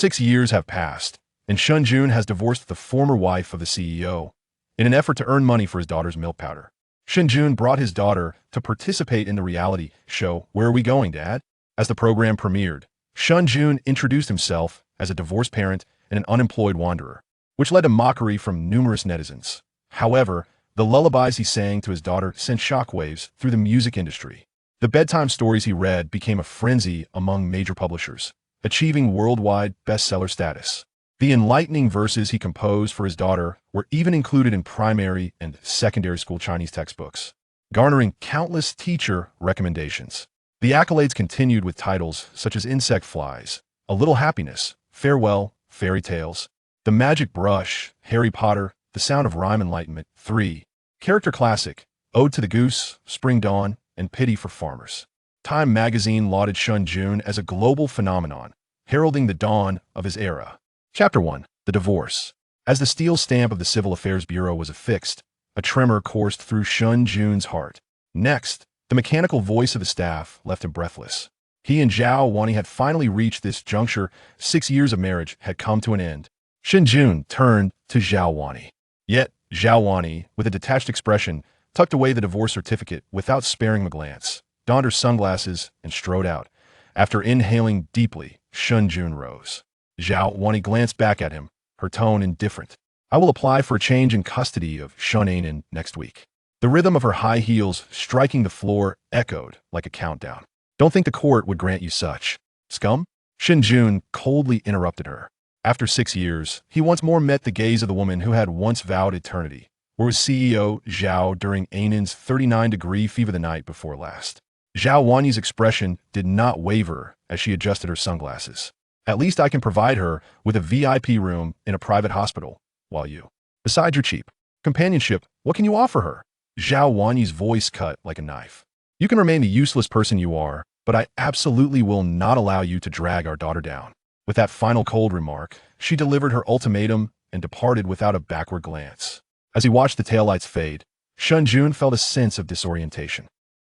6 years have passed, and Shen Jun has divorced the former wife of the CEO in an effort to earn money for his daughter's milk powder. Shen Jun brought his daughter to participate in the reality show Where Are We Going, Dad? As the program premiered, Shen Jun introduced himself as a divorced parent and an unemployed wanderer, which led to mockery from numerous netizens. However, the lullabies he sang to his daughter sent shockwaves through the music industry. The bedtime stories he read became a frenzy among major publishers, achieving worldwide bestseller status. The enlightening verses he composed for his daughter were even included in primary and secondary school Chinese textbooks, garnering countless teacher recommendations. The accolades continued with titles such as Insect Flies, A Little Happiness, Farewell, Fairy Tales, The Magic Brush, Harry Potter, The Sound of Rhyme Enlightenment, 3, Character Classic, Ode to the Goose, Spring Dawn, and Pity for Farmers. Time magazine lauded Shen Jun as a global phenomenon, heralding the dawn of his era. Chapter 1. The Divorce. As the steel stamp of the Civil Affairs Bureau was affixed, a tremor coursed through Shen Jun's heart. Next, the mechanical voice of the staff left him breathless. He and Zhao Wani had finally reached this juncture. 6 years of marriage had come to an end. Shen Jun turned to Zhao Wani. Yet, Zhao Wani, with a detached expression, tucked away the divorce certificate without sparing him a glance, donned her sunglasses, and strode out. After inhaling deeply, Shen Jun rose. Zhao Wani glanced back at him, her tone indifferent. I will apply for a change in custody of Shen Anan next week. The rhythm of her high heels striking the floor echoed like a countdown. Don't think the court would grant you such. Scum? Shen Jun coldly interrupted her. After 6 years, he once more met the gaze of the woman who had once vowed eternity, where was CEO Zhao during Anan's 39-degree fever the night before last. Zhao Wani's expression did not waver as she adjusted her sunglasses. At least I can provide her with a VIP room in a private hospital, while you. Besides your cheap companionship, what can you offer her? Zhao Wani's voice cut like a knife. You can remain the useless person you are, but I absolutely will not allow you to drag our daughter down. With that final cold remark, she delivered her ultimatum and departed without a backward glance. As he watched the taillights fade, Shen Jun felt a sense of disorientation.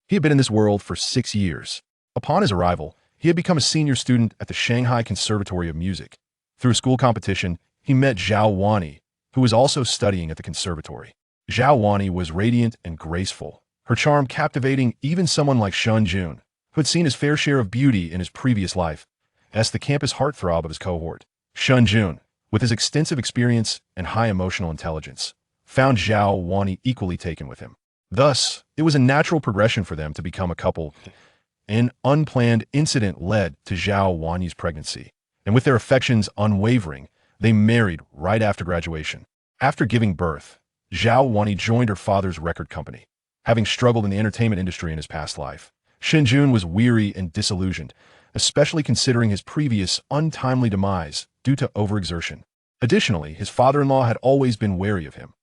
He had been in this world for 6 years. Upon his arrival, he had become a senior student at the Shanghai Conservatory of Music. Through a school competition, he met Zhao Wani, who was also studying at the conservatory. Zhao Wani was radiant and graceful, her charm captivating even someone like Shen Jun, who had seen his fair share of beauty in his previous life, as the campus heartthrob of his cohort. Shen Jun, with his extensive experience and high emotional intelligence, found Zhao Wani equally taken with him. Thus, it was a natural progression for them to become a couple. An unplanned incident led to Zhao Wani's pregnancy, and with their affections unwavering, they married right after graduation. After giving birth, Zhao Wani joined her father's record company. Having struggled in the entertainment industry in his past life, Shen Jun was weary and disillusioned, especially considering his previous untimely demise due to overexertion. Additionally, his father-in-law had always been wary of him.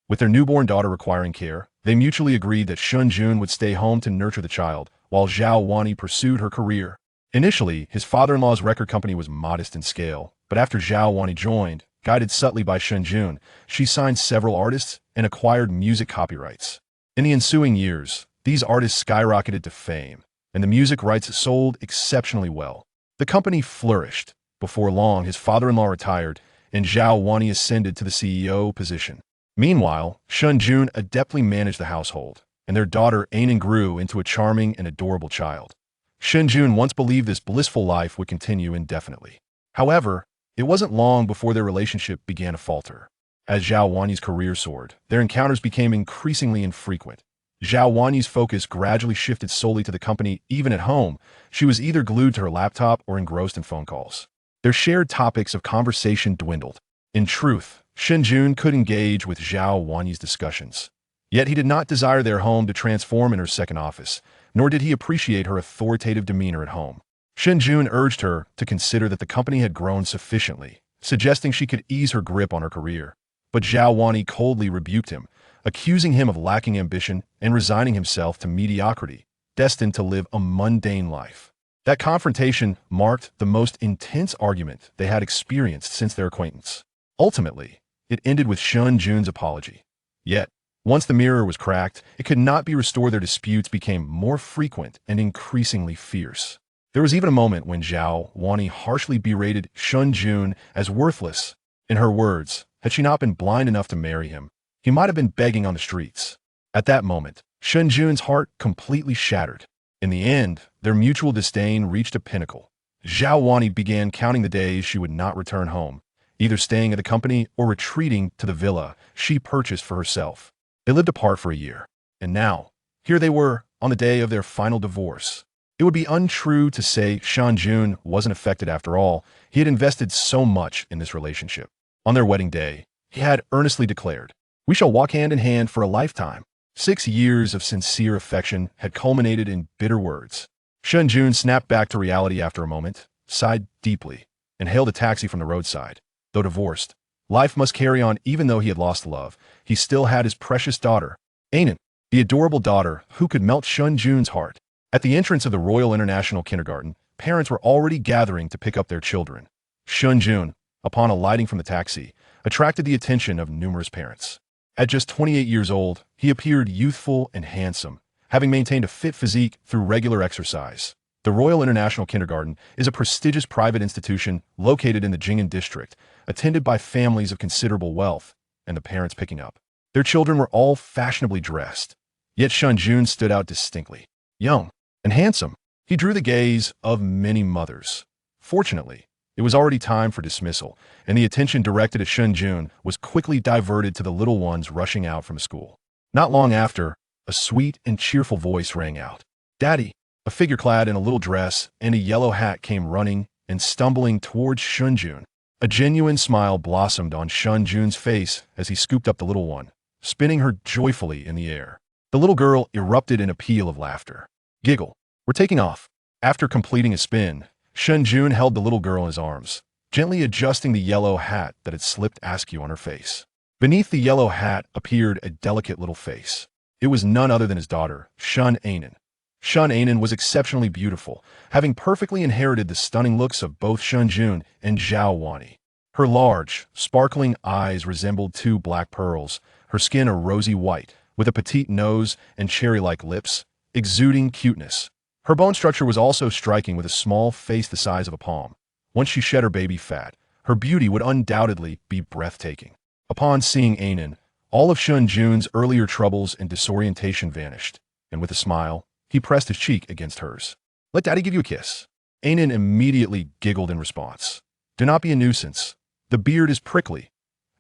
With their newborn daughter requiring care, they mutually agreed that Shen Jun would stay home to nurture the child, while Zhao Wani pursued her career. Initially, his father-in-law's record company was modest in scale, but after Zhao Wani joined, guided subtly by Shen Jun, she signed several artists and acquired music copyrights. In the ensuing years, these artists skyrocketed to fame, and the music rights sold exceptionally well. The company flourished. Before long, his father-in-law retired, and Zhao Wani ascended to the CEO position. Meanwhile, Shen Jun adeptly managed the household, and their daughter Anan grew into a charming and adorable child. Shen Jun once believed this blissful life would continue indefinitely. However, it wasn't long before their relationship began to falter. As Zhao Wani's career soared, their encounters became increasingly infrequent. Zhao Wani's focus gradually shifted solely to the company. Even at home, she was either glued to her laptop or engrossed in phone calls. Their shared topics of conversation dwindled. In truth, Shen Jun could engage with Zhao Wani's discussions. Yet he did not desire their home to transform in her second office, nor did he appreciate her authoritative demeanor at home. Shen Jun urged her to consider that the company had grown sufficiently, suggesting she could ease her grip on her career. But Zhao Wani coldly rebuked him, accusing him of lacking ambition and resigning himself to mediocrity, destined to live a mundane life. That confrontation marked the most intense argument they had experienced since their acquaintance. Ultimately, it ended with Shen Jun's apology. Yet, once the mirror was cracked, it could not be restored. Their disputes became more frequent and increasingly fierce. There was even a moment when Zhao Wani harshly berated Shen Jun as worthless. In her words, had she not been blind enough to marry him, he might have been begging on the streets. At that moment, Shen Jun's heart completely shattered. In the end, their mutual disdain reached a pinnacle. Zhao Wani began counting the days she would not return home, either staying at the company or retreating to the villa she purchased for herself. They lived apart for a year, and now, here they were, on the day of their final divorce. It would be untrue to say Shen Jun wasn't affected after all. He had invested so much in this relationship. On their wedding day, he had earnestly declared, "We shall walk hand in hand for a lifetime." 6 years of sincere affection had culminated in bitter words. Shen Jun snapped back to reality after a moment, sighed deeply, and hailed a taxi from the roadside. Though divorced, life must carry on. Even though he had lost love, he still had his precious daughter, Ainen, the adorable daughter who could melt Shen Jun's heart. At the entrance of the Royal International Kindergarten, parents were already gathering to pick up their children. Shen Jun, upon alighting from the taxi, attracted the attention of numerous parents. At just 28 years old, he appeared youthful and handsome, having maintained a fit physique through regular exercise. The Royal International Kindergarten is a prestigious private institution located in the Jing'an district, attended by families of considerable wealth, and the parents picking up their children were all fashionably dressed. Yet Shen Jun stood out distinctly. Young and handsome, he drew the gaze of many mothers. Fortunately, it was already time for dismissal, and the attention directed at Shen Jun was quickly diverted to the little ones rushing out from school. Not long after, a sweet and cheerful voice rang out. "Daddy!" A figure clad in a little dress and a yellow hat came running and stumbling towards Shen Jun. A genuine smile blossomed on Shen Jun's face as he scooped up the little one, spinning her joyfully in the air. The little girl erupted in a peal of laughter. "Giggle. We're taking off." After completing a spin, Shen Jun held the little girl in his arms, gently adjusting the yellow hat that had slipped askew on her face. Beneath the yellow hat appeared a delicate little face. It was none other than his daughter, Shen Ainen. Shen Ainen was exceptionally beautiful, having perfectly inherited the stunning looks of both Shen Jun and Zhao Wani. Her large, sparkling eyes resembled two black pearls, her skin a rosy white, with a petite nose and cherry-like lips, exuding cuteness. Her bone structure was also striking, with a small face the size of a palm. Once she shed her baby fat, her beauty would undoubtedly be breathtaking. Upon seeing Ainen, all of Shen Jun's earlier troubles and disorientation vanished, and with a smile, he pressed his cheek against hers. "Let Daddy give you a kiss." Ainen immediately giggled in response. "Do not be a nuisance. The beard is prickly."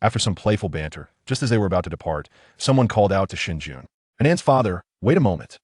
After some playful banter, just as they were about to depart, someone called out to Shen Jun. "An's father, wait a moment."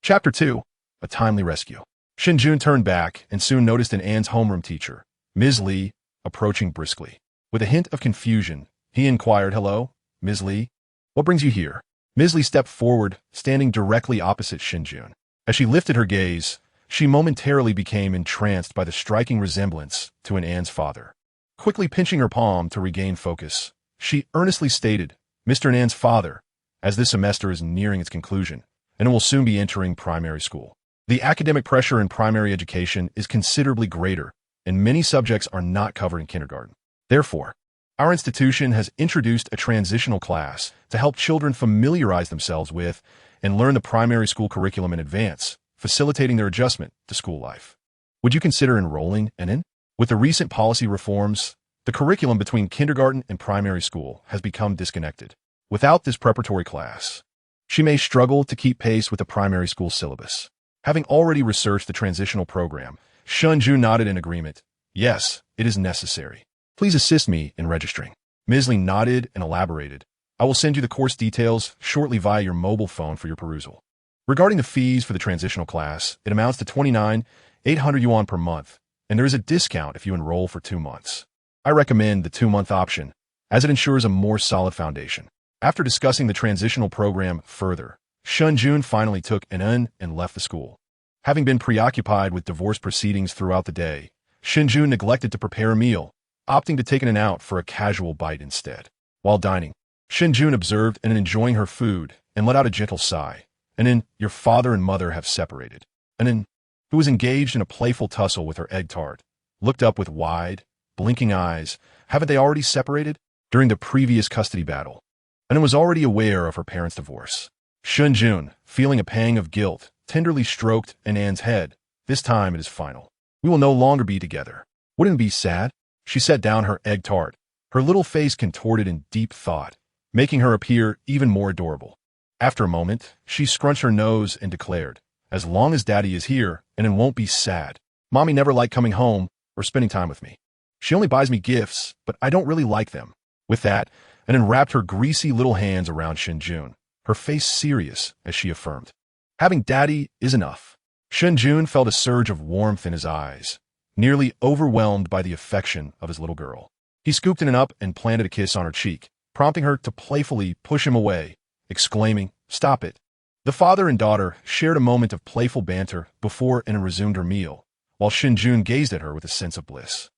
Chapter 2. A Timely Rescue. Shen Jun turned back and soon noticed an An's homeroom teacher, Ms. Li, approaching briskly. With a hint of confusion, he inquired, "Hello, Ms. Li? What brings you here?" Ms. Li stepped forward, standing directly opposite Shen Jun. As she lifted her gaze, she momentarily became entranced by the striking resemblance to an An's father. Quickly pinching her palm to regain focus, she earnestly stated, "Mr. Nan's father, as this semester is nearing its conclusion, and it will soon be entering primary school. The academic pressure in primary education is considerably greater, and many subjects are not covered in kindergarten. Therefore, our institution has introduced a transitional class to help children familiarize themselves with and learn the primary school curriculum in advance, facilitating their adjustment to school life. Would you consider enrolling in? With the recent policy reforms, the curriculum between kindergarten and primary school has become disconnected. Without this preparatory class, she may struggle to keep pace with the primary school syllabus." Having already researched the transitional program, Shen Jun nodded in agreement. "Yes, it is necessary. Please assist me in registering." Ms. Li nodded and elaborated. "I will send you the course details shortly via your mobile phone for your perusal. Regarding the fees for the transitional class, it amounts to 29,800 yuan per month, and there is a discount if you enroll for 2 months. I recommend the 2-month option, as it ensures a more solid foundation." After discussing the transitional program further, Shen Jun finally took an N and left the school. Having been preoccupied with divorce proceedings throughout the day, Shen Jun neglected to prepare a meal, opting to take an out for a casual bite instead. While dining, Shen Jun observed and enjoying her food and let out a gentle sigh. Your father and mother have separated. Who was engaged in a playful tussle with her egg tart, looked up with wide, blinking eyes. Haven't they already separated? During the previous custody battle, was already aware of her parents' divorce. Shen Jun, feeling a pang of guilt, tenderly stroked An's head. This time it is final. We will no longer be together. Wouldn't it be sad? She set down her egg tart, her little face contorted in deep thought, making her appear even more adorable. After a moment, she scrunched her nose and declared, "As long as Daddy is here, and it won't be sad. Mommy never liked coming home or spending time with me. She only buys me gifts, but I don't really like them." With that, and then wrapped her greasy little hands around Shen Jun, her face serious as she affirmed, "Having Daddy is enough." Shen Jun felt a surge of warmth in his eyes, nearly overwhelmed by the affection of his little girl. He scooped in and up and planted a kiss on her cheek, prompting her to playfully push him away, exclaiming, "Stop it." The father and daughter shared a moment of playful banter before and resumed her meal, while Shen Jun gazed at her with a sense of bliss.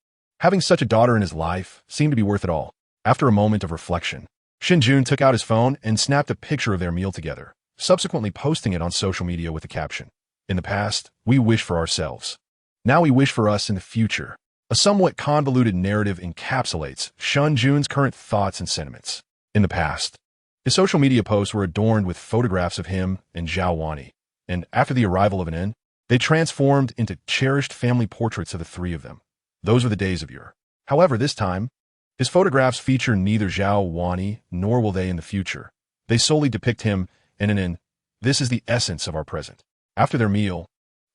Having such a daughter in his life seemed to be worth it all. After a moment of reflection, Shen Jun took out his phone and snapped a picture of their meal together, subsequently posting it on social media with the caption, "In the past, we wish for ourselves. Now we wish for us in the future." A somewhat convoluted narrative encapsulates Shen Jun's current thoughts and sentiments. In the past, his social media posts were adorned with photographs of him and Zhao Wani, and after the arrival of an end, they transformed into cherished family portraits of the three of them. Those were the days of yore. However, this time, his photographs feature neither Zhao Wani nor will they in the future. They solely depict him in an inn. "This is the essence of our present." After their meal,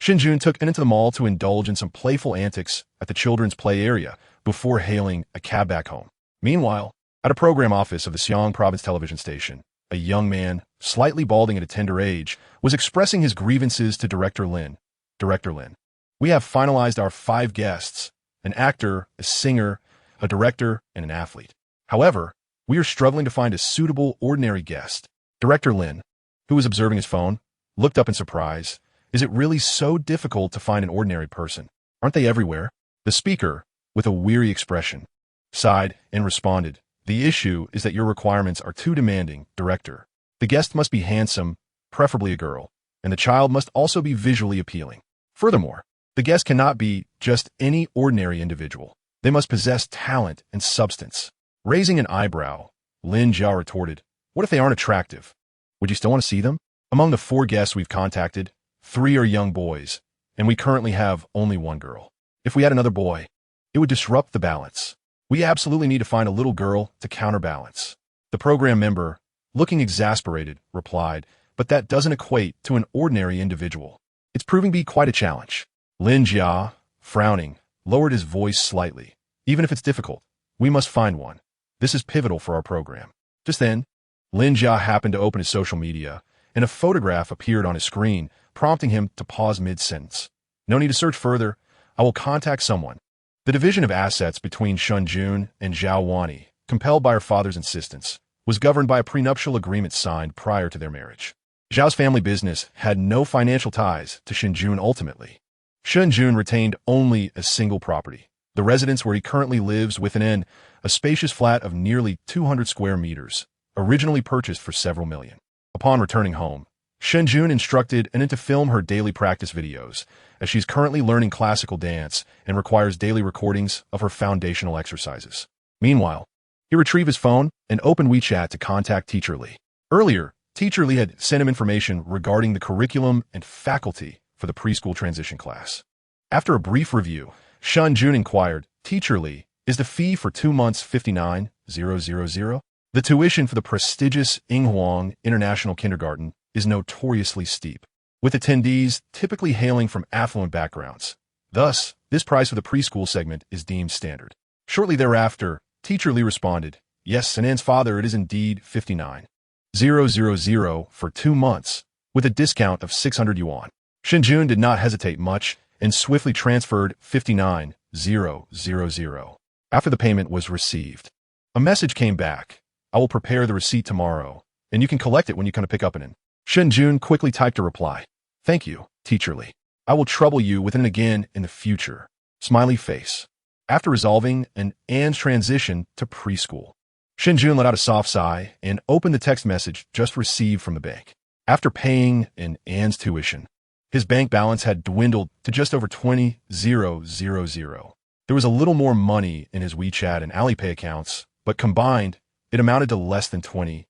Shen Jun took into the mall to indulge in some playful antics at the children's play area before hailing a cab back home. Meanwhile, at a program office of the Xiang province television station, a young man, slightly balding at a tender age, was expressing his grievances to Director Lin. "Director Lin, we have finalized our 5 guests, an actor, a singer, a director, and an athlete. However, we are struggling to find a suitable ordinary guest." Director Lin, who was observing his phone, looked up in surprise. "Is it really so difficult to find an ordinary person? Aren't they everywhere?" The speaker, with a weary expression, sighed and responded, "The issue is that your requirements are too demanding, Director. The guest must be handsome, preferably a girl, and the child must also be visually appealing. Furthermore, the guest cannot be just any ordinary individual. They must possess talent and substance." Raising an eyebrow, Lin Jiao retorted, "What if they aren't attractive? Would you still want to see them? Among the 4 guests we've contacted, 3 are young boys, and we currently have only 1 girl. If we had another boy, it would disrupt the balance. We absolutely need to find a little girl to counterbalance." The program member, looking exasperated, replied, "But that doesn't equate to an ordinary individual. It's proving to be quite a challenge." Lin Jia, frowning, lowered his voice slightly. "Even if it's difficult, we must find one. This is pivotal for our program." Just then, Lin Jia happened to open his social media, and a photograph appeared on his screen, prompting him to pause mid-sentence. "No need to search further. I will contact someone." The division of assets between Shen Jun and Zhao Wani, compelled by her father's insistence, was governed by a prenuptial agreement signed prior to their marriage. Zhao's family business had no financial ties to Shen Jun ultimately. Shen Jun retained only a single property, the residence where he currently lives with an inn, a spacious flat of nearly 200 square meters, originally purchased for several million. Upon returning home, Shen Jun instructed Anna to film her daily practice videos, as she's currently learning classical dance and requires daily recordings of her foundational exercises. Meanwhile, he retrieved his phone and opened WeChat to contact Teacher Li. Earlier, Teacher Li had sent him information regarding the curriculum and faculty for the preschool transition class. After a brief review, Shen Jun inquired, "Teacher Li, is the fee for 2 months 59,000? The tuition for the prestigious Yinghuang International Kindergarten is notoriously steep, with attendees typically hailing from affluent backgrounds. Thus, this price for the preschool segment is deemed standard." Shortly thereafter, Teacher Li responded, "Yes, Sanan's father, it is indeed 59,000 for 2 months, with a discount of 600 yuan. Shen Jun did not hesitate much and swiftly transferred 59,000 after the payment was received. A message came back. "I will prepare the receipt tomorrow, and you can collect it when you come to pick up an in." Shen Jun quickly typed a reply. "Thank you, Teacher Li. I will trouble you with it again in the future." Smiley face. After resolving an Anne's transition to preschool, Shen Jun let out a soft sigh and opened the text message just received from the bank. After paying an Anne's tuition, his bank balance had dwindled to just over 20,000. There was a little more money in his WeChat and Alipay accounts, but combined, it amounted to less than 20,000.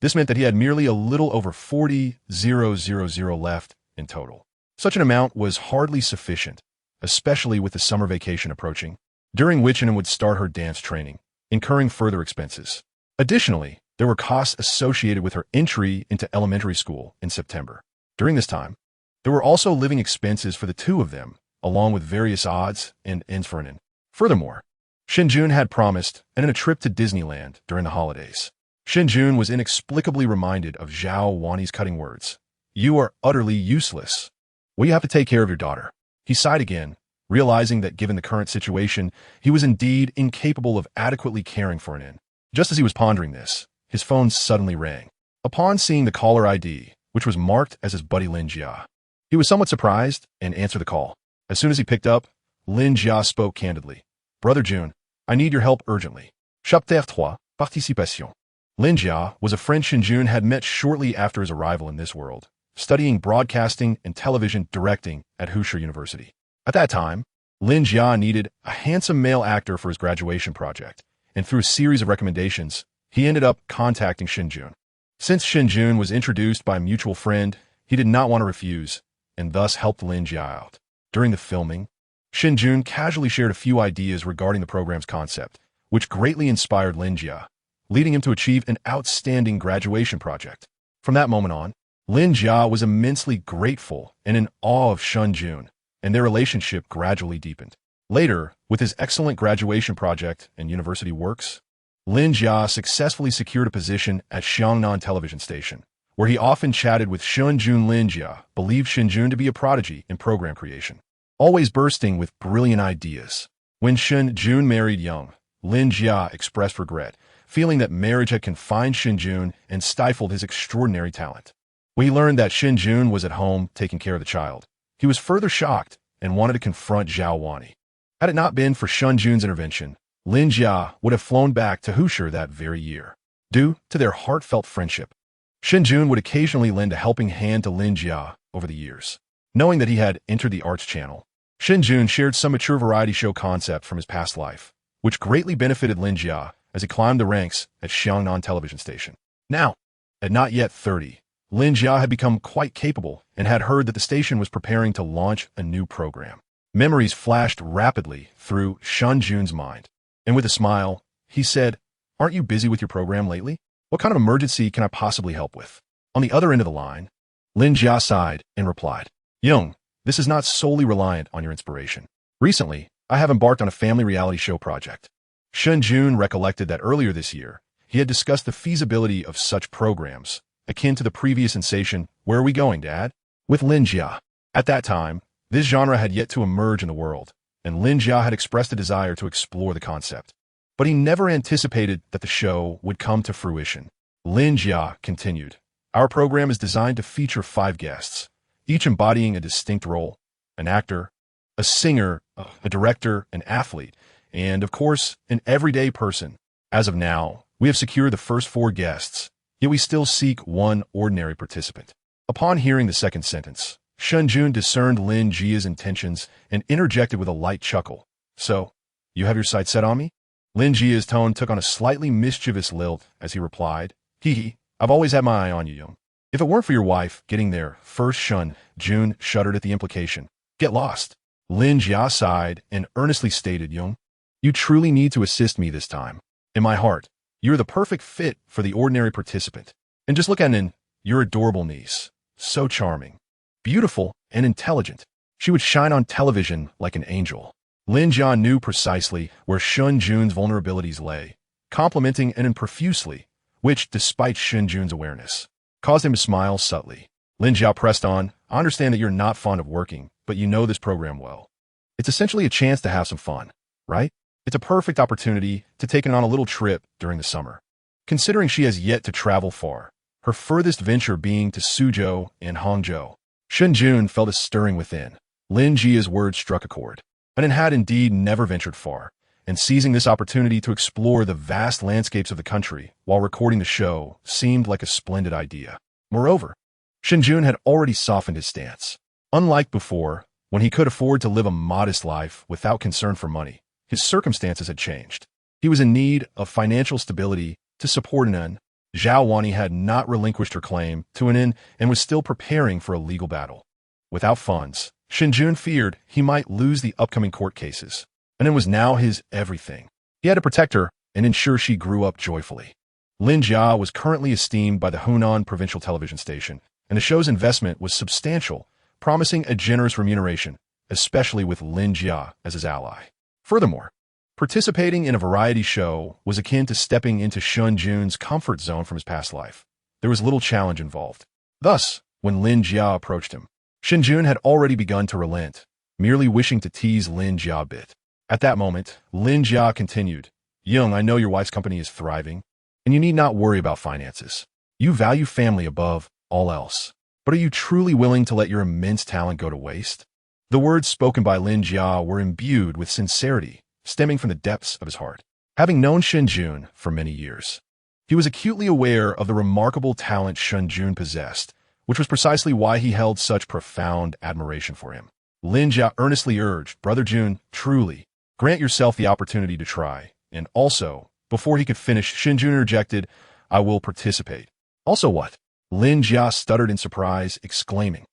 This meant that he had merely a little over 40,000 left in total. Such an amount was hardly sufficient, especially with the summer vacation approaching, during which An would start her dance training, incurring further expenses. Additionally, there were costs associated with her entry into elementary school in September. During this time, there were also living expenses for the two of them, along with various odds and ends for An. Furthermore, Shen Jun had promised An a trip to Disneyland during the holidays. Shen Jun was inexplicably reminded of Zhao Wani's cutting words. "You are utterly useless. Well, you have to take care of your daughter." He sighed again, realizing that given the current situation, he was indeed incapable of adequately caring for An. Just as he was pondering this, his phone suddenly rang. Upon seeing the caller ID, which was marked as his buddy Lin Jia, he was somewhat surprised and answered the call. As soon as he picked up, Lin Jia spoke candidly. "Brother Jun, I need your help urgently. Chapitre 3, Participation." Lin Jia was a friend Shen Jun had met shortly after his arrival in this world, studying broadcasting and television directing at Husher University. At that time, Lin Jia needed a handsome male actor for his graduation project, and through a series of recommendations, he ended up contacting Shen Jun. Since Shen Jun was introduced by a mutual friend, he did not want to refuse, and thus helped Lin Jia out. During the filming, Shen Jun casually shared a few ideas regarding the program's concept, which greatly inspired Lin Jia, leading him to achieve an outstanding graduation project. From that moment on, Lin Jia was immensely grateful and in awe of Shen Jun, and their relationship gradually deepened. Later, with his excellent graduation project and university works, Lin Jia successfully secured a position at Xiangnan television station, where he often chatted with Shen Jun. Lin Jia believed Shen Jun to be a prodigy in program creation, always bursting with brilliant ideas. When Shen Jun married young, Lin Jia expressed regret, feeling that marriage had confined Shen Jun and stifled his extraordinary talent. When he learned that Shen Jun was at home taking care of the child, he was further shocked and wanted to confront Zhao Wani. Had it not been for Shen Jun's intervention, Lin Jia would have flown back to Husher that very year. Due to their heartfelt friendship, Shen Jun would occasionally lend a helping hand to Lin Jia over the years. Knowing that he had entered the arts channel, Shen Jun shared some mature variety show concept from his past life, which greatly benefited Lin Jia as he climbed the ranks at Xiangnan television station. Now, at not yet 30, Lin Jia had become quite capable and had heard that the station was preparing to launch a new program. Memories flashed rapidly through Shen Jun's mind, and with a smile, he said, "Aren't you busy with your program lately? What kind of emergency can I possibly help with?" On the other end of the line, Lin Jia sighed and replied, "Young, this is not solely reliant on your inspiration. Recently, I have embarked on a family reality show project." Shen Jun recollected that earlier this year, he had discussed the feasibility of such programs, akin to the previous sensation, "Where are we going, Dad?" with Lin Jia. At that time, this genre had yet to emerge in the world, and Lin Jia had expressed a desire to explore the concept. But he never anticipated that the show would come to fruition. Lin Jia continued, "Our program is designed to feature 5 guests, each embodying a distinct role: an actor, a singer, a director, an athlete, and, of course, an everyday person. As of now, we have secured the first 4 guests, yet we still seek one ordinary participant." Upon hearing the second sentence, Shen Jun discerned Lin Jia's intentions and interjected with a light chuckle. "So, you have your sights set on me?" Lin Jia's tone took on a slightly mischievous lilt as he replied, "Hee, I've always had my eye on you, Young. If it weren't for your wife getting there first." Shen Jun shuddered at the implication. "Get lost." Lin Jia sighed and earnestly stated, "Young, you truly need to assist me this time. In my heart, you're the perfect fit for the ordinary participant. And just look at your adorable niece. So charming, beautiful, and intelligent. She would shine on television like an angel." Lin Jia knew precisely where Shen Jun's vulnerabilities lay, complimenting An profusely, which, despite Shen Jun's awareness, caused him to smile subtly. Lin Jia pressed on, "I understand that you're not fond of working, but you know this program well. It's essentially a chance to have some fun, right? It's a perfect opportunity to take on a little trip during the summer." Considering she has yet to travel far, her furthest venture being to Suzhou and Hangzhou, Shen Jun felt a stirring within. Lin Jia's words struck a chord. An had indeed never ventured far, and seizing this opportunity to explore the vast landscapes of the country while recording the show seemed like a splendid idea. Moreover, Shen Jun had already softened his stance. Unlike before, when he could afford to live a modest life without concern for money, his circumstances had changed. He was in need of financial stability to support An. Zhao Wani had not relinquished her claim to An and was still preparing for a legal battle. Without funds, Shen Jun feared he might lose the upcoming court cases, and it was now his everything. He had to protect her and ensure she grew up joyfully. Lin Jia was currently esteemed by the Hunan provincial television station, and the show's investment was substantial, promising a generous remuneration, especially with Lin Jia as his ally. Furthermore, participating in a variety show was akin to stepping into Shen Jun's comfort zone from his past life. There was little challenge involved. Thus, when Lin Jia approached him, Shen Jun had already begun to relent, merely wishing to tease Lin Jia a bit. At that moment, Lin Jia continued, "Young, I know your wife's company is thriving, and you need not worry about finances. You value family above all else. But are you truly willing to let your immense talent go to waste?" The words spoken by Lin Jia were imbued with sincerity, stemming from the depths of his heart. Having known Shen Jun for many years, he was acutely aware of the remarkable talent Shen Jun possessed, which was precisely why he held such profound admiration for him. Lin Jia earnestly urged, "Brother Jun, truly, grant yourself the opportunity to try." And also, before he could finish, Shen Jun interjected, "I will participate." "Also what?" Lin Jia stuttered in surprise, exclaiming.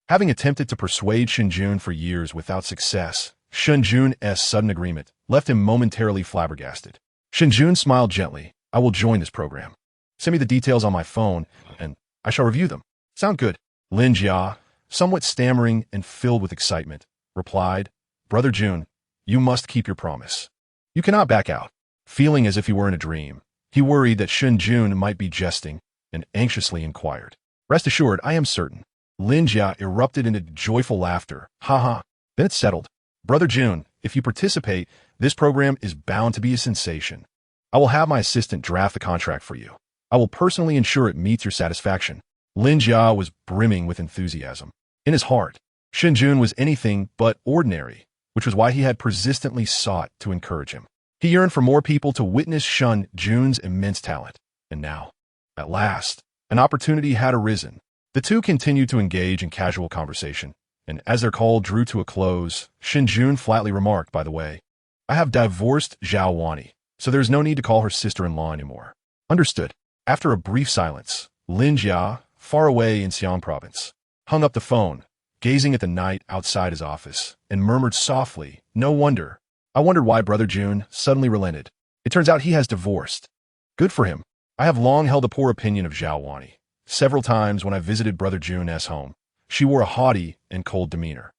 Having attempted to persuade Shen Jun for years without success, Shen Jun's sudden agreement left him momentarily flabbergasted. Shen Jun smiled gently. "I will join this program. Send me the details on my phone, and I shall review them." "Sound good." Lin Jia, somewhat stammering and filled with excitement, replied, "Brother Jun, you must keep your promise. You cannot back out." Feeling as if he were in a dream, he worried that Shen Jun might be jesting and anxiously inquired, "Rest assured, I am certain." Lin Jia erupted into joyful laughter. "Ha ha, then it's settled. Brother Jun, if you participate, this program is bound to be a sensation. I will have my assistant draft the contract for you. I will personally ensure it meets your satisfaction." Lin Jia was brimming with enthusiasm. In his heart, Shen Jun was anything but ordinary, which was why he had persistently sought to encourage him. He yearned for more people to witness Shen Jun's immense talent. And now, at last, an opportunity had arisen. The two continued to engage in casual conversation, and as their call drew to a close, Shen Jun flatly remarked, "By the way, I have divorced Zhao Wani, so there's no need to call her sister-in-law anymore." "Understood." After a brief silence, Lin Jia, far away in Xi'an province, hung up the phone, gazing at the night outside his office, and murmured softly, "No wonder. I wondered why Brother Jun suddenly relented. It turns out he has divorced. Good for him. I have long held a poor opinion of Zhao Wani. Several times when I visited Brother Jun's home, she wore a haughty and cold demeanor.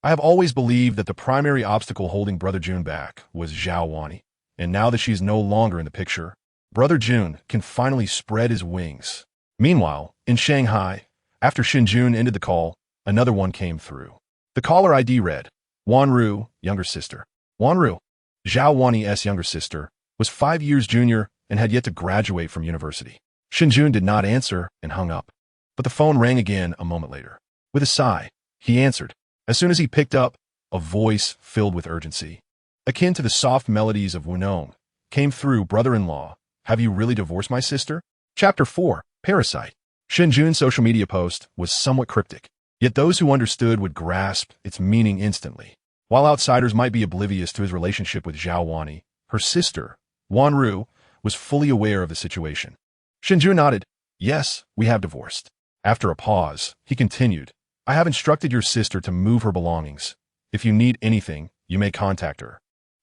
I have always believed that the primary obstacle holding Brother Jun back was Zhao Wani, and now that she is no longer in the picture, Brother Jun can finally spread his wings." Meanwhile, in Shanghai, after Shen Jun ended the call, another one came through. The caller ID read, "Wanru, younger sister." Wanru, Zhao Wani's younger sister, was 5 years junior and had yet to graduate from university. Shen Jun did not answer and hung up. But the phone rang again a moment later. With a sigh, he answered. As soon as he picked up, a voice filled with urgency, akin to the soft melodies of Wunong, came through. "Brother-in-law, have you really divorced my sister?" Chapter 4, Parasite. Shen Jun's social media post was somewhat cryptic, yet those who understood would grasp its meaning instantly. While outsiders might be oblivious to his relationship with Zhao Wani, her sister, Wanru, was fully aware of the situation. Shen Jun nodded. "Yes, we have divorced." After a pause, he continued, "I have instructed your sister to move her belongings. If you need anything, you may contact her."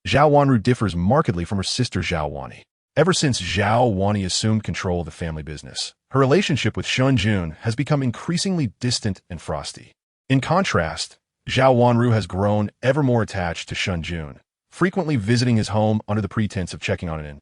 Zhao Wanru differs markedly from her sister Zhao Wani. Ever since Zhao Wani assumed control of the family business, her relationship with Shen Jun has become increasingly distant and frosty. In contrast, Zhao Wanru has grown ever more attached to Shen Jun, frequently visiting his home under the pretense of checking on it,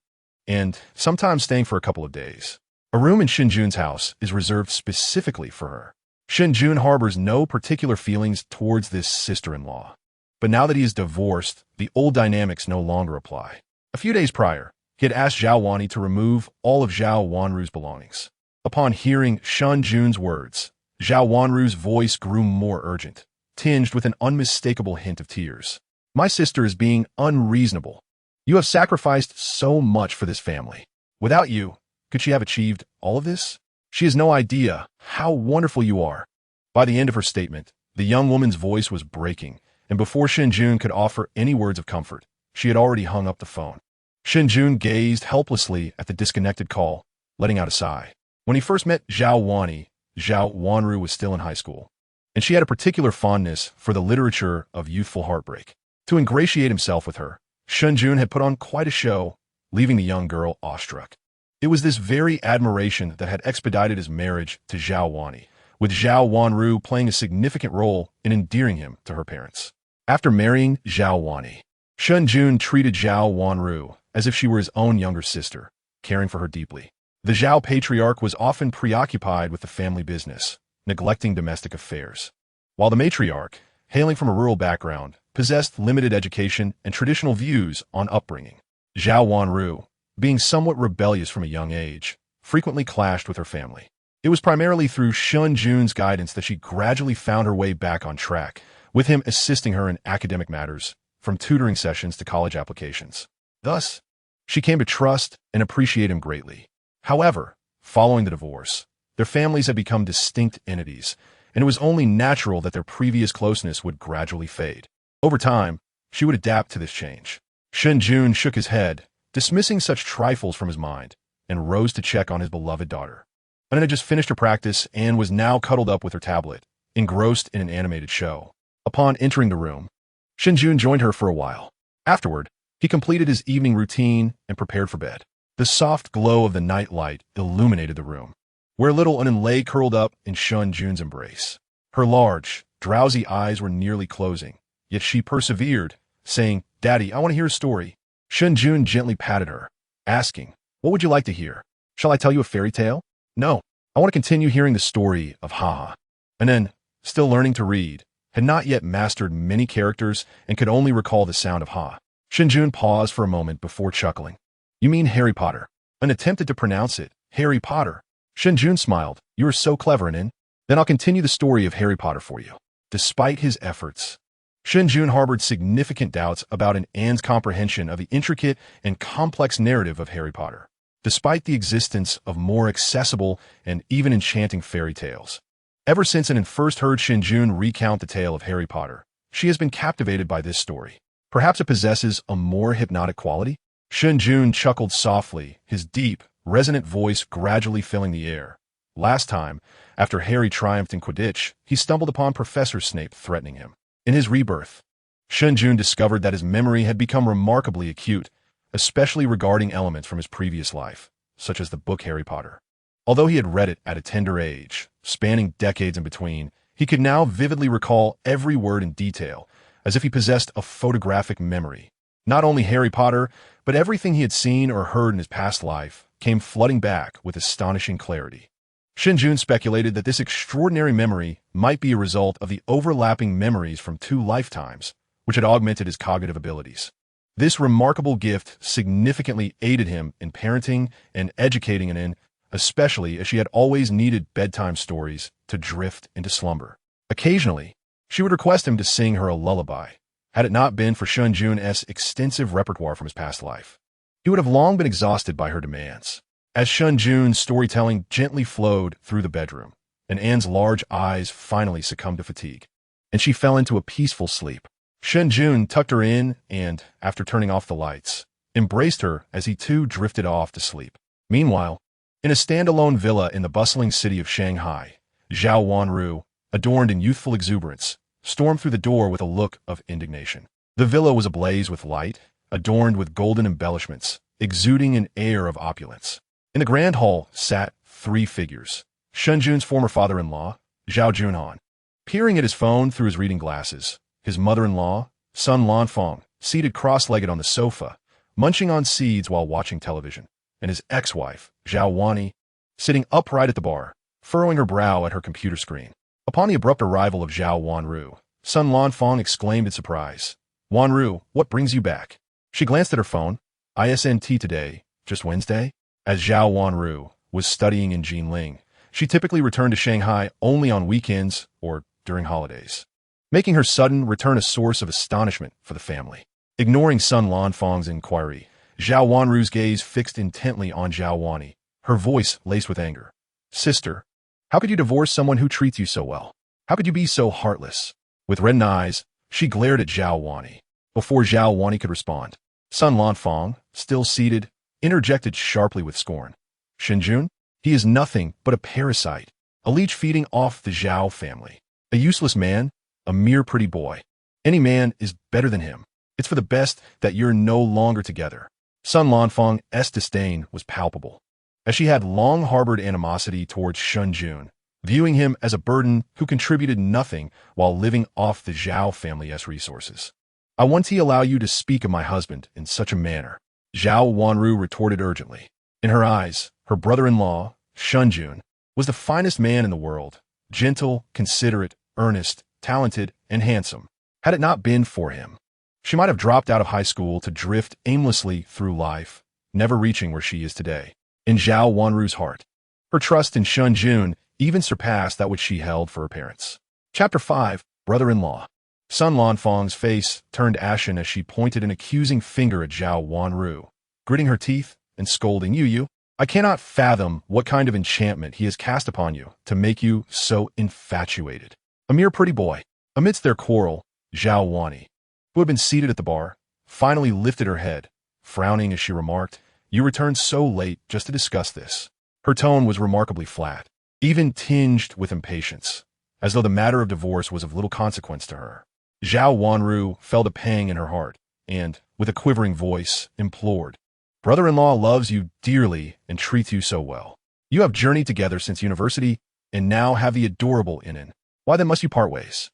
and sometimes staying for a couple of days. A room in Shen Jun's house is reserved specifically for her. Shen Jun harbors no particular feelings towards this sister-in-law. But now that he is divorced, the old dynamics no longer apply. A few days prior, he had asked Zhao Wani to remove all of Zhao Wanru's belongings. Upon hearing Shen Jun's words, Zhao Wanru's voice grew more urgent, tinged with an unmistakable hint of tears. "My sister is being unreasonable. You have sacrificed so much for this family. Without you, could she have achieved all of this? She has no idea how wonderful you are." By the end of her statement, the young woman's voice was breaking, and before Shen Jun could offer any words of comfort, she had already hung up the phone. Shen Jun gazed helplessly at the disconnected call, letting out a sigh. When he first met Zhao Wani, Zhao Wanru was still in high school. and she had a particular fondness for the literature of youthful heartbreak. To ingratiate himself with her, Shen Jun had put on quite a show, leaving the young girl awestruck. It was this very admiration that had expedited his marriage to Zhao Wani, with Zhao Wanru playing a significant role in endearing him to her parents. After marrying Zhao Wani, Shen Jun treated Zhao Wanru as if she were his own younger sister, caring for her deeply. The Zhao patriarch was often preoccupied with the family business, neglecting domestic affairs, while the matriarch, hailing from a rural background, possessed limited education and traditional views on upbringing. Zhao Wanru, being somewhat rebellious from a young age, frequently clashed with her family. It was primarily through Shen Jun's guidance that she gradually found her way back on track, with him assisting her in academic matters, from tutoring sessions to college applications. Thus, she came to trust and appreciate him greatly. However, following the divorce, their families had become distinct entities, and it was only natural that their previous closeness would gradually fade. Over time, she would adapt to this change. Shen Jun shook his head, dismissing such trifles from his mind, and rose to check on his beloved daughter. Anna had just finished her practice and was now cuddled up with her tablet, engrossed in an animated show. Upon entering the room, Shen Jun joined her for a while. Afterward, he completed his evening routine and prepared for bed. The soft glow of the night light illuminated the room, where little Anan lay curled up in Shen Jun's embrace. Her large, drowsy eyes were nearly closing, yet she persevered, saying, "Daddy, I want to hear a story." Shen Jun gently patted her, asking, "What would you like to hear? Shall I tell you a fairy tale?" "No, I want to continue hearing the story of Haha." Anan, still learning to read, had not yet mastered many characters and could only recall the sound of Ha. Shen Jun paused for a moment before chuckling. "You mean Harry Potter?" An attempted to pronounce it, Harry Potter. Shen Jun smiled. "You are so clever, Anan. Then I'll continue the story of Harry Potter for you." Despite his efforts, Shen Jun harbored significant doubts about Ann's comprehension of the intricate and complex narrative of Harry Potter, despite the existence of more accessible and even enchanting fairy tales. Ever since Ann first heard Shen Jun recount the tale of Harry Potter, she has been captivated by this story. Perhaps it possesses a more hypnotic quality? Shen Jun chuckled softly, his deep, resonant voice gradually filling the air. Last time, after Harry triumphed in Quidditch, he stumbled upon Professor Snape threatening him. In his rebirth, Shen Jun discovered that his memory had become remarkably acute, especially regarding elements from his previous life, such as the book Harry Potter. Although he had read it at a tender age, spanning decades in between, he could now vividly recall every word in detail, as if he possessed a photographic memory. Not only Harry Potter, but everything he had seen or heard in his past life came flooding back with astonishing clarity. Shen Jun speculated that this extraordinary memory might be a result of the overlapping memories from 2 lifetimes, which had augmented his cognitive abilities. This remarkable gift significantly aided him in parenting and educating Ann, especially as she had always needed bedtime stories to drift into slumber. Occasionally, she would request him to sing her a lullaby. Had it not been for Shen Jun's extensive repertoire from his past life, he would have long been exhausted by her demands. As Shen Jun's storytelling gently flowed through the bedroom, and Ann's large eyes finally succumbed to fatigue, and she fell into a peaceful sleep, Shen Jun tucked her in and, after turning off the lights, embraced her as he too drifted off to sleep. Meanwhile, in a standalone villa in the bustling city of Shanghai, Zhao Wanru, adorned in youthful exuberance, stormed through the door with a look of indignation. The villa was ablaze with light, adorned with golden embellishments, exuding an air of opulence. In the grand hall sat 3 figures. Shen Jun's former father-in-law, Zhao Junhan, peering at his phone through his reading glasses, his mother-in-law, Sun Lanfeng, seated cross-legged on the sofa, munching on seeds while watching television, and his ex-wife, Zhao Wani, sitting upright at the bar, furrowing her brow at her computer screen. Upon the abrupt arrival of Zhao Wanru, Sun Lanfeng exclaimed in surprise, "Wanru, what brings you back?" She glanced at her phone. "ISNT today, just Wednesday?" As Zhao Wanru was studying in Jinling, she typically returned to Shanghai only on weekends or during holidays, making her sudden return a source of astonishment for the family. Ignoring Sun Lanfeng's inquiry, Zhao Wanru's gaze fixed intently on Zhao Wani, her voice laced with anger. "Sister, how could you divorce someone who treats you so well? How could you be so heartless?" With reddened eyes, she glared at Zhao Wani. Before Zhao Wani could respond, Sun Lanfeng, still seated, interjected sharply with scorn. "Shen Jun? He is nothing but a parasite, a leech feeding off the Zhao family." A useless man, a mere pretty boy. Any man is better than him. It's for the best that you're no longer together. Sun Lanfang's disdain was palpable, as she had long harbored animosity towards Shen Jun, viewing him as a burden who contributed nothing while living off the Zhao family's resources. I want to allow you to speak of my husband in such a manner, Zhao Wanru retorted urgently. In her eyes, her brother-in-law, Shen Jun, was the finest man in the world, gentle, considerate, earnest, talented, and handsome. Had it not been for him, she might have dropped out of high school to drift aimlessly through life, never reaching where she is today. In Zhao Wanru's heart, her trust in Shen Jun even surpassed that which she held for her parents. Chapter 5, Brother-in-Law. Sun Lanfang's face turned ashen as she pointed an accusing finger at Zhao Wanru, gritting her teeth and scolding, You, I cannot fathom what kind of enchantment he has cast upon you to make you so infatuated. A mere pretty boy. Amidst their quarrel, Zhao Wani, who had been seated at the bar, finally lifted her head, frowning as she remarked, You returned so late just to discuss this. Her tone was remarkably flat, even tinged with impatience, as though the matter of divorce was of little consequence to her. Zhao Wanru felt a pang in her heart, and, with a quivering voice, implored, Brother-in-law loves you dearly and treats you so well. You have journeyed together since university, and now have the adorable Inen. Why then must you part ways?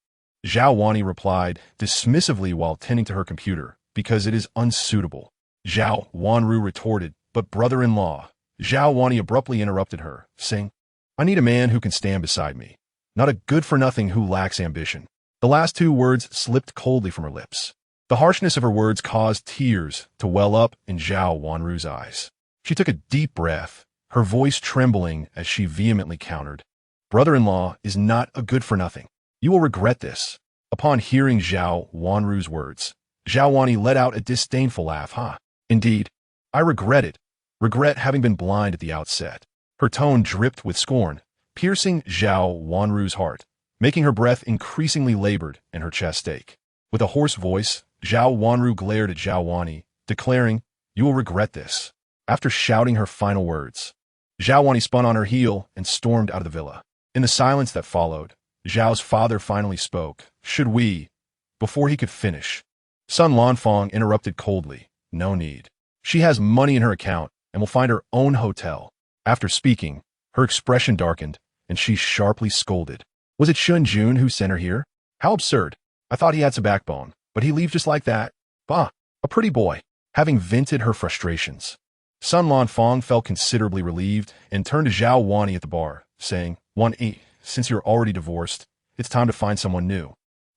Zhao Wani replied dismissively while tending to her computer, Because it is unsuitable. Zhao Wanru retorted, But brother-in-law. Zhao Wani abruptly interrupted her, saying, I need a man who can stand beside me, not a good-for-nothing who lacks ambition. The last two words slipped coldly from her lips. The harshness of her words caused tears to well up in Zhao Wanru's eyes. She took a deep breath, her voice trembling as she vehemently countered, Brother-in-law is not a good-for-nothing. You will regret this. Upon hearing Zhao Wanru's words, Zhao Wani let out a disdainful laugh. Indeed, I regret it. Regret having been blind at the outset. Her tone dripped with scorn, piercing Zhao Wanru's heart, making her breath increasingly labored and her chest ache. With a hoarse voice, Zhao Wanru glared at Zhao Wani, declaring, You will regret this. After shouting her final words, Zhao Wani spun on her heel and stormed out of the villa. In the silence that followed, Zhao's father finally spoke, Should we? Before he could finish, Sun Lanfang interrupted coldly, No need. She has money in her account and will find her own hotel. After speaking, her expression darkened, and she sharply scolded. Was it Shen Jun who sent her here? How absurd. I thought he had some backbone, but he leaves just like that. Bah, a pretty boy. Having vented her frustrations, Sun Lanfang felt considerably relieved and turned to Zhao Wani at the bar, saying, Wani, since you're already divorced, it's time to find someone new.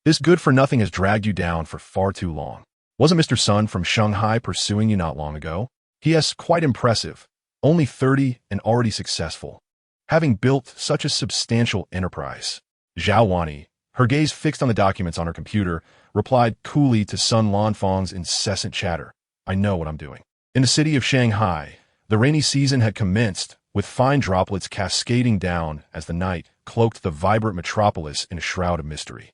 This good-for-nothing has dragged you down for far too long. Wasn't Mr. Sun from Shanghai pursuing you not long ago? He is quite impressive, only 30 and already successful, having built such a substantial enterprise. Zhao Wani, her gaze fixed on the documents on her computer, replied coolly to Sun Lanfang's incessant chatter, I know what I'm doing. In the city of Shanghai, the rainy season had commenced, with fine droplets cascading down as the night cloaked the vibrant metropolis in a shroud of mystery.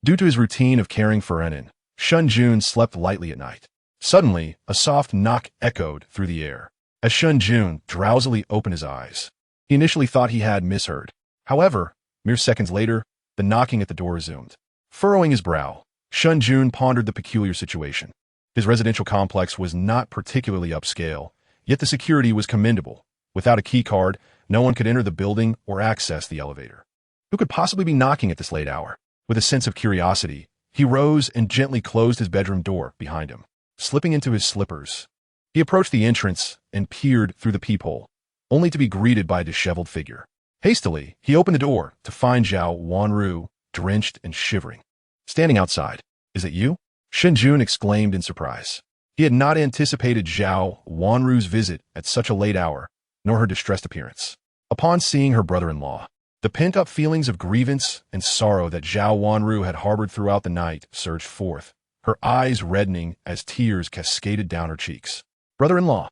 Due to his routine of caring for Enin, Shen Jun slept lightly at night. Suddenly, a soft knock echoed through the air. As Shen Jun drowsily opened his eyes, he initially thought he had misheard. However, mere seconds later, the knocking at the door resumed. Furrowing his brow, Shen Jun pondered the peculiar situation. His residential complex was not particularly upscale, yet the security was commendable. Without a key card, no one could enter the building or access the elevator. Who could possibly be knocking at this late hour? With a sense of curiosity, he rose and gently closed his bedroom door behind him. Slipping into his slippers, he approached the entrance and peered through the peephole, only to be greeted by a disheveled figure. Hastily, he opened the door to find Zhao Wanru, drenched and shivering, standing outside. Is it you? Shen Jun exclaimed in surprise. He had not anticipated Zhao Wanru's visit at such a late hour, nor her distressed appearance. Upon seeing her brother-in-law, the pent-up feelings of grievance and sorrow that Zhao Wanru had harbored throughout the night surged forth, her eyes reddening as tears cascaded down her cheeks. Brother-in-law.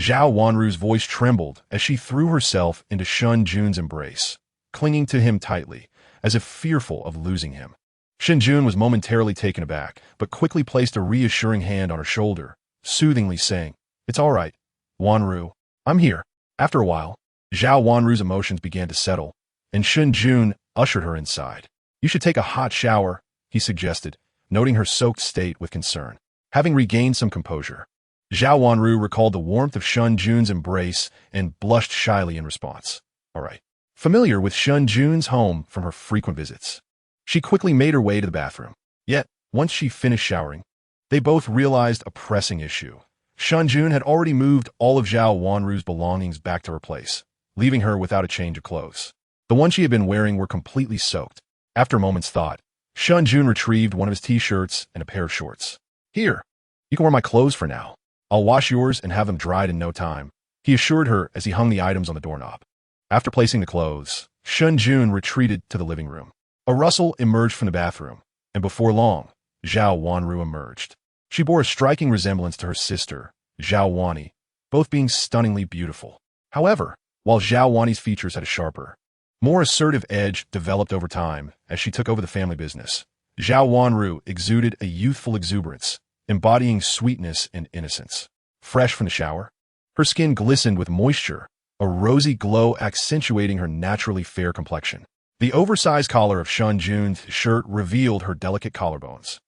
Zhao Wanru's voice trembled as she threw herself into Shen Jun's embrace, clinging to him tightly, as if fearful of losing him. Shen Jun was momentarily taken aback, but quickly placed a reassuring hand on her shoulder, soothingly saying, It's all right, Wanru. I'm here. After a while, Zhao Wanru's emotions began to settle, and Shen Jun ushered her inside. You should take a hot shower, he suggested, noting her soaked state with concern. Having regained some composure, Zhao Wanru recalled the warmth of Shen Jun's embrace and blushed shyly in response. All right. Familiar with Shen Jun's home from her frequent visits, she quickly made her way to the bathroom. Yet, once she finished showering, they both realized a pressing issue. Shen Jun had already moved all of Zhao Wanru's belongings back to her place, leaving her without a change of clothes. The ones she had been wearing were completely soaked. After a moment's thought, Shen Jun retrieved one of his t-shirts and a pair of shorts. Here, you can wear my clothes for now. I'll wash yours and have them dried in no time, he assured her as he hung the items on the doorknob. After placing the clothes, Shen Jun retreated to the living room. A rustle emerged from the bathroom, and before long, Zhao Wanru emerged. She bore a striking resemblance to her sister, Zhao Wani, both being stunningly beautiful. However, while Zhao Wani's features had a sharper, more assertive edge developed over time as she took over the family business, Zhao Wanru exuded a youthful exuberance, embodying sweetness and innocence. Fresh from the shower, her skin glistened with moisture, a rosy glow accentuating her naturally fair complexion. The oversized collar of Shen Jun's shirt revealed her delicate collarbones,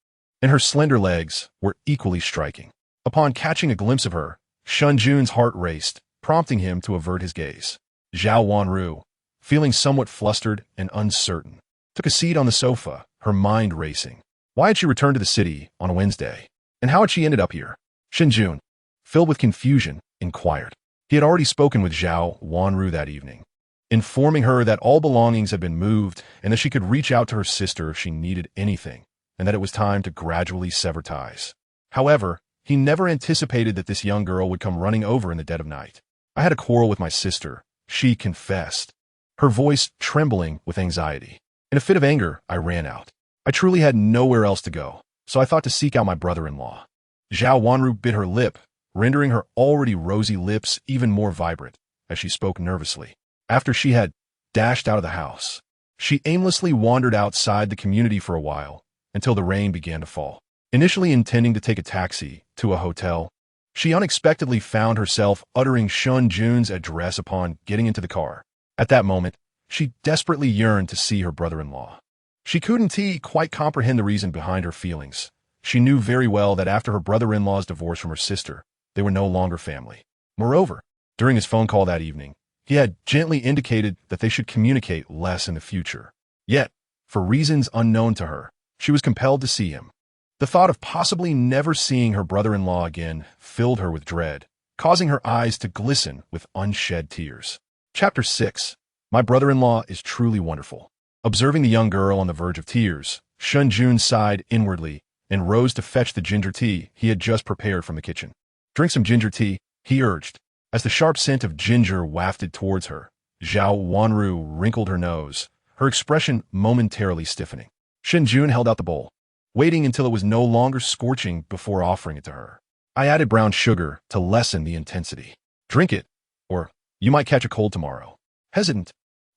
and her slender legs were equally striking. Upon catching a glimpse of her, Shen Jun's heart raced, prompting him to avert his gaze. Zhao Wanru, feeling somewhat flustered and uncertain, took a seat on the sofa, her mind racing. Why had she returned to the city on a Wednesday? And how had she ended up here? Shen Jun, filled with confusion, inquired. He had already spoken with Zhao Wanru that evening, informing her that all belongings had been moved and that she could reach out to her sister if she needed anything, and that it was time to gradually sever ties. However, he never anticipated that this young girl would come running over in the dead of night. I had a quarrel with my sister, she confessed, her voice trembling with anxiety. In a fit of anger, I ran out. I truly had nowhere else to go, so I thought to seek out my brother-in-law. Zhao Wanru bit her lip, rendering her already rosy lips even more vibrant as she spoke nervously. After she had dashed out of the house, she aimlessly wandered outside the community for a while until the rain began to fall. Initially intending to take a taxi to a hotel, she unexpectedly found herself uttering Shen Jun's address upon getting into the car. At that moment, she desperately yearned to see her brother-in-law. She couldn't quite comprehend the reason behind her feelings. She knew very well that after her brother-in-law's divorce from her sister, they were no longer family. Moreover, during his phone call that evening, he had gently indicated that they should communicate less in the future. Yet, for reasons unknown to her, she was compelled to see him. The thought of possibly never seeing her brother-in-law again filled her with dread, causing her eyes to glisten with unshed tears. Chapter 6. My brother-in-law is truly wonderful. Observing the young girl on the verge of tears, Shen Jun sighed inwardly and rose to fetch the ginger tea he had just prepared from the kitchen. Drink some ginger tea, he urged. As the sharp scent of ginger wafted towards her, Zhao Wanru wrinkled her nose, her expression momentarily stiffening. Shen Jun held out the bowl, waiting until it was no longer scorching before offering it to her. I added brown sugar to lessen the intensity. Drink it, or you might catch a cold tomorrow. Hesitant,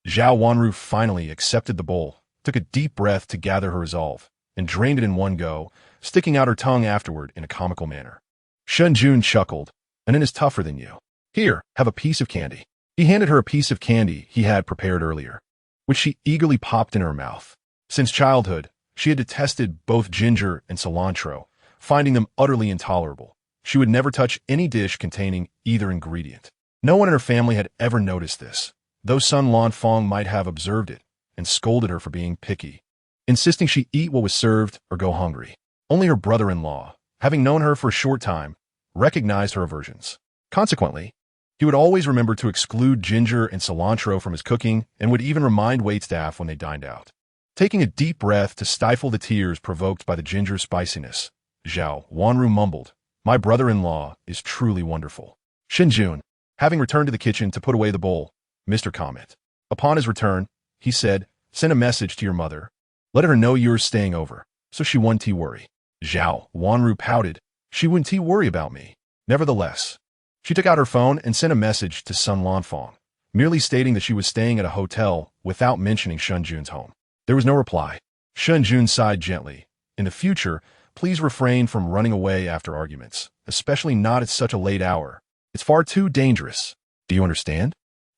Zhao Wanru finally accepted the bowl, took a deep breath to gather her resolve, and drained it in one go, sticking out her tongue afterward in a comical manner. Shen Jun chuckled, and it is tougher than you. Here, have a piece of candy. He handed her a piece of candy he had prepared earlier, which she eagerly popped in her mouth. Since childhood, she had detested both ginger and cilantro, finding them utterly intolerable. She would never touch any dish containing either ingredient. No one in her family had ever noticed this, though Sun Lanfang might have observed it and scolded her for being picky, insisting she eat what was served or go hungry. Only her brother-in-law, having known her for a short time, recognized her aversions. Consequently, he would always remember to exclude ginger and cilantro from his cooking and would even remind waitstaff when they dined out. Taking a deep breath to stifle the tears provoked by the ginger spiciness, Zhao Wanru mumbled, "My brother-in-law is truly wonderful." Shen Jun, having returned to the kitchen to put away the bowl, missed her comment. Upon his return, he said, "Send a message to your mother. Let her know you're staying over, so she won't worry." Zhao Wanru pouted. She wouldn't worry about me. Nevertheless, she took out her phone and sent a message to Sun Lanfang, merely stating that she was staying at a hotel without mentioning Shen Jun's home. There was no reply. Shen Jun sighed gently. In the future, please refrain from running away after arguments, especially not at such a late hour. It's far too dangerous. Do you understand?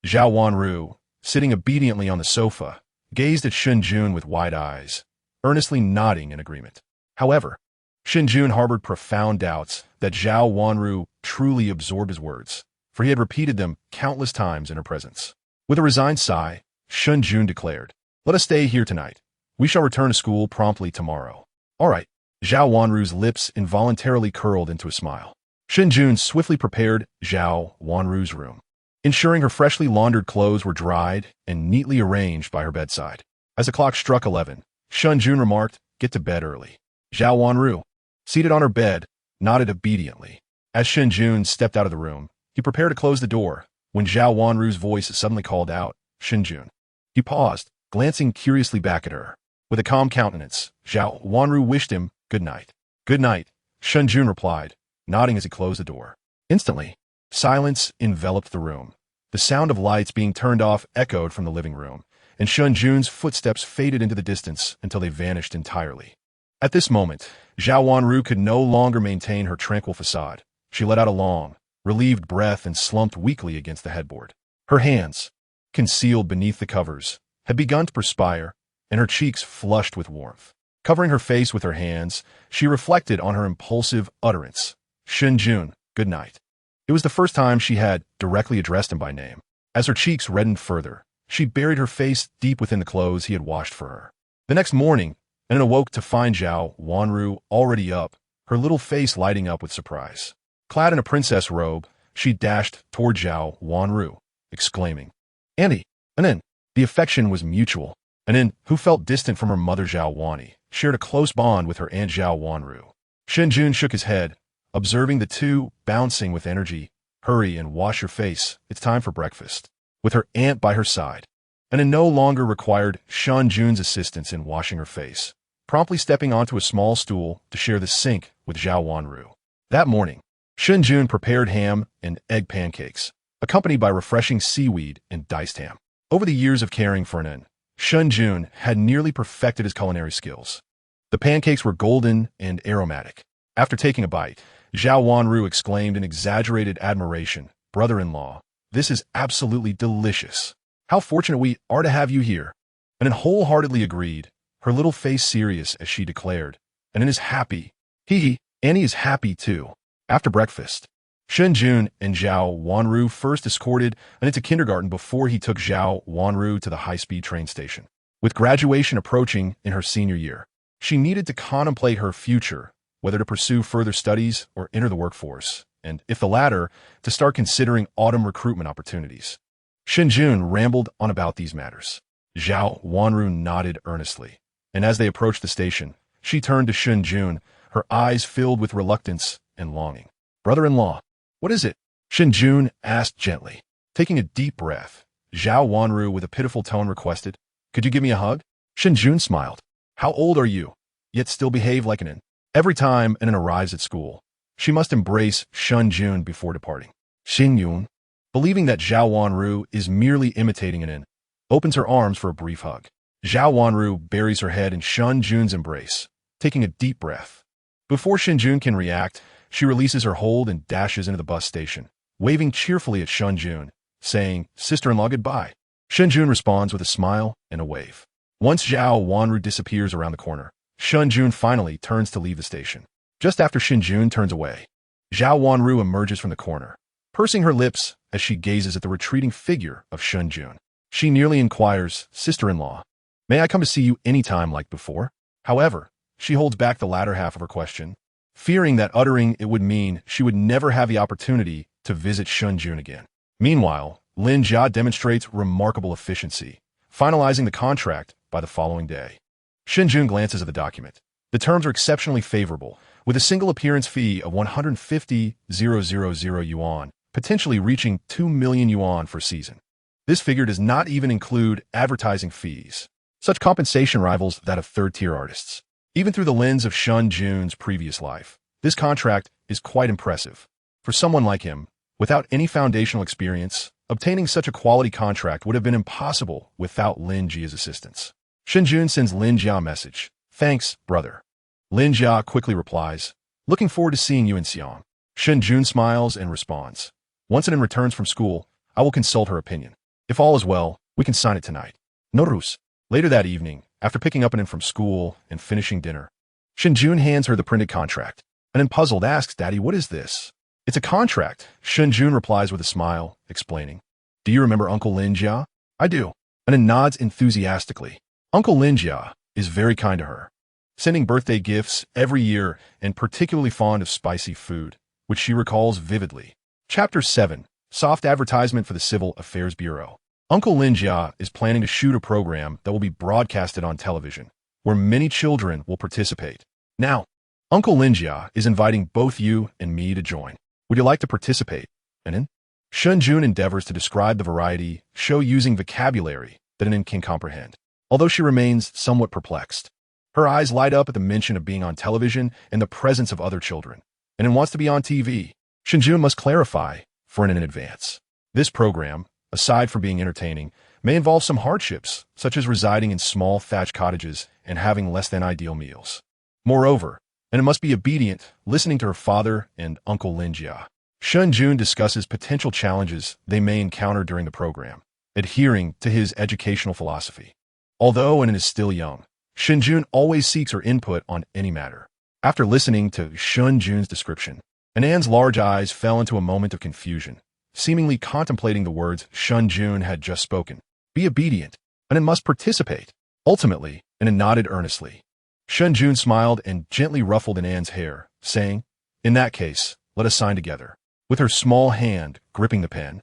Zhao Wanru, sitting obediently on the sofa, gazed at Shen Jun with wide eyes, earnestly nodding in agreement. However, Shen Jun harbored profound doubts that Zhao Wanru truly absorbed his words, for he had repeated them countless times in her presence. With a resigned sigh, Shen Jun declared, "Let us stay here tonight. We shall return to school promptly tomorrow." "All right." Zhao Wanru's lips involuntarily curled into a smile. Shen Jun swiftly prepared Zhao Wanru's room, ensuring her freshly laundered clothes were dried and neatly arranged by her bedside. As the clock struck 11, Shen Jun remarked, "Get to bed early." Zhao Wanru, seated on her bed, nodded obediently. As Shen Jun stepped out of the room, he prepared to close the door when Zhao Wanru's voice suddenly called out, "Shen Jun." He paused, glancing curiously back at her. With a calm countenance, Zhao Wanru wished him good night. "Good night," Shen Jun replied, nodding as he closed the door. Instantly, silence enveloped the room. The sound of lights being turned off echoed from the living room, and Shen Jun's footsteps faded into the distance until they vanished entirely. At this moment, Zhao Wanru could no longer maintain her tranquil facade. She let out a long, relieved breath and slumped weakly against the headboard. Her hands, concealed beneath the covers, had begun to perspire, and her cheeks flushed with warmth. Covering her face with her hands, she reflected on her impulsive utterance, "Shen Jun, good night." It was the first time she had directly addressed him by name. As her cheeks reddened further, she buried her face deep within the clothes he had washed for her. The next morning, and awoke to find Zhao Wanru already up, her little face lighting up with surprise. Clad in a princess robe, she dashed toward Zhao Wanru, exclaiming, "Auntie, Anin!" The affection was mutual. Anin, who felt distant from her mother Zhao Wani, shared a close bond with her aunt Zhao Wanru. Shen Jun shook his head, observing the two bouncing with energy. "Hurry and wash your face. It's time for breakfast." With her aunt by her side, Anin no longer required Shen Jun's assistance in washing her face, promptly stepping onto a small stool to share the sink with Zhao Wanru. That morning, Shen Jun prepared ham and egg pancakes, accompanied by refreshing seaweed and diced ham. Over the years of caring for Anin, Shen Jun had nearly perfected his culinary skills. The pancakes were golden and aromatic. After taking a bite, Zhao Wanru exclaimed in exaggerated admiration, "Brother-in-law, this is absolutely delicious. How fortunate we are to have you here." Anin wholeheartedly agreed, her little face serious as she declared, "Anin is happy. Annie is happy too." After breakfast, Shen Jun and Zhao Wanru first escorted Anin to kindergarten before he took Zhao Wanru to the high-speed train station. With graduation approaching in her senior year, she needed to contemplate her future, whether to pursue further studies or enter the workforce, and, if the latter, to start considering autumn recruitment opportunities. Shen Jun rambled on about these matters. Zhao Wanru nodded earnestly, and as they approached the station, she turned to Shen Jun, her eyes filled with reluctance and longing. "Brother-in-law, what is it?" Shen Jun asked gently. Taking a deep breath, Zhao Wanru with a pitiful tone requested, "Could you give me a hug?" Shen Jun smiled. "How old are you, yet still behave like an Anin?" Every time Anin arrives at school, she must embrace Shen Jun before departing. Xin Yun, believing that Zhao Wanru is merely imitating Anin, opens her arms for a brief hug. Zhao Wanru buries her head in Shen Jun's embrace, taking a deep breath. Before Shen Jun can react, she releases her hold and dashes into the bus station, waving cheerfully at Shen Jun, saying, "Sister-in-law, goodbye." Shen Jun responds with a smile and a wave. Once Zhao Wanru disappears around the corner, Shen Jun finally turns to leave the station. Just after Shen Jun turns away, Zhao Wanru emerges from the corner, pursing her lips as she gazes at the retreating figure of Shen Jun. She nearly inquires, "Sister-in-law, may I come to see you any time like before?" However, she holds back the latter half of her question, fearing that uttering it would mean she would never have the opportunity to visit Shen Jun again. Meanwhile, Lin Jia demonstrates remarkable efficiency, finalizing the contract by the following day. Shen Jun glances at the document. The terms are exceptionally favorable, with a single appearance fee of 150,000 yuan, potentially reaching 2 million yuan for a season. This figure does not even include advertising fees. Such compensation rivals that of third-tier artists. Even through the lens of Shen Jun's previous life, this contract is quite impressive. For someone like him, without any foundational experience, obtaining such a quality contract would have been impossible without Lin Jia's assistance. Shen Jun sends Lin Jia a message. "Thanks, brother." Lin Jia quickly replies, "Looking forward to seeing you in Xi'an." Shen Jun smiles and responds, "Once Anin returns from school, I will consult her opinion. If all is well, we can sign it tonight." Norus. Later that evening, after picking up an in from school and finishing dinner, Shen Jun hands her the printed contract, and then puzzled asks, "Daddy, what is this?" "It's a contract," Shen Jun replies with a smile, explaining. "Do you remember Uncle Lin Jia?" "I do," and then nods enthusiastically. Uncle Lin Jia is very kind to her, sending birthday gifts every year and particularly fond of spicy food, which she recalls vividly. Chapter 7. Soft Advertisement for the Civil Affairs Bureau. Uncle Lin Jia is planning to shoot a program that will be broadcasted on television, where many children will participate. Now, Uncle Lin Jia is inviting both you and me to join. Would you like to participate? And in Shen Jun endeavors to describe the variety show using vocabulary that an can comprehend, although she remains somewhat perplexed. Her eyes light up at the mention of being on television in the presence of other children, and wants to be on TV. Shen Jun must clarify for an in advance. This program, aside from being entertaining, may involve some hardships, such as residing in small thatched cottages and having less than ideal meals. Moreover, and it must be obedient, listening to her father and Uncle Lin Jia. Shen Jun discusses potential challenges they may encounter during the program, adhering to his educational philosophy. Although An is still young, Shen Jun always seeks her input on any matter. After listening to Shen Jun's description, An's large eyes fell into a moment of confusion, seemingly contemplating the words Shen Jun had just spoken. Be obedient, and must participate. Ultimately, An nodded earnestly. Shen Jun smiled and gently ruffled An's hair, saying, "In that case, let us sign together." With her small hand gripping the pen,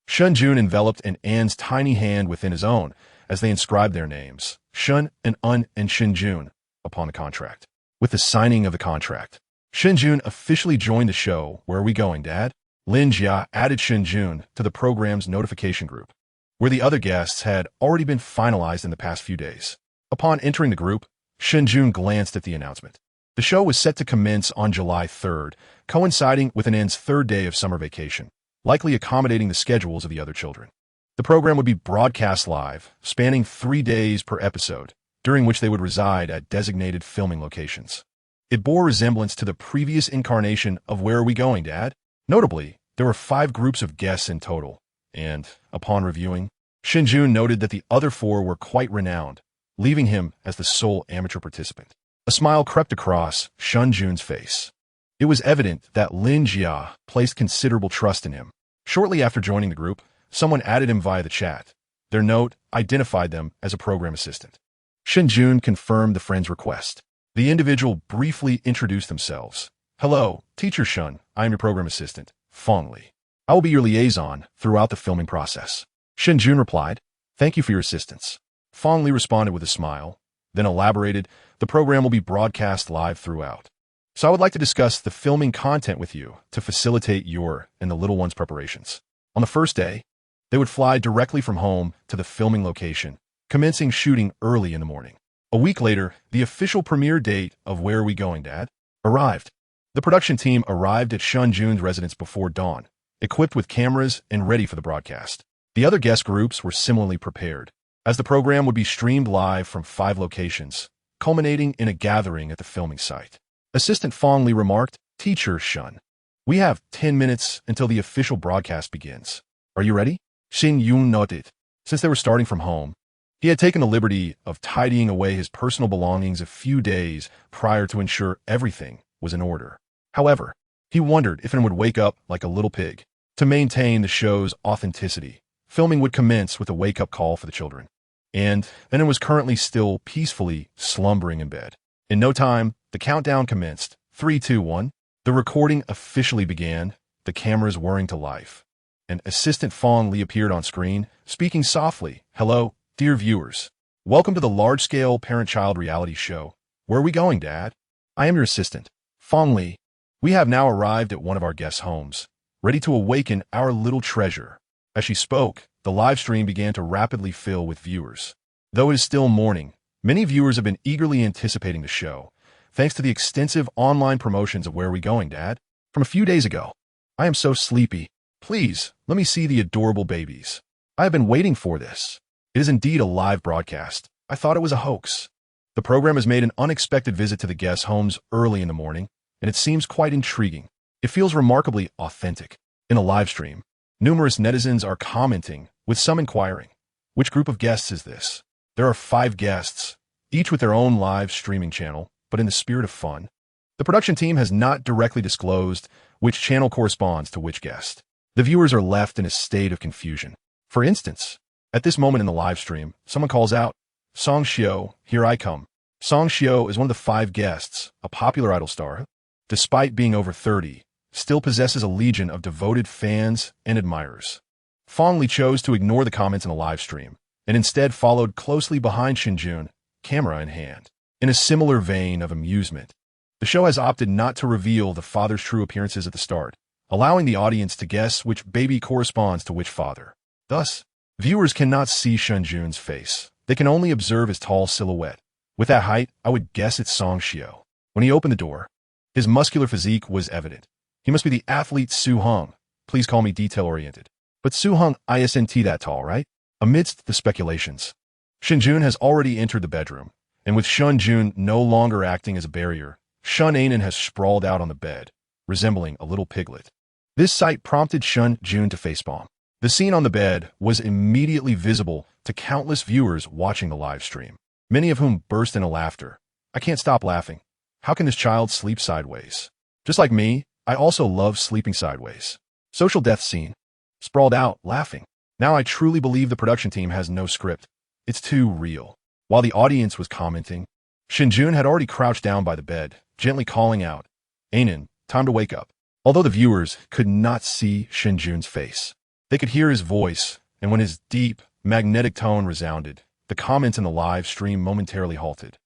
Shen Jun enveloped An's tiny hand within his own as they inscribed their names, Shen and Un and Shen Jun, upon the contract. With the signing of the contract, Shen Jun officially joined the show Where Are We Going, Dad? Lin Jia added Shen Jun to the program's notification group, where the other guests had already been finalized in the past few days. Upon entering the group, Shen Jun glanced at the announcement. The show was set to commence on July 3rd, coinciding with An's third day of summer vacation, likely accommodating the schedules of the other children. The program would be broadcast live, spanning 3 days per episode, during which they would reside at designated filming locations. It bore resemblance to the previous incarnation of Where Are We Going, Dad? Notably, there were 5 groups of guests in total, and, upon reviewing, Shen Jun noted that the other 4 were quite renowned, leaving him as the sole amateur participant. A smile crept across Shen Jun's face. It was evident that Lin Jia placed considerable trust in him. Shortly after joining the group, someone added him via the chat. Their note identified them as a program assistant. Shen Jun confirmed the friend's request. The individual briefly introduced themselves. "Hello, Teacher Shen. I am your program assistant, Feng Li. I will be your liaison throughout the filming process." Shen Jun replied, "Thank you for your assistance." Feng Li responded with a smile, then elaborated, "The program will be broadcast live throughout. So I would like to discuss the filming content with you to facilitate your and the little one's preparations." On the first day, they would fly directly from home to the filming location, commencing shooting early in the morning. A week later, the official premiere date of Where Are We Going, Dad? Arrived. The production team arrived at Shen Jun's residence before dawn, equipped with cameras and ready for the broadcast. The other guest groups were similarly prepared, as the program would be streamed live from 5 locations, culminating in a gathering at the filming site. Assistant Feng Li remarked, "Teacher Shen, we have 10 minutes until the official broadcast begins. Are you ready?" Shen Jun nodded. Since they were starting from home, he had taken the liberty of tidying away his personal belongings a few days prior to ensure everything was in order. However, he wondered if it would wake up like a little pig. To maintain the show's authenticity, filming would commence with a wake-up call for the children. And it was currently still peacefully slumbering in bed. In no time, the countdown commenced. 3, 2, 1. The recording officially began, the cameras whirring to life. And Assistant Feng Li appeared on screen, speaking softly. "Hello, dear viewers. Welcome to the large-scale parent-child reality show. Where are we going, Dad? I am your assistant, Feng Li. We have now arrived at one of our guests' homes, ready to awaken our little treasure." As she spoke, the live stream began to rapidly fill with viewers. Though it is still morning, many viewers have been eagerly anticipating the show, thanks to the extensive online promotions of Where Are We Going, Dad? From a few days ago. "I am so sleepy. Please, let me see the adorable babies. I have been waiting for this. It is indeed a live broadcast. I thought it was a hoax." The program has made an unexpected visit to the guests' homes early in the morning, and it seems quite intriguing. It feels remarkably authentic. In a live stream, numerous netizens are commenting, with some inquiring, "Which group of guests is this? There are 5 guests, each with their own live streaming channel, but in the spirit of fun. The production team has not directly disclosed which channel corresponds to which guest. The viewers are left in a state of confusion. For instance, at this moment in the live stream, someone calls out, "Song Xiao, here I come." Song Xiao is one of the 5 guests, a popular idol star, despite being over 30, still possesses a legion of devoted fans and admirers. Fong Li chose to ignore the comments in the live stream, and instead followed closely behind Shen Jun, camera in hand. In a similar vein of amusement, the show has opted not to reveal the father's true appearances at the start, allowing the audience to guess which baby corresponds to which father. Thus, viewers cannot see Shen Jun's face. They can only observe his tall silhouette. With that height, I would guess it's Song Xiao. When he opened the door, his muscular physique was evident. He must be the athlete Su Hong. Please call me detail-oriented. But Su Hong isn't that tall, right? Amidst the speculations, Shen Jun has already entered the bedroom, and with Shen Jun no longer acting as a barrier, Shen Anan has sprawled out on the bed, resembling a little piglet. This sight prompted Shen Jun to facepalm. The scene on the bed was immediately visible to countless viewers watching the live stream, many of whom burst into laughter. I can't stop laughing. How can this child sleep sideways? Just like me, I also love sleeping sideways. Social death scene. Sprawled out, laughing. Now I truly believe the production team has no script. It's too real. While the audience was commenting, Shen Jun had already crouched down by the bed, gently calling out, "Anan, time to wake up." Although the viewers could not see Shen Jun's face, they could hear his voice, and when his deep, magnetic tone resounded, the comments in the live stream momentarily halted.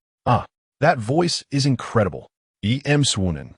That voice is incredible. Swoonin.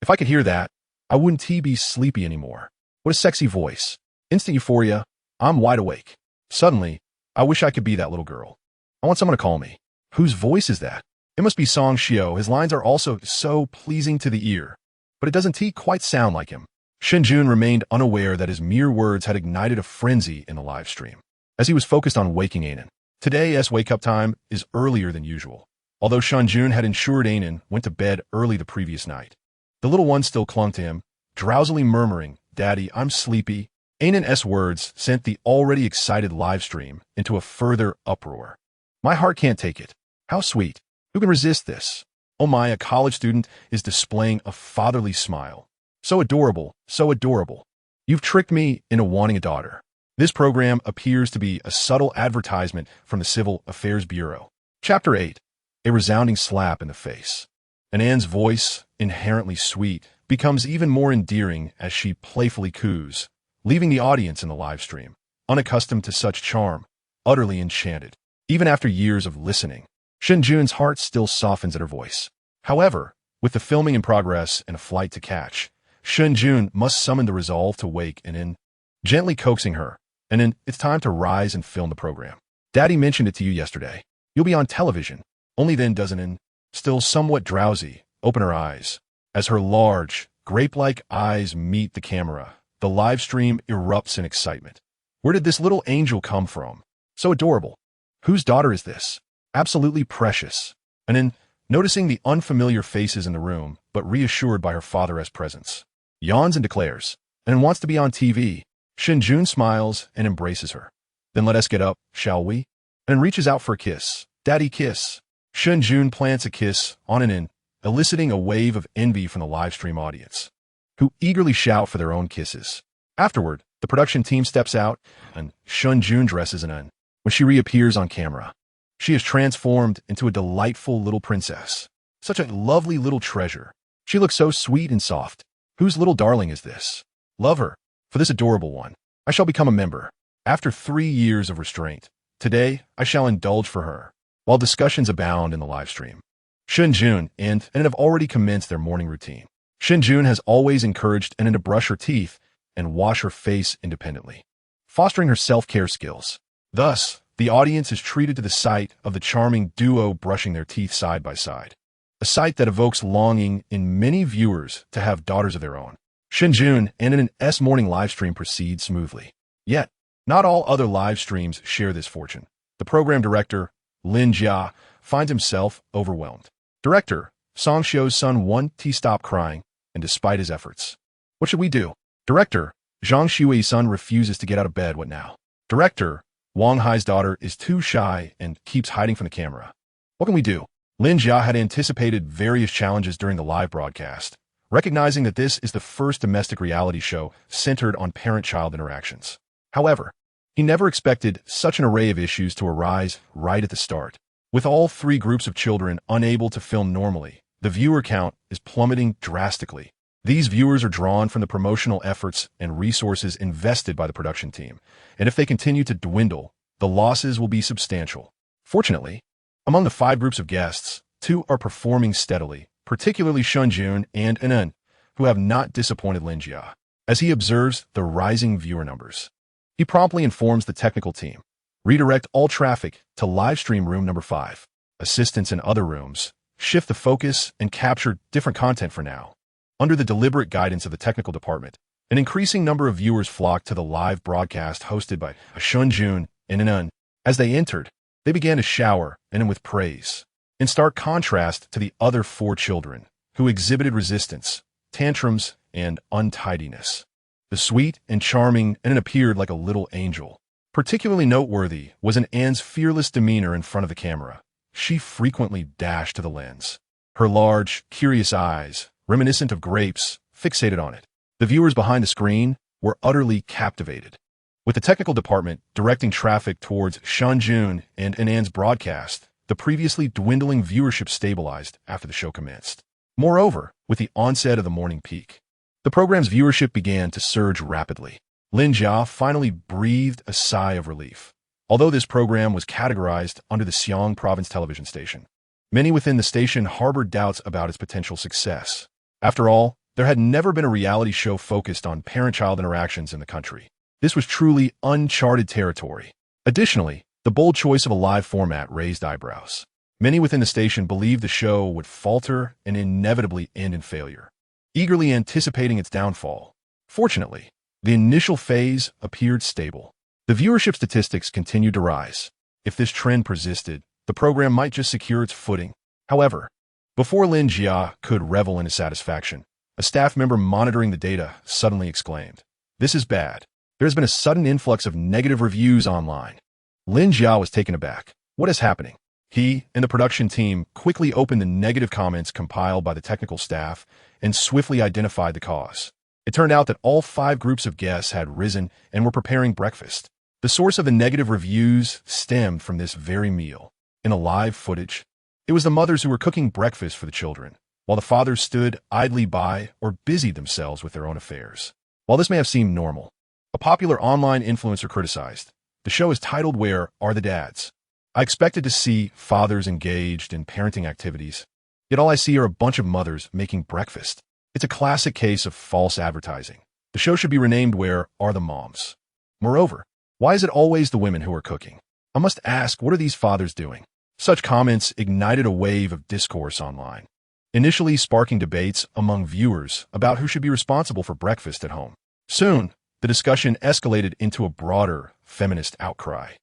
If I could hear that, I wouldn't be sleepy anymore. What a sexy voice. Instant euphoria. I'm wide awake. Suddenly, I wish I could be that little girl. I want someone to call me. Whose voice is that? It must be Song Xiao. His lines are also so pleasing to the ear, but it doesn't quite sound like him. Shen Jun remained unaware that his mere words had ignited a frenzy in the live stream, as he was focused on waking Anan. Today's wake-up time is earlier than usual, although Shen Jun had ensured Anan went to bed early the previous night. The little one still clung to him, drowsily murmuring, "Daddy, I'm sleepy." Anan's words sent the already excited live stream into a further uproar. "My heart can't take it. How sweet. Who can resist this? Oh my, a college student is displaying a fatherly smile. So adorable, so adorable. You've tricked me into wanting a daughter." This program appears to be a subtle advertisement from the Civil Affairs Bureau. Chapter 8. A resounding slap in the face. Anan's voice, inherently sweet, becomes even more endearing as she playfully coos, leaving the audience in the live stream, unaccustomed to such charm, utterly enchanted. Even after years of listening, Shen Jun's heart still softens at her voice. However, with the filming in progress and a flight to catch, Shen Jun must summon the resolve to wake Anan, gently coaxing her. "Anan, it's time to rise and film the program. Daddy mentioned it to you yesterday. You'll be on television." Only then does Anan, still somewhat drowsy, open her eyes. As her large, grape-like eyes meet the camera, the live stream erupts in excitement. Where did this little angel come from? So adorable. Whose daughter is this? Absolutely precious. Anan, noticing the unfamiliar faces in the room, but reassured by her father's presence, yawns and declares, "And wants to be on TV." Shen Jun smiles and embraces her. "Then let us get up, shall we?" And reaches out for a kiss. "Daddy, kiss." Shen Jun plants a kiss on Anan, eliciting a wave of envy from the live stream audience, who eagerly shout for their own kisses. Afterward, the production team steps out, and Shen Jun dresses Anan. When she reappears on camera, she is transformed into a delightful little princess. Such a lovely little treasure. She looks so sweet and soft. Whose little darling is this? Love her. For this adorable one, I shall become a member. After 3 years of restraint, today I shall indulge for her. While discussions abound in the live stream, Shen Jun and Anan have already commenced their morning routine. Shen Jun has always encouraged Anan to brush her teeth and wash her face independently, fostering her self-care skills. Thus, the audience is treated to the sight of the charming duo brushing their teeth side by side, a sight that evokes longing in many viewers to have daughters of their own. Shen Jun and Anan's morning live stream proceeds smoothly. Yet, not all other live streams share this fortune. The program director, Lin Jia, finds himself overwhelmed. Director, Song Xiao's son won't stop crying, and despite his efforts. What should we do? Director, Zhang Shui's son refuses to get out of bed. What now? Director, Wang Hai's daughter is too shy and keeps hiding from the camera. What can we do? Lin Jia had anticipated various challenges during the live broadcast, recognizing that this is the first domestic reality show centered on parent-child interactions. However, he never expected such an array of issues to arise right at the start. With all three groups of children unable to film normally, the viewer count is plummeting drastically. These viewers are drawn from the promotional efforts and resources invested by the production team, and if they continue to dwindle, the losses will be substantial. Fortunately, among the 5 groups of guests, 2 are performing steadily, particularly Shen Jun and Anan, who have not disappointed Lin Jia. As he observes the rising viewer numbers, he promptly informs the technical team, redirect all traffic to livestream room number 5. Assistants in other rooms, shift the focus and capture different content for now. Under the deliberate guidance of the technical department, an increasing number of viewers flocked to the live broadcast hosted by Shen Jun and Anan. As they entered, they began to shower and with praise, in stark contrast to the other 4 children, who exhibited resistance, tantrums, and untidiness. The sweet and charming Anan appeared like a little angel. Particularly noteworthy was An's fearless demeanor in front of the camera. She frequently dashed to the lens, her large, curious eyes, reminiscent of grapes, fixated on it. The viewers behind the screen were utterly captivated. With the technical department directing traffic towards Shen Jun and Anan's broadcast, the previously dwindling viewership stabilized after the show commenced. Moreover, with the onset of the morning peak, the program's viewership began to surge rapidly. Lin Jia finally breathed a sigh of relief. Although this program was categorized under the Xiong Province television station, many within the station harbored doubts about its potential success. After all, there had never been a reality show focused on parent-child interactions in the country. This was truly uncharted territory. Additionally, the bold choice of a live format raised eyebrows. Many within the station believed the show would falter and inevitably end in failure, eagerly anticipating its downfall. Fortunately, the initial phase appeared stable. The viewership statistics continued to rise. If this trend persisted, the program might just secure its footing. However, before Lin Jia could revel in his satisfaction, a staff member monitoring the data suddenly exclaimed, "This is bad. There has been a sudden influx of negative reviews online." Lin Jia was taken aback. What is happening? He and the production team quickly opened the negative comments compiled by the technical staff and swiftly identified the cause. It turned out that all 5 groups of guests had risen and were preparing breakfast. The source of the negative reviews stemmed from this very meal. In the live footage, it was the mothers who were cooking breakfast for the children, while the fathers stood idly by or busied themselves with their own affairs. While this may have seemed normal, a popular online influencer criticized, "The show is titled Where Are the Dads? I expected to see fathers engaged in parenting activities, yet all I see are a bunch of mothers making breakfast. It's a classic case of false advertising. The show should be renamed Where Are the Moms? Moreover, why is it always the women who are cooking? I must ask, what are these fathers doing?" Such comments ignited a wave of discourse online, initially sparking debates among viewers about who should be responsible for breakfast at home. Soon, the discussion escalated into a broader feminist outcry,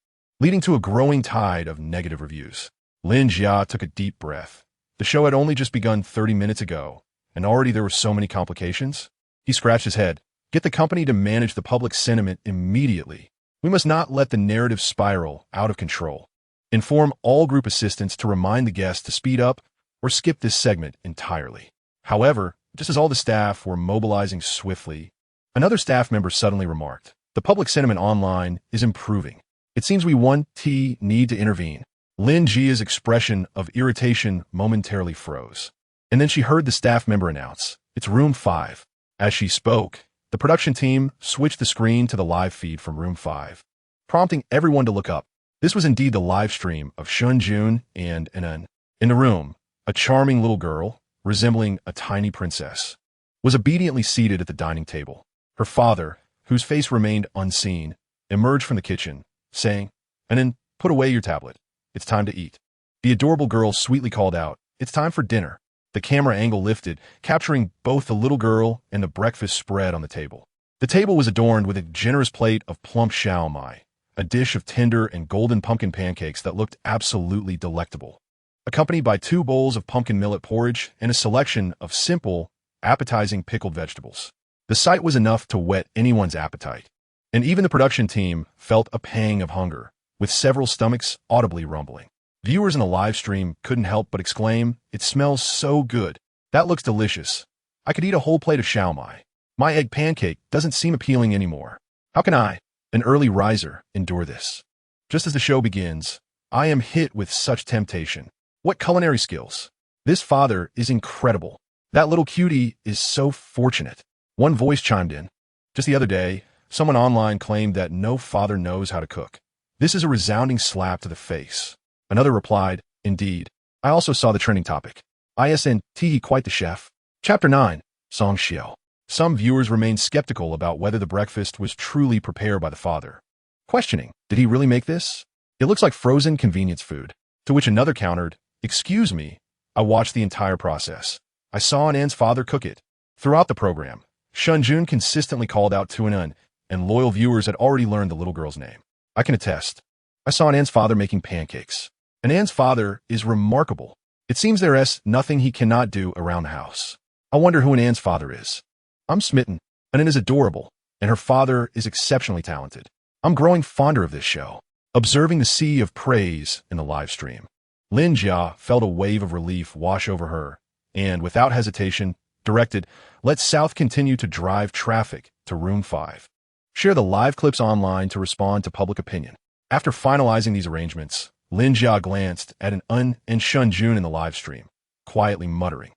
leading to a growing tide of negative reviews. Lin Jia took a deep breath. The show had only just begun 30 minutes ago, and already there were so many complications. He scratched his head. Get the company to manage the public sentiment immediately. We must not let the narrative spiral out of control. Inform all group assistants to remind the guests to speed up or skip this segment entirely. However, just as all the staff were mobilizing swiftly, another staff member suddenly remarked, "The public sentiment online is improving. It seems we need to intervene." Lin Jia's expression of irritation momentarily froze, and then she heard the staff member announce, "It's room 5. As she spoke, the production team switched the screen to the live feed from room 5, prompting everyone to look up. This was indeed the live stream of Shen Jun and Anan. In the room, a charming little girl, resembling a tiny princess, was obediently seated at the dining table. Her father, whose face remained unseen, emerged from the kitchen, saying, "Anan, put away your tablet. It's time to eat." The adorable girl sweetly called out, "It's time for dinner." The camera angle lifted, capturing both the little girl and the breakfast spread on the table. The table was adorned with a generous plate of plump xiao mai, a dish of tender and golden pumpkin pancakes that looked absolutely delectable, accompanied by 2 bowls of pumpkin millet porridge and a selection of simple, appetizing pickled vegetables. The sight was enough to whet anyone's appetite, and even the production team felt a pang of hunger with several stomachs audibly rumbling. Viewers in the live stream couldn't help but exclaim, "It smells so good. That looks delicious. I could eat a whole plate of xiaomai. My egg pancake doesn't seem appealing anymore. How can I, an early riser, endure this?" Just as the show begins, I am hit with such temptation. What culinary skills! This father is incredible. That little cutie is so fortunate. One voice chimed in. Just the other day, someone online claimed that no father knows how to cook. This is a resounding slap to the face. Another replied, "Indeed. I also saw the trending topic. ISNT quite the chef." Chapter 9. Song Xiao. Some viewers remained skeptical about whether the breakfast was truly prepared by the father, questioning, did he really make this? It looks like frozen convenience food. To which another countered, "Excuse me, I watched the entire process. I saw An's father cook it." Throughout the program, Shen Jun consistently called out to An, and loyal viewers had already learned the little girl's name. I can attest. I saw An's father making pancakes. An's father is remarkable. It seems there is nothing he cannot do around the house. I wonder who An's father is. I'm smitten. An is adorable, and her father is exceptionally talented. I'm growing fonder of this show. Observing the sea of praise in the live stream, Lin Jia felt a wave of relief wash over her, and without hesitation, directed, "Let South continue to drive traffic to Room 5. Share the live clips online to respond to public opinion." After finalizing these arrangements, Lin Jia glanced at An and Shen Jun in the live stream, quietly muttering,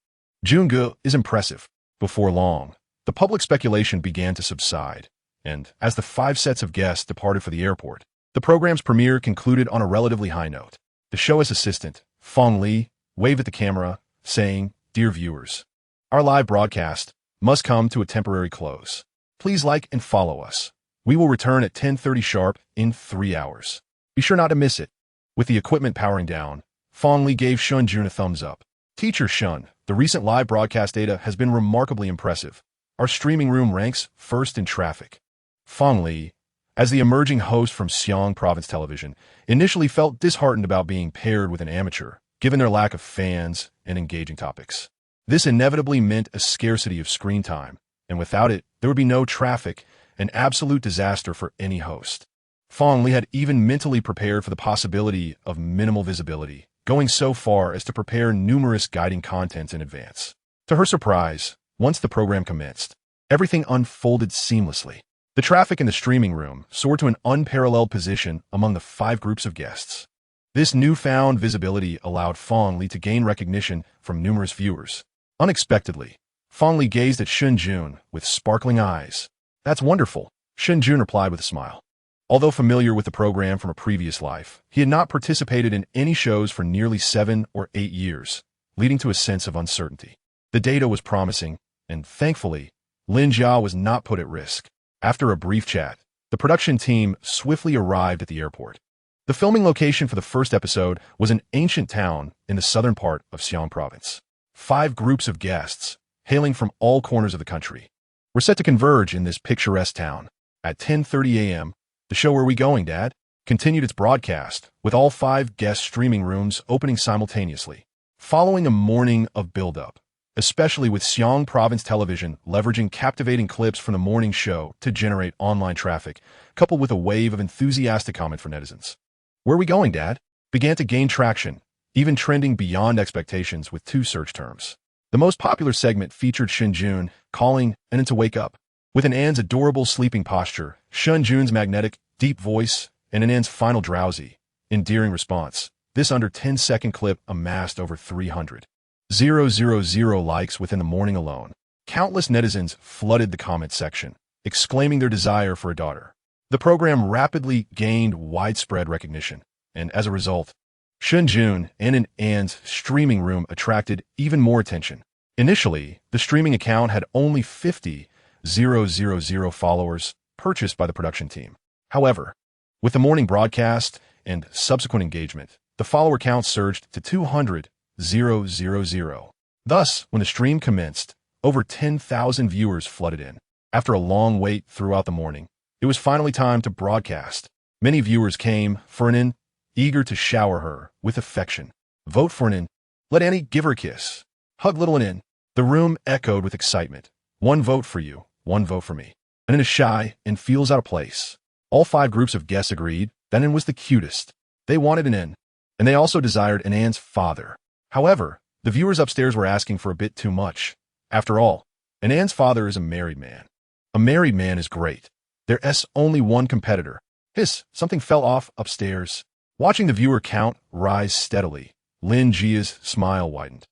"Junge is impressive." Before long, the public speculation began to subside, and as the 5 sets of guests departed for the airport, the program's premiere concluded on a relatively high note. The show's assistant, Fong Li, waved at the camera, saying, "Dear viewers, our live broadcast must come to a temporary close. Please like and follow us. We will return at 10:30 sharp in 3 hours. Be sure not to miss it." With the equipment powering down, Fong Li gave Shen Jun a thumbs up. "Teacher Shen, the recent live broadcast data has been remarkably impressive. Our streaming room ranks first in traffic." Fong Li, as the emerging host from Xiong Province Television, initially felt disheartened about being paired with an amateur, given their lack of fans and engaging topics. This inevitably meant a scarcity of screen time, and without it, there would be no traffic, an absolute disaster for any host. Fong Li had even mentally prepared for the possibility of minimal visibility, going so far as to prepare numerous guiding contents in advance. To her surprise, once the program commenced, everything unfolded seamlessly. The traffic in the streaming room soared to an unparalleled position among the 5 groups of guests. This newfound visibility allowed Fong Li to gain recognition from numerous viewers. Unexpectedly, Fong Li gazed at Shen Jun with sparkling eyes. "That's wonderful," Shen Jun replied with a smile. Although familiar with the program from a previous life, he had not participated in any shows for nearly 7 or 8 years, leading to a sense of uncertainty. The data was promising, and thankfully, Lin Jia was not put at risk. After a brief chat, the production team swiftly arrived at the airport. The filming location for the first episode was an ancient town in the southern part of Xiong Province. 5 groups of guests, hailing from all corners of the country, were set to converge in this picturesque town. At 10:30 a.m., the show Where We Going, Dad? Continued its broadcast, with all 5 guest streaming rooms opening simultaneously. Following a morning of build-up, especially with Xiong Province Television leveraging captivating clips from the morning show to generate online traffic, coupled with a wave of enthusiastic comment from netizens, "Where are we going, Dad?" began to gain traction, even trending beyond expectations with 2 search terms. The most popular segment featured Shen Jun calling An to wake up. With An's adorable sleeping posture, Shen Jun's magnetic, deep voice, and An's final drowsy, endearing response, this under 10-second clip amassed over 300,000 likes within the morning alone. Countless netizens flooded the comment section, exclaiming their desire for a daughter. The program rapidly gained widespread recognition, and as a result, Shen Jun and An's streaming room attracted even more attention. Initially, the streaming account had only 50,000 followers purchased by the production team. However, with the morning broadcast and subsequent engagement, the follower count surged to 200,000. Thus, when the stream commenced, over 10,000 viewers flooded in. After a long wait throughout the morning, it was finally time to broadcast. Many viewers came for An, eager to shower her with affection. "Vote for An. Let Annie give her a kiss. Hug little An." The room echoed with excitement. "One vote for you, one vote for me." An is shy and feels out of place. All 5 groups of guests agreed, That An was the cutest. They wanted an An, and they also desired an An's father. However, the viewers upstairs were asking for a bit too much. After all, an An's father is a married man. A married man is great. There's only one competitor. Hiss, something fell off upstairs. Watching the viewer count rise steadily, Lin Jia's smile widened,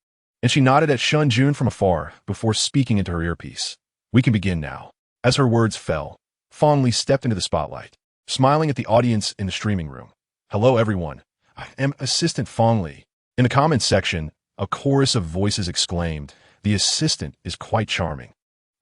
and she nodded at Shen Jun from afar before speaking into her earpiece. We can begin now. As her words fell, Fong Li stepped into the spotlight, smiling at the audience in the streaming room. Hello, everyone. I am Assistant Fong Li. In the comments section, a chorus of voices exclaimed, the assistant is quite charming.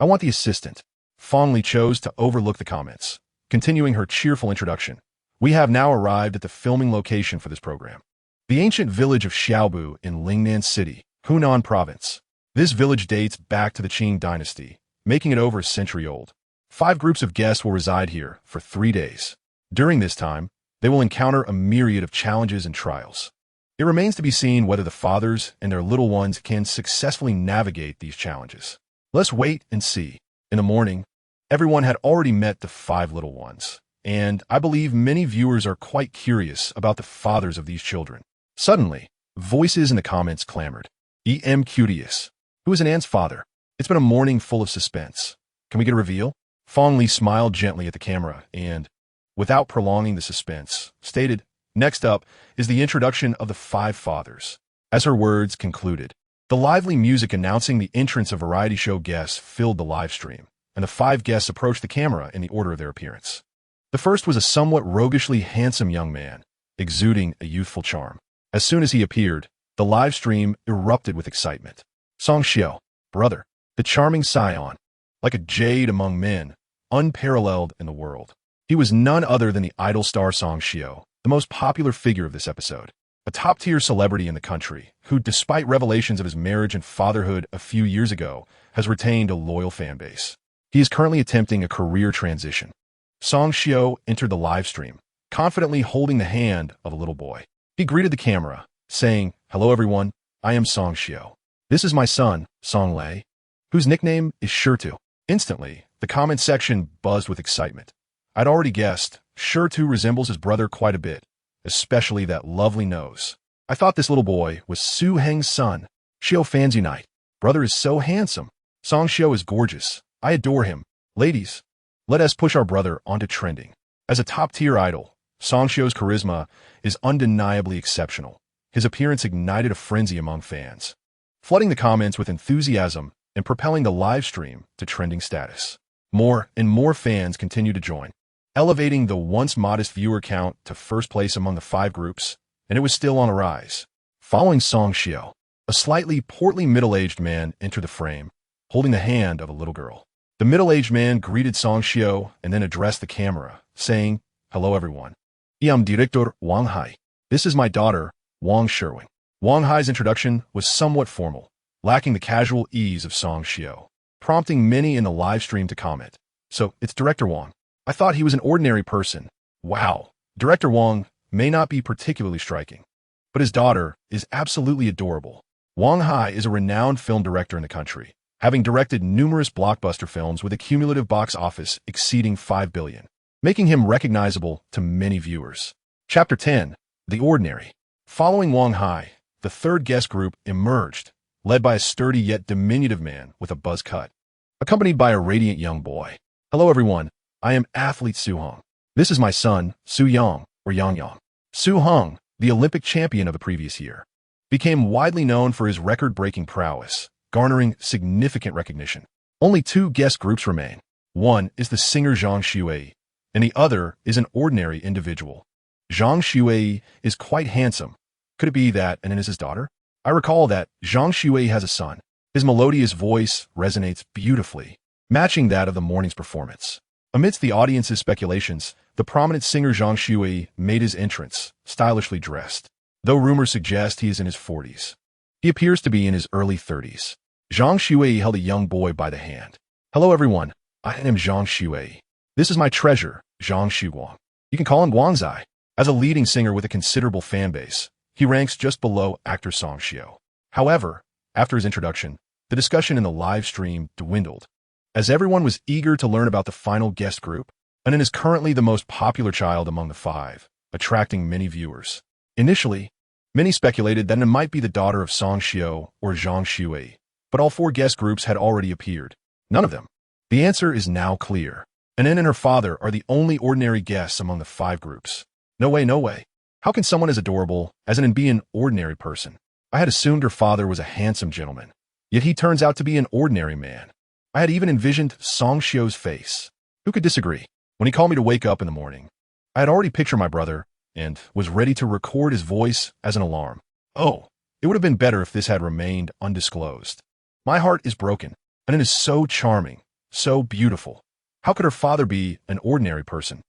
I want the assistant. Fong Li chose to overlook the comments, continuing her cheerful introduction. We have now arrived at the filming location for this program. The ancient village of Xiaobu in Lingnan City, Hunan Province. This village dates back to the Qing dynasty, making it over a century old. 5 groups of guests will reside here for 3 days. During this time, they will encounter a myriad of challenges and trials. It remains to be seen whether the fathers and their little ones can successfully navigate these challenges. Let's wait and see. In the morning, everyone had already met the 5 little ones, and I believe many viewers are quite curious about the fathers of these children. Suddenly, voices in the comments clamored. E.M. Cutius. Who is an An's father? It's been a morning full of suspense. Can we get a reveal? Fong Li smiled gently at the camera and, without prolonging the suspense, stated, next up is the introduction of the 5 fathers. As her words concluded, the lively music announcing the entrance of variety show guests filled the live stream, and the 5 guests approached the camera in the order of their appearance. The first was a somewhat roguishly handsome young man, exuding a youthful charm. As soon as he appeared, the live stream erupted with excitement. Song Xiao, brother, the charming scion, like a jade among men, unparalleled in the world. He was none other than the idol star Song Xiao, the most popular figure of this episode. A top-tier celebrity in the country, who, despite revelations of his marriage and fatherhood a few years ago, has retained a loyal fan base. He is currently attempting a career transition. Song Xiao entered the live stream, confidently holding the hand of a little boy. He greeted the camera, saying, hello everyone, I am Song Xiao. This is my son, Song Lei, whose nickname is Shirtu. Instantly, the comment section buzzed with excitement. I'd already guessed, Shirtu resembles his brother quite a bit, especially that lovely nose. I thought this little boy was Su Heng's son. Xiao fans unite. Brother is so handsome. Song Xiao is gorgeous. I adore him. Ladies, let us push our brother onto trending. As a top-tier idol, Song Xiao's charisma is undeniably exceptional. His appearance ignited a frenzy among fans, flooding the comments with enthusiasm and propelling the live stream to trending status. More and more fans continue to join, elevating the once modest viewer count to first place among the 5 groups, and it was still on a rise. Following Song Xiao, a slightly portly middle-aged man entered the frame, holding the hand of a little girl. The middle-aged man greeted Song Xiao and then addressed the camera, saying, hello everyone. I am Director Wang Hai. This is my daughter, Wang Sherwing. Wang Hai's introduction was somewhat formal, lacking the casual ease of Song Xiao, prompting many in the live stream to comment. So, it's Director Wang. I thought he was an ordinary person. Wow. Director Wang may not be particularly striking, but his daughter is absolutely adorable. Wang Hai is a renowned film director in the country, having directed numerous blockbuster films with a cumulative box office exceeding 5 billion, making him recognizable to many viewers. Chapter 10, The Ordinary. Following Wang Hai, the 3rd guest group emerged, led by a sturdy yet diminutive man with a buzz cut, accompanied by a radiant young boy. Hello everyone, I am athlete Su Hong. This is my son, Su Yang, or Yang Yang. Su Hong, the Olympic champion of the previous year, became widely known for his record-breaking prowess, garnering significant recognition. Only 2 guest groups remain. One is the singer Zhang Xuei, and the other is an ordinary individual. Zhang Xuei is quite handsome. Could it be that An is his daughter? I recall that Zhang Xuei has a son. His melodious voice resonates beautifully, matching that of the morning's performance. Amidst the audience's speculations, the prominent singer Zhang Xuei made his entrance, stylishly dressed, though rumors suggest he is in his 40s. He appears to be in his early 30s. Zhang Xuei held a young boy by the hand. Hello everyone, I am Zhang Xuei. This is my treasure, Zhang Xuguang. You can call him Guangzai. As a leading singer with a considerable fan base, he ranks just below actor Song Xiao. However, after his introduction, the discussion in the live stream dwindled, as everyone was eager to learn about the final guest group. An is currently the most popular child among the 5, attracting many viewers. Initially, many speculated that it might be the daughter of Song Xiao or Zhang Shui, but all 4 guest groups had already appeared. None of them. The answer is now clear. Anin and her father are the only ordinary guests among the 5 groups. No way, no way. How can someone as adorable as Anin be an ordinary person? I had assumed her father was a handsome gentleman, yet he turns out to be an ordinary man. I had even envisioned Song Xiao's face. Who could disagree? When he called me to wake up in the morning, I had already pictured my brother and was ready to record his voice as an alarm. Oh, it would have been better if this had remained undisclosed. My heart is broken, and it is so charming, so beautiful. How could her father be an ordinary person?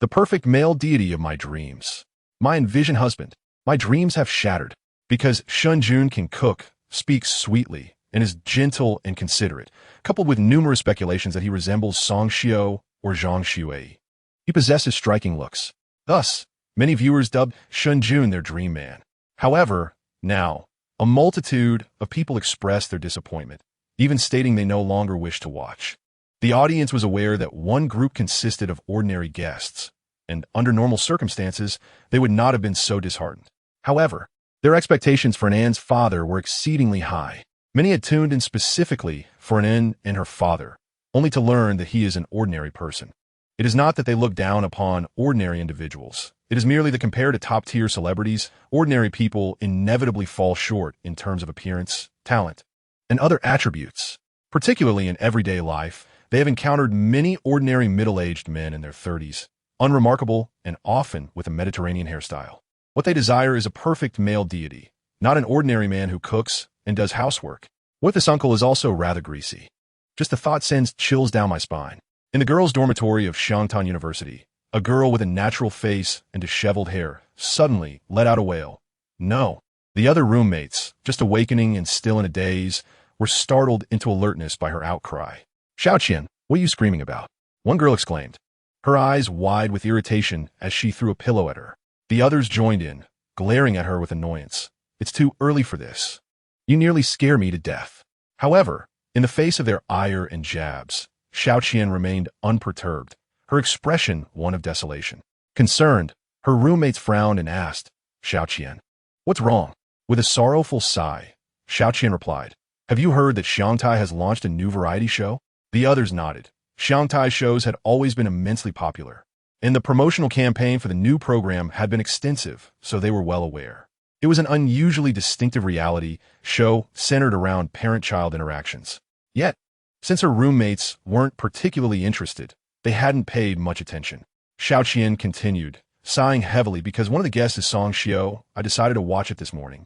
The perfect male deity of my dreams. My envisioned husband. My dreams have shattered. Because Shen Jun can cook, speaks sweetly, and is gentle and considerate, coupled with numerous speculations that he resembles Song Xiao or Zhang Shui. He possesses striking looks. Thus, many viewers dubbed Shen Jun their dream man. However, now, a multitude of people expressed their disappointment, even stating they no longer wish to watch. The audience was aware that one group consisted of ordinary guests, and under normal circumstances, they would not have been so disheartened. However, their expectations for An's father were exceedingly high. Many had tuned in specifically for An and her father, only to learn that he is an ordinary person. It is not that they look down upon ordinary individuals. It is merely that compared to top-tier celebrities, ordinary people inevitably fall short in terms of appearance, talent, and other attributes. Particularly in everyday life, they have encountered many ordinary middle-aged men in their 30s, unremarkable and often with a Mediterranean hairstyle. What they desire is a perfect male deity, not an ordinary man who cooks and does housework. What if this uncle is also rather greasy? Just the thought sends chills down my spine. In the girls' dormitory of Xiangtan University, a girl with a natural face and disheveled hair suddenly let out a wail. No. The other roommates, just awakening and still in a daze, were startled into alertness by her outcry. Xiaoqian, what are you screaming about? One girl exclaimed, her eyes wide with irritation as she threw a pillow at her. The others joined in, glaring at her with annoyance. It's too early for this. You nearly scare me to death. However, in the face of their ire and jabs, Xiaoqian remained unperturbed, her expression one of desolation. Concerned, her roommates frowned and asked, Xiaoqian, what's wrong? With a sorrowful sigh, Xiaoqian replied, have you heard that Xiangtai has launched a new variety show? The others nodded. Xiangtai shows had always been immensely popular, and the promotional campaign for the new program had been extensive, so they were well aware. It was an unusually distinctive reality show centered around parent-child interactions. Yet, since her roommates weren't particularly interested, they hadn't paid much attention. Xiaoqian continued, sighing heavily because one of the guests is Song Xiao. I decided to watch it this morning,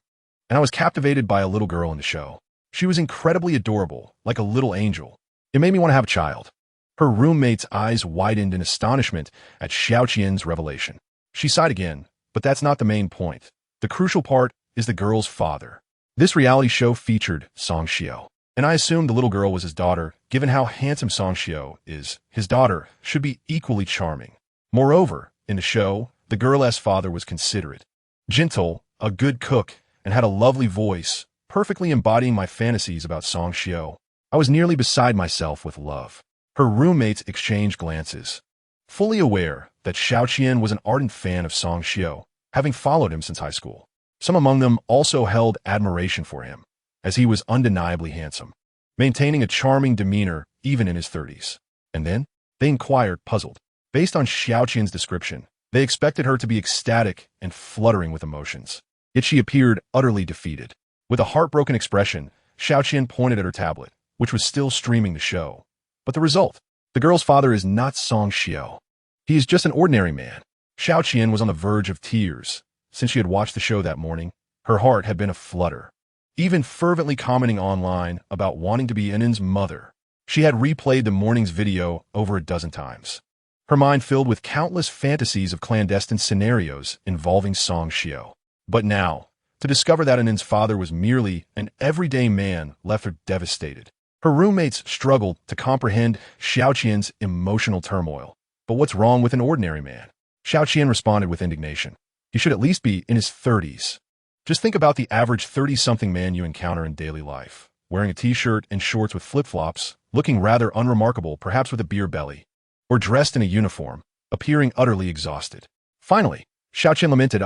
and I was captivated by a little girl in the show. She was incredibly adorable, like a little angel. It made me want to have a child. Her roommate's eyes widened in astonishment at Xiaoqian's revelation. She sighed again, but that's not the main point. The crucial part is the girl's father. This reality show featured Song Xiao, and I assumed the little girl was his daughter. Given how handsome Song Xiao is, his daughter should be equally charming. Moreover, in the show, the girl's father was considerate, gentle, a good cook, and had a lovely voice, perfectly embodying my fantasies about Song Xiao. I was nearly beside myself with love. Her roommates exchanged glances, fully aware that Xiaoqian was an ardent fan of Song Xiao, having followed him since high school. Some among them also held admiration for him, as he was undeniably handsome, maintaining a charming demeanor even in his 30s. And then, they inquired, puzzled. Based on Xiaoqian's description, they expected her to be ecstatic and fluttering with emotions. Yet she appeared utterly defeated. With a heartbroken expression, Xiaoqian pointed at her tablet, which was still streaming the show. But the result? The girl's father is not Song Xiao. He is just an ordinary man. Xiaoqian was on the verge of tears. Since she had watched the show that morning, her heart had been aflutter, even fervently commenting online about wanting to be Inan's mother. She had replayed the morning's video over a dozen times, her mind filled with countless fantasies of clandestine scenarios involving Song Xiao. But now, to discover that Inan's father was merely an everyday man left her devastated. Her roommates struggled to comprehend Xiaoqian's emotional turmoil. But what's wrong with an ordinary man? Xiaoqian responded with indignation. He should at least be in his 30s. Just think about the average 30-something man you encounter in daily life, wearing a t-shirt and shorts with flip-flops, looking rather unremarkable, perhaps with a beer belly, or dressed in a uniform, appearing utterly exhausted. Finally, Xiao Qian lamented,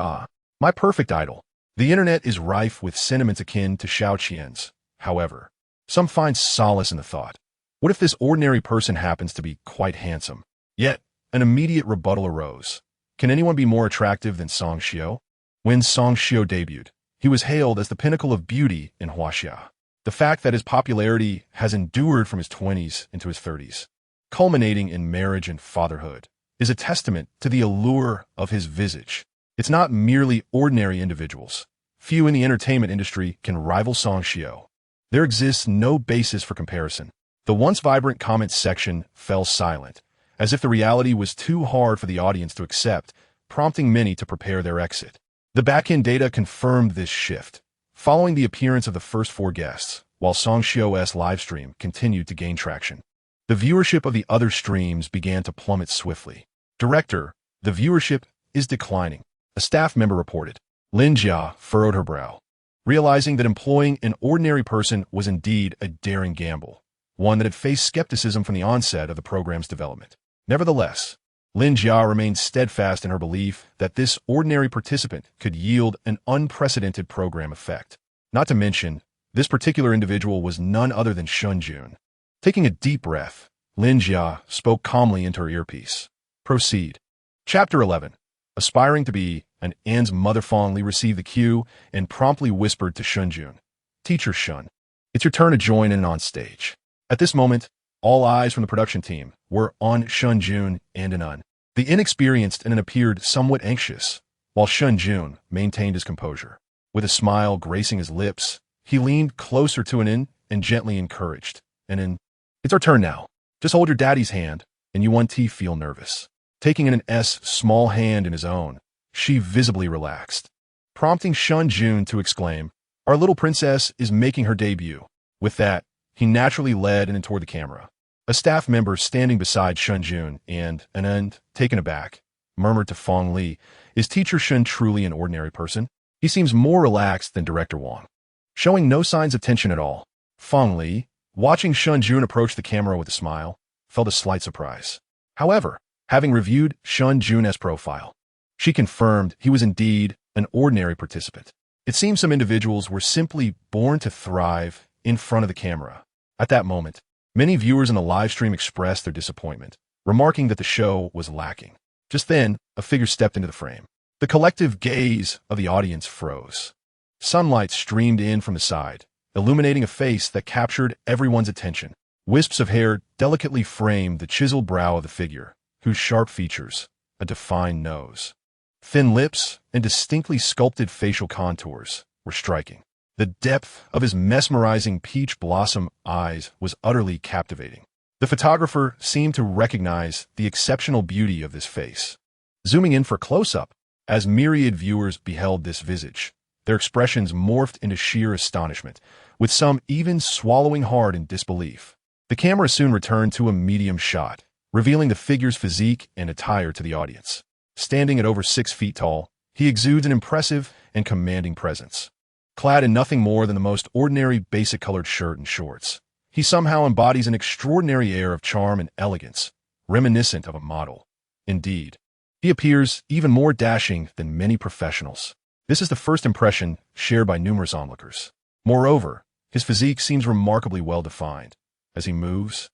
my perfect idol. The internet is rife with sentiments akin to Xiao Qian's. However, some find solace in the thought. What if this ordinary person happens to be quite handsome? Yet, an immediate rebuttal arose. Can anyone be more attractive than Song Xiao? When Song Xiao debuted, he was hailed as the pinnacle of beauty in Huaxia. The fact that his popularity has endured from his 20s into his 30s, culminating in marriage and fatherhood, is a testament to the allure of his visage. It's not merely ordinary individuals. Few in the entertainment industry can rival Song Xiao. There exists no basis for comparison. The once vibrant comments section fell silent, as if the reality was too hard for the audience to accept, prompting many to prepare their exit. The back-end data confirmed this shift. Following the appearance of the first 4 guests, while Song Xiao's livestream continued to gain traction, the viewership of the other streams began to plummet swiftly. Director, the viewership is declining, a staff member reported. Lin Jia furrowed her brow, realizing that employing an ordinary person was indeed a daring gamble, one that had faced skepticism from the onset of the program's development. Nevertheless, Lin Jia remained steadfast in her belief that this ordinary participant could yield an unprecedented program effect. Not to mention, this particular individual was none other than Shen Jun. Taking a deep breath, Lin Jia spoke calmly into her earpiece. Proceed. Chapter 11. Aspiring to be an Anne's mother fondly received the cue and promptly whispered to Shen Jun. Teacher Shen, it's your turn to join in on stage. At this moment, all eyes from the production team were on Shen Jun and Anan. The inexperienced Anan appeared somewhat anxious, while Shen Jun maintained his composure. With a smile gracing his lips, he leaned closer to Anan and gently encouraged. Anan, it's our turn now. Just hold your daddy's hand, and you won't feel nervous. Taking Anan's small hand in his own, she visibly relaxed, prompting Shen Jun to exclaim, our little princess is making her debut. With that, he naturally led Anan toward the camera. A staff member standing beside Shen Jun and Anan, taken aback, murmured to Fong Li, is Teacher Shen truly an ordinary person? He seems more relaxed than Director Wang. Showing no signs of tension at all, Fong Li, watching Shen Jun approach the camera with a smile, felt a slight surprise. However, having reviewed Shen Jun's profile, she confirmed he was indeed an ordinary participant. It seems some individuals were simply born to thrive in front of the camera. At that moment, many viewers in the live stream expressed their disappointment, remarking that the show was lacking. Just then, a figure stepped into the frame. The collective gaze of the audience froze. Sunlight streamed in from the side, illuminating a face that captured everyone's attention. Wisps of hair delicately framed the chiseled brow of the figure, whose sharp features, a defined nose, thin lips, and distinctly sculpted facial contours were striking. The depth of his mesmerizing peach blossom eyes was utterly captivating. The photographer seemed to recognize the exceptional beauty of this face. Zooming in for close-up, as myriad viewers beheld this visage, their expressions morphed into sheer astonishment, with some even swallowing hard in disbelief. The camera soon returned to a medium shot, revealing the figure's physique and attire to the audience. Standing at over 6 feet tall, he exudes an impressive and commanding presence. Clad in nothing more than the most ordinary basic-colored shirt and shorts, he somehow embodies an extraordinary air of charm and elegance, reminiscent of a model. Indeed, he appears even more dashing than many professionals. This is the first impression shared by numerous onlookers. Moreover, his physique seems remarkably well-defined. As he moves,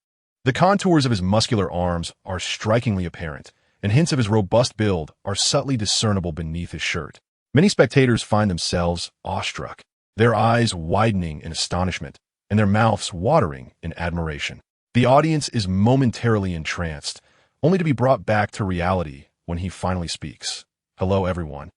the contours of his muscular arms are strikingly apparent, and hints of his robust build are subtly discernible beneath his shirt. Many spectators find themselves awestruck, their eyes widening in astonishment, and their mouths watering in admiration. The audience is momentarily entranced, only to be brought back to reality when he finally speaks. Hello, everyone.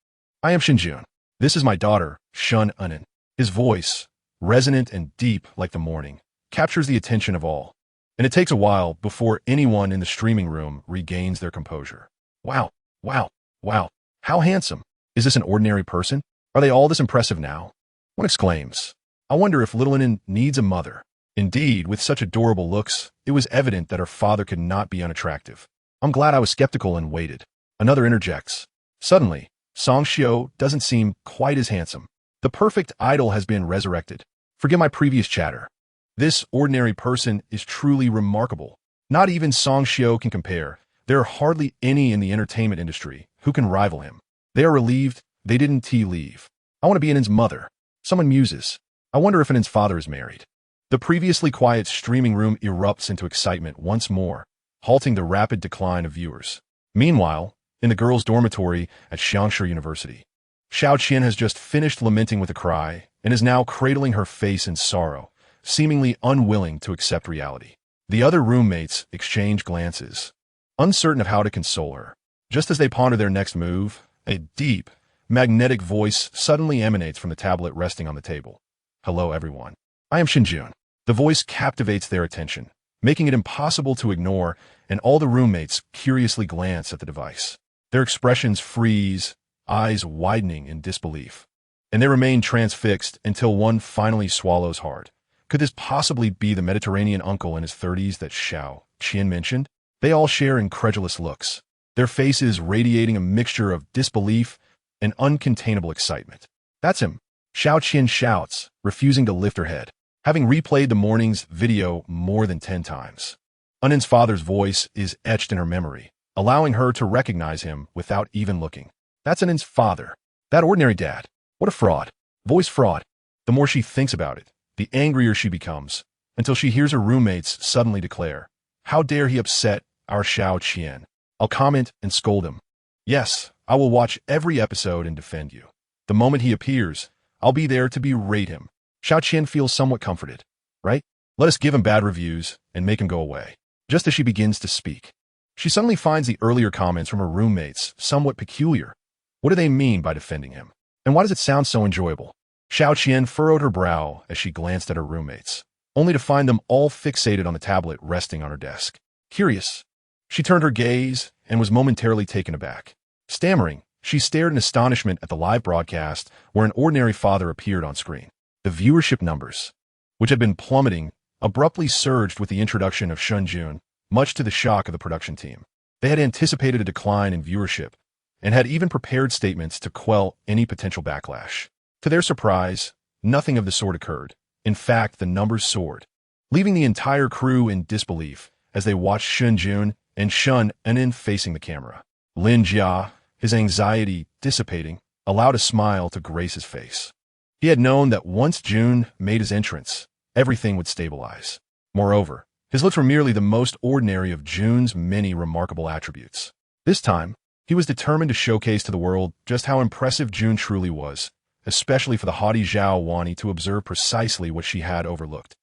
I am Shen Jun. This is my daughter, Shen Anan. His voice, resonant and deep like the morning, captures the attention of all, and it takes a while before anyone in the streaming room regains their composure. Wow, wow, wow, how handsome. Is this an ordinary person? Are they all this impressive now? One exclaims, I wonder if little Anan needs a mother. Indeed, with such adorable looks, it was evident that her father could not be unattractive. I'm glad I was skeptical and waited. Another interjects. Suddenly, Song Xiao doesn't seem quite as handsome. The perfect idol has been resurrected. Forget my previous chatter. This ordinary person is truly remarkable. Not even Song Xiao can compare, There are hardly any in the entertainment industry who can rival him. They are relieved they didn't leave. I want to be Inan's mother. Someone muses. I wonder if Inan's father is married. The previously quiet streaming room erupts into excitement once more, halting the rapid decline of viewers. Meanwhile, in the girls' dormitory at Xiangshu University, Xiao Qian has just finished lamenting with a cry and is now cradling her face in sorrow, seemingly unwilling to accept reality. The other roommates exchange glances, uncertain of how to console her. Just as they ponder their next move, a deep, magnetic voice suddenly emanates from the tablet resting on the table. Hello, everyone. I am Shen Jun. The voice captivates their attention, making it impossible to ignore, and all the roommates curiously glance at the device. Their expressions freeze, eyes widening in disbelief, and they remain transfixed until one finally swallows hard. Could this possibly be the Mediterranean uncle in his 30s that Xiao Qian mentioned? They all share incredulous looks, their faces radiating a mixture of disbelief and uncontainable excitement. That's him, Xiao Qian shouts, refusing to lift her head, having replayed the morning's video more than 10 times. Inan's father's voice is etched in her memory, allowing her to recognize him without even looking. That's Inan's father. That ordinary dad. What a fraud. Voice fraud. The more she thinks about it, the angrier she becomes, until she hears her roommates suddenly declare, "How dare he upset our Xiao Qian? I'll comment and scold him. Yes, I will watch every episode and defend you. The moment he appears, I'll be there to berate him." Xiao Qian feels somewhat comforted, right? Let us give him bad reviews and make him go away. Just as she begins to speak, she suddenly finds the earlier comments from her roommates somewhat peculiar. What do they mean by defending him? And why does it sound so enjoyable? Xiao Qian furrowed her brow as she glanced at her roommates, only to find them all fixated on the tablet resting on her desk. Curious, she turned her gaze and was momentarily taken aback. Stammering, she stared in astonishment at the live broadcast where an ordinary father appeared on screen. The viewership numbers, which had been plummeting, abruptly surged with the introduction of Shen Jun, much to the shock of the production team. They had anticipated a decline in viewership and had even prepared statements to quell any potential backlash. To their surprise, nothing of the sort occurred. In fact, the numbers soared, leaving the entire crew in disbelief as they watched Shen Jun and Shen Anin facing the camera. Lin Jia, his anxiety dissipating, allowed a smile to grace his face. He had known that once Jun made his entrance, everything would stabilize. Moreover, his looks were merely the most ordinary of Jun's many remarkable attributes. This time, he was determined to showcase to the world just how impressive Jun truly was, especially for the haughty Zhao Wani to observe precisely what she had overlooked.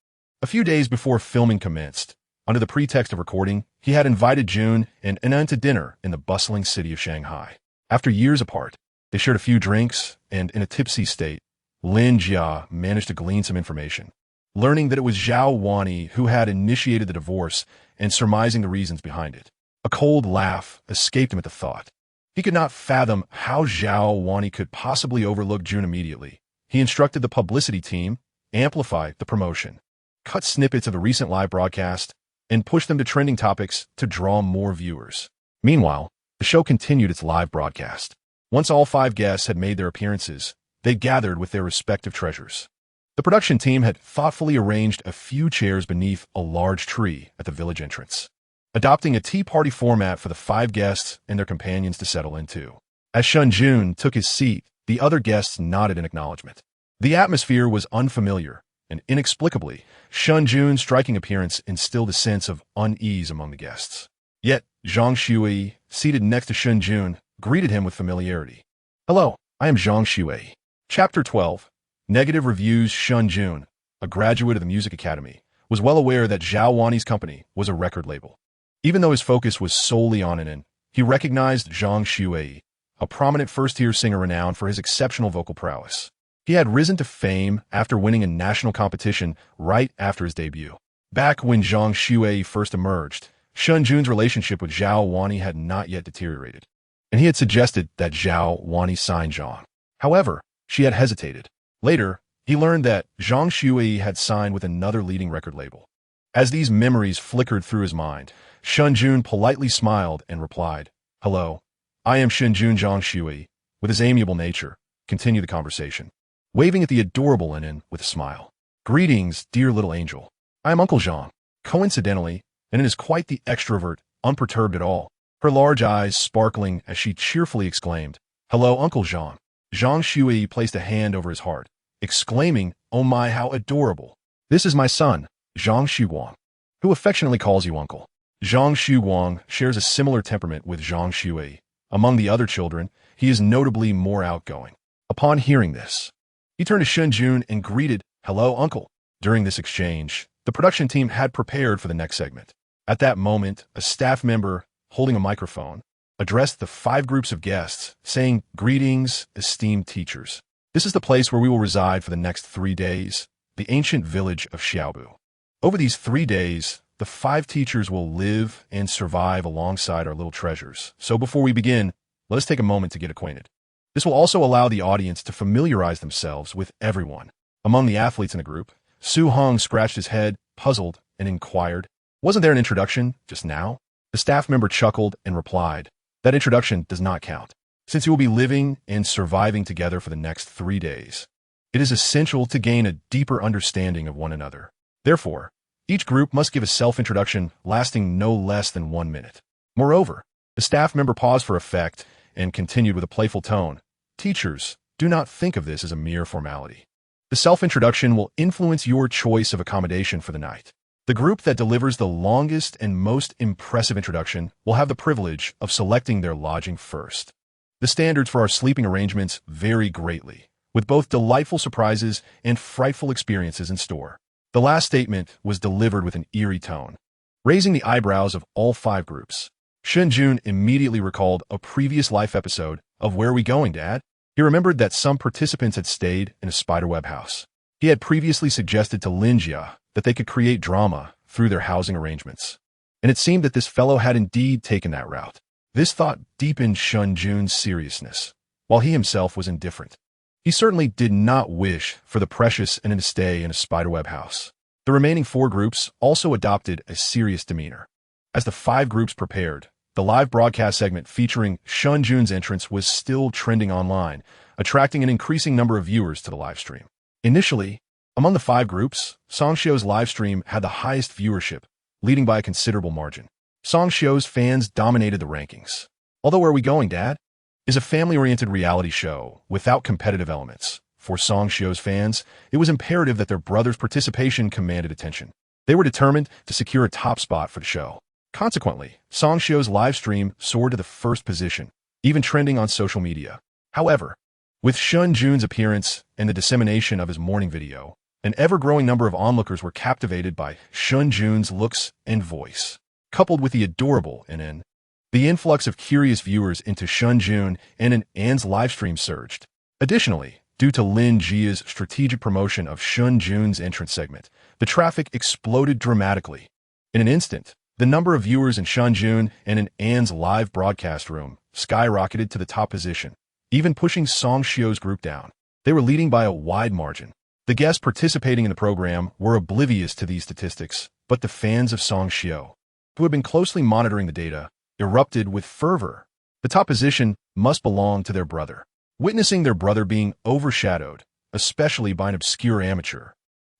A few days before filming commenced, under the pretext of recording, he had invited Jun and Inan to dinner in the bustling city of Shanghai. After years apart, they shared a few drinks, and in a tipsy state, Lin Jia managed to glean some information, learning that it was Zhao Wani who had initiated the divorce and surmising the reasons behind it. A cold laugh escaped him at the thought. He could not fathom how Zhao Wani could possibly overlook Jun immediately. He instructed the publicity team, amplify the promotion, cut snippets of the recent live broadcast, and push them to trending topics to draw more viewers. Meanwhile, the show continued its live broadcast. Once all 5 guests had made their appearances, they gathered with their respective treasures. The production team had thoughtfully arranged a few chairs beneath a large tree at the village entrance, adopting a tea party format for the 5 guests and their companions to settle into. As Shen Jun took his seat, the other guests nodded in acknowledgement. The atmosphere was unfamiliar, and inexplicably, Shen Jun's striking appearance instilled a sense of unease among the guests. Yet, Zhang Shui, seated next to Shen Jun, greeted him with familiarity. "Hello, I am Zhang Shui." Chapter 12. Negative Reviews. Shen Jun, a graduate of the Music Academy, was well aware that Zhao Wani's company was a record label. Even though his focus was solely on Inan, he recognized Zhang Shui, a prominent first-tier singer renowned for his exceptional vocal prowess. He had risen to fame after winning a national competition right after his debut. Back when Zhang Shui first emerged, Shen Jun's relationship with Zhao Wani had not yet deteriorated, and he had suggested that Zhao Wani sign Zhang. However, she had hesitated. Later, he learned that Zhang Shui had signed with another leading record label. As these memories flickered through his mind, Shen Jun politely smiled and replied, "Hello, I am Shen Jun." Zhang Shui, with his amiable nature, continued the conversation, waving at the adorable Inan with a smile. "Greetings, dear little angel. I am Uncle Zhang." Coincidentally, Inan is quite the extrovert, unperturbed at all. her large eyes sparkling as she cheerfully exclaimed, "Hello, Uncle Zhang." Zhang Shui placed a hand over his heart, exclaiming, "Oh my, how adorable. This is my son, Zhang Shuguang, who affectionately calls you uncle." Zhang Shuguang shares a similar temperament with Zhang Shui. Among the other children, he is notably more outgoing. Upon hearing this, he turned to Shen Jun and greeted, "Hello, uncle." During this exchange, the production team had prepared for the next segment. At that moment, a staff member, holding a microphone, addressed the 5 groups of guests, saying, "Greetings, esteemed teachers. This is the place where we will reside for the next 3 days, the ancient village of Xiaobu. Over these 3 days, the 5 teachers will live and survive alongside our little treasures. So before we begin, let us take a moment to get acquainted." This will also allow the audience to familiarize themselves with everyone. Among the athletes in the group, Su Hong scratched his head, puzzled, and inquired, "Wasn't there an introduction just now?" The staff member chuckled and replied, "That introduction does not count. Since you will be living and surviving together for the next 3 days, it is essential to gain a deeper understanding of one another. Therefore, each group must give a self-introduction lasting no less than 1 minute." Moreover, the staff member paused for effect and continued with a playful tone, "Teachers, do not think of this as a mere formality. The self-introduction will influence your choice of accommodation for the night. The group that delivers the longest and most impressive introduction will have the privilege of selecting their lodging first. The standards for our sleeping arrangements vary greatly, with both delightful surprises and frightful experiences in store." The last statement was delivered with an eerie tone, raising the eyebrows of all 5 groups. Shen Jun immediately recalled a previous life episode of Where Are We Going, Dad? He remembered that some participants had stayed in a spiderweb house. He had previously suggested to Lin Jia that they could create drama through their housing arrangements, and it seemed that this fellow had indeed taken that route. This thought deepened Shen Jun's seriousness, while he himself was indifferent. He certainly did not wish for the precious and to stay in a spiderweb house. The remaining 4 groups also adopted a serious demeanor. As the 5 groups prepared, the live broadcast segment featuring Shen Jun's entrance was still trending online, attracting an increasing number of viewers to the live stream. Initially, among the 5 groups, Song Xiu's live stream had the highest viewership, leading by a considerable margin. Song Xiu's fans dominated the rankings. Although Where Are We Going, Dad? Is a family-oriented reality show without competitive elements. For Song Xiu's fans, it was imperative that their brother's participation commanded attention. They were determined to secure a top spot for the show. Consequently, Song Xiu's live stream soared to the first position, even trending on social media. However, with Shen Jun's appearance and the dissemination of his morning video, an ever-growing number of onlookers were captivated by Shen Jun's looks and voice. Coupled with the adorable NN, the influx of curious viewers into Shen Jun and An's livestream surged. Additionally, due to Lin Jia's strategic promotion of Shen Jun's entrance segment, the traffic exploded dramatically. In an instant, the number of viewers in Shen Jun and An's live broadcast room skyrocketed to the top position, even pushing Song Xiu's group down. They were leading by a wide margin. The guests participating in the program were oblivious to these statistics, but the fans of Song Xiu, who had been closely monitoring the data, erupted with fervor. The top position must belong to their brother. Witnessing their brother being overshadowed, especially by an obscure amateur,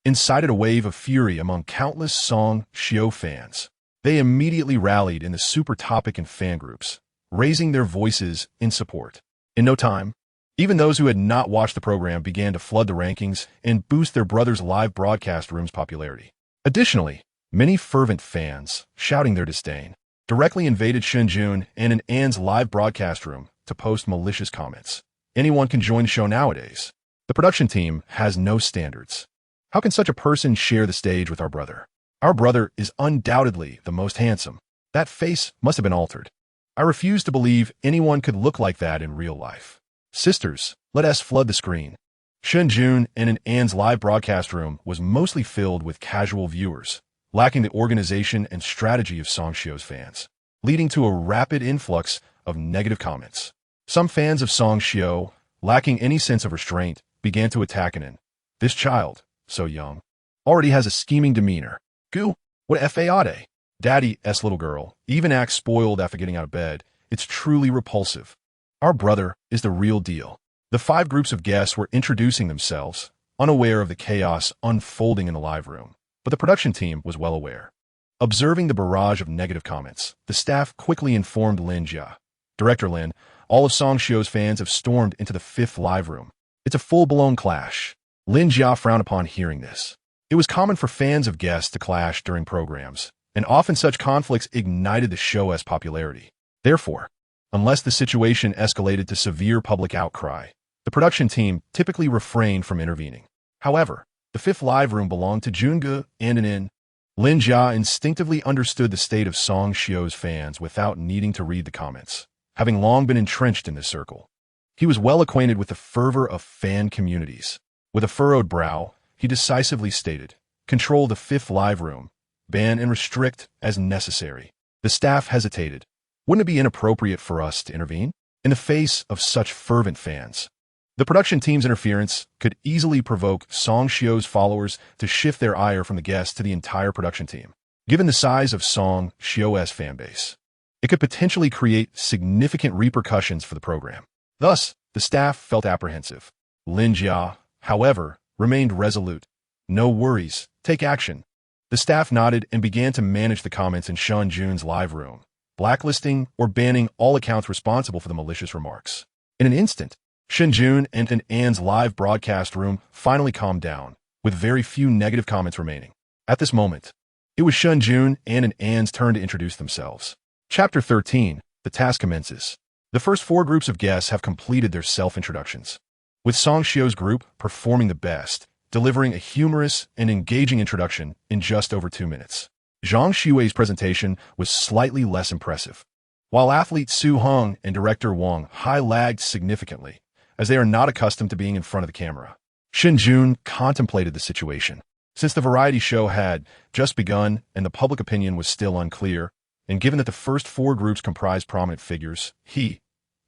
incited a wave of fury among countless Song Xiu fans. They immediately rallied in the super topic and fan groups, raising their voices in support. In no time, even those who had not watched the program began to flood the rankings and boost their brother's live broadcast room's popularity. Additionally, many fervent fans, shouting their disdain, directly invaded Shen Jun and An's live broadcast room to post malicious comments. Anyone can join the show nowadays. The production team has no standards. How can such a person share the stage with our brother? Our brother is undoubtedly the most handsome. That face must have been altered. I refuse to believe anyone could look like that in real life. Sisters, let us flood the screen. Shen Jun and An's live broadcast room was mostly filled with casual viewers, lacking the organization and strategy of Song Xiu's fans, leading to a rapid influx of negative comments. Some fans of Song Xiu, lacking any sense of restraint, began to attack Anan. This child, so young, already has a scheming demeanor. Goo, what f-a-ade? Daddy's little girl even acts spoiled after getting out of bed. It's truly repulsive. Our brother is the real deal. The 5 groups of guests were introducing themselves, unaware of the chaos unfolding in the live room, but the production team was well aware. Observing the barrage of negative comments, the staff quickly informed Lin Jia. Director Lin, all of Song Shio's fans have stormed into the fifth live room. It's a full-blown clash. Lin Jia frowned upon hearing this. It was common for fans of guests to clash during programs, and often such conflicts ignited the show's popularity. Therefore, unless the situation escalated to severe public outcry, the production team typically refrained from intervening. However, the fifth live room belonged to Junge and Lin Jia instinctively understood the state of Song Shio's fans without needing to read the comments. Having long been entrenched in this circle, he was well acquainted with the fervor of fan communities. With a furrowed brow, he decisively stated, "Control the fifth live room, ban and restrict as necessary." The staff hesitated. Wouldn't it be inappropriate for us to intervene? In the face of such fervent fans, the production team's interference could easily provoke Song Shio's followers to shift their ire from the guests to the entire production team. Given the size of Song Shio's fanbase, it could potentially create significant repercussions for the program. Thus, the staff felt apprehensive. Lin Jia, however, remained resolute. "No worries, take action." The staff nodded and began to manage the comments in Shen Jun's live room, blacklisting or banning all accounts responsible for the malicious remarks. In an instant, Shen Jun and Anne's live broadcast room finally calmed down, with very few negative comments remaining. At this moment, it was Shen Jun and Anne's turn to introduce themselves. Chapter 13, the task commences. The first four groups of guests have completed their self-introductions, with Song Shio's group performing the best, delivering a humorous and engaging introduction in just over 2 minutes. Zhang Xui's presentation was slightly less impressive, while athlete Su Hong and director Wang Hai lagged significantly, as they are not accustomed to being in front of the camera. Shen Jun contemplated the situation. Since the variety show had just begun and the public opinion was still unclear, and given that the first four groups comprised prominent figures, he,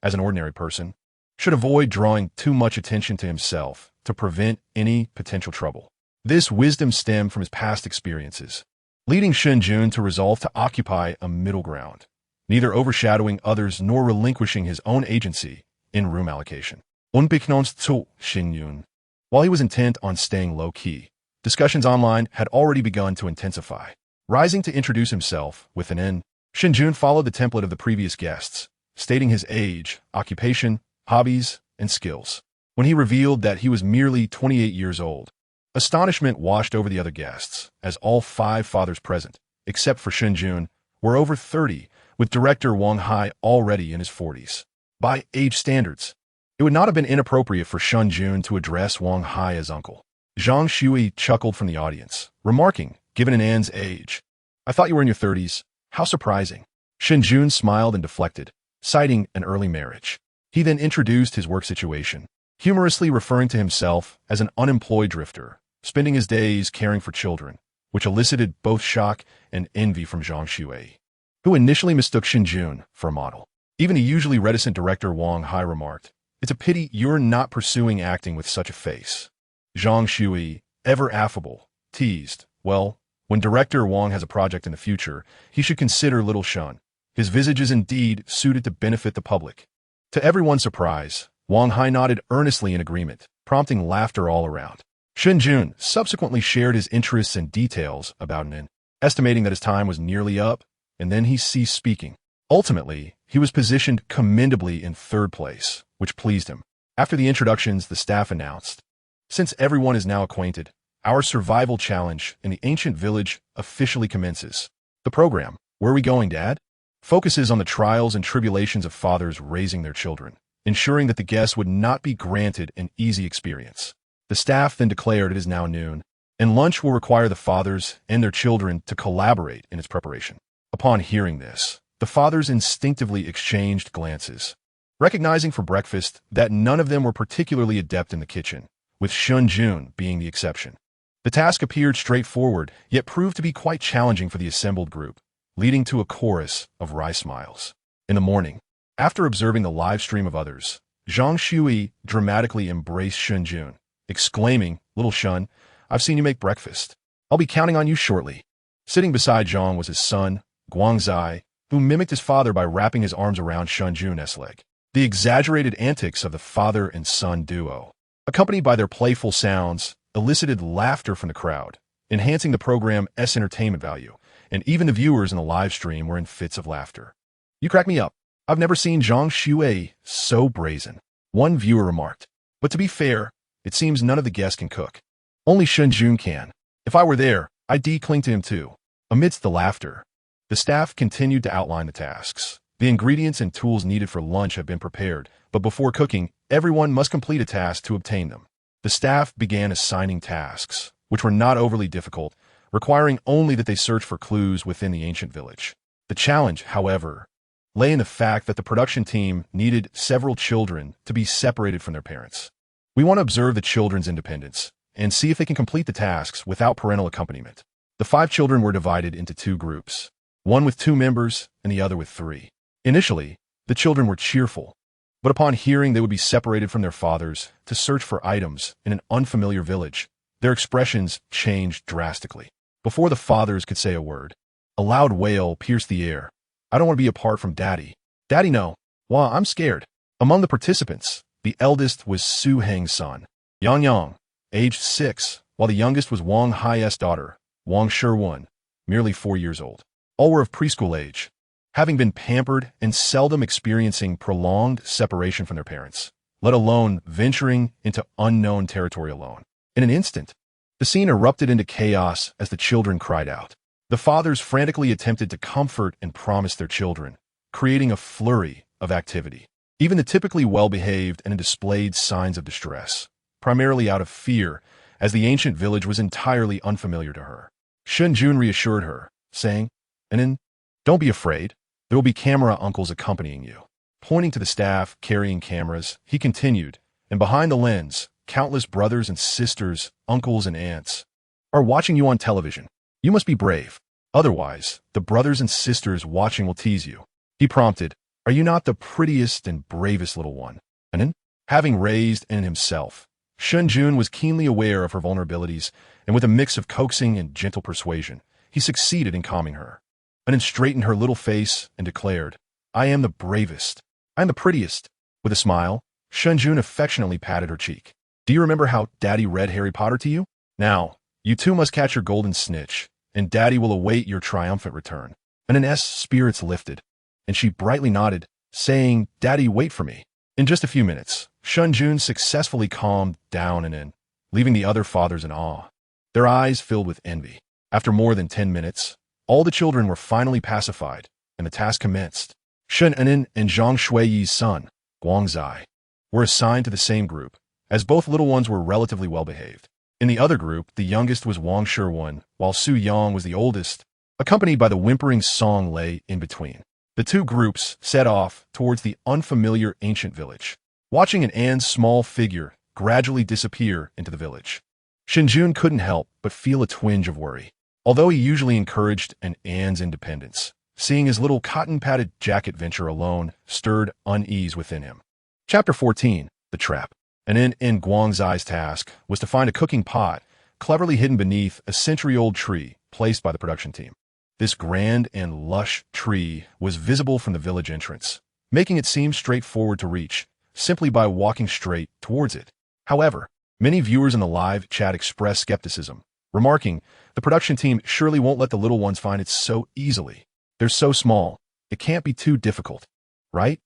as an ordinary person, should avoid drawing too much attention to himself to prevent any potential trouble. This wisdom stemmed from his past experiences, leading Shen Jun to resolve to occupy a middle ground, neither overshadowing others nor relinquishing his own agency in room allocation. Unbeknownst zu Shen Jun, while he was intent on staying low-key, discussions online had already begun to intensify. Rising to introduce himself with an N, Shen Jun followed the template of the previous guests, stating his age, occupation, hobbies, and skills. When he revealed that he was merely 28 years old, astonishment washed over the other guests, as all 5 fathers present, except for Shen Jun, were over 30, with director Wang Hai already in his 40s. By age standards, it would not have been inappropriate for Shen Jun to address Wang Hai as uncle. Zhang Xui chuckled from the audience, remarking, given Anne's age, "I thought you were in your 30s. How surprising." Shen Jun smiled and deflected, citing an early marriage. He then introduced his work situation, humorously referring to himself as an unemployed drifter, spending his days caring for children, which elicited both shock and envy from Zhang Xui, who initially mistook Shen Jun for a model. Even a usually reticent director Wang Hai remarked, "It's a pity you're not pursuing acting with such a face." Zhang Xui, ever affable, teased, "Well, when director Wang has a project in the future, he should consider little Shen. His visage is indeed suited to benefit the public." To everyone's surprise, Wang Hai nodded earnestly in agreement, prompting laughter all around. Shen Jun subsequently shared his interests and details about Nin, estimating that his time was nearly up, and then he ceased speaking. Ultimately, he was positioned commendably in 3rd place, which pleased him. After the introductions, the staff announced, "Since everyone is now acquainted, our survival challenge in the ancient village officially commences. The program, Where Are We Going, Dad?, focuses on the trials and tribulations of fathers raising their children, ensuring that the guests would not be granted an easy experience." The staff then declared it is now noon, and lunch will require the fathers and their children to collaborate in its preparation. Upon hearing this, the fathers instinctively exchanged glances, recognizing for breakfast that none of them were particularly adept in the kitchen, with Shen Jun being the exception. The task appeared straightforward, yet proved to be quite challenging for the assembled group, leading to a chorus of wry smiles. In the morning, after observing the live stream of others, Zhang Xui dramatically embraced Shen Jun, exclaiming, "Little Shen, I've seen you make breakfast. I'll be counting on you shortly." Sitting beside Zhang was his son, Guangzai, who mimicked his father by wrapping his arms around Shen Jun's leg. The exaggerated antics of the father and son duo, accompanied by their playful sounds, elicited laughter from the crowd, enhancing the program's entertainment value and even the viewers in the live stream were in fits of laughter. "You crack me up. I've never seen Zhang Shui so brazen," one viewer remarked. "But to be fair, it seems none of the guests can cook. Only Shen Jun can. If I were there, I'd cling to him too." Amidst the laughter, the staff continued to outline the tasks. The ingredients and tools needed for lunch have been prepared, but before cooking, everyone must complete a task to obtain them. The staff began assigning tasks, which were not overly difficult, requiring only that they search for clues within the ancient village. The challenge, however, lay in the fact that the production team needed several children to be separated from their parents. "We want to observe the children's independence and see if they can complete the tasks without parental accompaniment." The 5 children were divided into 2 groups, one with 2 members and the other with 3. Initially, the children were cheerful, but upon hearing they would be separated from their fathers to search for items in an unfamiliar village, their expressions changed drastically. Before the fathers could say a word, a loud wail pierced the air. "I don't want to be apart from Daddy. Daddy, no. Wah, I'm scared." Among the participants, the eldest was Su Heng's son, Yang Yang, aged 6, while the youngest was Wang Hai's daughter, Wang Shirwan, merely 4 years old. All were of preschool age, having been pampered and seldom experiencing prolonged separation from their parents, let alone venturing into unknown territory alone. In an instant, the scene erupted into chaos as the children cried out. The fathers frantically attempted to comfort and promise their children, creating a flurry of activity. Even the typically well-behaved and displayed signs of distress, primarily out of fear, as the ancient village was entirely unfamiliar to her. Shen Jun reassured her, saying, "And don't be afraid. There will be camera uncles accompanying you." Pointing to the staff carrying cameras, he continued, "And behind the lens, countless brothers and sisters, uncles and aunts, are watching you on television. You must be brave. Otherwise, the brothers and sisters watching will tease you." He prompted, "Are you not the prettiest and bravest little one?" And then, having raised in himself, Shen Jun was keenly aware of her vulnerabilities, and with a mix of coaxing and gentle persuasion, he succeeded in calming her. And then straightened her little face and declared, "I am the bravest. I am the prettiest." With a smile, Shen Jun affectionately patted her cheek. "Do you remember how Daddy read Harry Potter to you? Now, you too must catch your golden snitch, and Daddy will await your triumphant return." And Anne's spirits lifted, and she brightly nodded, saying, "Daddy, wait for me." In just a few minutes, Shen Jun successfully calmed down and leaving the other fathers in awe, their eyes filled with envy. After more than 10 minutes, all the children were finally pacified, and the task commenced. Shen Anin and Zhang Shui's son, Guangzai, were assigned to the same group, as both little ones were relatively well-behaved. In the other group, the youngest was Wang Shirwan, while Su Yang was the oldest, accompanied by the whimpering Song Lei in between. The 2 groups set off towards the unfamiliar ancient village, watching Anne's small figure gradually disappear into the village. Shen Jun couldn't help but feel a twinge of worry. Although he usually encouraged Anne's independence, seeing his little cotton-padded jacket venture alone stirred unease within him. Chapter 14, The Trap. And in Guangzai's task was to find a cooking pot cleverly hidden beneath a century-old tree placed by the production team. This grand and lush tree was visible from the village entrance, making it seem straightforward to reach, simply by walking straight towards it. However, many viewers in the live chat expressed skepticism, remarking, "The production team surely won't let the little ones find it so easily. They're so small. It can't be too difficult, right?"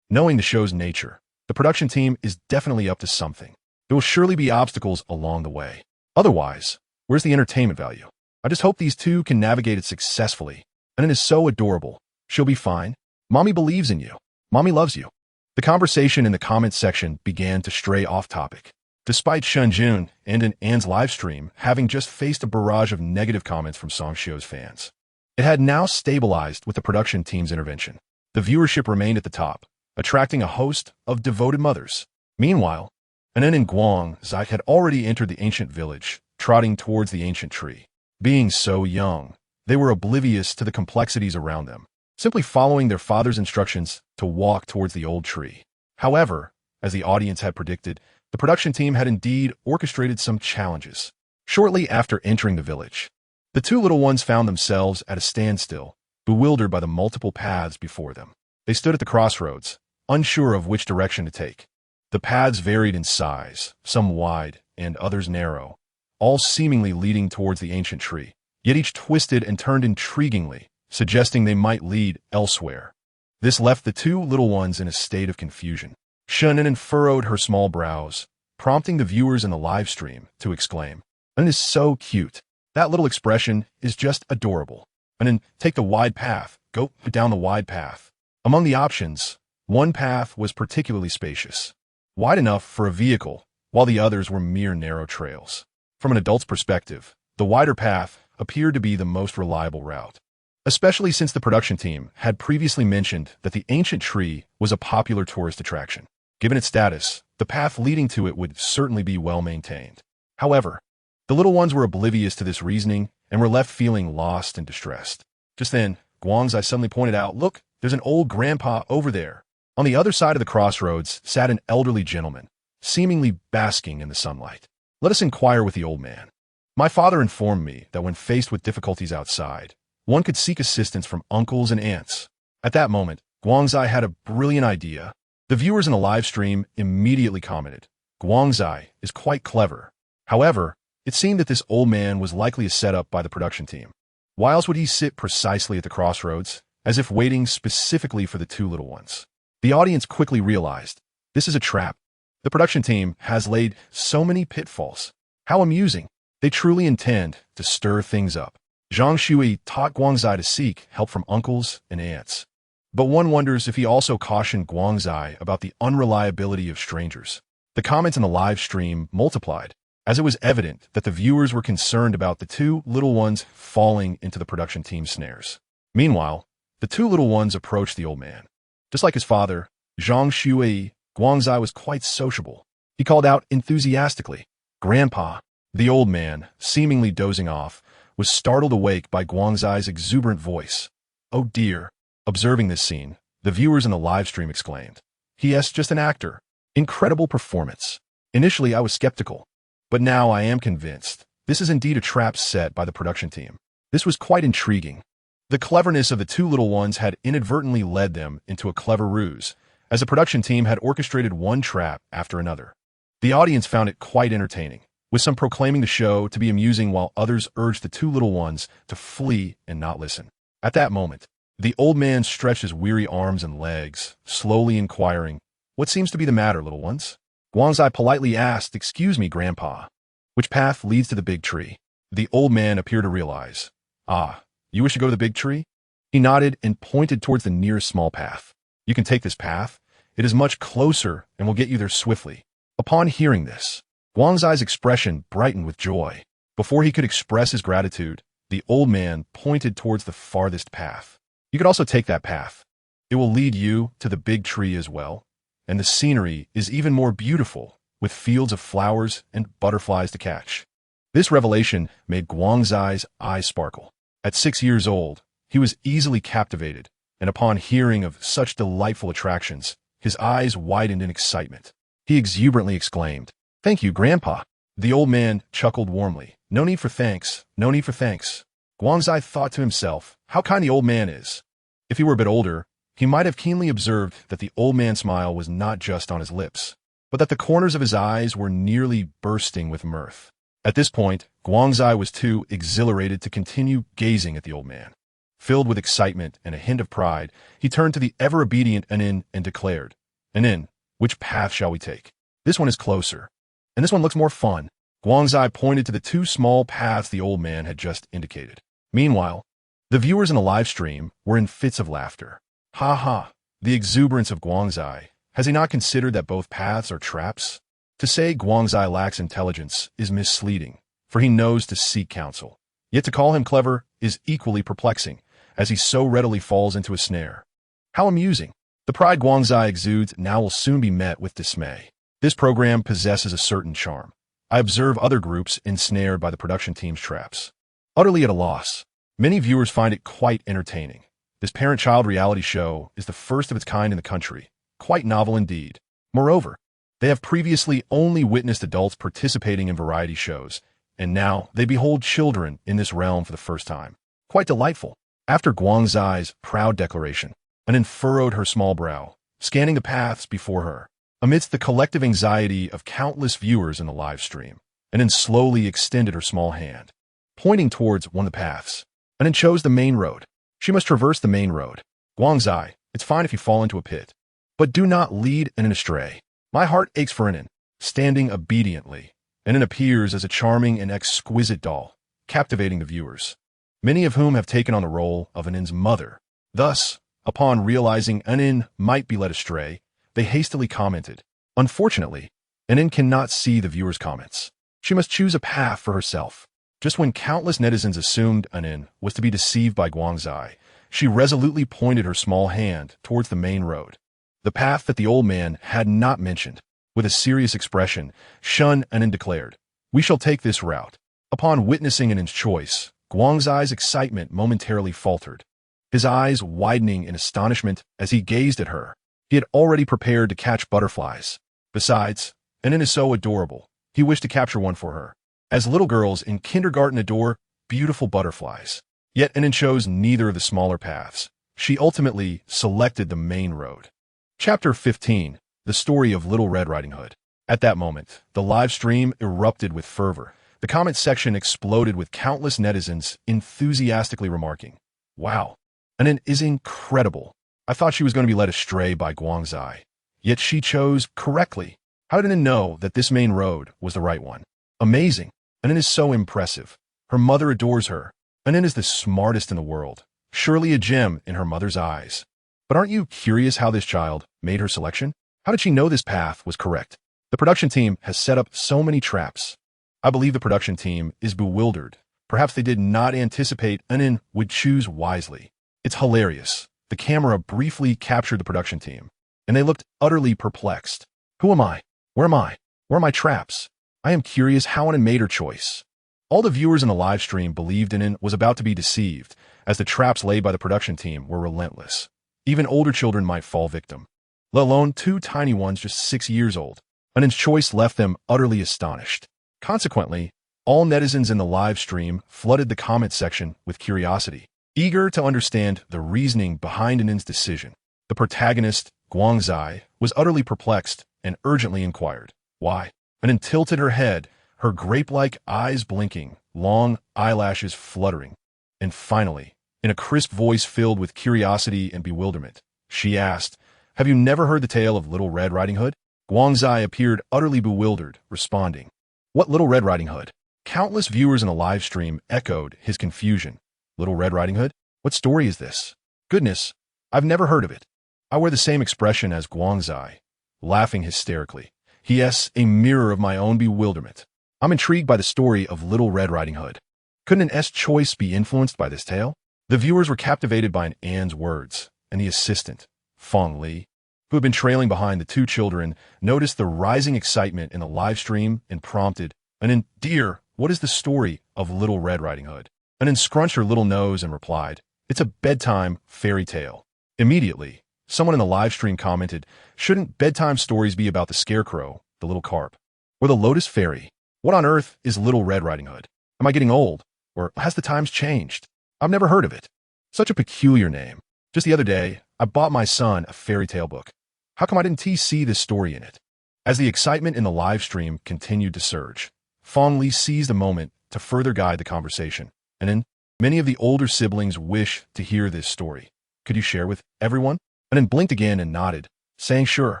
Knowing the show's nature, the production team is definitely up to something. There will surely be obstacles along the way. Otherwise, where's the entertainment value? I just hope these 2 can navigate it successfully. And it is so adorable. She'll be fine. Mommy believes in you. Mommy loves you. The conversation in the comments section began to stray off topic. Despite Shen Jun and Anne's livestream having just faced a barrage of negative comments from Song Shio's fans, it had now stabilized with the production team's intervention. The viewership remained at the top, attracting a host of devoted mothers. Meanwhile, Anan and Guangzai had already entered the ancient village, trotting towards the ancient tree. Being so young, they were oblivious to the complexities around them, simply following their father's instructions to walk towards the old tree. However, as the audience had predicted, the production team had indeed orchestrated some challenges. Shortly after entering the village, the 2 little ones found themselves at a standstill, bewildered by the multiple paths before them. They stood at the crossroads, unsure of which direction to take. The paths varied in size, some wide and others narrow, all seemingly leading towards the ancient tree. yet each twisted and turned intriguingly, suggesting they might lead elsewhere. This left the two little ones in a state of confusion. Shen Jun furrowed her small brows, prompting the viewers in the live stream to exclaim, "And is so cute. That little expression is just adorable. And then take the wide path, go down the wide path." Among the options, one path was particularly spacious, wide enough for a vehicle, while the others were mere narrow trails. From an adult's perspective, the wider path appeared to be the most reliable route, especially since the production team had previously mentioned that the ancient tree was a popular tourist attraction. Given its status, the path leading to it would certainly be well maintained. However, the little ones were oblivious to this reasoning and were left feeling lost and distressed. Just then, Guangzai suddenly pointed out, "Look, there's an old grandpa over there." On the other side of the crossroads sat an elderly gentleman, seemingly basking in the sunlight. "Let us inquire with the old man. My father informed me that when faced with difficulties outside, one could seek assistance from uncles and aunts." At that moment, Guangzai had a brilliant idea. The viewers in the live stream immediately commented, "Guangzai is quite clever." However, it seemed that this old man was likely a setup by the production team. Why else would he sit precisely at the crossroads, as if waiting specifically for the two little ones? The audience quickly realized, this is a trap. The production team has laid so many pitfalls. How amusing. They truly intend to stir things up. Zhang Shui taught Guangzai to seek help from uncles and aunts. But one wonders if he also cautioned Guangzai about the unreliability of strangers. The comments in the live stream multiplied, as it was evident that the viewers were concerned about the two little ones falling into the production team's snares. Meanwhile, the two little ones approached the old man. Just like his father, Zhang Shui, Guangzai was quite sociable. He called out enthusiastically, "Grandpa." The old man, seemingly dozing off, was startled awake by Guangzai's exuberant voice. "Oh dear." Observing this scene, the viewers in the live stream exclaimed, "He is just an actor. Incredible performance." Initially, I was skeptical, but now I am convinced this is indeed a trap set by the production team. This was quite intriguing. The cleverness of the two little ones had inadvertently led them into a clever ruse, as the production team had orchestrated one trap after another. The audience found it quite entertaining, with some proclaiming the show to be amusing while others urged the two little ones to flee and not listen. At that moment, the old man stretched his weary arms and legs, slowly inquiring, "What seems to be the matter, little ones?" Guangzai politely asked, "Excuse me, Grandpa, which path leads to the big tree?" The old man appeared to realize, "Ah, you wish to go to the big tree?" He nodded and pointed towards the nearest small path. "You can take this path. It is much closer and will get you there swiftly." Upon hearing this, Guangzai's expression brightened with joy. Before he could express his gratitude, the old man pointed towards the farthest path. "You could also take that path. It will lead you to the big tree as well, and the scenery is even more beautiful, with fields of flowers and butterflies to catch." This revelation made Guangzai's eyes sparkle. At 6 years old, he was easily captivated, and upon hearing of such delightful attractions, his eyes widened in excitement. He exuberantly exclaimed, "Thank you, Grandpa." The old man chuckled warmly. "No need for thanks, no need for thanks." Guangzai thought to himself, how kind the old man is. If he were a bit older, he might have keenly observed that the old man's smile was not just on his lips, but that the corners of his eyes were nearly bursting with mirth. At this point, Guangzai was too exhilarated to continue gazing at the old man. Filled with excitement and a hint of pride, he turned to the ever-obedient Anin and declared, "Anin, which path shall we take? This one is closer, and this one looks more fun." Guangzai pointed to the two small paths the old man had just indicated. Meanwhile, the viewers in the live stream were in fits of laughter. "Ha ha, the exuberance of Guangzai. Has he not considered that both paths are traps?" To say Guangzai lacks intelligence is misleading, for he knows to seek counsel. Yet to call him clever is equally perplexing, as he so readily falls into a snare. How amusing. The pride Guangzai exudes now will soon be met with dismay. This program possesses a certain charm. I observe other groups ensnared by the production team's traps. Utterly at a loss, many viewers find it quite entertaining. This parent-child reality show is the first of its kind in the country, quite novel indeed. Moreover, they have previously only witnessed adults participating in variety shows, and now they behold children in this realm for the first time. Quite delightful. After Guangzai's proud declaration, Anin furrowed her small brow, scanning the paths before her. Amidst the collective anxiety of countless viewers in the live stream, Anin slowly extended her small hand. pointing towards one of the paths. Anin chose the main road. She must traverse the main road. Guangzai, it's fine if you fall into a pit, but do not lead Anin astray. My heart aches for Anin. Standing obediently, Anin appears as a charming and exquisite doll, captivating the viewers, many of whom have taken on the role of Anin's mother. Thus, upon realizing Anin might be led astray, they hastily commented. Unfortunately, Anin cannot see the viewers' comments. She must choose a path for herself. Just when countless netizens assumed Anin was to be deceived by Guangzai, she resolutely pointed her small hand towards the main road, the path that the old man had not mentioned. With a serious expression, Shen Jun declared, "We shall take this route." Upon witnessing Anin's choice, Guangzai's excitement momentarily faltered, his eyes widening in astonishment as he gazed at her. He had already prepared to catch butterflies. Besides, Anin is so adorable, he wished to capture one for her, as little girls in kindergarten adore beautiful butterflies. Yet Anin chose neither of the smaller paths. She ultimately selected the main road. Chapter 15. The Story of Little Red Riding Hood. At that moment, the live stream erupted with fervor. The comment section exploded with countless netizens enthusiastically remarking, "Wow, Anin is incredible. I thought she was going to be led astray by Guangzai. Yet she chose correctly. How did Anin know that this main road was the right one? Amazing. Anin is so impressive. Her mother adores her. Anin is the smartest in the world. Surely a gem in her mother's eyes. But aren't you curious how this child made her selection? How did she know this path was correct? The production team has set up so many traps. I believe the production team is bewildered. Perhaps they did not anticipate Anin would choose wisely. It's hilarious. The camera briefly captured the production team, and they looked utterly perplexed. Who am I? Where am I? Where are my traps? I am curious how Anin made her choice. All the viewers in the live stream believed Anin was about to be deceived, as the traps laid by the production team were relentless. Even older children might fall victim, let alone two tiny ones just 6 years old. Anin's choice left them utterly astonished. Consequently, all netizens in the live stream flooded the comment section with curiosity, eager to understand the reasoning behind Anin's decision. The protagonist, Guangzai, was utterly perplexed and urgently inquired, "Why?" Anin tilted her head, her grape-like eyes blinking, long eyelashes fluttering. And finally, in a crisp voice filled with curiosity and bewilderment, she asked, "Have you never heard the tale of Little Red Riding Hood?" Guangzai appeared utterly bewildered, responding, "What Little Red Riding Hood?" Countless viewers in the live stream echoed his confusion. "Little Red Riding Hood? What story is this? Goodness, I've never heard of it." I wear the same expression as Guangzai, laughing hysterically. Yes, a mirror of my own bewilderment. I'm intrigued by the story of Little Red Riding Hood. Couldn't an S choice be influenced by this tale? The viewers were captivated by Anne's words, and the assistant, Fong Li, who had been trailing behind the two children, noticed the rising excitement in the live stream and prompted, "Anin, dear, what is the story of Little Red Riding Hood?" Anin scrunched her little nose and replied, "It's a bedtime fairy tale." Immediately, someone in the live stream commented, "Shouldn't bedtime stories be about the scarecrow, the little carp, or the lotus fairy? What on earth is Little Red Riding Hood? Am I getting old? Or has the times changed? I've never heard of it. Such a peculiar name. Just the other day, I bought my son a fairy tale book. How come I didn't see this story in it?" As the excitement in the live stream continued to surge, Fong Li seized a moment to further guide the conversation. "And then, many of the older siblings wish to hear this story. Could you share with everyone?" And then blinked again and nodded, saying, "Sure.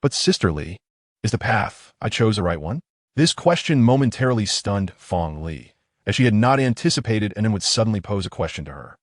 But Sister Li, is the path I chose the right one?" This question momentarily stunned Fong Li, as she had not anticipated and then would suddenly pose a question to her.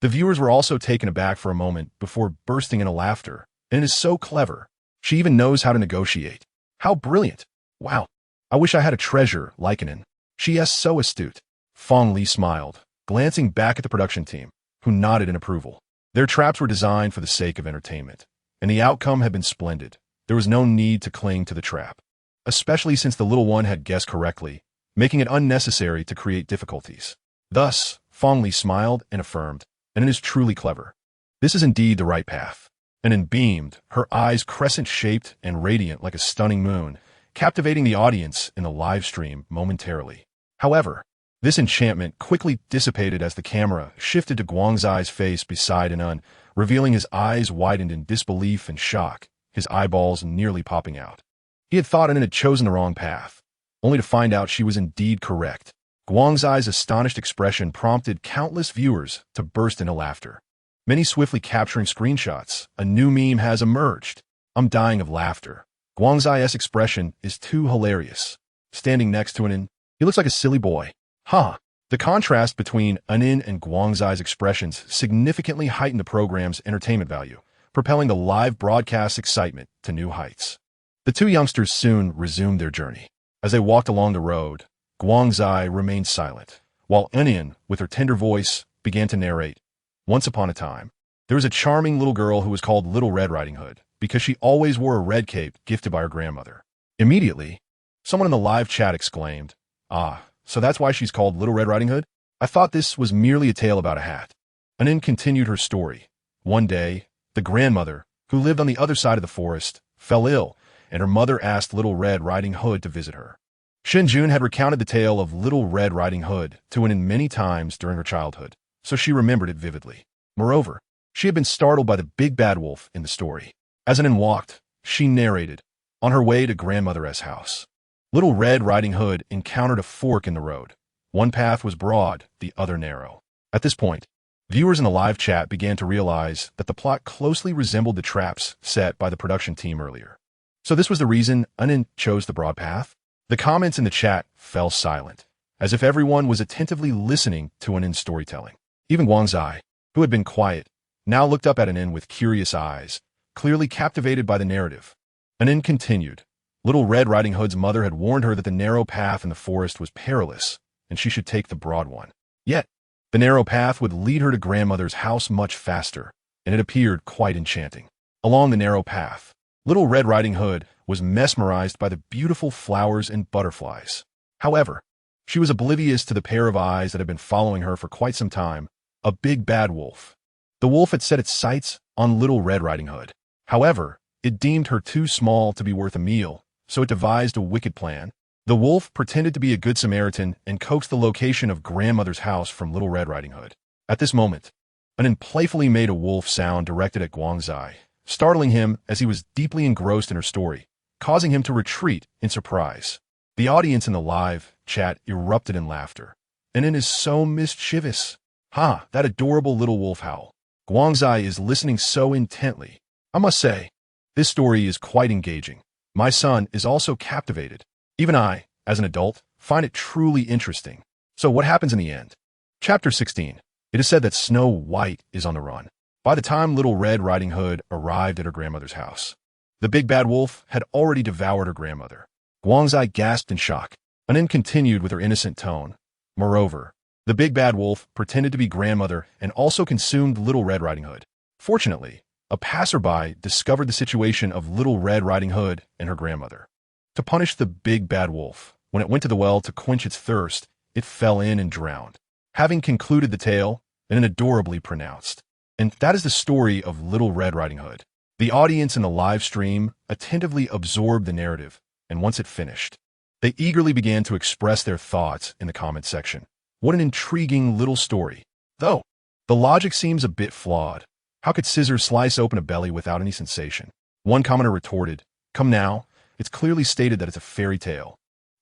The viewers were also taken aback for a moment before bursting into laughter. "And it is so clever. She even knows how to negotiate. How brilliant. Wow. I wish I had a treasure like Anin. She is so astute." Fong Li smiled, glancing back at the production team, who nodded in approval. Their traps were designed for the sake of entertainment, and the outcome had been splendid. There was no need to cling to the trap, especially since the little one had guessed correctly, making it unnecessary to create difficulties. Thus, Fong Li smiled and affirmed, "And it is truly clever. This is indeed the right path." And then beamed, her eyes crescent-shaped and radiant like a stunning moon, captivating the audience in the live stream momentarily. However, this enchantment quickly dissipated as the camera shifted to Guangzai's face beside Anin, revealing his eyes widened in disbelief and shock, his eyeballs nearly popping out. He had thought Anin had chosen the wrong path, only to find out she was indeed correct. Guangzai's astonished expression prompted countless viewers to burst into laughter. Many swiftly capturing screenshots. A new meme has emerged. I'm dying of laughter. Guangzai's expression is too hilarious. Standing next to Anin, he looks like a silly boy. Huh. The contrast between Anin and Guangzai's expressions significantly heightened the program's entertainment value, propelling the live broadcast's excitement to new heights. The two youngsters soon resumed their journey. As they walked along the road, Guangzai remained silent, while Anin, with her tender voice, began to narrate. Once upon a time, there was a charming little girl who was called Little Red Riding Hood because she always wore a red cape gifted by her grandmother. Immediately, someone in the live chat exclaimed, "Ah, so that's why she's called Little Red Riding Hood? I thought this was merely a tale about a hat." Anin continued her story. One day, the grandmother, who lived on the other side of the forest, fell ill, and her mother asked Little Red Riding Hood to visit her. Shen Jun had recounted the tale of Little Red Riding Hood to Anin many times during her childhood, so she remembered it vividly. Moreover, she had been startled by the big bad wolf in the story. As Anin walked, she narrated, on her way to Grandmother's house. Little Red Riding Hood encountered a fork in the road. One path was broad, the other narrow. At this point, viewers in the live chat began to realize that the plot closely resembled the traps set by the production team earlier. So this was the reason Anin chose the broad path? The comments in the chat fell silent, as if everyone was attentively listening to Anin's storytelling. Even Guangzai, who had been quiet, now looked up at Anin with curious eyes, clearly captivated by the narrative. Anin continued. Little Red Riding Hood's mother had warned her that the narrow path in the forest was perilous, and she should take the broad one. Yet, the narrow path would lead her to Grandmother's house much faster, and it appeared quite enchanting. Along the narrow path, Little Red Riding Hood was mesmerized by the beautiful flowers and butterflies. However, she was oblivious to the pair of eyes that had been following her for quite some time, a big bad wolf. The wolf had set its sights on Little Red Riding Hood. However, it deemed her too small to be worth a meal, so it devised a wicked plan. The wolf pretended to be a good Samaritan and coaxed the location of Grandmother's house from Little Red Riding Hood. At this moment, Anin playfully made a wolf sound directed at Guangzai, startling him as he was deeply engrossed in her story, causing him to retreat in surprise. The audience in the live chat erupted in laughter. Anin is so mischievous. Ha, that adorable little wolf howl. Guangzai is listening so intently. I must say, this story is quite engaging. My son is also captivated. Even I, as an adult, find it truly interesting. So what happens in the end? Chapter 16. It is said that Snow White is on the run. By the time Little Red Riding Hood arrived at her grandmother's house, the big bad wolf had already devoured her grandmother. Guangzai gasped in shock. Anin continued with her innocent tone. Moreover, the big bad wolf pretended to be grandmother and also consumed Little Red Riding Hood. Fortunately, a passerby discovered the situation of Little Red Riding Hood and her grandmother. To punish the big bad wolf, when it went to the well to quench its thirst, it fell in and drowned. Having concluded the tale, Anin adorably pronounced, and that is the story of Little Red Riding Hood. The audience in the live stream attentively absorbed the narrative, and once it finished, they eagerly began to express their thoughts in the comment section. What an intriguing little story. Though, the logic seems a bit flawed. How could scissors slice open a belly without any sensation? One commenter retorted, "Come now, it's clearly stated that it's a fairy tale.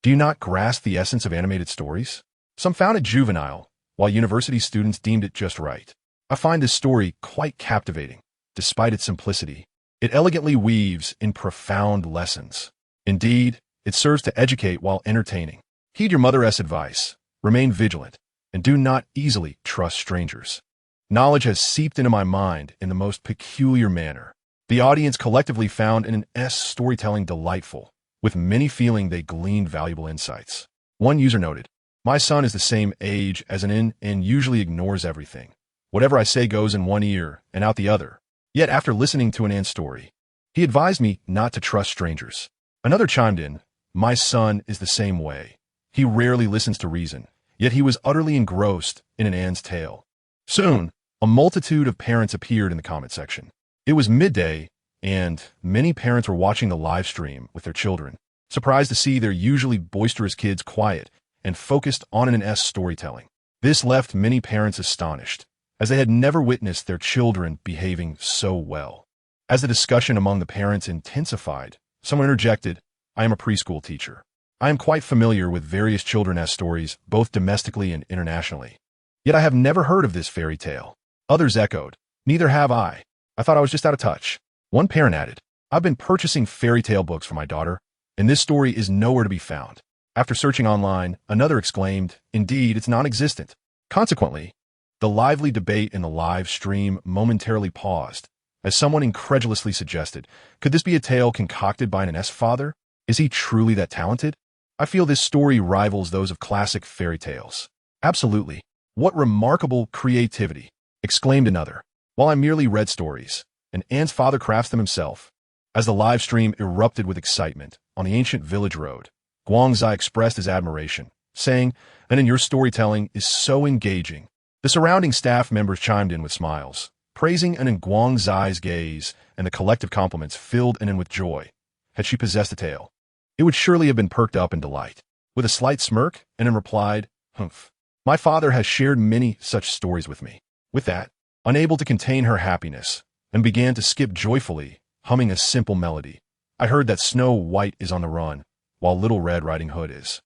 Do you not grasp the essence of animated stories?" Some found it juvenile, while university students deemed it just right. I find this story quite captivating. Despite its simplicity, it elegantly weaves in profound lessons. Indeed, it serves to educate while entertaining. Heed your mother's advice. Remain vigilant, and do not easily trust strangers. Knowledge has seeped into my mind in the most peculiar manner. The audience collectively found Anin's storytelling delightful, with many feeling they gleaned valuable insights. One user noted, "My son is the same age as Anin and usually ignores everything. Whatever I say goes in one ear and out the other. Yet after listening to Anin's story, he advised me not to trust strangers." Another chimed in, "My son is the same way. He rarely listens to reason, yet he was utterly engrossed in Anin's tale." Soon, a multitude of parents appeared in the comment section. It was midday, and many parents were watching the live stream with their children, surprised to see their usually boisterous kids quiet and focused on Anin's storytelling. This left many parents astonished, as they had never witnessed their children behaving so well. As the discussion among the parents intensified, someone interjected, "I am a preschool teacher. I am quite familiar with various children's stories, both domestically and internationally. Yet I have never heard of this fairy tale. Others echoed, neither have I. I thought I was just out of touch. One parent added, I've been purchasing fairy tale books for my daughter, and this story is nowhere to be found. After searching online, another exclaimed, indeed, it's non-existent. Consequently, the lively debate in the live stream momentarily paused, as someone incredulously suggested, could this be a tale concocted by an S-father? Is he truly that talented? I feel this story rivals those of classic fairy tales. Absolutely. What remarkable creativity, exclaimed another. While I merely read stories, and Anne's father crafts them himself. As the live stream erupted with excitement on the ancient village road, Guangzai expressed his admiration, saying, and in your storytelling is so engaging. The surrounding staff members chimed in with smiles, praising and in Guangzai's gaze, and the collective compliments filled in with joy. Had she possessed a tale, it would surely have been perked up in delight. With a slight smirk, and replied, humph. My father has shared many such stories with me. With that, unable to contain her happiness, and began to skip joyfully, humming a simple melody. I heard that Snow White is on the run, while Little Red Riding Hood is.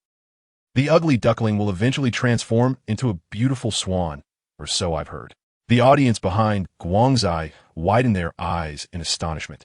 The ugly duckling will eventually transform into a beautiful swan, or so I've heard. The audience behind Guangzai widened their eyes in astonishment.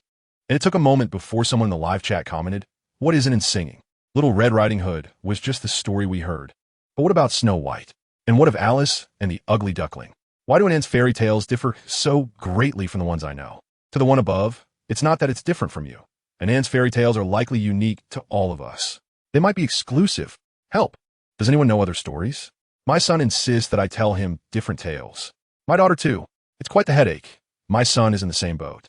And it took a moment before someone in the live chat commented, what isn't in singing? Little Red Riding Hood was just the story we heard. But what about Snow White? And what of Alice and the ugly duckling? Why do Anne's fairy tales differ so greatly from the ones I know? To the one above, it's not that it's different from you. And Anne's fairy tales are likely unique to all of us. They might be exclusive. Help! Does anyone know other stories? My son insists that I tell him different tales. My daughter too. It's quite the headache. My son is in the same boat.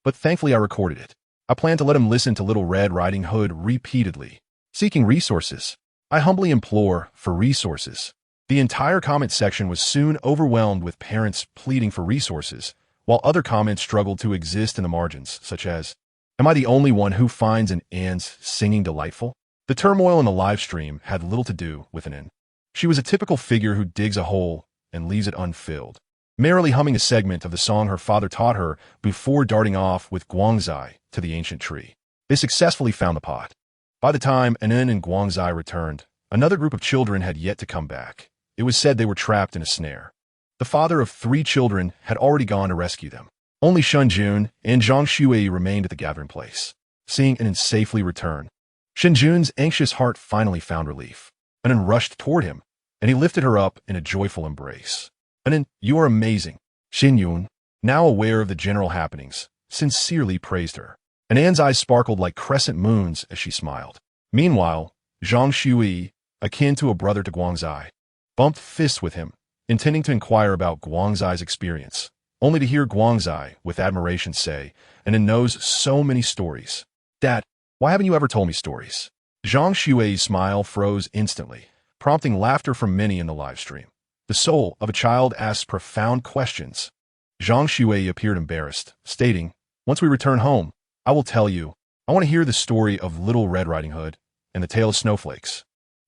But thankfully I recorded it. I plan to let him listen to Little Red Riding Hood repeatedly. Seeking resources. I humbly implore for resources. The entire comment section was soon overwhelmed with parents pleading for resources, while other comments struggled to exist in the margins, such as, am I the only one who finds an Anne's singing delightful? The turmoil in the live stream had little to do with an Anne. She was a typical figure who digs a hole and leaves it unfilled, merrily humming a segment of the song her father taught her before darting off with Guangzai to the ancient tree. They successfully found the pot. By the time Anan and Guangzai returned, another group of children had yet to come back. It was said they were trapped in a snare. The father of 3 children had already gone to rescue them. Only Shen Jun and Zhang Shui remained at the gathering place, seeing Anan safely return. Shen Jun's anxious heart finally found relief. Anan rushed toward him, and he lifted her up in a joyful embrace. Anan, you are amazing. Shen Jun, now aware of the general happenings, sincerely praised her. Anan's eyes sparkled like crescent moons as she smiled. Meanwhile, Zhang Shui, akin to a brother to Guangzai, bumped fists with him, intending to inquire about Guangzai's experience, only to hear Guangzai, with admiration, say, Anan knows so many stories. Dad, why haven't you ever told me stories? Zhang Shui's smile froze instantly, prompting laughter from many in the live stream. The soul of a child asks profound questions. Zhang Shui appeared embarrassed, stating, once we return home, I will tell you. I want to hear the story of Little Red Riding Hood and the tale of snowflakes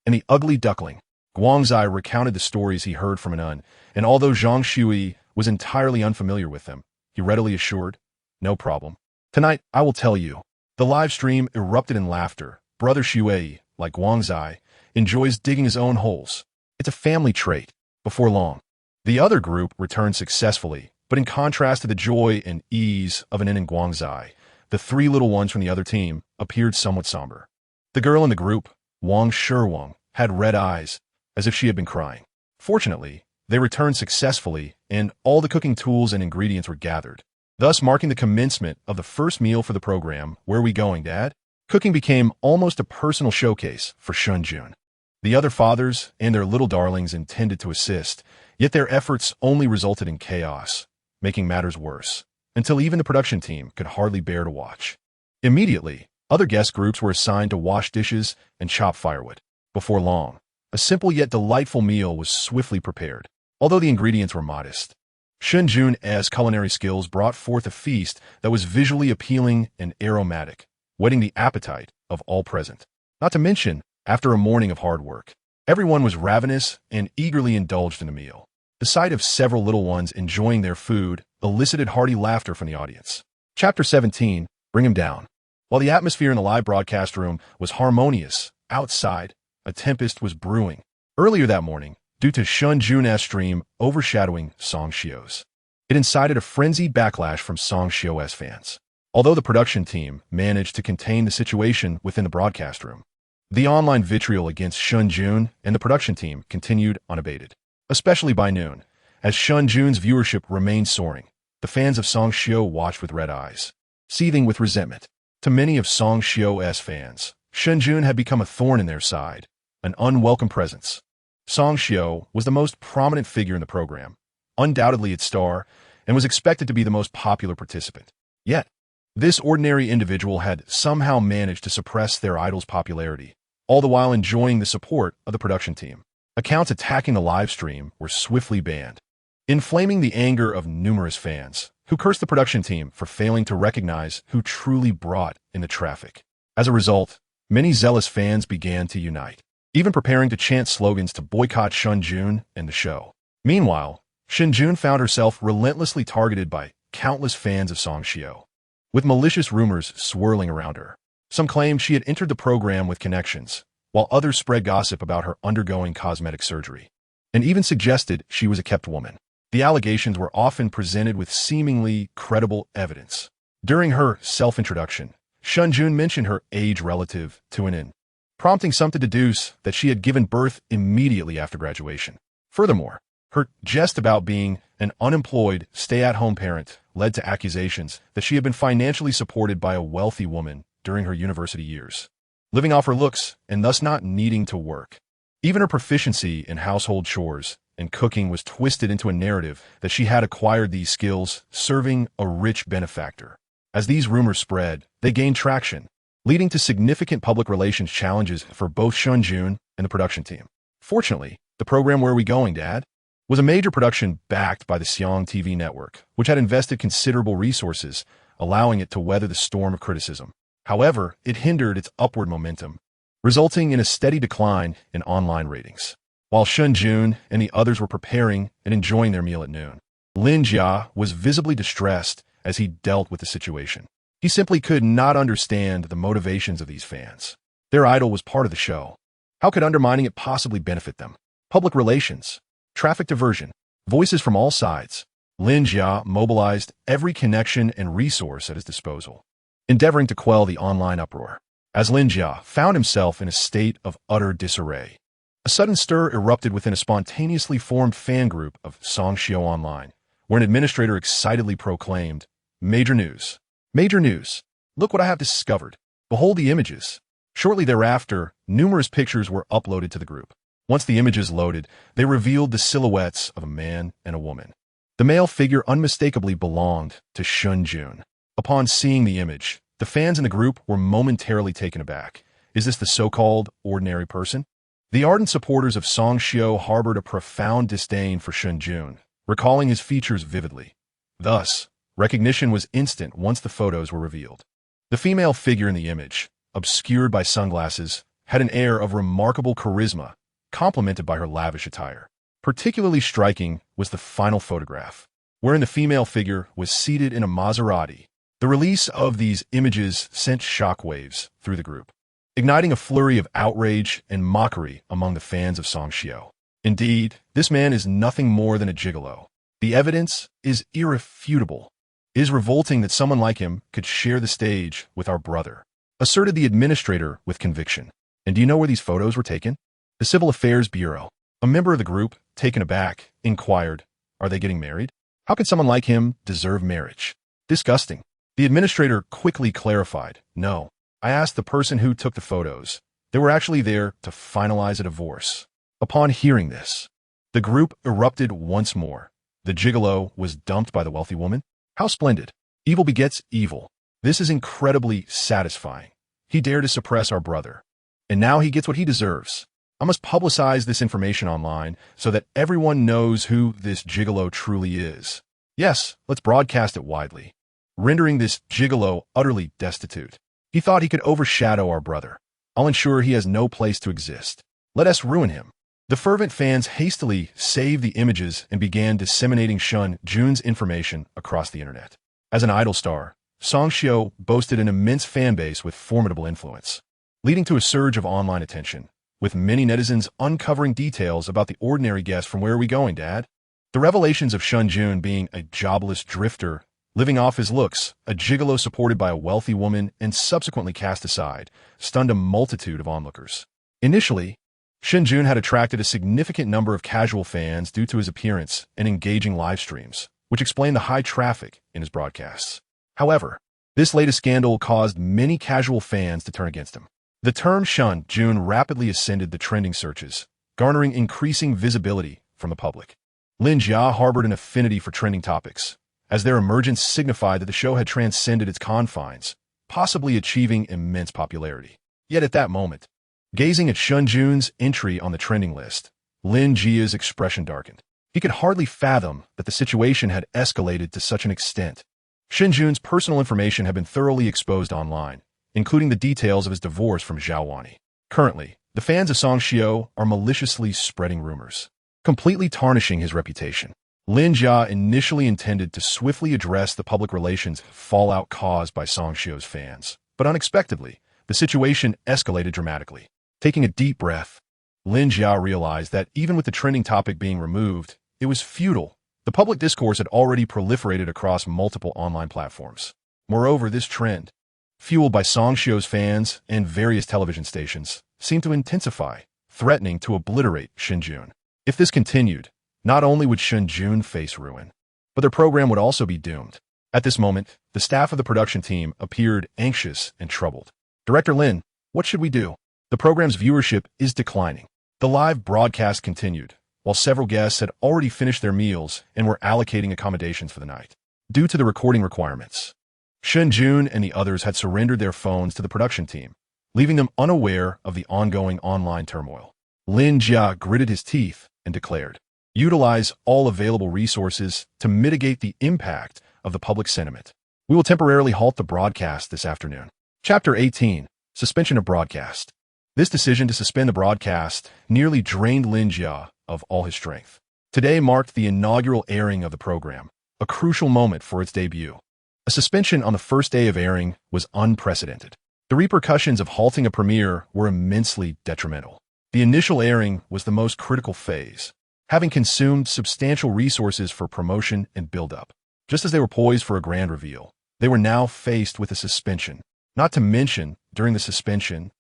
and the ugly duckling. Guangzai recounted the stories he heard from Anan, and although Zhang Shui was entirely unfamiliar with them, he readily assured, no problem. Tonight, I will tell you. The live stream erupted in laughter. Brother Shui, like Guangzai, enjoys digging his own holes. It's a family trait. Before long, the other group returned successfully, but in contrast to the joy and ease of Anan and Guangzai, the 3 little ones from the other team appeared somewhat somber. The girl in the group, Wang Sherwang, had red eyes, as if she had been crying. Fortunately, they returned successfully, and all the cooking tools and ingredients were gathered, thus marking the commencement of the first meal for the program. Where are we going, Dad? Cooking became almost a personal showcase for Shen Jun. The other fathers and their little darlings intended to assist, yet their efforts only resulted in chaos, making matters worse, until even the production team could hardly bear to watch. Immediately, other guest groups were assigned to wash dishes and chop firewood. Before long, a simple yet delightful meal was swiftly prepared, although the ingredients were modest. Shen Jun's culinary skills brought forth a feast that was visually appealing and aromatic, whetting the appetite of all present. Not to mention, after a morning of hard work, everyone was ravenous and eagerly indulged in a meal. The sight of several little ones enjoying their food elicited hearty laughter from the audience. Chapter 17, Bring Him Down. While the atmosphere in the live broadcast room was harmonious outside, a tempest was brewing. Earlier that morning, due to Shen Jun's stream overshadowing Song Shio's. It incited a frenzied backlash from Song Shio's fans. Although the production team managed to contain the situation within the broadcast room, the online vitriol against Shen Jun and the production team continued unabated. Especially by noon, as Shen Jun's viewership remained soaring, the fans of Song Shio watched with red eyes, seething with resentment. To many of Song Shio's fans, Shen Jun had become a thorn in their side, an unwelcome presence. Song Shio was the most prominent figure in the program, undoubtedly its star, and was expected to be the most popular participant. Yet, this ordinary individual had somehow managed to suppress their idol's popularity, all the while enjoying the support of the production team. Accounts attacking the live stream were swiftly banned, inflaming the anger of numerous fans, who cursed the production team for failing to recognize who truly brought in the traffic. As a result, many zealous fans began to unite, even preparing to chant slogans to boycott Shen Jun and the show. Meanwhile, Shen Jun found herself relentlessly targeted by countless fans of Song Shio, with malicious rumors swirling around her. Some claimed she had entered the program with connections, while others spread gossip about her undergoing cosmetic surgery, and even suggested she was a kept woman. The allegations were often presented with seemingly credible evidence. During her self-introduction, Shen Jun mentioned her age relative to an in, prompting some to deduce that she had given birth immediately after graduation. Furthermore, her jest about being an unemployed, stay-at-home parent led to accusations that she had been financially supported by a wealthy woman during her university years, living off her looks and thus not needing to work. Even her proficiency in household chores and cooking was twisted into a narrative that she had acquired these skills serving a rich benefactor. As these rumors spread, they gained traction, leading to significant public relations challenges for both Shen Jun and the production team. Fortunately, the program Where Are We Going, Dad? Was a major production backed by the Xiong TV network, which had invested considerable resources, allowing it to weather the storm of criticism. However, it hindered its upward momentum, resulting in a steady decline in online ratings. While Shen Jun and the others were preparing and enjoying their meal at noon, Lin Jia was visibly distressed as he dealt with the situation. He simply could not understand the motivations of these fans. Their idol was part of the show. How could undermining it possibly benefit them? Public relations, traffic diversion, voices from all sides. Lin Jia mobilized every connection and resource at his disposal, endeavoring to quell the online uproar. As Lin Jia found himself in a state of utter disarray, a sudden stir erupted within a spontaneously formed fan group of Song Shio Online, where an administrator excitedly proclaimed, "Major news! Major news! Look what I have discovered! Behold the images!" Shortly thereafter, numerous pictures were uploaded to the group. Once the images loaded, they revealed the silhouettes of a man and a woman. The male figure unmistakably belonged to Shen Jun. Upon seeing the image, the fans in the group were momentarily taken aback. Is this the so-called ordinary person? The ardent supporters of Song Shio harbored a profound disdain for Shen Jun, recalling his features vividly. Thus, recognition was instant once the photos were revealed. The female figure in the image, obscured by sunglasses, had an air of remarkable charisma, complemented by her lavish attire. Particularly striking was the final photograph, wherein the female figure was seated in a Maserati. The release of these images sent shockwaves through the group, igniting a flurry of outrage and mockery among the fans of Song Shio. Indeed, this man is nothing more than a gigolo. The evidence is irrefutable. It is revolting that someone like him could share the stage with our brother, asserted the administrator with conviction. And do you know where these photos were taken? The Civil Affairs Bureau. A member of the group, taken aback, inquired, "Are they getting married? How could someone like him deserve marriage? Disgusting." The administrator quickly clarified, "No, I asked the person who took the photos. They were actually there to finalize a divorce." Upon hearing this, the group erupted once more. The gigolo was dumped by the wealthy woman? How splendid. Evil begets evil. This is incredibly satisfying. He dared to suppress our brother, and now he gets what he deserves. I must publicize this information online so that everyone knows who this gigolo truly is. Yes, let's broadcast it widely, rendering this gigolo utterly destitute. He thought he could overshadow our brother. I'll ensure he has no place to exist. Let us ruin him. The fervent fans hastily saved the images and began disseminating Shen Jun's information across the internet. As an idol star, Song Shio boasted an immense fan base with formidable influence. leading to a surge of online attention, with many netizens uncovering details about the ordinary guest from Where Are We Going, Dad? The revelations of Shen Jun being a jobless drifter, living off his looks, a gigolo supported by a wealthy woman and subsequently cast aside, stunned a multitude of onlookers. Initially, Shen Jun had attracted a significant number of casual fans due to his appearance and engaging live streams, which explained the high traffic in his broadcasts. However, this latest scandal caused many casual fans to turn against him. The term Shen Jun rapidly ascended the trending searches, garnering increasing visibility from the public. Lin Jia harbored an affinity for trending topics, as their emergence signified that the show had transcended its confines, possibly achieving immense popularity. Yet at that moment, gazing at Shen Jun's entry on the trending list, Lin Jia's expression darkened. He could hardly fathom that the situation had escalated to such an extent. Shen Jun's personal information had been thoroughly exposed online, including the details of his divorce from Zhao Wani. Currently, the fans of Song Xiao are maliciously spreading rumors, completely tarnishing his reputation. Lin Jia initially intended to swiftly address the public relations fallout caused by Song Xiao's fans, but unexpectedly, the situation escalated dramatically. Taking a deep breath, Lin Jia realized that even with the trending topic being removed, it was futile. The public discourse had already proliferated across multiple online platforms. Moreover, this trend, fueled by Song Xiao's fans and various television stations, seemed to intensify, threatening to obliterate Shen Jun. If this continued, not only would Shen Jun face ruin, but their program would also be doomed. At this moment, the staff of the production team appeared anxious and troubled. Director Lin, what should we do? The program's viewership is declining. The live broadcast continued, while several guests had already finished their meals and were allocating accommodations for the night. Due to the recording requirements, Shen Jun and the others had surrendered their phones to the production team, leaving them unaware of the ongoing online turmoil. Lin Jia gritted his teeth and declared, "Utilize all available resources to mitigate the impact of the public sentiment. We will temporarily halt the broadcast this afternoon." Chapter 18. Suspension of Broadcast. This decision to suspend the broadcast nearly drained Lin Jia of all his strength. Today marked the inaugural airing of the program, a crucial moment for its debut. A suspension on the first day of airing was unprecedented. The repercussions of halting a premiere were immensely detrimental. The initial airing was the most critical phase, having consumed substantial resources for promotion and build-up. Just as they were poised for a grand reveal, they were now faced with a suspension. Not to mention, during the suspension,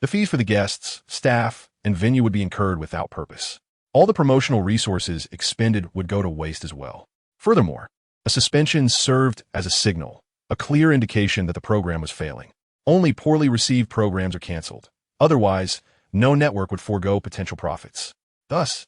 the fees for the guests, staff, and venue would be incurred without purpose. All the promotional resources expended would go to waste as well. Furthermore, a suspension served as a signal, a clear indication that the program was failing. Only poorly received programs are canceled. Otherwise, no network would forego potential profits. Thus,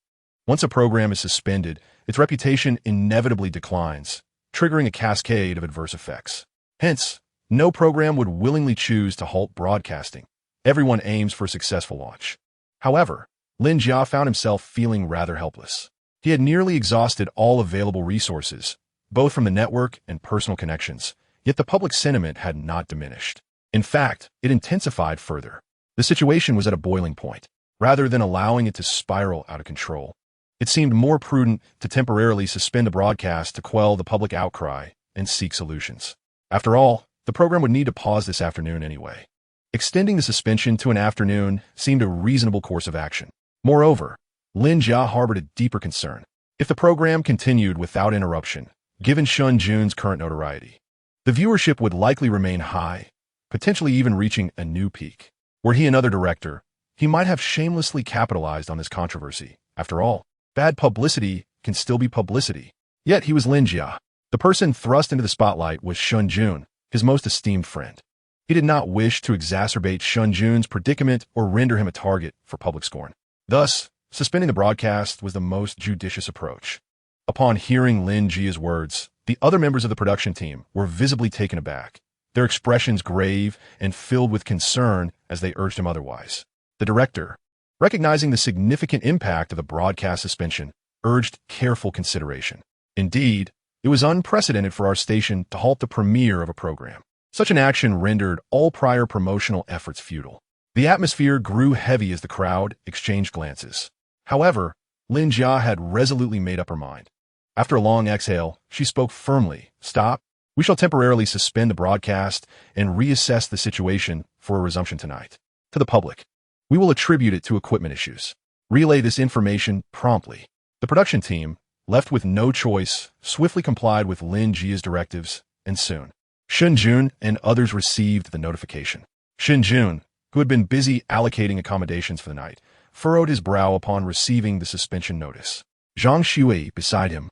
once a program is suspended, its reputation inevitably declines, triggering a cascade of adverse effects. Hence, no program would willingly choose to halt broadcasting. Everyone aims for a successful launch. However, Lin Jia found himself feeling rather helpless. He had nearly exhausted all available resources, both from the network and personal connections, yet the public sentiment had not diminished. In fact, it intensified further. The situation was at a boiling point. Rather than allowing it to spiral out of control, it seemed more prudent to temporarily suspend the broadcast to quell the public outcry and seek solutions. After all, the program would need to pause this afternoon anyway. Extending the suspension to an afternoon seemed a reasonable course of action. Moreover, Lin Jia harbored a deeper concern. If the program continued without interruption, given Shen Jun's current notoriety, the viewership would likely remain high, potentially even reaching a new peak. Were he another director, he might have shamelessly capitalized on this controversy. After all, bad publicity can still be publicity. Yet he was Lin Jia. The person thrust into the spotlight was Shen Jun, his most esteemed friend. He did not wish to exacerbate Shen Jun's predicament or render him a target for public scorn. Thus, suspending the broadcast was the most judicious approach. Upon hearing Lin Jia's words, the other members of the production team were visibly taken aback, their expressions grave and filled with concern as they urged him otherwise. The director, recognizing the significant impact of the broadcast suspension, urged careful consideration. Indeed, it was unprecedented for our station to halt the premiere of a program. Such an action rendered all prior promotional efforts futile. The atmosphere grew heavy as the crowd exchanged glances. However, Lin Jia had resolutely made up her mind. After a long exhale, she spoke firmly. "Stop. We shall temporarily suspend the broadcast and reassess the situation for a resumption tonight." To the public, we will attribute it to equipment issues. Relay this information promptly. The production team, left with no choice, swiftly complied with Lin Jia's directives, and soon, Shen Jun and others received the notification. Shen Jun, who had been busy allocating accommodations for the night, furrowed his brow upon receiving the suspension notice. Zhang Xue, beside him,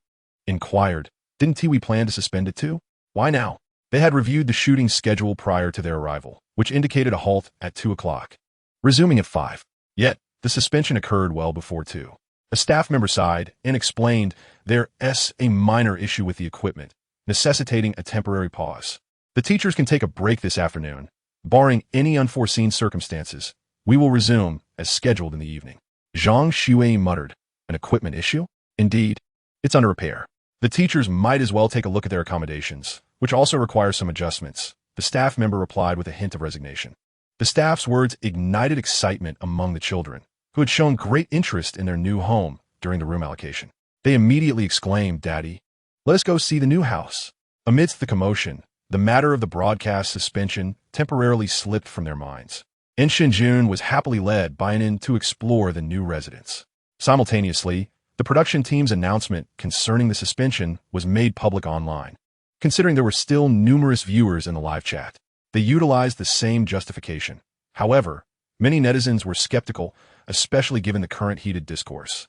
inquired, "Didn't we plan to suspend it too? Why now?" They had reviewed the shooting schedule prior to their arrival, which indicated a halt at 2 o'clock, resuming at 5. Yet, the suspension occurred well before 2. A staff member sighed and explained there's a minor issue with the equipment, necessitating a temporary pause. The teachers can take a break this afternoon. Barring any unforeseen circumstances, we will resume as scheduled in the evening. Zhang Xue muttered, "An equipment issue? Indeed, it's under repair. The teachers might as well take a look at their accommodations, which also require some adjustments." The staff member replied with a hint of resignation. The staff's words ignited excitement among the children, who had shown great interest in their new home during the room allocation. They immediately exclaimed, "Daddy, let us go see the new house." Amidst the commotion, the matter of the broadcast suspension temporarily slipped from their minds, and Shen Jun was happily led by an in to explore the new residence. Simultaneously, the production team's announcement concerning the suspension was made public online. Considering there were still numerous viewers in the live chat, they utilized the same justification. However, many netizens were skeptical, especially given the current heated discourse.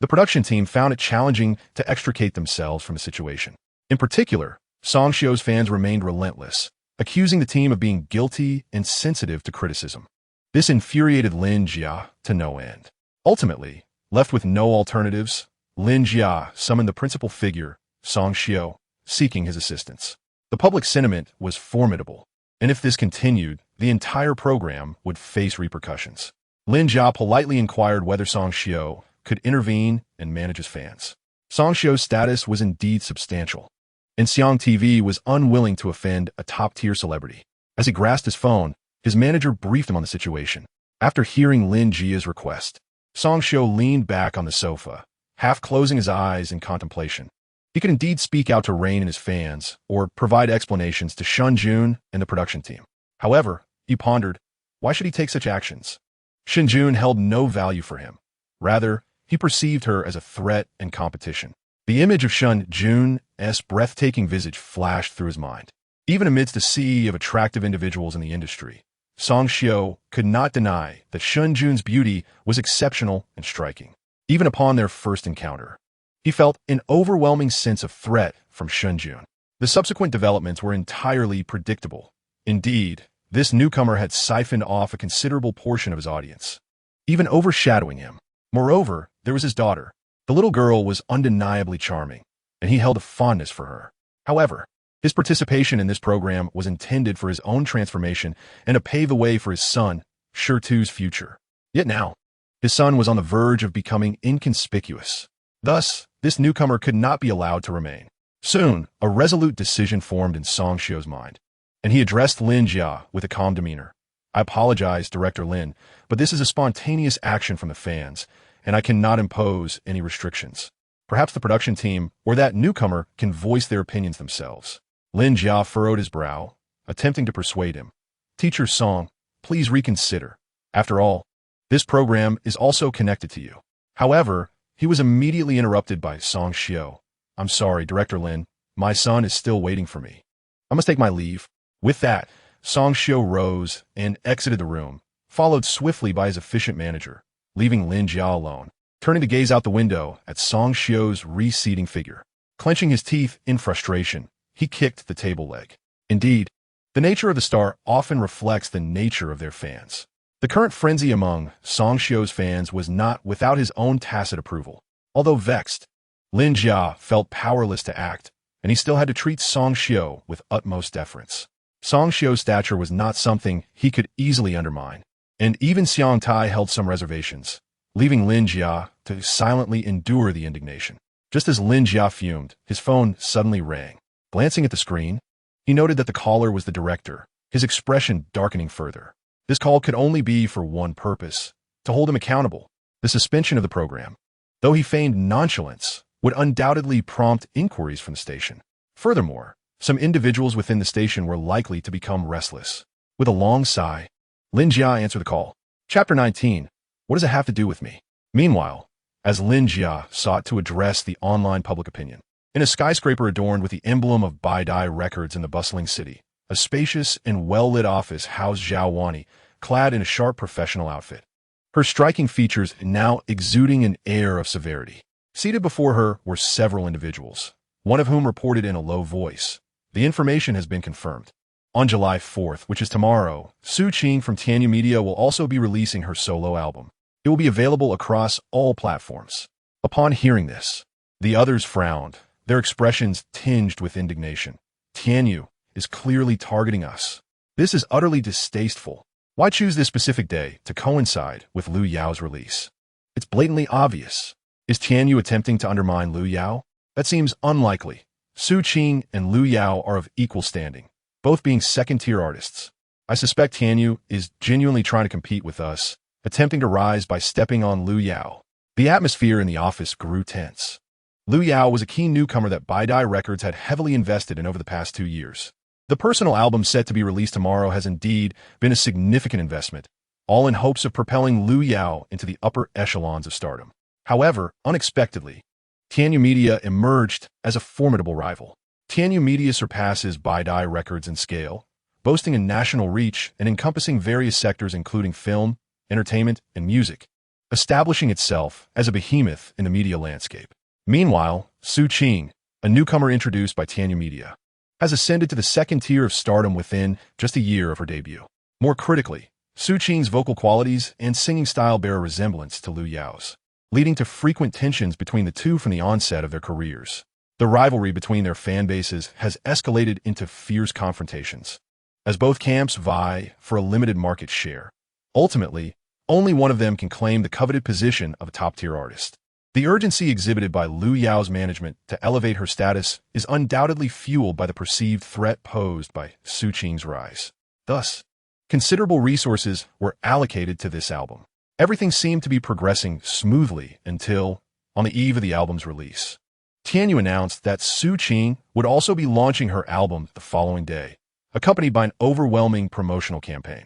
The production team found it challenging to extricate themselves from the situation. In particular, Song Xiu's fans remained relentless, accusing the team of being guilty and sensitive to criticism. This infuriated Lin Jia to no end. Ultimately, left with no alternatives, Lin Jia summoned the principal figure, Song Xiu, seeking his assistance. The public sentiment was formidable, and if this continued, the entire program would face repercussions. Lin Jia politely inquired whether Song Xiu could intervene and manage his fans. Song Xiu's status was indeed substantial, and Xiang TV was unwilling to offend a top-tier celebrity. As he grasped his phone, his manager briefed him on the situation. After hearing Lin Jia's request, Song Xiu leaned back on the sofa, half closing his eyes in contemplation. He could indeed speak out to rein in his fans or provide explanations to Shen Jun and the production team. However, he pondered, why should he take such actions? Shen Jun held no value for him. Rather, he perceived her as a threat and competition. The image of Shen Jun's breathtaking visage flashed through his mind. Even amidst a sea of attractive individuals in the industry, Song Xiu could not deny that Shen Jun's beauty was exceptional and striking. Even upon their first encounter, he felt an overwhelming sense of threat from Shen Jun. The subsequent developments were entirely predictable. Indeed, this newcomer had siphoned off a considerable portion of his audience, even overshadowing him. Moreover, there was his daughter. The little girl was undeniably charming, and he held a fondness for her. However, his participation in this program was intended for his own transformation and to pave the way for his son, Shitu's future. Yet now, his son was on the verge of becoming inconspicuous. Thus, this newcomer could not be allowed to remain. Soon, a resolute decision formed in Song Xiu's mind, and he addressed Lin Jia with a calm demeanor. "I apologize, Director Lin, but this is a spontaneous action from the fans, and I cannot impose any restrictions. Perhaps the production team or that newcomer can voice their opinions themselves." Lin Jia furrowed his brow, attempting to persuade him. "Teacher Song, please reconsider. After all, this program is also connected to you." However, he was immediately interrupted by Song Xiu. "I'm sorry, Director Lin. My son is still waiting for me. I must take my leave." With that, Song Xiu rose and exited the room, followed swiftly by his efficient manager, leaving Lin Jia alone, turning to gaze out the window at Song Xiu's receding figure. Clenching his teeth in frustration, he kicked the table leg. Indeed, the nature of the star often reflects the nature of their fans. The current frenzy among Song Xiu's fans was not without his own tacit approval. Although vexed, Lin Jia felt powerless to act, and he still had to treat Song Xiu with utmost deference. Song Xiu's stature was not something he could easily undermine, and even Xiang Tai held some reservations, leaving Lin Jia to silently endure the indignation. Just as Lin Jia fumed, his phone suddenly rang. Glancing at the screen, he noted that the caller was the director, his expression darkening further. This call could only be for one purpose, to hold him accountable, the suspension of the program. Though he feigned nonchalance, would undoubtedly prompt inquiries from the station. Furthermore, some individuals within the station were likely to become restless. With a long sigh, Lin Jia answered the call. Chapter 19. What does it have to do with me? Meanwhile, as Lin Jia sought to address the online public opinion, in a skyscraper adorned with the emblem of Baidai Records in the bustling city, a spacious and well-lit office housed Zhao Wani, clad in a sharp professional outfit. Her striking features now exuding an air of severity. Seated before her were several individuals, one of whom reported in a low voice. The information has been confirmed. On July 4th, which is tomorrow, Su Qing from Tianyu Media will also be releasing her solo album. It will be available across all platforms. Upon hearing this, the others frowned, their expressions tinged with indignation. Tianyu is clearly targeting us. This is utterly distasteful. Why choose this specific day to coincide with Lu Yao's release? It's blatantly obvious. Is Tianyu attempting to undermine Lu Yao? That seems unlikely. Su Qing and Lu Yao are of equal standing, both being second-tier artists. I suspect Tianyu is genuinely trying to compete with us, attempting to rise by stepping on Lu Yao. The atmosphere in the office grew tense. Lu Yao was a key newcomer that Baidai Records had heavily invested in over the past 2 years. The personal album set to be released tomorrow has indeed been a significant investment, all in hopes of propelling Lu Yao into the upper echelons of stardom. However, unexpectedly, Tianyu Media emerged as a formidable rival. Tianyu Media surpasses Baidai Records in scale, boasting a national reach and encompassing various sectors including film, entertainment, and music, establishing itself as a behemoth in the media landscape. Meanwhile, Su Qing, a newcomer introduced by Tianyu Media, has ascended to the second tier of stardom within just a year of her debut. More critically, Su Qing's vocal qualities and singing style bear a resemblance to Lu Yao's, leading to frequent tensions between the two from the onset of their careers. The rivalry between their fan bases has escalated into fierce confrontations, as both camps vie for a limited market share. Ultimately, only one of them can claim the coveted position of a top-tier artist. The urgency exhibited by Lu Yao's management to elevate her status is undoubtedly fueled by the perceived threat posed by Su Qing's rise. Thus, considerable resources were allocated to this album. Everything seemed to be progressing smoothly until, on the eve of the album's release, Tianyu announced that Su Qing would also be launching her album the following day, accompanied by an overwhelming promotional campaign.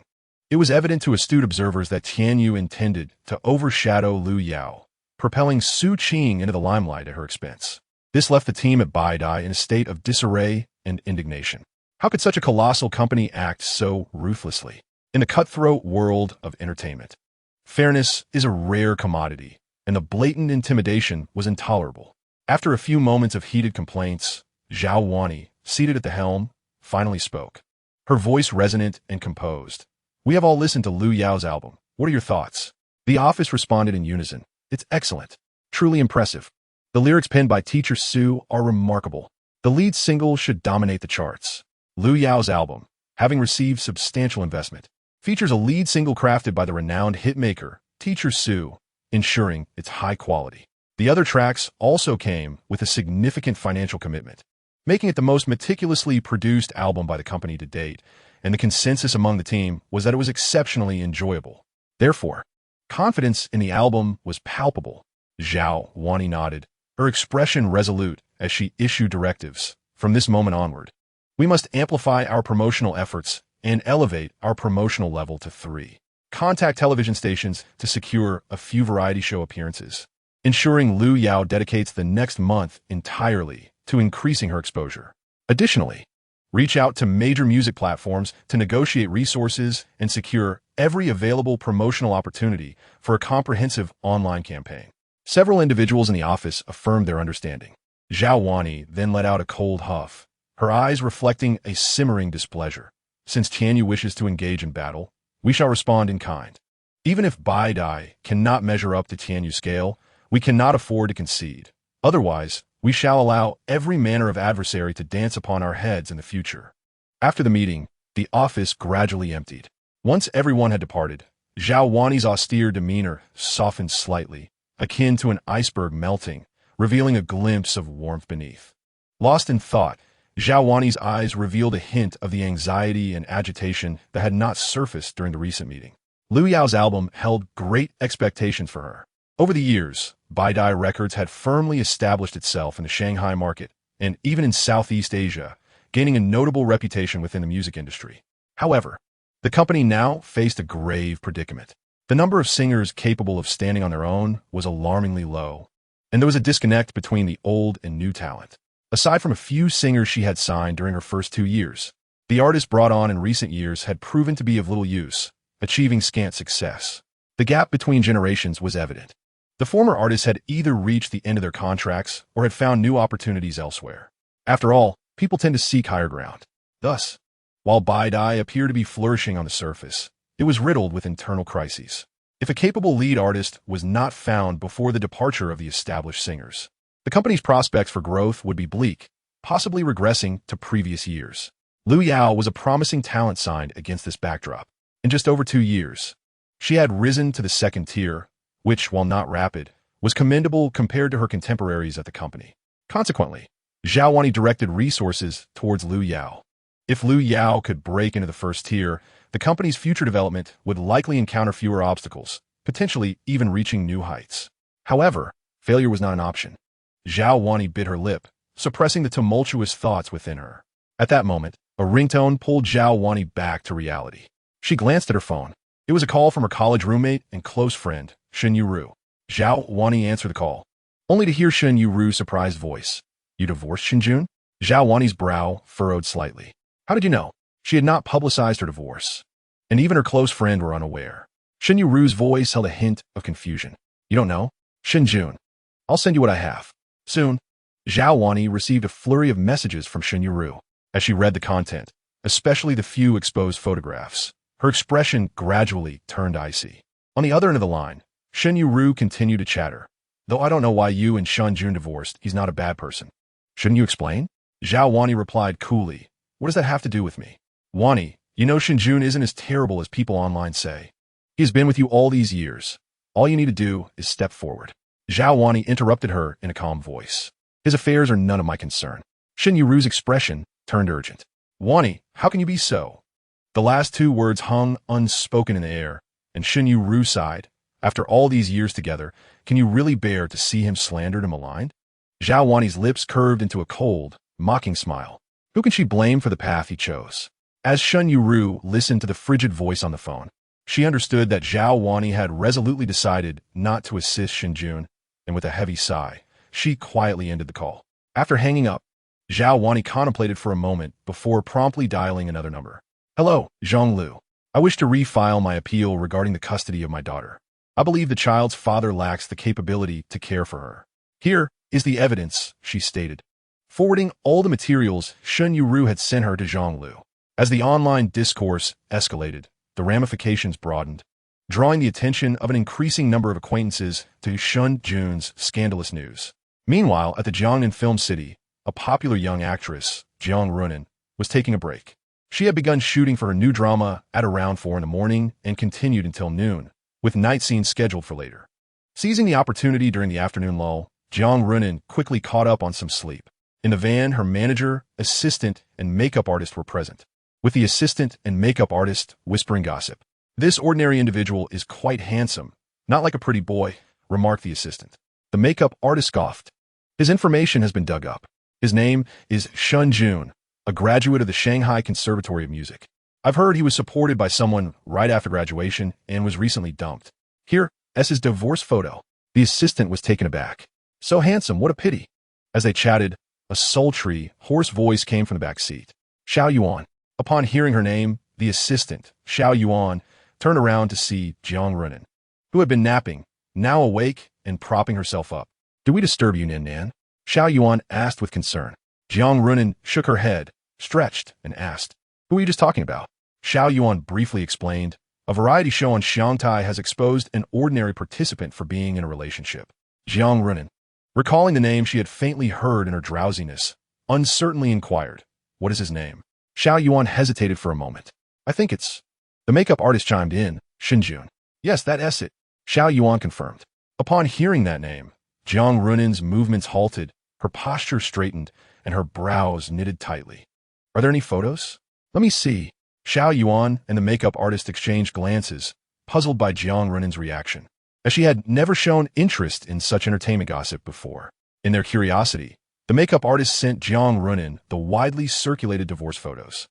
It was evident to astute observers that Tianyu intended to overshadow Lu Yao, propelling Su Qing into the limelight at her expense. This left the team at Baidai in a state of disarray and indignation. How could such a colossal company act so ruthlessly? In the cutthroat world of entertainment, fairness is a rare commodity, and the blatant intimidation was intolerable. After a few moments of heated complaints, Zhao Wani, seated at the helm, finally spoke. Her voice resonant and composed. We have all listened to Lu Yao's album. What are your thoughts? The office responded in unison. It's excellent. Truly impressive. The lyrics penned by Teacher Su are remarkable. The lead single should dominate the charts. Lu Yao's album, having received substantial investment, features a lead single crafted by the renowned hitmaker, Teacher Su, ensuring its high quality. The other tracks also came with a significant financial commitment, making it the most meticulously produced album by the company to date, and the consensus among the team was that it was exceptionally enjoyable. Therefore, confidence in the album was palpable. Zhao Wani nodded, her expression resolute as she issued directives. From this moment onward, we must amplify our promotional efforts and elevate our promotional level to 3. Contact television stations to secure a few variety show appearances, ensuring Lu Yao dedicates the next month entirely to increasing her exposure. Additionally, reach out to major music platforms to negotiate resources and secure every available promotional opportunity for a comprehensive online campaign. Several individuals in the office affirmed their understanding. Zhao Wani then let out a cold huff, her eyes reflecting a simmering displeasure. Since Tianyu wishes to engage in battle, we shall respond in kind. Even if Baidai cannot measure up to Tianyu's scale, we cannot afford to concede. Otherwise, we shall allow every manner of adversary to dance upon our heads in the future. After the meeting, the office gradually emptied. Once everyone had departed, Zhao Wani's austere demeanor softened slightly, akin to an iceberg melting, revealing a glimpse of warmth beneath. Lost in thought, Zhao Wani's eyes revealed a hint of the anxiety and agitation that had not surfaced during the recent meeting. Lu Yao's album held great expectations for her. Over the years, Baidai Records had firmly established itself in the Shanghai market and even in Southeast Asia, gaining a notable reputation within the music industry. However, The company now faced a grave predicament. The number of singers capable of standing on their own was alarmingly low, and there was a disconnect between the old and new talent. Aside from a few singers she had signed during her first 2 years, the artists brought on in recent years had proven to be of little use, achieving scant success. The gap between generations was evident. The former artists had either reached the end of their contracts or had found new opportunities elsewhere. After all, people tend to seek higher ground. Thus, while Baidai appeared to be flourishing on the surface, it was riddled with internal crises. If a capable lead artist was not found before the departure of the established singers, the company's prospects for growth would be bleak, possibly regressing to previous years. Liu Yao was a promising talent signed against this backdrop. In just over 2 years, she had risen to the second tier, which, while not rapid, was commendable compared to her contemporaries at the company. Consequently, Zhao Wani directed resources towards Liu Yao. If Liu Yao could break into the first tier, the company's future development would likely encounter fewer obstacles, potentially even reaching new heights. However, failure was not an option. Zhao Wani bit her lip, suppressing the tumultuous thoughts within her. At that moment, a ringtone pulled Zhao Wani back to reality. She glanced at her phone. It was a call from her college roommate and close friend, Shen Yuru. Zhao Wani answered the call, only to hear Shen Yuru's surprised voice. You divorced Shen Jun? Zhao Wani's brow furrowed slightly. How did you know? She had not publicized her divorce, and even her close friend were unaware. Shen Yuru's voice held a hint of confusion. You don't know? Shen Jun. I'll send you what I have. Soon, Zhao Wani received a flurry of messages from Shen Yuru. As she read the content, especially the few exposed photographs, her expression gradually turned icy. On the other end of the line, Shen Yuru continued to chatter. Though I don't know why you and Shen Jun divorced, he's not a bad person. Shouldn't you explain? Zhao Wani replied coolly. What does that have to do with me? Wani, you know Shen Jun isn't as terrible as people online say. He has been with you all these years. All you need to do is step forward. Zhao Wani interrupted her in a calm voice. His affairs are none of my concern. Shen Yuru's expression turned urgent. Wani, how can you be so? The last 2 words hung unspoken in the air, and Shen Yuru sighed. After all these years together, can you really bear to see him slandered and maligned? Zhao Wani's lips curved into a cold, mocking smile. Who can she blame for the path he chose? As Shen Yuru listened to the frigid voice on the phone, she understood that Zhao Wani had resolutely decided not to assist Shen Jun, and with a heavy sigh, she quietly ended the call. After hanging up, Zhao Wani contemplated for a moment before promptly dialing another number. Hello, Zhang Lu. I wish to refile my appeal regarding the custody of my daughter. I believe the child's father lacks the capability to care for her. Here is the evidence, she stated, forwarding all the materials Shen Yuru had sent her to Zhang Lu. As the online discourse escalated, the ramifications broadened, drawing the attention of an increasing number of acquaintances to Shen Jun's scandalous news. Meanwhile, at the Jiangnan Film City, a popular young actress, Jiang Runan, was taking a break. She had begun shooting for her new drama at around 4 in the morning and continued until noon, with night scenes scheduled for later. Seizing the opportunity during the afternoon lull, Jiang Runan quickly caught up on some sleep. In the van, her manager, assistant, and makeup artist were present, with the assistant and makeup artist whispering gossip. This ordinary individual is quite handsome, not like a pretty boy, remarked the assistant. The makeup artist scoffed. His information has been dug up. His name is Shen Jun, a graduate of the Shanghai Conservatory of Music. I've heard he was supported by someone right after graduation and was recently dumped. Here is his divorce photo. The assistant was taken aback. So handsome, what a pity. As they chatted, a sultry, hoarse voice came from the back seat. Xiao Yuan. Upon hearing her name, the assistant, Xiao Yuan, turned around to see Jiang Runan, who had been napping, now awake and propping herself up. Do we disturb you, Nin Nan? Xiao Yuan asked with concern. Jiang Runan shook her head, stretched, and asked, Who were you just talking about? Xiao Yuan briefly explained. A variety show on Xiangtai has exposed an ordinary participant for being in a relationship. Jiang Runan, recalling the name she had faintly heard in her drowsiness, uncertainly inquired, What is his name? Xiao Yuan hesitated for a moment. I think it's... The makeup artist chimed in, Shen Jun. Yes, that's it. Xiao Yuan confirmed. Upon hearing that name, Jiang Runan's movements halted, her posture straightened, and her brows knitted tightly. Are there any photos? Let me see. Xiao Yuan and the makeup artist exchanged glances, puzzled by Jiang Runan's reaction, as she had never shown interest in such entertainment gossip before. In their curiosity, the makeup artist sent Jiang Runan the widely circulated divorce photos.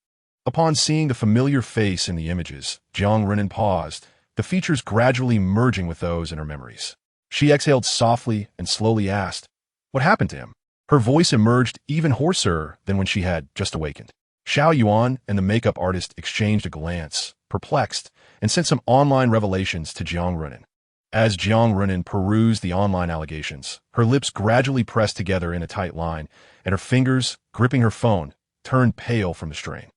Upon seeing the familiar face in the images, Jiang Renan paused, the features gradually merging with those in her memories. She exhaled softly and slowly asked, "What happened to him?" Her voice emerged even hoarser than when she had just awakened. Xiao Yuan and the makeup artist exchanged a glance, perplexed, and sent some online revelations to Jiang Renan. As Jiang Renan perused the online allegations, her lips gradually pressed together in a tight line, and her fingers, gripping her phone, turned pale from the strain.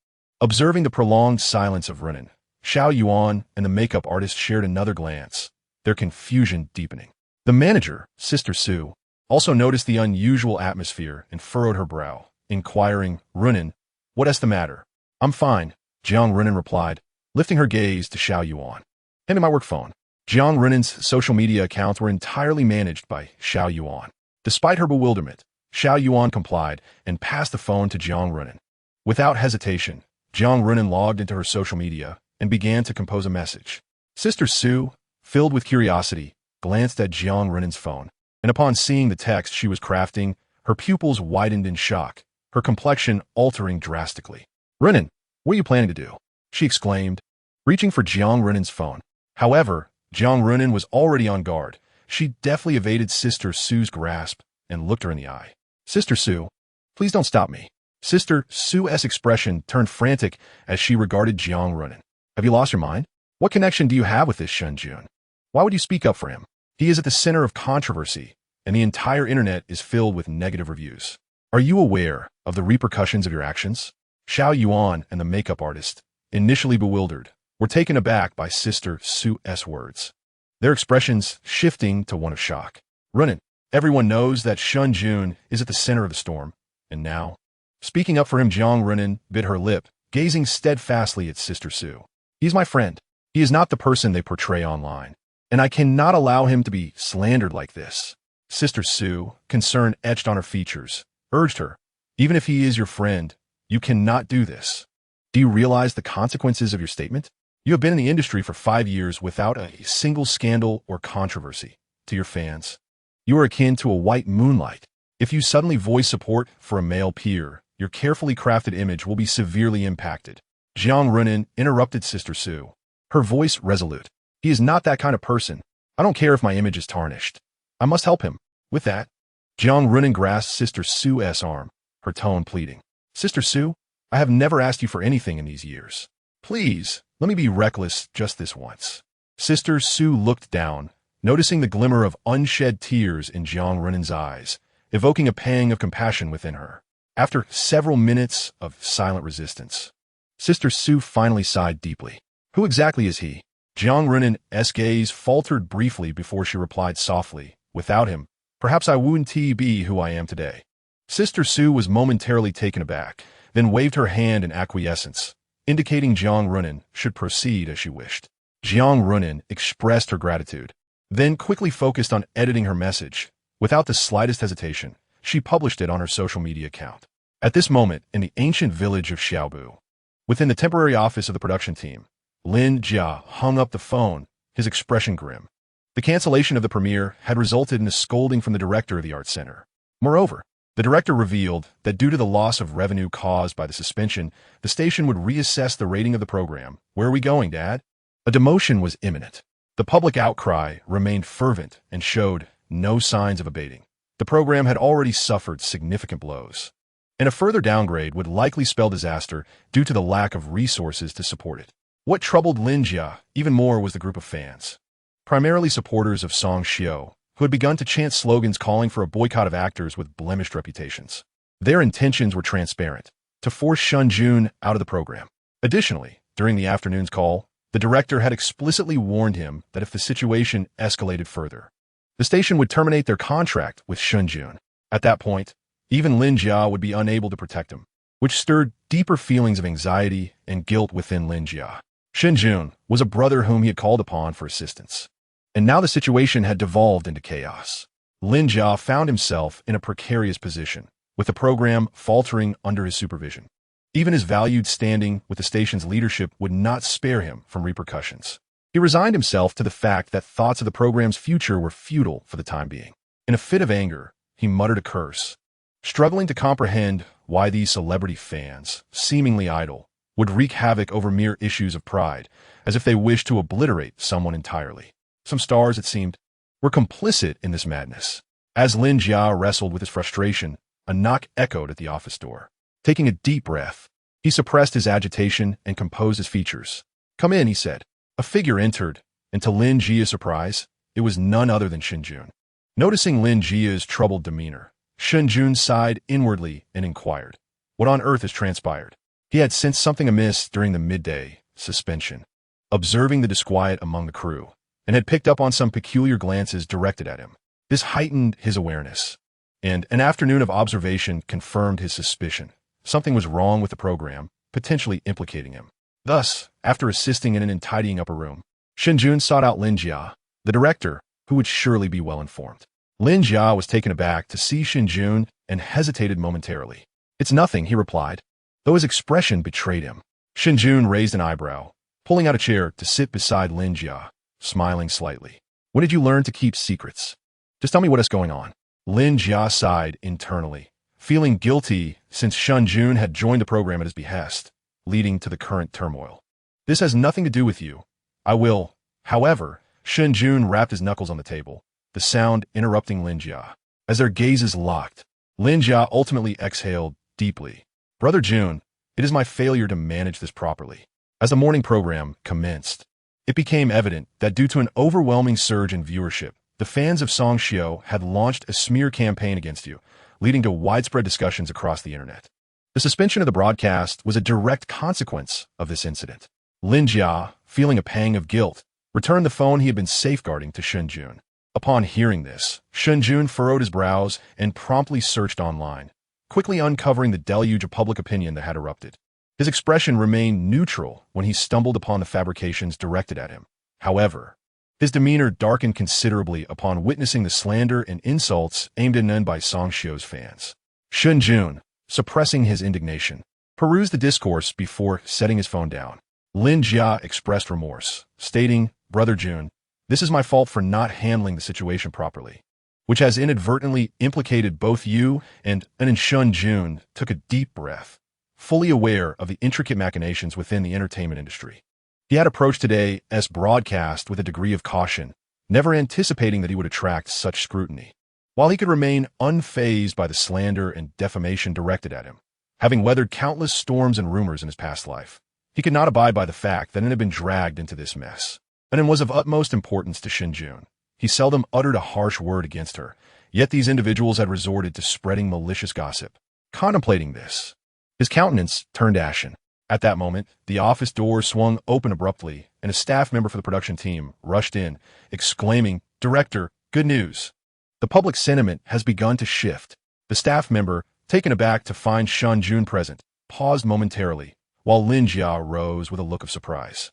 Observing the prolonged silence of Renan, Xiao Yuan and the makeup artist shared another glance, their confusion deepening. The manager, Sister Su, also noticed the unusual atmosphere and furrowed her brow, inquiring, "Renan, what's the matter?" "I'm fine," Jiang Renan replied, lifting her gaze to Xiao Yuan. "Hand me my work phone." Jiang Renan's social media accounts were entirely managed by Xiao Yuan. Despite her bewilderment, Xiao Yuan complied and passed the phone to Jiang Renan. Without hesitation, Jiang Renan logged into her social media and began to compose a message. Sister Su, filled with curiosity, glanced at Jiang Renan's phone, and upon seeing the text she was crafting, her pupils widened in shock, her complexion altering drastically. "Renan, what are you planning to do?" she exclaimed, reaching for Jiang Renan's phone. However, Jiang Renan was already on guard. She deftly evaded Sister Su's grasp and looked her in the eye. "Sister Su, please don't stop me." Sister Su's expression turned frantic as she regarded Jiang Renan. "Have you lost your mind? What connection do you have with this Shen Jun? Why would you speak up for him? He is at the center of controversy, and the entire internet is filled with negative reviews. Are you aware of the repercussions of your actions?" Xiao Yuan and the makeup artist, initially bewildered, were taken aback by Sister Su's words, their expressions shifting to one of shock. "Renan, everyone knows that Shen Jun is at the center of the storm, and now..." Speaking up for him, Jiang Renan bit her lip, gazing steadfastly at Sister Su. "He is my friend. He is not the person they portray online, and I cannot allow him to be slandered like this." Sister Su, concern etched on her features, urged her, "Even if he is your friend, you cannot do this. Do you realize the consequences of your statement? You have been in the industry for 5 years without a single scandal or controversy. To your fans, you are akin to a white moonlight. If you suddenly voice support for a male peer, your carefully crafted image will be severely impacted." Jiang Renan interrupted Sister Su, her voice resolute. "He is not that kind of person. I don't care if my image is tarnished. I must help him." With that, Jiang Renan grasped Sister Su's arm, her tone pleading. "Sister Su, I have never asked you for anything in these years. Please, let me be reckless just this once." Sister Su looked down, noticing the glimmer of unshed tears in Jiang Renan's eyes, evoking a pang of compassion within her. After several minutes of silent resistance, Sister Su finally sighed deeply. "Who exactly is he?" Jiang Renan's gaze faltered briefly before she replied softly, "Without him, perhaps I wouldn't be who I am today." Sister Su was momentarily taken aback, then waved her hand in acquiescence, indicating Jiang Renan should proceed as she wished. Jiang Renan expressed her gratitude, then quickly focused on editing her message. Without the slightest hesitation, she published it on her social media account. At this moment, in the ancient village of Xiaobu, within the temporary office of the production team, Lin Jia hung up the phone, his expression grim. The cancellation of the premiere had resulted in a scolding from the director of the art center. Moreover, the director revealed that due to the loss of revenue caused by the suspension, the station would reassess the rating of the program. "Where are we going, Dad?" A demotion was imminent. The public outcry remained fervent and showed no signs of abating. The program had already suffered significant blows, and a further downgrade would likely spell disaster due to the lack of resources to support it. What troubled Lin Jia even more was the group of fans, primarily supporters of Song Xiao, who had begun to chant slogans calling for a boycott of actors with blemished reputations. Their intentions were transparent: to force Shen Jun out of the program. Additionally, during the afternoon's call, the director had explicitly warned him that if the situation escalated further, the station would terminate their contract with Shen Jun. At that point, even Lin Jia would be unable to protect him, which stirred deeper feelings of anxiety and guilt within Lin Jia. Shen Jun was a brother whom he had called upon for assistance, and now the situation had devolved into chaos. Lin Jia found himself in a precarious position, with the program faltering under his supervision. Even his valued standing with the station's leadership would not spare him from repercussions. He resigned himself to the fact that thoughts of the program's future were futile for the time being. In a fit of anger, he muttered a curse. Struggling to comprehend why these celebrity fans, seemingly idle, would wreak havoc over mere issues of pride, as if they wished to obliterate someone entirely. Some stars, it seemed, were complicit in this madness. As Lin Jia wrestled with his frustration, a knock echoed at the office door. Taking a deep breath, he suppressed his agitation and composed his features. "Come in," he said. A figure entered, and to Lin Jia's surprise, it was none other than Shen Jun. Noticing Lin Jia's troubled demeanor, Shen Jun sighed inwardly and inquired, "What on earth has transpired?" He had sensed something amiss during the midday suspension, observing the disquiet among the crew, and had picked up on some peculiar glances directed at him. This heightened his awareness, and an afternoon of observation confirmed his suspicion. Something was wrong with the program, potentially implicating him. Thus, after assisting in an tidying up a room, Shen Jun sought out Lin Jia, the director, who would surely be well informed. Lin Jia was taken aback to see Shen Jun and hesitated momentarily. "It's nothing," he replied, though his expression betrayed him. Shen Jun raised an eyebrow, pulling out a chair to sit beside Lin Jia, smiling slightly. "When did you learn to keep secrets? Just tell me what is going on." Lin Jia sighed internally, feeling guilty since Shen Jun had joined the program at his behest, leading to the current turmoil. "This has nothing to do with you. I will." However, Shen Jun rapped his knuckles on the table, the sound interrupting Lin Jia. As their gazes locked, Lin Jia ultimately exhaled deeply. "Brother Jun, it is my failure to manage this properly." As the morning program commenced, it became evident that due to an overwhelming surge in viewership, the fans of Song Xiao had launched a smear campaign against you, leading to widespread discussions across the internet. The suspension of the broadcast was a direct consequence of this incident. Lin Jia, feeling a pang of guilt, returned the phone he had been safeguarding to Shen Jun. Upon hearing this, Shen Jun furrowed his brows and promptly searched online, quickly uncovering the deluge of public opinion that had erupted. His expression remained neutral when he stumbled upon the fabrications directed at him. However, his demeanor darkened considerably upon witnessing the slander and insults aimed at him by Song Xiao's fans. Shen Jun, suppressing his indignation, perused the discourse before setting his phone down. Lin Jia expressed remorse, stating, "Brother Jun, this is my fault for not handling the situation properly, which has inadvertently implicated both you and Shen Jun took a deep breath, fully aware of the intricate machinations within the entertainment industry. He had approached today's broadcast with a degree of caution, never anticipating that he would attract such scrutiny. While he could remain unfazed by the slander and defamation directed at him, having weathered countless storms and rumors in his past life, he could not abide by the fact that it had been dragged into this mess. And it was of utmost importance to Shen Jun. He seldom uttered a harsh word against her, yet these individuals had resorted to spreading malicious gossip. Contemplating this, his countenance turned ashen. At that moment, the office door swung open abruptly, and a staff member for the production team rushed in, exclaiming, "Director, good news. The public sentiment has begun to shift." The staff member, taken aback to find Shen Jun present, paused momentarily, while Lin Jia rose with a look of surprise.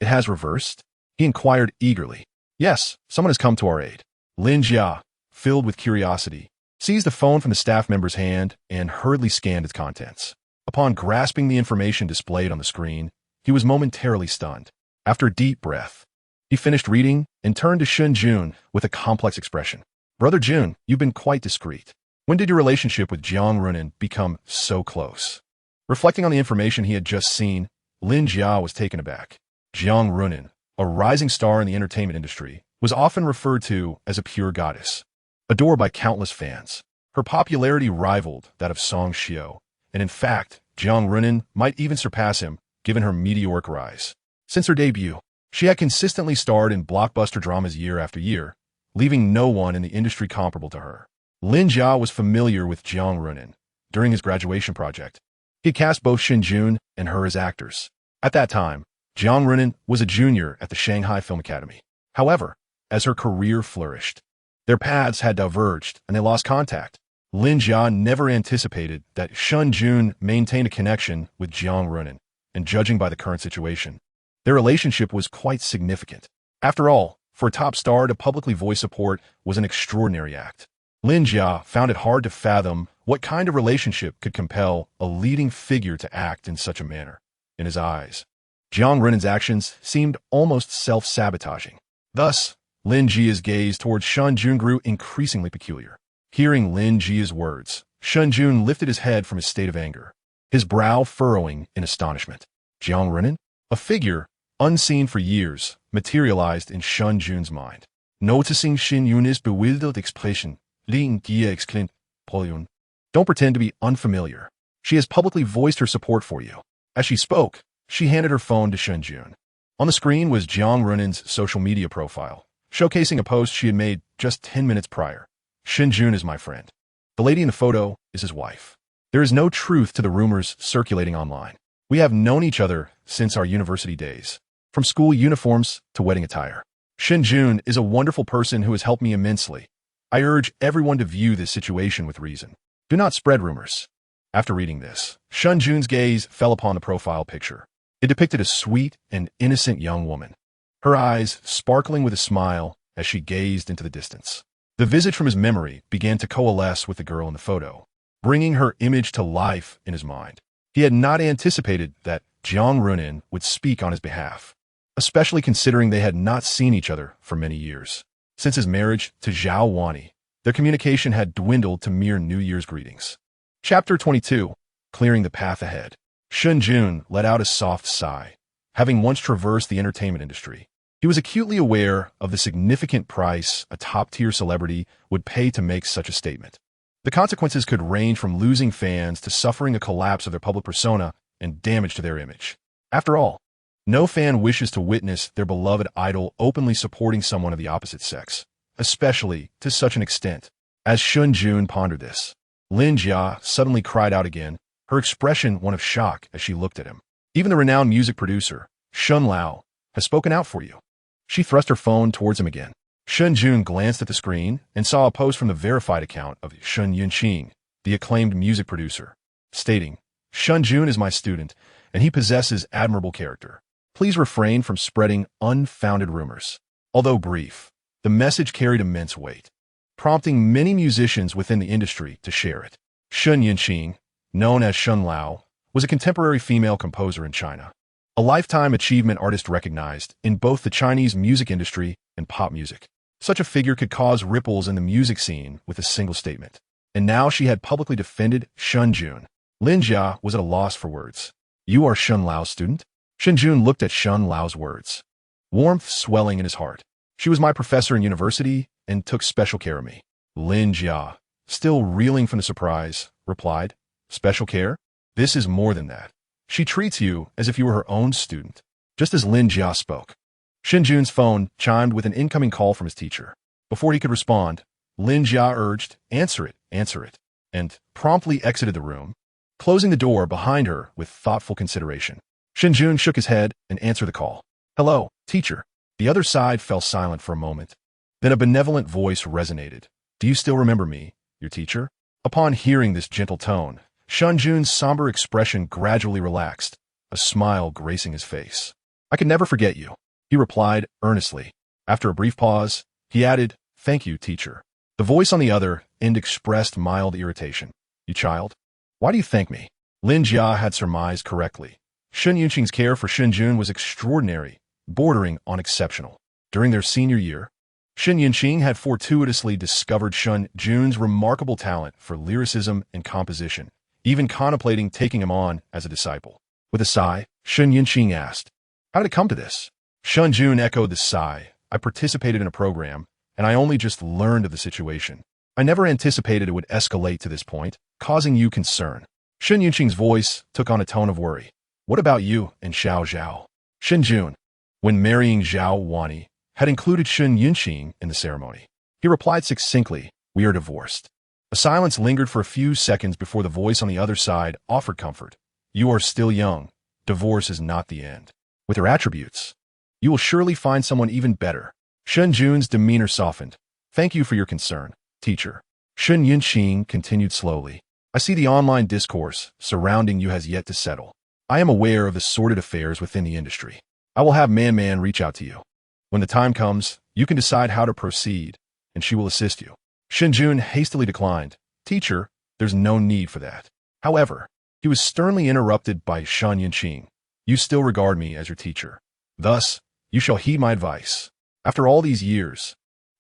"It has reversed?" he inquired eagerly. "Yes, someone has come to our aid." Lin Jia, filled with curiosity, seized the phone from the staff member's hand and hurriedly scanned its contents. Upon grasping the information displayed on the screen, he was momentarily stunned. After a deep breath, he finished reading and turned to Shen Jun with a complex expression. "Brother Jun, you've been quite discreet. When did your relationship with Jiang Runin become so close?" Reflecting on the information he had just seen, Lin Jia was taken aback. Jiang Runin, a rising star in the entertainment industry, was often referred to as a pure goddess, adored by countless fans. Her popularity rivaled that of Song Xiao, and in fact, Jiang Runin might even surpass him, given her meteoric rise. Since her debut, she had consistently starred in blockbuster dramas year after year, leaving no one in the industry comparable to her. Lin Jia was familiar with Jiang Runin. During his graduation project, he cast both Shen Jun and her as actors. At that time, Jiang Runin was a junior at the Shanghai Film Academy. However, as her career flourished, their paths had diverged and they lost contact. Lin Jia never anticipated that Shen Jun maintained a connection with Jiang Runin, and judging by the current situation, their relationship was quite significant. After all, for a top star to publicly voice support was an extraordinary act. Lin Jia found it hard to fathom what kind of relationship could compel a leading figure to act in such a manner. In his eyes, Jiang Runin's actions seemed almost self-sabotaging. Thus, Lin Jia's gaze towards Shen Jun grew increasingly peculiar. Hearing Lin Jia's words, Shen Jun lifted his head from his state of anger, his brow furrowing in astonishment. Jiang Renan? A figure, unseen for years, materialized in Shen Jun's mind. Noticing Shen Yun's bewildered expression, Ling Jie exclaimed, Poyun. Don't pretend to be unfamiliar. She has publicly voiced her support for you. As she spoke, she handed her phone to Shen Jun. On the screen was Jiang Renan's social media profile, showcasing a post she had made just 10 minutes prior. Shen Jun is my friend. The lady in the photo is his wife. There is no truth to the rumors circulating online. We have known each other since our university days, from school uniforms to wedding attire. Shen Jun is a wonderful person who has helped me immensely. I urge everyone to view this situation with reason. Do not spread rumors. After reading this, Shen Jun's gaze fell upon the profile picture. It depicted a sweet and innocent young woman, her eyes sparkling with a smile as she gazed into the distance. The visage from his memory began to coalesce with the girl in the photo, bringing her image to life in his mind. He had not anticipated that Jiang Renan would speak on his behalf, especially considering they had not seen each other for many years. Since his marriage to Zhao Wani, their communication had dwindled to mere New Year's greetings. Chapter 22. Clearing the Path Ahead. Shen Jun let out a soft sigh. Having once traversed the entertainment industry, he was acutely aware of the significant price a top-tier celebrity would pay to make such a statement. The consequences could range from losing fans to suffering a collapse of their public persona and damage to their image. After all, no fan wishes to witness their beloved idol openly supporting someone of the opposite sex, especially to such an extent. As Shen Jun pondered this, Lin Jia suddenly cried out again, her expression one of shock as she looked at him. Even the renowned music producer, Shen Lao, has spoken out for you. She thrust her phone towards him again. Shen Jun glanced at the screen and saw a post from the verified account of Shen Yunqing, the acclaimed music producer, stating, Shen Jun is my student, and he possesses admirable character. Please refrain from spreading unfounded rumors. Although brief, the message carried immense weight, prompting many musicians within the industry to share it. Shen Yunqing, known as Shen Lao, was a contemporary female composer in China, a lifetime achievement artist recognized in both the Chinese music industry and pop music. Such a figure could cause ripples in the music scene with a single statement. And now she had publicly defended Shen Jun. Lin Jia was at a loss for words. You are Shen Lao's student? Shen Jun looked at Shen Lao's words, warmth swelling in his heart. She was my professor in university and took special care of me. Lin Jia, still reeling from the surprise, replied, Special care? This is more than that. She treats you as if you were her own student. Just as Lin Jia spoke, Shen Jun's phone chimed with an incoming call from his teacher. Before he could respond, Lin Jia urged, answer it, and promptly exited the room, closing the door behind her with thoughtful consideration. Shen Jun shook his head and answered the call. Hello, teacher. The other side fell silent for a moment. Then a benevolent voice resonated. Do you still remember me, your teacher? Upon hearing this gentle tone, Shen Jun's somber expression gradually relaxed, a smile gracing his face. I can never forget you, he replied earnestly. After a brief pause, he added, Thank you, teacher. The voice on the other end expressed mild irritation. You child? Why do you thank me? Lin Jia had surmised correctly. Shen Yunqing's care for Shen Jun was extraordinary, bordering on exceptional. During their senior year, Shen Yunqing had fortuitously discovered Shen Jun's remarkable talent for lyricism and composition, even contemplating taking him on as a disciple. With a sigh, Shen Yunqing asked, How did it come to this? Shen Jun echoed the sigh. I participated in a program, and I only just learned of the situation. I never anticipated it would escalate to this point, causing you concern. Shen Yunqing's voice took on a tone of worry. What about you and Xiao Zhao? Shen Jun, when marrying Zhao Wani, had included Shen Yunqing in the ceremony. He replied succinctly, We are divorced. A silence lingered for a few seconds before the voice on the other side offered comfort. You are still young. Divorce is not the end. With her attributes, you will surely find someone even better. Shen Jun's demeanor softened. Thank you for your concern, teacher. Shen Yunqing continued slowly. I see the online discourse surrounding you has yet to settle. I am aware of the sordid affairs within the industry. I will have Man reach out to you. When the time comes, you can decide how to proceed, and she will assist you. Shen Jun hastily declined. Teacher, there's no need for that. However, he was sternly interrupted by Shen Yunqing. You still regard me as your teacher. Thus, you shall heed my advice. After all these years,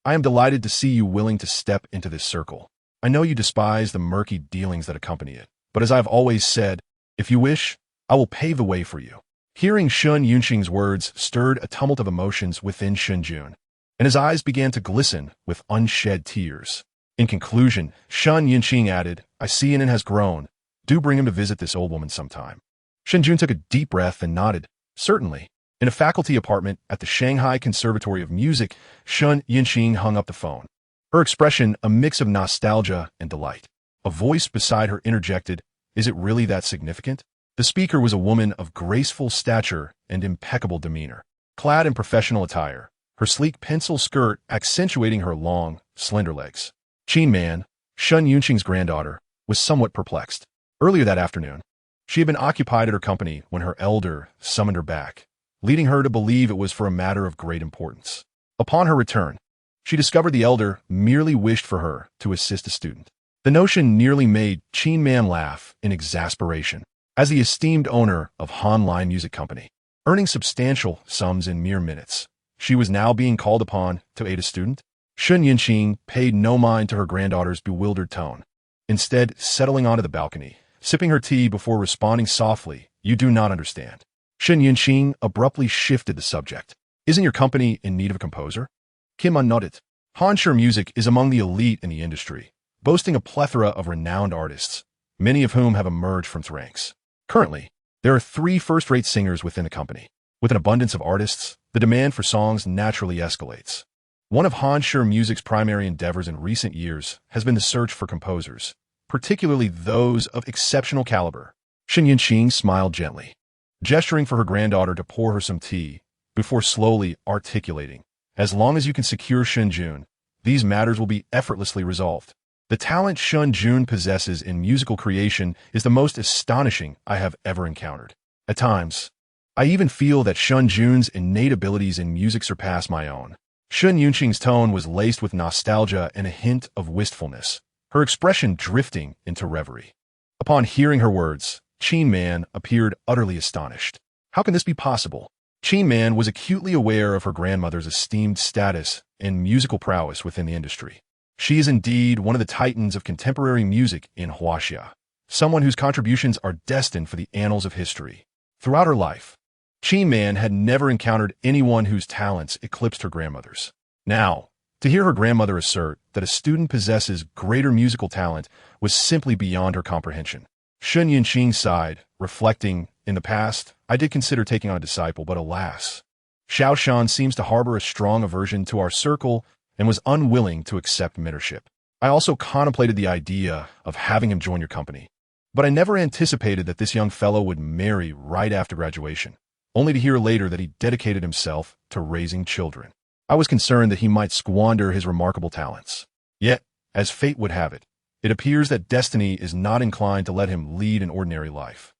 I am delighted to see you willing to step into this circle. I know you despise the murky dealings that accompany it, but as I have always said, if you wish, I will pave the way for you. Hearing Shen Yunqing's words stirred a tumult of emotions within Shen Jun, and his eyes began to glisten with unshed tears. In conclusion, Shen Yunqing added, "I see Inan has grown. Do bring him to visit this old woman sometime." Shen Jun took a deep breath and nodded, "Certainly." In a faculty apartment at the Shanghai Conservatory of Music, Shen Yunqing hung up the phone. Her expression a mix of nostalgia and delight. A voice beside her interjected, "Is it really that significant?" The speaker was a woman of graceful stature and impeccable demeanor. Clad in professional attire, her sleek pencil skirt accentuating her long, slender legs. Qin Man, Shen Yunqing's granddaughter, was somewhat perplexed. Earlier that afternoon, she had been occupied at her company when her elder summoned her back, leading her to believe it was for a matter of great importance. Upon her return, she discovered the elder merely wished for her to assist a student. The notion nearly made Qin Man laugh in exasperation. As the esteemed owner of Han Line Music Company, earning substantial sums in mere minutes, she was now being called upon to aid a student? Shen Yunqing paid no mind to her granddaughter's bewildered tone, instead settling onto the balcony, sipping her tea before responding softly, "You do not understand." Shen Yunqing abruptly shifted the subject. "Isn't your company in need of a composer?" Kim Un nodded. Hansher Music is among the elite in the industry, boasting a plethora of renowned artists, many of whom have emerged from its ranks. Currently, there are 3 first-rate singers within the company. With an abundance of artists, the demand for songs naturally escalates. One of Hansher Music's primary endeavors in recent years has been the search for composers, particularly those of exceptional caliber. Shen Yunqing smiled gently, gesturing for her granddaughter to pour her some tea, before slowly articulating, "As long as you can secure Shen Jun, these matters will be effortlessly resolved." The talent Shen Jun possesses in musical creation is the most astonishing I have ever encountered. At times, I even feel that Shen Jun's innate abilities in music surpass my own. Shen Yunqing's tone was laced with nostalgia and a hint of wistfulness, her expression drifting into reverie. Upon hearing her words, Qin Man appeared utterly astonished. How can this be possible? Qin Man was acutely aware of her grandmother's esteemed status and musical prowess within the industry. She is indeed one of the titans of contemporary music in Huaxia, someone whose contributions are destined for the annals of history. Throughout her life, Qin Man had never encountered anyone whose talents eclipsed her grandmother's. Now, to hear her grandmother assert that a student possesses greater musical talent was simply beyond her comprehension. Shen Yunqing sighed, reflecting, "In the past, I did consider taking on a disciple, but alas, Xiao Shan seems to harbor a strong aversion to our circle and was unwilling to accept mentorship. I also contemplated the idea of having him join your company, but I never anticipated that this young fellow would marry right after graduation, only to hear later that he dedicated himself to raising children. I was concerned that he might squander his remarkable talents. Yet, as fate would have it, it appears that destiny is not inclined to let him lead an ordinary life.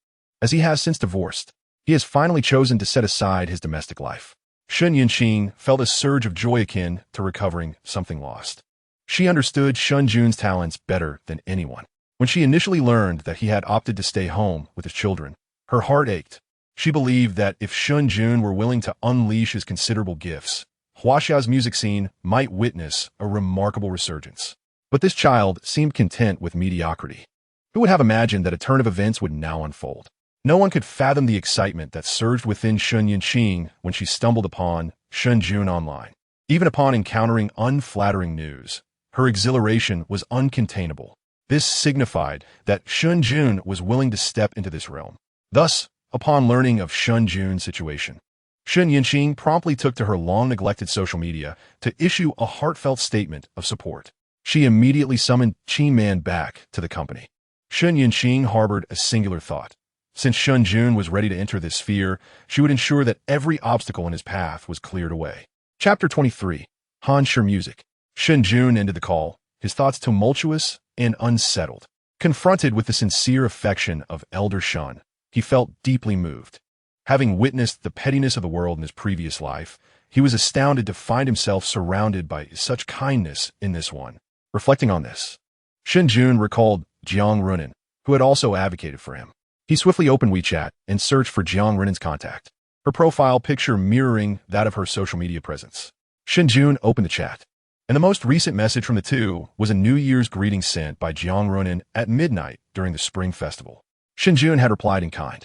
As he has since divorced, he has finally chosen to set aside his domestic life." Shen Yunqing felt a surge of joy akin to recovering something lost. She understood Shen Jun's talents better than anyone. When she initially learned that he had opted to stay home with his children, her heart ached. She believed that if Shen Jun were willing to unleash his considerable gifts, Huaxia's music scene might witness a remarkable resurgence. But this child seemed content with mediocrity. Who would have imagined that a turn of events would now unfold? No one could fathom the excitement that surged within Shen Yunqing when she stumbled upon Shen Jun online. Even upon encountering unflattering news, her exhilaration was uncontainable. This signified that Shen Jun was willing to step into this realm. Thus, upon learning of Shen Jun's situation, Shen Yunqing promptly took to her long-neglected social media to issue a heartfelt statement of support. She immediately summoned Qin Man back to the company. Shen Yunqing harbored a singular thought. Since Shen Jun was ready to enter this sphere, she would ensure that every obstacle in his path was cleared away. Chapter 23. Hansher Music. Shen Jun ended the call, his thoughts tumultuous and unsettled. Confronted with the sincere affection of Elder Shen, he felt deeply moved. Having witnessed the pettiness of the world in his previous life, he was astounded to find himself surrounded by such kindness in this one. Reflecting on this, Shen Jun recalled Jiang Runan, who had also advocated for him. He swiftly opened WeChat and searched for Jiang Runan's contact, her profile picture mirroring that of her social media presence. Shen Jun opened the chat, and the most recent message from the two was a New Year's greeting sent by Jiang Runan at midnight during the Spring Festival. Shen Jun had replied in kind,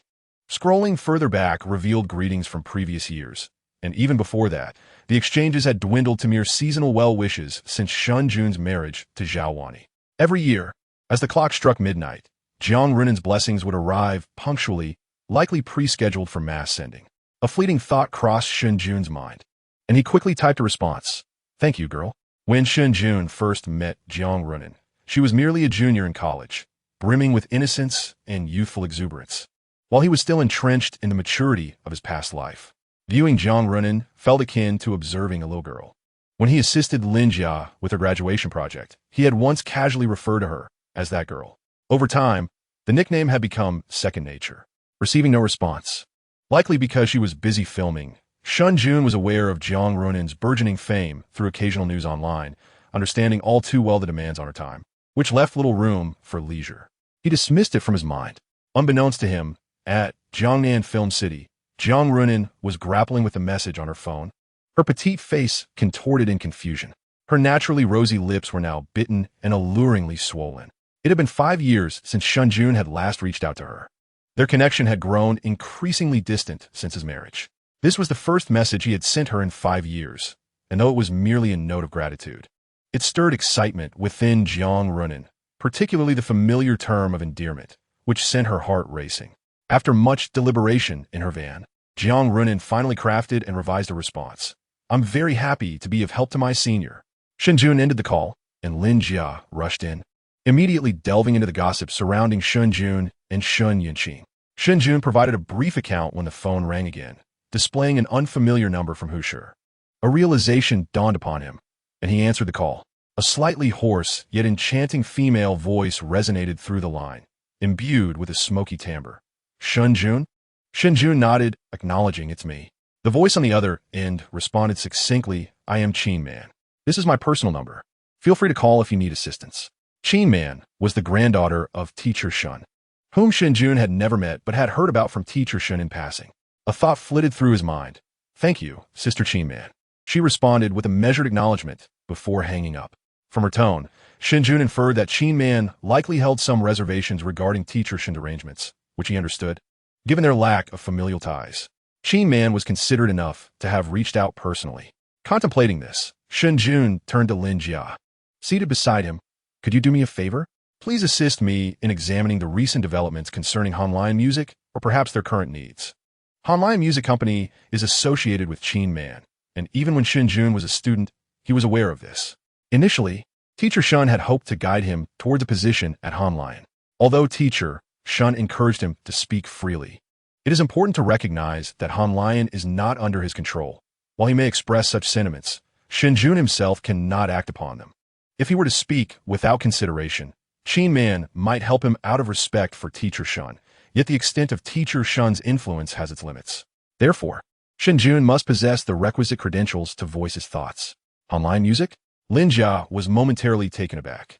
Scrolling further back revealed greetings from previous years, and even before that, the exchanges had dwindled to mere seasonal well-wishes since Shen Jun's marriage to Zhao Wani. Every year, as the clock struck midnight, Jiang Runan's blessings would arrive punctually, likely pre-scheduled for mass sending. A fleeting thought crossed Shen Jun's mind, and he quickly typed a response. "Thank you, girl." When Shen Jun first met Jiang Runan, she was merely a junior in college, brimming with innocence and youthful exuberance, while he was still entrenched in the maturity of his past life. Viewing Jiang Runan felt akin to observing a little girl. When he assisted Lin Jia with her graduation project, he had once casually referred to her as that girl. Over time, the nickname had become second nature. Receiving no response, likely because she was busy filming, Shen Jun was aware of Jiang Runan's burgeoning fame through occasional news online, understanding all too well the demands on her time, which left little room for leisure. He dismissed it from his mind. Unbeknownst to him, at Jiangnan Film City, Jiang Runan was grappling with a message on her phone, her petite face contorted in confusion. Her naturally rosy lips were now bitten and alluringly swollen. It had been 5 years since Shen Jun had last reached out to her. Their connection had grown increasingly distant since his marriage. This was the first message he had sent her in 5 years, and though it was merely a note of gratitude, it stirred excitement within Jiang Runan, particularly the familiar term of endearment, which sent her heart racing. After much deliberation in her van, Jiang Runan finally crafted and revised a response. "I'm very happy to be of help to my senior." Shen Jun ended the call, and Lin Jia rushed in, immediately delving into the gossip surrounding Shen Jun and Shen Yunqing. Shen Jun provided a brief account when the phone rang again, displaying an unfamiliar number from Husher. A realization dawned upon him, and he answered the call. A slightly hoarse, yet enchanting female voice resonated through the line, imbued with a smoky timbre. "Shen Jun?" Shen Jun nodded, acknowledging it's me. The voice on the other end responded succinctly, "I am Qin Man. This is my personal number. Feel free to call if you need assistance." Qin Man was the granddaughter of Teacher Shen, whom Shen Jun had never met but had heard about from Teacher Shen in passing. A thought flitted through his mind. "Thank you, Sister Qin Man." She responded with a measured acknowledgement before hanging up. From her tone, Shen Jun inferred that Qin Man likely held some reservations regarding Teacher Shen's arrangements, which he understood, given their lack of familial ties. Qin Man was considerate enough to have reached out personally. Contemplating this, Shen Jun turned to Lin Jia. Seated beside him, "Could you do me a favor? Please assist me in examining the recent developments concerning Hanlion Music, or perhaps their current needs." Hanlion Music Company is associated with Qin Man, and even when Shen Jun was a student, he was aware of this. Initially, Teacher Shen had hoped to guide him towards a position at Hanlion. Although Teacher Shen encouraged him to speak freely, it is important to recognize that Hanlion is not under his control. While he may express such sentiments, Shen Jun himself cannot act upon them. If he were to speak without consideration, Qin Man might help him out of respect for Teacher Shen, yet the extent of Teacher Shen's influence has its limits. Therefore, Shen Jun must possess the requisite credentials to voice his thoughts. Hanlion Music? Lin Jia was momentarily taken aback.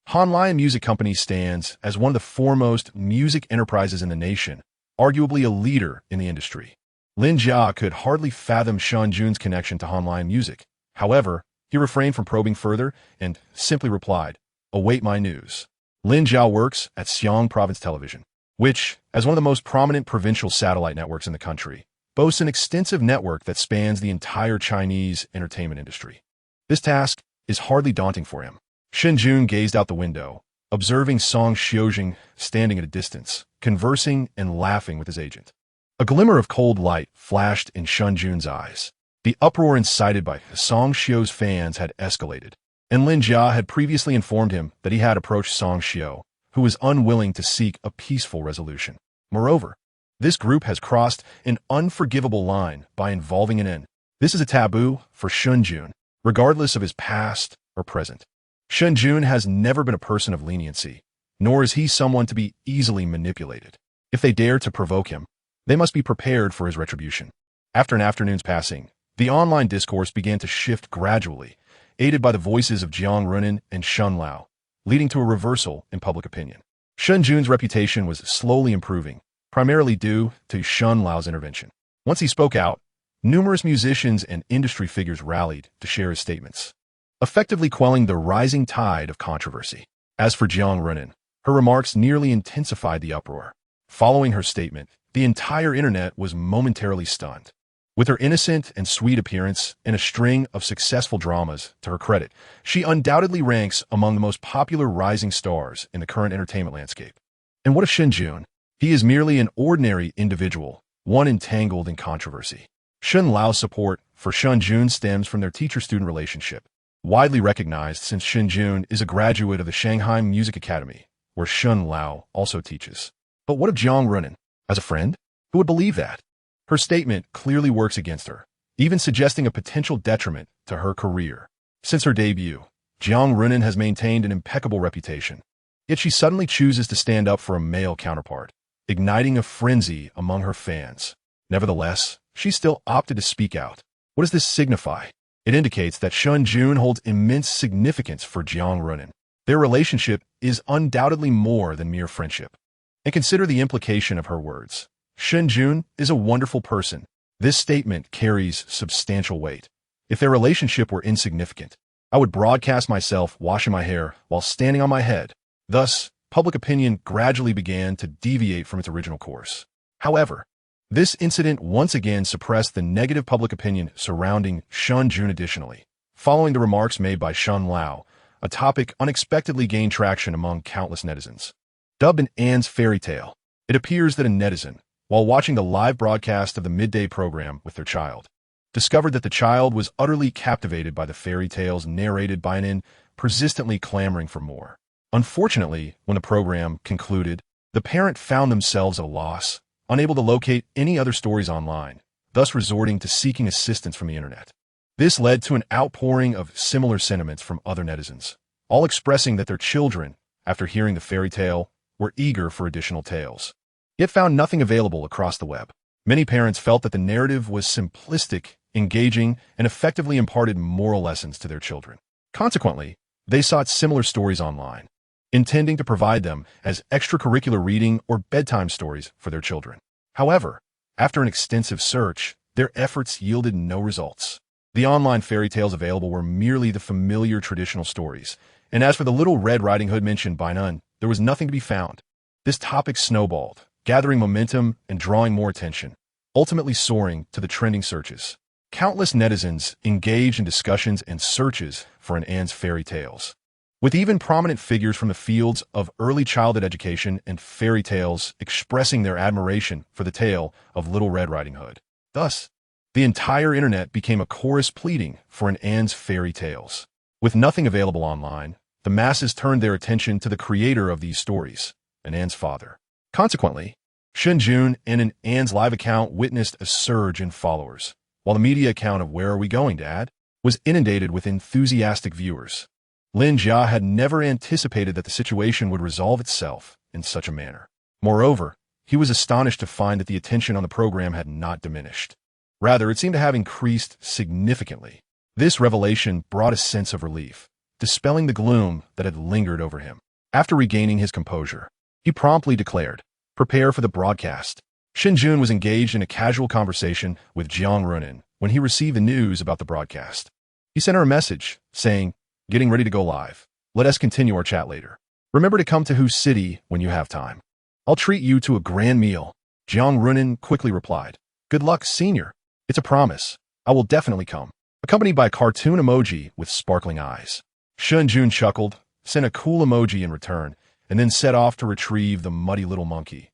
Hanlion Music Company stands as one of the foremost music enterprises in the nation, arguably a leader in the industry. Lin Jia could hardly fathom Shen Jun's connection to Hanlion Music. However, he refrained from probing further and simply replied, "Await my news." Lin Jia works at Xiang Province Television, which, as one of the most prominent provincial satellite networks in the country, boasts an extensive network that spans the entire Chinese entertainment industry. This task is hardly daunting for him. Shen Jun gazed out the window, observing Song Xiujing standing at a distance, conversing and laughing with his agent. A glimmer of cold light flashed in Shen Jun's eyes. The uproar incited by Song Xiu's fans had escalated, and Lin Jia had previously informed him that he had approached Song Xiu, who was unwilling to seek a peaceful resolution. Moreover, this group has crossed an unforgivable line by involving an N. This is a taboo for Shen Jun, regardless of his past or present. Shen Jun has never been a person of leniency, nor is he someone to be easily manipulated. If they dare to provoke him, they must be prepared for his retribution. After an afternoon's passing, the online discourse began to shift gradually, aided by the voices of Jiang Runan and Shen Lao, leading to a reversal in public opinion. Shen Jun's reputation was slowly improving, primarily due to Shen Lao's intervention. Once he spoke out, numerous musicians and industry figures rallied to share his statements, effectively quelling the rising tide of controversy. As for Jiang Runan, her remarks nearly intensified the uproar. Following her statement, the entire internet was momentarily stunned. With her innocent and sweet appearance and a string of successful dramas to her credit, she undoubtedly ranks among the most popular rising stars in the current entertainment landscape. And what of Shen Jun? He is merely an ordinary individual, one entangled in controversy. Shen Lao's support for Shen Jun stems from their teacher-student relationship, widely recognized since Shen Jun is a graduate of the Shanghai Music Academy, where Shen Lao also teaches. But what of Jiang Runan? As a friend? Who would believe that? Her statement clearly works against her, even suggesting a potential detriment to her career. Since her debut, Jiang Runan has maintained an impeccable reputation. Yet she suddenly chooses to stand up for a male counterpart, igniting a frenzy among her fans. Nevertheless, she still opted to speak out. What does this signify? It indicates that Shen Jun holds immense significance for Jiang Runan. Their relationship is undoubtedly more than mere friendship. And consider the implication of her words. Shen Jun is a wonderful person. This statement carries substantial weight. If their relationship were insignificant, I would broadcast myself washing my hair while standing on my head. Thus, public opinion gradually began to deviate from its original course. However, this incident once again suppressed the negative public opinion surrounding Shen Jun. Additionally, following the remarks made by Shen Lao, a topic unexpectedly gained traction among countless netizens. Dubbed an Anne's fairy tale, it appears that a netizen, while watching the live broadcast of the midday program with their child, discovered that the child was utterly captivated by the fairy tales narrated by an Anne, persistently clamoring for more. Unfortunately, when the program concluded, the parent found themselves at a loss, unable to locate any other stories online, thus resorting to seeking assistance from the internet. This led to an outpouring of similar sentiments from other netizens, all expressing that their children, after hearing the fairy tale, were eager for additional tales, yet found nothing available across the web. Many parents felt that the narrative was simplistic, engaging, and effectively imparted moral lessons to their children. Consequently, they sought similar stories online, intending to provide them as extracurricular reading or bedtime stories for their children. However, after an extensive search, their efforts yielded no results. The online fairy tales available were merely the familiar traditional stories, and as for the Little Red Riding Hood mentioned by none, there was nothing to be found. This topic snowballed, gathering momentum and drawing more attention, ultimately soaring to the trending searches. Countless netizens engaged in discussions and searches for an Anne's fairy tales, with even prominent figures from the fields of early childhood education and fairy tales expressing their admiration for the tale of Little Red Riding Hood. Thus, the entire internet became a chorus pleading for an Anne's fairy tales. With nothing available online, the masses turned their attention to the creator of these stories, an Anne's father. Consequently, Shen Jun and an Anne's live account witnessed a surge in followers, while the media account of Where Are We Going, Dad? Was inundated with enthusiastic viewers. Lin Jia had never anticipated that the situation would resolve itself in such a manner. Moreover, he was astonished to find that the attention on the program had not diminished. Rather, it seemed to have increased significantly. This revelation brought a sense of relief, dispelling the gloom that had lingered over him. After regaining his composure, he promptly declared, "Prepare for the broadcast." Shen Jun was engaged in a casual conversation with Jiang Runan when he received the news about the broadcast. He sent her a message, saying, "Getting ready to go live. Let us continue our chat later. Remember to come to Whose City when you have time. I'll treat you to a grand meal." Jiang Runan quickly replied, "Good luck, senior. It's a promise. I will definitely come," accompanied by a cartoon emoji with sparkling eyes. Shen Jun chuckled, sent a cool emoji in return, and then set off to retrieve the muddy little monkey,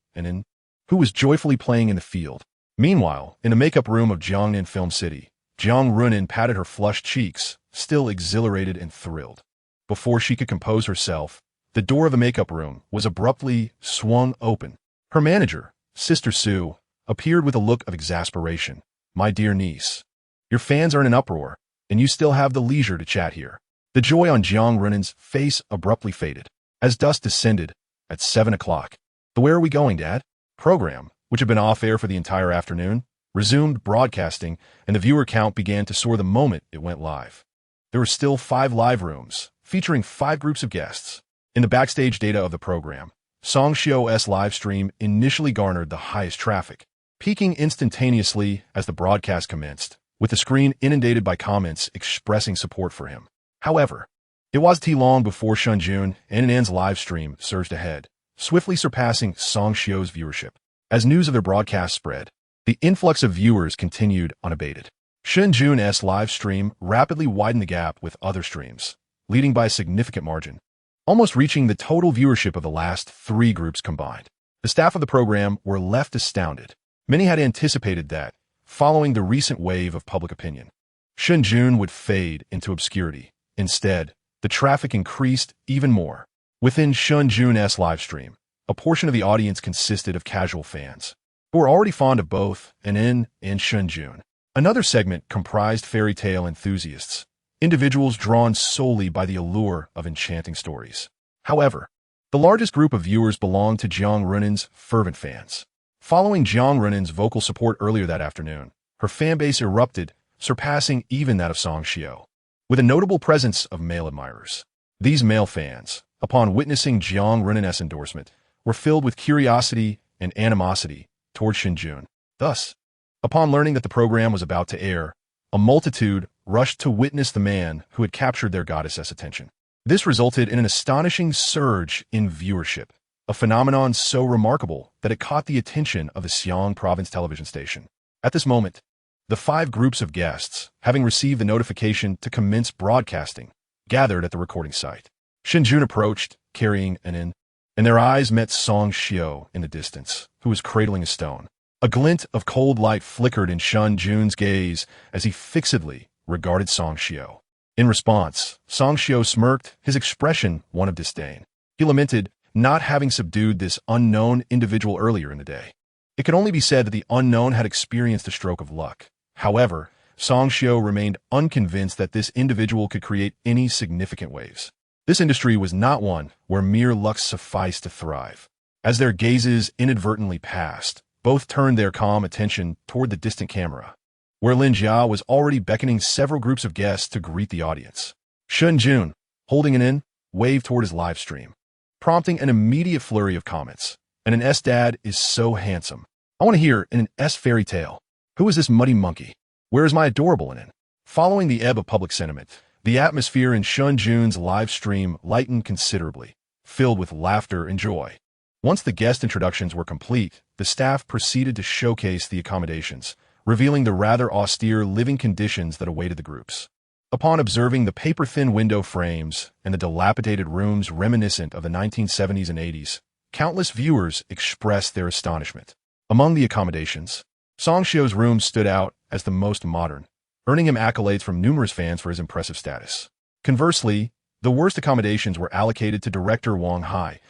who was joyfully playing in the field. Meanwhile, in the makeup room of Jiangnan Film City, Jiang Runan patted her flushed cheeks, still exhilarated and thrilled. Before she could compose herself, the door of the makeup room was abruptly swung open. Her manager, Sister Sue, appeared with a look of exasperation. "My dear niece, your fans are in an uproar, and you still have the leisure to chat here." The joy on Jiang Runan's face abruptly faded, as dusk descended at 7 o'clock. The Where Are We Going, Dad? Program, which had been off air for the entire afternoon, resumed broadcasting, and the viewer count began to soar the moment it went live. There were still 5 live rooms, featuring 5 groups of guests. In the backstage data of the program, Song Xiao's live stream initially garnered the highest traffic, peaking instantaneously as the broadcast commenced, with the screen inundated by comments expressing support for him. However, it wasn't too long before Shen Jun and Anne's live stream surged ahead, swiftly surpassing Song Xiao's viewership. As news of their broadcast spread, the influx of viewers continued unabated. Shen Jun's live stream rapidly widened the gap with other streams, leading by a significant margin, almost reaching the total viewership of the last 3 groups combined. The staff of the program were left astounded. Many had anticipated that, following the recent wave of public opinion, Shen Jun would fade into obscurity. Instead, the traffic increased even more. Within Shen Jun's live stream, a portion of the audience consisted of casual fans, who were already fond of both and Shen Jun. Another segment comprised fairy tale enthusiasts, individuals drawn solely by the allure of enchanting stories. However, the largest group of viewers belonged to Jiang Runen's fervent fans. Following Jiang Runen's vocal support earlier that afternoon, her fanbase erupted, surpassing even that of Song Xiao, with a notable presence of male admirers. These male fans, upon witnessing Jiang Runen's endorsement, were filled with curiosity and animosity toward Shen Jun. Thus, upon learning that the program was about to air, a multitude rushed to witness the man who had captured their goddess's attention. This resulted in an astonishing surge in viewership, a phenomenon so remarkable that it caught the attention of the Xiang province television station. At this moment, the 5 groups of guests, having received the notification to commence broadcasting, gathered at the recording site. Shen Jun approached, carrying an in, and their eyes met Song Xiao in the distance, who was cradling a stone. A glint of cold light flickered in Shen Jun's gaze as he fixedly regarded Song Xiao. In response, Song Xiao smirked, his expression one of disdain. He lamented not having subdued this unknown individual earlier in the day. It could only be said that the unknown had experienced a stroke of luck. However, Song Xiao remained unconvinced that this individual could create any significant waves. This industry was not one where mere luck sufficed to thrive. As their gazes inadvertently passed, both turned their calm attention toward the distant camera, where Lin Jia was already beckoning several groups of guests to greet the audience. Shen Jun, holding an in, waved toward his live stream, prompting an immediate flurry of comments. And an S-dad is so handsome. I want to hear in an S-fairy tale. Who is this muddy monkey? Where is my adorable in? Following the ebb of public sentiment, the atmosphere in Shen Jun's live stream lightened considerably, filled with laughter and joy. Once the guest introductions were complete, the staff proceeded to showcase the accommodations, revealing the rather austere living conditions that awaited the groups. Upon observing the paper-thin window frames and the dilapidated rooms reminiscent of the 1970s and 80s, countless viewers expressed their astonishment. Among the accommodations, Song Xiao's room stood out as the most modern, earning him accolades from numerous fans for his impressive status. Conversely, the worst accommodations were allocated to director Wang Hai,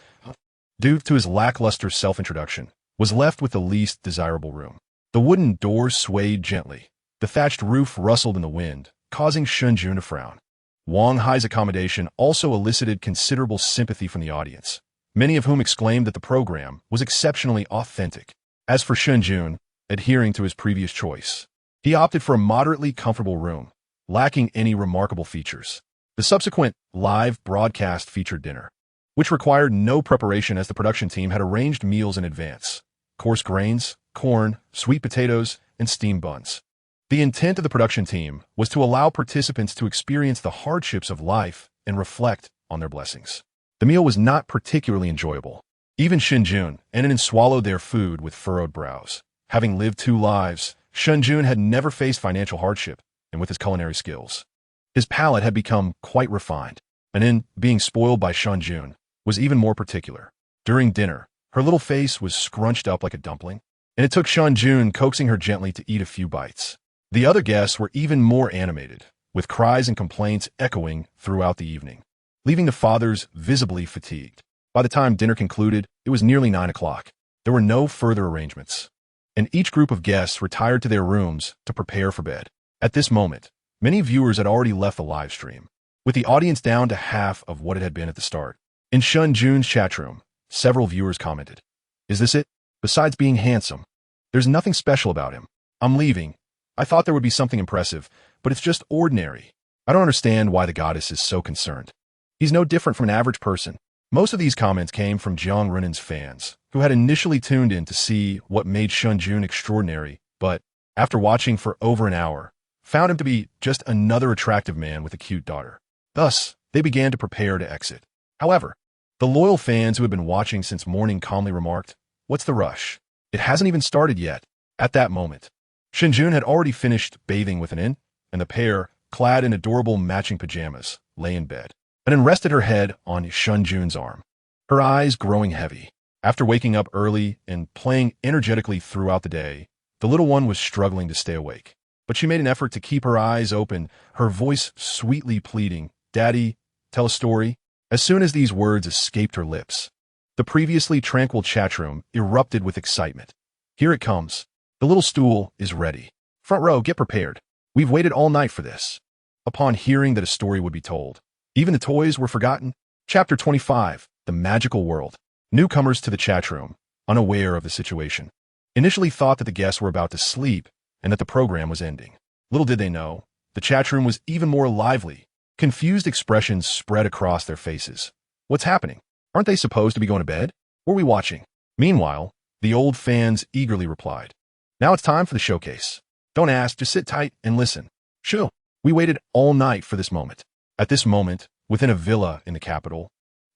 due to his lackluster self-introduction, was left with the least desirable room. The wooden doors swayed gently. The thatched roof rustled in the wind, causing Shen Jun to frown. Wang Hai's accommodation also elicited considerable sympathy from the audience, many of whom exclaimed that the program was exceptionally authentic. As for Shen Jun, adhering to his previous choice, he opted for a moderately comfortable room, lacking any remarkable features. The subsequent live broadcast featured dinner, which required no preparation as the production team had arranged meals in advance: coarse grains, corn, sweet potatoes, and steamed buns. The intent of the production team was to allow participants to experience the hardships of life and reflect on their blessings. The meal was not particularly enjoyable. Even Shen Jun and swallowed their food with furrowed brows. Having lived 2 lives, Shen Jun had never faced financial hardship, and with his culinary skills, his palate had become quite refined. And being spoiled by Shen Jun, was even more particular. During dinner, her little face was scrunched up like a dumpling, and it took Shen Jun coaxing her gently to eat a few bites. The other guests were even more animated, with cries and complaints echoing throughout the evening, leaving the fathers visibly fatigued. By the time dinner concluded, it was nearly 9 o'clock. There were no further arrangements, and each group of guests retired to their rooms to prepare for bed. At this moment, many viewers had already left the live stream, with the audience down to half of what it had been at the start. In Shen Jun's chatroom, several viewers commented, "Is this it? Besides being handsome, there's nothing special about him. I'm leaving. I thought there would be something impressive, but it's just ordinary. I don't understand why the goddess is so concerned. He's no different from an average person." Most of these comments came from Jiang Runen's fans, who had initially tuned in to see what made Shen Jun extraordinary, but, after watching for over an hour, found him to be just another attractive man with a cute daughter. Thus, they began to prepare to exit. However, the loyal fans who had been watching since morning calmly remarked, "What's the rush? It hasn't even started yet. At that moment, Shen Jun had already finished bathing with an in, and the pair, clad in adorable matching pajamas, lay in bed. And then rested her head on Shen Jun's arm, her eyes growing heavy. After waking up early and playing energetically throughout the day, the little one was struggling to stay awake. But she made an effort to keep her eyes open, her voice sweetly pleading, "Daddy, tell a story." As soon as these words escaped her lips, the previously tranquil chat room erupted with excitement. "Here it comes. The little stool is ready. Front row, get prepared. We've waited all night for this." Upon hearing that a story would be told, even the toys were forgotten. Chapter 25, The Magical World. Newcomers to the chat room, unaware of the situation, initially thought that the guests were about to sleep and that the program was ending. Little did they know, the chat room was even more lively. Confused expressions spread across their faces. "What's happening? Aren't they supposed to be going to bed? What are we watching?" Meanwhile, the old fans eagerly replied, "Now it's time for the showcase. Don't ask, just sit tight and listen. Shoo, we waited all night for this moment." At this moment, within a villa in the capital,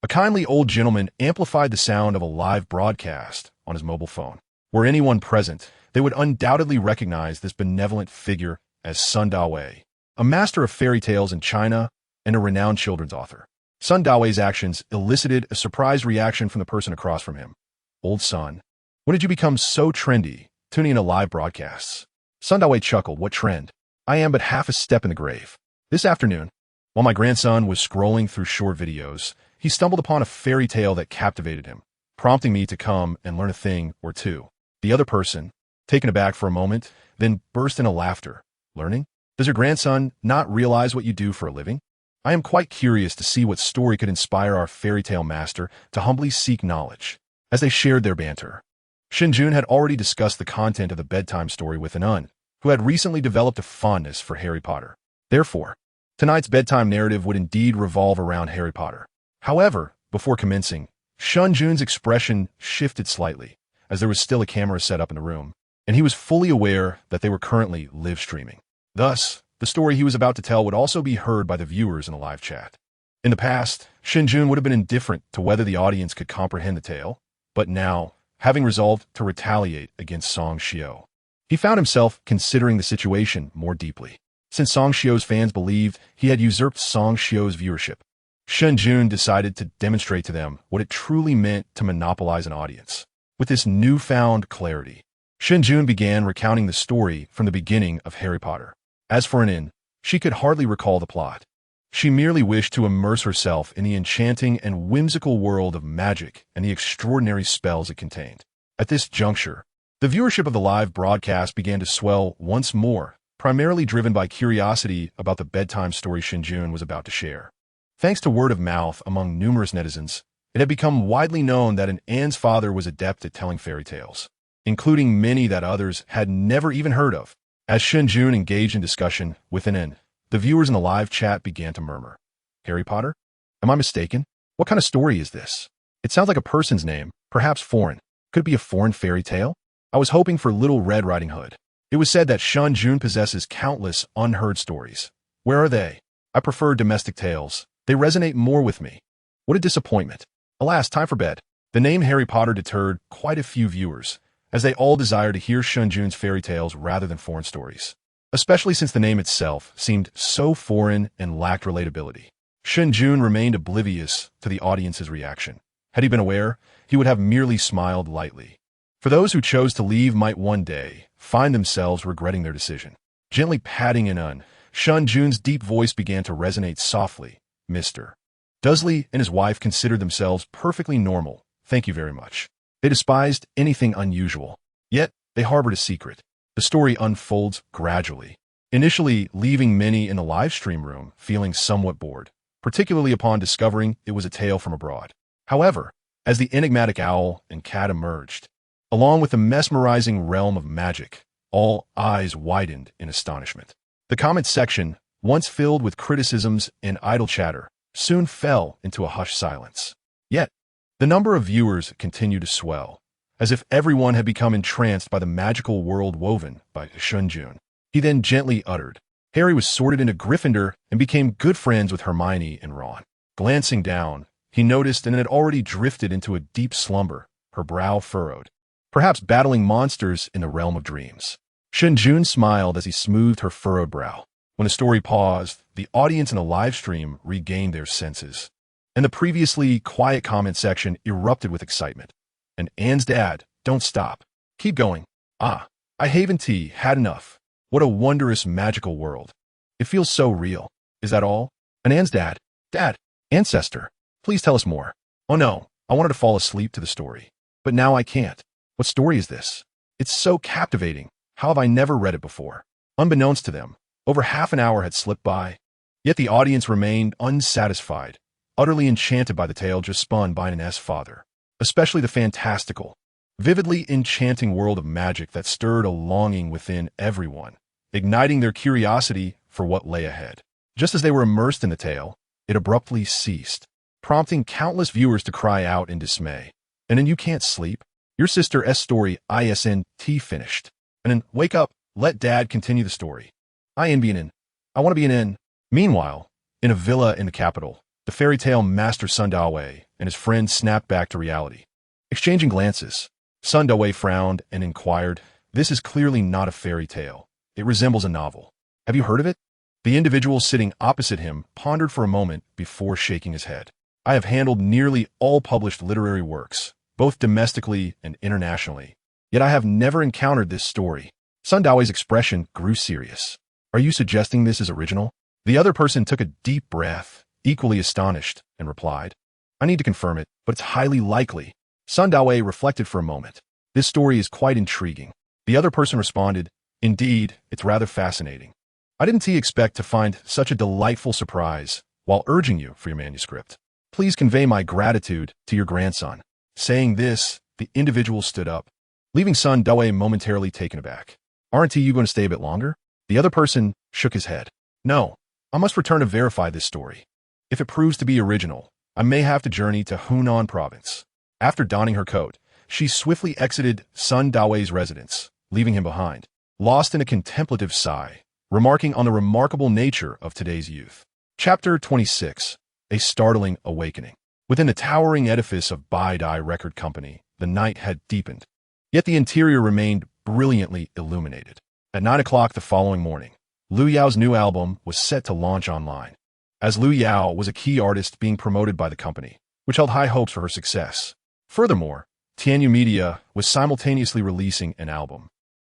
a kindly old gentleman amplified the sound of a live broadcast on his mobile phone. Were anyone present, they would undoubtedly recognize this benevolent figure as Sun Dawei, a master of fairy tales in China and a renowned children's author. Sun Dawei's actions elicited a surprised reaction from the person across from him. "Old Sun, when did you become so trendy, tuning into live broadcasts?" Sun Dawei chuckled. "What trend? I am but half a step in the grave. This afternoon, while my grandson was scrolling through short videos, he stumbled upon a fairy tale that captivated him, prompting me to come and learn a thing or two." The other person, taken aback for a moment, then burst into laughter. "Learning? Does your grandson not realize what you do for a living? I am quite curious to see what story could inspire our fairy tale master to humbly seek knowledge." As they shared their banter, Shen Jun had already discussed the content of the bedtime story with an un, who had recently developed a fondness for Harry Potter. Therefore, tonight's bedtime narrative would indeed revolve around Harry Potter. However, before commencing, Shen Jun's expression shifted slightly, as there was still a camera set up in the room, and he was fully aware that they were currently live streaming. Thus, the story he was about to tell would also be heard by the viewers in the live chat. In the past, Shen Jun would have been indifferent to whether the audience could comprehend the tale, but now, having resolved to retaliate against Song Xiao, he found himself considering the situation more deeply. Since Song Xiao's fans believed he had usurped Song Xiao's viewership, Shen Jun decided to demonstrate to them what it truly meant to monopolize an audience. With this newfound clarity, Shen Jun began recounting the story from the beginning of Harry Potter. As for Anin, she could hardly recall the plot. She merely wished to immerse herself in the enchanting and whimsical world of magic and the extraordinary spells it contained. At this juncture, the viewership of the live broadcast began to swell once more, primarily driven by curiosity about the bedtime story Shen Jun was about to share. Thanks to word of mouth among numerous netizens, it had become widely known that Anne's father was adept at telling fairy tales, including many that others had never even heard of. As Shen Jun engaged in discussion with An, the viewers in the live chat began to murmur. "Harry Potter? Am I mistaken? What kind of story is this? It sounds like a person's name, perhaps foreign. Could it be a foreign fairy tale? I was hoping for Little Red Riding Hood." It was said that Shen Jun possesses countless unheard stories. Where are they? I prefer domestic tales. They resonate more with me. What a disappointment. Alas, time for bed. The name Harry Potter deterred quite a few viewers, as they all desired to hear Shen Jun's fairy tales rather than foreign stories, especially since the name itself seemed so foreign and lacked relatability. Shen Jun remained oblivious to the audience's reaction. Had he been aware, he would have merely smiled lightly. For those who chose to leave might one day find themselves regretting their decision. Gently patting An, Shen Jun's deep voice began to resonate softly. "Mr. Dudley and his wife considered themselves perfectly normal, thank you very much. They despised anything unusual, yet they harbored a secret." The story unfolds gradually, initially leaving many in the live stream room feeling somewhat bored, particularly upon discovering it was a tale from abroad. However, as the enigmatic owl and cat emerged, along with the mesmerizing realm of magic, all eyes widened in astonishment. The comment section, once filled with criticisms and idle chatter, soon fell into a hushed silence. Yet, the number of viewers continued to swell, as if everyone had become entranced by the magical world woven by Shen Jun. He then gently uttered, "Harry was sorted into Gryffindor and became good friends with Hermione and Ron." Glancing down, he noticed Anne had already drifted into a deep slumber, her brow furrowed. perhaps battling monsters in the realm of dreams. Shen Jun smiled as he smoothed her furrowed brow. When the story paused, the audience in the live stream regained their senses, and the previously quiet comment section erupted with excitement. And Anne's dad, don't stop. Keep going. Ah, I haven't had enough. What a wondrous, magical world. It feels so real. Is that all? And Anne's dad, ancestor, please tell us more. Oh no, I wanted to fall asleep to the story. But now I can't. What story is this? It's so captivating. How have I never read it before? Unbeknownst to them, over half an hour had slipped by. Yet the audience remained unsatisfied, utterly enchanted by the tale just spun by Anne's father. Especially the fantastical, vividly enchanting world of magic that stirred a longing within everyone, igniting their curiosity for what lay ahead. Just as they were immersed in the tale, it abruptly ceased, prompting countless viewers to cry out in dismay. And then you can't sleep? Your sister's story isn't finished. And then, wake up, let dad continue the story. I want to be an in. Meanwhile, in a villa in the capital, the fairy tale master Sun Dawei and his friends snapped back to reality. Exchanging glances, Sun Dawei frowned and inquired, "This is clearly not a fairy tale. It resembles a novel. Have you heard of it?" The individual sitting opposite him pondered for a moment before shaking his head. "I have handled nearly all published literary works, both domestically and internationally. Yet I have never encountered this story." Sun Dawei's expression grew serious. "Are you suggesting this is original?" The other person took a deep breath, equally astonished, and replied, "I need to confirm it, but it's highly likely." Sun Dawei reflected for a moment. "This story is quite intriguing." The other person responded, "Indeed, it's rather fascinating. I didn't expect to find such a delightful surprise while urging you for your manuscript. Please convey my gratitude to your grandson." Saying this, the individual stood up, leaving Sun Dawei momentarily taken aback. "Aren't you going to stay a bit longer?" The other person shook his head. "No, I must return to verify this story. If it proves to be original, I may have to journey to Hunan province." After donning her coat, she swiftly exited Sun Dawei's residence, leaving him behind, lost in a contemplative sigh, remarking on the remarkable nature of today's youth. Chapter 26. A Startling Awakening. Within the towering edifice of Baidai Record Company, the night had deepened, yet the interior remained brilliantly illuminated. At 9 o'clock the following morning, Liu Yao's new album was set to launch online. As Liu Yao was a key artist being promoted by the company, which held high hopes for her success. Furthermore, Tianyu Media was simultaneously releasing an album.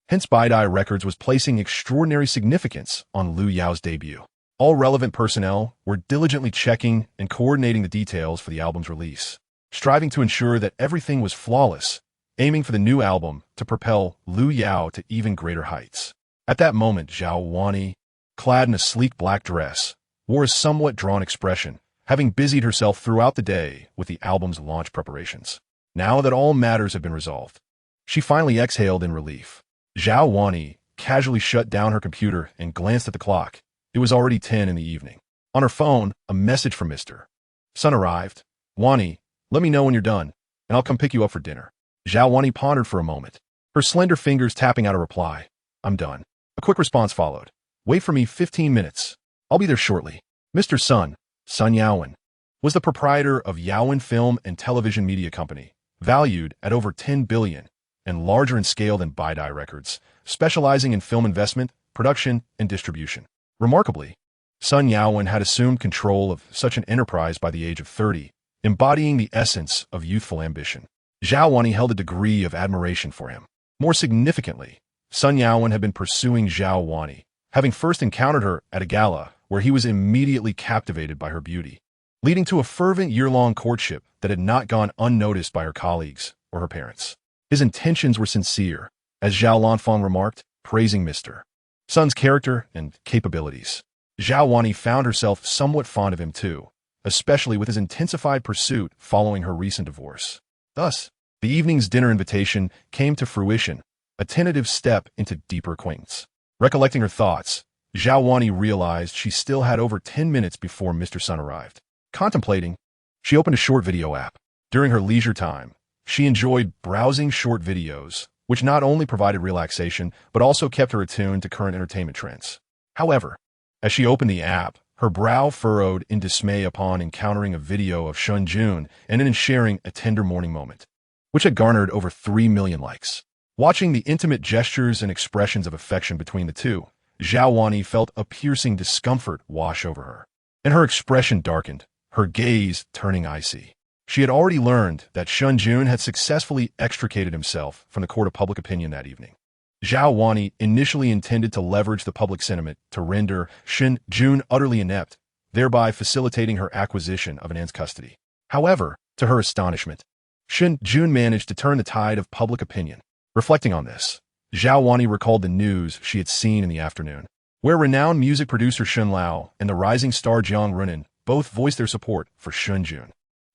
Hence Baidai Records was placing extraordinary significance on Liu Yao's debut. All relevant personnel were diligently checking and coordinating the details for the album's release, striving to ensure that everything was flawless, aiming for the new album to propel Liu Yao to even greater heights. At that moment, Zhao Wani, clad in a sleek black dress, wore a somewhat drawn expression, having busied herself throughout the day with the album's launch preparations. Now that all matters had been resolved, she finally exhaled in relief. Zhao Wani casually shut down her computer and glanced at the clock. It was already 10 in the evening. On her phone, a message from Mr. Sun arrived. "Wani, let me know when you're done, and I'll come pick you up for dinner." Zhao Wani pondered for a moment, her slender fingers tapping out a reply. "I'm done." A quick response followed. "Wait for me 15 minutes. I'll be there shortly." Mr. Sun Yaowen, was the proprietor of Yaowen Film and Television Media Company, valued at over 10 billion, and larger in scale than Baidai Records, specializing in film investment, production, and distribution. Remarkably, Sun Yaowen had assumed control of such an enterprise by the age of 30, embodying the essence of youthful ambition. Zhao Wani held a degree of admiration for him. More significantly, Sun Yaowen had been pursuing Zhao Wani, having first encountered her at a gala where he was immediately captivated by her beauty, leading to a fervent year-long courtship that had not gone unnoticed by her colleagues or her parents. His intentions were sincere, as Zhao Lanfang remarked, praising Mr. Sun's character and capabilities. Zhao Wani found herself somewhat fond of him too, especially with his intensified pursuit following her recent divorce. Thus, the evening's dinner invitation came to fruition, a tentative step into deeper acquaintance. Recollecting her thoughts, Zhao Wani realized she still had over 10 minutes before Mr. Sun arrived. Contemplating, she opened a short video app. During her leisure time, she enjoyed browsing short videos, which not only provided relaxation, but also kept her attuned to current entertainment trends. However, as she opened the app, her brow furrowed in dismay upon encountering a video of Shen Jun and in sharing a tender morning moment. which had garnered over 3 million likes. Watching the intimate gestures and expressions of affection between the two, Zhao Wani felt a piercing discomfort wash over her, and her expression darkened, her gaze turning icy. She had already learned that Shen Jun had successfully extricated himself from the court of public opinion that evening. Zhao Wani initially intended to leverage the public sentiment to render Shen Jun utterly inept, thereby facilitating her acquisition of Anan's custody. However, to her astonishment, Shen Jun managed to turn the tide of public opinion. Reflecting on this, Zhao Wani recalled the news she had seen in the afternoon, where renowned music producer Shen Lao and the rising star Jiang Runan both voiced their support for Shen Jun.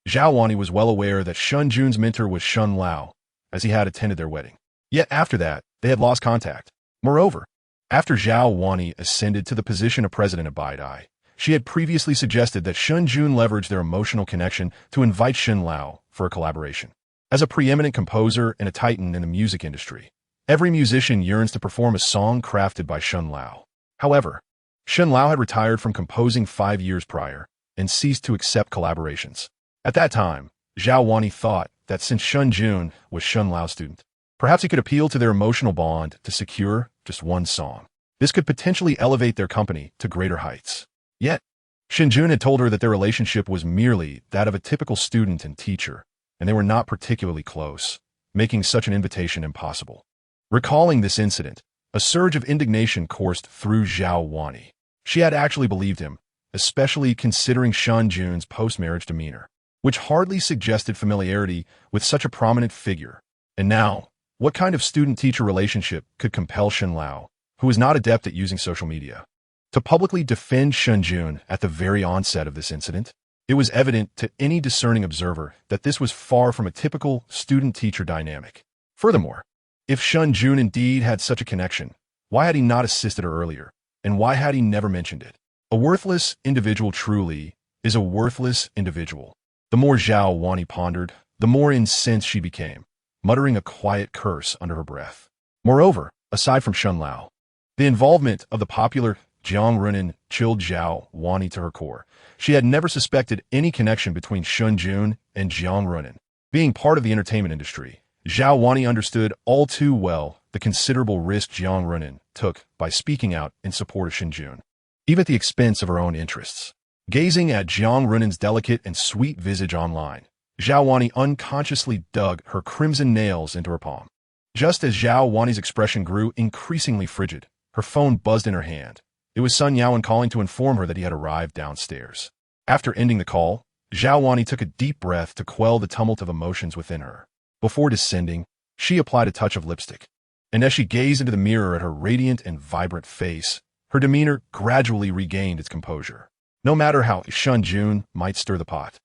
Zhao Wani was well aware that Shen Jun's mentor was Shen Lao, as he had attended their wedding. Yet after that, they had lost contact. Moreover, after Zhao Wani ascended to the position of president of Baidai, she had previously suggested that Shen Jun leverage their emotional connection to invite Shen Lao for a collaboration. As a preeminent composer and a titan in the music industry, every musician yearns to perform a song crafted by Shen Lao. However, Shen Lao had retired from composing 5 years prior and ceased to accept collaborations. At that time, Zhao Wani thought that since Shen Jun was Shen Lao's student, perhaps he could appeal to their emotional bond to secure just one song. This could potentially elevate their company to greater heights. Yet, Shen Jun had told her that their relationship was merely that of a typical student and teacher, and they were not particularly close, making such an invitation impossible. Recalling this incident, a surge of indignation coursed through Zhao Wani. She had actually believed him, especially considering Shen Jun's post-marriage demeanor, which hardly suggested familiarity with such a prominent figure. And now, what kind of student-teacher relationship could compel Shen Lao, who was not adept at using social media, to publicly defend Shen Jun at the very onset of this incident? It was evident to any discerning observer that this was far from a typical student-teacher dynamic. Furthermore, if Shen Jun indeed had such a connection, why had he not assisted her earlier, and why had he never mentioned it? A worthless individual truly is a worthless individual. The more Zhao Wani pondered, the more incensed she became, muttering a quiet curse under her breath. Moreover, aside from Shen Lao, the involvement of the popular Jiang Runan chilled Zhao Wani to her core. She had never suspected any connection between Shen Jun and Jiang Runan. Being part of the entertainment industry, Zhao Wani understood all too well the considerable risk Jiang Runan took by speaking out in support of Shen Jun, even at the expense of her own interests. Gazing at Jiang Runan's delicate and sweet visage online, Zhao Wani unconsciously dug her crimson nails into her palm. Just as Zhao Wani's expression grew increasingly frigid, her phone buzzed in her hand. It was Sun Yaowen calling to inform her that he had arrived downstairs. After ending the call, Zhao Wani took a deep breath to quell the tumult of emotions within her. Before descending, she applied a touch of lipstick, and as she gazed into the mirror at her radiant and vibrant face, her demeanor gradually regained its composure. No matter how Shen Jun might stir the pot,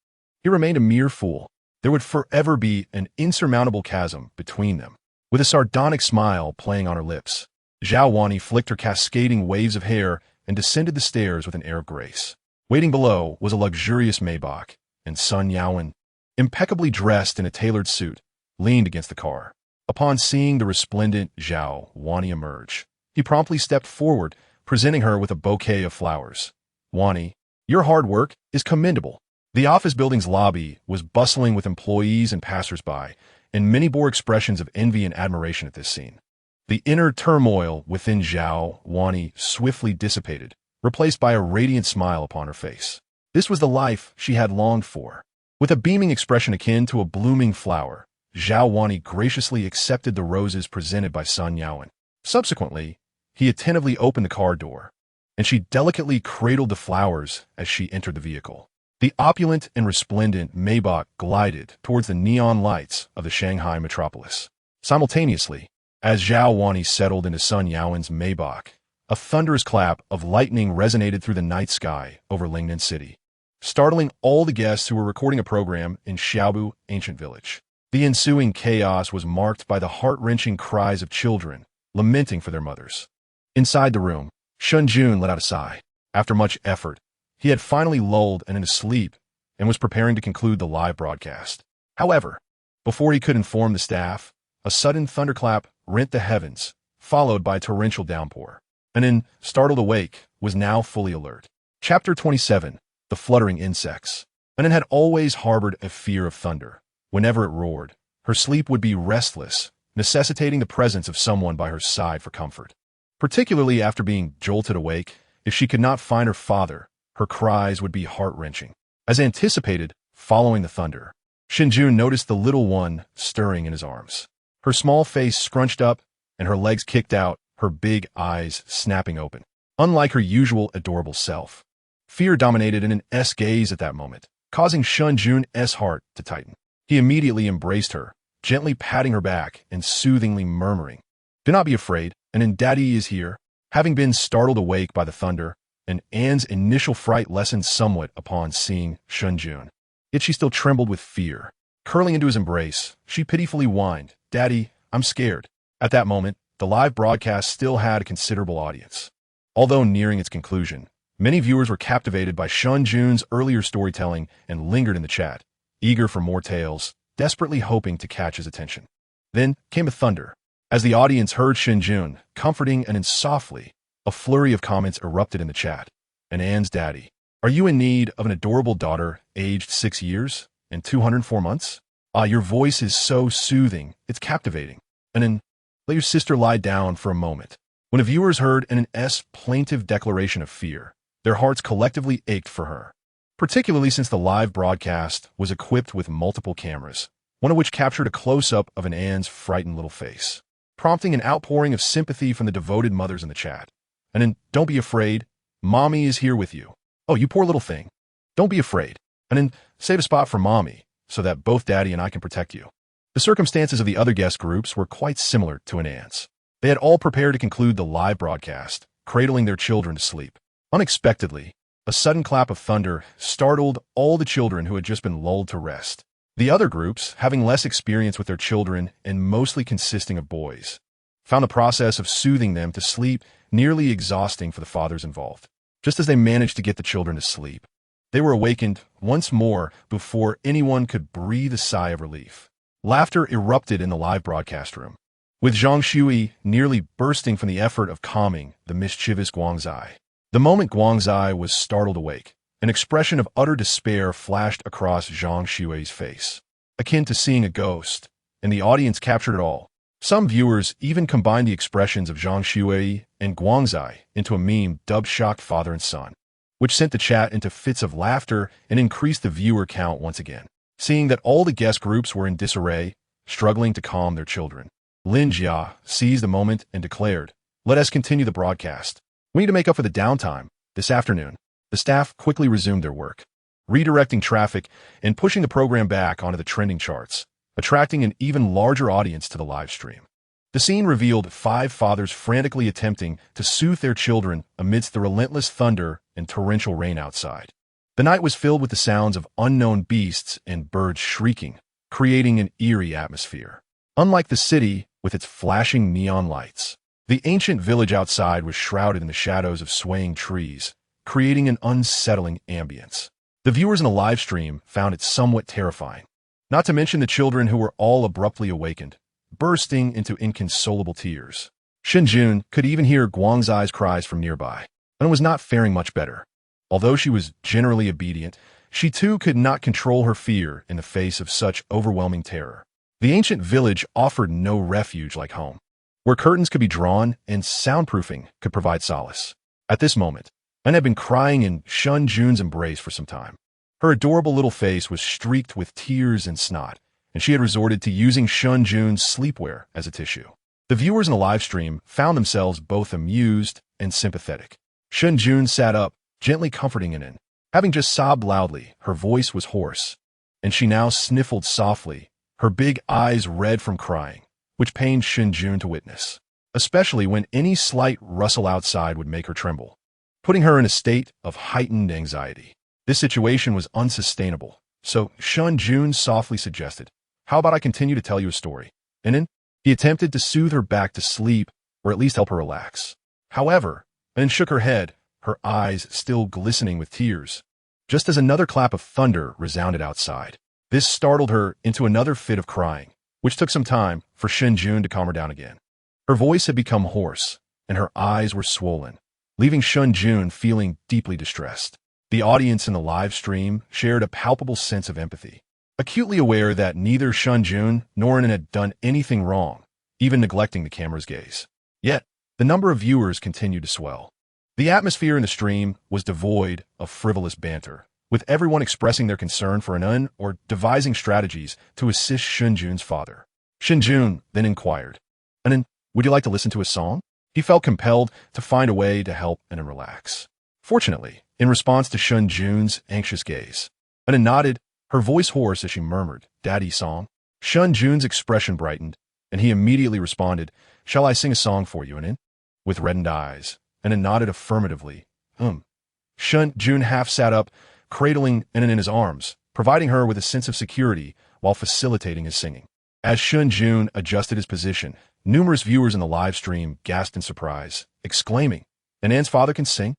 he remained a mere fool. There would forever be an insurmountable chasm between them. With a sardonic smile playing on her lips, Zhao Wani flicked her cascading waves of hair and descended the stairs with an air of grace. Waiting below was a luxurious Maybach, and Sun Yaowen, impeccably dressed in a tailored suit, leaned against the car. Upon seeing the resplendent Zhao Wani emerge, he promptly stepped forward, presenting her with a bouquet of flowers. "Wani, your hard work is commendable." The office building's lobby was bustling with employees and passers-by, and many bore expressions of envy and admiration at this scene. The inner turmoil within Zhao Wani swiftly dissipated, replaced by a radiant smile upon her face. This was the life she had longed for. With a beaming expression akin to a blooming flower, Zhao Wani graciously accepted the roses presented by Sun Yaowen. Subsequently, he attentively opened the car door, and she delicately cradled the flowers as she entered the vehicle. The opulent and resplendent Maybach glided towards the neon lights of the Shanghai metropolis. Simultaneously, as Zhao Wani settled into Sun Yaowen's Maybach, a thunderous clap of lightning resonated through the night sky over Lingnan City, startling all the guests who were recording a program in Xiaobu Ancient Village. The ensuing chaos was marked by the heart-wrenching cries of children lamenting for their mothers. Inside the room, Shen Jun let out a sigh. After much effort, he had finally lulled Anna to sleep and was preparing to conclude the live broadcast. However, before he could inform the staff, a sudden thunderclap rent the heavens, followed by a torrential downpour. Anna, startled awake, was now fully alert. Chapter 27. The Fluttering Insects. Anna had always harbored a fear of thunder. Whenever it roared, her sleep would be restless, necessitating the presence of someone by her side for comfort. Particularly after being jolted awake, if she could not find her father, her cries would be heart-wrenching. As anticipated, following the thunder, Shen Jun noticed the little one stirring in his arms. Her small face scrunched up and her legs kicked out, her big eyes snapping open. Unlike her usual adorable self, fear dominated in an gaze at that moment, causing Shen Jun's heart to tighten. He immediately embraced her, gently patting her back and soothingly murmuring, "Do not be afraid, and Daddy is here." Having been startled awake by the thunder, and Anne's initial fright lessened somewhat upon seeing Shen Jun. Yet she still trembled with fear. Curling into his embrace, she pitifully whined, "Daddy, I'm scared." At that moment, the live broadcast still had a considerable audience. Although nearing its conclusion, many viewers were captivated by Shen Jun's earlier storytelling and lingered in the chat, eager for more tales, desperately hoping to catch his attention. Then came a thunder. As the audience heard Shen Jun comforting and softly, a flurry of comments erupted in the chat. "And Anne's daddy, are you in need of an adorable daughter aged 6 years and 204 months? Your voice is so soothing, it's captivating. And then, let your sister lie down for a moment." When the viewers heard Ann's plaintive declaration of fear, their hearts collectively ached for her, particularly since the live broadcast was equipped with multiple cameras, one of which captured a close-up of Anne's frightened little face, prompting an outpouring of sympathy from the devoted mothers in the chat. "And then, don't be afraid. Mommy is here with you. Oh, you poor little thing. Don't be afraid. And then, save a spot for Mommy, so that both Daddy and I can protect you." The circumstances of the other guest groups were quite similar to Anne's. They had all prepared to conclude the live broadcast, cradling their children to sleep. Unexpectedly, a sudden clap of thunder startled all the children who had just been lulled to rest. The other groups, having less experience with their children and mostly consisting of boys, found the process of soothing them to sleep nearly exhausting for the fathers involved. Just as they managed to get the children to sleep, they were awakened once more before anyone could breathe a sigh of relief. Laughter erupted in the live broadcast room, with Zhang Shui nearly bursting from the effort of calming the mischievous Guangzai. The moment Guangzai was startled awake, an expression of utter despair flashed across Zhang Shui's face, akin to seeing a ghost, and the audience captured it all. Some viewers even combined the expressions of Zhang Shui and Guangzai into a meme dubbed "Shocked Father and Son," which sent the chat into fits of laughter and increased the viewer count once again. Seeing that all the guest groups were in disarray, struggling to calm their children, Lin Jia seized the moment and declared, "Let us continue the broadcast. We need to make up for the downtime this afternoon." The staff quickly resumed their work, redirecting traffic and pushing the program back onto the trending charts, attracting an even larger audience to the live stream. The scene revealed 5 fathers frantically attempting to soothe their children amidst the relentless thunder and torrential rain outside. The night was filled with the sounds of unknown beasts and birds shrieking, creating an eerie atmosphere. Unlike the city with its flashing neon lights, the ancient village outside was shrouded in the shadows of swaying trees, creating an unsettling ambience. The viewers in the live stream found it somewhat terrifying, not to mention the children who were all abruptly awakened, bursting into inconsolable tears. Shen Jun could even hear Guangzai's cries from nearby, and was not faring much better. Although she was generally obedient, she too could not control her fear in the face of such overwhelming terror. The ancient village offered no refuge like home, where curtains could be drawn and soundproofing could provide solace. At this moment, Anne had been crying in Shen Jun's embrace for some time. Her adorable little face was streaked with tears and snot, and she had resorted to using Shen Jun's sleepwear as a tissue. The viewers in the live stream found themselves both amused and sympathetic. Shen Jun sat up, gently comforting Anne. Having just sobbed loudly, her voice was hoarse, and she now sniffled softly, her big eyes red from crying, which pained Shen Jun to witness, especially when any slight rustle outside would make her tremble, putting her in a state of heightened anxiety. This situation was unsustainable, so Shen Jun softly suggested, "How about I continue to tell you a story?" And then he attempted to soothe her back to sleep, or at least help her relax. However, Anne shook her head, her eyes still glistening with tears, just as another clap of thunder resounded outside. This startled her into another fit of crying, which took some time for Shen Jun to calm her down again. Her voice had become hoarse, and her eyes were swollen, leaving Shen Jun feeling deeply distressed. The audience in the live stream shared a palpable sense of empathy. acutely aware that neither Shen Jun nor An had done anything wrong, even neglecting the camera's gaze. Yet, the number of viewers continued to swell. The atmosphere in the stream was devoid of frivolous banter, with everyone expressing their concern for An or devising strategies to assist Shen Jun's father. Shen Jun then inquired, An, would you like to listen to a song? He felt compelled to find a way to help An relax. Fortunately, in response to Shen Jun's anxious gaze, An nodded, her voice hoarse as she murmured, Daddy song. Shen Jun's expression brightened, and he immediately responded, Shall I sing a song for you, An? With reddened eyes, An nodded affirmatively. Shen Jun half sat up, cradling An in his arms, providing her with a sense of security while facilitating his singing. As Shen Jun adjusted his position, numerous viewers in the live stream gasped in surprise, exclaiming, An's father can sing?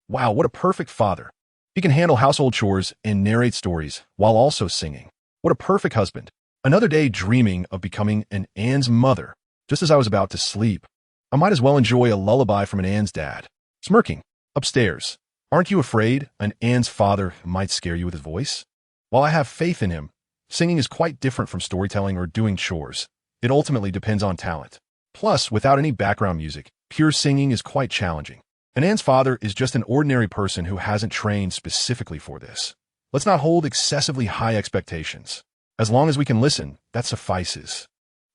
Wow, what a perfect father. He can handle household chores and narrate stories while also singing. What a perfect husband. Another day dreaming of becoming An's mother. Just as I was about to sleep, I might as well enjoy a lullaby from An's dad. Smirking. Upstairs. Aren't you afraid An's father might scare you with his voice? While I have faith in him, singing is quite different from storytelling or doing chores. It ultimately depends on talent. Plus, without any background music, pure singing is quite challenging. An's father is just an ordinary person who hasn't trained specifically for this. Let's not hold excessively high expectations. As long as we can listen, that suffices.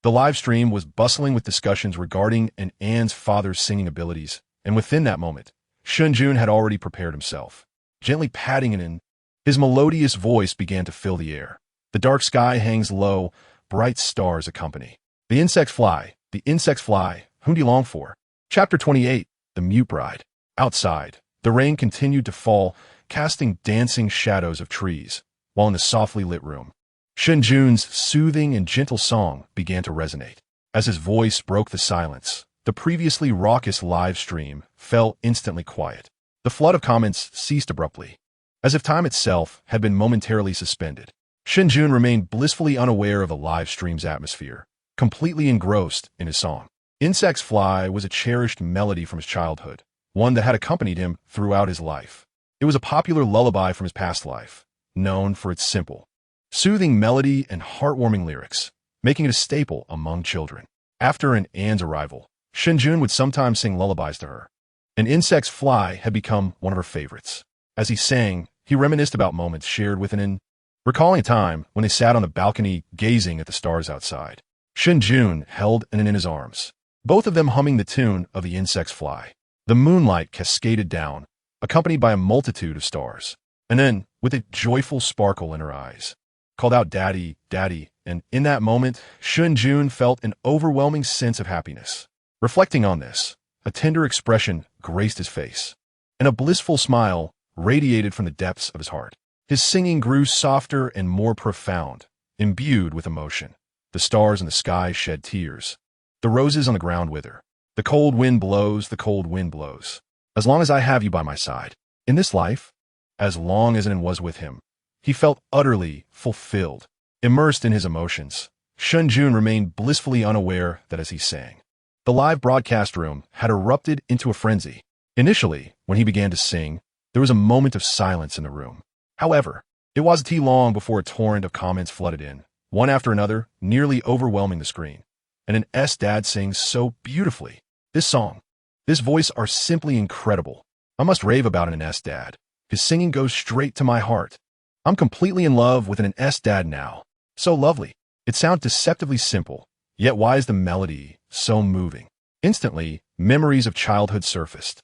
The live stream was bustling with discussions regarding An's father's singing abilities, and within that moment, Shen Jun had already prepared himself. Gently patting An, his melodious voice began to fill the air. The dark sky hangs low, bright stars accompany. The insects fly, whom do you long for? Chapter 28, The Mute Bride. Outside, the rain continued to fall, casting dancing shadows of trees, while in the softly lit room, Shen Jun's soothing and gentle song began to resonate. As his voice broke the silence, the previously raucous live stream fell instantly quiet. The flood of comments ceased abruptly, as if time itself had been momentarily suspended. Shen Jun remained blissfully unaware of the live stream's atmosphere, completely engrossed in his song. Insects Fly was a cherished melody from his childhood, one that had accompanied him throughout his life. It was a popular lullaby from his past life, known for its simple, soothing melody and heartwarming lyrics, making it a staple among children. After An's arrival, Shen Jun would sometimes sing lullabies to her. Insects Fly had become one of her favorites. As he sang, he reminisced about moments shared with An, recalling a time when they sat on the balcony gazing at the stars outside. Shen Jun held An in his arms, both of them humming the tune of The Insects Fly. The moonlight cascaded down, accompanied by a multitude of stars. And then, with a joyful sparkle in her eyes, called out, Daddy, Daddy, and in that moment, Shen Jun felt an overwhelming sense of happiness. Reflecting on this, a tender expression graced his face, and a blissful smile radiated from the depths of his heart. His singing grew softer and more profound, imbued with emotion. The stars in the sky shed tears. The roses on the ground wither. The cold wind blows, the cold wind blows. As long as I have you by my side. In this life, as long as An was with him, he felt utterly fulfilled. Immersed in his emotions, Shen Jun remained blissfully unaware that as he sang, the live broadcast room had erupted into a frenzy. Initially, when he began to sing, there was a moment of silence in the room. However, it wasn't too long before a torrent of comments flooded in, one after another, nearly overwhelming the screen. And An's dad sings so beautifully. This song, this voice are simply incredible. I must rave about An's dad. His singing goes straight to my heart. I'm completely in love with An's dad now. So lovely. It sounds deceptively simple, yet why is the melody so moving? Instantly, memories of childhood surfaced,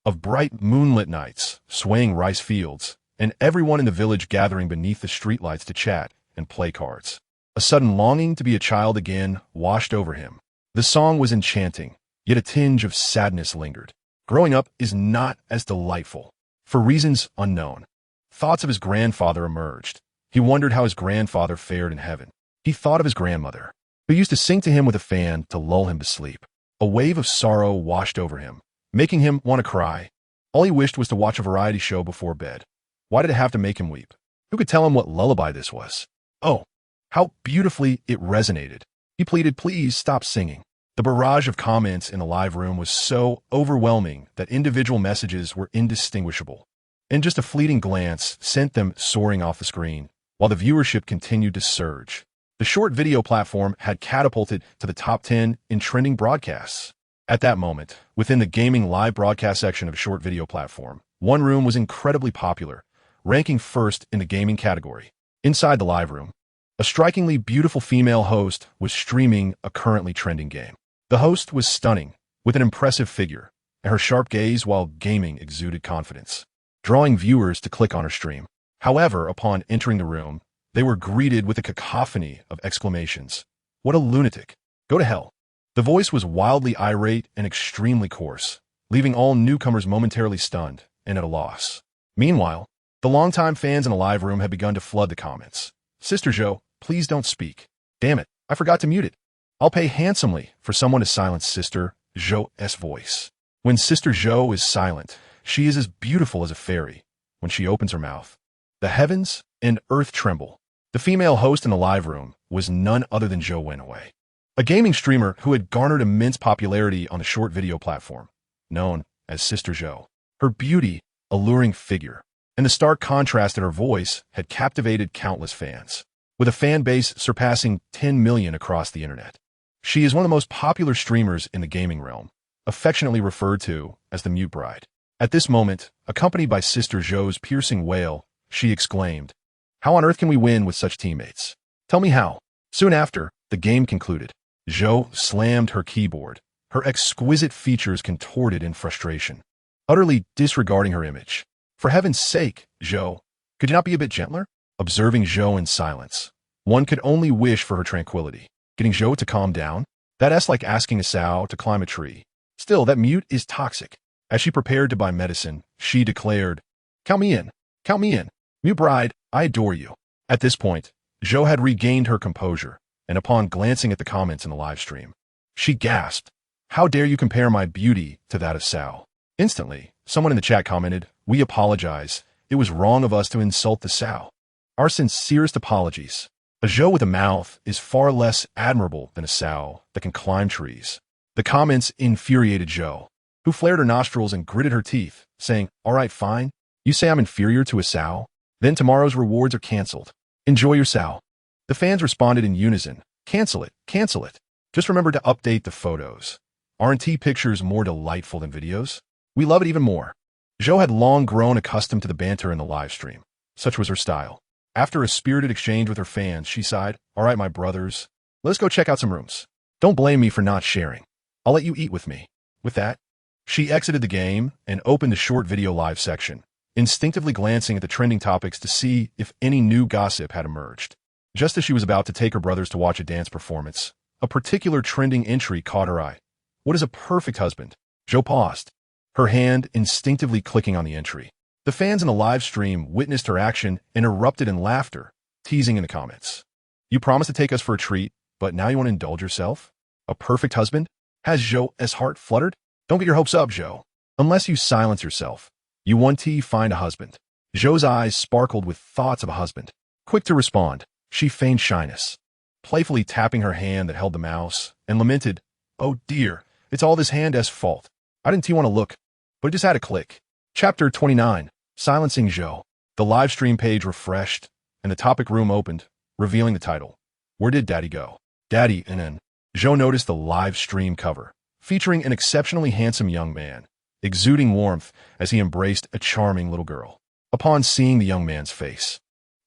of bright moonlit nights, swaying rice fields, and everyone in the village gathering beneath the streetlights to chat and play cards. A sudden longing to be a child again washed over him. The song was enchanting, yet a tinge of sadness lingered. Growing up is not as delightful. For reasons unknown, thoughts of his grandfather emerged. He wondered how his grandfather fared in heaven. He thought of his grandmother, who used to sing to him with a fan to lull him to sleep. A wave of sorrow washed over him, making him want to cry. All he wished was to watch a variety show before bed. Why did it have to make him weep? Who could tell him what lullaby this was? Oh, how beautifully it resonated. He pleaded, please stop singing. The barrage of comments in the live room was so overwhelming that individual messages were indistinguishable, and just a fleeting glance sent them soaring off the screen, while the viewership continued to surge. The short video platform had catapulted to the top 10 in trending broadcasts. At that moment, within the gaming live broadcast section of a short video platform, one room was incredibly popular, ranking first in the gaming category. Inside the live room, a strikingly beautiful female host was streaming a currently trending game. The host was stunning, with an impressive figure, and her sharp gaze while gaming exuded confidence, drawing viewers to click on her stream. However, upon entering the room, they were greeted with a cacophony of exclamations. "What a lunatic! Go to hell!" The voice was wildly irate and extremely coarse, leaving all newcomers momentarily stunned and at a loss. Meanwhile, the longtime fans in the live room had begun to flood the comments. "Sister Joe, please don't speak. Damn it, I forgot to mute it. I'll pay handsomely for someone to silence Sister Joe's voice. When Sister Joe is silent, she is as beautiful as a fairy. When she opens her mouth, the heavens and earth tremble." The female host in the live room was none other than Joe Winaway, a gaming streamer who had garnered immense popularity on the short video platform, known as Sister Joe. Her beauty, alluring figure, and the stark contrast in her voice had captivated countless fans, with a fan base surpassing 10 million across the internet. She is one of the most popular streamers in the gaming realm, affectionately referred to as the Mute Bride. At this moment, accompanied by Sister Joe's piercing wail, she exclaimed, "How on earth can we win with such teammates? Tell me how." Soon after, the game concluded. Joe slammed her keyboard, her exquisite features contorted in frustration, utterly disregarding her image. "For heaven's sake, Joe, could you not be a bit gentler?" Observing Joe in silence, one could only wish for her tranquility. Getting Joe to calm down? That's like asking a sow to climb a tree. Still, that mute is toxic. As she prepared to buy medicine, she declared, "Count me in. Count me in. Mute Bride, I adore you." At this point, Joe had regained her composure, and upon glancing at the comments in the live stream, she gasped, "How dare you compare my beauty to that of Sal?" Instantly, someone in the chat commented, "We apologize. It was wrong of us to insult the sow. Our sincerest apologies. A Joe with a mouth is far less admirable than a sow that can climb trees." The comments infuriated Joe, who flared her nostrils and gritted her teeth, saying, "All right, fine. You say I'm inferior to a sow? Then tomorrow's rewards are canceled. Enjoy your sow." The fans responded in unison, "Cancel it, cancel it. Just remember to update the photos. Aren't pictures more delightful than videos? We love it even more." Joe had long grown accustomed to the banter in the live stream. Such was her style. After a spirited exchange with her fans, she sighed, "All right, my brothers, let's go check out some rooms. Don't blame me for not sharing. I'll let you eat with me." With that, she exited the game and opened the short video live section, instinctively glancing at the trending topics to see if any new gossip had emerged. Just as she was about to take her brothers to watch a dance performance, a particular trending entry caught her eye. "What is a perfect husband?" Joe paused, her hand instinctively clicking on the entry. The fans in the live stream witnessed her action and erupted in laughter, teasing in the comments. "You promised to take us for a treat, but now you want to indulge yourself? A perfect husband? Has Joe's heart fluttered? Don't get your hopes up, Joe. Unless you silence yourself, you won't find a husband." Joe's eyes sparkled with thoughts of a husband. Quick to respond, she feigned shyness, playfully tapping her hand that held the mouse, and lamented, "Oh dear, it's all this hand's fault. I didn't want to look, but it just had to click." Chapter 29. Silencing Joe. The live stream page refreshed, and the topic room opened, revealing the title, "Where Did Daddy Go?" Daddy, and then Joe noticed the live stream cover, featuring an exceptionally handsome young man, exuding warmth as he embraced a charming little girl. Upon seeing the young man's face,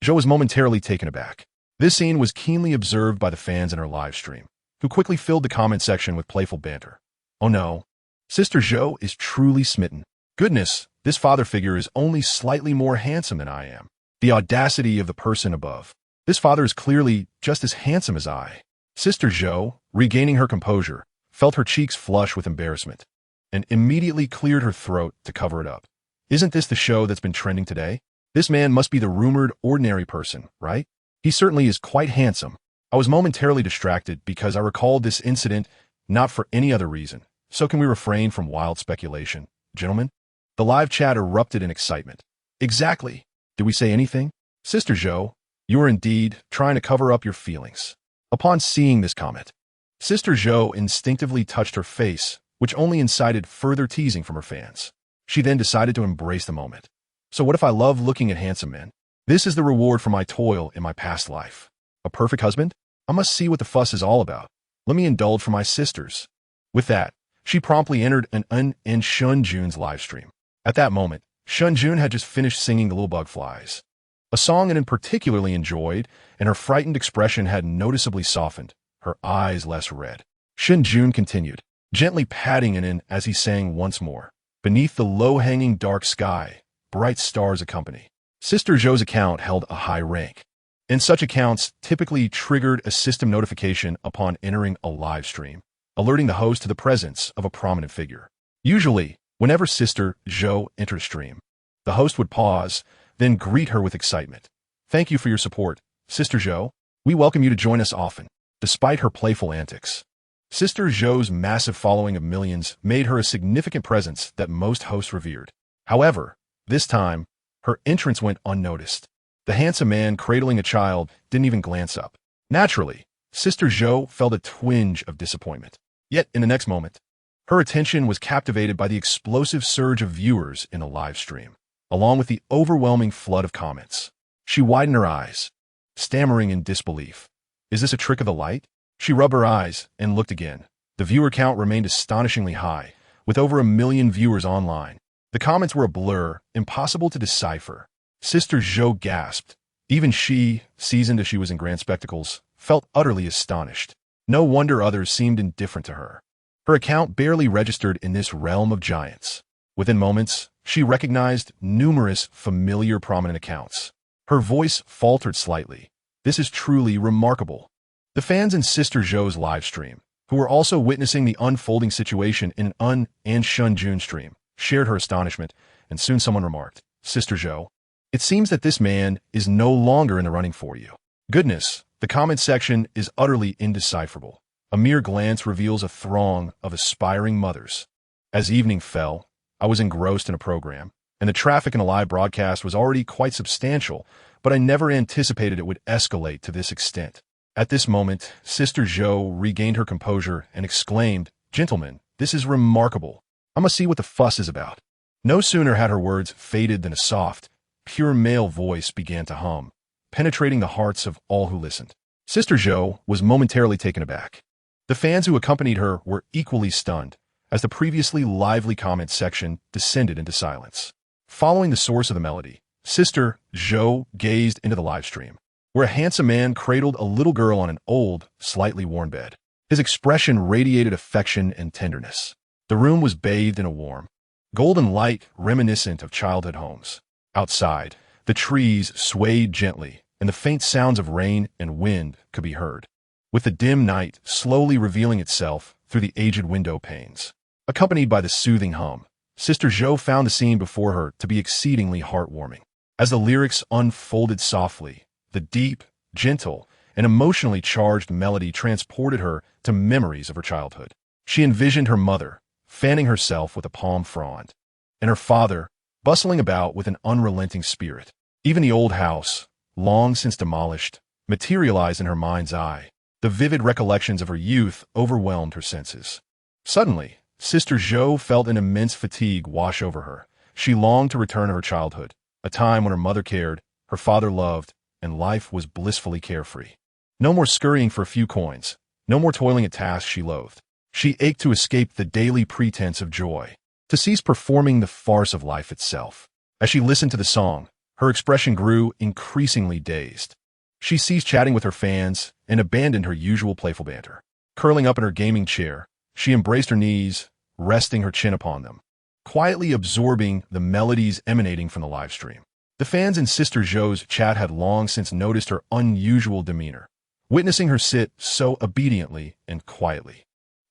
Joe was momentarily taken aback. This scene was keenly observed by the fans in her live stream, who quickly filled the comment section with playful banter. "Oh no, Sister Joe is truly smitten. Goodness, this father figure is only slightly more handsome than I am. The audacity of the person above. This father is clearly just as handsome as I." Sister Joe, regaining her composure, felt her cheeks flush with embarrassment, and immediately cleared her throat to cover it up. "Isn't this the show that's been trending today? This man must be the rumored ordinary person, right? He certainly is quite handsome." I was momentarily distracted because I recalled this incident not for any other reason. So can we refrain from wild speculation, gentlemen? The live chat erupted in excitement. "Exactly. Did we say anything? Sister Joe, you are indeed trying to cover up your feelings." Upon seeing this comment, Sister Joe instinctively touched her face, which only incited further teasing from her fans. She then decided to embrace the moment. "So what if I love looking at handsome men? This is the reward for my toil in my past life. A perfect husband? I must see what the fuss is all about. Let me indulge for my sisters. With that, she promptly entered in Shen Jun's live stream. At that moment, Shen Jun had just finished singing The Little Bug Flies, a song Ann particularly enjoyed, and her frightened expression had noticeably softened, her eyes less red. Shen Jun continued, gently patting Ann as he sang once more. Beneath the low-hanging dark sky, bright stars accompany. Sister Zhou's account held a high rank, and such accounts typically triggered a system notification upon entering a live stream, alerting the host to the presence of a prominent figure. Usually, whenever Sister Zhou entered a stream, the host would pause, then greet her with excitement. Thank you for your support, Sister Zhou. We welcome you to join us often. Despite her playful antics, Sister Zhou's massive following of millions made her a significant presence that most hosts revered. However, this time, her entrance went unnoticed. The handsome man cradling a child didn't even glance up. Naturally, Sister Zhou felt a twinge of disappointment. Yet, in the next moment, her attention was captivated by the explosive surge of viewers in the live stream, along with the overwhelming flood of comments. She widened her eyes, stammering in disbelief. Is this a trick of the light? She rubbed her eyes and looked again. The viewer count remained astonishingly high, with over 1 million viewers online. The comments were a blur, impossible to decipher. Sister Zhou gasped. Even she, seasoned as she was in grand spectacles, felt utterly astonished. No wonder others seemed indifferent to her. Her account barely registered in this realm of giants. Within moments, she recognized numerous familiar prominent accounts. Her voice faltered slightly. This is truly remarkable. The fans in Sister Zhou's live stream, who were also witnessing the unfolding situation in an and Shen Jun stream, shared her astonishment, and soon someone remarked, Sister Zhou, it seems that this man is no longer in the running for you. Goodness, the comment section is utterly indecipherable. A mere glance reveals a throng of aspiring mothers. As evening fell, I was engrossed in a program, and the traffic in a live broadcast was already quite substantial, but I never anticipated it would escalate to this extent. At this moment, Sister Zhou regained her composure and exclaimed, Gentlemen, this is remarkable. I must see what the fuss is about. No sooner had her words faded than a soft, pure male voice began to hum, penetrating the hearts of all who listened. Sister Zhou was momentarily taken aback. The fans who accompanied her were equally stunned, as the previously lively comment section descended into silence. Following the source of the melody, Sister Zhou gazed into the live stream, where a handsome man cradled a little girl on an old, slightly worn bed. His expression radiated affection and tenderness. The room was bathed in a warm, golden light reminiscent of childhood homes. Outside, the trees swayed gently, and the faint sounds of rain and wind could be heard, with the dim night slowly revealing itself through the aged window panes. Accompanied by the soothing hum, Sister Zhou found the scene before her to be exceedingly heartwarming. As the lyrics unfolded softly, the deep, gentle, and emotionally charged melody transported her to memories of her childhood. She envisioned her mother, fanning herself with a palm frond, and her father, bustling about with an unrelenting spirit. Even the old house, long since demolished, materialized in her mind's eye. The vivid recollections of her youth overwhelmed her senses. Suddenly, Sister Zhou felt an immense fatigue wash over her. She longed to return to her childhood, a time when her mother cared, her father loved, and life was blissfully carefree. No more scurrying for a few coins, no more toiling at tasks she loathed. She ached to escape the daily pretense of joy, to cease performing the farce of life itself. As she listened to the song, her expression grew increasingly dazed. She ceased chatting with her fans and abandoned her usual playful banter. Curling up in her gaming chair, she embraced her knees, resting her chin upon them, quietly absorbing the melodies emanating from the live stream. The fans in Sister Zhou's chat had long since noticed her unusual demeanor, witnessing her sit so obediently and quietly.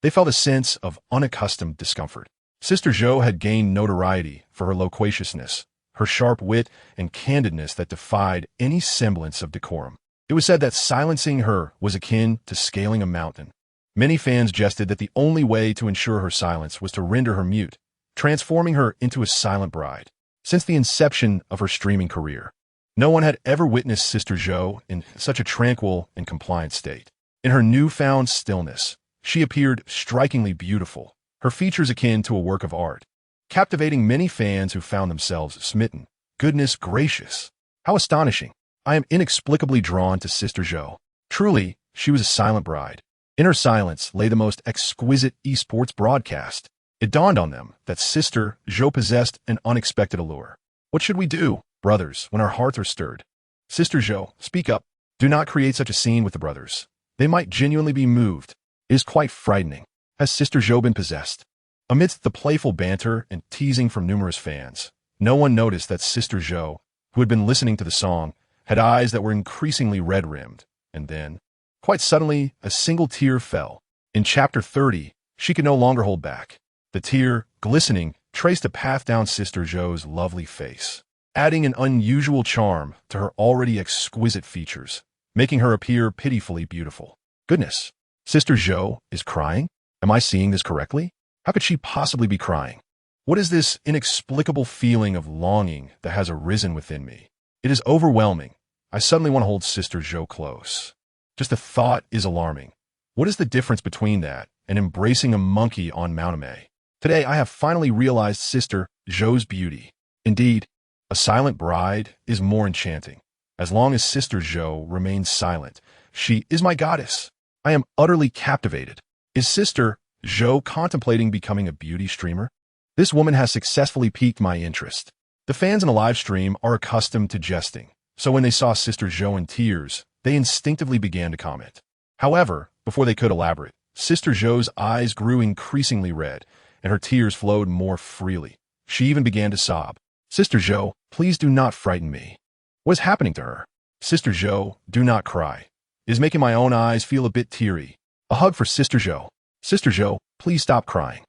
They felt a sense of unaccustomed discomfort. Sister Zhou had gained notoriety for her loquaciousness, her sharp wit and candidness that defied any semblance of decorum. It was said that silencing her was akin to scaling a mountain. Many fans jested that the only way to ensure her silence was to render her mute, transforming her into a silent bride. Since the inception of her streaming career, no one had ever witnessed Sister Zhou in such a tranquil and compliant state. In her newfound stillness, she appeared strikingly beautiful, her features akin to a work of art, captivating many fans who found themselves smitten. Goodness gracious! How astonishing. I am inexplicably drawn to Sister Zhou. Truly, she was a silent bride. In her silence lay the most exquisite esports broadcast. It dawned on them that Sister Zhou possessed an unexpected allure. What should we do, brothers, when our hearts are stirred? Sister Zhou, speak up. Do not create such a scene with the brothers. They might genuinely be moved. It is quite frightening. Has Sister Zhou been possessed? Amidst the playful banter and teasing from numerous fans, no one noticed that Sister Zhou, who had been listening to the song, had eyes that were increasingly red-rimmed. And then, quite suddenly, a single tear fell. In chapter 30, she could no longer hold back. The tear, glistening, traced a path down Sister Zhou's lovely face, adding an unusual charm to her already exquisite features, making her appear pitifully beautiful. Goodness, Sister Zhou is crying? Am I seeing this correctly? How could she possibly be crying? What is this inexplicable feeling of longing that has arisen within me? It is overwhelming. I suddenly want to hold Sister Zhou close. Just the thought is alarming. What is the difference between that and embracing a monkey on Mount May? Today, I have finally realized Sister Zhou's beauty. Indeed, a silent bride is more enchanting. As long as Sister Zhou remains silent, she is my goddess. I am utterly captivated. Is Sister Zhou contemplating becoming a beauty streamer? This woman has successfully piqued my interest. The fans in a live stream are accustomed to jesting, so when they saw Sister Zhou in tears, they instinctively began to comment. However, before they could elaborate, Sister Zhou's eyes grew increasingly red, and her tears flowed more freely. She even began to sob. Sister Zhou, please do not frighten me. What is happening to her? Sister Zhou, do not cry. It is making my own eyes feel a bit teary. A hug for Sister Zhou. Sister Zhou, please stop crying.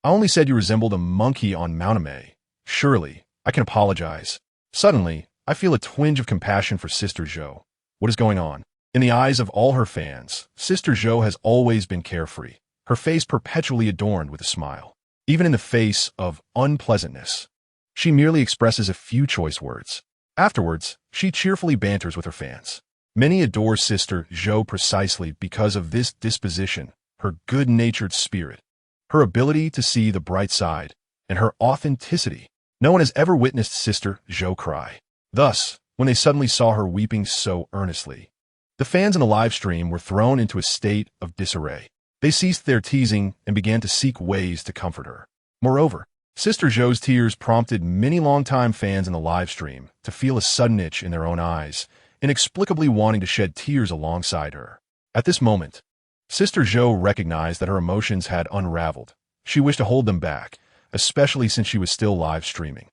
I only said you resembled a monkey on Mount May. Surely, I can apologize. Suddenly, I feel a twinge of compassion for Sister Zhou. What is going on? In the eyes of all her fans, Sister Zhou has always been carefree, her face perpetually adorned with a smile. Even in the face of unpleasantness, she merely expresses a few choice words. Afterwards, she cheerfully banters with her fans. Many adore Sister Zhou precisely because of this disposition, her good-natured spirit, her ability to see the bright side, and her authenticity. No one has ever witnessed Sister Zhou cry. Thus, when they suddenly saw her weeping so earnestly, the fans in the live stream were thrown into a state of disarray. They ceased their teasing and began to seek ways to comfort her. Moreover, Sister Zhou's tears prompted many longtime fans in the live stream to feel a sudden itch in their own eyes, inexplicably wanting to shed tears alongside her. At this moment, Sister Zhou recognized that her emotions had unraveled. She wished to hold them back, especially since she was still live streaming.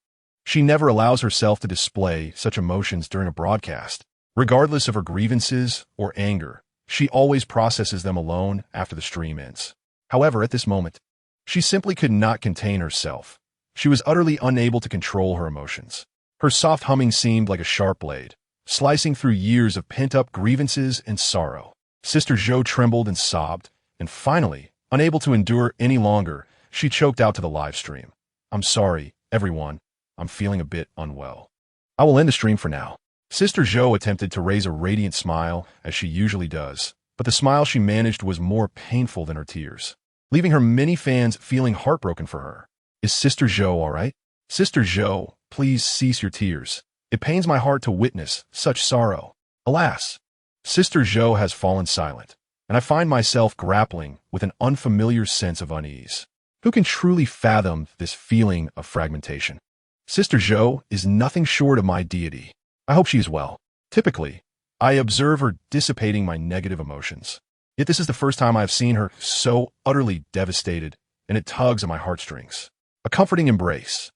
She never allows herself to display such emotions during a broadcast. Regardless of her grievances or anger, she always processes them alone after the stream ends. However, at this moment, she simply could not contain herself. She was utterly unable to control her emotions. Her soft humming seemed like a sharp blade, slicing through years of pent-up grievances and sorrow. Sister Zhou trembled and sobbed, and finally, unable to endure any longer, she choked out to the live stream. I'm sorry, everyone. I'm feeling a bit unwell. I will end the stream for now. Sister Zhou attempted to raise a radiant smile, as she usually does, but the smile she managed was more painful than her tears, leaving her many fans feeling heartbroken for her. Is Sister Zhou all right? Sister Zhou, please cease your tears. It pains my heart to witness such sorrow. Alas, Sister Zhou has fallen silent, and I find myself grappling with an unfamiliar sense of unease. Who can truly fathom this feeling of fragmentation? Sister Zhou is nothing short of my deity. I hope she is well. Typically, I observe her dissipating my negative emotions. Yet this is the first time I have seen her so utterly devastated, and it tugs at my heartstrings. A comforting embrace.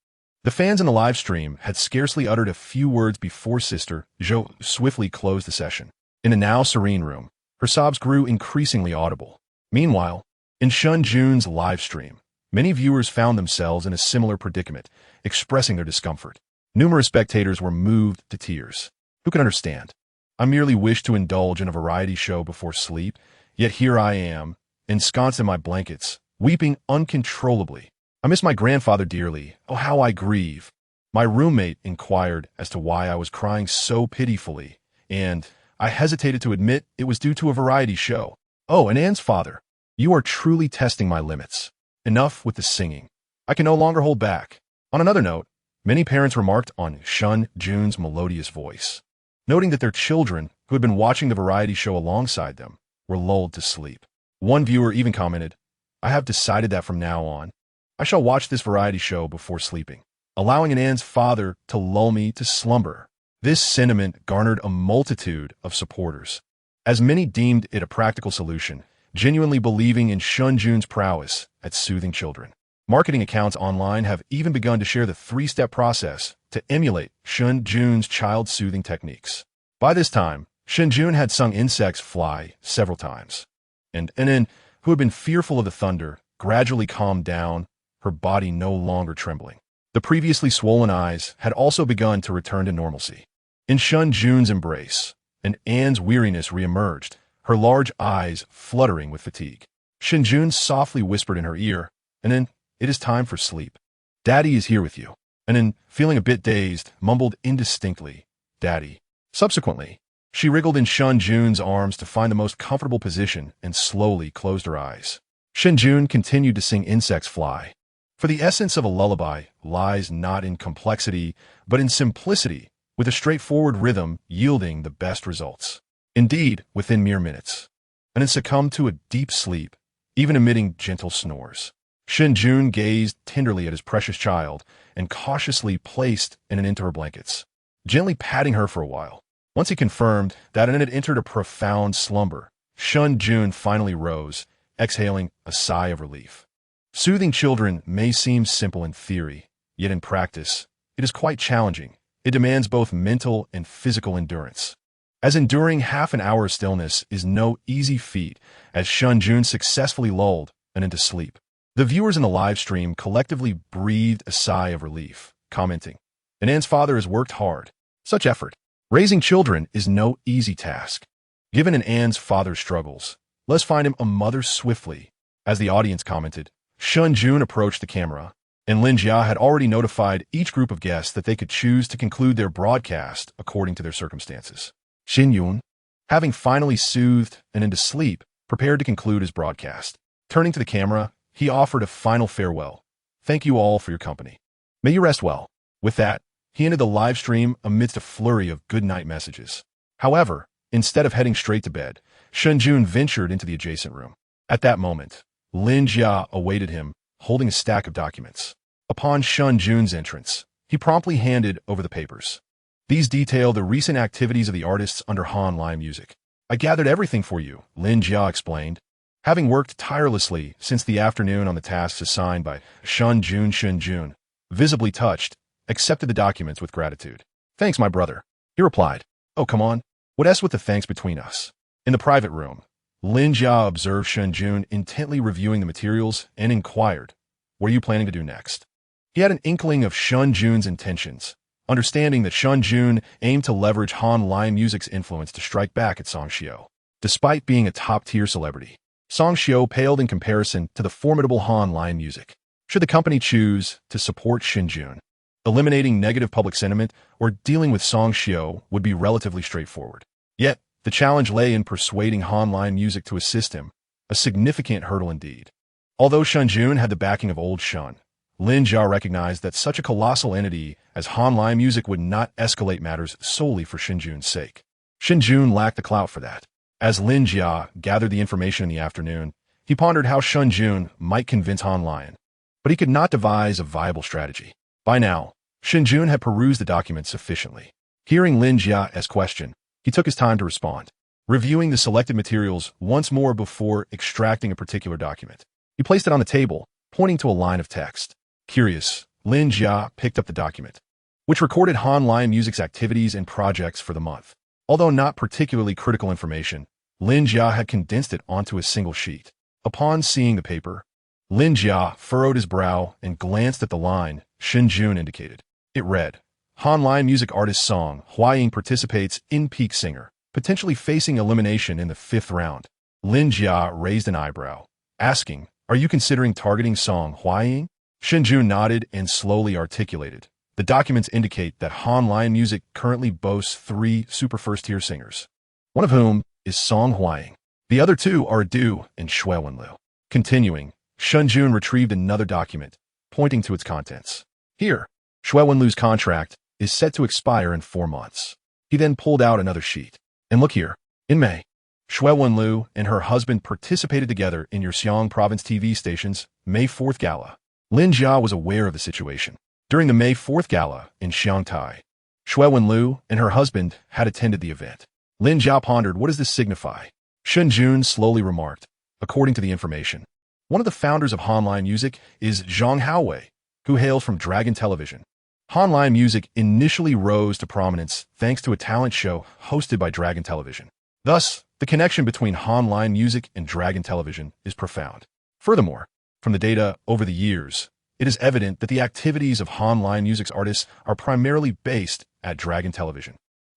The fans in the live stream had scarcely uttered a few words before Sister Zhou swiftly closed the session. In the now serene room, her sobs grew increasingly audible. Meanwhile, in Shen Jun's live stream, many viewers found themselves in a similar predicament, expressing their discomfort. Numerous spectators were moved to tears. Who can understand? I merely wish to indulge in a variety show before sleep, yet here I am, ensconced in my blankets, weeping uncontrollably. I miss my grandfather dearly. Oh, how I grieve. My roommate inquired as to why I was crying so pitifully, and I hesitated to admit it was due to a variety show. Oh, and Anne's father. You are truly testing my limits. Enough with the singing. I can no longer hold back. On another note, Many parents remarked on Shen Jun's melodious voice, noting that their children, who had been watching the variety show alongside them, were lulled to sleep. One viewer even commented, "I have decided that from now on, I shall watch this variety show before sleeping, allowing an Anne's father to lull me to slumber." This sentiment garnered a multitude of supporters, as many deemed it a practical solution, genuinely believing in Shen Jun's prowess at soothing children. Marketing accounts online have even begun to share the three-step process to emulate Shen Jun's child-soothing techniques. By this time, Shen Jun had sung insects fly several times, and Nen, who had been fearful of the thunder, gradually calmed down, her body no longer trembling. The previously swollen eyes had also begun to return to normalcy. In Shen Jun's embrace, and Anne's weariness reemerged, her large eyes fluttering with fatigue. Shen Jun softly whispered in her ear, "Nen, it is time for sleep. Daddy is here with you." And then, feeling a bit dazed, mumbled indistinctly, "Daddy." Subsequently, she wriggled in Shen Jun's arms to find the most comfortable position and slowly closed her eyes. Shen Jun continued to sing Insects Fly. For the essence of a lullaby lies not in complexity, but in simplicity, with a straightforward rhythm yielding the best results. Indeed, within mere minutes, and then succumbed to a deep sleep, even emitting gentle snores. Shen Jun gazed tenderly at his precious child and cautiously placed Nen into her blankets, gently patting her for a while. Once he confirmed that Nen had entered a profound slumber, Shen Jun finally rose, exhaling a sigh of relief. Soothing children may seem simple in theory, yet in practice, it is quite challenging. It demands both mental and physical endurance, as enduring half an hour of stillness is no easy feat, as Shen Jun successfully lulled Nen to sleep. The viewers in the live stream collectively breathed a sigh of relief, commenting, "Anne's father has worked hard. Such effort. Raising children is no easy task. Given Anne's father's struggles, let's find him a mother swiftly." As the audience commented, Shen Jun approached the camera, and Lin Jia had already notified each group of guests that they could choose to conclude their broadcast according to their circumstances. Shen Jun, having finally soothed and into sleep, prepared to conclude his broadcast. Turning to the camera, he offered a final farewell. "Thank you all for your company. May you rest well." With that, he ended the live stream amidst a flurry of goodnight messages. However, instead of heading straight to bed, Shen Jun ventured into the adjacent room. At that moment, Lin Jia awaited him, holding a stack of documents. Upon Shen Jun's entrance, he promptly handed over the papers. These detail the recent activities of the artists under Han Live Music. "I gathered everything for you," Lin Jia explained. Having worked tirelessly since the afternoon on the tasks assigned by Shen Jun, visibly touched, accepted the documents with gratitude. "Thanks, my brother," he replied. "Oh, come on. What else with the thanks between us?" In the private room, Lin Jia observed Shen Jun intently reviewing the materials and inquired, "What are you planning to do next?" He had an inkling of Shen Jun's intentions, understanding that Shen Jun aimed to leverage Han Live Music's influence to strike back at Song Xiao. Despite being a top-tier celebrity, Song Xiao paled in comparison to the formidable Han Live Music. Should the company choose to support Shen Jun, eliminating negative public sentiment or dealing with Song Xiao would be relatively straightforward. Yet, the challenge lay in persuading Han Live Music to assist him, a significant hurdle indeed. Although Shen Jun had the backing of old Shen, Lin Jia recognized that such a colossal entity as Han Live Music would not escalate matters solely for Shen Jun's sake. Shen Jun lacked the clout for that. As Lin Jia gathered the information in the afternoon, he pondered how Shen Jun might convince Han Live, but he could not devise a viable strategy. By now, Shen Jun had perused the document sufficiently. Hearing Lin Jia's question, he took his time to respond, reviewing the selected materials once more before extracting a particular document. He placed it on the table, pointing to a line of text. Curious, Lin Jia picked up the document, which recorded Han Live Music's activities and projects for the month. Although not particularly critical information, Lin Jia had condensed it onto a single sheet. Upon seeing the paper, Lin Jia furrowed his brow and glanced at the line Shen Jun indicated. It read, Han Live Music artist Song Huaying participates in Peak Singer, potentially facing elimination in the 5th round. Lin Jia raised an eyebrow, asking, "Are you considering targeting Song Huaying?" Shen Jun nodded and slowly articulated. The documents indicate that Han Live Music currently boasts 3 super first-tier singers, one of whom is Song Huaying. The other 2 are Du and Shui Wenliu. Continuing, Shen Jun retrieved another document, pointing to its contents. "Here, Xue Wenlu's contract is set to expire in 4 months. He then pulled out another sheet. And look here. In May, Xue Wenlu and her husband participated together in your Xiang province TV station's May 4th gala. Lin Jia was aware of the situation. During the May 4th gala in Xiangtai, Xue Wenlu and her husband had attended the event. Lin Jia pondered, what does this signify? Shen Jun slowly remarked, according to the information, one of the founders of Hanline Music is Zhang Haowei, who hails from Dragon Television. Hanline Music initially rose to prominence thanks to a talent show hosted by Dragon Television. Thus, the connection between Hanline Music and Dragon Television is profound. Furthermore, from the data over the years, it is evident that the activities of Hanline Music's artists are primarily based at Dragon Television.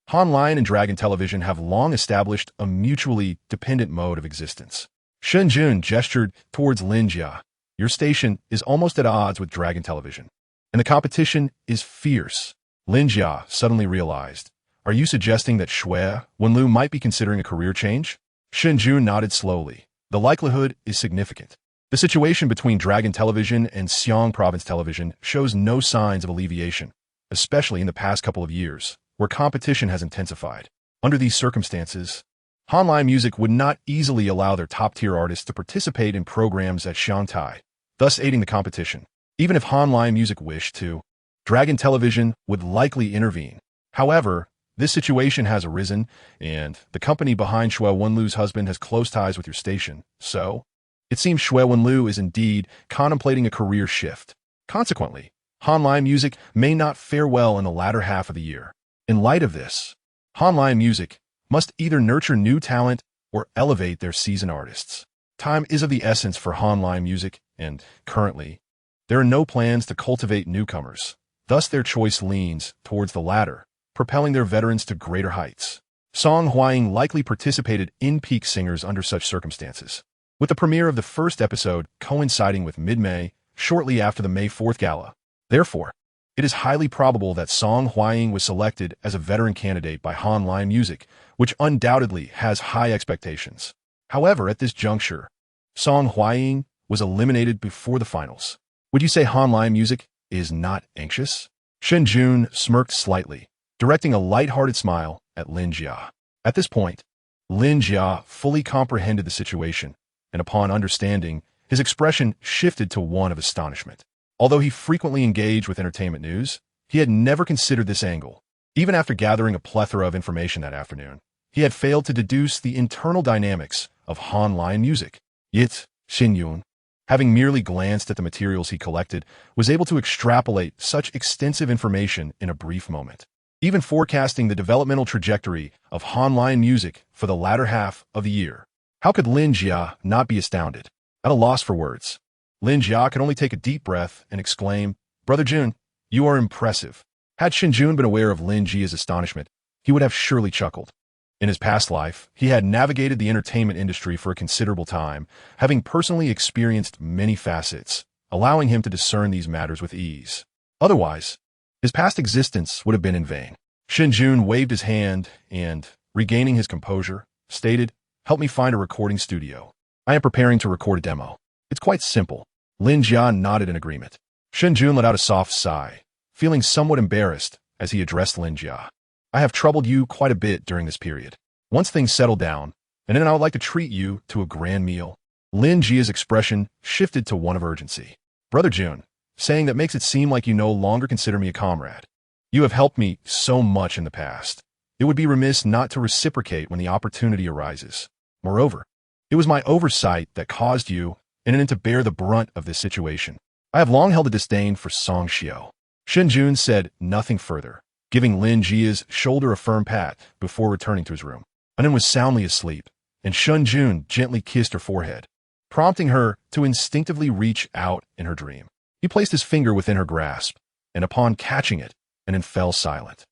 Hanline and Dragon Television have long established a mutually dependent mode of existence. Shen Jun gestured towards Lin Jia. Your station is almost at odds with Dragon Television, and the competition is fierce. Lin Jia suddenly realized, are you suggesting that Xue Wenlu might be considering a career change? Shen Jun nodded slowly. The likelihood is significant. The situation between Dragon Television and Xiang Province Television shows no signs of alleviation, especially in the past couple of years, where competition has intensified. Under these circumstances, Hanline Music would not easily allow their top-tier artists to participate in programs at Xiangtai, thus aiding the competition. Even if Hanline Music wished to, Dragon Television would likely intervene. However, this situation has arisen, and the company behind Xue Wenlu's husband has close ties with your station, so it seems Xue Wenlu is indeed contemplating a career shift. Consequently, Hanline Music may not fare well in the latter half of the year. In light of this, Hanline Music must either nurture new talent or elevate their seasoned artists. Time is of the essence for Hanline Music, and currently, there are no plans to cultivate newcomers. Thus, their choice leans towards the latter, propelling their veterans to greater heights. Song Huaying likely participated in Peak Singers under such circumstances, with the premiere of the first episode coinciding with mid-May, shortly after the May 4th gala. Therefore, it is highly probable that Song Huaying was selected as a veteran candidate by Hanline Music, which undoubtedly has high expectations. However, at this juncture, Song Huaying was eliminated before the finals. Would you say Hanline Music is not anxious? Shen Jun smirked slightly, directing a light-hearted smile at Lin Jia. At this point, Lin Jia fully comprehended the situation, and upon understanding, his expression shifted to one of astonishment. Although he frequently engaged with entertainment news, he had never considered this angle. Even after gathering a plethora of information that afternoon, he had failed to deduce the internal dynamics of Hanline Music. Yet, Shen Jun, having merely glanced at the materials he collected, was able to extrapolate such extensive information in a brief moment. Even forecasting the developmental trajectory of Hanline Music for the latter half of the year. How could Lin Jia not be astounded? At a loss for words, Lin Jia could only take a deep breath and exclaim, Brother Jun, you are impressive. Had Shen Jun been aware of Lin Jia's astonishment, he would have surely chuckled. In his past life, he had navigated the entertainment industry for a considerable time, having personally experienced many facets, allowing him to discern these matters with ease. Otherwise, his past existence would have been in vain. Shen Jun waved his hand and, regaining his composure, stated, Help me find a recording studio. I am preparing to record a demo. It's quite simple. Lin Jia nodded in agreement. Shen Jun let out a soft sigh, feeling somewhat embarrassed as he addressed Lin Jia. I have troubled you quite a bit during this period. Once things settle down, and then I would like to treat you to a grand meal. Lin Jia's expression shifted to one of urgency. Brother Jun, saying that makes it seem like you no longer consider me a comrade. You have helped me so much in the past. It would be remiss not to reciprocate when the opportunity arises. Moreover, it was my oversight that caused you and then to bear the brunt of this situation. I have long held a disdain for Song Xiao. Shen Jun said nothing further, giving Lin Jia's shoulder a firm pat before returning to his room. And then was soundly asleep, and Shen Jun gently kissed her forehead, prompting her to instinctively reach out in her dream. He placed his finger within her grasp, and upon catching it, and then fell silent.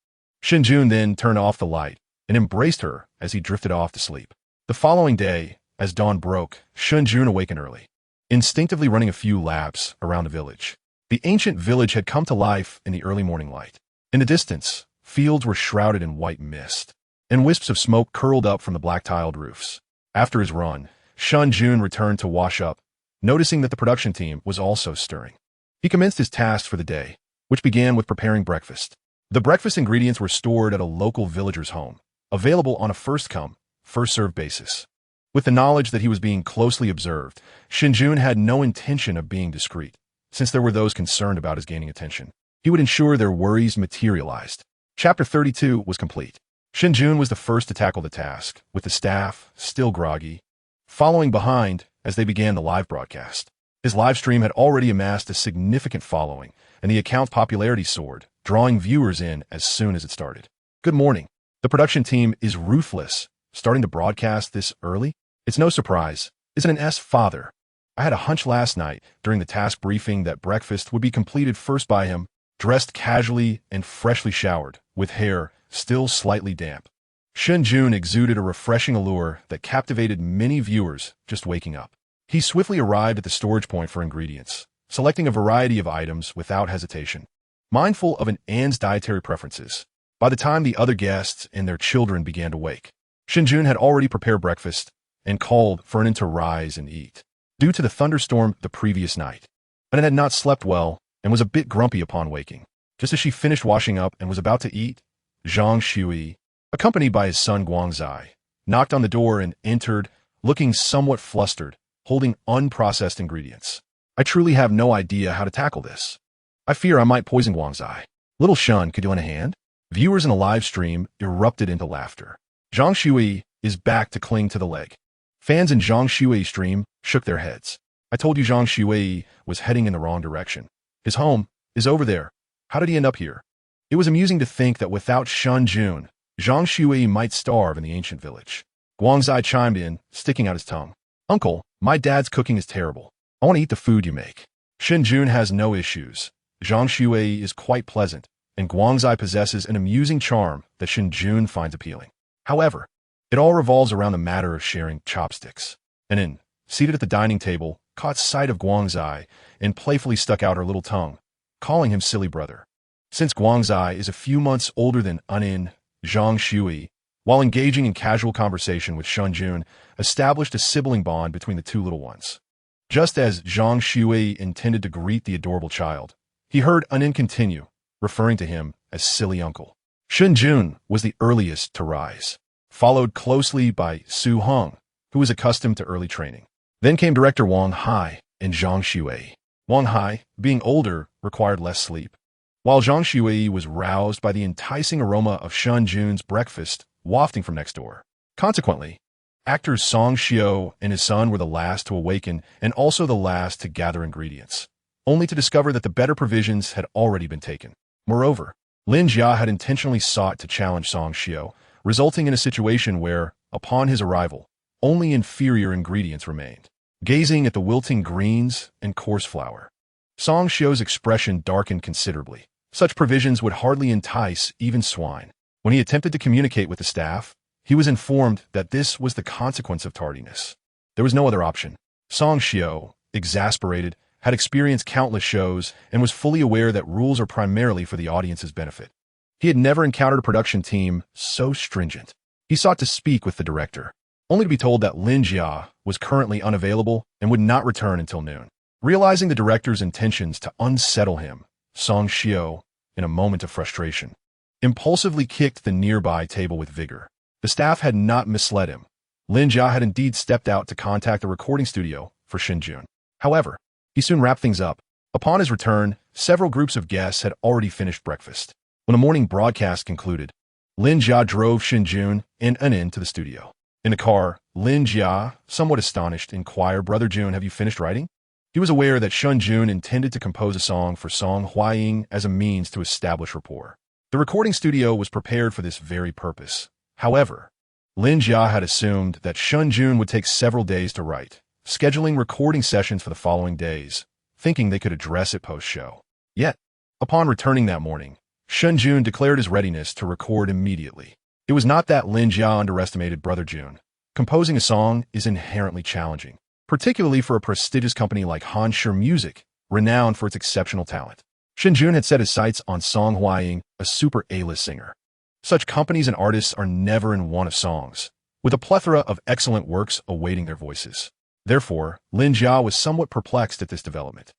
Shen Jun then turned off the light and embraced her as he drifted off to sleep. The following day, as dawn broke, Shen Jun awakened early, instinctively running a few laps around the village. The ancient village had come to life in the early morning light. In the distance, fields were shrouded in white mist, and wisps of smoke curled up from the black-tiled roofs. After his run, Shen Jun returned to wash up, noticing that the production team was also stirring. He commenced his tasks for the day, which began with preparing breakfast. The breakfast ingredients were stored at a local villager's home, available on a first-come, first-served basis. With the knowledge that he was being closely observed, Shen Jun had no intention of being discreet, since there were those concerned about his gaining attention. He would ensure their worries materialized. Chapter 32 was complete. Shen Jun was the first to tackle the task, with the staff, still groggy, following behind as they began the live broadcast. His live stream had already amassed a significant following, and the account's popularity soared, drawing viewers in as soon as it started. Good morning. The production team is ruthless, starting to broadcast this early? It's no surprise. Isn't an father? I had a hunch last night during the task briefing that breakfast would be completed first by him, dressed casually and freshly showered, with hair still slightly damp. Shen Jun exuded a refreshing allure that captivated many viewers just waking up. He swiftly arrived at the storage point for ingredients, selecting a variety of items without hesitation. Mindful of An's dietary preferences, by the time the other guests and their children began to wake, Shen Jun had already prepared breakfast and called for An to rise and eat. Due to the thunderstorm the previous night, An had not slept well and was a bit grumpy upon waking. Just as she finished washing up and was about to eat, Zhang Shui, accompanied by his son Guangzai, knocked on the door and entered, looking somewhat flustered, holding unprocessed ingredients. I truly have no idea how to tackle this. I fear I might poison Guangzai. Little Shun, could you lend a hand? Viewers in the live stream erupted into laughter. Zhang Shui is back to cling to the leg. Fans in Zhang Shui's stream shook their heads. I told you Zhang Shui was heading in the wrong direction. His home is over there. How did he end up here? It was amusing to think that without Shen Jun, Zhang Shui might starve in the ancient village. Guangzai chimed in, sticking out his tongue. Uncle, my dad's cooking is terrible. I want to eat the food you make. Shen Jun has no issues. Zhang Shui is quite pleasant, and Guangzai possesses an amusing charm that Shen Jun finds appealing. However, it all revolves around the matter of sharing chopsticks. An, seated at the dining table, caught sight of Guangzai and playfully stuck out her little tongue, calling him silly brother. Since Guangzai is a few months older than An, Zhang Shui, while engaging in casual conversation with Shen Jun, established a sibling bond between the two little ones. Just as Zhang Shui intended to greet the adorable child, he heard An continue, referring to him as silly uncle. Shen Jun was the earliest to rise, followed closely by Su Hong, who was accustomed to early training. Then came director Wang Hai and Zhang Shui. Wang Hai, being older, required less sleep, while Zhang Shui was roused by the enticing aroma of Shen Jun's breakfast wafting from next door. Consequently, actors Song Xiao and his son were the last to awaken and also the last to gather ingredients, only to discover that the better provisions had already been taken. Moreover, Lin Jia had intentionally sought to challenge Song Xiao, resulting in a situation where, upon his arrival, only inferior ingredients remained. Gazing at the wilting greens and coarse flour, Song Xiao's expression darkened considerably. Such provisions would hardly entice even swine. When he attempted to communicate with the staff, he was informed that this was the consequence of tardiness. There was no other option. Song Xiao, exasperated, had experienced countless shows and was fully aware that rules are primarily for the audience's benefit. He had never encountered a production team so stringent. He sought to speak with the director, only to be told that Lin Jia was currently unavailable and would not return until noon. Realizing the director's intentions to unsettle him, Song Xiao, in a moment of frustration, impulsively kicked the nearby table with vigor. The staff had not misled him. Lin Jia had indeed stepped out to contact a recording studio for Shen Jun. However, he soon wrapped things up. Upon his return, several groups of guests had already finished breakfast. When a morning broadcast concluded, Lin Jia drove Shen Jun and An to the studio. In the car, Lin Jia, somewhat astonished, inquired, Brother Jun, have you finished writing? He was aware that Shen Jun intended to compose a song for Song Huaying as a means to establish rapport. The recording studio was prepared for this very purpose. However, Lin Jia had assumed that Shen Jun would take several days to write, scheduling recording sessions for the following days, thinking they could address it post-show. Yet, upon returning that morning, Shen Jun declared his readiness to record immediately. It was not that Lin Jia underestimated Brother Jun. Composing a song is inherently challenging, particularly for a prestigious company like Hanshi Music, renowned for its exceptional talent. Shen Jun had set his sights on Song Huaying, a super A-list singer. Such companies and artists are never in want of songs, with a plethora of excellent works awaiting their voices. Therefore, Lin Jia was somewhat perplexed at this development.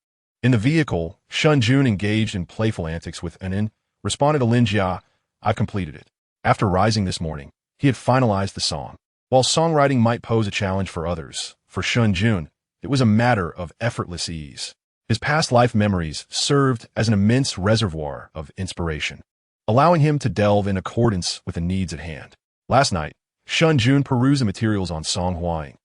In the vehicle, Shen Jun engaged in playful antics with Anin, responded to Lin Jia, "I've completed it." After rising this morning, he had finalized the song. While songwriting might pose a challenge for others, for Shen Jun, it was a matter of effortless ease. His past life memories served as an immense reservoir of inspiration, allowing him to delve in accordance with the needs at hand. Last night, Shen Jun perused the materials on Song Huaying,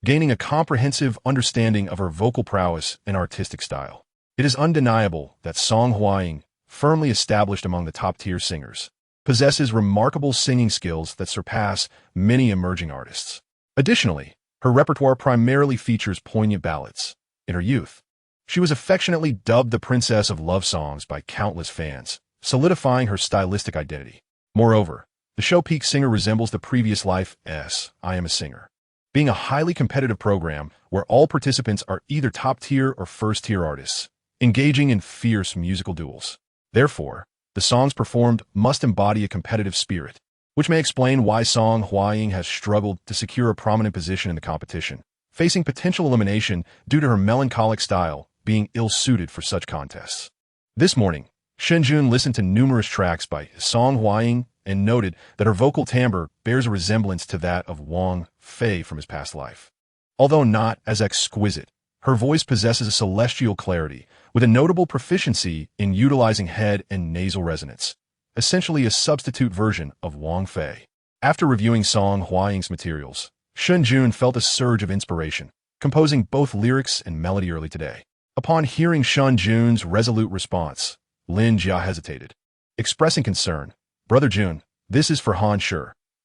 gaining a comprehensive understanding of her vocal prowess and artistic style. It is undeniable that Song Huaying, firmly established among the top-tier singers, possesses remarkable singing skills that surpass many emerging artists. Additionally, her repertoire primarily features poignant ballads. In her youth, she was affectionately dubbed the Princess of Love Songs by countless fans, solidifying her stylistic identity. Moreover, the show Peak Singer resembles the previous life S, I Am a Singer, being a highly competitive program where all participants are either top-tier or first-tier artists, engaging in fierce musical duels. Therefore, the songs performed must embody a competitive spirit, which may explain why Song Huaying has struggled to secure a prominent position in the competition, facing potential elimination due to her melancholic style being ill-suited for such contests. This morning, Shen Jun listened to numerous tracks by Song Huaying and noted that her vocal timbre bears a resemblance to that of Wang Fei from his past life. Although not as exquisite, her voice possesses a celestial clarity, with a notable proficiency in utilizing head and nasal resonance, essentially a substitute version of Wang Fei. After reviewing Song Huaying's materials, Shen Jun felt a surge of inspiration, composing both lyrics and melody early today. Upon hearing Shen Jun's resolute response, Lin Jia hesitated, expressing concern. "Brother Jun, this is for Han Shi.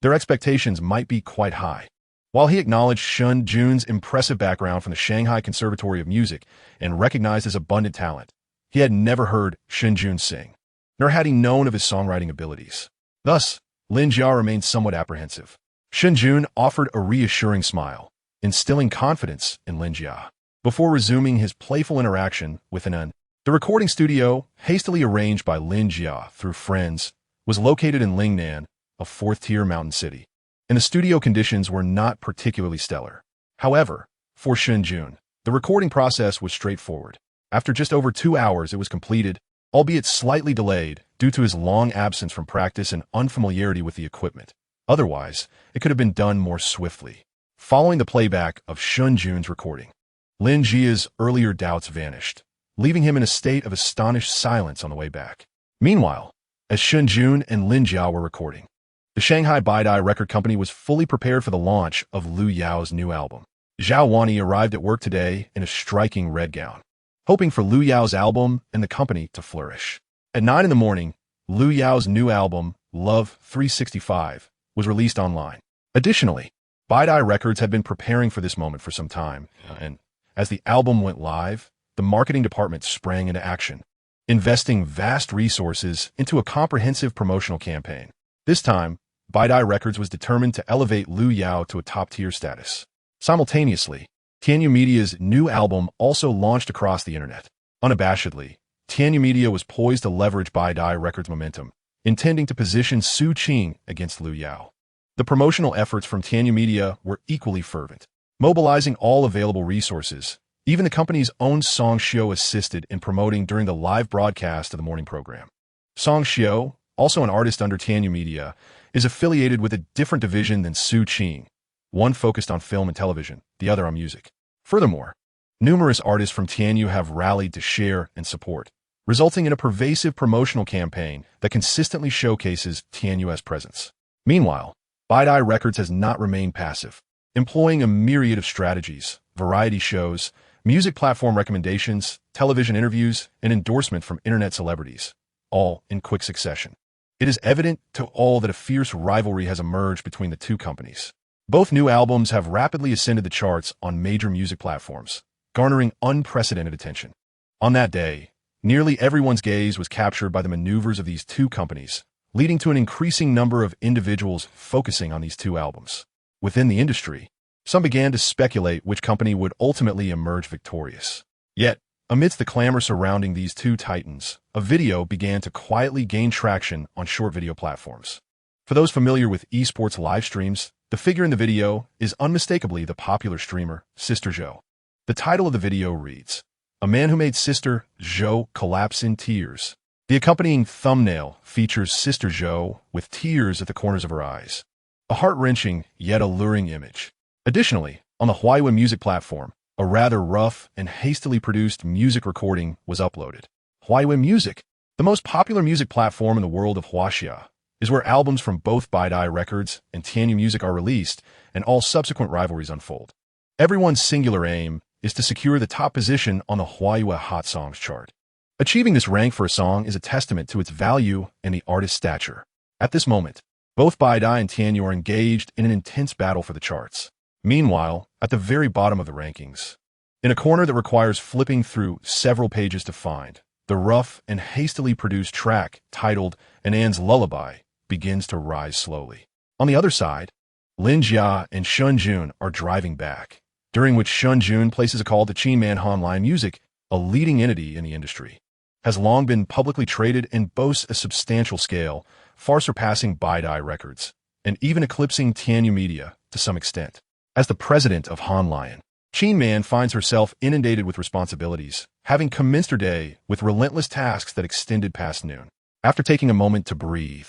Their expectations might be quite high." While he acknowledged Shen Jun's impressive background from the Shanghai Conservatory of Music and recognized his abundant talent, he had never heard Shen Jun sing, nor had he known of his songwriting abilities. Thus, Lin Jia remained somewhat apprehensive. Shen Jun offered a reassuring smile, instilling confidence in Lin Jia. Before resuming his playful interaction with Anan, the recording studio, hastily arranged by Lin Jia through friends, was located in Lingnan, a fourth-tier mountain city, and the studio conditions were not particularly stellar. However, for Shen Jun, the recording process was straightforward. After just over 2 hours, it was completed, albeit slightly delayed due to his long absence from practice and unfamiliarity with the equipment. Otherwise, it could have been done more swiftly. Following the playback of Shen Jun's recording, Lin Jia's earlier doubts vanished, leaving him in a state of astonished silence on the way back. Meanwhile, as Shen Jun and Lin Jia were recording, the Shanghai Baidai record company was fully prepared for the launch of Lu Yao's new album. Zhao Wani arrived at work today in a striking red gown, hoping for Lu Yao's album and the company to flourish. At 9 in the morning, Lu Yao's new album, Love 365, was released online. Additionally, Baidai Records had been preparing for this moment for some time, and as the album went live, the marketing department sprang into action, investing vast resources into a comprehensive promotional campaign. This time, Baidai Records was determined to elevate Lu Yao to a top-tier status. Simultaneously, Tianyu Media's new album also launched across the internet. Unabashedly, Tianyu Media was poised to leverage Baidai Records' momentum, intending to position Su Qing against Lu Yao. The promotional efforts from Tianyu Media were equally fervent, mobilizing all available resources. Even the company's own Song Xiao assisted in promoting during the live broadcast of the morning program. Song Xiao, also an artist under Tianyu Media, is affiliated with a different division than Su Qing, one focused on film and television, the other on music. Furthermore, numerous artists from Tianyu have rallied to share and support, resulting in a pervasive promotional campaign that consistently showcases Tianyu's presence. Meanwhile, Baidai Records has not remained passive, employing a myriad of strategies, variety shows, music platform recommendations, television interviews, and endorsement from internet celebrities, all in quick succession. It is evident to all that a fierce rivalry has emerged between the two companies. Both new albums have rapidly ascended the charts on major music platforms, garnering unprecedented attention. On that day, nearly everyone's gaze was captured by the maneuvers of these two companies, leading to an increasing number of individuals focusing on these two albums. Within the industry, some began to speculate which company would ultimately emerge victorious. Yet, amidst the clamor surrounding these two titans, a video began to quietly gain traction on short video platforms. For those familiar with esports live streams, the figure in the video is unmistakably the popular streamer, Sister Zhou. The title of the video reads, a man who made Sister Zhou collapse in tears. The accompanying thumbnail features Sister Zhou with tears at the corners of her eyes. A heart-wrenching yet alluring image. Additionally, on the Huawei music platform, a rather rough and hastily produced music recording was uploaded. Huawei Music, the most popular music platform in the world of Huaxia, is where albums from both Baidai Records and Tianyu Music are released and all subsequent rivalries unfold. Everyone's singular aim is to secure the top position on the Huawei Hot Songs chart. Achieving this rank for a song is a testament to its value and the artist's stature. At this moment, both Baidai and Tianyu are engaged in an intense battle for the charts. Meanwhile, at the very bottom of the rankings, in a corner that requires flipping through several pages to find, the rough and hastily produced track titled An An's Lullaby begins to rise slowly. On the other side, Lin Jia and Shen Jun are driving back, during which Shen Jun places a call to Qinman Online Music, a leading entity in the industry, has long been publicly traded and boasts a substantial scale, far surpassing Baidai Records, and even eclipsing Tianyu Media to some extent. As the president of Hanlion, Qinman finds herself inundated with responsibilities, having commenced her day with relentless tasks that extended past noon. After taking a moment to breathe,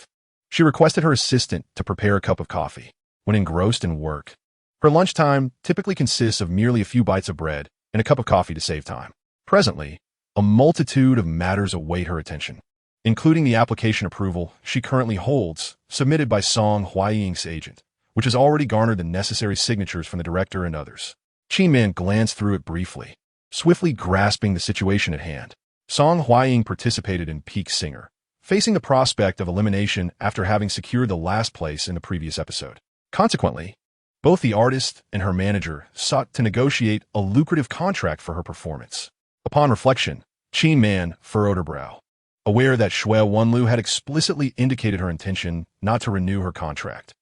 she requested her assistant to prepare a cup of coffee. When engrossed in work, her lunchtime typically consists of merely a few bites of bread and a cup of coffee to save time. Presently, a multitude of matters await her attention, including the application approval she currently holds, submitted by Song Huaying's agent, which has already garnered the necessary signatures from the director and others. Qinman glanced through it briefly, swiftly grasping the situation at hand. Song Huaying participated in Peak Singer, facing the prospect of elimination after having secured the last place in the previous episode. Consequently, both the artist and her manager sought to negotiate a lucrative contract for her performance. Upon reflection, Qinman furrowed her brow, aware that Shui Wenlu had explicitly indicated her intention not to renew her contract.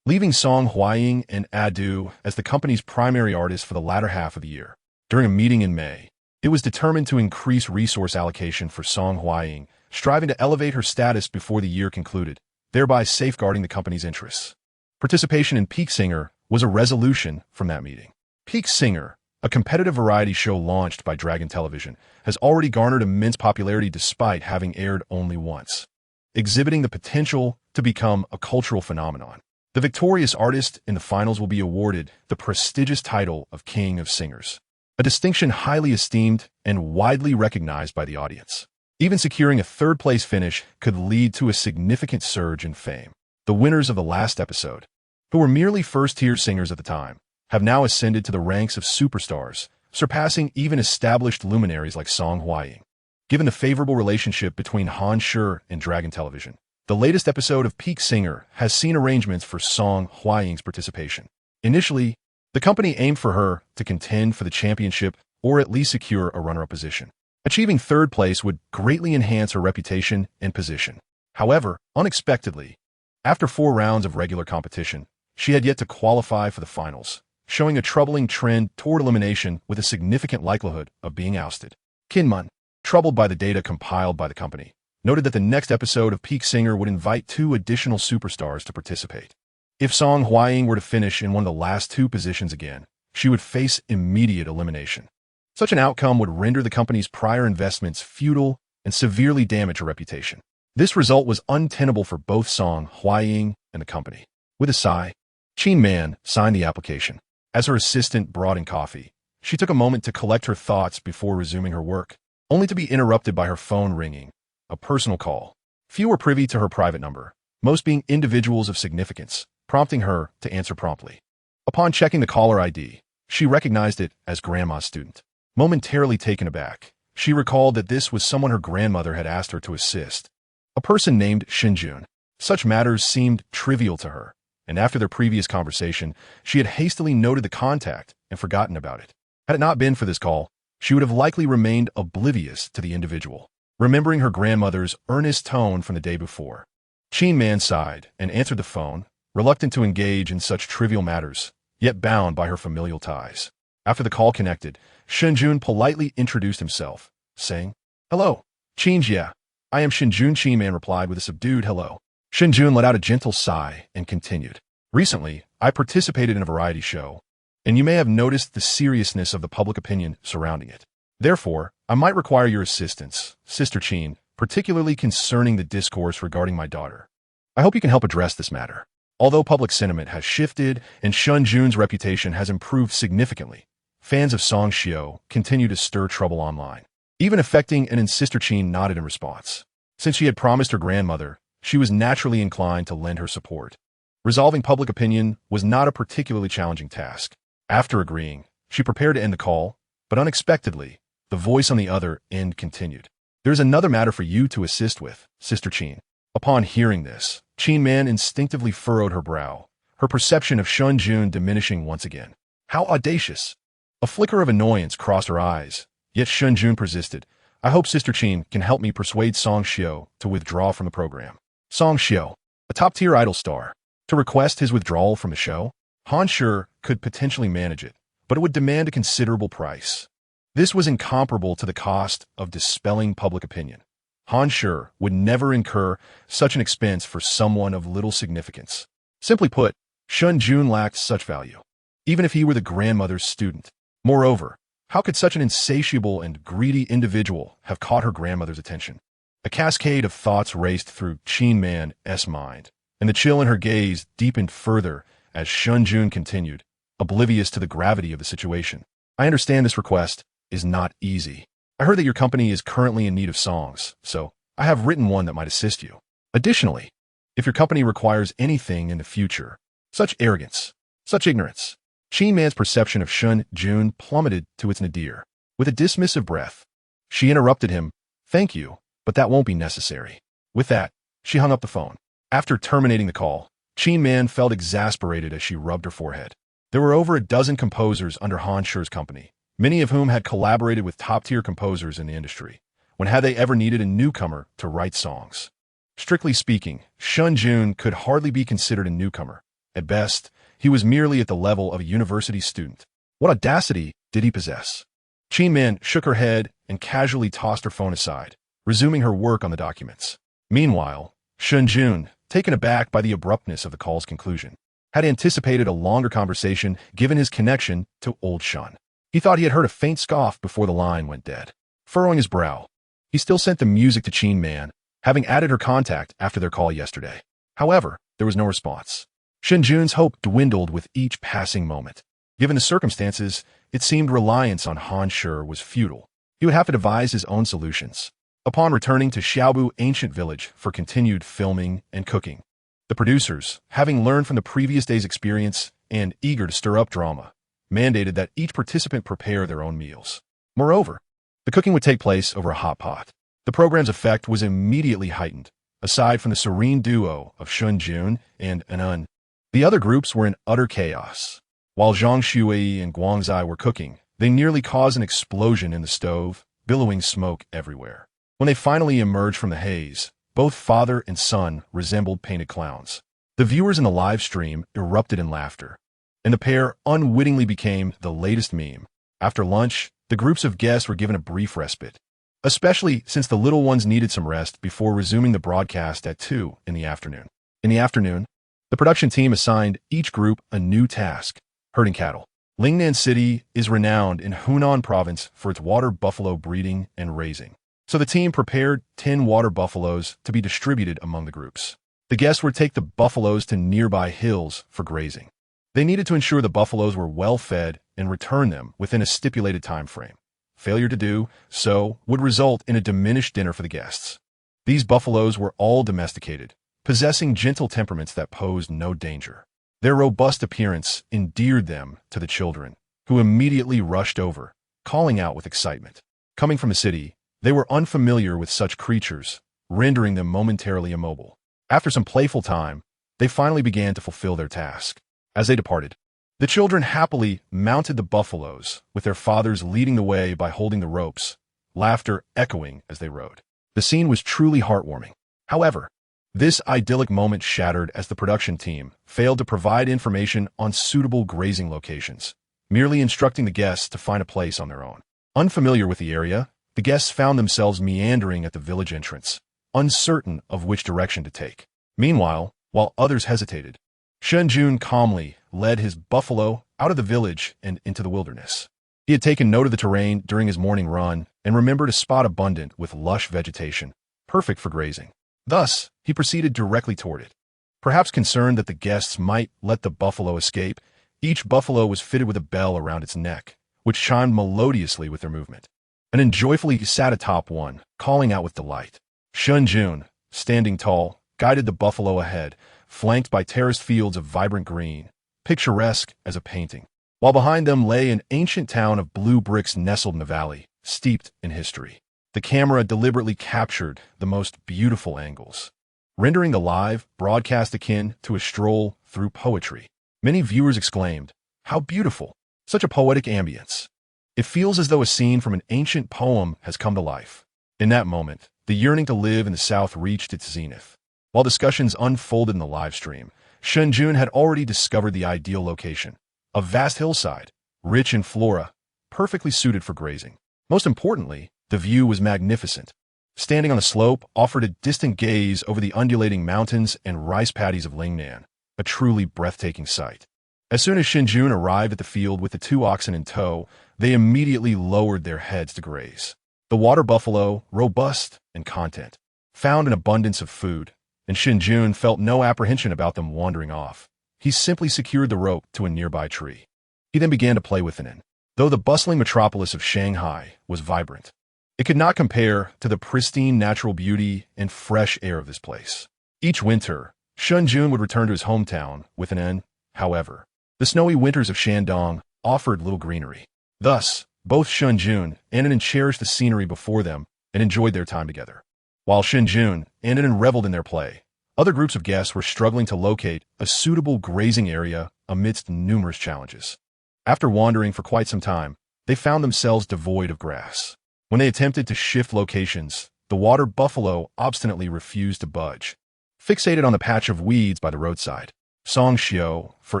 Leaving Song Huaying and Adu as the company's primary artists for the latter half of the year. During a meeting in May, it was determined to increase resource allocation for Song Huaying, striving to elevate her status before the year concluded, thereby safeguarding the company's interests. Participation in Peak Singer was a resolution from that meeting. Peak Singer, a competitive variety show launched by Dragon Television, has already garnered immense popularity despite having aired only once, exhibiting the potential to become a cultural phenomenon. The victorious artist in the finals will be awarded the prestigious title of King of Singers, a distinction highly esteemed and widely recognized by the audience. Even securing a third-place finish could lead to a significant surge in fame. The winners of the last episode, who were merely first-tier singers at the time, have now ascended to the ranks of superstars, surpassing even established luminaries like Song Huaying. Given the favorable relationship between Han Shi and Dragon Television, the latest episode of Peak Singer has seen arrangements for Song Huaying's participation. Initially, the company aimed for her to contend for the championship or at least secure a runner-up position. Achieving third place would greatly enhance her reputation and position. However, unexpectedly, after 4 rounds of regular competition, she had yet to qualify for the finals, showing a troubling trend toward elimination with a significant likelihood of being ousted. Kinman, troubled by the data compiled by the company, noted that the next episode of Peak Singer would invite 2 additional superstars to participate. If Song Huaying were to finish in one of the last 2 positions again, she would face immediate elimination. Such an outcome would render the company's prior investments futile and severely damage her reputation. This result was untenable for both Song Huaying and the company. With a sigh, Qinman signed the application. As her assistant brought in coffee, she took a moment to collect her thoughts before resuming her work, only to be interrupted by her phone ringing. A personal call. Few were privy to her private number, most being individuals of significance, prompting her to answer promptly. Upon checking the caller ID, she recognized it as Grandma's student. Momentarily taken aback, she recalled that this was someone her grandmother had asked her to assist, a person named Shen Jun. Such matters seemed trivial to her, and after their previous conversation, she had hastily noted the contact and forgotten about it. Had it not been for this call, she would have likely remained oblivious to the individual, remembering her grandmother's earnest tone from the day before. Qinman sighed and answered the phone, reluctant to engage in such trivial matters, yet bound by her familial ties. After the call connected, Shen Jun politely introduced himself, saying, "Hello, Qinjia. I am Shen Jun." Qinman replied with a subdued hello. Shen Jun let out a gentle sigh and continued, "Recently, I participated in a variety show, and you may have noticed the seriousness of the public opinion surrounding it. Therefore, I might require your assistance, Sister Qin, particularly concerning the discourse regarding my daughter. I hope you can help address this matter. Although public sentiment has shifted and Shen Jun's reputation has improved significantly, fans of Song Xiao continue to stir trouble online. Even affecting and Sister Qin nodded in response. Since she had promised her grandmother, she was naturally inclined to lend her support. Resolving public opinion was not a particularly challenging task. After agreeing, she prepared to end the call, but unexpectedly, the voice on the other end continued. There's another matter for you to assist with, Sister Qin. Upon hearing this, Qin Man instinctively furrowed her brow, her perception of Shen Jun diminishing once again. How audacious! A flicker of annoyance crossed her eyes, yet Shen Jun persisted. I hope Sister Qin can help me persuade Song Xiao to withdraw from the program. Song Xiao, a top-tier idol star, to request his withdrawal from the show? Han Shi could potentially manage it, but it would demand a considerable price. This was incomparable to the cost of dispelling public opinion. Han Shi would never incur such an expense for someone of little significance. Simply put, Shen Jun lacked such value, even if he were the grandmother's student. Moreover, how could such an insatiable and greedy individual have caught her grandmother's attention? A cascade of thoughts raced through Qin Man's mind, and the chill in her gaze deepened further as Shen Jun continued, oblivious to the gravity of the situation. I understand this request is not easy. I heard that your company is currently in need of songs, so I have written one that might assist you. Additionally, if your company requires anything in the future, such arrogance, such ignorance, Qin Man's perception of Shen Jun plummeted to its nadir. With a dismissive breath, she interrupted him. Thank you, but that won't be necessary. With that, she hung up the phone. After terminating the call, Qin Man felt exasperated as she rubbed her forehead. There were over a dozen composers under Han Shi's company, many of whom had collaborated with top-tier composers in the industry. When had they ever needed a newcomer to write songs? Strictly speaking, Shen Jun could hardly be considered a newcomer. At best, he was merely at the level of a university student. What audacity did he possess? Qin Man shook her head and casually tossed her phone aside, resuming her work on the documents. Meanwhile, Shen Jun, taken aback by the abruptness of the call's conclusion, had anticipated a longer conversation given his connection to old Shen. He thought he had heard a faint scoff before the line went dead. Furrowing his brow, he still sent the music to Qin Man, having added her contact after their call yesterday. However, there was no response. Shen Jun's hope dwindled with each passing moment. Given the circumstances, it seemed reliance on Han Shi was futile. He would have to devise his own solutions. Upon returning to Xiaobu Ancient Village for continued filming and cooking, the producers, having learned from the previous day's experience and eager to stir up drama, mandated that each participant prepare their own meals. Moreover, the cooking would take place over a hot pot. The program's effect was immediately heightened. Aside from the serene duo of Shen Jun and Anun, the other groups were in utter chaos. While Zhang Shui and Guangzai were cooking, they nearly caused an explosion in the stove, billowing smoke everywhere. When they finally emerged from the haze, both father and son resembled painted clowns. The viewers in the live stream erupted in laughter, and the pair unwittingly became the latest meme. After lunch, the groups of guests were given a brief respite, especially since the little ones needed some rest before resuming the broadcast at 2 in the afternoon. In the afternoon, the production team assigned each group a new task: herding cattle. Lingnan City is renowned in Hunan Province for its water buffalo breeding and raising, so the team prepared 10 water buffaloes to be distributed among the groups. The guests would take the buffaloes to nearby hills for grazing. They needed to ensure the buffaloes were well fed and return them within a stipulated time frame. Failure to do so would result in a diminished dinner for the guests. These buffaloes were all domesticated, possessing gentle temperaments that posed no danger. Their robust appearance endeared them to the children, who immediately rushed over, calling out with excitement. Coming from the city, they were unfamiliar with such creatures, rendering them momentarily immobile. After some playful time, they finally began to fulfill their task. As they departed, the children happily mounted the buffaloes, with their fathers leading the way by holding the ropes, laughter echoing as they rode. The scene was truly heartwarming. However, this idyllic moment shattered as the production team failed to provide information on suitable grazing locations, merely instructing the guests to find a place on their own. Unfamiliar with the area, the guests found themselves meandering at the village entrance, uncertain of which direction to take. Meanwhile, while others hesitated, Shen Jun calmly led his buffalo out of the village and into the wilderness. He had taken note of the terrain during his morning run and remembered a spot abundant with lush vegetation, perfect for grazing. Thus, he proceeded directly toward it. Perhaps concerned that the guests might let the buffalo escape, each buffalo was fitted with a bell around its neck, which chimed melodiously with their movement. And then joyfully he sat atop one, calling out with delight. Shen Jun, standing tall, guided the buffalo ahead, flanked by terraced fields of vibrant green, picturesque as a painting, while behind them lay an ancient town of blue bricks nestled in a valley, steeped in history. The camera deliberately captured the most beautiful angles, rendering the live broadcast akin to a stroll through poetry. Many viewers exclaimed, "How beautiful! Such a poetic ambience. It feels as though a scene from an ancient poem has come to life." In that moment, the yearning to live in the South reached its zenith. While discussions unfolded in the live stream, Shen Jun had already discovered the ideal location, a vast hillside, rich in flora, perfectly suited for grazing. Most importantly, the view was magnificent. Standing on the slope offered a distant gaze over the undulating mountains and rice paddies of Lingnan, a truly breathtaking sight. As soon as Shen Jun arrived at the field with the 2 oxen in tow, they immediately lowered their heads to graze. The water buffalo, robust and content, found an abundance of food, and Shen Jun felt no apprehension about them wandering off. He simply secured the rope to a nearby tree. He then began to play with it. Though the bustling metropolis of Shanghai was vibrant, it could not compare to the pristine natural beauty and fresh air of this place. Each winter, Shen Jun would return to his hometown with an end. However, the snowy winters of Shandong offered little greenery. Thus, both Shen Jun and Anan cherished the scenery before them and enjoyed their time together. While Shen Jun and Anan reveled in their play, other groups of guests were struggling to locate a suitable grazing area amidst numerous challenges. After wandering for quite some time, they found themselves devoid of grass. When they attempted to shift locations, the water buffalo obstinately refused to budge. Fixated on the patch of weeds by the roadside, Song Xiao, for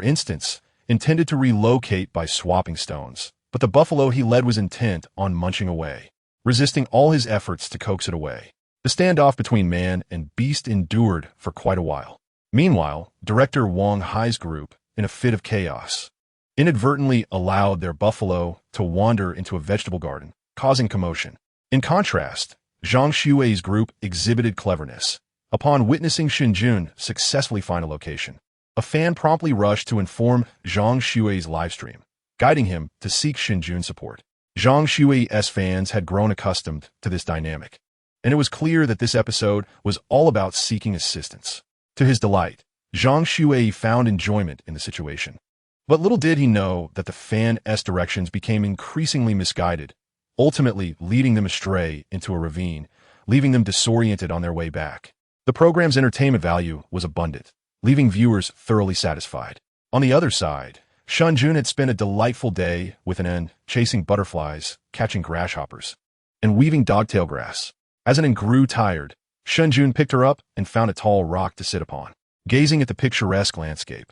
instance, intended to relocate by swapping stones, but the buffalo he led was intent on munching away, resisting all his efforts to coax it away. The standoff between man and beast endured for quite a while. Meanwhile, director Wang Hai's group, in a fit of chaos, inadvertently allowed their buffalo to wander into a vegetable garden, causing commotion. In contrast, Zhang Xue's group exhibited cleverness. Upon witnessing Shen Jun successfully find a location, a fan promptly rushed to inform Zhang Xue's livestream, guiding him to seek Shen Jun's support. Zhang Xue's fans had grown accustomed to this dynamic, and it was clear that this episode was all about seeking assistance. To his delight, Zhang Xue found enjoyment in the situation. But little did he know that the fan's directions became increasingly misguided, ultimately leading them astray into a ravine, leaving them disoriented on their way back. The program's entertainment value was abundant, leaving viewers thoroughly satisfied. On the other side, Shen Jun had spent a delightful day with Anan, chasing butterflies, catching grasshoppers, and weaving dogtail grass. As Anan grew tired, Shen Jun picked her up and found a tall rock to sit upon. Gazing at the picturesque landscape,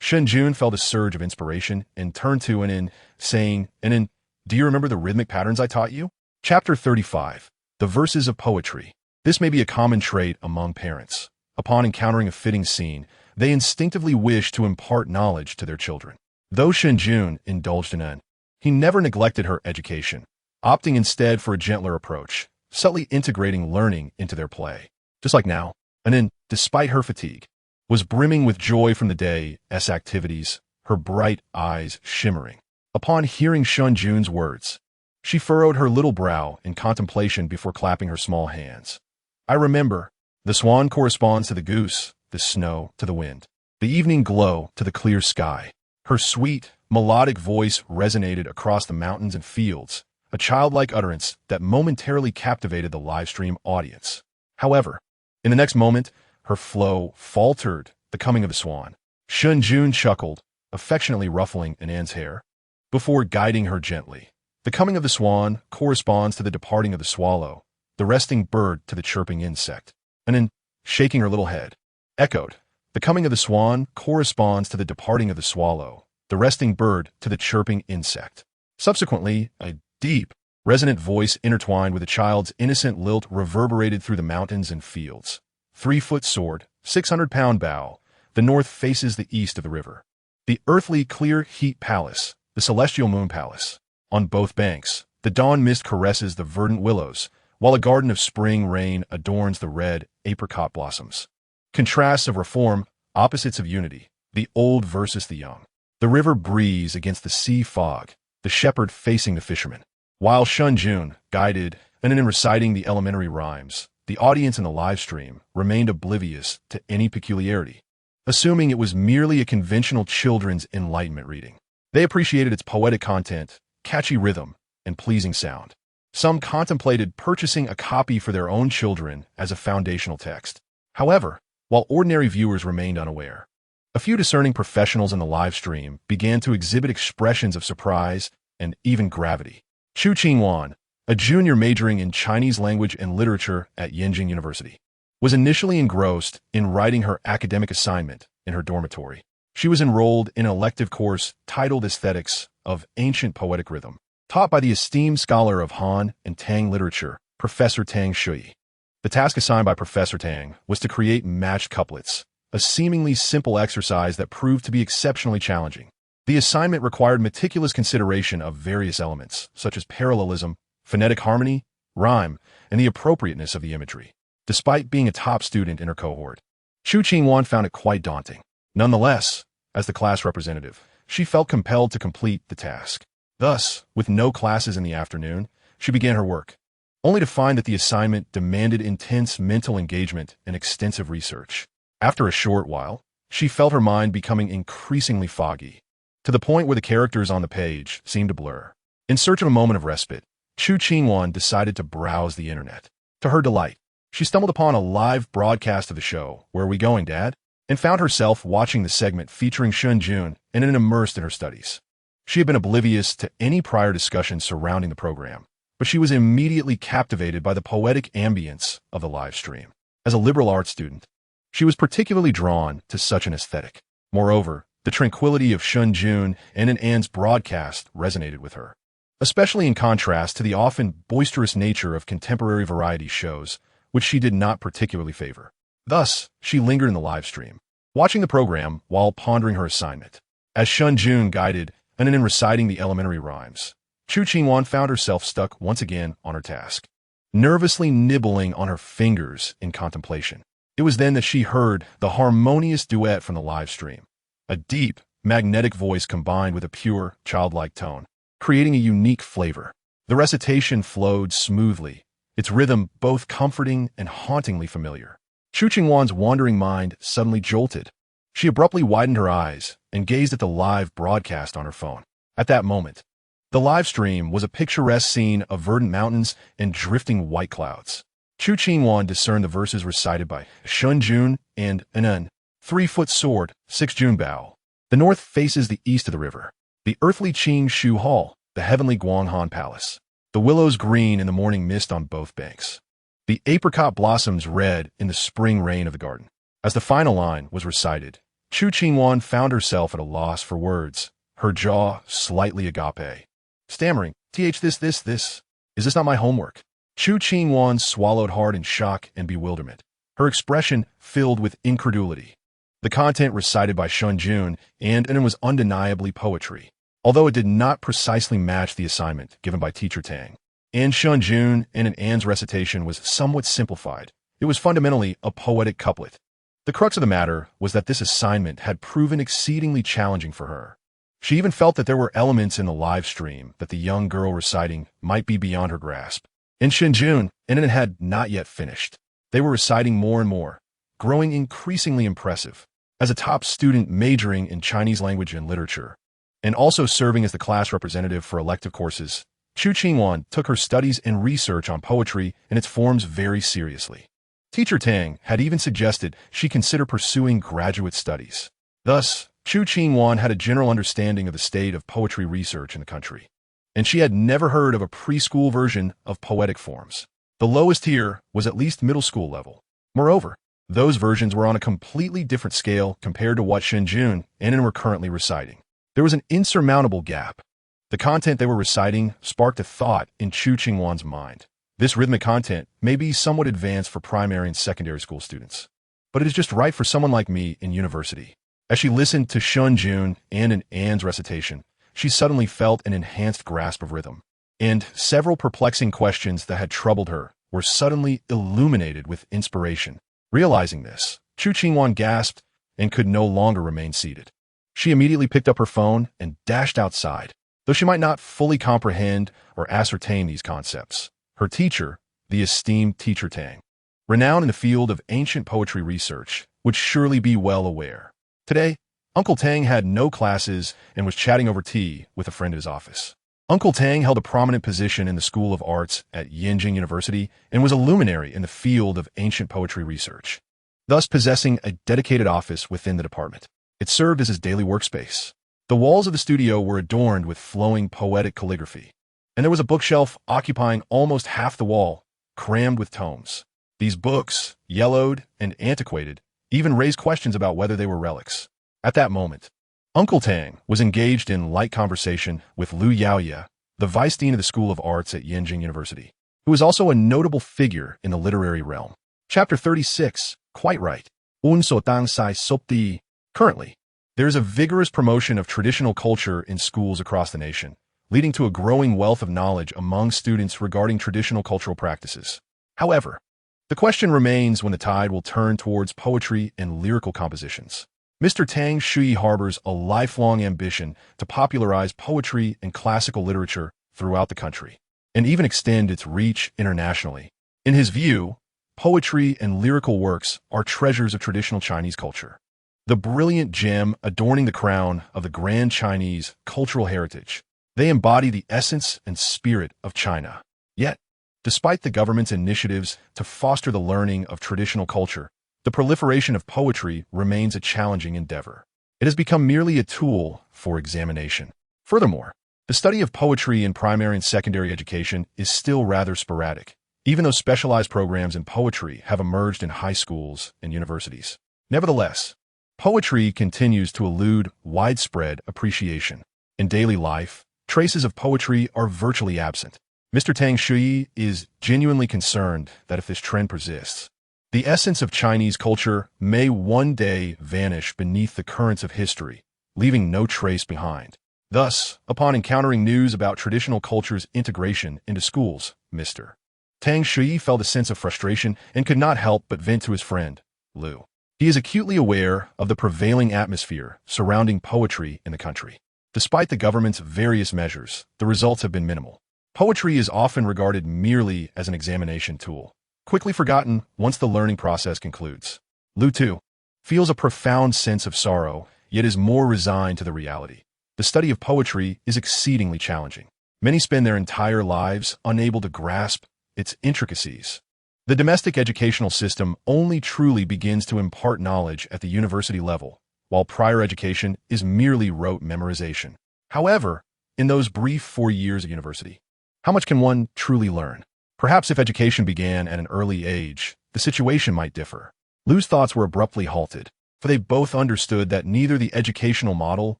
Shen Jun felt a surge of inspiration and turned to Anan, saying, "Anan, do you remember the rhythmic patterns I taught you?" Chapter 35. The Verses of Poetry. This may be a common trait among parents. Upon encountering a fitting scene, they instinctively wish to impart knowledge to their children. Though Shen Jun indulged in Anan, he never neglected her education, opting instead for a gentler approach, subtly integrating learning into their play. Just like now, Anan, despite her fatigue, was brimming with joy from the day's activities, her bright eyes shimmering. Upon hearing Shen Jun's words, she furrowed her little brow in contemplation before clapping her small hands. "I remember. The swan corresponds to the goose, the snow to the wind, the evening glow to the clear sky." Her sweet, melodic voice resonated across the mountains and fields, a childlike utterance that momentarily captivated the livestream audience. However, in the next moment, her flow faltered, the coming of the swan. Shen Jun chuckled, affectionately ruffling Anan's hair, before guiding her gently. The coming of the swan corresponds to the departing of the swallow, the resting bird to the chirping insect. Anan, shaking her little head, echoed, "The coming of the swan corresponds to the departing of the swallow, the resting bird to the chirping insect." Subsequently, a deep, resonant voice intertwined with a child's innocent lilt reverberated through the mountains and fields. 3-foot sword, 600-pound bow, the north faces the east of the river. The earthly clear heat palace, the celestial moon palace. On both banks, the dawn mist caresses the verdant willows, while a garden of spring rain adorns the red apricot blossoms. Contrasts of reform, opposites of unity, the old versus the young. The river breeze against the sea fog, the shepherd facing the fisherman. While Shen Jun guided and in reciting the elementary rhymes, the audience in the live stream remained oblivious to any peculiarity, assuming it was merely a conventional children's enlightenment reading. They appreciated its poetic content, catchy rhythm, and pleasing sound. Some contemplated purchasing a copy for their own children as a foundational text. However, while ordinary viewers remained unaware, a few discerning professionals in the live stream began to exhibit expressions of surprise and even gravity. Chu Qingwan, a junior majoring in Chinese language and literature at Yenjing University, was initially engrossed in writing her academic assignment in her dormitory. She was enrolled in an elective course titled Aesthetics of Ancient Poetic Rhythm, taught by the esteemed scholar of Han and Tang literature, Professor Tang Shui. The task assigned by Professor Tang was to create matched couplets, a seemingly simple exercise that proved to be exceptionally challenging. The assignment required meticulous consideration of various elements, such as parallelism, phonetic harmony, rhyme, and the appropriateness of the imagery. Despite being a top student in her cohort, Chu Qingwan found it quite daunting. Nonetheless, as the class representative, she felt compelled to complete the task. Thus, with no classes in the afternoon, she began her work, only to find that the assignment demanded intense mental engagement and extensive research. After a short while, she felt her mind becoming increasingly foggy, to the point where the characters on the page seemed to blur. In search of a moment of respite, Chu Qingwan decided to browse the internet. To her delight, she stumbled upon a live broadcast of the show, Where Are We Going, Dad? And found herself watching the segment featuring Shen Jun and immersed in her studies. She had been oblivious to any prior discussion surrounding the program, but she was immediately captivated by the poetic ambience of the live stream. As a liberal arts student, she was particularly drawn to such an aesthetic. Moreover, the tranquility of Shen Jun and An's broadcast resonated with her, especially in contrast to the often boisterous nature of contemporary variety shows, which she did not particularly favor. Thus, she lingered in the live stream, watching the program while pondering her assignment. As Shen Jun guided and in reciting the elementary rhymes, Chu Qingwan found herself stuck once again on her task, nervously nibbling on her fingers in contemplation. It was then that she heard the harmonious duet from the live stream, a deep, magnetic voice combined with a pure, childlike tone, creating a unique flavor. The recitation flowed smoothly, its rhythm both comforting and hauntingly familiar. Chu Qingwan's wandering mind suddenly jolted. She abruptly widened her eyes and gazed at the live broadcast on her phone. At that moment, the live stream was a picturesque scene of verdant mountains and drifting white clouds. Chu Qingwan discerned the verses recited by Shen Jun and An. 3-foot sword, 6 Jun bow. The north faces the east of the river. The earthly Qing Shu Hall, the heavenly Guanghan Palace. The willows green in the morning mist on both banks. The apricot blossoms red in the spring rain of the garden. As the final line was recited, Chu Qingwan found herself at a loss for words, her jaw slightly agape. Stammering, this. Is this not my homework? Chu Qingwan swallowed hard in shock and bewilderment, her expression filled with incredulity. The content recited by Shen Jun and was undeniably poetry, although it did not precisely match the assignment given by Teacher Tang. And Shen Jun and An's recitation was somewhat simplified. It was fundamentally a poetic couplet. The crux of the matter was that this assignment had proven exceedingly challenging for her. She even felt that there were elements in the live stream that the young girl reciting might be beyond her grasp. And Shen Jun and An had not yet finished. They were reciting more and more, growing increasingly impressive. As a top student majoring in Chinese language and literature, and also serving as the class representative for elective courses, Chu Qingwan took her studies and research on poetry and its forms very seriously. Teacher Tang had even suggested she consider pursuing graduate studies. Thus, Chu Qingwan had a general understanding of the state of poetry research in the country, and she had never heard of a preschool version of poetic forms. The lowest tier was at least middle school level. Moreover, those versions were on a completely different scale compared to what Shen Jun and An were currently reciting. There was an insurmountable gap. The content they were reciting sparked a thought in Chu Qingwan's mind. This rhythmic content may be somewhat advanced for primary and secondary school students, but it is just right for someone like me in university. As she listened to Shen Jun and An's recitation, she suddenly felt an enhanced grasp of rhythm. And several perplexing questions that had troubled her were suddenly illuminated with inspiration. Realizing this, Chu Qingwan gasped and could no longer remain seated. She immediately picked up her phone and dashed outside. Though she might not fully comprehend or ascertain these concepts, her teacher, the esteemed Teacher Tang, renowned in the field of ancient poetry research, would surely be well aware. Today, Uncle Tang had no classes and was chatting over tea with a friend at his office. Uncle Tang held a prominent position in the School of Arts at Yenjing University and was a luminary in the field of ancient poetry research, thus possessing a dedicated office within the department. It served as his daily workspace. The walls of the studio were adorned with flowing poetic calligraphy, and there was a bookshelf occupying almost half the wall, crammed with tomes. These books, yellowed and antiquated, even raised questions about whether they were relics. At that moment, Uncle Tang was engaged in light conversation with Lu Yaoye, the vice dean of the School of Arts at Yenjing University, who is also a notable figure in the literary realm. Chapter 36, quite right. Un so tang sai sop di. Currently, there is a vigorous promotion of traditional culture in schools across the nation, leading to a growing wealth of knowledge among students regarding traditional cultural practices. However, the question remains when the tide will turn towards poetry and lyrical compositions. Mr. Tang Shui harbors a lifelong ambition to popularize poetry and classical literature throughout the country, and even extend its reach internationally. In his view, poetry and lyrical works are treasures of traditional Chinese culture, the brilliant gem adorning the crown of the grand Chinese cultural heritage. They embody the essence and spirit of China. Yet, despite the government's initiatives to foster the learning of traditional culture, the proliferation of poetry remains a challenging endeavor. It has become merely a tool for examination. Furthermore, the study of poetry in primary and secondary education is still rather sporadic, even though specialized programs in poetry have emerged in high schools and universities. Nevertheless, poetry continues to elude widespread appreciation. In daily life, traces of poetry are virtually absent. Mr. Tang Shui is genuinely concerned that if this trend persists, the essence of Chinese culture may one day vanish beneath the currents of history, leaving no trace behind. Thus, upon encountering news about traditional culture's integration into schools, Mr. Tang Shui felt a sense of frustration and could not help but vent to his friend, Lu. He is acutely aware of the prevailing atmosphere surrounding poetry in the country. Despite the government's various measures, the results have been minimal. Poetry is often regarded merely as an examination tool, quickly forgotten once the learning process concludes. Lu, too, feels a profound sense of sorrow, yet is more resigned to the reality. The study of poetry is exceedingly challenging. Many spend their entire lives unable to grasp its intricacies. The domestic educational system only truly begins to impart knowledge at the university level, while prior education is merely rote memorization. However, in those brief 4 years at university, how much can one truly learn? Perhaps if education began at an early age, the situation might differ. Lu's thoughts were abruptly halted, for they both understood that neither the educational model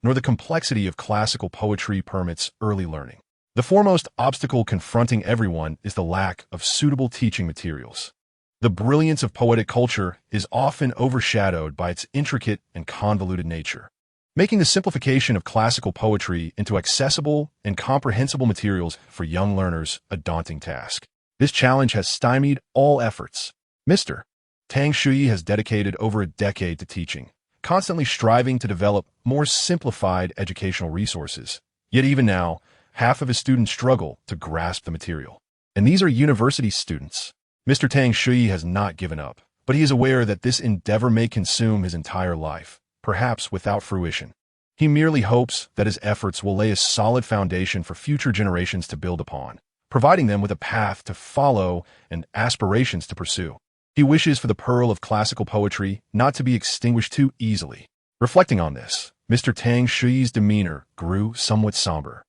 nor the complexity of classical poetry permits early learning. The foremost obstacle confronting everyone is the lack of suitable teaching materials. The brilliance of poetic culture is often overshadowed by its intricate and convoluted nature, making the simplification of classical poetry into accessible and comprehensible materials for young learners a daunting task. This challenge has stymied all efforts. Mr. Tang Shui has dedicated over a decade to teaching, constantly striving to develop more simplified educational resources. Yet even now, half of his students struggle to grasp the material. And these are university students. Mr. Tang Shui has not given up, but he is aware that this endeavor may consume his entire life, perhaps without fruition. He merely hopes that his efforts will lay a solid foundation for future generations to build upon, providing them with a path to follow and aspirations to pursue. He wishes for the pearl of classical poetry not to be extinguished too easily. Reflecting on this, Mr. Tang Shui's demeanor grew somewhat somber,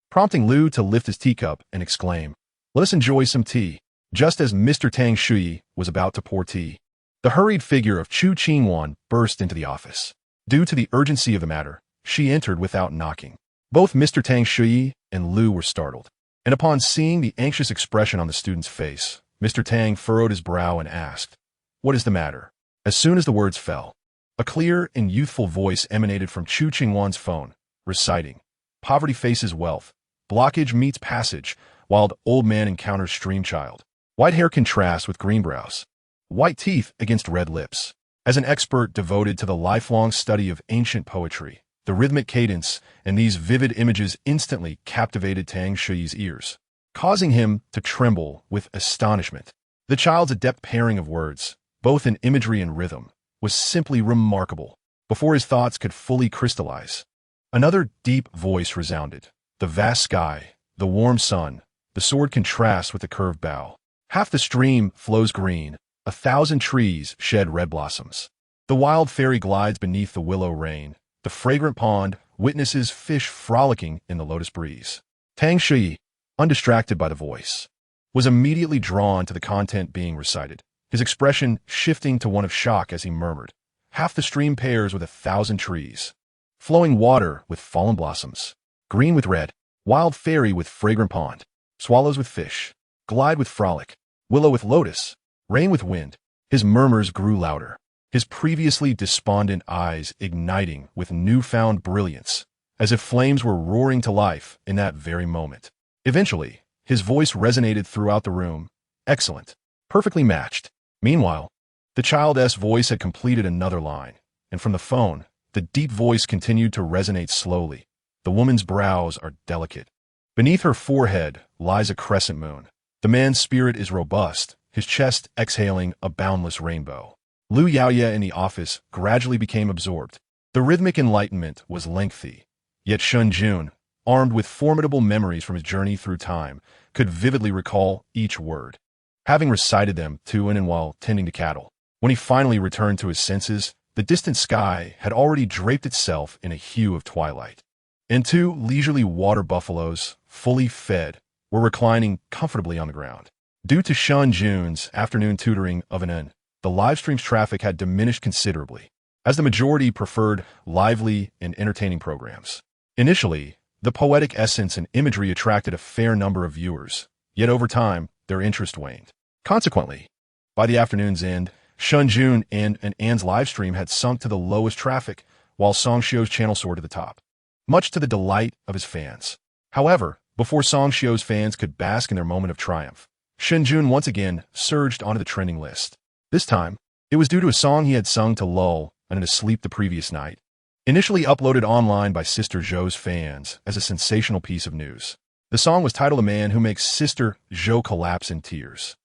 prompting Lu to lift his teacup and exclaim, "Let us enjoy some tea." Just as Mr. Tang Shui was about to pour tea, the hurried figure of Chu Qingwan burst into the office. Due to the urgency of the matter, she entered without knocking. Both Mr. Tang Shui and Lu were startled, and upon seeing the anxious expression on the student's face, Mr. Tang furrowed his brow and asked, "What is the matter?" As soon as the words fell, a clear and youthful voice emanated from Chu Qingwan's phone, reciting, Poverty faces wealth. Blockage meets passage. Wild old man encounters stream child. White hair contrasts with green brows. White teeth against red lips. As an expert devoted to the lifelong study of ancient poetry, the rhythmic cadence and these vivid images instantly captivated Tang Shi's ears, causing him to tremble with astonishment. The child's adept pairing of words, both in imagery and rhythm, was simply remarkable. Before his thoughts could fully crystallize, another deep voice resounded. The vast sky, the warm sun, the sword contrasts with the curved bow. Half the stream flows green, 1,000 trees shed red blossoms. The wild fairy glides beneath the willow rain. The fragrant pond witnesses fish frolicking in the lotus breeze. Tang Shi, undistracted by the voice, was immediately drawn to the content being recited, his expression shifting to one of shock as he murmured, half the stream pairs with 1,000 trees. Flowing water with fallen blossoms. Green with red. Wild fairy with fragrant pond. Swallows with fish. Glide with frolic. Willow with lotus. Rain with wind. His murmurs grew louder, his previously despondent eyes igniting with newfound brilliance, as if flames were roaring to life in that very moment. Eventually, his voice resonated throughout the room. Excellent. Perfectly matched. Meanwhile, the child's voice had completed another line, and from the phone, the deep voice continued to resonate slowly. The woman's brows are delicate. Beneath her forehead lies a crescent moon. The man's spirit is robust, his chest exhaling a boundless rainbow. Liu Yaoye in the office gradually became absorbed. The rhythmic enlightenment was lengthy, yet Shen Jun, armed with formidable memories from his journey through time, could vividly recall each word, having recited them to and while tending to cattle. When he finally returned to his senses, the distant sky had already draped itself in a hue of twilight, and two leisurely water buffaloes, fully fed, were reclining comfortably on the ground. Due to Shen Jun's afternoon tutoring of an inn, the livestream's traffic had diminished considerably, as the majority preferred lively and entertaining programs. Initially, the poetic essence and imagery attracted a fair number of viewers, yet over time, their interest waned. Consequently, by the afternoon's end, Shen Jun and Anne's livestream had sunk to the lowest traffic, while Song Xiu's channel soared to the top, much to the delight of his fans. However, before Song Xiu's fans could bask in their moment of triumph, Shen Jun once again surged onto the trending list. This time, it was due to a song he had sung to lull and to sleep the previous night. Initially uploaded online by Sister Zhou's fans as a sensational piece of news, the song was titled "A Man Who Makes Sister Zhou Collapse in Tears."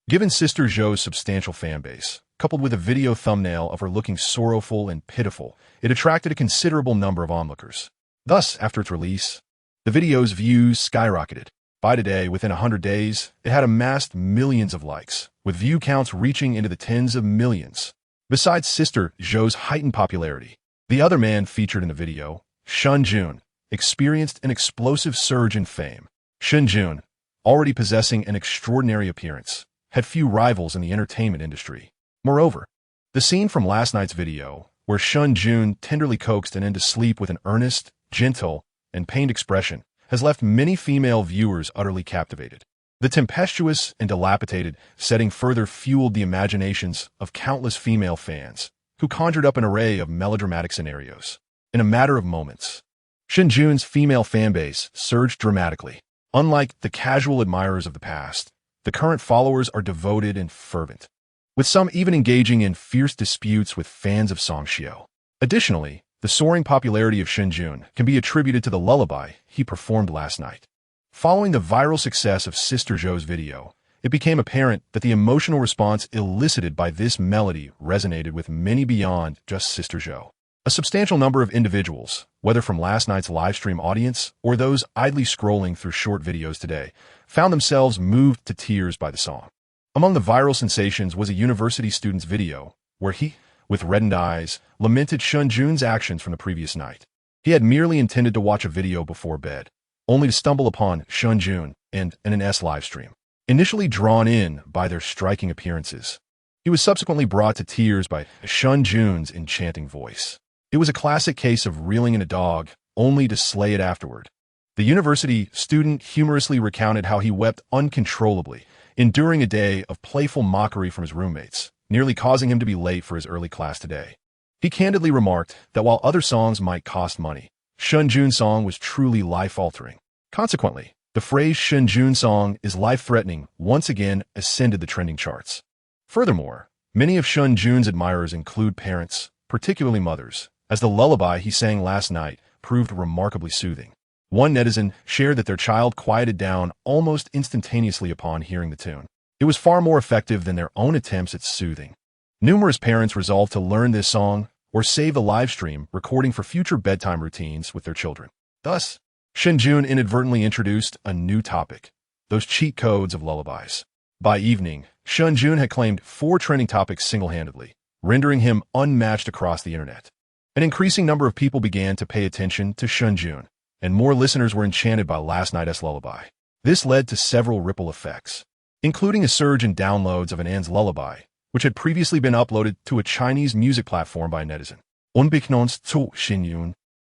Given Sister Zhou's substantial fanbase, coupled with a video thumbnail of her looking sorrowful and pitiful, it attracted a considerable number of onlookers. Thus, after its release, the video's views skyrocketed. By today, within 100 days, it had amassed millions of likes, with view counts reaching into the tens of millions. Besides Sister Zhou's heightened popularity, the other man featured in the video, Shen Jun, experienced an explosive surge in fame. Shen Jun, already possessing an extraordinary appearance, had few rivals in the entertainment industry. Moreover, the scene from last night's video, where Shen Jun tenderly coaxed an into sleep with an earnest, gentle, and pained expression, has left many female viewers utterly captivated. The tempestuous and dilapidated setting further fueled the imaginations of countless female fans, who conjured up an array of melodramatic scenarios. In a matter of moments, Shen Jun's female fanbase surged dramatically. Unlike the casual admirers of the past, the current followers are devoted and fervent, with some even engaging in fierce disputes with fans of Song Xiu. Additionally, the soaring popularity of Shen Jun can be attributed to the lullaby he performed last night. Following the viral success of Sister Zhou's video, it became apparent that the emotional response elicited by this melody resonated with many beyond just Sister Zhou. A substantial number of individuals, whether from last night's livestream audience or those idly scrolling through short videos today, found themselves moved to tears by the song. Among the viral sensations was a university student's video, where he, with reddened eyes, lamented Shen Jun's actions from the previous night. He had merely intended to watch a video before bed, only to stumble upon Shen Jun and an NS livestream. Initially drawn in by their striking appearances, he was subsequently brought to tears by Shen Jun's enchanting voice. It was a classic case of reeling in a dog, only to slay it afterward. The university student humorously recounted how he wept uncontrollably, enduring a day of playful mockery from his roommates, nearly causing him to be late for his early class today. He candidly remarked that while other songs might cost money, Shen Jun song was truly life-altering. Consequently, the phrase Shen Jun song is life-threatening once again ascended the trending charts. Furthermore, many of Shen Jun's admirers include parents, particularly mothers, as the lullaby he sang last night proved remarkably soothing. One netizen shared that their child quieted down almost instantaneously upon hearing the tune. It was far more effective than their own attempts at soothing. Numerous parents resolved to learn this song or save the live stream recording for future bedtime routines with their children. Thus, Shen Jun inadvertently introduced a new topic, those cheat codes of lullabies. By evening, Shen Jun had claimed 4 trending topics single-handedly, rendering him unmatched across the internet. An increasing number of people began to pay attention to Shen Jun, and more listeners were enchanted by last night's lullaby. This led to several ripple effects, including a surge in downloads of an An's lullaby, which had previously been uploaded to a Chinese music platform by a netizen. Unbeknownst zu Shen Jun,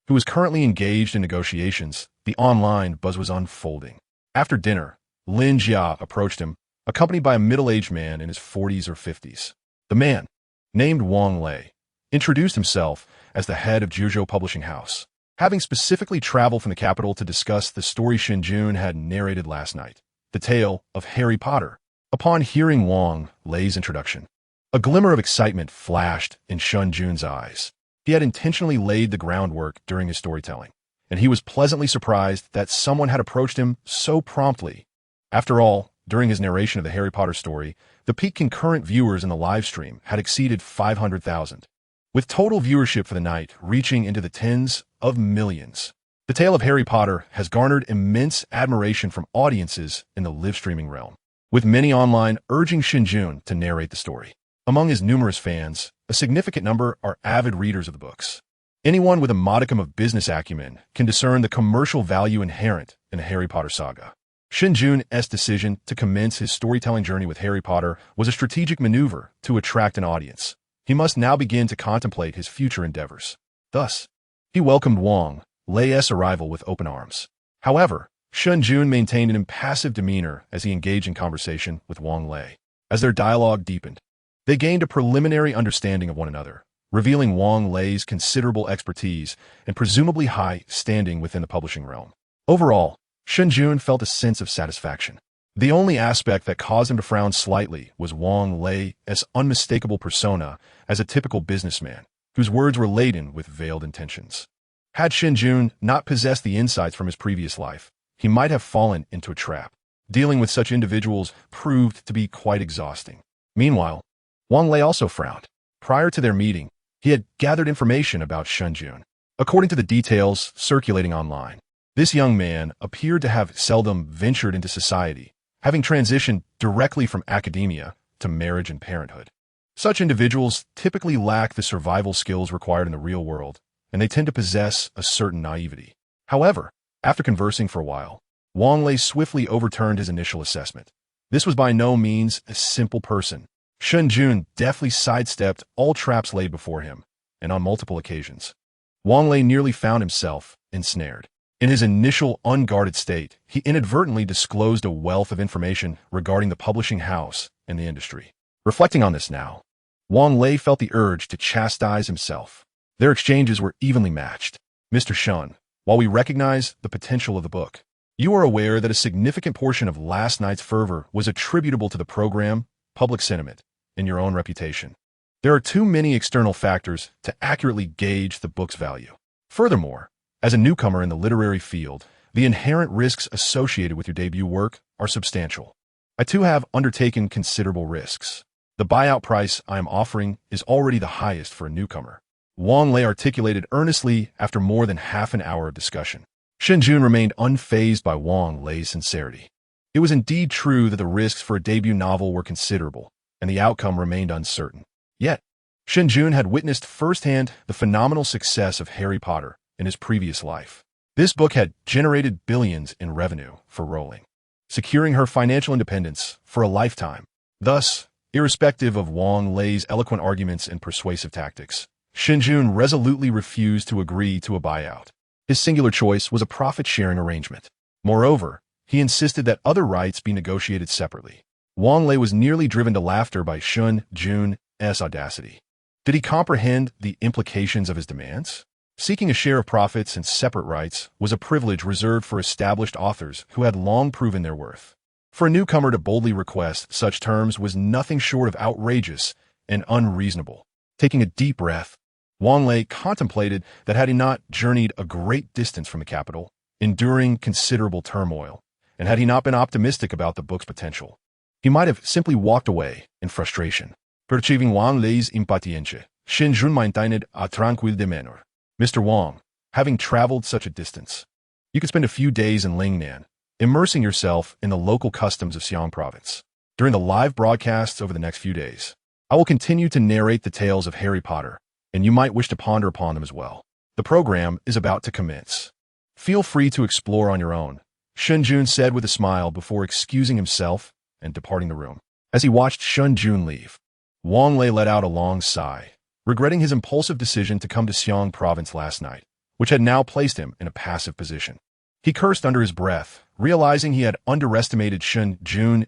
who was currently engaged in negotiations, the online buzz was unfolding. After dinner, Lin Jia approached him, accompanied by a middle-aged man in his 40s or 50s. The man, named Wang Lei, introduced himself as the head of Juzhou Publishing House, having specifically traveled from the capital to discuss the story Shen Jun had narrated last night, the tale of Harry Potter. Upon hearing Wang Lei's introduction, a glimmer of excitement flashed in Shen Jun's eyes. He had intentionally laid the groundwork during his storytelling, and he was pleasantly surprised that someone had approached him so promptly. After all, during his narration of the Harry Potter story, the peak concurrent viewers in the live stream had exceeded 500,000, with total viewership for the night reaching into the tens of millions. The tale of Harry Potter has garnered immense admiration from audiences in the live streaming realm, with many online urging Shen Jun to narrate the story. Among his numerous fans, a significant number are avid readers of the books. Anyone with a modicum of business acumen can discern the commercial value inherent in the Harry Potter saga. Shen Jun's decision to commence his storytelling journey with Harry Potter was a strategic maneuver to attract an audience. He must now begin to contemplate his future endeavors. Thus, he welcomed Wang Lei's arrival with open arms. However, Shen Jun maintained an impassive demeanor as he engaged in conversation with Wang Lei. As their dialogue deepened, they gained a preliminary understanding of one another, revealing Wang Lei's considerable expertise and presumably high standing within the publishing realm. Overall, Shen Jun felt a sense of satisfaction. The only aspect that caused him to frown slightly was Wang Lei's unmistakable persona as a typical businessman, whose words were laden with veiled intentions. Had Shen Jun not possessed the insights from his previous life, he might have fallen into a trap. Dealing with such individuals proved to be quite exhausting. Meanwhile, Wang Lei also frowned. Prior to their meeting, he had gathered information about Shen Jun. According to the details circulating online, this young man appeared to have seldom ventured into society, having transitioned directly from academia to marriage and parenthood. Such individuals typically lack the survival skills required in the real world, and they tend to possess a certain naivety. However, after conversing for a while, Wang Lei swiftly overturned his initial assessment. This was by no means a simple person. Shen Jun deftly sidestepped all traps laid before him, and on multiple occasions, Wang Lei nearly found himself ensnared. In his initial unguarded state, he inadvertently disclosed a wealth of information regarding the publishing house and the industry. Reflecting on this now, Wang Lei felt the urge to chastise himself. Their exchanges were evenly matched. Mr. Shen, while we recognize the potential of the book, you are aware that a significant portion of last night's fervor was attributable to the program, public sentiment, and your own reputation. There are too many external factors to accurately gauge the book's value. Furthermore, as a newcomer in the literary field, the inherent risks associated with your debut work are substantial. I too have undertaken considerable risks. The buyout price I am offering is already the highest for a newcomer, Wang Lei articulated earnestly after more than half an hour of discussion. Shen Jun remained unfazed by Wang Lei's sincerity. It was indeed true that the risks for a debut novel were considerable, and the outcome remained uncertain. Yet, Shen Jun had witnessed firsthand the phenomenal success of Harry Potter in his previous life. This book had generated billions in revenue for Rowling, securing her financial independence for a lifetime. Thus, irrespective of Wang Lei's eloquent arguments and persuasive tactics, Shen Jun resolutely refused to agree to a buyout. His singular choice was a profit-sharing arrangement. Moreover, he insisted that other rights be negotiated separately. Wang Lei was nearly driven to laughter by Shen Jun's audacity. Did he comprehend the implications of his demands? Seeking a share of profits and separate rights was a privilege reserved for established authors who had long proven their worth. For a newcomer to boldly request such terms was nothing short of outrageous and unreasonable. Taking a deep breath, Wang Lei contemplated that had he not journeyed a great distance from the capital, enduring considerable turmoil, and had he not been optimistic about the book's potential, he might have simply walked away in frustration. Perceiving Wang Lei's impatience, Shen Jun maintained a tranquil demeanor. Mr. Wang, having traveled such a distance, you could spend a few days in Lingnan, immersing yourself in the local customs of Xiang province. During the live broadcasts over the next few days, I will continue to narrate the tales of Harry Potter, and you might wish to ponder upon them as well. The program is about to commence. Feel free to explore on your own, Shen Jun said with a smile before excusing himself and departing the room. As he watched Shen Jun leave, Wang Lei let out a long sigh, regretting his impulsive decision to come to Xiang province last night, which had now placed him in a passive position. He cursed under his breath, realizing he had underestimated Shen Jun's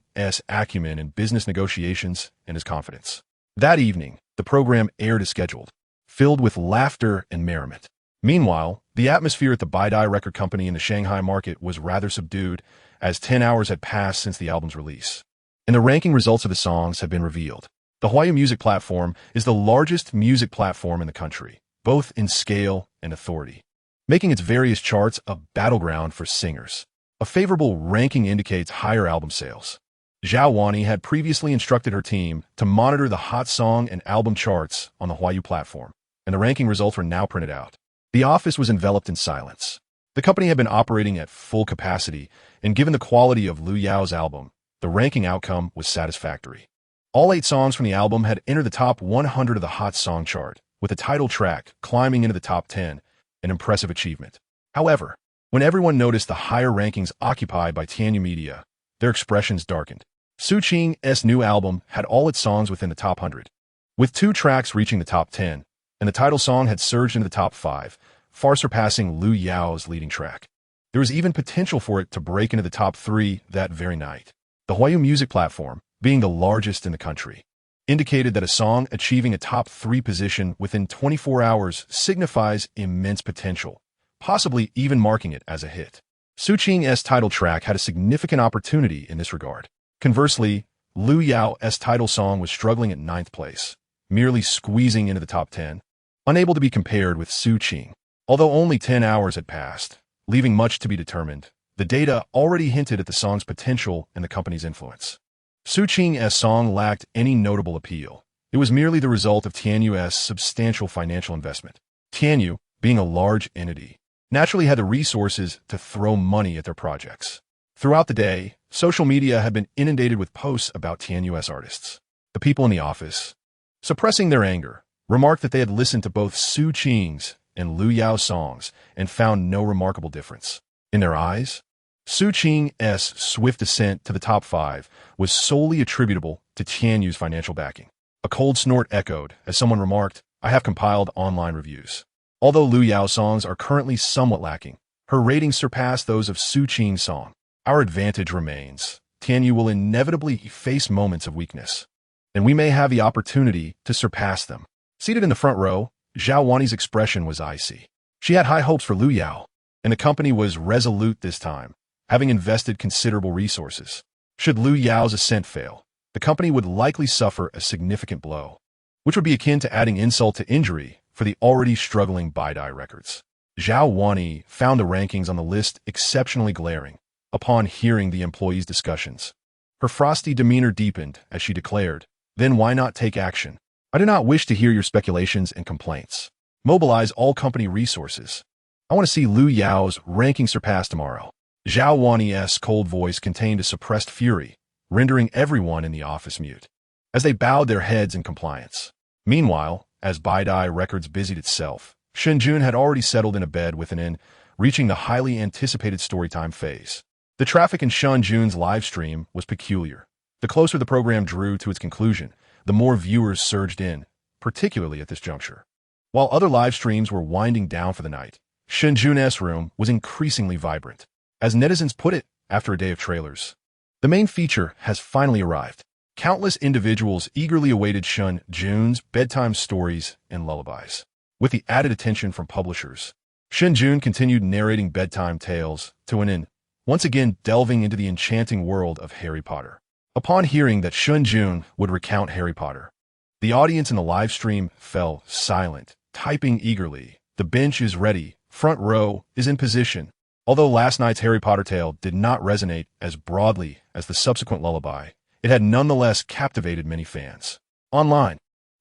acumen in business negotiations and his confidence. That evening, the program aired as scheduled, filled with laughter and merriment. Meanwhile, the atmosphere at the Baidai record company in the Shanghai market was rather subdued, as 10 hours had passed since the album's release, and the ranking results of the songs have been revealed. The Huayu Music Platform is the largest music platform in the country, both in scale and authority, making its various charts a battleground for singers. A favorable ranking indicates higher album sales. Zhao Wani had previously instructed her team to monitor the hot song and album charts on the Huayu platform, and the ranking results were now printed out. The office was enveloped in silence. The company had been operating at full capacity, and given the quality of Lu Yao's album, the ranking outcome was satisfactory. All 8 songs from the album had entered the top 100 of the Hot Song chart, with the title track climbing into the top 10, an impressive achievement. However, when everyone noticed the higher rankings occupied by Tianyu Media, their expressions darkened. Su Qing's new album had all its songs within the top 100, with 2 tracks reaching the top 10, and the title song had surged into the top 5, far surpassing Lu Yao's leading track. There was even potential for it to break into the top 3 that very night. The Huayu Music Platform, being the largest in the country, indicated that a song achieving a top 3 position within 24 hours signifies immense potential, possibly even marking it as a hit. Su Qing's title track had a significant opportunity in this regard. Conversely, Lu Yao's title song was struggling at 9th place, merely squeezing into the top 10, unable to be compared with Su Qing. Although only 10 hours had passed, leaving much to be determined, the data already hinted at the song's potential and the company's influence. Su Qing's song lacked any notable appeal. It was merely the result of Tianyu's substantial financial investment. Tianyu, being a large entity, naturally had the resources to throw money at their projects. Throughout the day, social media had been inundated with posts about Tianyu's artists. The people in the office, suppressing their anger, remarked that they had listened to both Su Qing's and Lu Yao's songs and found no remarkable difference. In their eyes, Su Qing's swift ascent to the top 5 was solely attributable to Tianyu's financial backing. A cold snort echoed as someone remarked, "I have compiled online reviews." Although Lu Yao's songs are currently somewhat lacking, her ratings surpass those of Su Qing's song. Our advantage remains. Tianyu will inevitably face moments of weakness, and we may have the opportunity to surpass them. Seated in the front row, Zhao Wani's expression was icy. She had high hopes for Lu Yao, and the company was resolute this time, having invested considerable resources. Should Lu Yao's ascent fail, the company would likely suffer a significant blow, which would be akin to adding insult to injury for the already struggling Baidai records. Zhao Wani found the rankings on the list exceptionally glaring upon hearing the employees' discussions. Her frosty demeanor deepened as she declared, "Then why not take action? I do not wish to hear your speculations and complaints. Mobilize all company resources. I want to see Lu Yao's ranking surpassed tomorrow." Zhao Wani's cold voice contained a suppressed fury, rendering everyone in the office mute, as they bowed their heads in compliance. Meanwhile, as Baidai Records busied itself, Shen Jun had already settled in a bed with an inn, reaching the highly anticipated storytime phase. The traffic in Shen Jun's live stream was peculiar. The closer the program drew to its conclusion, the more viewers surged in, particularly at this juncture. While other live streams were winding down for the night, Shen Jun's room was increasingly vibrant. As netizens put it, after a day of trailers, the main feature has finally arrived. Countless individuals eagerly awaited Shen Jun's bedtime stories and lullabies. with the added attention from publishers. Shen Jun continued narrating bedtime tales to an end, once again delving into the enchanting world of Harry Potter. Upon hearing that Shen Jun would recount Harry Potter, the audience in the live stream fell silent, typing eagerly. The bench is ready, front row is in position. Although last night's Harry Potter tale did not resonate as broadly as the subsequent lullaby, it had nonetheless captivated many fans. Online,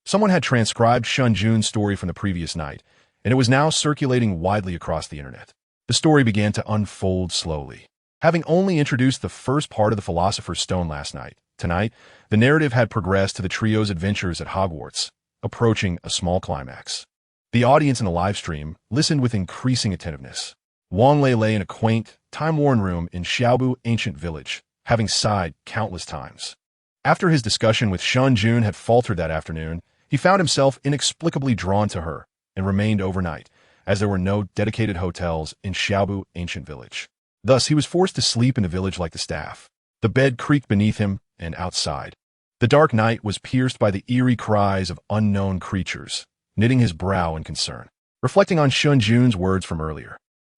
someone had transcribed Shen Jun's story from the previous night, and it was now circulating widely across the internet. The story began to unfold slowly. Having only introduced the first part of the Philosopher's Stone last night, tonight, the narrative had progressed to the trio's adventures at Hogwarts, approaching a small climax. The audience in the live stream listened with increasing attentiveness. Wang Lei lay in a quaint, time-worn room in Xiaobu ancient village, having sighed countless times. After his discussion with Shen Jun had faltered that afternoon, he found himself inexplicably drawn to her and remained overnight, as there were no dedicated hotels in Xiaobu ancient village. Thus, he was forced to sleep in the village like the staff. The bed creaked beneath him and outside. The dark night was pierced by the eerie cries of unknown creatures, knitting his brow in concern. Reflecting on Shen Jun's words from earlier,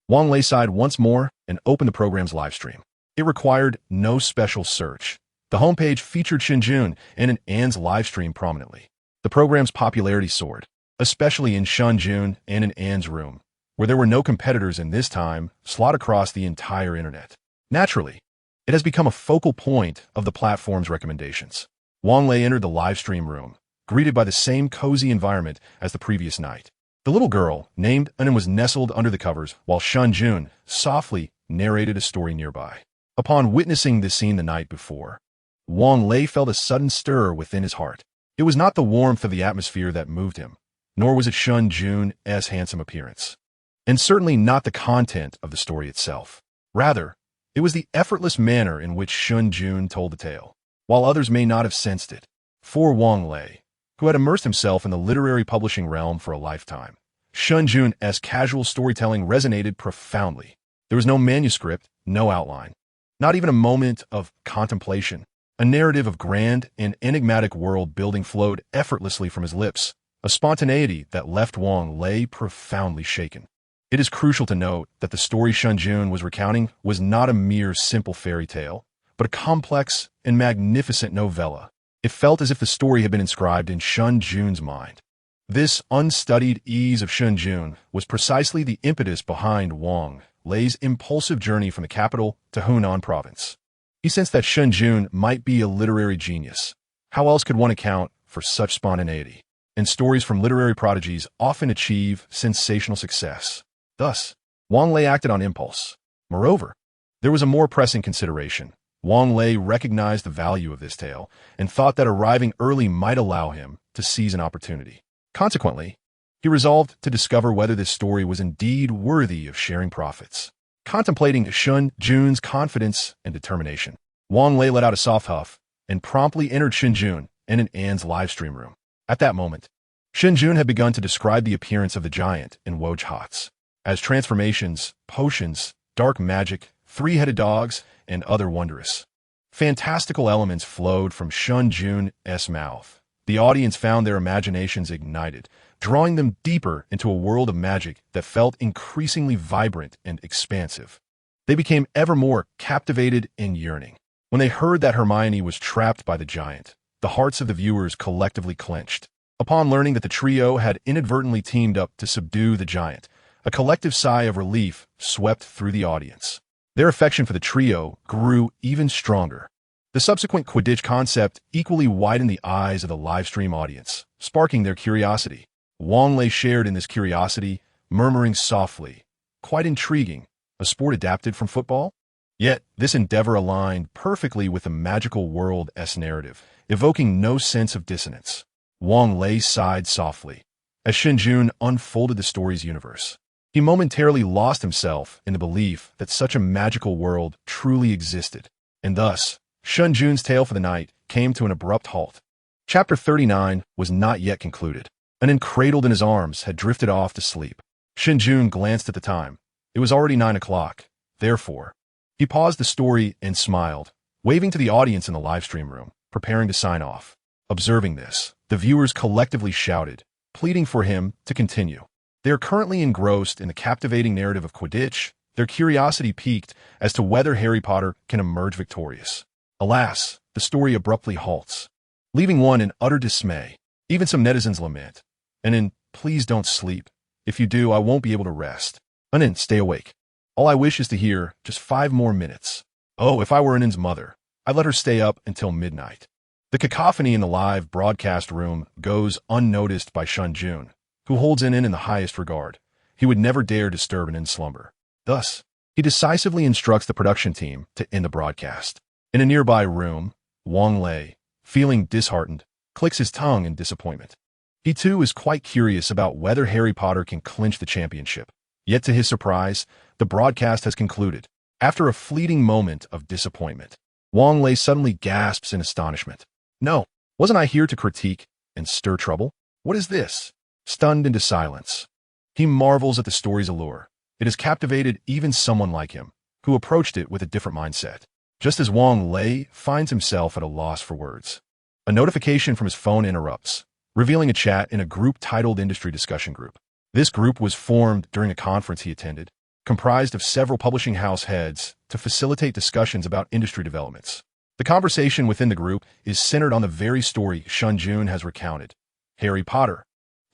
Wang Lei sighed once more and opened the program's live stream. It required no special search. The homepage featured Shen Jun and Anne's live stream prominently. The program's popularity soared, especially in Shen Jun and in Anne's room, where there were no competitors in this time slot across the entire internet. Naturally, it has become a focal point of the platform's recommendations. Wang Lei entered the live stream room, greeted by the same cozy environment as the previous night. The little girl, named Anne, was nestled under the covers, while Shen Jun softly narrated a story nearby. Upon witnessing this scene the night before, Wang Lei felt a sudden stir within his heart. It was not the warmth of the atmosphere that moved him, nor was it Shen Jun's handsome appearance, and certainly not the content of the story itself. Rather, it was the effortless manner in which Shen Jun told the tale. While others may not have sensed it, for Wang Lei, who had immersed himself in the literary publishing realm for a lifetime, Shen Jun's casual storytelling resonated profoundly. There was no manuscript, no outline, not even a moment of contemplation. A narrative of grand and enigmatic world-building flowed effortlessly from his lips, a spontaneity that left Wang Lei profoundly shaken. It is crucial to note that the story Shen Jun was recounting was not a mere simple fairy tale, but a complex and magnificent novella. It felt as if the story had been inscribed in Shen Jun's mind. This unstudied ease of Shen Jun was precisely the impetus behind Wang Lei's impulsive journey from the capital to Hunan province. He sensed that Shen Jun might be a literary genius. How else could one account for such spontaneity? And stories from literary prodigies often achieve sensational success. Thus, Wang Lei acted on impulse. Moreover, there was a more pressing consideration. Wang Lei recognized the value of this tale and thought that arriving early might allow him to seize an opportunity. Consequently, he resolved to discover whether this story was indeed worthy of sharing profits. Contemplating Shen Jun's confidence and determination, Wang Lei let out a soft huff and promptly entered Shen Jun and Anne's live stream room. At that moment, Shen Jun had begun to describe the appearance of the giant in Woj Hots as transformations, potions, dark magic, three-headed dogs, and other wondrous, fantastical elements flowed from Shen Jun's mouth. The audience found their imaginations ignited, drawing them deeper into a world of magic that felt increasingly vibrant and expansive. They became ever more captivated and yearning. When they heard that Hermione was trapped by the giant, the hearts of the viewers collectively clenched. Upon learning that the trio had inadvertently teamed up to subdue the giant, a collective sigh of relief swept through the audience. Their affection for the trio grew even stronger. The subsequent Quidditch concept equally widened the eyes of the livestream audience, sparking their curiosity. Wang Lei shared in this curiosity, murmuring softly, "Quite intriguing, a sport adapted from football?" Yet, this endeavor aligned perfectly with the magical world's narrative, evoking no sense of dissonance. Wang Lei sighed softly as Shen Jun unfolded the story's universe. He momentarily lost himself in the belief that such a magical world truly existed, and thus, Shen Jun's tale for the night came to an abrupt halt. Chapter 39 was not yet concluded. An cradled in his arms had drifted off to sleep. Shen Jun glanced at the time. It was already 9 o'clock. Therefore, he paused the story and smiled, waving to the audience in the live stream room, preparing to sign off. Observing this, the viewers collectively shouted, pleading for him to continue. They are currently engrossed in the captivating narrative of Quidditch. Their curiosity piqued as to whether Harry Potter can emerge victorious. Alas, the story abruptly halts, leaving one in utter dismay. Even some netizens lament. And in, please don't sleep. If you do, I won't be able to rest. Unin, stay awake. All I wish is to hear just 5 more minutes. Oh, if I were Unin's mother, I'd let her stay up until midnight. The cacophony in the live broadcast room goes unnoticed by Shen Jun, who holds Unin in the highest regard. He would never dare disturb Unin's slumber. Thus, he decisively instructs the production team to end the broadcast. In a nearby room, Wang Lei, feeling disheartened, clicks his tongue in disappointment. He too is quite curious about whether Harry Potter can clinch the championship. Yet to his surprise, the broadcast has concluded. After a fleeting moment of disappointment, Wang Lei suddenly gasps in astonishment. No, wasn't I here to critique and stir trouble? What is this? Stunned into silence, he marvels at the story's allure. It has captivated even someone like him, who approached it with a different mindset. Just as Wang Lei finds himself at a loss for words, a notification from his phone interrupts, revealing a chat in a group titled Industry Discussion Group. This group was formed during a conference he attended, comprised of several publishing house heads to facilitate discussions about industry developments. The conversation within the group is centered on the very story Shen Jun has recounted, Harry Potter.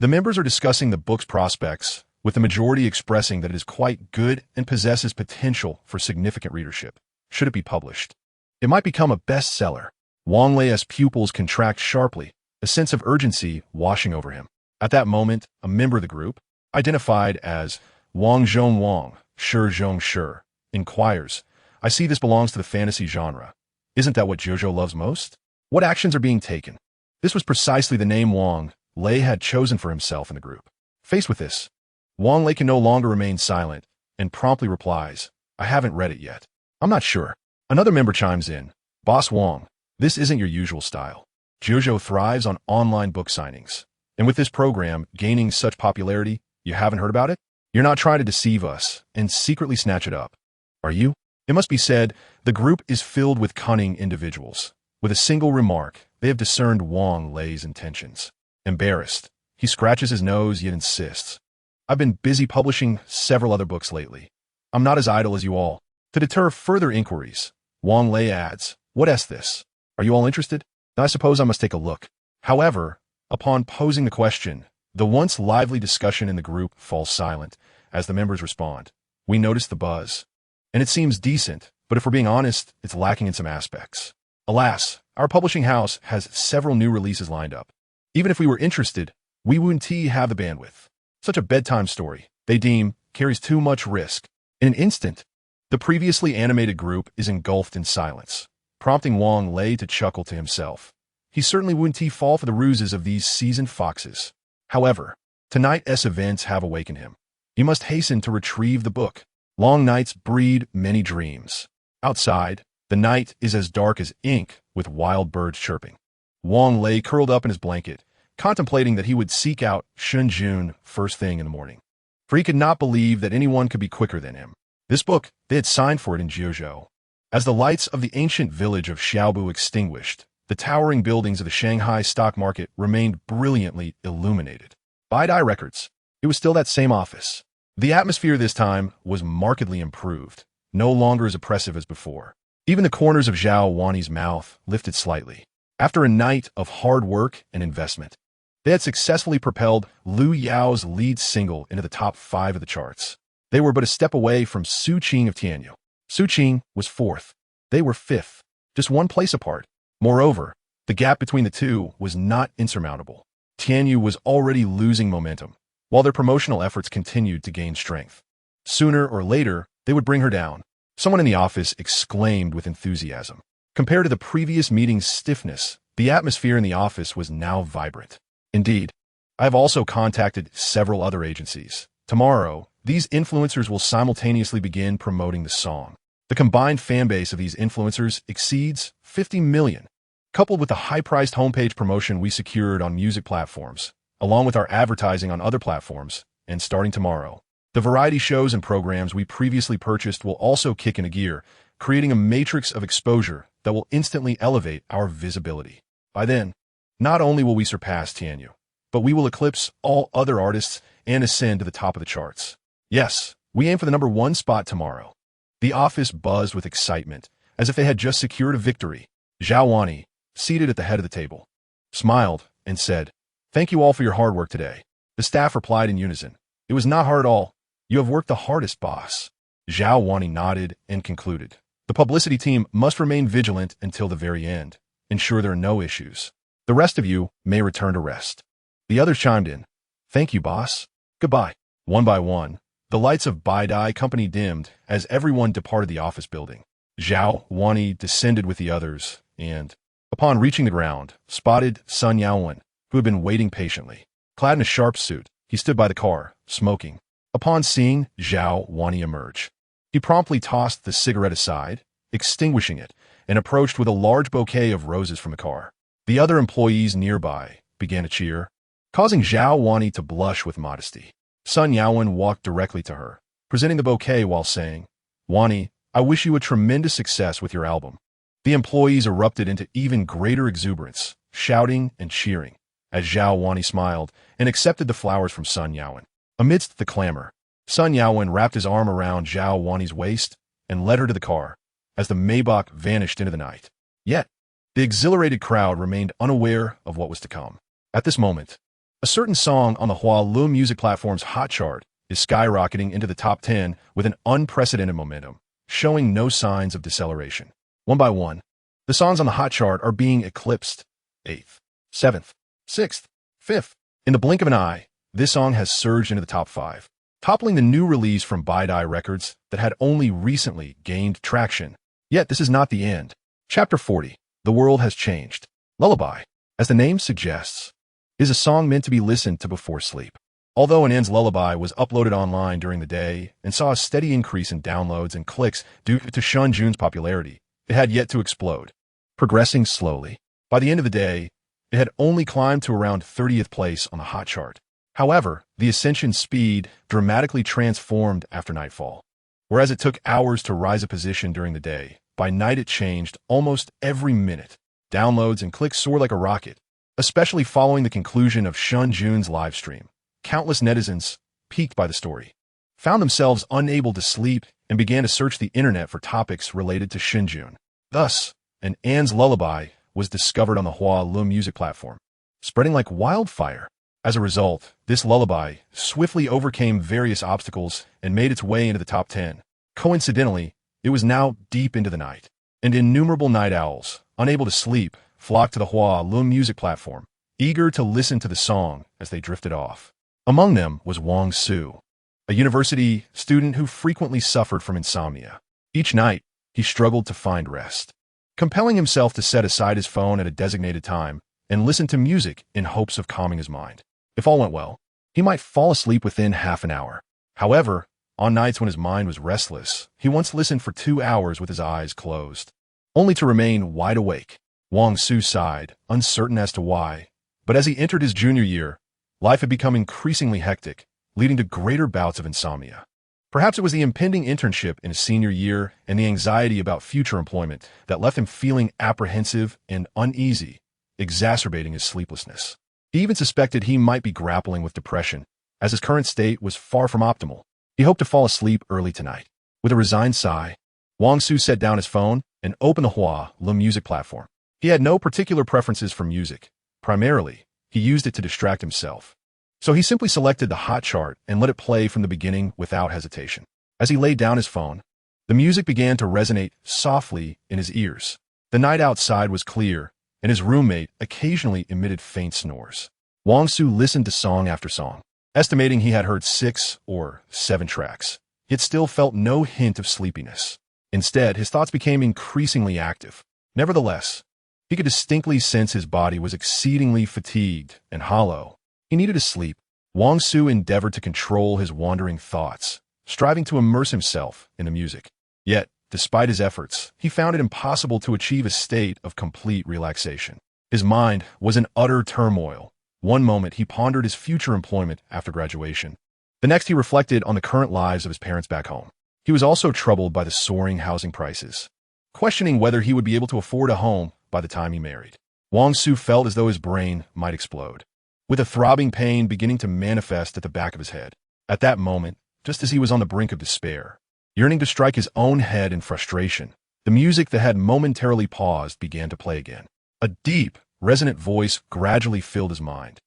The members are discussing the book's prospects, with the majority expressing that it is quite good and possesses potential for significant readership. Should it be published, it might become a bestseller. Wang Lei's pupils contract sharply, a sense of urgency washing over him. At that moment, a member of the group, identified as Wang Zhong Wang, Shi Zhong Shi, inquires, I see this belongs to the fantasy genre. Isn't that what JoJo loves most? What actions are being taken? This was precisely the name Wang Lei had chosen for himself in the group. Faced with this, Wang Lei can no longer remain silent and promptly replies, I haven't read it yet. I'm not sure. Another member chimes in, Boss Wang, this isn't your usual style. JoJo thrives on online book signings. And with this program gaining such popularity, you haven't heard about it? You're not trying to deceive us and secretly snatch it up, are you? It must be said, the group is filled with cunning individuals. With a single remark, they have discerned Wang Lei's intentions. Embarrassed, he scratches his nose yet insists. I've been busy publishing several other books lately. I'm not as idle as you all. To deter further inquiries, Wang Lei adds, what is this? Are you all interested? I suppose I must take a look. However, upon posing the question, the once lively discussion in the group falls silent as the members respond. We notice the buzz. And it seems decent, but if we're being honest, it's lacking in some aspects. Alas, our publishing house has several new releases lined up. Even if we were interested, we wouldn't have the bandwidth. Such a bedtime story, they deem, carries too much risk. In an instant, the previously animated group is engulfed in silence, prompting Wang Lei to chuckle to himself. He certainly wouldn't fall for the ruses of these seasoned foxes. However, tonight's events have awakened him. He must hasten to retrieve the book. Long nights breed many dreams. Outside, the night is as dark as ink with wild birds chirping. Wang Lei curled up in his blanket, contemplating that he would seek out Shen Jun first thing in the morning. For he could not believe that anyone could be quicker than him. This book, they had signed for it in JoJo. As the lights of the ancient village of Xiaobu extinguished, the towering buildings of the Shanghai stock market remained brilliantly illuminated. Bidai Records. It was still that same office. The atmosphere this time was markedly improved, no longer as oppressive as before. Even the corners of Zhao Wani's mouth lifted slightly. After a night of hard work and investment, they had successfully propelled Lu Yao's lead single into the top 5 of the charts. They were but a step away from Su Qing of Tianyu. Su Qing was 4th. They were 5th, just one place apart. Moreover, the gap between the two was not insurmountable. Tianyu was already losing momentum, while their promotional efforts continued to gain strength. Sooner or later, they would bring her down. Someone in the office exclaimed with enthusiasm. Compared to the previous meeting's stiffness, the atmosphere in the office was now vibrant. Indeed, I have also contacted several other agencies. Tomorrow, these influencers will simultaneously begin promoting the song. The combined fan base of these influencers exceeds 50 million. Coupled with the high-priced homepage promotion we secured on music platforms, along with our advertising on other platforms, and starting tomorrow, the variety shows and programs we previously purchased will also kick into gear, creating a matrix of exposure that will instantly elevate our visibility. By then, not only will we surpass Tianyu, but we will eclipse all other artists and ascend to the top of the charts. Yes, we aim for the #1 spot tomorrow. The office buzzed with excitement, as if they had just secured a victory. Zhao Wani, seated at the head of the table, smiled and said, "Thank you all for your hard work today." The staff replied in unison, "It was not hard at all. You have worked the hardest, boss." Zhao Wani nodded and concluded, "The publicity team must remain vigilant until the very end. Ensure there are no issues. The rest of you may return to rest." The others chimed in, "Thank you, boss. Goodbye." One by one, the lights of Baidai Company dimmed as everyone departed the office building. Zhao Wani descended with the others and, upon reaching the ground, spotted Sun Yaowen, who had been waiting patiently. Clad in a sharp suit, he stood by the car, smoking. Upon seeing Zhao Wani emerge, he promptly tossed the cigarette aside, extinguishing it, and approached with a large bouquet of roses from the car. The other employees nearby began to cheer, causing Zhao Wani to blush with modesty. Sun Yaowen walked directly to her, presenting the bouquet while saying, "Wani, I wish you a tremendous success with your album." The employees erupted into even greater exuberance, shouting and cheering, as Zhao Wani smiled and accepted the flowers from Sun Yaowen. Amidst the clamor, Sun Yaowen wrapped his arm around Zhao Wani's waist and led her to the car, as the Maybach vanished into the night. Yet, the exhilarated crowd remained unaware of what was to come. At this moment, a certain song on the Hualum music platform's hot chart is skyrocketing into the top 10 with an unprecedented momentum, showing no signs of deceleration. One by one, the songs on the hot chart are being eclipsed. 8th, 7th, 6th, 5th. In the blink of an eye, this song has surged into the top 5, toppling the new release from Baidai Records that had only recently gained traction. Yet this is not the end. Chapter 40, The World Has Changed. Lullaby, as the name suggests, is a song meant to be listened to before sleep. Although Anand's lullaby was uploaded online during the day and saw a steady increase in downloads and clicks due to Shen Jun's popularity, it had yet to explode, progressing slowly. By the end of the day, it had only climbed to around 30th place on the hot chart. However, the ascension speed dramatically transformed after nightfall. Whereas it took hours to rise a position during the day, by night it changed almost every minute. Downloads and clicks soared like a rocket, especially following the conclusion of Shen Jun's live stream. Countless netizens, piqued by the story, found themselves unable to sleep and began to search the internet for topics related to Shen Jun. Thus, an Anne's lullaby was discovered on the Hualum music platform, spreading like wildfire. As a result, this lullaby swiftly overcame various obstacles and made its way into the top 10. Coincidentally, it was now deep into the night, and innumerable night owls, unable to sleep, flocked to the Hualum music platform, eager to listen to the song as they drifted off. Among them was Wang Su, a university student who frequently suffered from insomnia. Each night, he struggled to find rest, compelling himself to set aside his phone at a designated time and listen to music in hopes of calming his mind. If all went well, he might fall asleep within half an hour. However, on nights when his mind was restless, he once listened for 2 hours with his eyes closed, only to remain wide awake. Wang Su sighed, uncertain as to why, but as he entered his junior year, life had become increasingly hectic, leading to greater bouts of insomnia. Perhaps it was the impending internship in his senior year and the anxiety about future employment that left him feeling apprehensive and uneasy, exacerbating his sleeplessness. He even suspected he might be grappling with depression, as his current state was far from optimal. He hoped to fall asleep early tonight. With a resigned sigh, Wang Su set down his phone and opened the Hualum music platform. He had no particular preferences for music. Primarily, he used it to distract himself. So he simply selected the hot chart and let it play from the beginning without hesitation. As he laid down his phone, the music began to resonate softly in his ears. The night outside was clear, and his roommate occasionally emitted faint snores. Wang Su listened to song after song, estimating he had heard 6 or 7 tracks, yet still felt no hint of sleepiness. Instead, his thoughts became increasingly active. Nevertheless, he could distinctly sense his body was exceedingly fatigued and hollow. He needed to sleep. Wang Su endeavored to control his wandering thoughts, striving to immerse himself in the music. Yet, despite his efforts, he found it impossible to achieve a state of complete relaxation. His mind was in utter turmoil. One moment he pondered his future employment after graduation. The next he reflected on the current lives of his parents back home. He was also troubled by the soaring housing prices, questioning whether he would be able to afford a home by the time he married. Wang Su felt as though his brain might explode. with a throbbing pain beginning to manifest at the back of his head. At that moment, just as he was on the brink of despair, yearning to strike his own head in frustration, the music that had momentarily paused began to play again. A deep, resonant voice gradually filled his mind,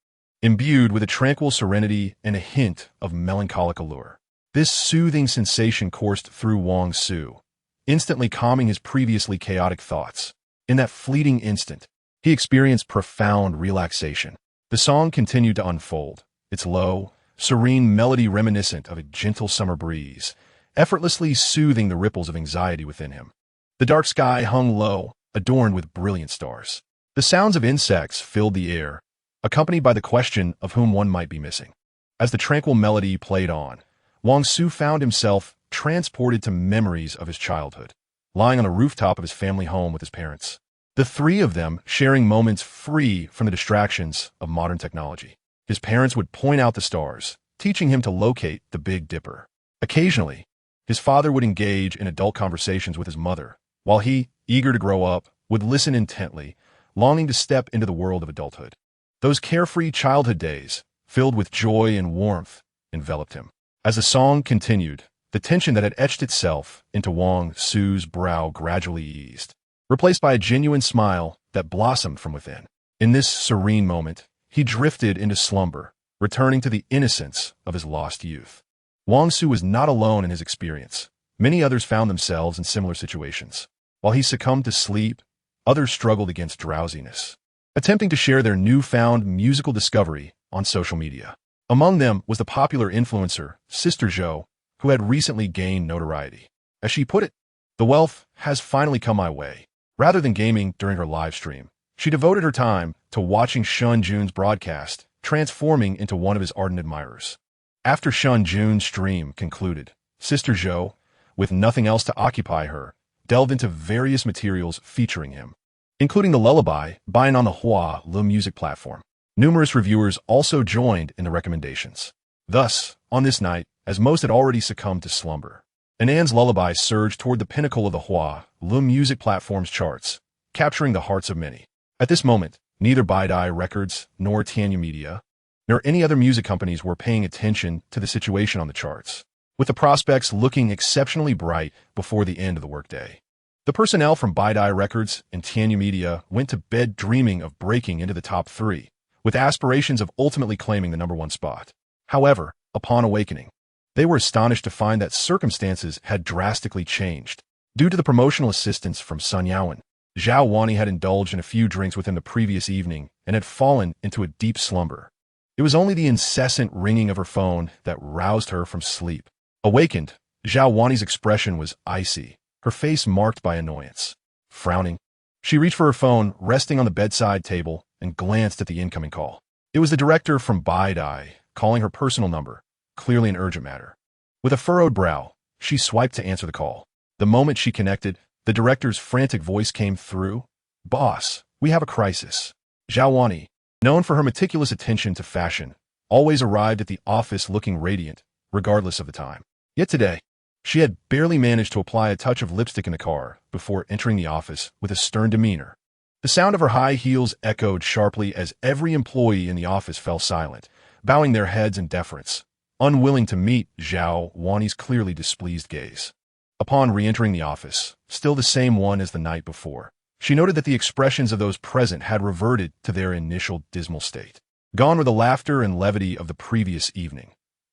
imbued with a tranquil serenity and a hint of melancholic allure. This soothing sensation coursed through Wang Su, instantly calming his previously chaotic thoughts. In that fleeting instant, he experienced profound relaxation. The song continued to unfold, its low, serene melody reminiscent of a gentle summer breeze, effortlessly soothing the ripples of anxiety within him. The dark sky hung low, adorned with brilliant stars. The sounds of insects filled the air, accompanied by the question of whom one might be missing. As the tranquil melody played on, Wang Su found himself transported to memories of his childhood, lying on a rooftop of his family home with his parents. The three of them sharing moments free from the distractions of modern technology. His parents would point out the stars, teaching him to locate the Big Dipper. Occasionally, his father would engage in adult conversations with his mother, while he, eager to grow up, would listen intently, longing to step into the world of adulthood. Those carefree childhood days, filled with joy and warmth, enveloped him. As the song continued, the tension that had etched itself into Wang Su's brow gradually eased, replaced by a genuine smile that blossomed from within. In this serene moment, he drifted into slumber, returning to the innocence of his lost youth. Wang Su was not alone in his experience. Many others found themselves in similar situations. While he succumbed to sleep, others struggled against drowsiness, attempting to share their newfound musical discovery on social media. Among them was the popular influencer, Sister Zhou, who had recently gained notoriety. As she put it, "The wealth has finally come my way." Rather than gaming during her live stream, she devoted her time to watching Shen Jun's broadcast, transforming into one of his ardent admirers. After Shen Jun's stream concluded, Sister Zhou, with nothing else to occupy her, delved into various materials featuring him, including the lullaby buying on the Hua Lu music platform. Numerous reviewers also joined in the recommendations. Thus, on this night, as most had already succumbed to slumber, Anand's lullaby surged toward the pinnacle of the Hua Lu music platform's charts, capturing the hearts of many. At this moment, neither Baidai Records nor Tianyu Media, nor any other music companies were paying attention to the situation on the charts, with the prospects looking exceptionally bright before the end of the workday. The personnel from Baidai Records and Tianyu Media went to bed dreaming of breaking into the top 3, with aspirations of ultimately claiming the #1 spot. However, upon awakening, they were astonished to find that circumstances had drastically changed. Due to the promotional assistance from Sun Yaowen, Zhao Wani had indulged in a few drinks within the previous evening and had fallen into a deep slumber. It was only the incessant ringing of her phone that roused her from sleep. Awakened, Zhao Wani's expression was icy, her face marked by annoyance. Frowning, she reached for her phone resting on the bedside table and glanced at the incoming call. It was the director from Baidai calling her personal number, clearly an urgent matter. With a furrowed brow, she swiped to answer the call. The moment she connected, the director's frantic voice came through. "Boss, we have a crisis." Zhao Wani, known for her meticulous attention to fashion, always arrived at the office looking radiant, regardless of the time. Yet today, she had barely managed to apply a touch of lipstick in the car before entering the office with a stern demeanor. The sound of her high heels echoed sharply as every employee in the office fell silent, bowing their heads in deference, unwilling to meet Zhao Wani's clearly displeased gaze. Upon re-entering the office, still the same one as the night before, she noted that the expressions of those present had reverted to their initial dismal state. Gone were the laughter and levity of the previous evening.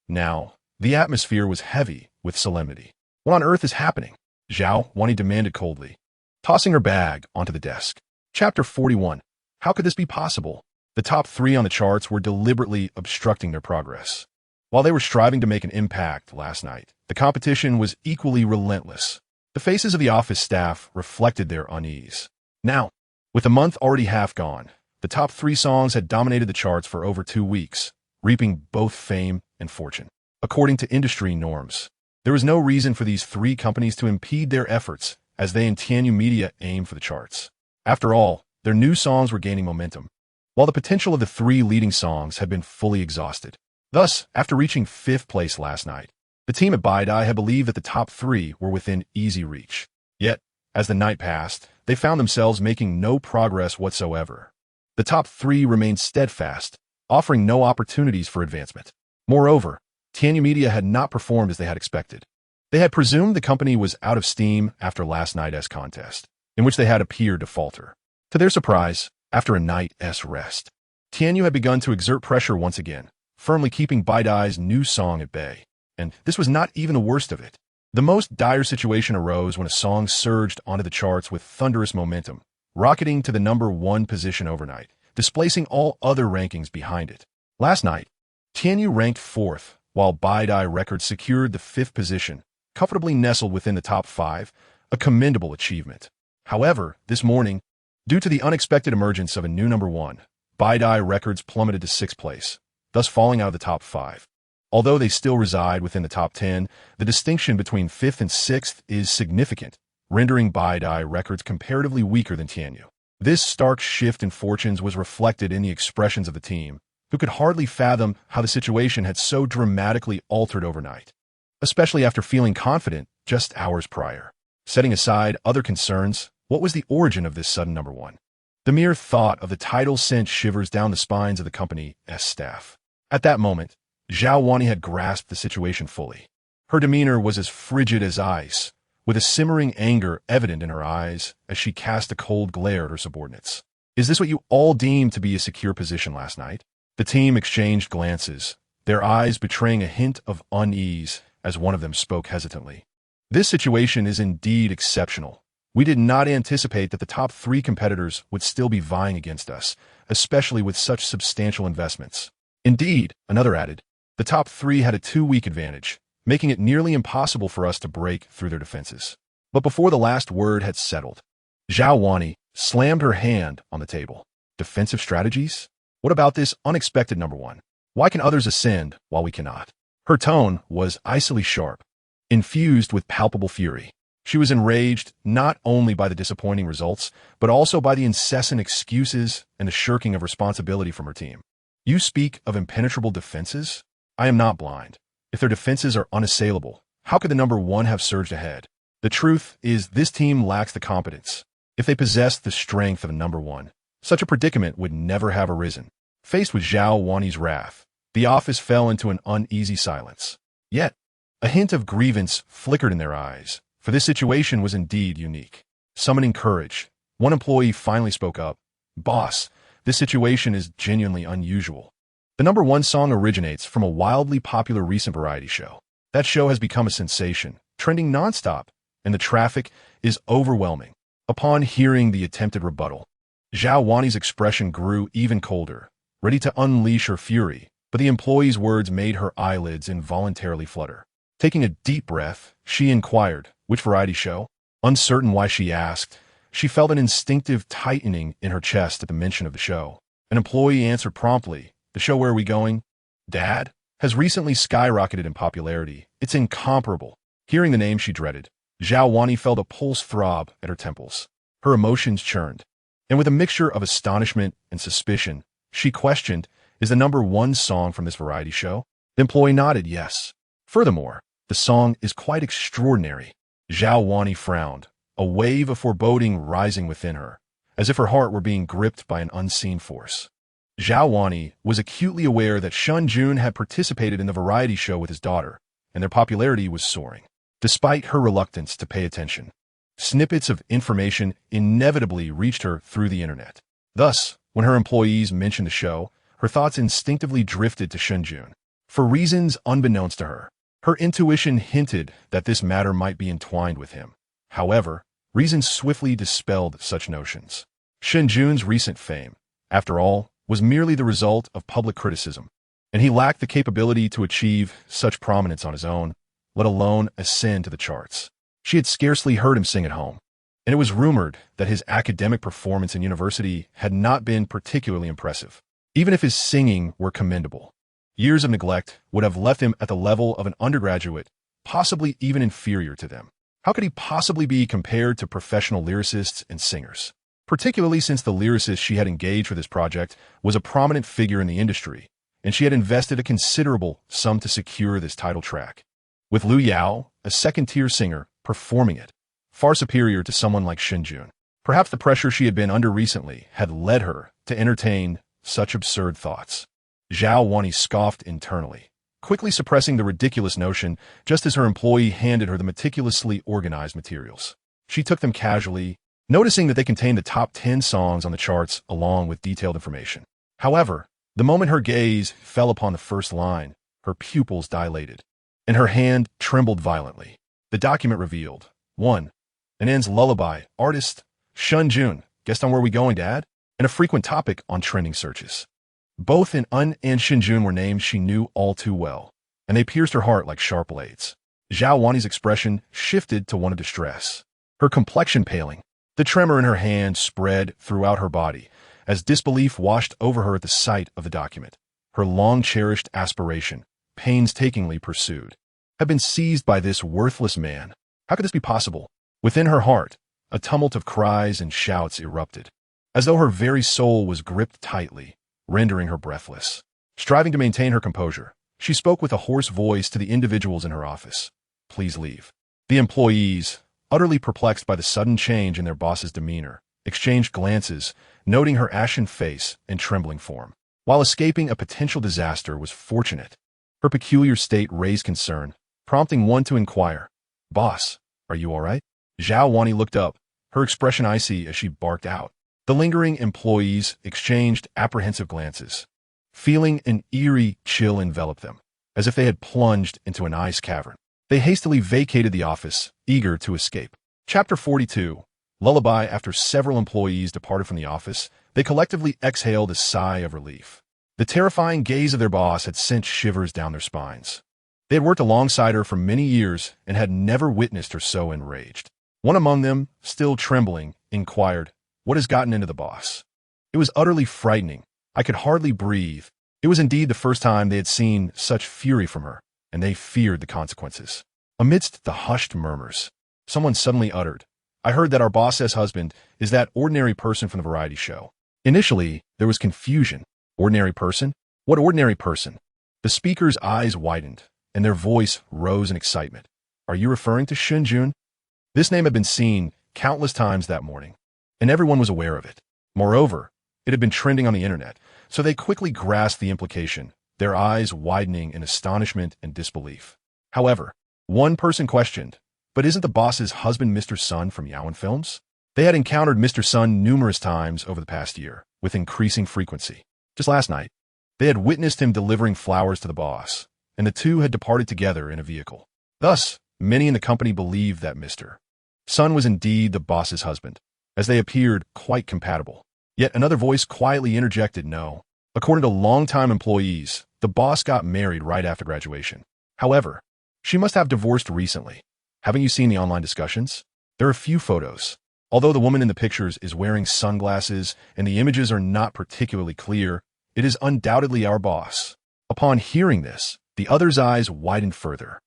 Now, the atmosphere was heavy with solemnity. "What on earth is happening?" Zhao Wani demanded coldly, tossing her bag onto the desk. Chapter 41. How could this be possible? The top 3 on the charts were deliberately obstructing their progress. While they were striving to make an impact last night, the competition was equally relentless. The faces of the office staff reflected their unease. Now, with the month already half gone, the top 3 songs had dominated the charts for over 2 weeks, reaping both fame and fortune. According to industry norms, there was no reason for these 3 companies to impede their efforts as they and Tianyu Media aimed for the charts. After all, their new songs were gaining momentum, while the potential of the 3 leading songs had been fully exhausted. Thus, after reaching 5th place last night, the team at Baidai had believed that the top 3 were within easy reach. Yet, as the night passed, they found themselves making no progress whatsoever. The top 3 remained steadfast, offering no opportunities for advancement. Moreover, Tianyu Media had not performed as they had expected. They had presumed the company was out of steam after last night's contest, in which they had appeared to falter. To their surprise, after a night's rest, Tianyu had begun to exert pressure once again, firmly keeping Baidai's new song at bay. And this was not even the worst of it. The most dire situation arose when a song surged onto the charts with thunderous momentum, rocketing to the #1 position overnight, displacing all other rankings behind it. Last night, Tianyu ranked 4th, while Baidai Records secured the 5th position, comfortably nestled within the top 5, a commendable achievement. However, this morning, due to the unexpected emergence of a new #1, Baidai Records plummeted to 6th place, thus falling out of the top 5. Although they still reside within the top 10, the distinction between 5th and 6th is significant, rendering Baidai Records comparatively weaker than Tianyu. This stark shift in fortunes was reflected in the expressions of the team, who could hardly fathom how the situation had so dramatically altered overnight, especially after feeling confident just hours prior. Setting aside other concerns, what was the origin of this sudden #1? The mere thought of the title sent shivers down the spines of the company's staff. At that moment, Zhao Wani had grasped the situation fully. Her demeanor was as frigid as ice, with a simmering anger evident in her eyes as she cast a cold glare at her subordinates. "Is this what you all deemed to be a secure position last night?" The team exchanged glances, their eyes betraying a hint of unease as one of them spoke hesitantly. "This situation is indeed exceptional. We did not anticipate that the top 3 competitors would still be vying against us, especially with such substantial investments." Indeed, another added, "the top 3 had a 2-week advantage, making it nearly impossible for us to break through their defenses." But before the last word had settled, Zhao Wani slammed her hand on the table. "Defensive strategies? What about this unexpected #1? Why can others ascend while we cannot?" Her tone was icily sharp, infused with palpable fury. She was enraged not only by the disappointing results, but also by the incessant excuses and the shirking of responsibility from her team. "You speak of impenetrable defenses? I am not blind. If their defenses are unassailable, how could the #1 have surged ahead? The truth is this team lacks the competence. If they possessed the strength of a #1, such a predicament would never have arisen." Faced with Zhao Wani's wrath, the office fell into an uneasy silence. Yet, a hint of grievance flickered in their eyes, for this situation was indeed unique. Summoning courage, one employee finally spoke up. "Boss, this situation is genuinely unusual. The #1 song originates from a wildly popular recent variety show. That show has become a sensation, trending nonstop, and the traffic is overwhelming." Upon hearing the attempted rebuttal, Zhao Wani's expression grew even colder, ready to unleash her fury, but the employee's words made her eyelids involuntarily flutter. Taking a deep breath, she inquired, "Which variety show?" Uncertain why she asked, she felt an instinctive tightening in her chest at the mention of the show. An employee answered promptly, "The show Where Are We Going? Dad? Has recently skyrocketed in popularity. It's incomparable." Hearing the name she dreaded, Zhao Wani felt a pulse throb at her temples. Her emotions churned, and with a mixture of astonishment and suspicion, she questioned, "Is the #1 song from this variety show?" The employee nodded yes. "Furthermore, the song is quite extraordinary." Zhao Wani frowned, a wave of foreboding rising within her, as if her heart were being gripped by an unseen force. Zhao Wani was acutely aware that Shen Jun had participated in the variety show with his daughter, and their popularity was soaring. Despite her reluctance to pay attention, snippets of information inevitably reached her through the internet. Thus, when her employees mentioned the show, her thoughts instinctively drifted to Shen Jun. For reasons unbeknownst to her, her intuition hinted that this matter might be entwined with him. However, reason swiftly dispelled such notions. Shen Jun's recent fame, after all, was merely the result of public criticism, and he lacked the capability to achieve such prominence on his own, let alone ascend to the charts. She had scarcely heard him sing at home, and it was rumored that his academic performance in university had not been particularly impressive. Even if his singing were commendable, years of neglect would have left him at the level of an undergraduate, possibly even inferior to them. How could he possibly be compared to professional lyricists and singers? Particularly since the lyricist she had engaged for this project was a prominent figure in the industry, and she had invested a considerable sum to secure this title track. With Liu Yao, a second-tier singer, performing it, far superior to someone like Shen Jun. Perhaps the pressure she had been under recently had led her to entertain such absurd thoughts. Zhao Wani scoffed internally, quickly suppressing the ridiculous notion just as her employee handed her the meticulously organized materials. She took them casually, noticing that they contained the top 10 songs on the charts along with detailed information. However, the moment her gaze fell upon the first line, her pupils dilated, and her hand trembled violently. The document revealed 1. An N's lullaby, artist, Shen Jun, guest on Where We Going, Dad? And a frequent topic on trending searches. Both in Un and Shen Jun were names she knew all too well, and they pierced her heart like sharp blades. Zhao Wani's expression shifted to one of distress, her complexion paling. The tremor in her hand spread throughout her body as disbelief washed over her at the sight of the document. Her long-cherished aspiration, painstakingly pursued, had been seized by this worthless man. How could this be possible? Within her heart, a tumult of cries and shouts erupted, as though her very soul was gripped tightly, rendering her breathless. Striving to maintain her composure, she spoke with a hoarse voice to the individuals in her office. Please leave. The employees, utterly perplexed by the sudden change in their boss's demeanor, exchanged glances, noting her ashen face and trembling form. While escaping a potential disaster was fortunate, her peculiar state raised concern, prompting one to inquire, "Boss, are you all right?" Zhao Wani looked up, her expression icy as she barked out. The lingering employees exchanged apprehensive glances, feeling an eerie chill envelop them, as if they had plunged into an ice cavern. They hastily vacated the office, eager to escape. Chapter 42. Lullaby. After several employees departed from the office, they collectively exhaled a sigh of relief. The terrifying gaze of their boss had sent shivers down their spines. They had worked alongside her for many years and had never witnessed her so enraged. One among them, still trembling, inquired, "What has gotten into the boss?" It was utterly frightening. I could hardly breathe. It was indeed the first time they had seen such fury from her, and they feared the consequences. Amidst the hushed murmurs, someone suddenly uttered, "I heard that our boss's husband is that ordinary person from the variety show." Initially, there was confusion. Ordinary person? What ordinary person? The speaker's eyes widened, and their voice rose in excitement. "Are you referring to Shen Jun?" This name had been seen countless times that morning, and everyone was aware of it. Moreover, it had been trending on the internet, so they quickly grasped the implication, their eyes widening in astonishment and disbelief. However, one person questioned, "But isn't the boss's husband Mr. Sun from Yaoan Films?" They had encountered Mr. Sun numerous times over the past year, with increasing frequency. Just last night, they had witnessed him delivering flowers to the boss, and the two had departed together in a vehicle. Thus, many in the company believed that Mr. Sun was indeed the boss's husband, as they appeared quite compatible. Yet another voice quietly interjected, "No. According to longtime employees, the boss got married right after graduation. However, she must have divorced recently. Haven't you seen the online discussions? There are few photos. Although the woman in the pictures is wearing sunglasses and the images are not particularly clear, it is undoubtedly our boss." Upon hearing this, the other's eyes widened further.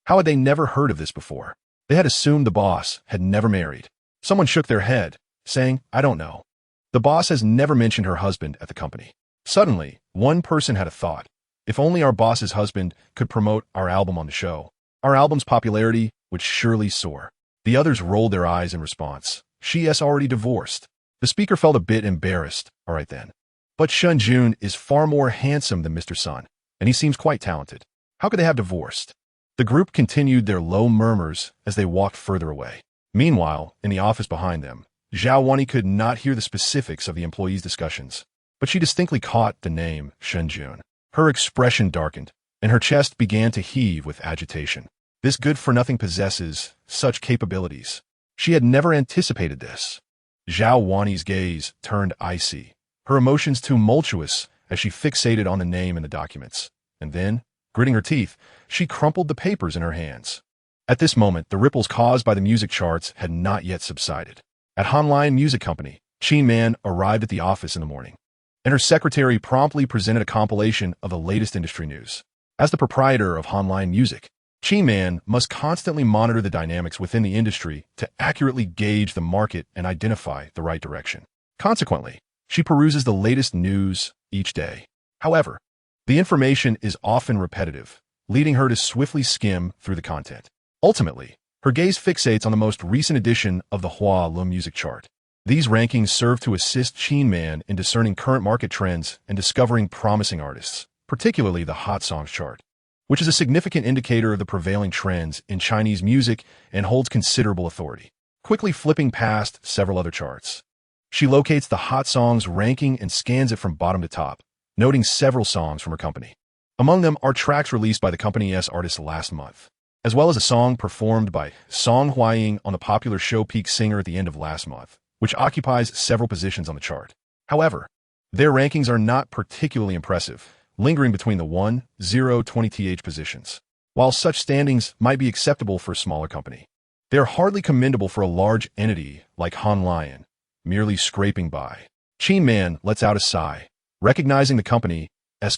How had they never heard of this before? They had assumed the boss had never married. Someone shook their head, saying, "I don't know. The boss has never mentioned her husband at the company." Suddenly, one person had a thought. If only our boss's husband could promote our album on the show, our album's popularity would surely soar. The others rolled their eyes in response. "She is already divorced." The speaker felt a bit embarrassed. "All right then. But Shen Jun is far more handsome than Mr. Sun, and he seems quite talented. How could they have divorced?" The group continued their low murmurs as they walked further away. Meanwhile, in the office behind them, Zhao Wani could not hear the specifics of the employees' discussions, but she distinctly caught the name Shen Jun. Her expression darkened, and her chest began to heave with agitation. This good-for-nothing possesses such capabilities. She had never anticipated this. Zhao Wani's gaze turned icy, her emotions tumultuous as she fixated on the name in the documents. And then, gritting her teeth, she crumpled the papers in her hands. At this moment, the ripples caused by the music charts had not yet subsided. At Hanline Music Company, Qin Man arrived at the office in the morning, and her secretary promptly presented a compilation of the latest industry news. As the proprietor of Hanline Music, Qin Man must constantly monitor the dynamics within the industry to accurately gauge the market and identify the right direction. Consequently, she peruses the latest news each day. However, the information is often repetitive, leading her to swiftly skim through the content. Ultimately, her gaze fixates on the most recent edition of the Hua Lum Music Chart. These rankings serve to assist Qin Man in discerning current market trends and discovering promising artists, particularly the Hot Songs chart, which is a significant indicator of the prevailing trends in Chinese music and holds considerable authority. Quickly flipping past several other charts, she locates the Hot Songs ranking and scans it from bottom to top, noting several songs from her company. Among them are tracks released by the company's artists last month, as well as a song performed by Song Huaying on the popular show Peak Singer at the end of last month, which occupies several positions on the chart. However, their rankings are not particularly impressive, lingering between the 1, 0, 20th positions. While such standings might be acceptable for a smaller company, they are hardly commendable for a large entity like Han Lion, merely scraping by. Qin Man lets out a sigh, recognizing the company's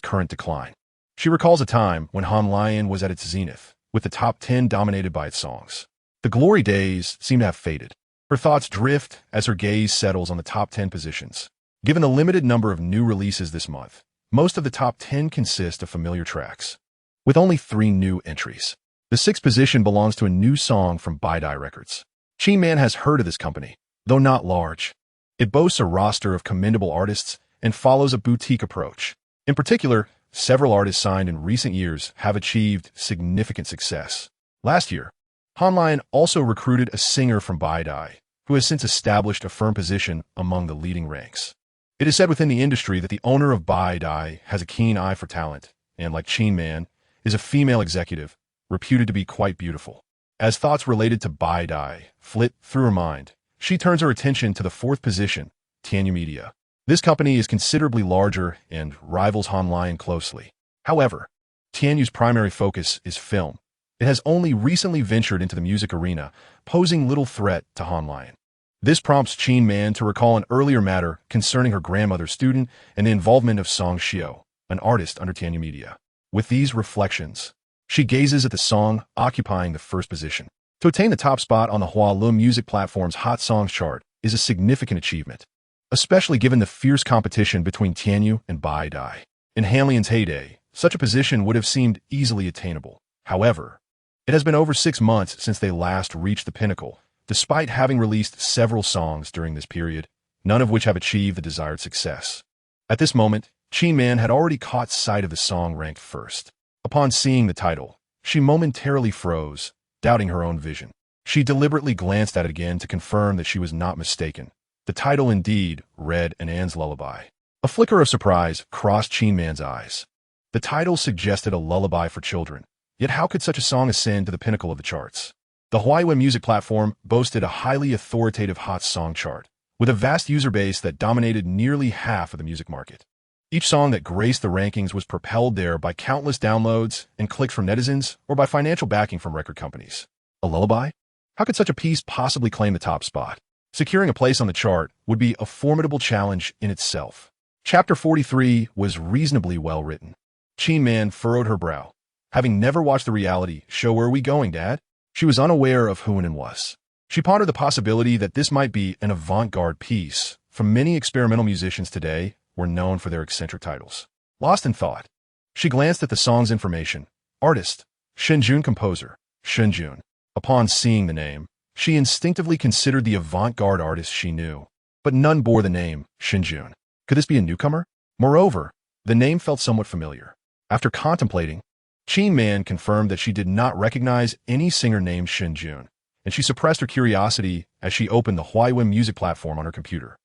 current decline. She recalls a time when Han Lion was at its zenith, with the top 10 dominated by its songs. The glory days seem to have faded. Her thoughts drift as her gaze settles on the top 10 positions. Given the limited number of new releases this month, most of the top 10 consist of familiar tracks, with only 3 new entries. The 6th position belongs to a new song from Baidai Records. Qin Man has heard of this company, though not large. It boasts a roster of commendable artists and follows a boutique approach. In particular, several artists signed in recent years have achieved significant success. Last year, Han Lion also recruited a singer from Baidai, who has since established a firm position among the leading ranks. It is said within the industry that the owner of Baidai has a keen eye for talent, and like Qin Man, is a female executive, reputed to be quite beautiful. As thoughts related to Baidai flit through her mind, she turns her attention to the 4th position, Tianyu Media. This company is considerably larger and rivals Han Lion closely. However, Tianyu's primary focus is film. It has only recently ventured into the music arena, posing little threat to Han Lion. This prompts Qin Man to recall an earlier matter concerning her grandmother's student and the involvement of Song Xiao, an artist under Tianyu Media. With these reflections, she gazes at the song occupying the 1st position. To attain the top spot on the Hualum music platform's Hot Songs chart is a significant achievement, especially given the fierce competition between Tianyu and Baidai. In Han Lian's heyday, such a position would have seemed easily attainable. However, it has been over 6 months since they last reached the pinnacle, despite having released several songs during this period, none of which have achieved the desired success. At this moment, Qin Man had already caught sight of the song ranked 1st. Upon seeing the title, she momentarily froze, doubting her own vision. She deliberately glanced at it again to confirm that she was not mistaken. The title indeed read An An's Lullaby. A flicker of surprise crossed Qin Man's eyes. The title suggested a lullaby for children, yet how could such a song ascend to the pinnacle of the charts? The Huawei music platform boasted a highly authoritative hot song chart, with a vast user base that dominated nearly half of the music market. Each song that graced the rankings was propelled there by countless downloads and clicks from netizens or by financial backing from record companies. A lullaby? How could such a piece possibly claim the top spot? Securing a place on the chart would be a formidable challenge in itself. Chapter 43 was reasonably well written. Qin Man furrowed her brow. Having never watched the reality show Where Are We Going, Dad? She was unaware of who Hunan was. She pondered the possibility that this might be an avant-garde piece, from many experimental musicians today were known for their eccentric titles. Lost in thought, she glanced at the song's information. Artist, Shen Jun. Composer, Shen Jun. Upon seeing the name, she instinctively considered the avant-garde artists she knew, but none bore the name Shen Jun. Could this be a newcomer? Moreover, the name felt somewhat familiar. After contemplating, Qin Man confirmed that she did not recognize any singer named Shen Jun, and she suppressed her curiosity as she opened the Huawei music platform on her computer.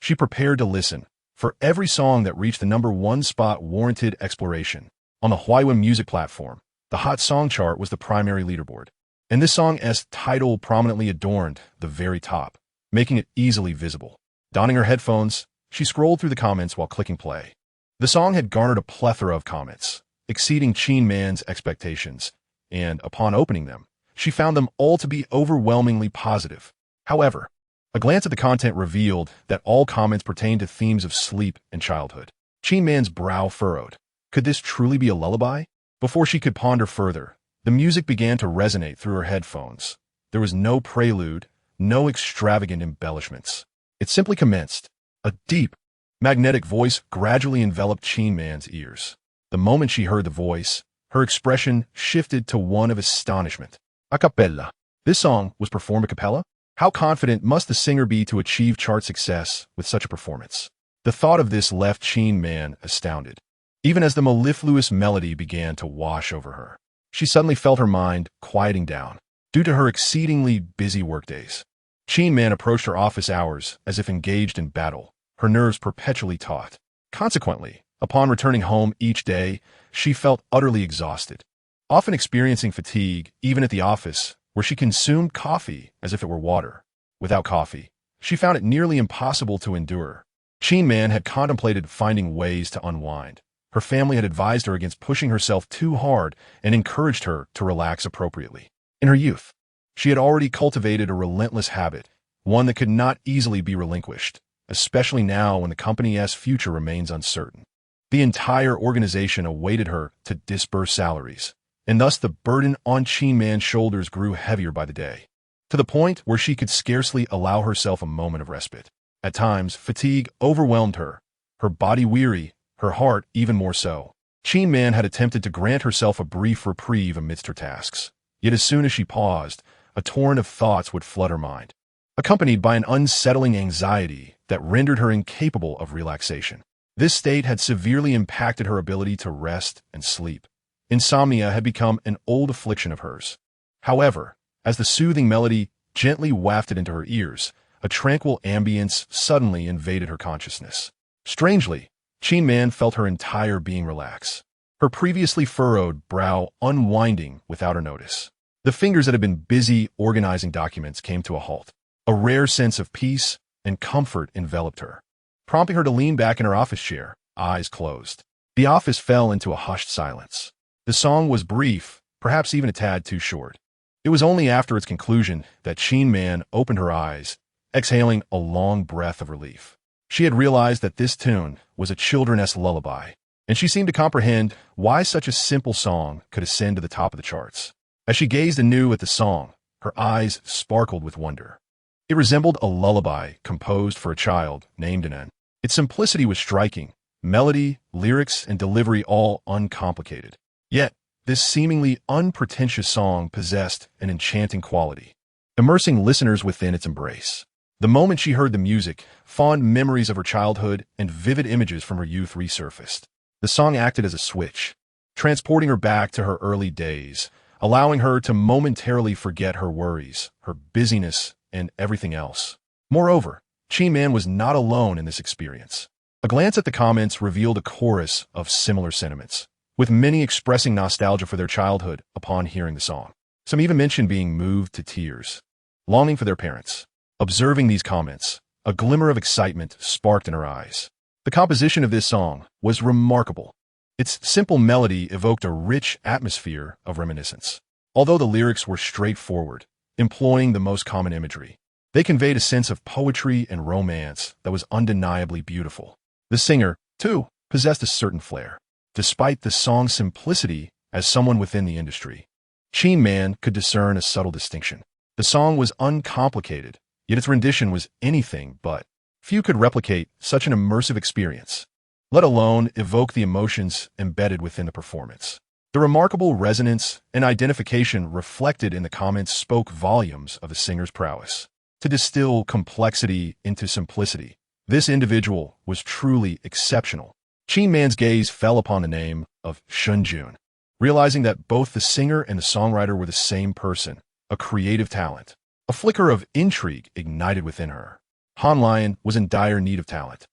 She prepared to listen, for every song that reached the number 1 spot warranted exploration. On the Huawei music platform, the Hot Song chart was the primary leaderboard, and this song's title prominently adorned the very top, making it easily visible. Donning her headphones, she scrolled through the comments while clicking play. The song had garnered a plethora of comments, exceeding Qin Man's expectations, and upon opening them, she found them all to be overwhelmingly positive. However, a glance at the content revealed that all comments pertained to themes of sleep and childhood. Qin Man's brow furrowed. Could this truly be a lullaby? Before she could ponder further, the music began to resonate through her headphones. There was no prelude, no extravagant embellishments. It simply commenced. A deep, magnetic voice gradually enveloped Qin Man's ears. The moment she heard the voice, her expression shifted to one of astonishment. A cappella. This song was performed a cappella? How confident must the singer be to achieve chart success with such a performance? The thought of this left Qin Man astounded. Even as the mellifluous melody began to wash over her, she suddenly felt her mind quieting down due to her exceedingly busy workdays. Qin Man approached her office hours as if engaged in battle, her nerves perpetually taut. Consequently, upon returning home each day, she felt utterly exhausted, often experiencing fatigue even at the office, where she consumed coffee as if it were water. Without coffee, she found it nearly impossible to endure. Qin Man had contemplated finding ways to unwind. Her family had advised her against pushing herself too hard and encouraged her to relax appropriately. In her youth, she had already cultivated a relentless habit, one that could not easily be relinquished, especially now when the company's future remains uncertain. The entire organization awaited her to disburse salaries, and thus the burden on Qin Man's shoulders grew heavier by the day, to the point where she could scarcely allow herself a moment of respite. At times, fatigue overwhelmed her, her body weary, her heart even more so. Qin Man had attempted to grant herself a brief reprieve amidst her tasks, yet as soon as she paused, a torrent of thoughts would flood her mind, accompanied by an unsettling anxiety that rendered her incapable of relaxation. This state had severely impacted her ability to rest and sleep. Insomnia had become an old affliction of hers. However, as the soothing melody gently wafted into her ears, a tranquil ambience suddenly invaded her consciousness. Strangely, Qin Man felt her entire being relax, her previously furrowed brow unwinding without her notice. The fingers that had been busy organizing documents came to a halt. A rare sense of peace and comfort enveloped her, prompting her to lean back in her office chair, eyes closed. The office fell into a hushed silence. The song was brief, perhaps even a tad too short. It was only after its conclusion that Qin Man opened her eyes, exhaling a long breath of relief. She had realized that this tune was a children's lullaby, and she seemed to comprehend why such a simple song could ascend to the top of the charts. As she gazed anew at the song, her eyes sparkled with wonder. It resembled a lullaby composed for a child named Nen. Its simplicity was striking, melody, lyrics, and delivery all uncomplicated. Yet, this seemingly unpretentious song possessed an enchanting quality, immersing listeners within its embrace. The moment she heard the music, fond memories of her childhood and vivid images from her youth resurfaced. The song acted as a switch, transporting her back to her early days, allowing her to momentarily forget her worries, her busyness, and everything else. Moreover, Qin Man was not alone in this experience. A glance at the comments revealed a chorus of similar sentiments, with many expressing nostalgia for their childhood upon hearing the song. Some even mentioned being moved to tears, longing for their parents. Observing these comments, a glimmer of excitement sparked in her eyes. The composition of this song was remarkable. Its simple melody evoked a rich atmosphere of reminiscence. Although the lyrics were straightforward, employing the most common imagery, they conveyed a sense of poetry and romance that was undeniably beautiful. The singer, too, possessed a certain flair. Despite the song's simplicity, as someone within the industry, Qin Man could discern a subtle distinction. The song was uncomplicated, yet its rendition was anything but. Few could replicate such an immersive experience, let alone evoke the emotions embedded within the performance. The remarkable resonance and identification reflected in the comments spoke volumes of the singer's prowess. To distill complexity into simplicity, this individual was truly exceptional. Qin Man's gaze fell upon the name of Shen Jun, realizing that both the singer and the songwriter were the same person, a creative talent. A flicker of intrigue ignited within her. Han Lion was in dire need of talent,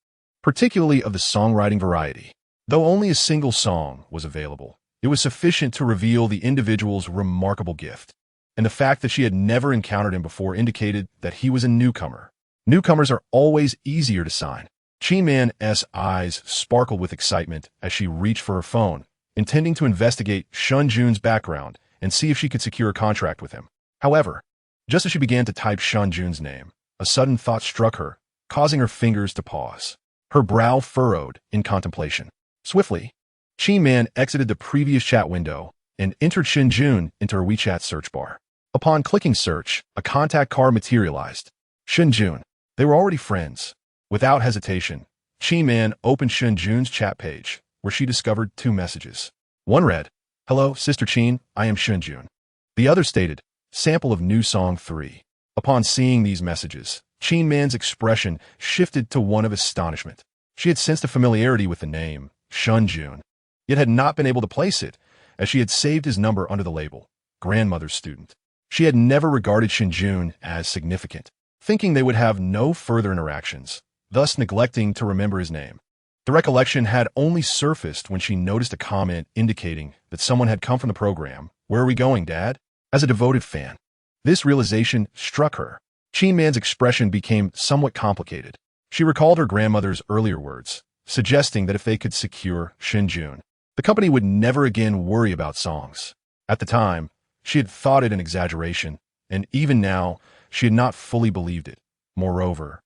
particularly of the songwriting variety. Though only a single song was available, it was sufficient to reveal the individual's remarkable gift, and the fact that she had never encountered him before indicated that he was a newcomer. Newcomers are always easier to sign. Qin Man's eyes sparkled with excitement as she reached for her phone, intending to investigate Shen Jun's background and see if she could secure a contract with him. However, just as she began to type Shen Jun's name, a sudden thought struck her, causing her fingers to pause. Her brow furrowed in contemplation. Swiftly, Qin Man exited the previous chat window and entered Shen Jun into her WeChat search bar. Upon clicking search, a contact card materialized. Shen Jun. They were already friends. Without hesitation, Qin Man opened Shen Jun's chat page, where she discovered two messages. One read, "Hello, Sister Qin, I am Shen Jun." The other stated, "Sample of new song 3. Upon seeing these messages, Qin Man's expression shifted to one of astonishment. She had sensed a familiarity with the name, Shen Jun, yet had not been able to place it, as she had saved his number under the label, grandmother's student. She had never regarded Shen Jun as significant, thinking they would have no further interactions, thus neglecting to remember his name. The recollection had only surfaced when she noticed a comment indicating that someone had come from the program. "Where are we going, Dad?" As a devoted fan, this realization struck her. Qin Man's expression became somewhat complicated. She recalled her grandmother's earlier words, suggesting that if they could secure Shen Jun, the company would never again worry about songs. At the time, she had thought it an exaggeration, and even now, she had not fully believed it. Moreover,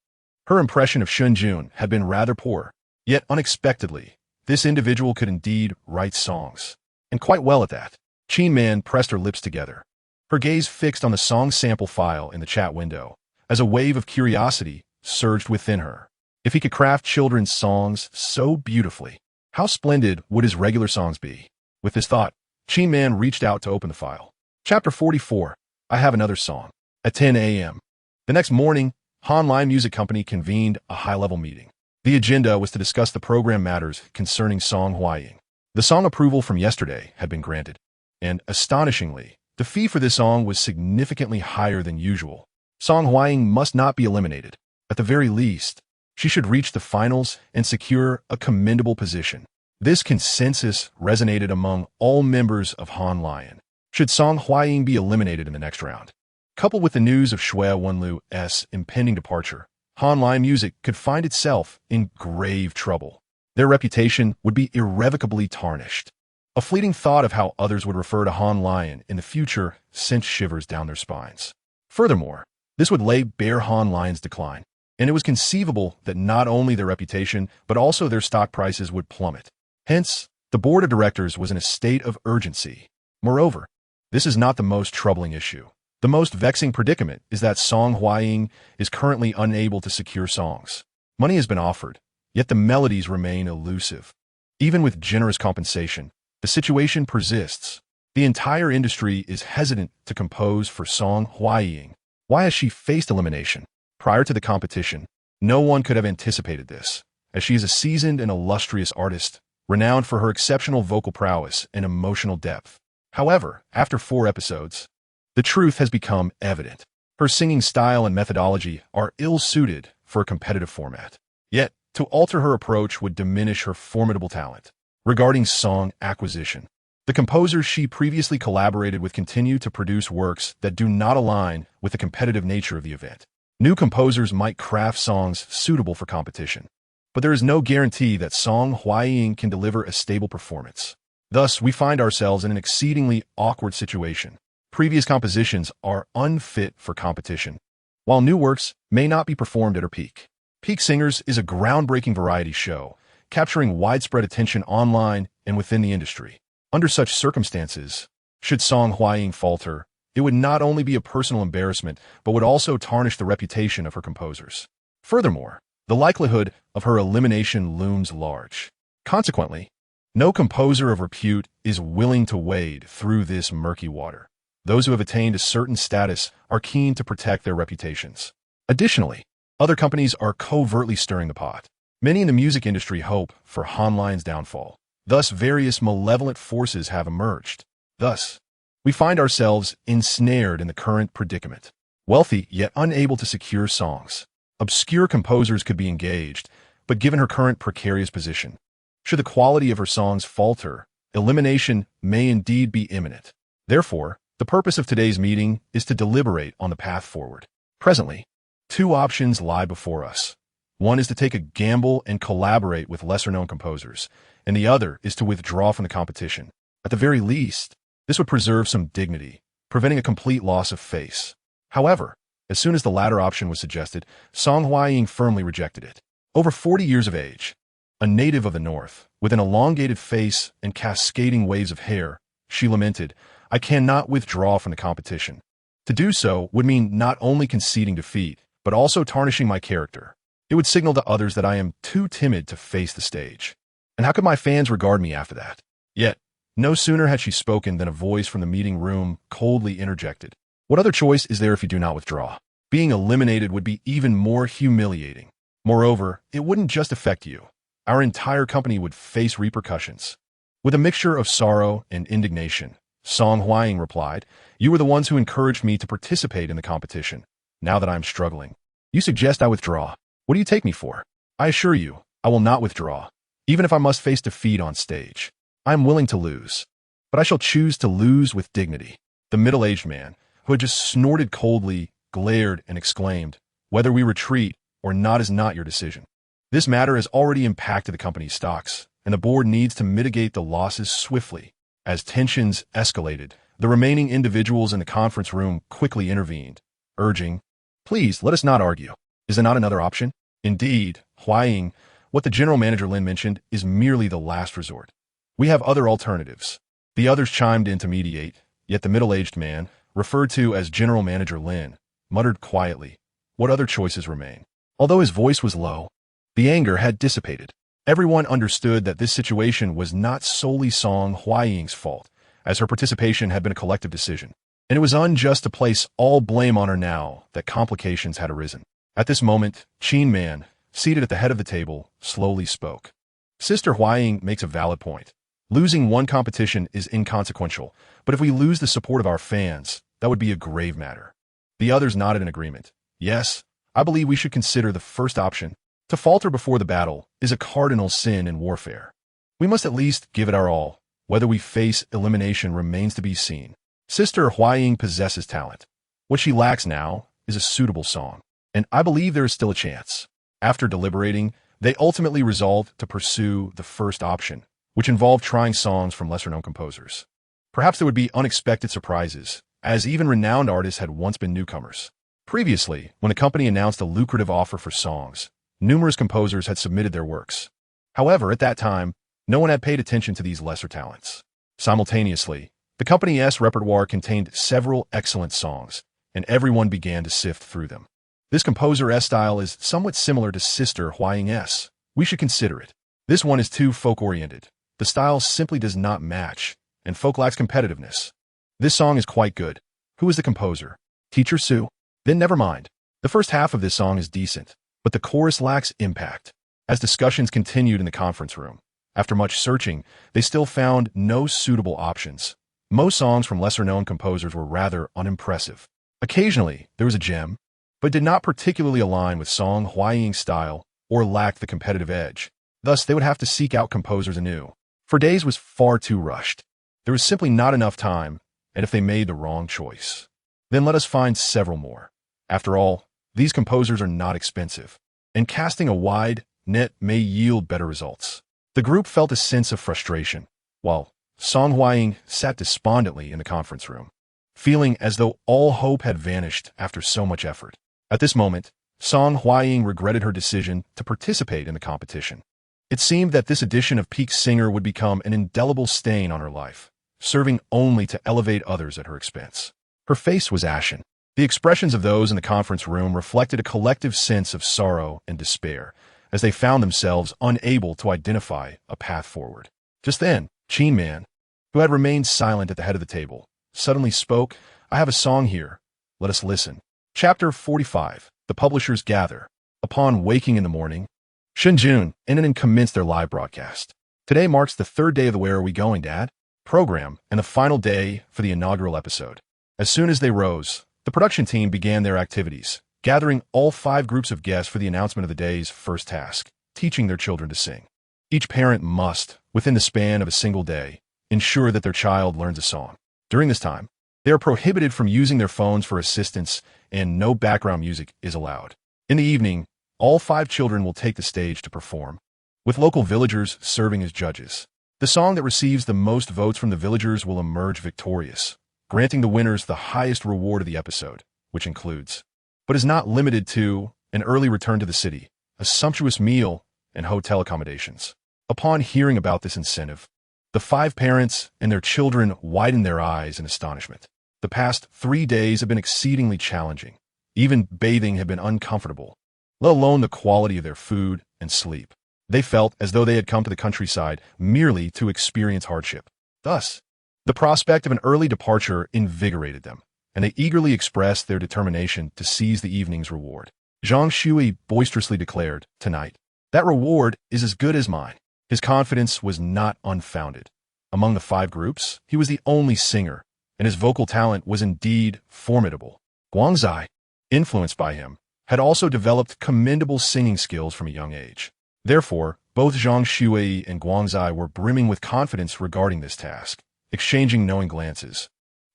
her impression of Shen Jun had been rather poor. Yet unexpectedly, this individual could indeed write songs, and quite well at that. Qin Man pressed her lips together, her gaze fixed on the song sample file in the chat window, as a wave of curiosity surged within her. If he could craft children's songs so beautifully, how splendid would his regular songs be? With this thought, Qin Man reached out to open the file. Chapter 44, I Have Another Song. At 10 a.m. The next morning, Han Music Company convened a high-level meeting. The agenda was to discuss the program matters concerning Song Huaying. The song approval from yesterday had been granted, and astonishingly, the fee for this song was significantly higher than usual. Song Huaying must not be eliminated. At the very least, she should reach the finals and secure a commendable position. This consensus resonated among all members of Han Lion. Should Song Huaying be eliminated in the next round? Coupled with the news of Shui Wenlu's impending departure, Han Lion Music could find itself in grave trouble. Their reputation would be irrevocably tarnished. A fleeting thought of how others would refer to Han Lion in the future sent shivers down their spines. Furthermore, this would lay bare Han Lion's decline, and it was conceivable that not only their reputation, but also their stock prices would plummet. Hence, the board of directors was in a state of urgency. Moreover, this is not the most troubling issue. The most vexing predicament is that Song Huaying is currently unable to secure songs. Money has been offered, yet the melodies remain elusive. Even with generous compensation, the situation persists. The entire industry is hesitant to compose for Song Huaying. Why has she faced elimination? Prior to the competition, no one could have anticipated this, as she is a seasoned and illustrious artist, renowned for her exceptional vocal prowess and emotional depth. However, after 4 episodes, the truth has become evident. Her singing style and methodology are ill-suited for a competitive format. Yet, to alter her approach would diminish her formidable talent. Regarding song acquisition, the composers she previously collaborated with continue to produce works that do not align with the competitive nature of the event. New composers might craft songs suitable for competition, but there is no guarantee that Song Huaying can deliver a stable performance. Thus, we find ourselves in an exceedingly awkward situation. Previous compositions are unfit for competition, while new works may not be performed at her peak. Peak Singers is a groundbreaking variety show, capturing widespread attention online and within the industry. Under such circumstances, should Song Huaying falter, it would not only be a personal embarrassment, but would also tarnish the reputation of her composers. Furthermore, the likelihood of her elimination looms large. Consequently, no composer of repute is willing to wade through this murky water. Those who have attained a certain status are keen to protect their reputations. Additionally, other companies are covertly stirring the pot. Many in the music industry hope for Han Lion's downfall. Thus, various malevolent forces have emerged. Thus, we find ourselves ensnared in the current predicament. Wealthy, yet unable to secure songs. Obscure composers could be engaged, but given her current precarious position, should the quality of her songs falter, elimination may indeed be imminent. Therefore, the purpose of today's meeting is to deliberate on the path forward. Presently, 2 options lie before us. One is to take a gamble and collaborate with lesser-known composers, and the other is to withdraw from the competition. At the very least, this would preserve some dignity, preventing a complete loss of face. However, as soon as the latter option was suggested, Song Huaying firmly rejected it. Over 40 years of age, a native of the north, with an elongated face and cascading waves of hair, she lamented, "I cannot withdraw from the competition. To do so would mean not only conceding defeat, but also tarnishing my character. It would signal to others that I am too timid to face the stage. And how could my fans regard me after that?" Yet, no sooner had she spoken than a voice from the meeting room coldly interjected. "What other choice is there if you do not withdraw? Being eliminated would be even more humiliating. Moreover, it wouldn't just affect you. Our entire company would face repercussions." With a mixture of sorrow and indignation, Song Huaying replied, "You were the ones who encouraged me to participate in the competition. Now that I'm struggling, you suggest I withdraw. What do you take me for? I assure you, I will not withdraw, even if I must face defeat on stage. I am willing to lose, but I shall choose to lose with dignity." The middle-aged man, who had just snorted coldly, glared and exclaimed, "Whether we retreat or not is not your decision. This matter has already impacted the company's stocks, and the board needs to mitigate the losses swiftly." As tensions escalated, the remaining individuals in the conference room quickly intervened, urging, "Please, let us not argue. Is there not another option?" "Indeed, Huaying, what the general manager Lin mentioned is merely the last resort. We have other alternatives." The others chimed in to mediate, yet the middle-aged man, referred to as General Manager Lin, muttered quietly, "What other choices remain?" Although his voice was low, the anger had dissipated. Everyone understood that this situation was not solely Song Huaying's fault, as her participation had been a collective decision, and it was unjust to place all blame on her now that complications had arisen. At this moment, Qin Man, seated at the head of the table, slowly spoke. "Sister Huaying makes a valid point. Losing one competition is inconsequential, but if we lose the support of our fans, that would be a grave matter." The others nodded in agreement. "Yes, I believe we should consider the first option. To falter before the battle is a cardinal sin in warfare. We must at least give it our all. Whether we face elimination remains to be seen. Sister Huaying possesses talent. What she lacks now is a suitable song, and I believe there is still a chance." After deliberating, they ultimately resolved to pursue the first option, which involved trying songs from lesser-known composers. Perhaps there would be unexpected surprises, as even renowned artists had once been newcomers. Previously, when the company announced a lucrative offer for songs, numerous composers had submitted their works. However, at that time, no one had paid attention to these lesser talents. Simultaneously, the company's repertoire contained several excellent songs, and everyone began to sift through them. This composer's style is somewhat similar to Sister Huaying's. We should consider it. This one is too folk-oriented. The style simply does not match, and folk lacks competitiveness. This song is quite good. Who is the composer? Teacher Su? Then never mind. The first half of this song is decent, but the chorus lacks impact. As discussions continued in the conference room, after much searching, they still found no suitable options. Most songs from lesser-known composers were rather unimpressive. Occasionally, there was a gem, but did not particularly align with Song Huaying's style or lacked the competitive edge. Thus, they would have to seek out composers anew. For days was far too rushed. There was simply not enough time, and if they made the wrong choice, then let us find several more. After all, these composers are not expensive, and casting a wide net may yield better results. The group felt a sense of frustration, while Song Huaying sat despondently in the conference room, feeling as though all hope had vanished after so much effort. At this moment, Song Huaying regretted her decision to participate in the competition. It seemed that this edition of Peak Singer would become an indelible stain on her life, serving only to elevate others at her expense. Her face was ashen. The expressions of those in the conference room reflected a collective sense of sorrow and despair, as they found themselves unable to identify a path forward. Just then, Qin Man, who had remained silent at the head of the table, suddenly spoke, "I have a song here. Let us listen." Chapter 45. The Publishers Gather. Upon waking in the morning, Shen Jun and commenced their live broadcast. "Today marks the third day of the Where Are We Going, Dad? Program and the final day for the inaugural episode." As soon as they rose, the production team began their activities, gathering all 5 groups of guests for the announcement of the day's first task, teaching their children to sing. Each parent must, within the span of a single day, ensure that their child learns a song. During this time, they are prohibited from using their phones for assistance, and no background music is allowed. In the evening, all 5 children will take the stage to perform, with local villagers serving as judges. The song that receives the most votes from the villagers will emerge victorious, granting the winners the highest reward of the episode, which includes, but is not limited to, an early return to the city, a sumptuous meal, and hotel accommodations. Upon hearing about this incentive, the 5 parents and their children widened their eyes in astonishment. The past 3 days have been exceedingly challenging. Even bathing had been uncomfortable, let alone the quality of their food and sleep. They felt as though they had come to the countryside merely to experience hardship. Thus, the prospect of an early departure invigorated them, and they eagerly expressed their determination to seize the evening's reward. Zhang Shui boisterously declared, "Tonight, that reward is as good as mine." His confidence was not unfounded. Among the 5 groups, he was the only singer, and his vocal talent was indeed formidable. Guangzai, influenced by him, had also developed commendable singing skills from a young age. Therefore, both Zhang Shuai and Guangzai were brimming with confidence regarding this task, exchanging knowing glances,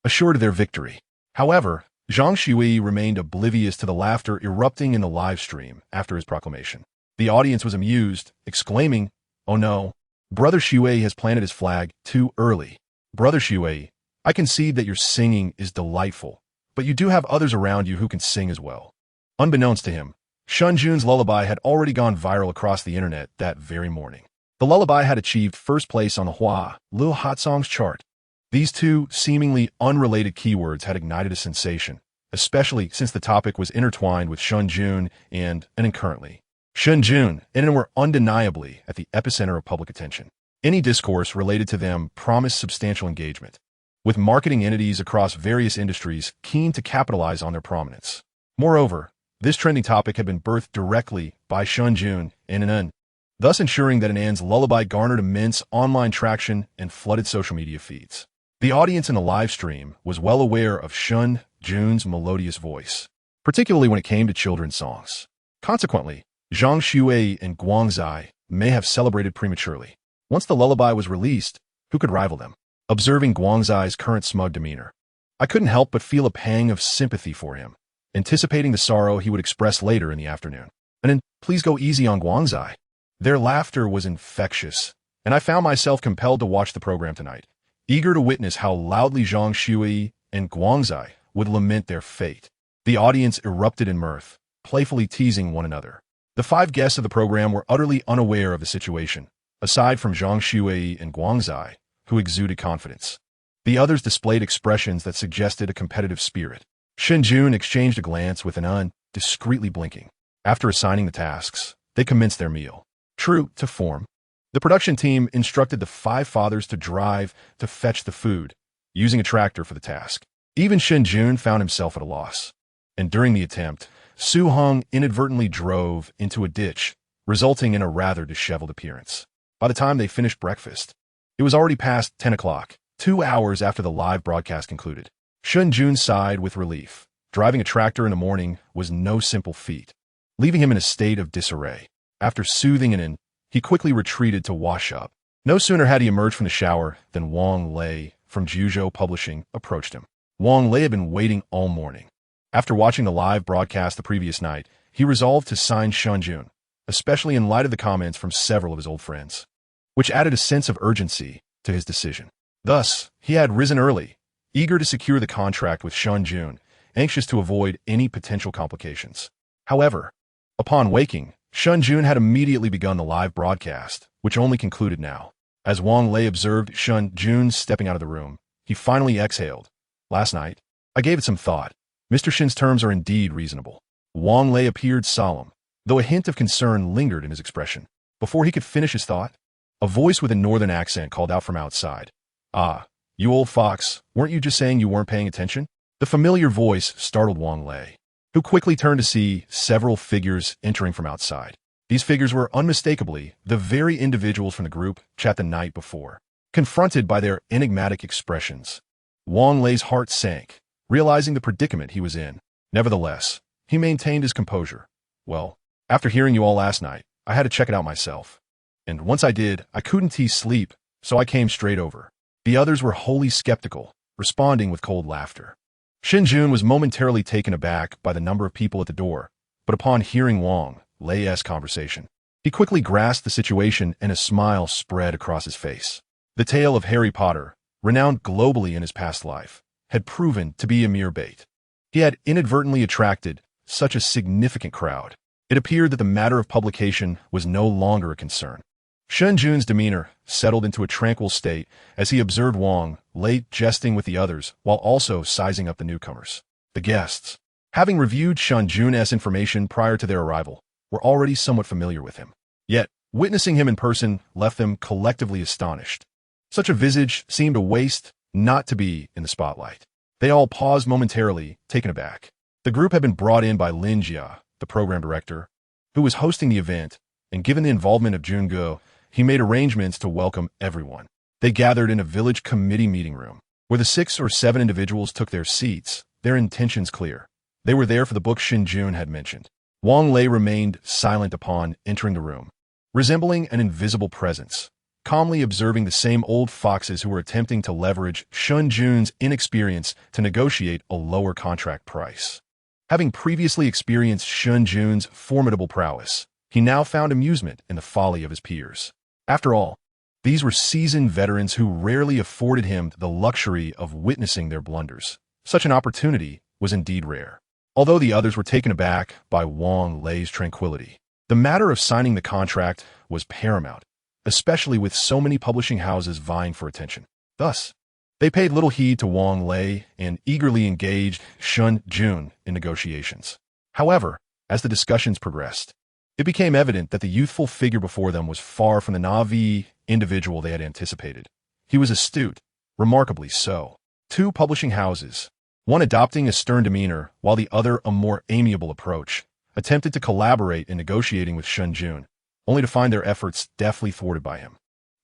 assured of their victory. However, Zhang Shuai remained oblivious to the laughter erupting in the live stream after his proclamation. The audience was amused, exclaiming, "Oh no, Brother Shuai has planted his flag too early. Brother Shuai, I concede that your singing is delightful, but you do have others around you who can sing as well." Unbeknownst to him, Shen Jun's lullaby had already gone viral across the internet that very morning. The lullaby had achieved first place on the Hua Lil Hot Songs chart. These 2 seemingly unrelated keywords had ignited a sensation, especially since the topic was intertwined with Shen Jun and currently. Shen Jun and were undeniably at the epicenter of public attention. Any discourse related to them promised substantial engagement, with marketing entities across various industries keen to capitalize on their prominence. Moreover, this trending topic had been birthed directly by Shen Jun and An, thus ensuring that An's lullaby garnered immense online traction and flooded social media feeds. The audience in the live stream was well aware of Shen Jun's melodious voice, particularly when it came to children's songs. Consequently, Zhang Shuai and Guangzai may have celebrated prematurely. Once the lullaby was released, who could rival them? Observing Guangzai's current smug demeanor, I couldn't help but feel a pang of sympathy for him, anticipating the sorrow he would express later in the afternoon. And then, please go easy on Guangzai. Their laughter was infectious, and I found myself compelled to watch the program tonight, eager to witness how loudly Zhang Shuai and Guangzai would lament their fate. The audience erupted in mirth, playfully teasing one another. The 5 guests of the program were utterly unaware of the situation, aside from Zhang Shuai and Guangzai, who exuded confidence. The others displayed expressions that suggested a competitive spirit. Shen Jun exchanged a glance with An, discreetly blinking. After assigning the tasks, they commenced their meal. True to form, the production team instructed the 5 fathers to drive to fetch the food, using a tractor for the task. Even Shen Jun found himself at a loss, and during the attempt, Su Hong inadvertently drove into a ditch, resulting in a rather disheveled appearance. By the time they finished breakfast, it was already past 10 o'clock, 2 hours after the live broadcast concluded. Shen Jun sighed with relief. Driving a tractor in the morning was no simple feat, leaving him in a state of disarray. After soothing An, he quickly retreated to wash up. No sooner had he emerged from the shower than Wang Lei from Juzhou Publishing approached him. Wang Lei had been waiting all morning. After watching the live broadcast the previous night, he resolved to sign Shen Jun, especially in light of the comments from several of his old friends, which added a sense of urgency to his decision. Thus, he had risen early, eager to secure the contract with Shen Jun, anxious to avoid any potential complications. However, upon waking, Shen Jun had immediately begun the live broadcast, which only concluded now. As Wang Lei observed Shen Jun stepping out of the room, he finally exhaled. Last night, I gave it some thought. Mr. Shen's terms are indeed reasonable. Wang Lei appeared solemn, though a hint of concern lingered in his expression. Before he could finish his thought, a voice with a northern accent called out from outside. "Ah, you old fox, weren't you just saying you weren't paying attention?" The familiar voice startled Wang Lei, who quickly turned to see several figures entering from outside. These figures were unmistakably the very individuals from the group chat the night before. Confronted by their enigmatic expressions, Wang Lei's heart sank, realizing the predicament he was in. Nevertheless, he maintained his composure. "Well, after hearing you all last night, I had to check it out myself. And once I did, I couldn't sleep, so I came straight over." The others were wholly skeptical, responding with cold laughter. Shen Jun was momentarily taken aback by the number of people at the door, but upon hearing Wang Lei's conversation, he quickly grasped the situation and a smile spread across his face. The tale of Harry Potter, renowned globally in his past life, had proven to be a mere bait. He had inadvertently attracted such a significant crowd. It appeared that the matter of publication was no longer a concern. Shen Jun's demeanor settled into a tranquil state as he observed Wang Lei jesting with the others while also sizing up the newcomers. The guests, having reviewed Shen Jun's information prior to their arrival, were already somewhat familiar with him. Yet, witnessing him in person left them collectively astonished. Such a visage seemed a waste not to be in the spotlight. They all paused momentarily, taken aback. The group had been brought in by Lin Jia, the program director, who was hosting the event, and given the involvement of Jun Ge, he made arrangements to welcome everyone. They gathered in a village committee meeting room, where the 6 or 7 individuals took their seats, their intentions clear. They were there for the book Shen Jun had mentioned. Wang Lei remained silent upon entering the room, resembling an invisible presence, calmly observing the same old foxes who were attempting to leverage Shen Jun's inexperience to negotiate a lower contract price. Having previously experienced Shen Jun's formidable prowess, he now found amusement in the folly of his peers. After all, these were seasoned veterans who rarely afforded him the luxury of witnessing their blunders. Such an opportunity was indeed rare. Although the others were taken aback by Wang Lei's tranquility, the matter of signing the contract was paramount, especially with so many publishing houses vying for attention. Thus, they paid little heed to Wang Lei and eagerly engaged Shen Jun in negotiations. However, as the discussions progressed, it became evident that the youthful figure before them was far from the naive individual they had anticipated. He was astute, remarkably so. 2 publishing houses, one adopting a stern demeanor while the other a more amiable approach, attempted to collaborate in negotiating with Shen Jun, only to find their efforts deftly thwarted by him.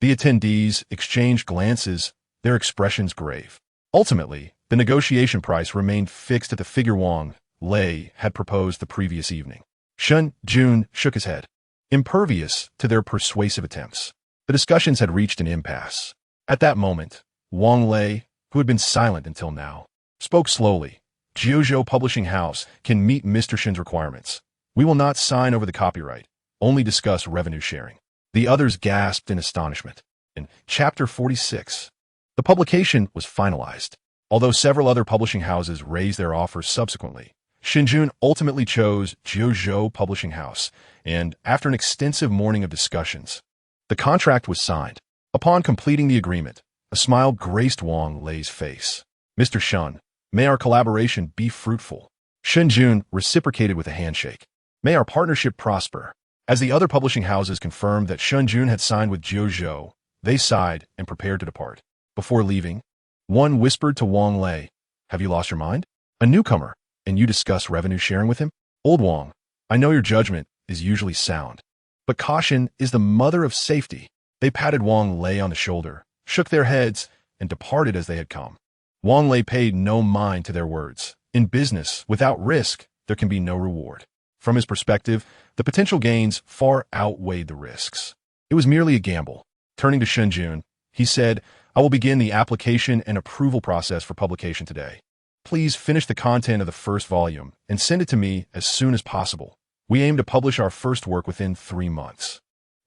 The attendees exchanged glances, their expressions grave. Ultimately, the negotiation price remained fixed at the figure Wang Lei had proposed the previous evening. Shen Jun shook his head, impervious to their persuasive attempts. The discussions had reached an impasse. At that moment, Wang Lei, who had been silent until now, spoke slowly. Jiuzhou Publishing House can meet Mr. Shen's requirements. We will not sign over the copyright, only discuss revenue sharing. The others gasped in astonishment. In Chapter 46, the publication was finalized. Although several other publishing houses raised their offers subsequently, Shen Jun ultimately chose Jiuzhou Publishing House, and after an extensive morning of discussions, the contract was signed. Upon completing the agreement, a smile graced Wang Lei's face. Mr. Shen, may our collaboration be fruitful. Shen Jun reciprocated with a handshake. May our partnership prosper. As the other publishing houses confirmed that Shen Jun had signed with Jiuzhou, they sighed and prepared to depart. Before leaving, one whispered to Wang Lei, "Have you lost your mind? A newcomer, and you discuss revenue sharing with him? Old Wang, I know your judgment is usually sound, but caution is the mother of safety." They patted Wang Lei on the shoulder, shook their heads, and departed as they had come. Wang Lei paid no mind to their words. In business, without risk, there can be no reward. From his perspective, the potential gains far outweighed the risks. It was merely a gamble. Turning to Shen Jun, he said, "I will begin the application and approval process for publication today. Please finish the content of the first volume and send it to me as soon as possible. We aim to publish our first work within 3 months."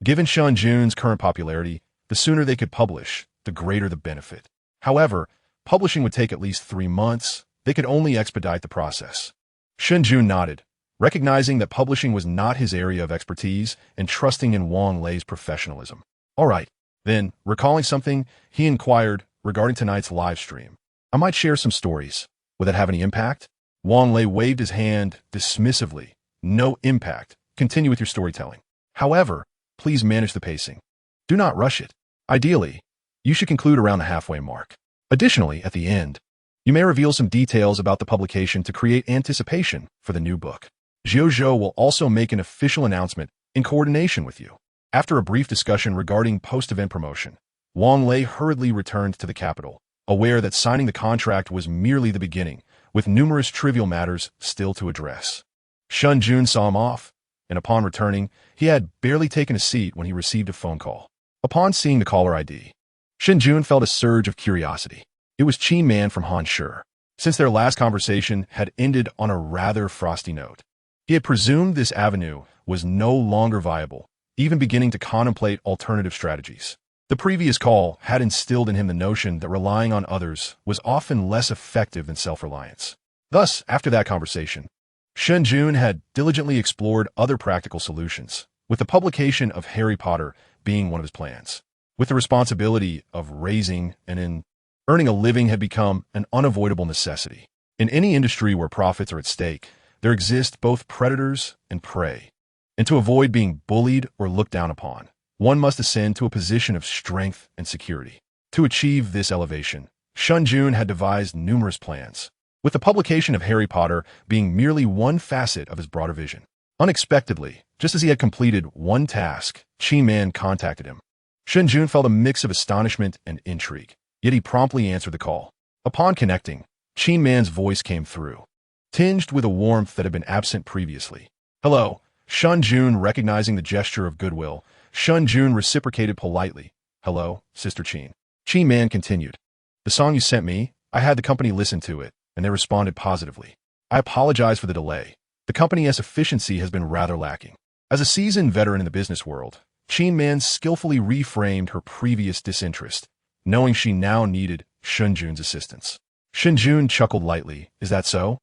Given Shen Jun's current popularity, the sooner they could publish, the greater the benefit. However, publishing would take at least 3 months. They could only expedite the process. Shen Jun nodded, recognizing that publishing was not his area of expertise and trusting in Wang Lei's professionalism. All right. Then, recalling something, he inquired regarding tonight's live stream. "I might share some stories. Would that have any impact?" Wang Lei waved his hand dismissively. "No impact. Continue with your storytelling. However, please manage the pacing. Do not rush it. Ideally, you should conclude around the halfway mark. Additionally, at the end, you may reveal some details about the publication to create anticipation for the new book. Jiuzhou will also make an official announcement in coordination with you." After a brief discussion regarding post-event promotion, Wang Lei hurriedly returned to the capital, aware that signing the contract was merely the beginning, with numerous trivial matters still to address. Shen Jun saw him off, and upon returning, he had barely taken a seat when he received a phone call. Upon seeing the caller ID, Shen Jun felt a surge of curiosity. It was Qi Man from Hanshi. Since their last conversation had ended on a rather frosty note, he had presumed this avenue was no longer viable, even beginning to contemplate alternative strategies. The previous call had instilled in him the notion that relying on others was often less effective than self-reliance. Thus, after that conversation, Shen Jun had diligently explored other practical solutions, with the publication of Harry Potter being one of his plans. With the responsibility of raising and earning a living had become an unavoidable necessity. In any industry where profits are at stake, there exist both predators and prey. And to avoid being bullied or looked down upon, one must ascend to a position of strength and security. To achieve this elevation, Shen Jun had devised numerous plans, with the publication of Harry Potter being merely one facet of his broader vision. Unexpectedly, just as he had completed one task, Qi Man contacted him. Shen Jun felt a mix of astonishment and intrigue, yet he promptly answered the call. Upon connecting, Qin Man's voice came through, tinged with a warmth that had been absent previously. Hello, Shen Jun. Recognizing the gesture of goodwill, Shen Jun reciprocated politely. Hello, Sister Qin. Qin Man continued. The song you sent me, I had the company listen to it, and they responded positively. I apologize for the delay. The company's efficiency has been rather lacking. As a seasoned veteran in the business world, Qin Man skillfully reframed her previous disinterest, knowing she now needed Shen Jun's assistance. Shen Jun chuckled lightly. Is that so?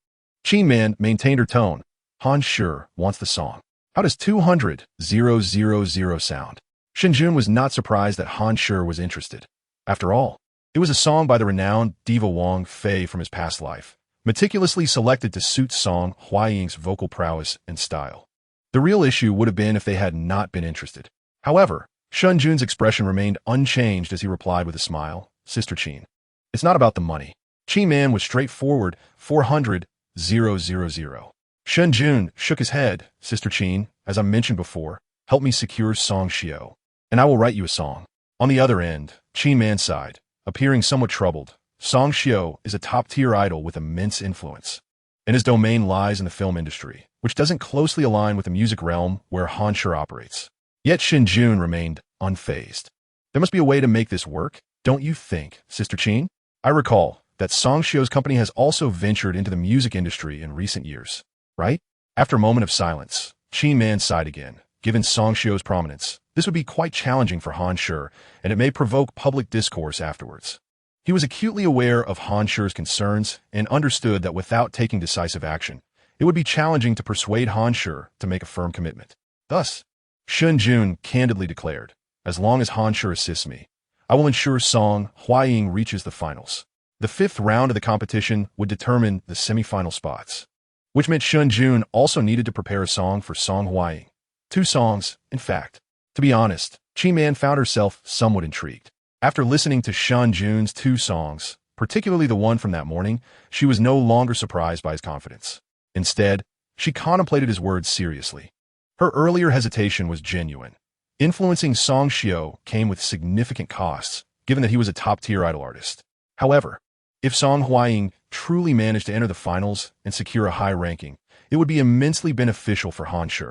Qin Man maintained her tone. Han Shi wants the song. How does 200,000 sound? Shen Jun was not surprised that Han Shi was interested. After all, it was a song by the renowned diva Wang Fei from his past life, meticulously selected to suit Song Huaying's vocal prowess and style. The real issue would have been if they had not been interested. However, Shen Jun's expression remained unchanged as he replied with a smile. Sister Qin. It's not about the money. Qin Man was straightforward. 400,000. Shen Jun shook his head. Sister Qin, as I mentioned before, help me secure Song Xiao, and I will write you a song. On the other end, Qin Man sighed, appearing somewhat troubled. Song Xiao is a top-tier idol with immense influence, and his domain lies in the film industry, which doesn't closely align with the music realm where Han Shi operates. Yet Shen Jun remained unfazed. There must be a way to make this work, don't you think, Sister Qin? I recall that Song Xiao's company has also ventured into the music industry in recent years, right? After a moment of silence, Qin Man sighed again. Given Song Xiao's prominence, this would be quite challenging for Han Shi, and it may provoke public discourse afterwards. He was acutely aware of Han Shi's concerns and understood that without taking decisive action, it would be challenging to persuade Han Shi to make a firm commitment. Thus, Shen Jun candidly declared, as long as Han Shi assists me, I will ensure Song Huaying reaches the finals. The fifth round of the competition would determine the semi-final spots, which meant Shen Jun also needed to prepare a song for Song Huaying. 2 songs, in fact. To be honest, Qin Man found herself somewhat intrigued. After listening to Shen Jun's 2 songs, particularly the one from that morning, she was no longer surprised by his confidence. Instead, she contemplated his words seriously. Her earlier hesitation was genuine. Influencing Song Xiao came with significant costs, given that he was a top-tier idol artist. However, if Song Huaying truly managed to enter the finals and secure a high ranking, it would be immensely beneficial for Han Shi,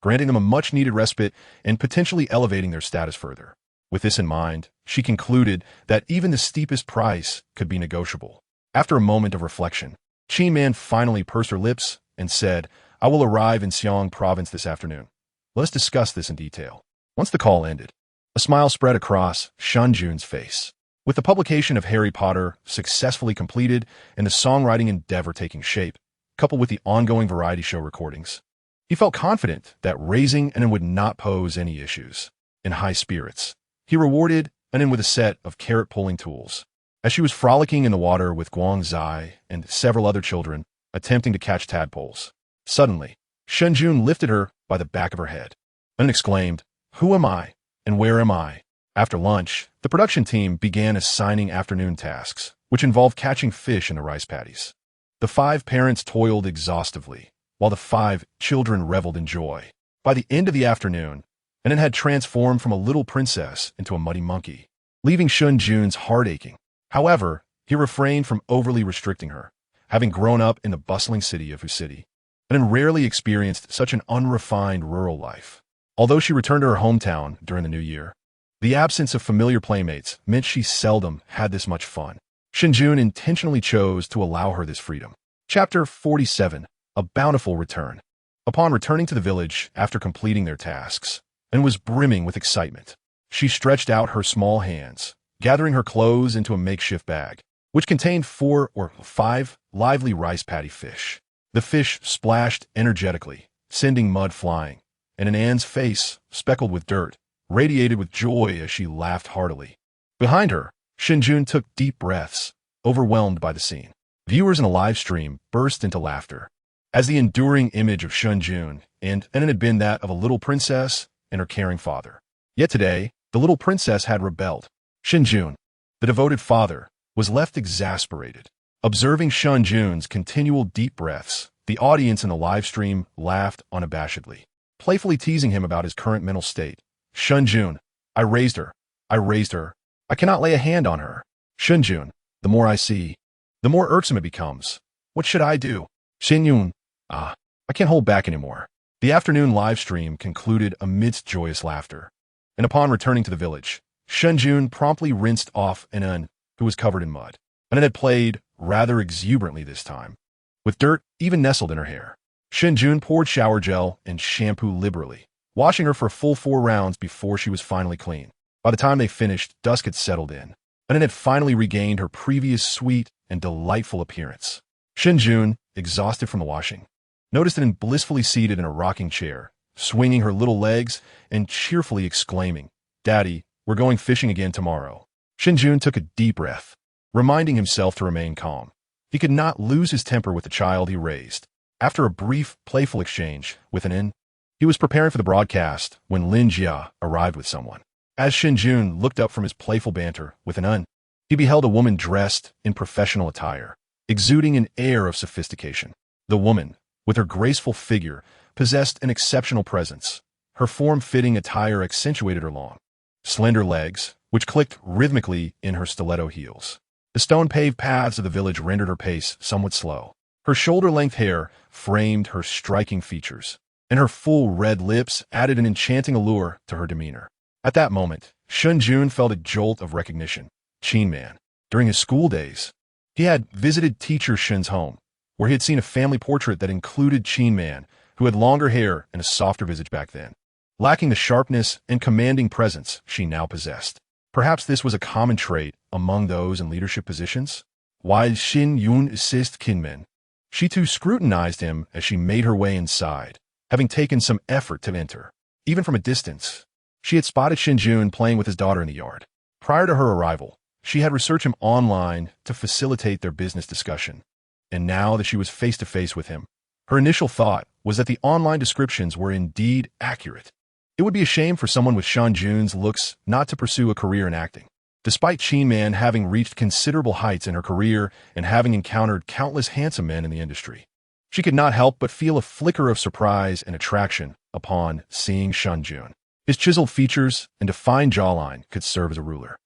granting them a much-needed respite and potentially elevating their status further. With this in mind, she concluded that even the steepest price could be negotiable. After a moment of reflection, Qin Man finally pursed her lips and said, I will arrive in Xiang province this afternoon. Let us discuss this in detail. Once the call ended, a smile spread across Shen Jun's face. With the publication of Harry Potter successfully completed and the songwriting endeavor taking shape, coupled with the ongoing variety show recordings, he felt confident that raising Anin would not pose any issues. In high spirits, he rewarded Anin with a set of carrot-pulling tools. As she was frolicking in the water with Guang Zai and several other children attempting to catch tadpoles, suddenly, Shen Jun lifted her by the back of her head. Anin exclaimed, Who am I, and where am I? After lunch, the production team began assigning afternoon tasks, which involved catching fish in the rice paddies. The 5 parents toiled exhaustively, while the 5 children reveled in joy. By the end of the afternoon, Anin had transformed from a little princess into a muddy monkey, leaving Shen Jun's heart aching. However, he refrained from overly restricting her, having grown up in the bustling city of City, Anin rarely experienced such an unrefined rural life. Although she returned to her hometown during the new year, the absence of familiar playmates meant she seldom had this much fun. Shen Jun intentionally chose to allow her this freedom. Chapter 47. A Bountiful Return. Upon returning to the village after completing their tasks, and was brimming with excitement, she stretched out her small hands, gathering her clothes into a makeshift bag, which contained 4 or 5 lively rice paddy fish. The fish splashed energetically, sending mud flying, and An's face, speckled with dirt, radiated with joy as she laughed heartily. Behind her, Shen Jun took deep breaths, overwhelmed by the scene. Viewers in a live stream burst into laughter, as the enduring image of Shen Jun and Anin had been that of a little princess and her caring father. Yet today, the little princess had rebelled. Shen Jun, the devoted father, was left exasperated. Observing Shen Jun's continual deep breaths, the audience in the live stream laughed unabashedly, playfully teasing him about his current mental state. Shen Jun, I raised her, I raised her. I cannot lay a hand on her. Shen Jun, the more I see, the more irksome it becomes. What should I do? Shen Jun, I can't hold back anymore. The afternoon live stream concluded amidst joyous laughter. And upon returning to the village, Shen Jun promptly rinsed off Anan, who was covered in mud. Anan had played rather exuberantly this time, with dirt even nestled in her hair. Shen Jun poured shower gel and shampoo liberally, washing her for a full 4 rounds before she was finally clean. By the time they finished, dusk had settled in. Anan had finally regained her previous sweet and delightful appearance. Shen Jun, exhausted from the washing, noticed Anan blissfully seated in a rocking chair, swinging her little legs and cheerfully exclaiming, "Daddy, we're going fishing again tomorrow." Shen Jun took a deep breath, reminding himself to remain calm. He could not lose his temper with the child he raised. After a brief, playful exchange with Anan, he was preparing for the broadcast when Lin Jia arrived with someone. As Shen Jun looked up from his playful banter with Anan, he beheld a woman dressed in professional attire, exuding an air of sophistication. The woman, with her graceful figure, possessed an exceptional presence. Her form-fitting attire accentuated her long, slender legs, which clicked rhythmically in her stiletto heels. The stone-paved paths of the village rendered her pace somewhat slow. Her shoulder-length hair framed her striking features, and her full red lips added an enchanting allure to her demeanor. At that moment, Shen Jun felt a jolt of recognition. Qin Man. During his school days, he had visited teacher Shen's home, where he had seen a family portrait that included Qin Man, who had longer hair and a softer visage back then, lacking the sharpness and commanding presence she now possessed. Perhaps this was a common trait among those in leadership positions? While Shen Yun assisted Qin Man, she too scrutinized him as she made her way inside, having taken some effort to enter. Even from a distance, she had spotted Shen Jun playing with his daughter in the yard. Prior to her arrival, she had researched him online to facilitate their business discussion. And now that she was face-to-face with him, her initial thought was that the online descriptions were indeed accurate. It would be a shame for someone with Shen Jun's looks not to pursue a career in acting. Despite Qin Man having reached considerable heights in her career and having encountered countless handsome men in the industry, she could not help but feel a flicker of surprise and attraction upon seeing Shen Jun. His chiseled features and defined jawline could serve as a ruler,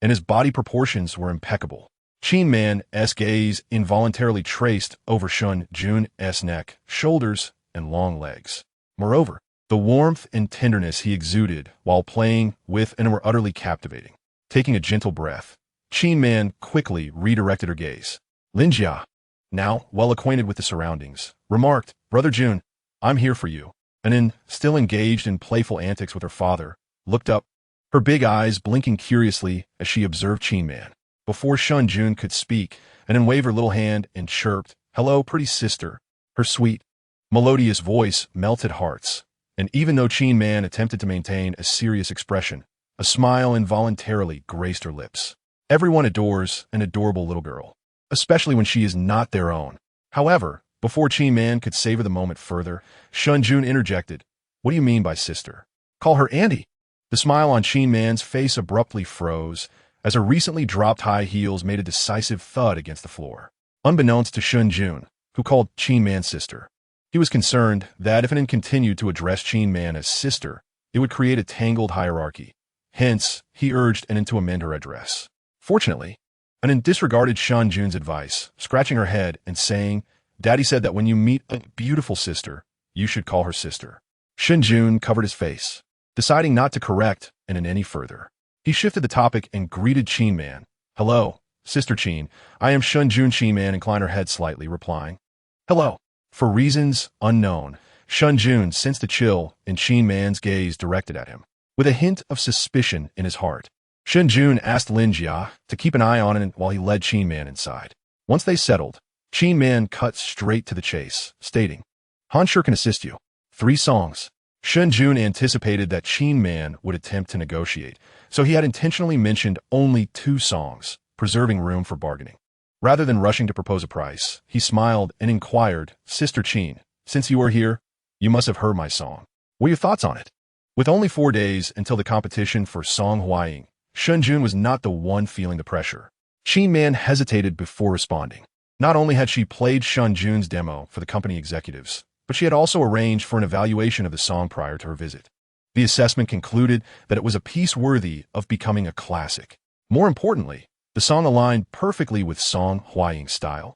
and his body proportions were impeccable. Qin Man's gaze involuntarily traced over Shen Jun's neck, shoulders, and long legs. Moreover, the warmth and tenderness he exuded while playing with and were utterly captivating. Taking a gentle breath, Qin Man quickly redirected her gaze. Lin Jia, now well acquainted with the surroundings, remarked, "Brother Jun, I'm here for you." Anan, still engaged in playful antics with her father, looked up, her big eyes blinking curiously as she observed Qin Man. Before Shen Jun could speak, Anan waved her little hand and chirped, "Hello, pretty sister." Her sweet, melodious voice melted hearts, and even though Qin Man attempted to maintain a serious expression, a smile involuntarily graced her lips. Everyone adores an adorable little girl, especially when she is not their own. However, before Qin Man could savor the moment further, Shen Jun interjected, "What do you mean by sister? Call her Auntie." The smile on Qin Man's face abruptly froze, as her recently dropped high heels made a decisive thud against the floor. Unbeknownst to Shen Jun, who called Qin Man sister, he was concerned that if Anan continued to address Qin Man as sister, it would create a tangled hierarchy. Hence, he urged Anan to amend her address. Fortunately, Anan disregarded Shen Jun's advice, scratching her head and saying, "Daddy said that when you meet a beautiful sister, you should call her sister." Shen Jun covered his face, deciding not to correct Anan any further. He shifted the topic and greeted Qin Man. "Hello, Sister Qin. I am Shen Jun." Qin Man inclined her head slightly, replying, "Hello." For reasons unknown, Shen Jun sensed a chill in Qin Man's gaze directed at him, with a hint of suspicion in his heart. Shen Jun asked Lin Jia to keep an eye on him while he led Qin Man inside. Once they settled, Qin Man cut straight to the chase, stating, "Han sure can assist you. 3 songs." Shen Jun anticipated that Qin Man would attempt to negotiate, so he had intentionally mentioned only 2 songs, preserving room for bargaining. Rather than rushing to propose a price, he smiled and inquired, "Sister Qin, since you are here, you must have heard my song. What are your thoughts on it?" With only 4 days until the competition for Song Huaying, Shen Jun was not the one feeling the pressure. Qin Man hesitated before responding. Not only had she played Shen Jun's demo for the company executives, but she had also arranged for an evaluation of the song prior to her visit. The assessment concluded that it was a piece worthy of becoming a classic. More importantly, the song aligned perfectly with Song Hwaying's style,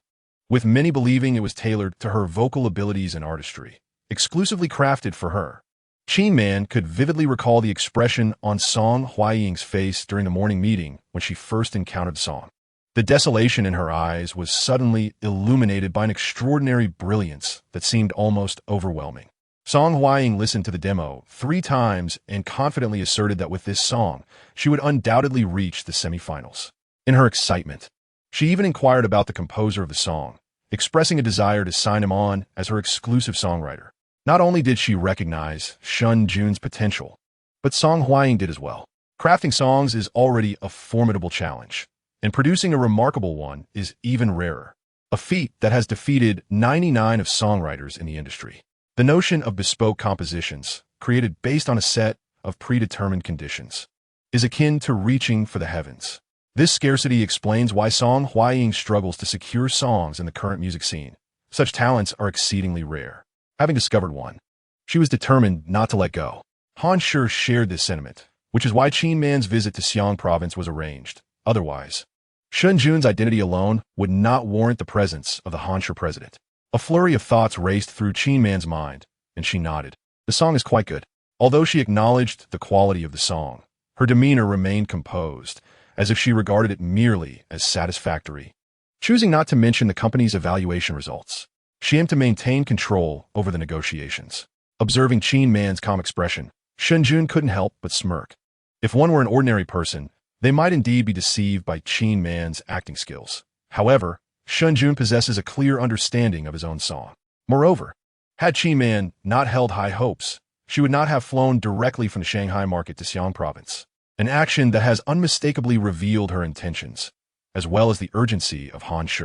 with many believing it was tailored to her vocal abilities and artistry, exclusively crafted for her. Chin Man could vividly recall the expression on Song Hwaying's face during the morning meeting when she first encountered the song. The desolation in her eyes was suddenly illuminated by an extraordinary brilliance that seemed almost overwhelming. Song Hwaying listened to the demo 3 times and confidently asserted that with this song, she would undoubtedly reach the semifinals. In her excitement, she even inquired about the composer of the song, expressing a desire to sign him on as her exclusive songwriter. Not only did she recognize Shen Jun's potential, but Song Hwaying did as well. Crafting songs is already a formidable challenge, and producing a remarkable one is even rarer, a feat that has defeated 99 of songwriters in the industry. The notion of bespoke compositions, created based on a set of predetermined conditions, is akin to reaching for the heavens. This scarcity explains why Song Hwaying struggles to secure songs in the current music scene. Such talents are exceedingly rare. Having discovered one, she was determined not to let go. Han Shi shared this sentiment, which is why Chin Man's visit to Xiang province was arranged. Otherwise, Shen Jun's identity alone would not warrant the presence of the Han Shi president. A flurry of thoughts raced through Chin Man's mind, and she nodded. The song is quite good. Although she acknowledged the quality of the song, her demeanor remained composed, as if she regarded it merely as satisfactory. Choosing not to mention the company's evaluation results, she aimed to maintain control over the negotiations. Observing Chin Man's calm expression, Shen Jun couldn't help but smirk. If one were an ordinary person, they might indeed be deceived by Chin Man's acting skills. However, Shen Jun possesses a clear understanding of his own song. Moreover, had Chin Man not held high hopes, she would not have flown directly from the Shanghai market to Xiang province, an action that has unmistakably revealed her intentions, as well as the urgency of Han Shi.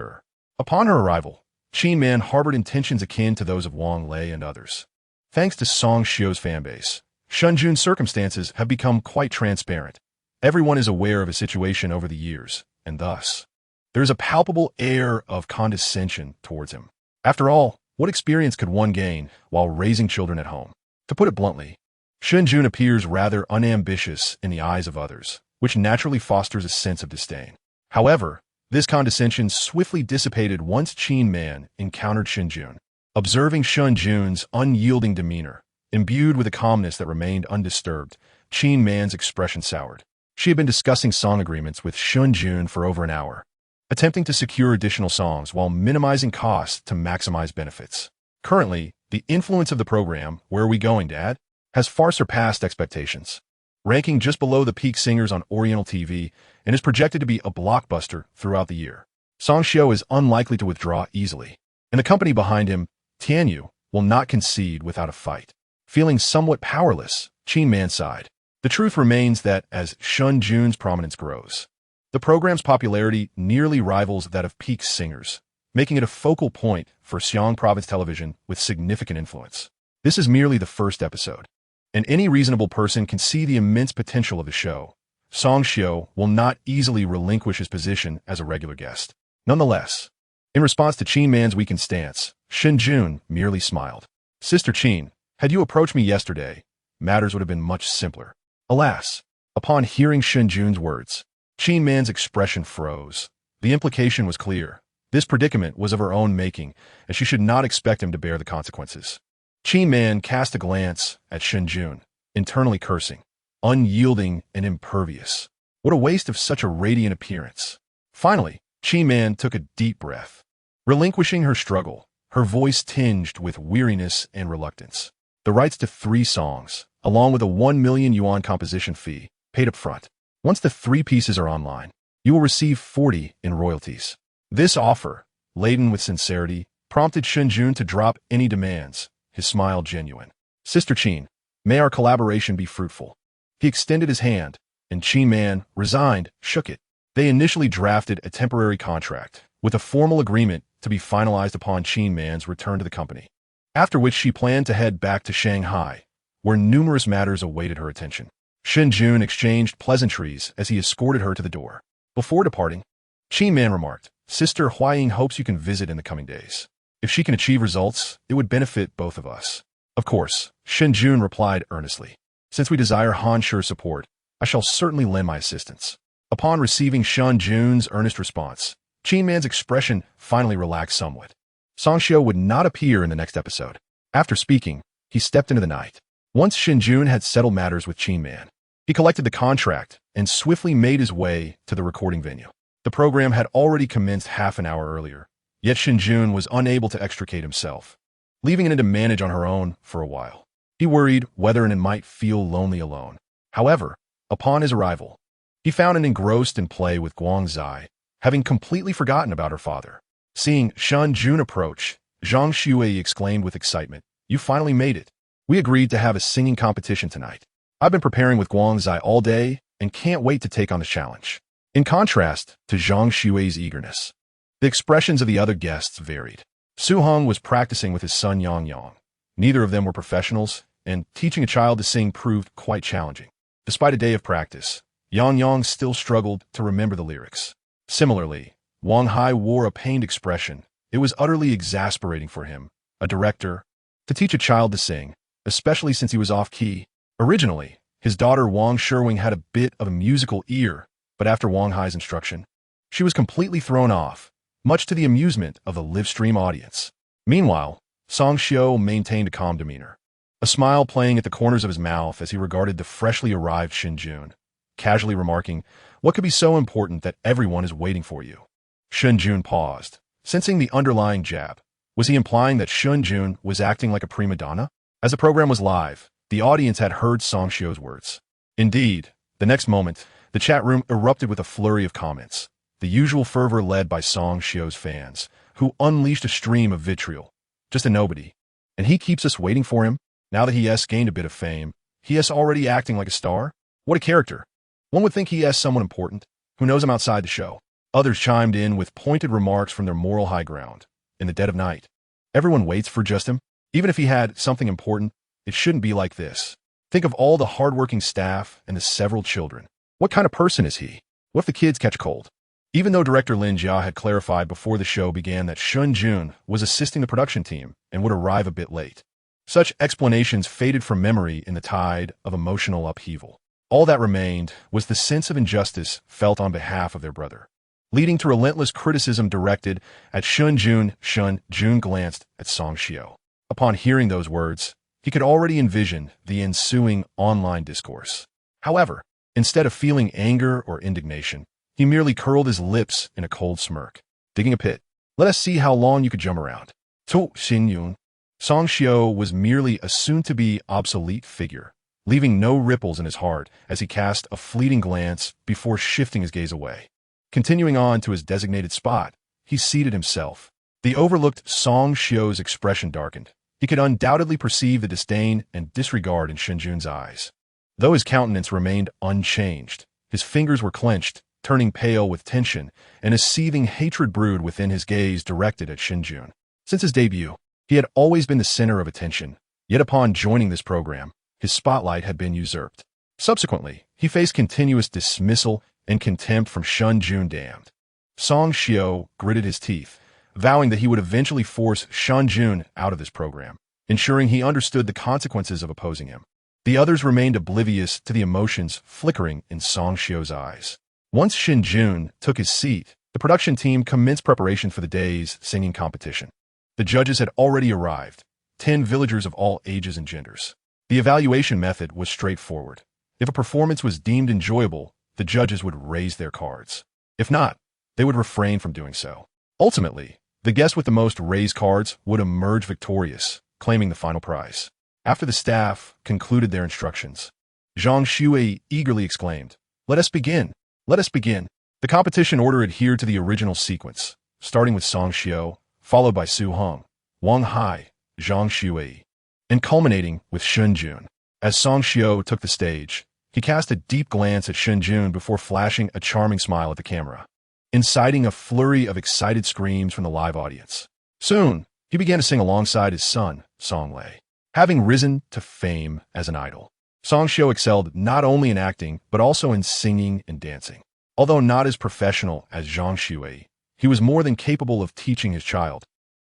Upon her arrival, Chin Man harbored intentions akin to those of Wang Lei and others. Thanks to Song Xiu's fanbase, Shen Jun's circumstances have become quite transparent. Everyone is aware of his situation over the years, and thus, there is a palpable air of condescension towards him. After all, what experience could one gain while raising children at home? To put it bluntly, Shen Jun appears rather unambitious in the eyes of others, which naturally fosters a sense of disdain. However, this condescension swiftly dissipated once Chin Man encountered Shen Jun. Observing Shen Jun's unyielding demeanor, imbued with a calmness that remained undisturbed, Chin Man's expression soured. She had been discussing song agreements with Shen Jun for over an hour, attempting to secure additional songs while minimizing costs to maximize benefits. Currently, the influence of the program, Where Are We Going, Dad?, has far surpassed expectations, ranking just below the peak singers on Oriental TV and is projected to be a blockbuster throughout the year. Song Xiu is unlikely to withdraw easily, and the company behind him, Tianyu, will not concede without a fight. Feeling somewhat powerless, Chin Man sighed. The truth remains that as Shen Jun's prominence grows, the program's popularity nearly rivals that of peak singers, making it a focal point for Xiang province television with significant influence. This is merely the first episode, and any reasonable person can see the immense potential of the show. Song Xiu will not easily relinquish his position as a regular guest. Nonetheless, in response to Chin Man's weakened stance, Shen Jun merely smiled. Sister Chin, had you approached me yesterday, matters would have been much simpler. Alas, upon hearing Shen Jun's words, Chin Man's expression froze. The implication was clear. This predicament was of her own making, and she should not expect him to bear the consequences. Chin Man cast a glance at Shen Jun, internally cursing. Unyielding and impervious. What a waste of such a radiant appearance. Finally, Chin Man took a deep breath. Relinquishing her struggle, her voice tinged with weariness and reluctance. The rights to 3 songs, along with a 1 million yuan composition fee, paid up front. Once the 3 pieces are online, you will receive 40 in royalties. This offer, laden with sincerity, prompted Shen Jun to drop any demands, his smile genuine. Sister Chin, may our collaboration be fruitful. He extended his hand, and Chin Man, resigned, shook it. They initially drafted a temporary contract, with a formal agreement to be finalized upon Chin Man's return to the company, after which she planned to head back to Shanghai, where numerous matters awaited her attention. Shen Jun exchanged pleasantries as he escorted her to the door. Before departing, Chin Man remarked, Sister Hwaying hopes you can visit in the coming days. If she can achieve results, it would benefit both of us. Of course, Shen Jun replied earnestly. Since we desire Han's sure support, I shall certainly lend my assistance. Upon receiving Shen Jun's earnest response, Qin Man's expression finally relaxed somewhat. Song Xiao would not appear in the next episode. After speaking, he stepped into the night. Once Shen Jun had settled matters with Qin Man, he collected the contract and swiftly made his way to the recording venue. The program had already commenced half an hour earlier, yet Shen Jun was unable to extricate himself, leaving it to manage on her own for a while. He worried whether it might feel lonely alone. However, upon his arrival, he found it engrossed in play with Guangzai, having completely forgotten about her father. Seeing Shen Jun approach, Zhang Shui exclaimed with excitement, "You finally made it. We agreed to have a singing competition tonight. I've been preparing with Guangzai all day and can't wait to take on the challenge." In contrast to Zhang Shui's eagerness, the expressions of the other guests varied. Su Hong was practicing with his son Yang Yang. Neither of them were professionals, and teaching a child to sing proved quite challenging. Despite a day of practice, Yang Yang still struggled to remember the lyrics. Similarly, Wang Hai wore a pained expression. It was utterly exasperating for him, a director, to teach a child to sing, especially since he was off-key. Originally, his daughter Wang Sherwing had a bit of a musical ear, but after Wang Hai's instruction, she was completely thrown off, much to the amusement of the live-stream audience. Meanwhile, Song Xiao maintained a calm demeanor, a smile playing at the corners of his mouth as he regarded the freshly arrived Shen Jun, casually remarking, "What could be so important that everyone is waiting for you?" Shen Jun paused, sensing the underlying jab. Was he implying that Shen Jun was acting like a prima donna? As the program was live, the audience had heard Song Xiao's words. Indeed, the next moment, the chat room erupted with a flurry of comments, the usual fervor led by Song Xiao's fans, who unleashed a stream of vitriol. Just a nobody. And he keeps us waiting for him? Now that he has gained a bit of fame, he is already acting like a star? What a character. One would think he has someone important, who knows him outside the show. Others chimed in with pointed remarks from their moral high ground. In the dead of night, everyone waits for just him. Even if he had something important, it shouldn't be like this. Think of all the hardworking staff and the several children. What kind of person is he? What if the kids catch cold? Even though director Lin Jia had clarified before the show began that Shen Jun was assisting the production team and would arrive a bit late, such explanations faded from memory in the tide of emotional upheaval. All that remained was the sense of injustice felt on behalf of their brother, leading to relentless criticism directed at Shen Jun. Shen Jun glanced at Song Xiao. Upon hearing those words, he could already envision the ensuing online discourse. However, instead of feeling anger or indignation, he merely curled his lips in a cold smirk. Digging a pit. Let us see how long you could jump around. Tu Xin Yun. Song Xiao was merely a soon-to-be obsolete figure, leaving no ripples in his heart as he cast a fleeting glance before shifting his gaze away. Continuing on to his designated spot, he seated himself. The overlooked Song Xiao's expression darkened. He could undoubtedly perceive the disdain and disregard in Shen Jun's eyes. Though his countenance remained unchanged, his fingers were clenched, turning pale with tension, and a seething hatred brewed within his gaze directed at Shen Jun. Since his debut, he had always been the center of attention, yet upon joining this program, his spotlight had been usurped. Subsequently, he faced continuous dismissal and contempt from Shen Jun. Damned. Song Xiao gritted his teeth, vowing that he would eventually force Shen Jun out of this program, ensuring he understood the consequences of opposing him. The others remained oblivious to the emotions flickering in Song Xiao's eyes. Once Shen Jun took his seat, the production team commenced preparation for the day's singing competition. The judges had already arrived, 10 villagers of all ages and genders. The evaluation method was straightforward. If a performance was deemed enjoyable, the judges would raise their cards. If not, they would refrain from doing so. Ultimately, the guest with the most raised cards would emerge victorious, claiming the final prize. After the staff concluded their instructions, Zhang Shui eagerly exclaimed, "Let us begin! Let us begin!" The competition order adhered to the original sequence, starting with Song Xiao, followed by Su Hong, Wang Hai, Zhang Shui, and culminating with Shen Jun. As Song Xiao took the stage, he cast a deep glance at Shen Jun before flashing a charming smile at the camera, inciting a flurry of excited screams from the live audience. Soon, he began to sing alongside his son, Song Lei. Having risen to fame as an idol, Song Xiao excelled not only in acting, but also in singing and dancing. Although not as professional as Zhang Shui, he was more than capable of teaching his child.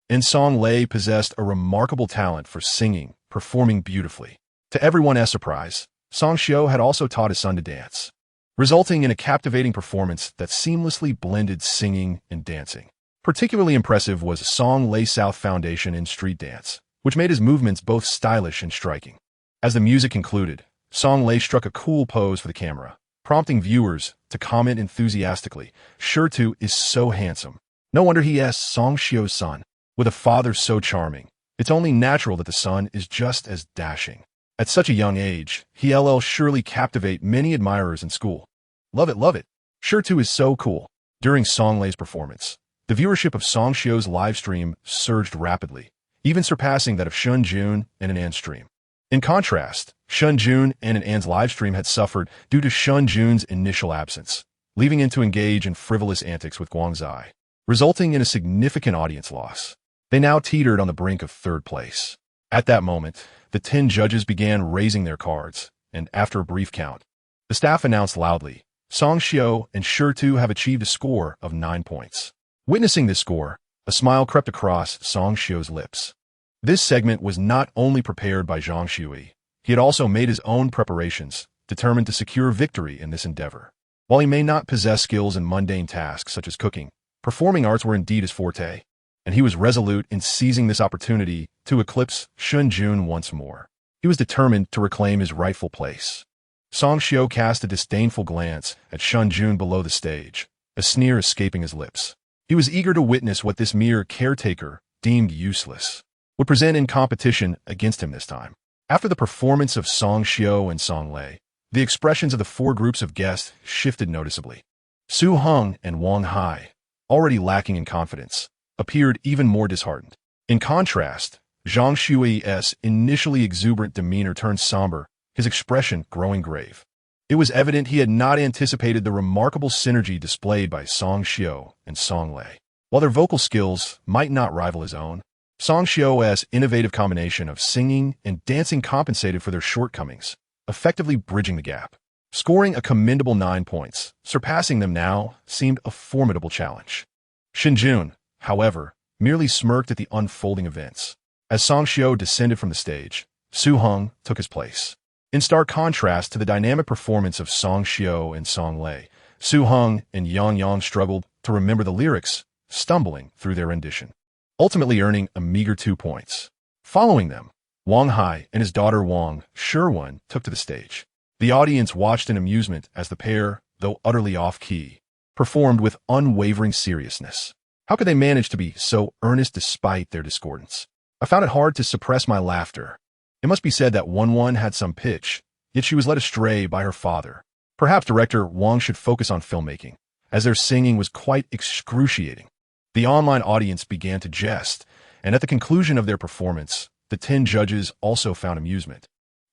And Song Lei possessed a remarkable talent for singing, performing beautifully. To everyone's surprise, Song Xiao had also taught his son to dance, resulting in a captivating performance that seamlessly blended singing and dancing. Particularly impressive was Song Lei's South Foundation in street dance, which made his movements both stylish and striking. As the music concluded, Song Lei struck a cool pose for the camera, prompting viewers to comment enthusiastically, "Shirtu is so handsome. No wonder he is Song Xiao's son. With a father so charming, it's only natural that the son is just as dashing. At such a young age, he'll surely captivate many admirers in school. Love it, love it. Shirtu is so cool." During Song Lei's performance, the viewership of Song Xiao's live stream surged rapidly, even surpassing that of Shen Jun and an An's stream. In contrast, Shen Jun and an An's live stream had suffered due to Shen Jun's initial absence, leaving him to engage in frivolous antics with Guang Zai, resulting in a significant audience loss. They now teetered on the brink of third place. At that moment, the 10 judges began raising their cards, and after a brief count, the staff announced loudly, "Song Xiao and Shirtu have achieved a score of 9 points." Witnessing this score, a smile crept across Song Xiao's lips. This segment was not only prepared by Zhang Shui, he had also made his own preparations, determined to secure victory in this endeavor. While he may not possess skills in mundane tasks such as cooking, performing arts were indeed his forte, and he was resolute in seizing this opportunity to eclipse Shen Jun once more. He was determined to reclaim his rightful place. Song Xiao cast a disdainful glance at Shen Jun below the stage, a sneer escaping his lips. He was eager to witness what this mere caretaker, deemed useless, would present in competition against him this time. After the performance of Song Xiao and Song Lei, the expressions of the 4 groups of guests shifted noticeably. Su Heng and Wang Hai, already lacking in confidence, appeared even more disheartened. In contrast, Zhang Shui's initially exuberant demeanor turned somber, his expression growing grave. It was evident he had not anticipated the remarkable synergy displayed by Song Xiao and Song Lei. While their vocal skills might not rival his own, Song Xiao's innovative combination of singing and dancing compensated for their shortcomings, effectively bridging the gap. Scoring a commendable 9 points, surpassing them now seemed a formidable challenge. Shen Jun, however, merely smirked at the unfolding events. As Song Xiao descended from the stage, Su Heng took his place. In stark contrast to the dynamic performance of Song Xiao and Song Lei, Su Heng and Yang Yang struggled to remember the lyrics, stumbling through their rendition, ultimately earning a meager 2 points. Following them, Wang Hai and his daughter Wang Sherwan took to the stage. The audience watched in amusement as the pair, though utterly off-key, performed with unwavering seriousness. How could they manage to be so earnest despite their discordance? I found it hard to suppress my laughter. It must be said that Wan had some pitch, yet she was led astray by her father. Perhaps director Wang should focus on filmmaking, as their singing was quite excruciating. The online audience began to jest, and at the conclusion of their performance, the 10 judges also found amusement,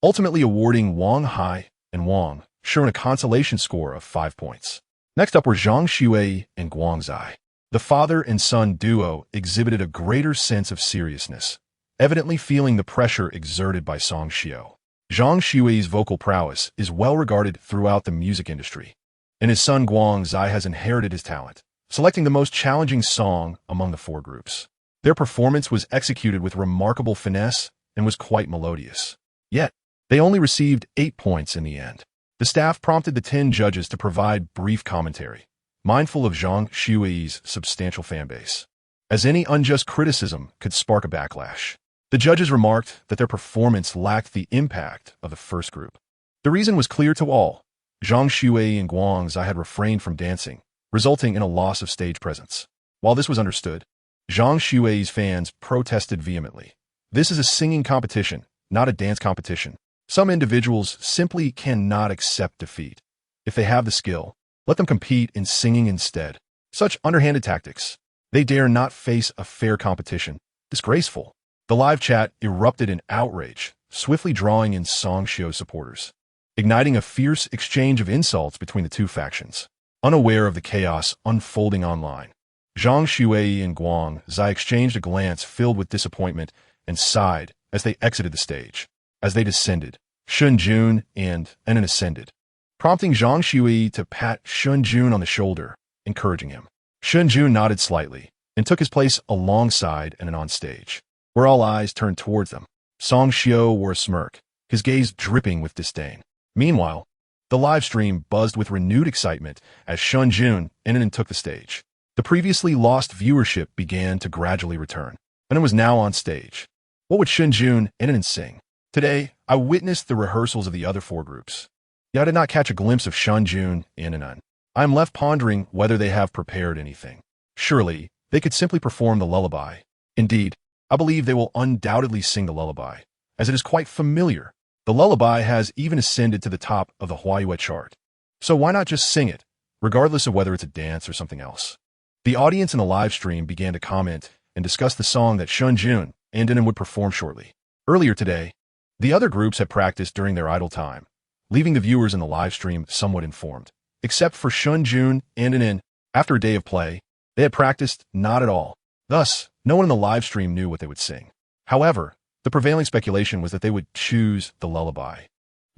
ultimately awarding Wang Hai and Wang Sherwan a consolation score of 5 points. Next up were Zhang Shui and Guang Zai. The father and son duo exhibited a greater sense of seriousness, evidently feeling the pressure exerted by Song Xiao. Zhang Shui's vocal prowess is well regarded throughout the music industry, and his son Guang Zai has inherited his talent, selecting the most challenging song among the 4 groups. Their performance was executed with remarkable finesse and was quite melodious. Yet, they only received 8 points in the end. The staff prompted the 10 judges to provide brief commentary, mindful of Zhang Shui's substantial fanbase, as any unjust criticism could spark a backlash. The judges remarked that their performance lacked the impact of the first group. The reason was clear to all. Zhang Shui and Guang Zai had refrained from dancing, resulting in a loss of stage presence. While this was understood, Zhang Shui's fans protested vehemently. This is a singing competition, not a dance competition. Some individuals simply cannot accept defeat. If they have the skill, let them compete in singing instead. Such underhanded tactics. They dare not face a fair competition. Disgraceful. The live chat erupted in outrage, swiftly drawing in Song Xiao supporters, igniting a fierce exchange of insults between the 2 factions. Unaware of the chaos unfolding online, Zhang Shui and Guang Zai exchanged a glance filled with disappointment and sighed as they exited the stage. As they descended, Shen Jun and Anan ascended, prompting Zhang Shui to pat Shen Jun on the shoulder, encouraging him. Shen Jun nodded slightly and took his place alongside Anan on stage, where all eyes turned towards them. Song Xiao wore a smirk, his gaze dripping with disdain. Meanwhile, the live stream buzzed with renewed excitement as Shen Jun and took the stage. The previously lost viewership began to gradually return, and it was now on stage. What would Shen Jun and sing? Today, I witnessed the rehearsals of the other four groups. Yet I did not catch a glimpse of Shen Jun and I am left pondering whether they have prepared anything. Surely, they could simply perform the lullaby. Indeed, I believe they will undoubtedly sing the lullaby, as it is quite familiar. The lullaby has even ascended to the top of the Huayue chart. So why not just sing it, regardless of whether it's a dance or something else? The audience in the live stream began to comment and discuss the song that Shen Jun and would perform shortly. Earlier today, the other groups had practiced during their idle time, leaving the viewers in the live stream somewhat informed. Except for Shen Jun and after a day of play, they had practiced not at all. Thus, no one in the live stream knew what they would sing. However, the prevailing speculation was that they would choose the lullaby,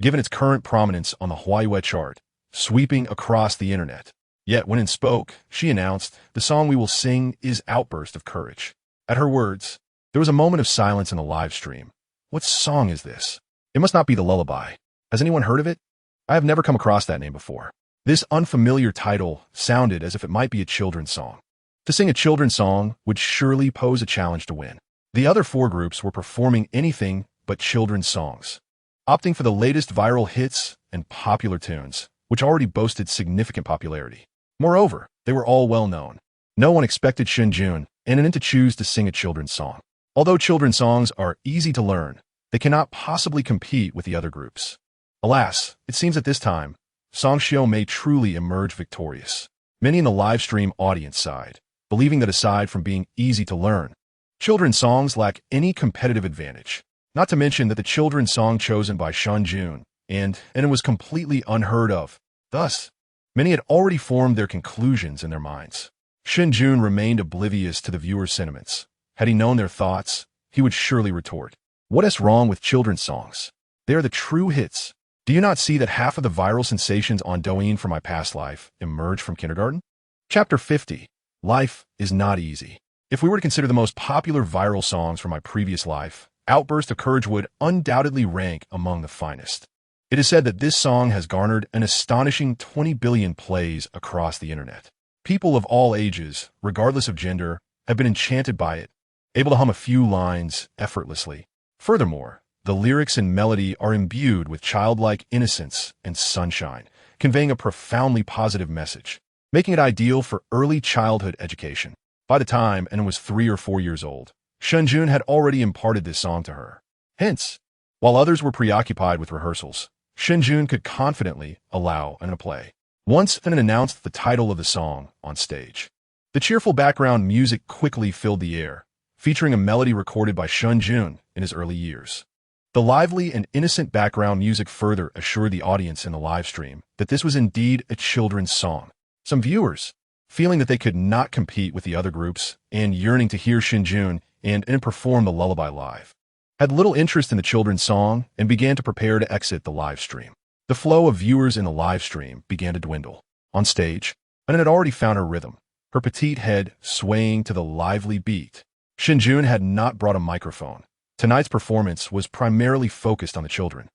given its current prominence on the Huayue chart, sweeping across the internet. Yet when spoke, she announced, "The song we will sing is Outburst of Courage." At her words, there was a moment of silence in the live stream. What song is this? It must not be the lullaby. Has anyone heard of it? I have never come across that name before. This unfamiliar title sounded as if it might be a children's song. To sing a children's song would surely pose a challenge to win. The other four groups were performing anything but children's songs, opting for the latest viral hits and popular tunes, which already boasted significant popularity. Moreover, they were all well known. No one expected Shen Jun and to choose to sing a children's song. Although children's songs are easy to learn, they cannot possibly compete with the other groups. Alas, it seems at this time, Songshio may truly emerge victorious. Many in the live stream audience sighed, believing that aside from being easy to learn, children's songs lack any competitive advantage. Not to mention that the children's song chosen by Shen Jun and it was completely unheard of. Thus, many had already formed their conclusions in their minds. Shen Jun remained oblivious to the viewers' sentiments. Had he known their thoughts, he would surely retort, "What is wrong with children's songs? They are the true hits. Do you not see that half of the viral sensations on Douyin from my past life emerged from kindergarten?" Chapter 50. Life is not easy. If we were to consider the most popular viral songs from my previous life, Outburst of Courage would undoubtedly rank among the finest. It is said that this song has garnered an astonishing 20 billion plays across the internet. People of all ages, regardless of gender, have been enchanted by it, able to hum a few lines effortlessly. Furthermore, the lyrics and melody are imbued with childlike innocence and sunshine, conveying a profoundly positive message, making it ideal for early childhood education. By the time Anna was 3 or 4 years old, Shen Jun had already imparted this song to her. Hence, while others were preoccupied with rehearsals, Shen Jun could confidently allow Anna to play. Once Anna announced the title of the song on stage, the cheerful background music quickly filled the air, featuring a melody recorded by Shen Jun in his early years. The lively and innocent background music further assured the audience in the live stream that this was indeed a children's song. Some viewers, feeling that they could not compete with the other groups and yearning to hear Shen Jun and perform the lullaby live, had little interest in the children's song and began to prepare to exit the live stream. The flow of viewers in the live stream began to dwindle. On stage, Anna had already found her rhythm, her petite head swaying to the lively beat. Shen Jun had not brought a microphone. Tonight's performance was primarily focused on the children,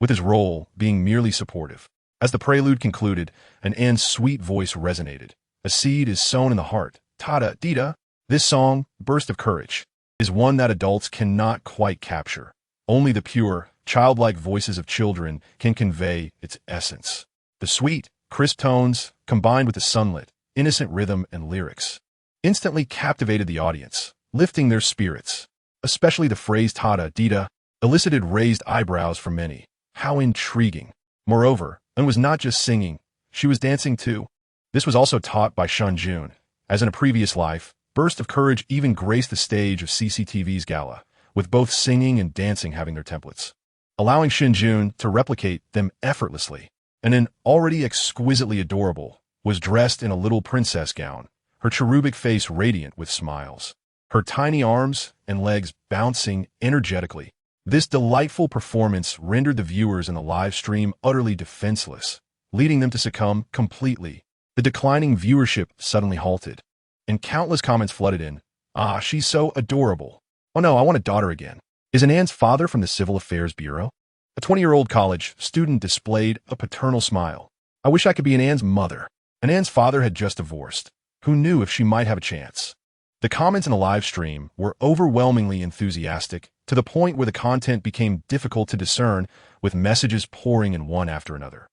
with his role being merely supportive. As the prelude concluded, An's sweet voice resonated. A seed is sown in the heart. Tada, dita. This song, Burst of Courage, is one that adults cannot quite capture. Only the pure, childlike voices of children can convey its essence. The sweet, crisp tones, combined with the sunlit, innocent rhythm and lyrics, instantly captivated the audience, lifting their spirits. Especially the phrase tada dita elicited raised eyebrows from many. How intriguing. Moreover, An was not just singing, she was dancing too. This was also taught by Shen Jun. As in a previous life, Burst of Courage even graced the stage of CCTV's gala, with both singing and dancing having their templates, allowing Shen Jun to replicate them effortlessly. An already exquisitely adorable, was dressed in a little princess gown, her cherubic face radiant with smiles, her tiny arms and legs bouncing energetically. This delightful performance rendered the viewers in the live stream utterly defenseless, leading them to succumb completely. The declining viewership suddenly halted, and countless comments flooded in. "Ah, she's so adorable. Oh no, I want a daughter again. Is An's father from the Civil Affairs Bureau?" A 20-year-old college student displayed a paternal smile. I wish I could be an Anne's mother. And Anne's father had just divorced. Who knew if she might have a chance? The comments in the live stream were overwhelmingly enthusiastic, to the point where the content became difficult to discern, with messages pouring in one after another.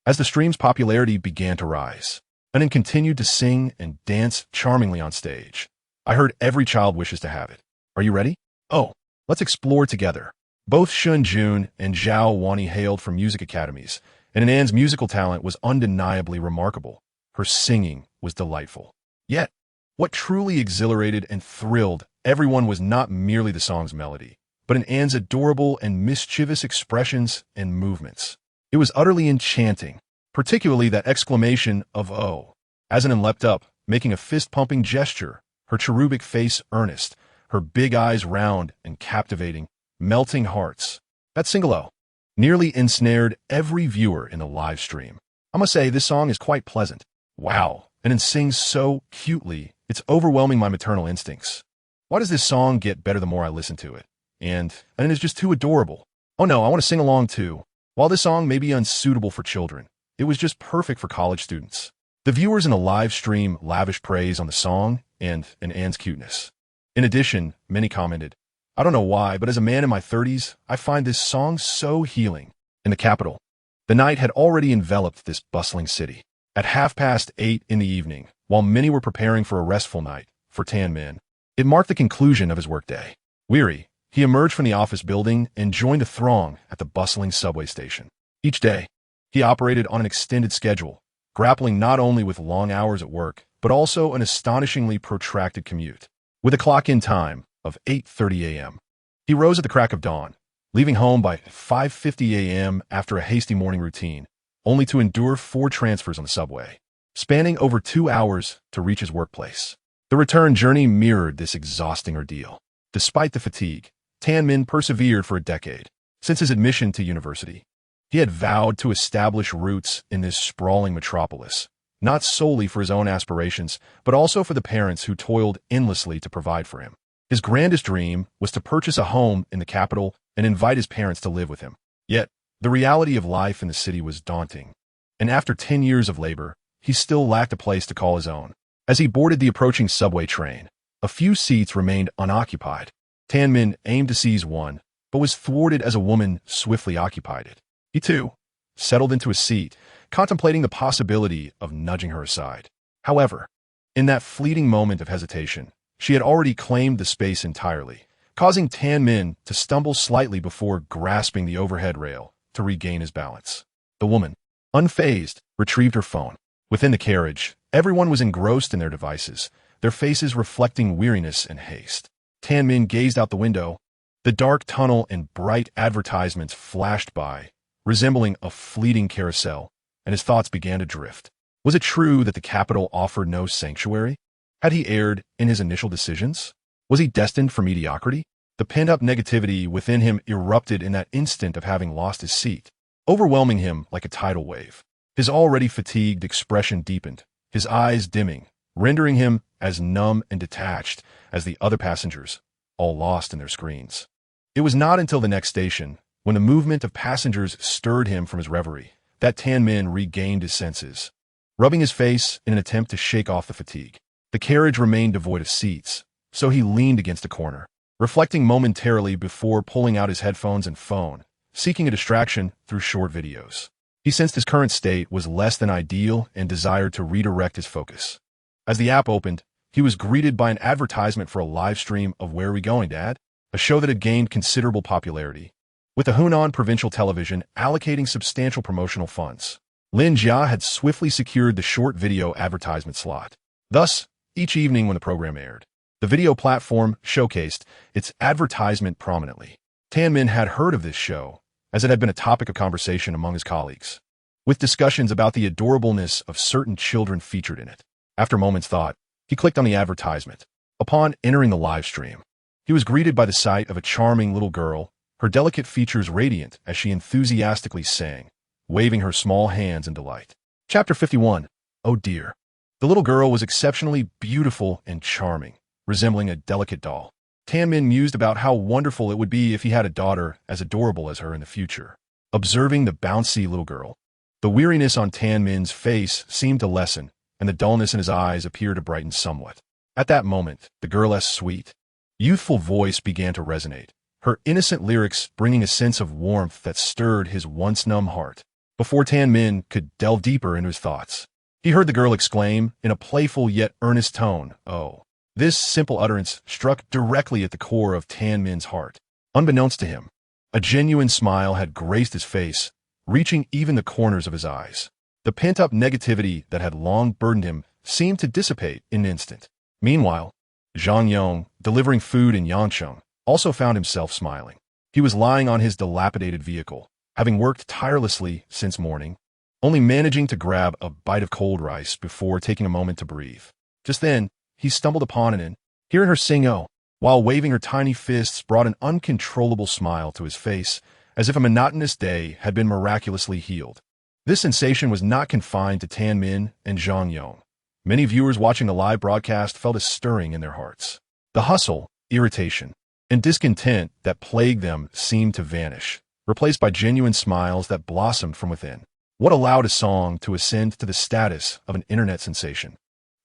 As the stream's popularity began to rise, Anne continued to sing and dance charmingly on stage. I heard every child wishes to have it. Are you ready? Oh, let's explore together. Both Shen Jun and Zhao Wani hailed from music academies, and Anne's musical talent was undeniably remarkable. Her singing was delightful. Yet, what truly exhilarated and thrilled everyone was not merely the song's melody, but in Anne's adorable and mischievous expressions and movements. It was utterly enchanting, particularly that exclamation of "oh" as Anne leapt up, making a fist-pumping gesture, her cherubic face earnest, her big eyes round and captivating, melting hearts. That single "oh" nearly ensnared every viewer in the live stream. I must say, this song is quite pleasant. Wow, and it sings so cutely, it's overwhelming my maternal instincts. Why does this song get better the more I listen to it? And it is just too adorable. Oh no, I want to sing along too. While this song may be unsuitable for children, it was just perfect for college students. The viewers in the live stream lavished praise on the song and Anne's cuteness. In addition, many commented, I don't know why, but as a man in my 30s, I find this song so healing. In the capital, the night had already enveloped this bustling city. At 8:30 in the evening, while many were preparing for a restful night, for Tan Min, it marked the conclusion of his workday. Weary, he emerged from the office building and joined a throng at the bustling subway station. Each day, he operated on an extended schedule, grappling not only with long hours at work, but also an astonishingly protracted commute. With a clock-in time of 8:30 a.m., he rose at the crack of dawn, leaving home by 5:50 a.m. after a hasty morning routine, only to endure 4 transfers on the subway, spanning over 2 hours to reach his workplace. The return journey mirrored this exhausting ordeal. Despite the fatigue, Tan Min persevered for a decade. Since his admission to university, he had vowed to establish roots in this sprawling metropolis, not solely for his own aspirations, but also for the parents who toiled endlessly to provide for him. His grandest dream was to purchase a home in the capital and invite his parents to live with him. Yet, the reality of life in the city was daunting, and after 10 years of labor, he still lacked a place to call his own. As he boarded the approaching subway train, a few seats remained unoccupied. Tan Min aimed to seize one, but was thwarted as a woman swiftly occupied it. He, too, settled into a seat, contemplating the possibility of nudging her aside. However, in that fleeting moment of hesitation, she had already claimed the space entirely, causing Tan Min to stumble slightly before grasping the overhead rail to regain his balance. The woman, unfazed, retrieved her phone. Within the carriage, everyone was engrossed in their devices, their faces reflecting weariness and haste. Tan Min gazed out the window. The dark tunnel and bright advertisements flashed by, resembling a fleeting carousel, and his thoughts began to drift. Was it true that the capital offered no sanctuary? Had he erred in his initial decisions? Was he destined for mediocrity? The pent-up negativity within him erupted in that instant of having lost his seat, overwhelming him like a tidal wave. His already fatigued expression deepened, his eyes dimming, rendering him as numb and detached as the other passengers, all lost in their screens. It was not until the next station, when the movement of passengers stirred him from his reverie, that Tan Min regained his senses. Rubbing his face in an attempt to shake off the fatigue, the carriage remained devoid of seats, so he leaned against a corner, reflecting momentarily before pulling out his headphones and phone, seeking a distraction through short videos. He sensed his current state was less than ideal and desired to redirect his focus. As the app opened, he was greeted by an advertisement for a live stream of Where Are We Going, Dad?, a show that had gained considerable popularity, with the Hunan provincial television allocating substantial promotional funds. Lin Jia had swiftly secured the short video advertisement slot. Thus, each evening when the program aired, the video platform showcased its advertisement prominently. Tan Min had heard of this show, as it had been a topic of conversation among his colleagues, with discussions about the adorableness of certain children featured in it. After a moment's thought, he clicked on the advertisement. Upon entering the live stream, he was greeted by the sight of a charming little girl, her delicate features radiant as she enthusiastically sang, waving her small hands in delight. Chapter 51. Oh dear. The little girl was exceptionally beautiful and charming, resembling a delicate doll. Tan Min mused about how wonderful it would be if he had a daughter as adorable as her in the future. observing the bouncy little girl. The weariness on Tan Min's face seemed to lessen, and the dullness in his eyes appeared to brighten somewhat. At that moment, the girl's sweet, youthful voice began to resonate, her innocent lyrics bringing a sense of warmth that stirred his once numb heart. Before Tan Min could delve deeper into his thoughts, he heard the girl exclaim in a playful yet earnest tone, "Oh." This simple utterance struck directly at the core of Tan Min's heart. Unbeknownst to him, a genuine smile had graced his face, reaching even the corners of his eyes. The pent-up negativity that had long burdened him seemed to dissipate in an instant. Meanwhile, Zhang Yong, delivering food in Yangcheng, also found himself smiling. He was lying on his dilapidated vehicle, having worked tirelessly since morning, only managing to grab a bite of cold rice before taking a moment to breathe. Just then, he stumbled upon An. Hearing her sing "Oh," while waving her tiny fists brought an uncontrollable smile to his face, as if a monotonous day had been miraculously healed. This sensation was not confined to Tan Min and Zhang Yong. Many viewers watching the live broadcast felt a stirring in their hearts. The hustle, irritation, and discontent that plagued them seemed to vanish, replaced by genuine smiles that blossomed from within. What allowed a song to ascend to the status of an internet sensation,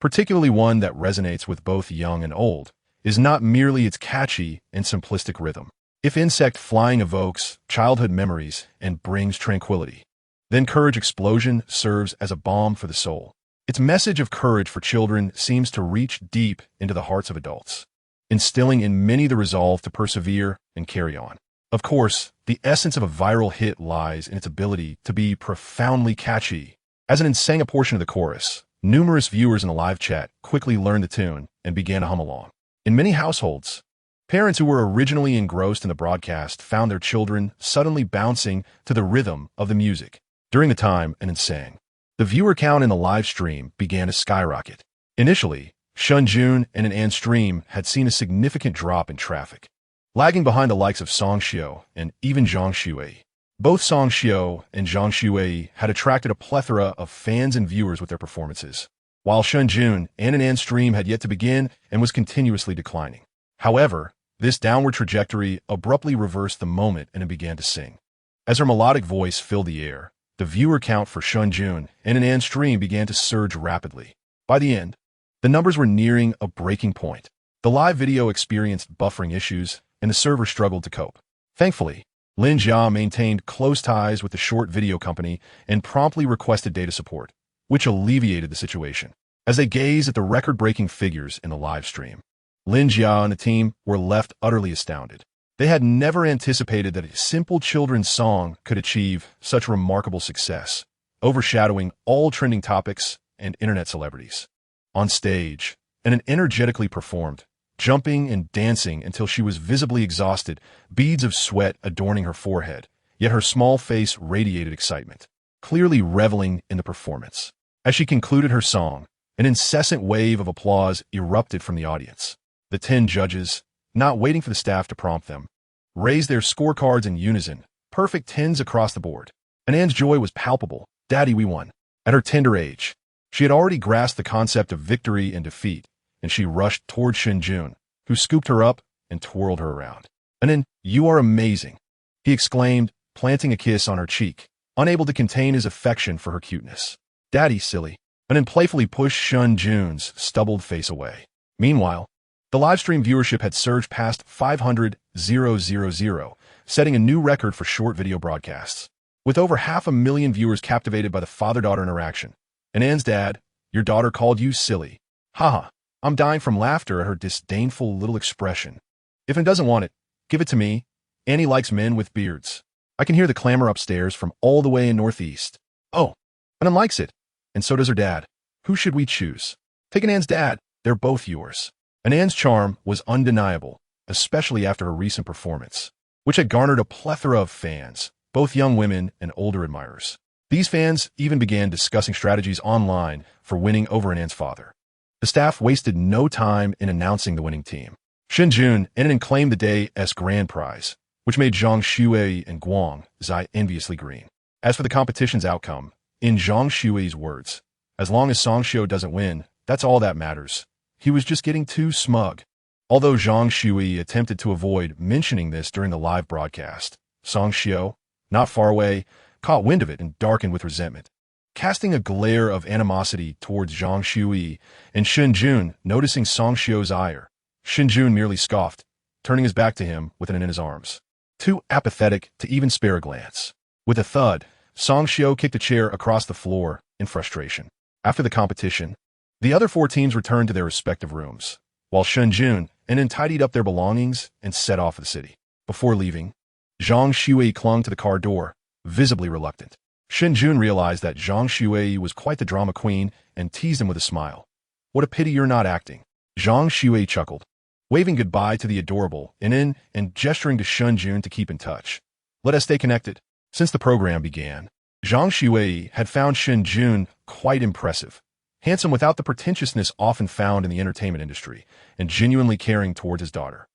particularly one that resonates with both young and old, is not merely its catchy and simplistic rhythm. If Insect Flying evokes childhood memories and brings tranquility, then Courage Explosion serves as a balm for the soul. Its message of courage for children seems to reach deep into the hearts of adults, instilling in many the resolve to persevere and carry on. Of course, the essence of a viral hit lies in its ability to be profoundly catchy. As An sang a portion of the chorus, numerous viewers in the live chat quickly learned the tune and began to hum along. In many households, parents who were originally engrossed in the broadcast found their children suddenly bouncing to the rhythm of the music. During the time An sang, the viewer count in the live stream began to skyrocket. Initially, Shen Jun and An stream had seen a significant drop in traffic, lagging behind the likes of Song Xiao and even Zhang Shuwei. Both Song Xiao and Zhang Shuwei had attracted a plethora of fans and viewers with their performances, while Shen Jun and An stream had yet to begin and was continuously declining. However, this downward trajectory abruptly reversed the moment An began to sing. As her melodic voice filled the air, the viewer count for Shen Jun and An stream began to surge rapidly. By the end, the numbers were nearing a breaking point. The live video experienced buffering issues, and the server struggled to cope. Thankfully, Lin Jia maintained close ties with the short video company and promptly requested data support, which alleviated the situation. As they gazed at the record-breaking figures in the live stream, Lin Jia and the team were left utterly astounded. They had never anticipated that a simple children's song could achieve such remarkable success, overshadowing all trending topics and internet celebrities. On stage, An energetically performed, jumping and dancing until she was visibly exhausted, beads of sweat adorning her forehead, yet her small face radiated excitement, clearly reveling in the performance. As she concluded her song, an incessant wave of applause erupted from the audience. The 10 judges, not waiting for the staff to prompt them, raised their scorecards in unison, perfect 10s across the board. An's joy was palpable. "Daddy, we won." At her tender age, she had already grasped the concept of victory and defeat, and she rushed toward Shen Jun, who scooped her up and twirled her around. "An, you are amazing," he exclaimed, planting a kiss on her cheek, unable to contain his affection for her cuteness. "Daddy, silly." An playfully pushed Shen Jun's stubbled face away. Meanwhile, the livestream viewership had surged past 500,000, setting a new record for short video broadcasts. With over 500,000 viewers captivated by the father-daughter interaction, An's dad, "Your daughter called you silly." Haha, I'm dying from laughter at her disdainful little expression. "If An doesn't want it, give it to me. Annie likes men with beards." I can hear the clamor upstairs from all the way in Northeast. "Oh, An likes it, and so does her dad. Who should we choose?" "Take An's dad. They're both yours." An's charm was undeniable, especially after her recent performance, which had garnered a plethora of fans, both young women and older admirers. These fans even began discussing strategies online for winning over An's father. The staff wasted no time in announcing the winning team. Shen Jun and claimed the day's grand prize, which made Zhang Shuwei and Guang Zai enviously green. As for the competition's outcome, in Zhang Shuwei's words, "As long as Song Xiao doesn't win, that's all that matters. He was just getting too smug." Although Zhang Shuwei attempted to avoid mentioning this during the live broadcast, Song Xiao, not far away, caught wind of it and darkened with resentment, casting a glare of animosity towards Zhang Shui and Shen Jun. Noticing Song Xiu's ire, Shen Jun merely scoffed, turning his back to him with an in his arms, too apathetic to even spare a glance. With a thud, Song Xiu kicked a chair across the floor in frustration. After the competition, the other 4 teams returned to their respective rooms, while Shen Jun and then tidied up their belongings and set off for the city. Before leaving, Zhang Shui clung to the car door, visibly reluctant. Shen Jun realized that Zhang Shui was quite the drama queen and teased him with a smile. "What a pity you're not acting." Zhang Shui chuckled, waving goodbye to the adorable and gesturing to Shen Jun to keep in touch. "Let us stay connected." Since the program began, Zhang Shui had found Shen Jun quite impressive, handsome without the pretentiousness often found in the entertainment industry, and genuinely caring towards his daughter.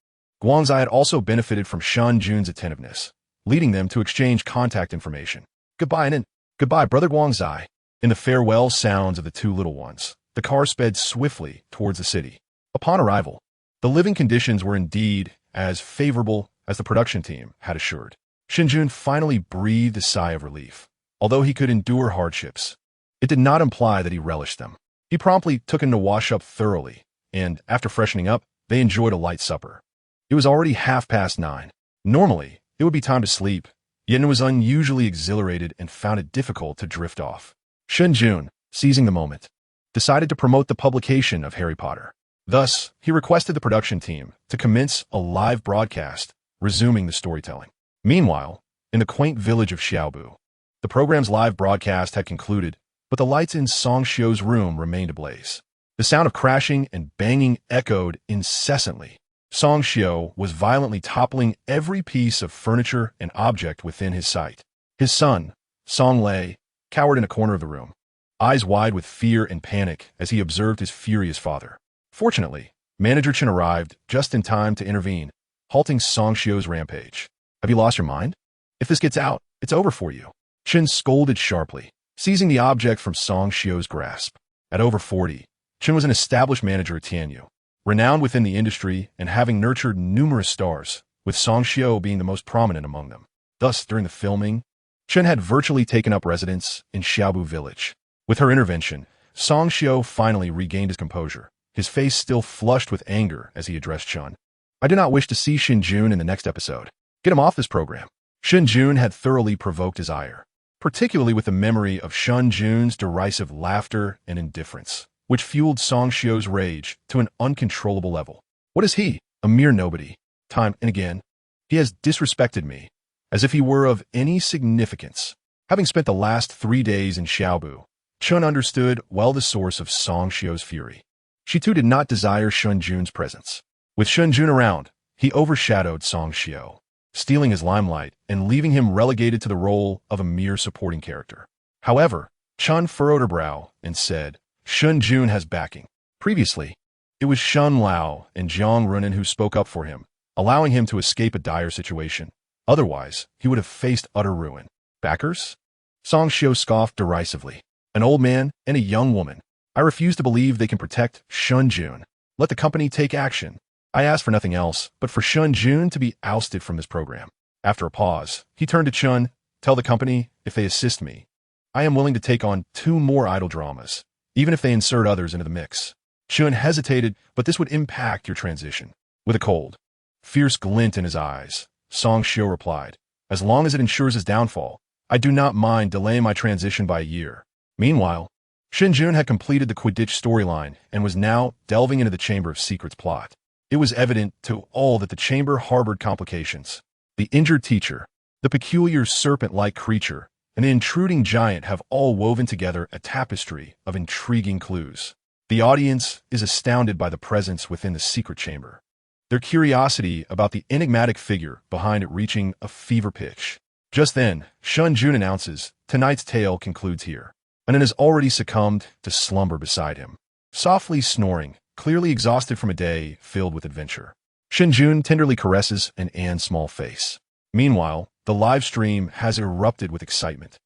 Guangzai had also benefited from Shen Jun's attentiveness, leading them to exchange contact information. Goodbye, brother Guangzai." In the farewell sounds of the 2 little ones, the car sped swiftly towards the city. Upon arrival, the living conditions were indeed as favorable as the production team had assured. Shen Jun finally breathed a sigh of relief. Although he could endure hardships, it did not imply that he relished them. He promptly took him to wash up thoroughly, and after freshening up, they enjoyed a light supper. It was already 9:30. Normally, it would be time to sleep, yet he was unusually exhilarated and found it difficult to drift off. Shen Jun, seizing the moment, decided to promote the publication of Harry Potter. Thus, he requested the production team to commence a live broadcast, resuming the storytelling. Meanwhile, in the quaint village of Xiaobu, the program's live broadcast had concluded, but the lights in Song Xiu's room remained ablaze. The sound of crashing and banging echoed incessantly. Song Xiu was violently toppling every piece of furniture and object within his sight. His son, Song Lei, cowered in a corner of the room, eyes wide with fear and panic as he observed his furious father. Fortunately, Manager Chen arrived just in time to intervene, halting Song Xiu's rampage. "Have you lost your mind? If this gets out, it's over for you." Chen scolded sharply, seizing the object from Song Xiu's grasp. At over 40, Chen was an established manager at Tianyu, renowned within the industry and having nurtured numerous stars, with Song Xiu being the most prominent among them. Thus, during the filming, Chen had virtually taken up residence in Xiaobu village. With her intervention, Song Xiu finally regained his composure, his face still flushed with anger as he addressed Chen. "I do not wish to see Shen Jun in the next episode. Get him off this program." Shen Jun had thoroughly provoked his ire, particularly with the memory of Shen Jun's derisive laughter and indifference, which fueled Song Xiu's rage to an uncontrollable level. "What is he? A mere nobody. Time and again, he has disrespected me, as if he were of any significance." Having spent the last 3 days in Xiaobu, Chen understood well the source of Song Xiu's fury. She too did not desire Shen Jun's presence. With Shen Jun around, he overshadowed Song Xiu, stealing his limelight and leaving him relegated to the role of a mere supporting character. However, Chen furrowed her brow and said, "Shen Jun has backing." Previously, it was Shen Lao and Jiang Runan who spoke up for him, allowing him to escape a dire situation. Otherwise, he would have faced utter ruin. "Backers?" Song Xiu scoffed derisively. "An old man and a young woman. I refuse to believe they can protect Shen Jun. Let the company take action. I ask for nothing else but for Shen Jun to be ousted from this program." After a pause, he turned to Chen, "Tell the company, if they assist me, I am willing to take on 2 more idol dramas, even if they insert others into the mix." Chen hesitated, "But this would impact your transition." With a cold, fierce glint in his eyes, Song Xiu replied, "As long as it ensures his downfall, I do not mind delaying my transition by a year." Meanwhile, Shen Jun had completed the Quidditch storyline and was now delving into the Chamber of Secrets plot. It was evident to all that the chamber harbored complications. The injured teacher, the peculiar serpent-like creature, and the intruding giant have all woven together a tapestry of intriguing clues. The audience is astounded by the presence within the secret chamber, their curiosity about the enigmatic figure behind it reaching a fever pitch. Just then, Shen Jun announces, "Tonight's tale concludes here," and has already succumbed to slumber beside him, softly snoring, clearly exhausted from a day filled with adventure. Shen Jun tenderly caresses Anne's small face. Meanwhile, the live stream has erupted with excitement,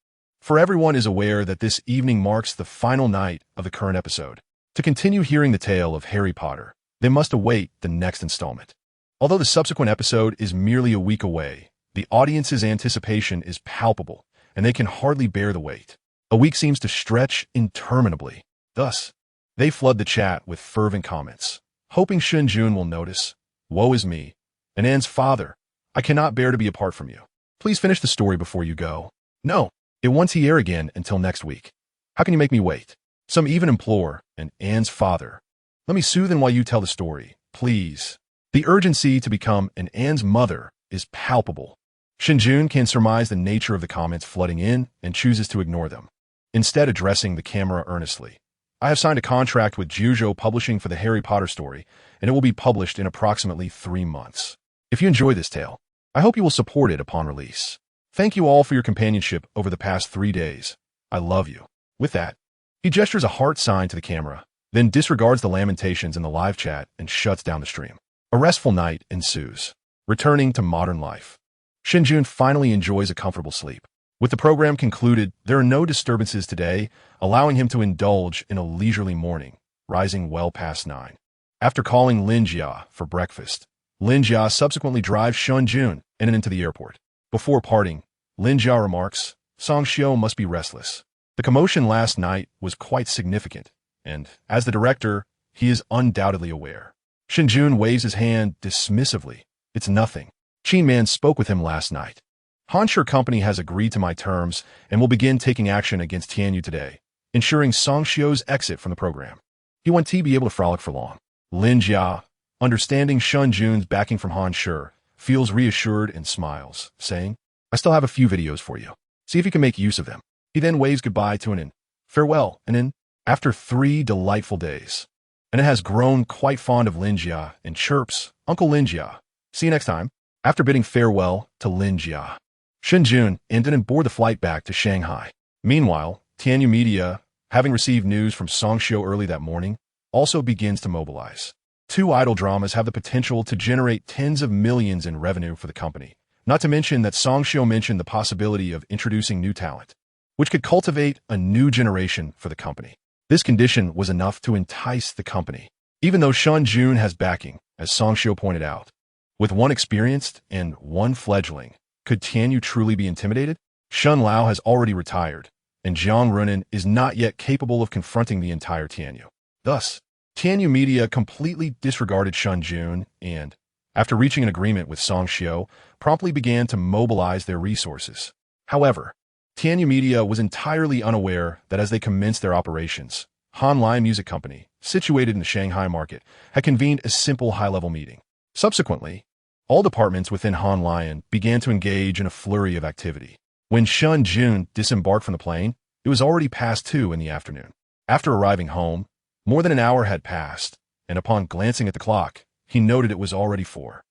for everyone is aware that this evening marks the final night of the current episode. To continue hearing the tale of Harry Potter, they must await the next installment. Although the subsequent episode is merely a week away, The audience's anticipation is palpable, and they can hardly bear the wait. A week seems to stretch interminably. Thus, they flood the chat with fervent comments, hoping Shen Jun will notice. Woe is me, and Anne's father. I cannot bear to be apart from you. Please finish the story before you go. No, it won't air again until next week. How can you make me wait? Some even implore, and Anne's father. Let me soothe him while you tell the story, please. The urgency to become an Anne's mother is palpable. Shen Jun can surmise the nature of the comments flooding in and chooses to ignore them, instead addressing the camera earnestly. I have signed a contract with Juzhou Publishing for the Harry Potter story, and it will be published in approximately 3 months. If you enjoy this tale, I hope you will support it upon release. Thank you all for your companionship over the past 3 days. I love you. With that, he gestures a heart sign to the camera, then disregards the lamentations in the live chat and shuts down the stream. A restful night ensues, returning to modern life. Shen Jun finally enjoys a comfortable sleep. With the program concluded, there are no disturbances today, allowing him to indulge in a leisurely morning, rising well past 9. After calling Lin Jia for breakfast, Lin Jia subsequently drives Shen Jun in and into the airport. Before parting, Lin Jia remarks, Song Xiao must be restless. The commotion last night was quite significant, and, as the director, he is undoubtedly aware. Shen Jun waves his hand dismissively. It's nothing. Qin Man spoke with him last night. Hansher Company has agreed to my terms and will begin taking action against Tianyu today, ensuring Song Xiao's exit from the program. He won't be able to frolic for long. Lin Jia, understanding Shen Jun's backing from Hansher, feels reassured and smiles, saying, I still have a few videos for you. See if you can make use of them. He then waves goodbye to Anin. Farewell, Anin. After 3 delightful days, Anin has grown quite fond of Lin Jia and chirps, Uncle Lin Jia. See you next time. After bidding farewell to Lin Jia, Shen Jun and Anin board the flight back to Shanghai. Meanwhile, Tianyu Media, having received news from Song Xiao early that morning, also begins to mobilize. 2 idol dramas have the potential to generate tens of millions in revenue for the company, not to mention that Song Xiao mentioned the possibility of introducing new talent, which could cultivate a new generation for the company. This condition was enough to entice the company, even though Shen Jun has backing, as Song Xiao pointed out. With 1 experienced and 1 fledgling, could Tianyu truly be intimidated? Shen Lao has already retired, and Jiang Runan is not yet capable of confronting the entire Tianyu. Thus, Tianyu Media completely disregarded Shen Jun and, after reaching an agreement with Song Xiao, promptly began to mobilize their resources. However, Tianyu Media was entirely unaware that as they commenced their operations, Han Lai Music Company, situated in the Shanghai market, had convened a simple high-level meeting. Subsequently, all departments within Han Lion began to engage in a flurry of activity. When Shen Jun disembarked from the plane, it was already past 2 in the afternoon. After arriving home, more than an hour had passed, and upon glancing at the clock, he noted it was already 4.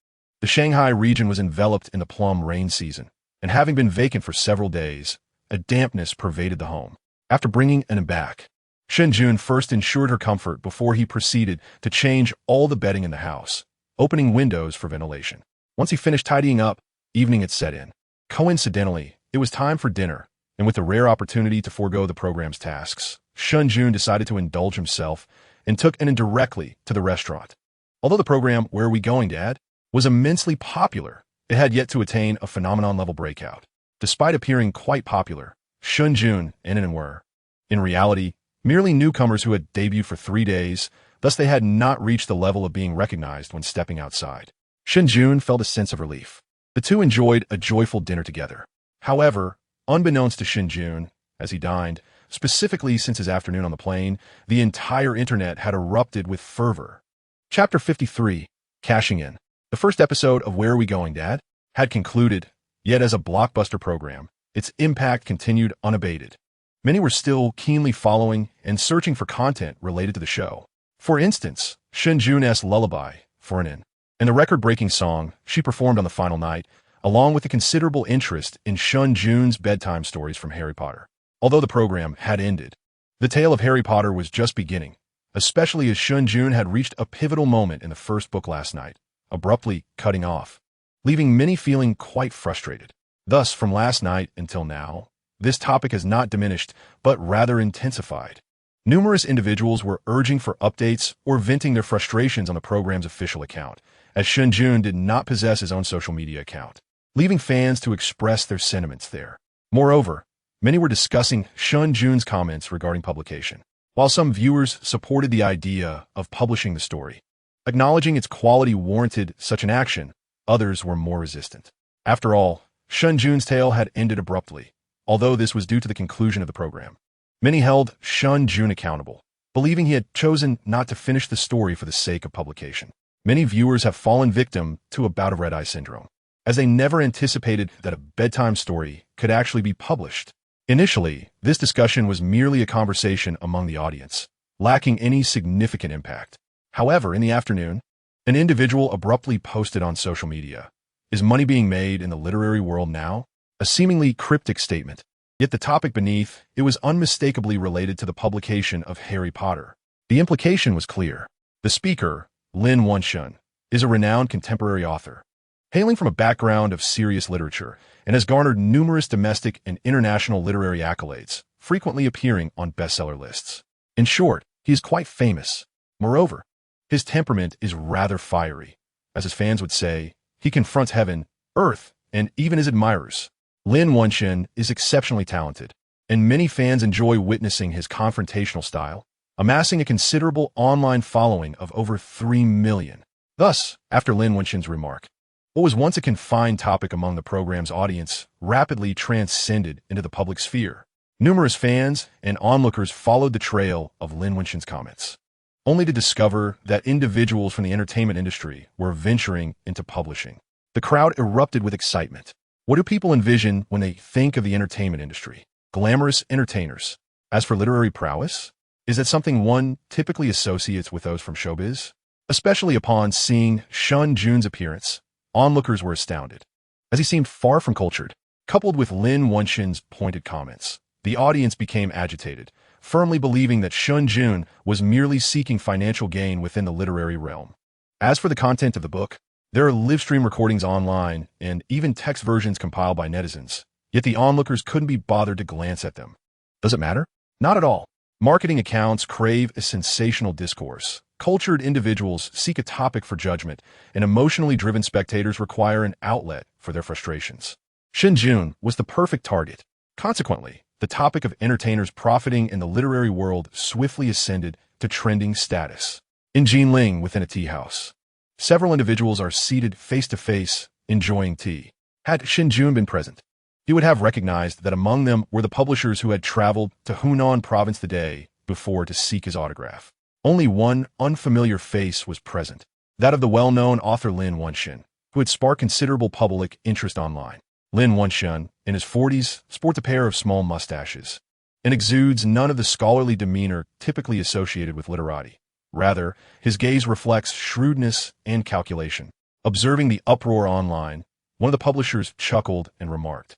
The Shanghai region was enveloped in the plum rain season, and having been vacant for several days, a dampness pervaded the home. After bringing Anin back, Shen Jun first ensured her comfort before he proceeded to change all the bedding in the house, opening windows for ventilation. Once he finished tidying up, evening had set in. Coincidentally, it was time for dinner, and with the rare opportunity to forego the program's tasks, Shen Jun decided to indulge himself and took Anin directly to the restaurant. Although the program Where Are We Going, Dad? Was immensely popular, it had yet to attain a phenomenon-level breakout. Despite appearing quite popular, Shen Jun and Anin were, in reality, merely newcomers who had debuted for 3 days, thus they had not reached the level of being recognized when stepping outside. Shen Jun felt a sense of relief. The two enjoyed a joyful dinner together. However, unbeknownst to Shen Jun, as he dined, specifically since his afternoon on the plane, the entire internet had erupted with fervor. Chapter 53, Cashing In. The first episode of Where Are We Going, Dad? Had concluded, yet as a blockbuster program, its impact continued unabated. Many were still keenly following and searching for content related to the show. For instance, Shen Jun's Lullaby, for Anin, and the record-breaking song she performed on the final night, along with a considerable interest in Shen Jun's bedtime stories from Harry Potter. Although the program had ended, the tale of Harry Potter was just beginning, especially as Shen Jun had reached a pivotal moment in the first book last night, abruptly cutting off, leaving many feeling quite frustrated. Thus, from last night until now, this topic has not diminished, but rather intensified. Numerous individuals were urging for updates or venting their frustrations on the program's official account, as Shen Jun did not possess his own social media account. leaving fans to express their sentiments there. Moreover, many were discussing Shen Jun's comments regarding publication, while some viewers supported the idea of publishing the story. Acknowledging its quality warranted such an action, others were more resistant. After all, Shen Jun's tale had ended abruptly, although this was due to the conclusion of the program. Many held Shen Jun accountable, believing he had chosen not to finish the story for the sake of publication. Many viewers have fallen victim to a bout of red-eye syndrome, as they never anticipated that a bedtime story could actually be published. Initially, this discussion was merely a conversation among the audience, lacking any significant impact. However, in the afternoon, an individual abruptly posted on social media, "Is money being made in the literary world now?" A seemingly cryptic statement. Yet the topic beneath it was unmistakably related to the publication of Harry Potter. The implication was clear. The speaker, Lin Wenshun, is a renowned contemporary author, hailing from a background of serious literature, and has garnered numerous domestic and international literary accolades, frequently appearing on bestseller lists. In short, he is quite famous. Moreover, his temperament is rather fiery. As his fans would say, he confronts heaven, earth, and even his admirers. Lin Wenshun is exceptionally talented, and many fans enjoy witnessing his confrontational style, amassing a considerable online following of over 3 million. Thus, after Lin Wenshun's remark, what was once a confined topic among the program's audience rapidly transcended into the public sphere. Numerous fans and onlookers followed the trail of Lin Wenshun's comments, only to discover that individuals from the entertainment industry were venturing into publishing. The crowd erupted with excitement. What do people envision when they think of the entertainment industry? Glamorous entertainers. As for literary prowess, is that something one typically associates with those from showbiz? Especially upon seeing Shen Jun's appearance, onlookers were astounded, as he seemed far from cultured. Coupled with Lin Wenshun's pointed comments, the audience became agitated, firmly believing that Shen Jun was merely seeking financial gain within the literary realm. As for the content of the book, there are live-stream recordings online and even text versions compiled by netizens, yet the onlookers couldn't be bothered to glance at them. Does it matter? Not at all. Marketing accounts crave a sensational discourse. Cultured individuals seek a topic for judgment, and emotionally driven spectators require an outlet for their frustrations. Shen Jun was the perfect target. Consequently, the topic of entertainers profiting in the literary world swiftly ascended to trending status. In Jinling, within a tea house, several individuals are seated face-to-face, enjoying tea. Had Shen Jun been present, he would have recognized that among them were the publishers who had traveled to Hunan province the day before to seek his autograph. Only one unfamiliar face was present, that of the well-known author Lin Wenshun, who had sparked considerable public interest online. Lin Wenshun, in his 40s, sports a pair of small mustaches, and exudes none of the scholarly demeanor typically associated with literati. Rather, his gaze reflects shrewdness and calculation. Observing the uproar online, one of the publishers chuckled and remarked,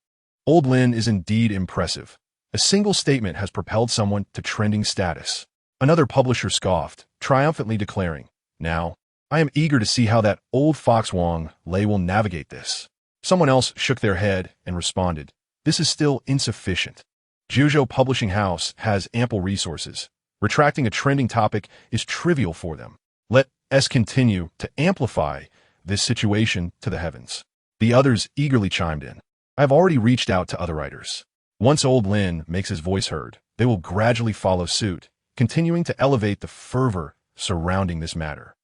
"Old Lin is indeed impressive. A single statement has propelled someone to trending status." Another publisher scoffed, triumphantly declaring, "Now, I am eager to see how that old fox Wang Lei will navigate this." Someone else shook their head and responded, "This is still insufficient. Zhuzhou Publishing House has ample resources. Retracting a trending topic is trivial for them. Let us continue to amplify this situation to the heavens." The others eagerly chimed in, "I have already reached out to other writers. Once old Lin makes his voice heard, they will gradually follow suit, continuing to elevate the fervor surrounding this matter.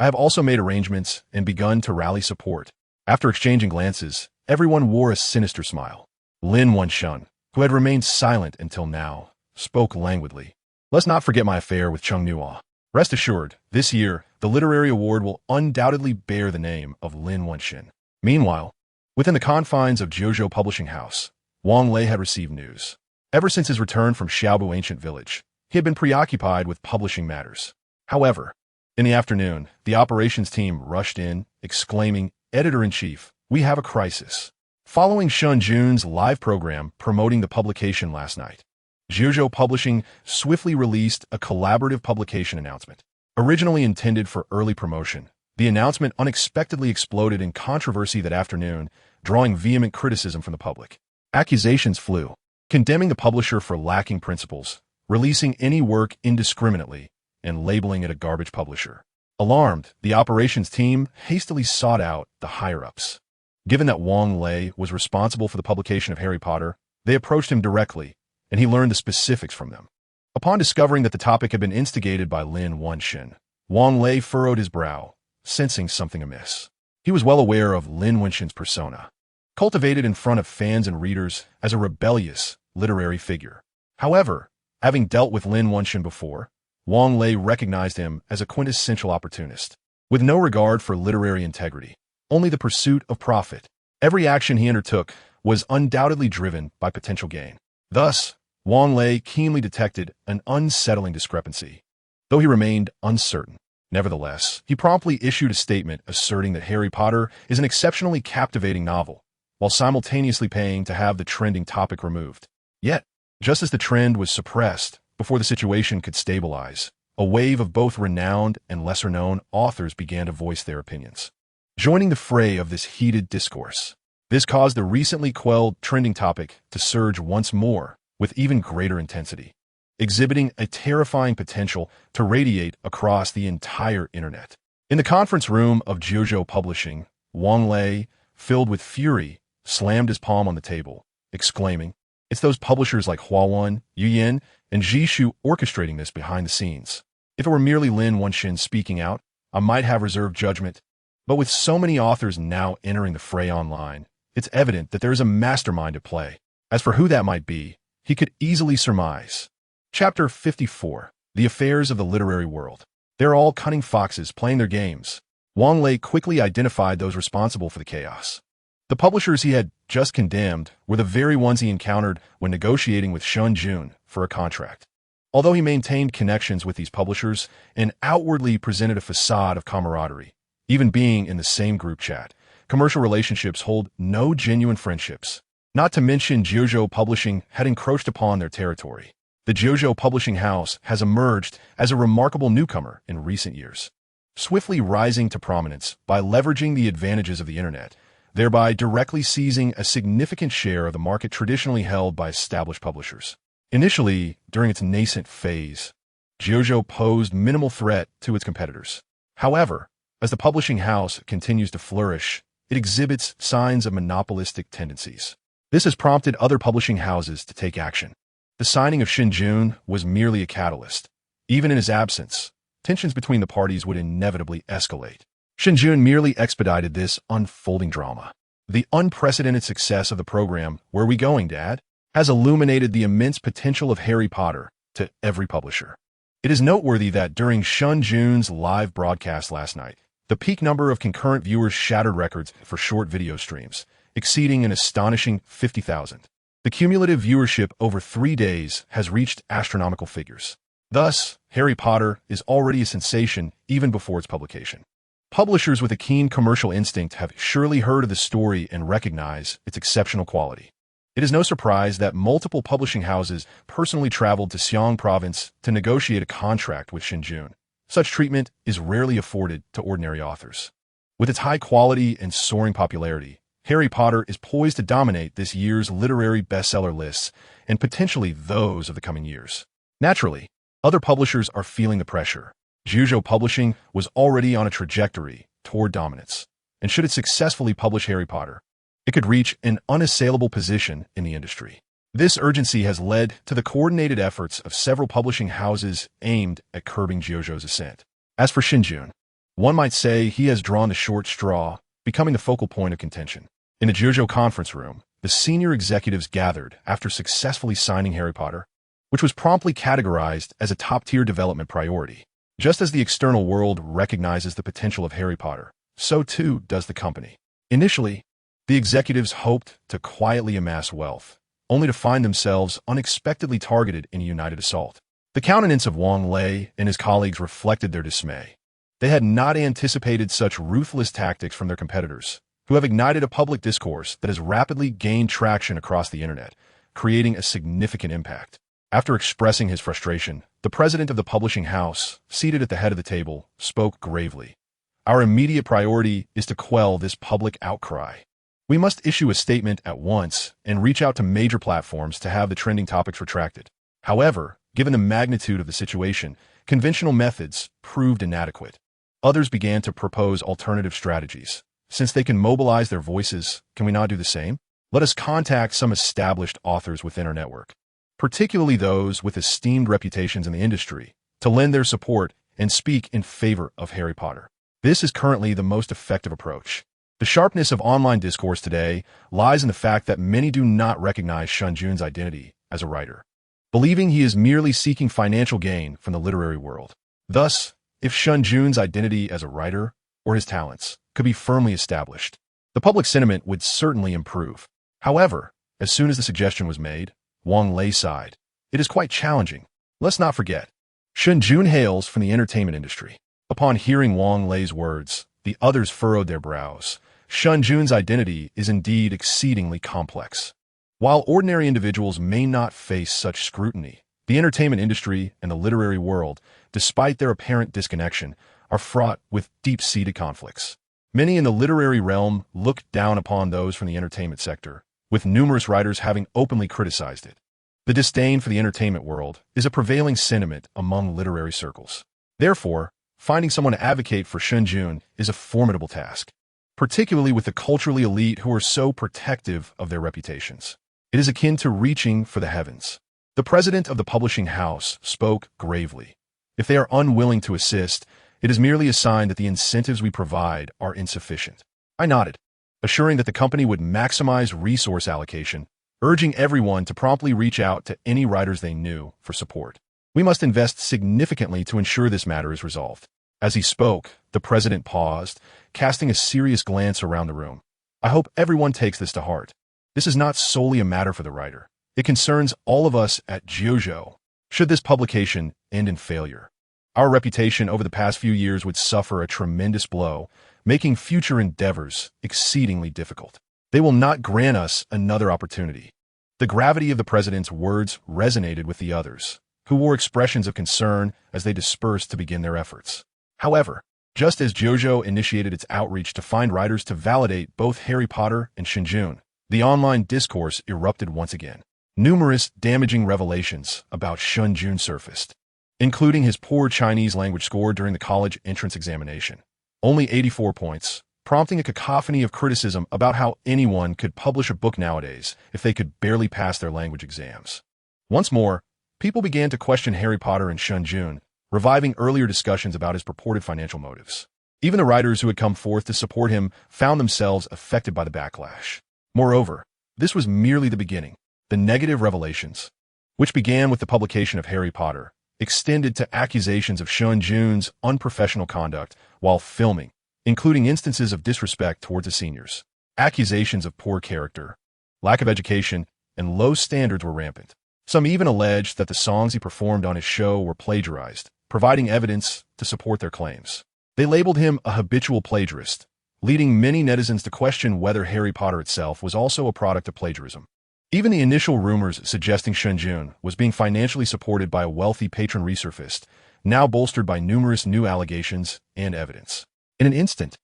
I have also made arrangements and begun to rally support." After exchanging glances, everyone wore a sinister smile. Lin Wenshun, who had remained silent until now, spoke languidly. "Let's not forget my affair with Chung Nuo. Rest assured, this year, the literary award will undoubtedly bear the name of Lin Wenshun." Meanwhile, within the confines of Zhuzhou Publishing House, Wang Lei had received news. Ever since his return from Xiaobu Ancient Village, he had been preoccupied with publishing matters. However, in the afternoon, the operations team rushed in, exclaiming, "Editor-in-Chief, we have a crisis." Following Shen Jun's live program promoting the publication last night, Zhuzhou Publishing swiftly released a collaborative publication announcement. Originally intended for early promotion, the announcement unexpectedly exploded in controversy that afternoon, drawing vehement criticism from the public. Accusations flew, condemning the publisher for lacking principles, releasing any work indiscriminately, and labeling it a garbage publisher. Alarmed, the operations team hastily sought out the higher-ups. Given that Wang Lei was responsible for the publication of Harry Potter, they approached him directly, and he learned the specifics from them. Upon discovering that the topic had been instigated by Lin Wenshin, Wang Lei furrowed his brow, sensing something amiss. He was well aware of Lin Wenshin's persona, cultivated in front of fans and readers as a rebellious, literary figure. However, having dealt with Lin Wenshin before, Wang Lei recognized him as a quintessential opportunist, with no regard for literary integrity, only the pursuit of profit. Every action he undertook was undoubtedly driven by potential gain. Thus, Wang Lei keenly detected an unsettling discrepancy, though he remained uncertain. Nevertheless, he promptly issued a statement asserting that Harry Potter is an exceptionally captivating novel, while simultaneously paying to have the trending topic removed. Yet, just as the trend was suppressed before the situation could stabilize, a wave of both renowned and lesser-known authors began to voice their opinions, joining the fray of this heated discourse. This caused the recently quelled trending topic to surge once more with even greater intensity, exhibiting a terrifying potential to radiate across the entire internet. In the conference room of JoJo Publishing, Wang Lei, filled with fury, slammed his palm on the table, exclaiming, "It's those publishers like Huawun, Yuyin, and Jishu orchestrating this behind the scenes. If it were merely Lin Wenshin speaking out, I might have reserved judgment. But with so many authors now entering the fray online, it's evident that there is a mastermind at play. As for who that might be, he could easily surmise." Chapter 54. The Affairs of the Literary World. They're all cunning foxes playing their games. Wang Lei quickly identified those responsible for the chaos. The publishers he had just condemned were the very ones he encountered when negotiating with Shen Jun for a contract. Although he maintained connections with these publishers and outwardly presented a facade of camaraderie, even being in the same group chat, commercial relationships hold no genuine friendships. Not to mention JoJo Publishing had encroached upon their territory. The JoJo Publishing House has emerged as a remarkable newcomer in recent years, swiftly rising to prominence by leveraging the advantages of the internet, thereby directly seizing a significant share of the market traditionally held by established publishers. Initially, during its nascent phase, JoJo posed minimal threat to its competitors. However, as the publishing house continues to flourish, it exhibits signs of monopolistic tendencies. This has prompted other publishing houses to take action. The signing of Shen Jun was merely a catalyst. Even in his absence, tensions between the parties would inevitably escalate. Shen Jun merely expedited this unfolding drama. The unprecedented success of the program, Where Are We Going, Dad?, has illuminated the immense potential of Harry Potter to every publisher. It is noteworthy that during Shen Jun's live broadcast last night, the peak number of concurrent viewers shattered records for short video streams, exceeding an astonishing 50,000. The cumulative viewership over 3 days has reached astronomical figures. Thus, Harry Potter is already a sensation even before its publication. Publishers with a keen commercial instinct have surely heard of the story and recognize its exceptional quality. It is no surprise that multiple publishing houses personally traveled to Xiang Province to negotiate a contract with Shen Jun. Such treatment is rarely afforded to ordinary authors. With its high quality and soaring popularity, Harry Potter is poised to dominate this year's literary bestseller lists and potentially those of the coming years. Naturally, other publishers are feeling the pressure. JoJo Publishing was already on a trajectory toward dominance, and should it successfully publish Harry Potter, it could reach an unassailable position in the industry. This urgency has led to the coordinated efforts of several publishing houses aimed at curbing JoJo's ascent. As for Shen Jun, one might say he has drawn the short straw, becoming the focal point of contention. In the JoJo conference room, the senior executives gathered after successfully signing Harry Potter, which was promptly categorized as a top-tier development priority. Just as the external world recognizes the potential of Harry Potter, so too does the company. Initially, the executives hoped to quietly amass wealth, only to find themselves unexpectedly targeted in a united assault. The countenance of Wang Lei and his colleagues reflected their dismay. They had not anticipated such ruthless tactics from their competitors, who have ignited a public discourse that has rapidly gained traction across the internet, creating a significant impact. After expressing his frustration, the president of the publishing house, seated at the head of the table, spoke gravely. "Our immediate priority is to quell this public outcry. We must issue a statement at once and reach out to major platforms to have the trending topics retracted. However, given the magnitude of the situation, conventional methods proved inadequate. Others began to propose alternative strategies, since they can mobilize their voices, can we not do the same? Let us contact some established authors within our network, particularly those with esteemed reputations in the industry, to lend their support and speak in favor of Harry Potter. This is currently the most effective approach. The sharpness of online discourse today lies in the fact that many do not recognize Shen Jun's identity as a writer, believing he is merely seeking financial gain from the literary world. Thus, if Shen Jun's identity as a writer or his talents could be firmly established, the public sentiment would certainly improve. However, as soon as the suggestion was made, Wang Lei sighed. It is quite challenging. Let's not forget, Shen Jun hails from the entertainment industry. Upon hearing Wang Lei's words, the others furrowed their brows. Shen Jun's identity is indeed exceedingly complex. While ordinary individuals may not face such scrutiny, the entertainment industry and the literary world, despite their apparent disconnection, are fraught with deep-seated conflicts. Many in the literary realm look down upon those from the entertainment sector, with numerous writers having openly criticized it. The disdain for the entertainment world is a prevailing sentiment among literary circles. Therefore, finding someone to advocate for Shen Jun is a formidable task, particularly with the culturally elite who are so protective of their reputations. It is akin to reaching for the heavens. The president of the publishing house spoke gravely. If they are unwilling to assist, it is merely a sign that the incentives we provide are insufficient. I nodded, assuring that the company would maximize resource allocation, urging everyone to promptly reach out to any writers they knew for support. We must invest significantly to ensure this matter is resolved. As he spoke, the president paused, casting a serious glance around the room. I hope everyone takes this to heart. This is not solely a matter for the writer. It concerns all of us at Jiuzhou. Should this publication end in failure, our reputation over the past few years would suffer a tremendous blow, making future endeavors exceedingly difficult. They will not grant us another opportunity. The gravity of the president's words resonated with the others, who wore expressions of concern as they dispersed to begin their efforts. However, just as Jiuzhou initiated its outreach to find writers to validate both Harry Potter and Shen Jun, the online discourse erupted once again. Numerous damaging revelations about Shen Jun surfaced, including his poor Chinese language score during the college entrance examination. Only 84 points, prompting a cacophony of criticism about how anyone could publish a book nowadays if they could barely pass their language exams. Once more, people began to question Harry Potter and Shen Jun, reviving earlier discussions about his purported financial motives. Even the writers who had come forth to support him found themselves affected by the backlash. Moreover, this was merely the beginning. The negative revelations, which began with the publication of Harry Potter, extended to accusations of Shen Jun's unprofessional conduct while filming, including instances of disrespect towards the seniors. Accusations of poor character, lack of education, and low standards were rampant. Some even alleged that the songs he performed on his show were plagiarized, providing evidence to support their claims. They labeled him a habitual plagiarist, leading many netizens to question whether Harry Potter itself was also a product of plagiarism. Even the initial rumors suggesting Shen Jun was being financially supported by a wealthy patron resurfaced, now bolstered by numerous new allegations and evidence. In an instant,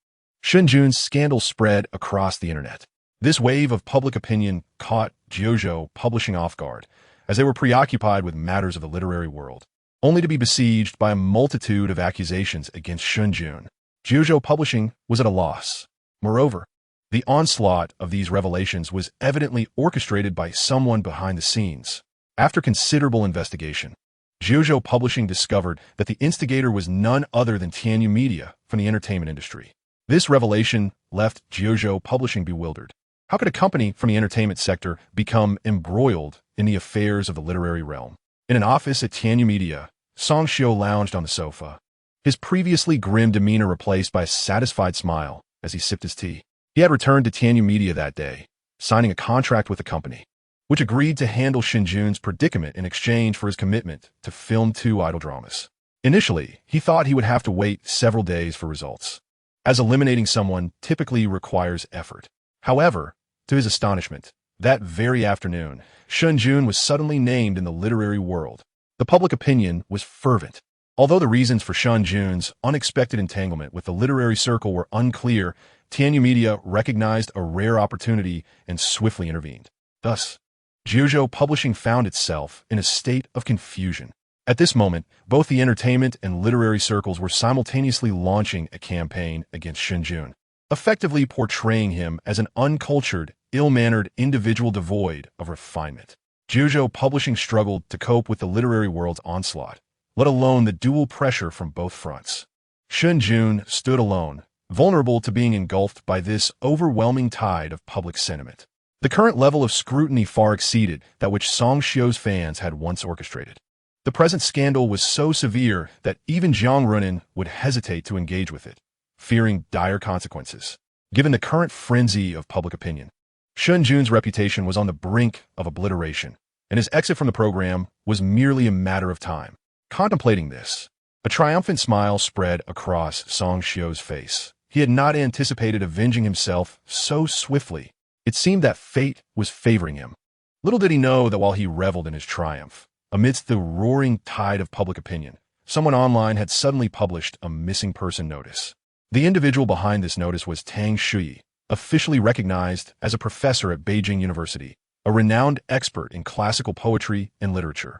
Shen Jun's scandal spread across the internet. This wave of public opinion caught Jiuzhou publishing off guard, as they were preoccupied with matters of the literary world, only to be besieged by a multitude of accusations against Shen Jun. Jiuzhou Publishing was at a loss. Moreover, the onslaught of these revelations was evidently orchestrated by someone behind the scenes. After considerable investigation, Jiuzhou Publishing discovered that the instigator was none other than Tianyu Media from the entertainment industry. This revelation left Jiuzhou Publishing bewildered. How could a company from the entertainment sector become embroiled in the affairs of the literary realm? In an office at Tianyu Media, Song Xiu lounged on the sofa, his previously grim demeanor replaced by a satisfied smile as he sipped his tea. He had returned to Tianyu Media that day, signing a contract with the company, which agreed to handle Shen Jun's predicament in exchange for his commitment to film 2 idol dramas. Initially, he thought he would have to wait several days for results, as eliminating someone typically requires effort. However, to his astonishment, that very afternoon, Shen Jun was suddenly named in the literary world. The public opinion was fervent. Although the reasons for Shen Jun's unexpected entanglement with the literary circle were unclear, Tianyu Media recognized a rare opportunity and swiftly intervened. Thus, Jiuzhou Publishing found itself in a state of confusion. At this moment, both the entertainment and literary circles were simultaneously launching a campaign against Shen Jun. effectively portraying him as an uncultured, ill-mannered individual devoid of refinement. Zhuzhou Publishing struggled to cope with the literary world's onslaught, let alone the dual pressure from both fronts. Shen Jun stood alone, vulnerable to being engulfed by this overwhelming tide of public sentiment. The current level of scrutiny far exceeded that which Song Xiu's fans had once orchestrated. The present scandal was so severe that even Jiang Runin would hesitate to engage with it, fearing dire consequences. Given the current frenzy of public opinion, Shen Jun's reputation was on the brink of obliteration, and his exit from the program was merely a matter of time. Contemplating this, a triumphant smile spread across Song Xiu's face. He had not anticipated avenging himself so swiftly. It seemed that fate was favoring him. Little did he know that while he reveled in his triumph, amidst the roaring tide of public opinion, someone online had suddenly published a missing person notice. The individual behind this notice was Tang Shui, officially recognized as a professor at Beijing University, a renowned expert in classical poetry and literature,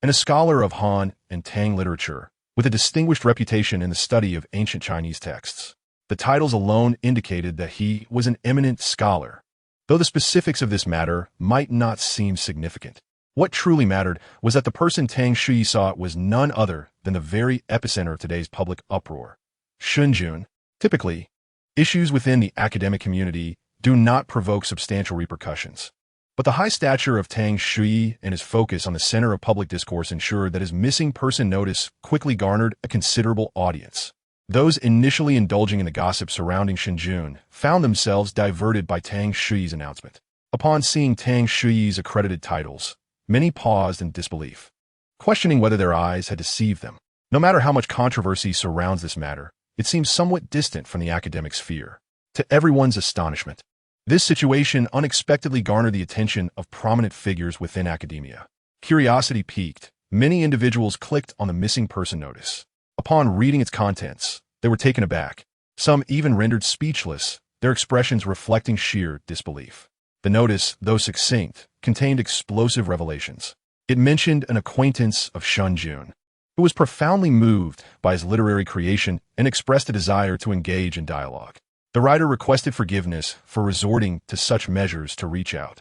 and a scholar of Han and Tang literature, with a distinguished reputation in the study of ancient Chinese texts. The titles alone indicated that he was an eminent scholar, though the specifics of this matter might not seem significant. What truly mattered was that the person Tang Shui sought was none other than the very epicenter of today's public uproar, Shen Jun. Typically, issues within the academic community do not provoke substantial repercussions. But the high stature of Tang Shui and his focus on the center of public discourse ensured that his missing person notice quickly garnered a considerable audience. Those initially indulging in the gossip surrounding Shen Jun found themselves diverted by Tang Shui's announcement. Upon seeing Tang Shui's accredited titles, many paused in disbelief, questioning whether their eyes had deceived them. No matter how much controversy surrounds this matter, it seems somewhat distant from the academic sphere. To everyone's astonishment, this situation unexpectedly garnered the attention of prominent figures within academia. Curiosity piqued, many individuals clicked on the missing person notice. Upon reading its contents, they were taken aback. Some even rendered speechless, their expressions reflecting sheer disbelief. The notice, though succinct, contained explosive revelations. It mentioned an acquaintance of Shen Jun, who was profoundly moved by his literary creation and expressed a desire to engage in dialogue. The writer requested forgiveness for resorting to such measures to reach out,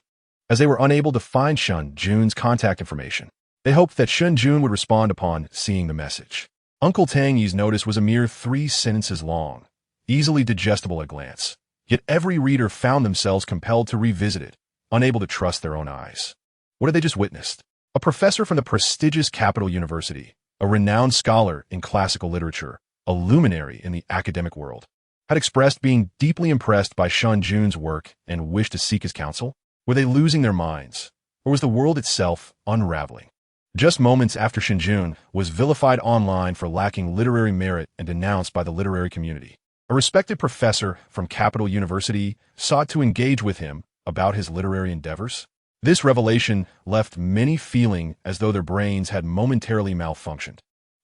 as they were unable to find Shen Jun's contact information. They hoped that Shen Jun would respond upon seeing the message. Uncle Tang Yi's notice was a mere 3 sentences long, easily digestible at a glance. Yet every reader found themselves compelled to revisit it, unable to trust their own eyes. What had they just witnessed? A professor from the prestigious Capital University, a renowned scholar in classical literature, a luminary in the academic world, had expressed being deeply impressed by Shen Jun's work and wished to seek his counsel. Were they losing their minds, or was the world itself unraveling? Just moments after Shen Jun was vilified online for lacking literary merit and denounced by the literary community, a respected professor from Capital University sought to engage with him about his literary endeavors. This revelation left many feeling as though their brains had momentarily malfunctioned.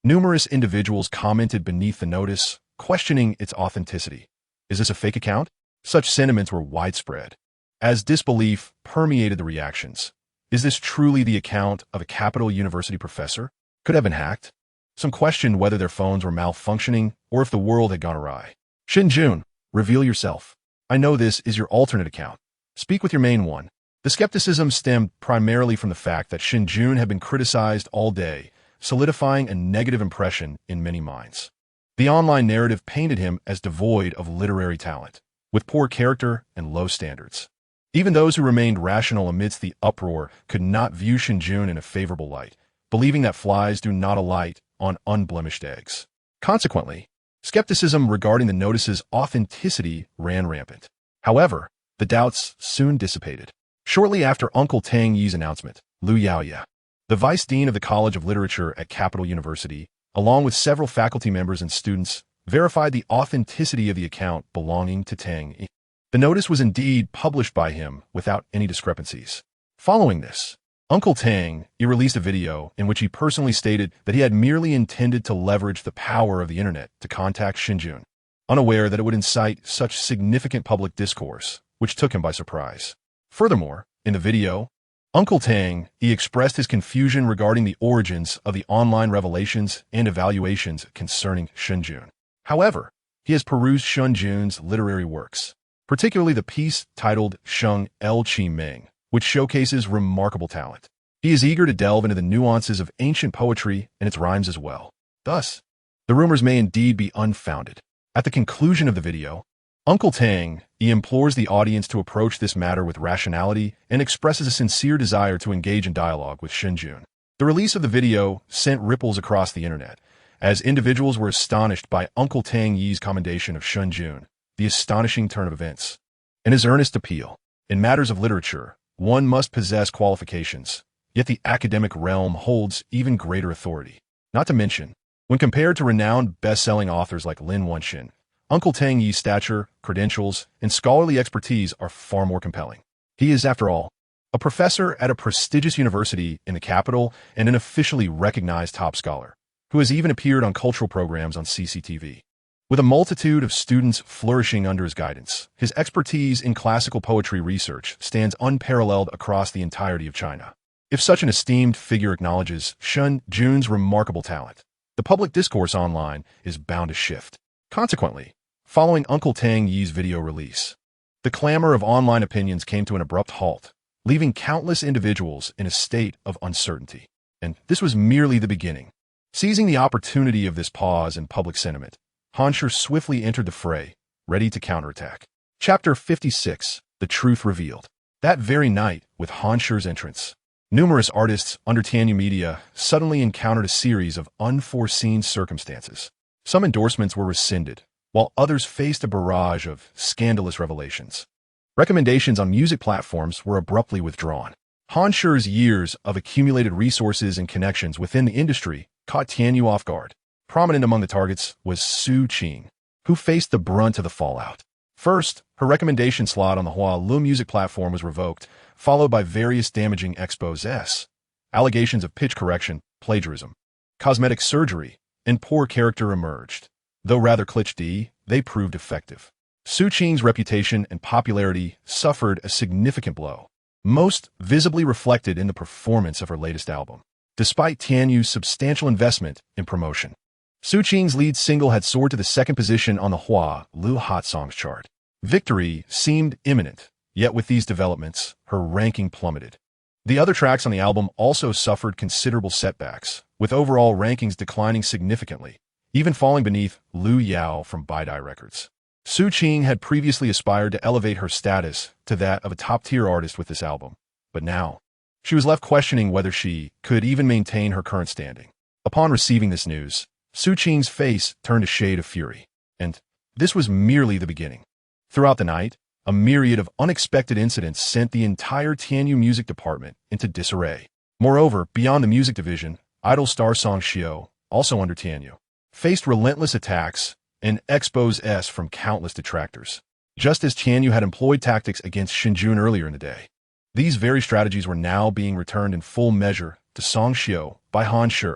Numerous individuals commented beneath the notice, questioning its authenticity. Is this a fake account? Such sentiments were widespread, as disbelief permeated the reactions. Is this truly the account of a Capital University professor? Could have been hacked? Some questioned whether their phones were malfunctioning or if the world had gone awry. Shen Jun, reveal yourself. I know this is your alternate account. Speak with your main one. The skepticism stemmed primarily from the fact that Shen Jun had been criticized all day, solidifying a negative impression in many minds. The online narrative painted him as devoid of literary talent, with poor character and low standards. Even those who remained rational amidst the uproar could not view Shen Jun in a favorable light, believing that flies do not alight on unblemished eggs. Consequently, skepticism regarding the notice's authenticity ran rampant. However, the doubts soon dissipated. Shortly after Uncle Tang Yi's announcement, Lu Yaoya, the vice dean of the College of Literature at Capital University, along with several faculty members and students, verified the authenticity of the account belonging to Tang Yi. The notice was indeed published by him without any discrepancies. Following this, Uncle Tang Yi released a video in which he personally stated that he had merely intended to leverage the power of the internet to contact Shen Jun, unaware that it would incite such significant public discourse, which took him by surprise. Furthermore, in the video, Uncle Tang Yi expressed his confusion regarding the origins of the online revelations and evaluations concerning Shen Jun. However, he has perused Shen Jun's literary works, particularly the piece titled Sheng El Qi Ming, which showcases remarkable talent. He is eager to delve into the nuances of ancient poetry and its rhymes as well. Thus, the rumors may indeed be unfounded. At the conclusion of the video, Uncle Tang implores the audience to approach this matter with rationality and expresses a sincere desire to engage in dialogue with Shen Jun. The release of the video sent ripples across the internet, as individuals were astonished by Uncle Tang Yi's commendation of Shen Jun, the astonishing turn of events, and his earnest appeal. In matters of literature, one must possess qualifications, yet the academic realm holds even greater authority. Not to mention, when compared to renowned best-selling authors like Lin Wenxin, Uncle Tang Yi's stature, credentials, and scholarly expertise are far more compelling. He is, after all, a professor at a prestigious university in the capital and an officially recognized top scholar, who has even appeared on cultural programs on CCTV. With a multitude of students flourishing under his guidance, his expertise in classical poetry research stands unparalleled across the entirety of China. If such an esteemed figure acknowledges Shen Jun's remarkable talent, the public discourse online is bound to shift. Consequently, following Uncle Tang Yi's video release, the clamor of online opinions came to an abrupt halt, leaving countless individuals in a state of uncertainty. And this was merely the beginning. Seizing the opportunity of this pause in public sentiment, Han Shi swiftly entered the fray, ready to counterattack. Chapter 56, The Truth Revealed. That very night, with Han Shi's entrance, numerous artists under Tianyu Media suddenly encountered a series of unforeseen circumstances. Some endorsements were rescinded, while others faced a barrage of scandalous revelations. Recommendations on music platforms were abruptly withdrawn. Han Shi's years of accumulated resources and connections within the industry caught Tianyu off guard. Prominent among the targets was Su Qing, who faced the brunt of the fallout. First, her recommendation slot on the Hua music platform was revoked, followed by various damaging exposes, allegations of pitch correction, plagiarism, cosmetic surgery, and poor character emerged. Though rather cliché, they proved effective. Su Qing's reputation and popularity suffered a significant blow, most visibly reflected in the performance of her latest album. Despite Tianyu's substantial investment in promotion, Su Qing's lead single had soared to the second position on the Hua Hot Songs chart. Victory seemed imminent, yet with these developments, her ranking plummeted. The other tracks on the album also suffered considerable setbacks, with overall rankings declining significantly, even falling beneath Lu Yao from Baidai Records. Su Qing had previously aspired to elevate her status to that of a top-tier artist with this album, but now, she was left questioning whether she could even maintain her current standing. Upon receiving this news, Su Qing's face turned a shade of fury, and this was merely the beginning. Throughout the night, a myriad of unexpected incidents sent the entire Tianyu music department into disarray. Moreover, beyond the music division, idol star Song Xiao, also under Tianyu, faced relentless attacks and exposes from countless detractors. Just as Tianyu had employed tactics against Shen Jun earlier in the day, these very strategies were now being returned in full measure to Song Xiao by Han Shi.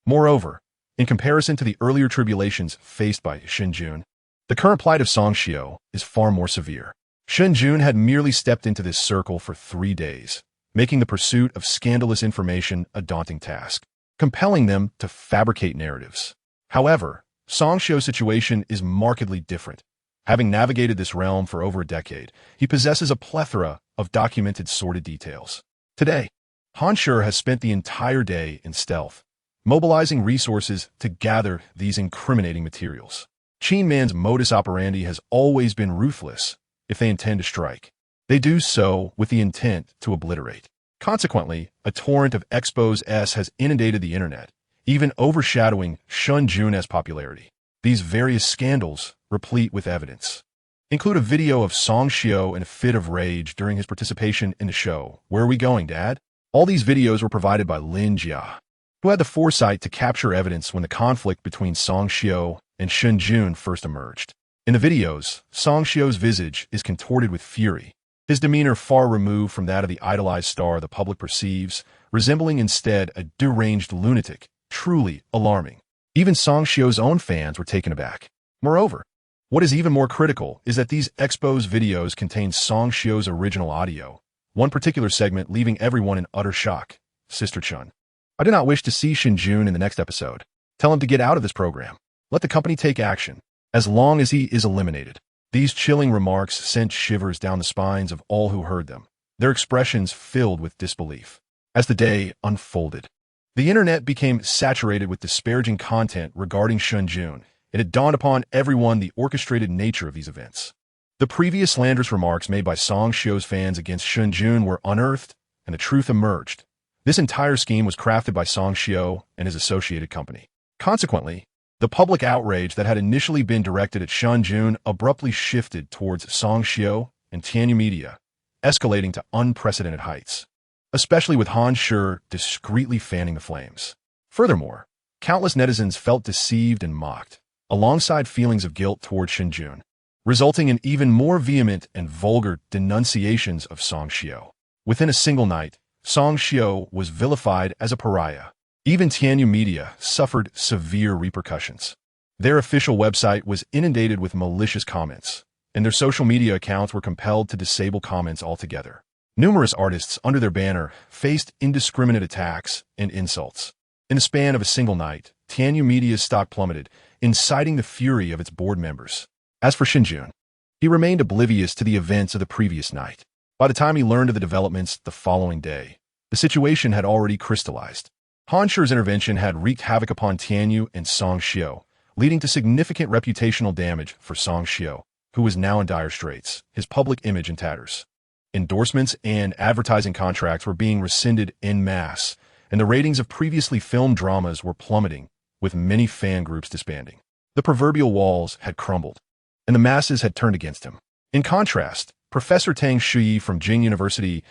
Moreover, in comparison to the earlier tribulations faced by Shen Jun, the current plight of Song Xiao is far more severe. Shen Jun had merely stepped into this circle for 3 days, making the pursuit of scandalous information a daunting task, compelling them to fabricate narratives. However, Song Xiao's situation is markedly different. Having navigated this realm for over a decade, he possesses a plethora of documented sordid details. Today, Han Shi has spent the entire day in stealth, mobilizing resources to gather these incriminating materials. Qin Man's modus operandi has always been ruthless. If they intend to strike, they do so with the intent to obliterate. Consequently, a torrent of exposes has inundated the internet, even overshadowing Shen Jun's popularity. These various scandals, replete with evidence, include a video of Song Xiao in a fit of rage during his participation in the show Where Are We Going, Dad? All these videos were provided by Lin Jia, who had the foresight to capture evidence when the conflict between Song Xiao and Shen Jun first emerged. In the videos, Song Xiao's visage is contorted with fury, his demeanor far removed from that of the idolized star the public perceives, resembling instead a deranged lunatic, truly alarming. Even Song Xiao's own fans were taken aback. Moreover, what is even more critical is that these expose videos contain Song Xiao's original audio, one particular segment leaving everyone in utter shock. Sister Chun, I do not wish to see Shen Jun in the next episode. Tell him to get out of this program. Let the company take action. as long as he is eliminated. These chilling remarks sent shivers down the spines of all who heard them, their expressions filled with disbelief. As the day unfolded, the internet became saturated with disparaging content regarding Shen Jun. It had dawned upon everyone the orchestrated nature of these events. The previous slanderous remarks made by Song Shio's fans against Shen Jun were unearthed, and the truth emerged. This entire scheme was crafted by Song Shio and his associated company. Consequently, the public outrage that had initially been directed at Shen Jun abruptly shifted towards Song Shio and Tianyu Media, escalating to unprecedented heights, especially with Han Shi discreetly fanning the flames. Furthermore, countless netizens felt deceived and mocked, alongside feelings of guilt towards Shen Jun, resulting in even more vehement and vulgar denunciations of Song Shio. Within a single night, Song Shio was vilified as a pariah. Even Tianyu Media suffered severe repercussions. Their official website was inundated with malicious comments, and their social media accounts were compelled to disable comments altogether. Numerous artists under their banner faced indiscriminate attacks and insults. In the span of a single night, Tianyu Media's stock plummeted, inciting the fury of its board members. As for Shen Jun, he remained oblivious to the events of the previous night. By the time he learned of the developments the following day, the situation had already crystallized. Han Shi's intervention had wreaked havoc upon Tianyu and Song Shio, leading to significant reputational damage for Song Shio, who was now in dire straits, his public image in tatters. Endorsements and advertising contracts were being rescinded en masse, and the ratings of previously filmed dramas were plummeting, with many fan groups disbanding. The proverbial walls had crumbled, and the masses had turned against him. In contrast, Professor Tang Shuyi from Jing University's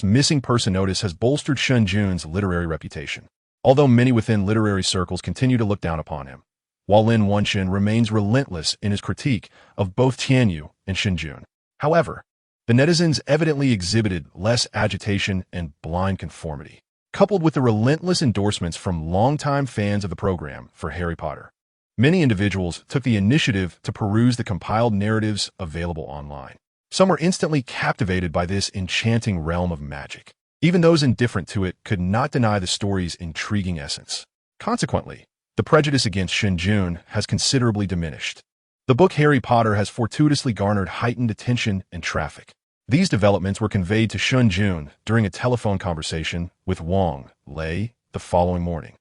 missing person notice has bolstered Shen Jun's literary reputation. Although many within literary circles continue to look down upon him, while Lin Wenxin remains relentless in his critique of both Tianyu and Shen Jun. However, the netizens evidently exhibited less agitation and blind conformity, coupled with the relentless endorsements from longtime fans of the program for Harry Potter. Many individuals took the initiative to peruse the compiled narratives available online. Some were instantly captivated by this enchanting realm of magic. Even those indifferent to it could not deny the story's intriguing essence. Consequently, the prejudice against Shen Jun has considerably diminished. The book Harry Potter has fortuitously garnered heightened attention and traffic. These developments were conveyed to Shen Jun during a telephone conversation with Wang Lei the following morning.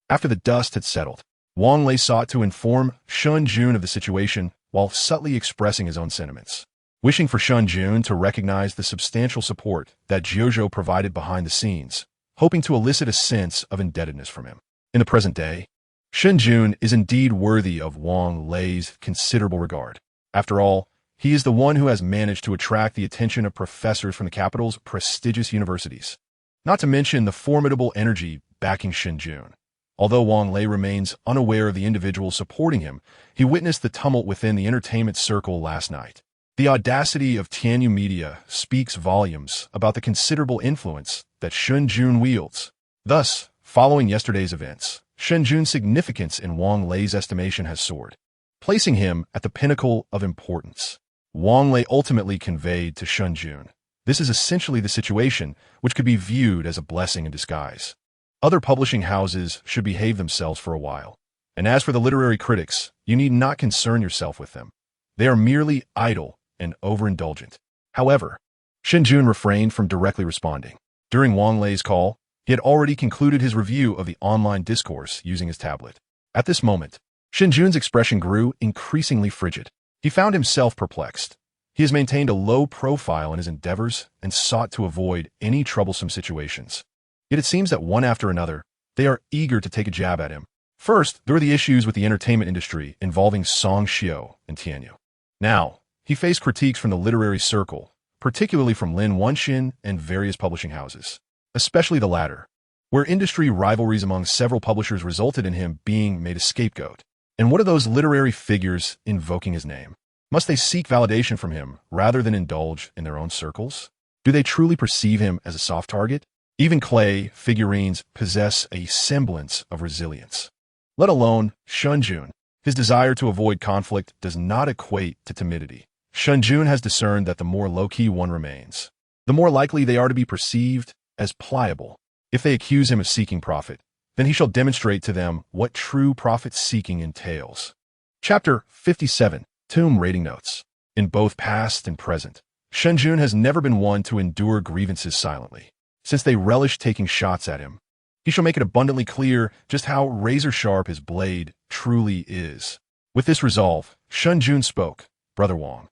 After the dust had settled, Wang Lei sought to inform Shen Jun of the situation while subtly expressing his own sentiments. Wishing for Shen Jun to recognize the substantial support that Jiuzhou provided behind the scenes, hoping to elicit a sense of indebtedness from him. In the present day, Shen Jun is indeed worthy of Wang Lei's considerable regard. After all, he is the one who has managed to attract the attention of professors from the capital's prestigious universities, not to mention the formidable energy backing Shen Jun. Although Wang Lei remains unaware of the individuals supporting him, he witnessed the tumult within the entertainment circle last night. The audacity of Tianyu Media speaks volumes about the considerable influence that Shen Jun wields. Thus, following yesterday's events, Shen Jun's significance in Wang Lei's estimation has soared, placing him at the pinnacle of importance. Wang Lei ultimately conveyed to Shen Jun, this is essentially the situation which could be viewed as a blessing in disguise. Other publishing houses should behave themselves for a while. And as for the literary critics, you need not concern yourself with them. They are merely idle and overindulgent. However, Shen Jun refrained from directly responding. During Wang Lei's call, he had already concluded his review of the online discourse using his tablet. At this moment, Shen Jun's expression grew increasingly frigid. He found himself perplexed. He has maintained a low profile in his endeavors and sought to avoid any troublesome situations. Yet it seems that one after another, they are eager to take a jab at him. First, there were the issues with the entertainment industry involving Song Shio and Tianyu. Now, he faced critiques from the literary circle, particularly from Lin Wenxin and various publishing houses, especially the latter, where industry rivalries among several publishers resulted in him being made a scapegoat. And what are those literary figures invoking his name? Must they seek validation from him rather than indulge in their own circles? Do they truly perceive him as a soft target? Even clay figurines possess a semblance of resilience. Let alone Shen Jun. His desire to avoid conflict does not equate to timidity. Shen Jun has discerned that the more low-key one remains, the more likely they are to be perceived as pliable. If they accuse him of seeking profit, then he shall demonstrate to them what true profit-seeking entails. Chapter 57. Tomb Rating Notes. In both past and present, Shen Jun has never been one to endure grievances silently. Since they relish taking shots at him, he shall make it abundantly clear just how razor-sharp his blade truly is. With this resolve, Shen Jun spoke. Brother Wang,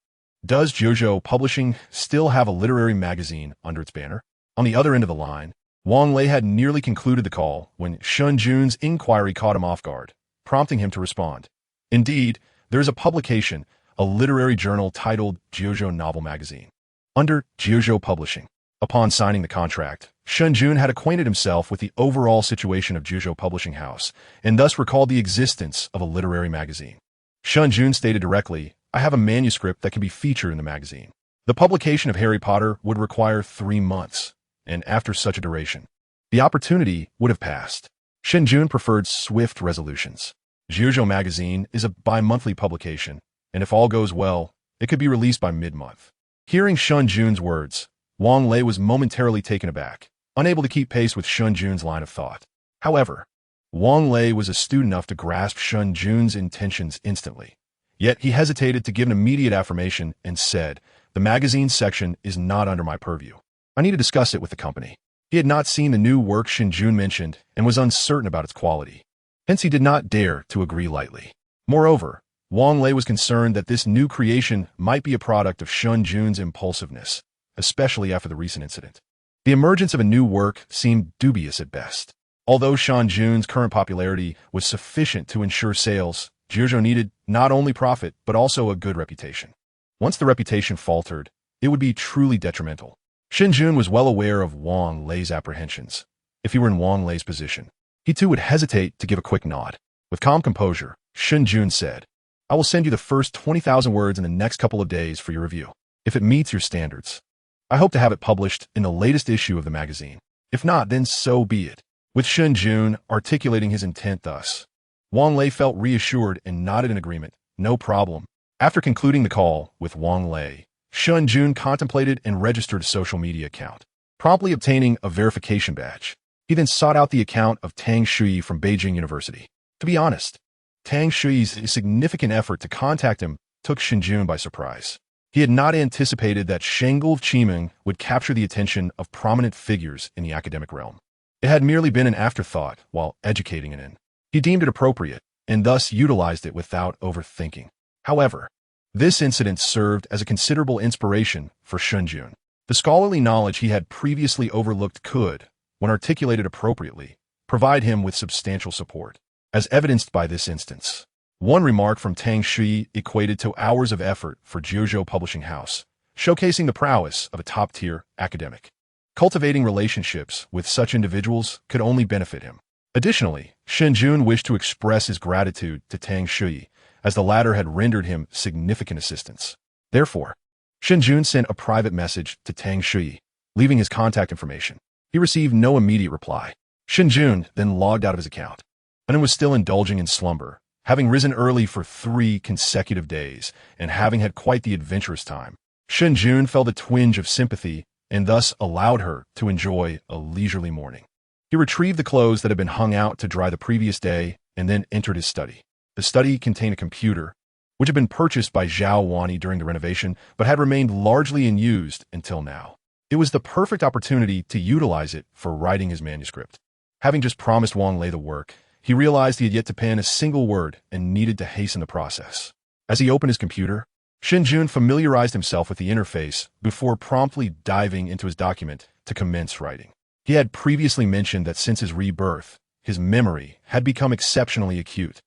does JoJo Publishing still have a literary magazine under its banner? On the other end of the line, Wang Lei had nearly concluded the call when Shen Jun's inquiry caught him off guard, prompting him to respond. Indeed, there is a publication, a literary journal titled JoJo Novel Magazine, under JoJo Publishing. Upon signing the contract, Shen Jun had acquainted himself with the overall situation of JoJo Publishing House, and thus recalled the existence of a literary magazine. Shen Jun stated directly, I have a manuscript that can be featured in the magazine. The publication of Harry Potter would require 3 months, and after such a duration, the opportunity would have passed. Shen Jun preferred swift resolutions. JoJo Magazine is a bi-monthly publication, and if all goes well, it could be released by mid-month. Hearing Shen Jun's words, Wang Lei was momentarily taken aback, unable to keep pace with Shen Jun's line of thought. However, Wang Lei was astute enough to grasp Shen Jun's intentions instantly. Yet he hesitated to give an immediate affirmation and said, the magazine section is not under my purview. I need to discuss it with the company. He had not seen the new work Shen Jun mentioned and was uncertain about its quality. Hence he did not dare to agree lightly. Moreover, Wang Lei was concerned that this new creation might be a product of Shen Jun's impulsiveness, especially after the recent incident. The emergence of a new work seemed dubious at best. Although Shen Jun's current popularity was sufficient to ensure sales, JoJo needed not only profit but also a good reputation. Once the reputation faltered, it would be truly detrimental. Shen Jun was well aware of Wang Lei's apprehensions. If he were in Wang Lei's position, he too would hesitate to give a quick nod. With calm composure, Shen Jun said, I will send you the first 20,000 words in the next couple of days for your review. If it meets your standards, I hope to have it published in the latest issue of the magazine. If not, then so be it. With Shen Jun articulating his intent thus, Wang Lei felt reassured and nodded in agreement. No problem. After concluding the call with Wang Lei, Shen Jun contemplated and registered a social media account, promptly obtaining a verification badge. He then sought out the account of Tang Shui from Beijing University. To be honest, Tang Shui's significant effort to contact him took Shen Jun by surprise. He had not anticipated that Shengul Qimeng would capture the attention of prominent figures in the academic realm. It had merely been an afterthought while educating in. He deemed it appropriate, and thus utilized it without overthinking. However, this incident served as a considerable inspiration for Shen Jun. The scholarly knowledge he had previously overlooked could, when articulated appropriately, provide him with substantial support. As evidenced by this instance, one remark from Tang Shui equated to hours of effort for JoJo Publishing House, showcasing the prowess of a top-tier academic. Cultivating relationships with such individuals could only benefit him. Additionally, Shen Jun wished to express his gratitude to Tang Shui, as the latter had rendered him significant assistance. Therefore, Shen Jun sent a private message to Tang Shui, leaving his contact information. He received no immediate reply. Shen Jun then logged out of his account, and was still indulging in slumber, having risen early for 3 consecutive days, and having had quite the adventurous time. Shen Jun felt a twinge of sympathy, and thus allowed her to enjoy a leisurely morning. He retrieved the clothes that had been hung out to dry the previous day, and then entered his study. The study contained a computer, which had been purchased by Zhao Wani during the renovation, but had remained largely unused until now. It was the perfect opportunity to utilize it for writing his manuscript. Having just promised Wang Lei the work, he realized he had yet to pen a single word and needed to hasten the process. As he opened his computer, Shen Jun familiarized himself with the interface before promptly diving into his document to commence writing. He had previously mentioned that since his rebirth, his memory had become exceptionally acute,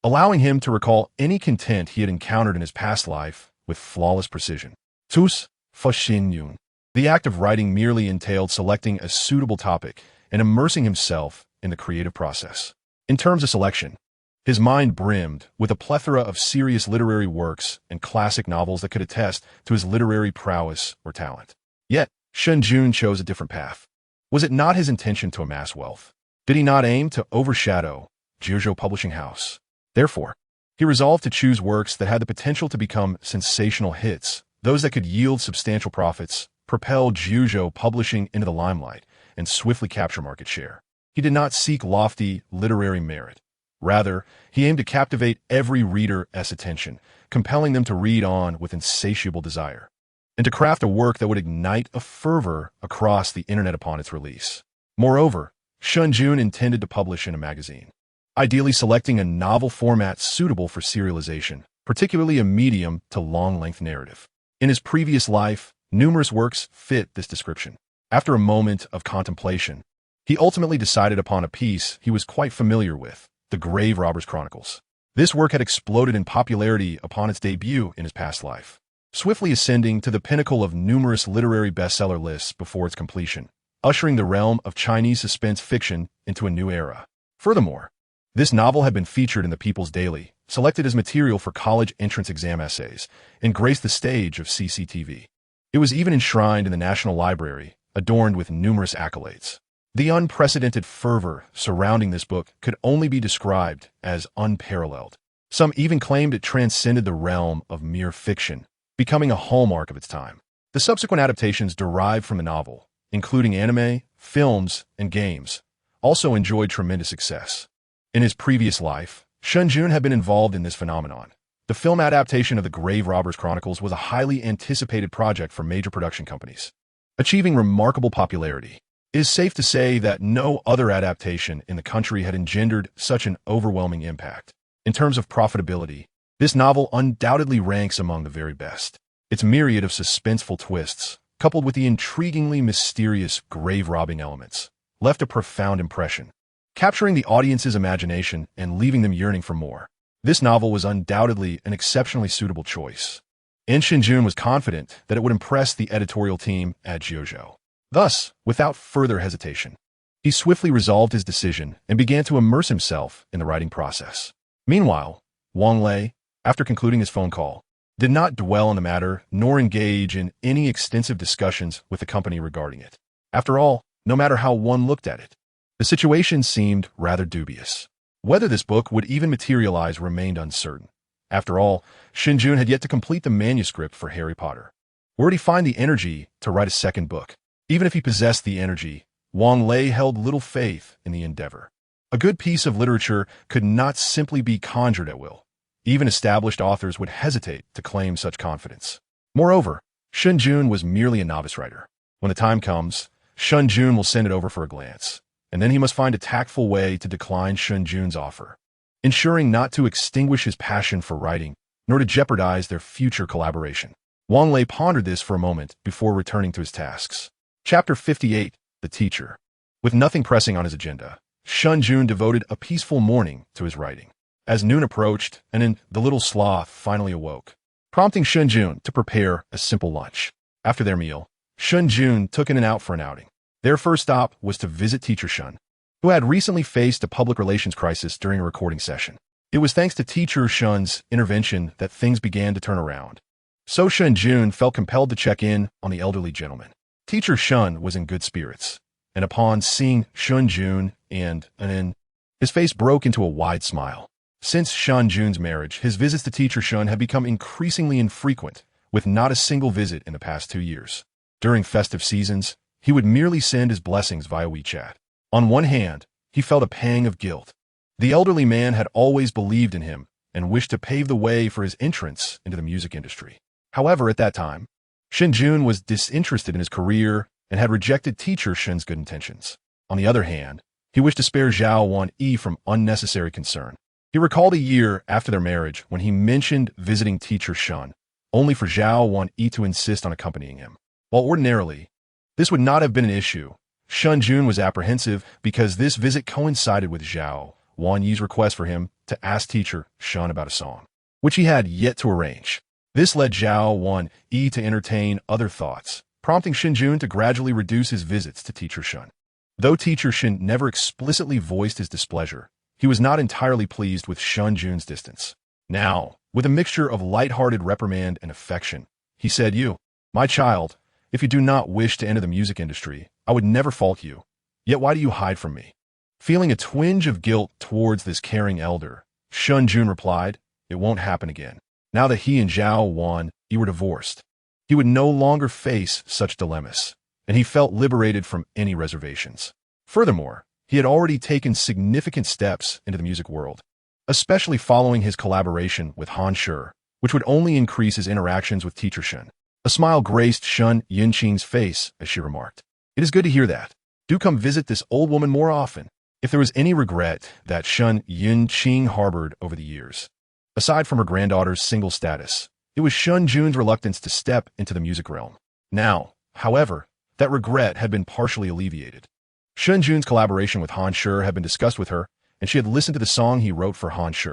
allowing him to recall any content he had encountered in his past life with flawless precision. Tus fa Shen Yun. The act of writing merely entailed selecting a suitable topic and immersing himself in the creative process. In terms of selection, his mind brimmed with a plethora of serious literary works and classic novels that could attest to his literary prowess or talent. Yet, Shen Jun chose a different path. Was it not his intention to amass wealth? Did he not aim to overshadow JoJo Publishing House? Therefore, he resolved to choose works that had the potential to become sensational hits, those that could yield substantial profits, propel JoJo Publishing into the limelight, and swiftly capture market share. He did not seek lofty literary merit. Rather, he aimed to captivate every reader's attention, compelling them to read on with insatiable desire, and to craft a work that would ignite a fervor across the internet upon its release. Moreover, Shen Jun intended to publish in a magazine, ideally selecting a novel format suitable for serialization, particularly a medium to long-length narrative. In his previous life, numerous works fit this description. After a moment of contemplation, he ultimately decided upon a piece he was quite familiar with, The Grave Robbers Chronicles. This work had exploded in popularity upon its debut in his past life, swiftly ascending to the pinnacle of numerous literary bestseller lists before its completion, ushering the realm of Chinese suspense fiction into a new era. Furthermore, this novel had been featured in the People's Daily, selected as material for college entrance exam essays, and graced the stage of CCTV. It was even enshrined in the National Library, adorned with numerous accolades. The unprecedented fervor surrounding this book could only be described as unparalleled. Some even claimed it transcended the realm of mere fiction, becoming a hallmark of its time. The subsequent adaptations derived from the novel, including anime, films, and games, also enjoyed tremendous success. In his previous life, Shen Jun had been involved in this phenomenon. The film adaptation of The Grave Robbers Chronicles was a highly anticipated project for major production companies, achieving remarkable popularity. It is safe to say that no other adaptation in the country had engendered such an overwhelming impact. In terms of profitability, this novel undoubtedly ranks among the very best. Its myriad of suspenseful twists, coupled with the intriguingly mysterious grave-robbing elements, left a profound impression, capturing the audience's imagination and leaving them yearning for more. This novel was undoubtedly an exceptionally suitable choice, and Shen Jun was confident that it would impress the editorial team at Jiuzhou. Thus, without further hesitation, he swiftly resolved his decision and began to immerse himself in the writing process. Meanwhile, Wang Lei, after concluding his phone call, did not dwell on the matter nor engage in any extensive discussions with the company regarding it. After all, no matter how one looked at it, the situation seemed rather dubious. Whether this book would even materialize remained uncertain. After all, Shen Jun had yet to complete the manuscript for Harry Potter. Where would he find the energy to write a second book? Even if he possessed the energy, Wang Lei held little faith in the endeavor. A good piece of literature could not simply be conjured at will. Even established authors would hesitate to claim such confidence. Moreover, Shen Jun was merely a novice writer. When the time comes, Shen Jun will send it over for a glance, and then he must find a tactful way to decline Shen Jun's offer, ensuring not to extinguish his passion for writing, nor to jeopardize their future collaboration. Wang Lei pondered this for a moment before returning to his tasks. Chapter 58, The Teacher. With nothing pressing on his agenda, Shen Jun devoted a peaceful morning to his writing. As noon approached, the little sloth finally awoke, prompting Shen Jun to prepare a simple lunch. After their meal, Shen Jun took in and out for an outing. Their first stop was to visit Teacher Shen, who had recently faced a public relations crisis during a recording session. It was thanks to Teacher Shen's intervention that things began to turn around. So Shen Jun felt compelled to check in on the elderly gentleman. Teacher Shen was in good spirits, and upon seeing Shen Jun his face broke into a wide smile. Since Shen Jun's marriage, his visits to Teacher Shen had become increasingly infrequent, with not a single visit in the past 2 years. During festive seasons, he would merely send his blessings via WeChat. On one hand, he felt a pang of guilt. The elderly man had always believed in him and wished to pave the way for his entrance into the music industry. However, at that time, Shen Jun was disinterested in his career and had rejected Teacher Shen's good intentions. On the other hand, he wished to spare Zhao Wan-yi from unnecessary concern. He recalled a year after their marriage when he mentioned visiting Teacher Shen, only for Zhao Wan-yi to insist on accompanying him. While ordinarily, this would not have been an issue, Shen Jun was apprehensive because this visit coincided with Zhao Wan-yi's request for him to ask Teacher Shen about a song, which he had yet to arrange. This led Zhao Wan-yi to entertain other thoughts, prompting Shen Jun to gradually reduce his visits to Teacher Shen. Though Teacher Shen never explicitly voiced his displeasure, he was not entirely pleased with Shen Jun's distance. Now, with a mixture of light-hearted reprimand and affection, he said, my child, if you do not wish to enter the music industry, I would never fault you. Yet why do you hide from me?" Feeling a twinge of guilt towards this caring elder, Shen Jun replied, "It won't happen again. Now that he and Zhao Wan-yi were divorced, he would no longer face such dilemmas, and he felt liberated from any reservations. Furthermore, he had already taken significant steps into the music world, especially following his collaboration with Han Shi, which would only increase his interactions with teacher Shen. A smile graced Shen Yunqing's face as she remarked, "It is good to hear that. Do come visit this old woman more often." If there was any regret that Shen Yunqing harbored over the years, aside from her granddaughter's single status, it was Shen Jun's reluctance to step into the music realm. Now, however, that regret had been partially alleviated. Shen Jun's collaboration with Han Shi had been discussed with her, and she had listened to the song he wrote for Han Shi.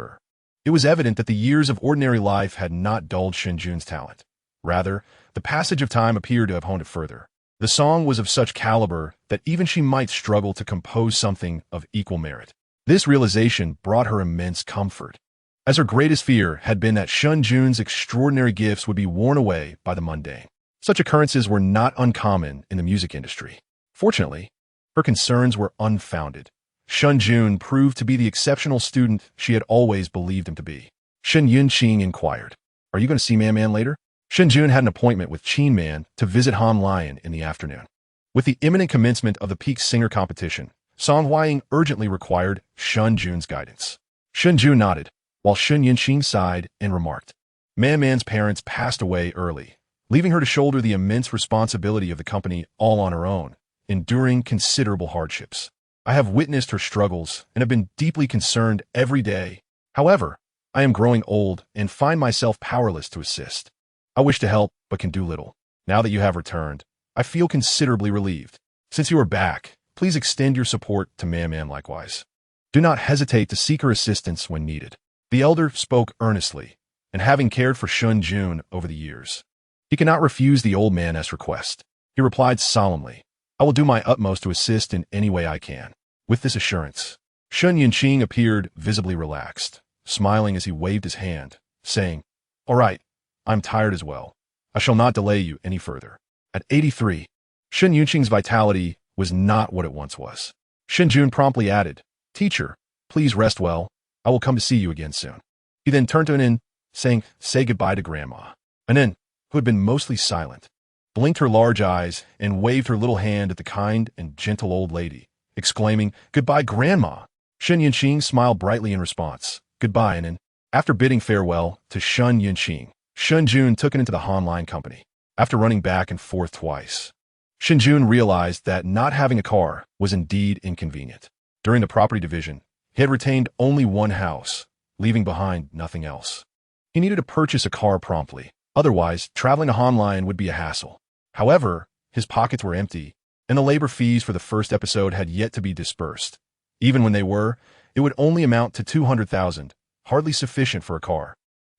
It was evident that the years of ordinary life had not dulled Shen Jun's talent. Rather, the passage of time appeared to have honed it further. The song was of such caliber that even she might struggle to compose something of equal merit. This realization brought her immense comfort, as her greatest fear had been that Shen Jun's extraordinary gifts would be worn away by the mundane. Such occurrences were not uncommon in the music industry. Fortunately, her concerns were unfounded. Shen Jun proved to be the exceptional student she had always believed him to be. Shen Yunqing inquired, "Are you going to see Man later?" Shen Jun had an appointment with Qin Man to visit Han Lion in the afternoon. With the imminent commencement of the peak singer competition, Song Huaying urgently required Shen Jun's guidance. Shen Jun nodded, while Shen Yunqing sighed and remarked, Man's parents passed away early, leaving her to shoulder the immense responsibility of the company all on her own, enduring considerable hardships. I have witnessed her struggles and have been deeply concerned every day. However, I am growing old and find myself powerless to assist. I wish to help, but can do little. Now that you have returned, I feel considerably relieved. Since you are back, please extend your support to Man likewise. Do not hesitate to seek her assistance when needed. The elder spoke earnestly, and having cared for Shen Jun over the years, he cannot refuse the old man's request. He replied solemnly, I will do my utmost to assist in any way I can. With this assurance, Shen Yunqing appeared visibly relaxed, smiling as he waved his hand, saying, All right, I'm tired as well. I shall not delay you any further. At 83, Shen Yunqing's vitality was not what it once was. Shen Jun promptly added, Teacher, please rest well. I will come to see you again soon. He then turned to Anin, saying, Say goodbye to Grandma. Anin, who had been mostly silent, blinked her large eyes and waved her little hand at the kind and gentle old lady, exclaiming, Goodbye, Grandma. Shen Yunqing smiled brightly in response. Goodbye, Anin. After bidding farewell to Shen Yunqing, Shen Jun took it into the Han Line Company. After running back and forth twice, Shen Jun realized that not having a car was indeed inconvenient. During the property division, he had retained only one house, leaving behind nothing else. He needed to purchase a car promptly, otherwise traveling to Han Line would be a hassle. However, his pockets were empty, and the labor fees for the first episode had yet to be dispersed. Even when they were, it would only amount to 200,000, hardly sufficient for a car.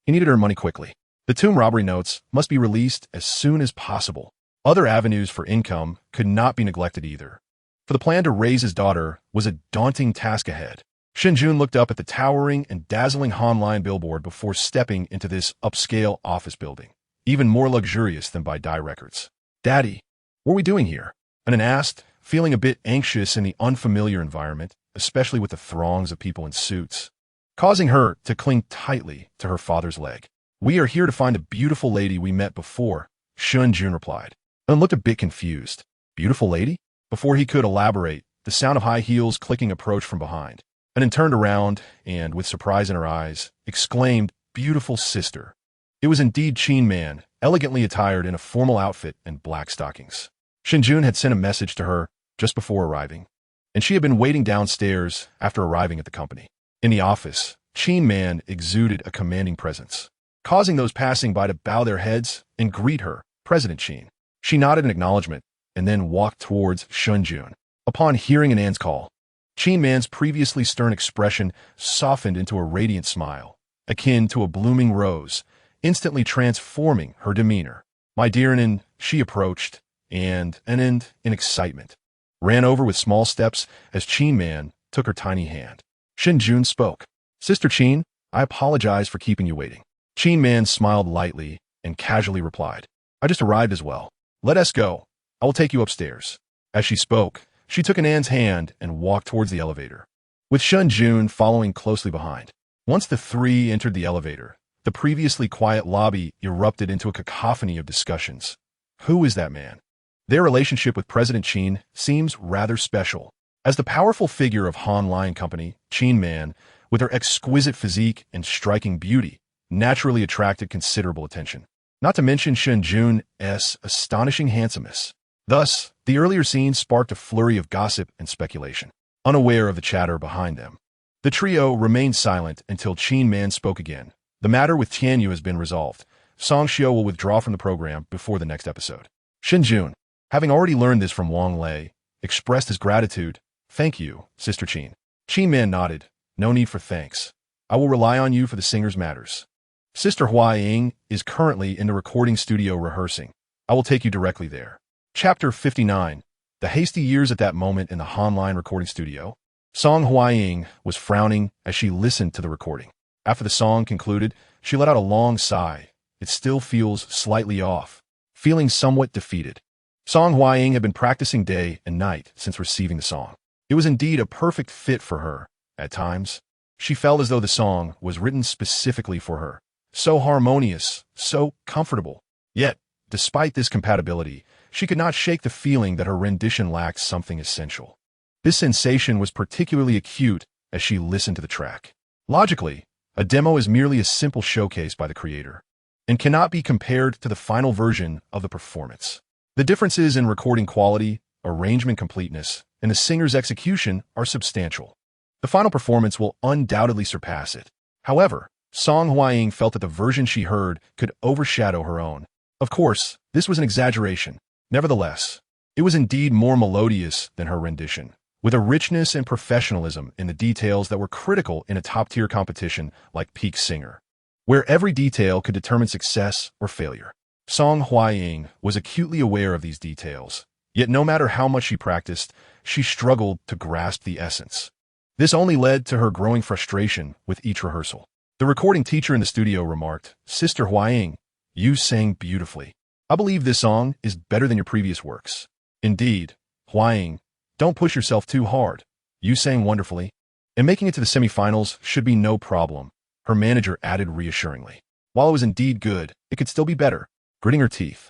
He needed to earn money quickly. The tomb robbery notes must be released as soon as possible. Other avenues for income could not be neglected either. For the plan to raise his daughter was a daunting task ahead. Shen Jun looked up at the towering and dazzling Han Line billboard before stepping into this upscale office building, even more luxurious than by Dai Records. Daddy, what are we doing here? Anin asked, feeling a bit anxious in the unfamiliar environment, especially with the throngs of people in suits, causing her to cling tightly to her father's leg. We are here to find a beautiful lady we met before, Shen Jun replied, and looked a bit confused. Beautiful lady? Before he could elaborate, the sound of high heels clicking approached from behind. Anin turned around and, with surprise in her eyes, exclaimed, Beautiful sister. It was indeed Qin Man, elegantly attired in a formal outfit and black stockings. Shen Jun had sent a message to her just before arriving, and she had been waiting downstairs after arriving at the company. In the office, Qin Man exuded a commanding presence, causing those passing by to bow their heads and greet her, President Qin. She nodded in acknowledgement and then walked towards Shen Jun. Upon hearing Anan's call, Qin Man's previously stern expression softened into a radiant smile, akin to a blooming rose, instantly transforming her demeanor. My dear Anin, she approached, and Anin, in excitement, ran over with small steps as Qin Man took her tiny hand. Shen Jun spoke. Sister Qin, I apologize for keeping you waiting. Qin Man smiled lightly and casually replied, I just arrived as well. Let us go. I will take you upstairs. As she spoke, she took Anan's hand and walked towards the elevator, with Shen Jun following closely behind. Once the three entered the elevator, the previously quiet lobby erupted into a cacophony of discussions. Who is that man? Their relationship with President Qin seems rather special. As the powerful figure of Han Lion Company, Qin Man, with her exquisite physique and striking beauty, naturally attracted considerable attention. Not to mention Shen Jun's astonishing handsomeness. Thus, the earlier scenes sparked a flurry of gossip and speculation, unaware of the chatter behind them. The trio remained silent until Qin Man spoke again. The matter with Tianyu has been resolved. Song Xiao will withdraw from the program before the next episode. Shen Jun, having already learned this from Wang Lei, expressed his gratitude. Thank you, Sister Qin. Qin Man nodded. No need for thanks. I will rely on you for the singer's matters. Sister Hua Ying is currently in the recording studio rehearsing. I will take you directly there. Chapter 59. The hasty years at that moment in the Han Lion recording studio. Song Hua Ying was frowning as she listened to the recording. After the song concluded, she let out a long sigh. It still feels slightly off, feeling somewhat defeated. Song Hua Ying had been practicing day and night since receiving the song. It was indeed a perfect fit for her. At times, she felt as though the song was written specifically for her. So harmonious, so comfortable. Yet, despite this compatibility, she could not shake the feeling that her rendition lacked something essential. This sensation was particularly acute as she listened to the track. Logically, a demo is merely a simple showcase by the creator and cannot be compared to the final version of the performance. The differences in recording quality, arrangement completeness, and the singer's execution are substantial. The final performance will undoubtedly surpass it. However, Song Hua Ying felt that the version she heard could overshadow her own. Of course, this was an exaggeration. Nevertheless, it was indeed more melodious than her rendition, with a richness and professionalism in the details that were critical in a top-tier competition like Peak Singer, where every detail could determine success or failure. Song Hua Ying was acutely aware of these details, yet no matter how much she practiced, she struggled to grasp the essence. This only led to her growing frustration with each rehearsal. The recording teacher in the studio remarked, Sister Hua Ying, you sang beautifully. I believe this song is better than your previous works. Indeed, Hua Ying, don't push yourself too hard. You sang wonderfully. And making it to the semifinals should be no problem, her manager added reassuringly. While it was indeed good, it could still be better. Gritting her teeth,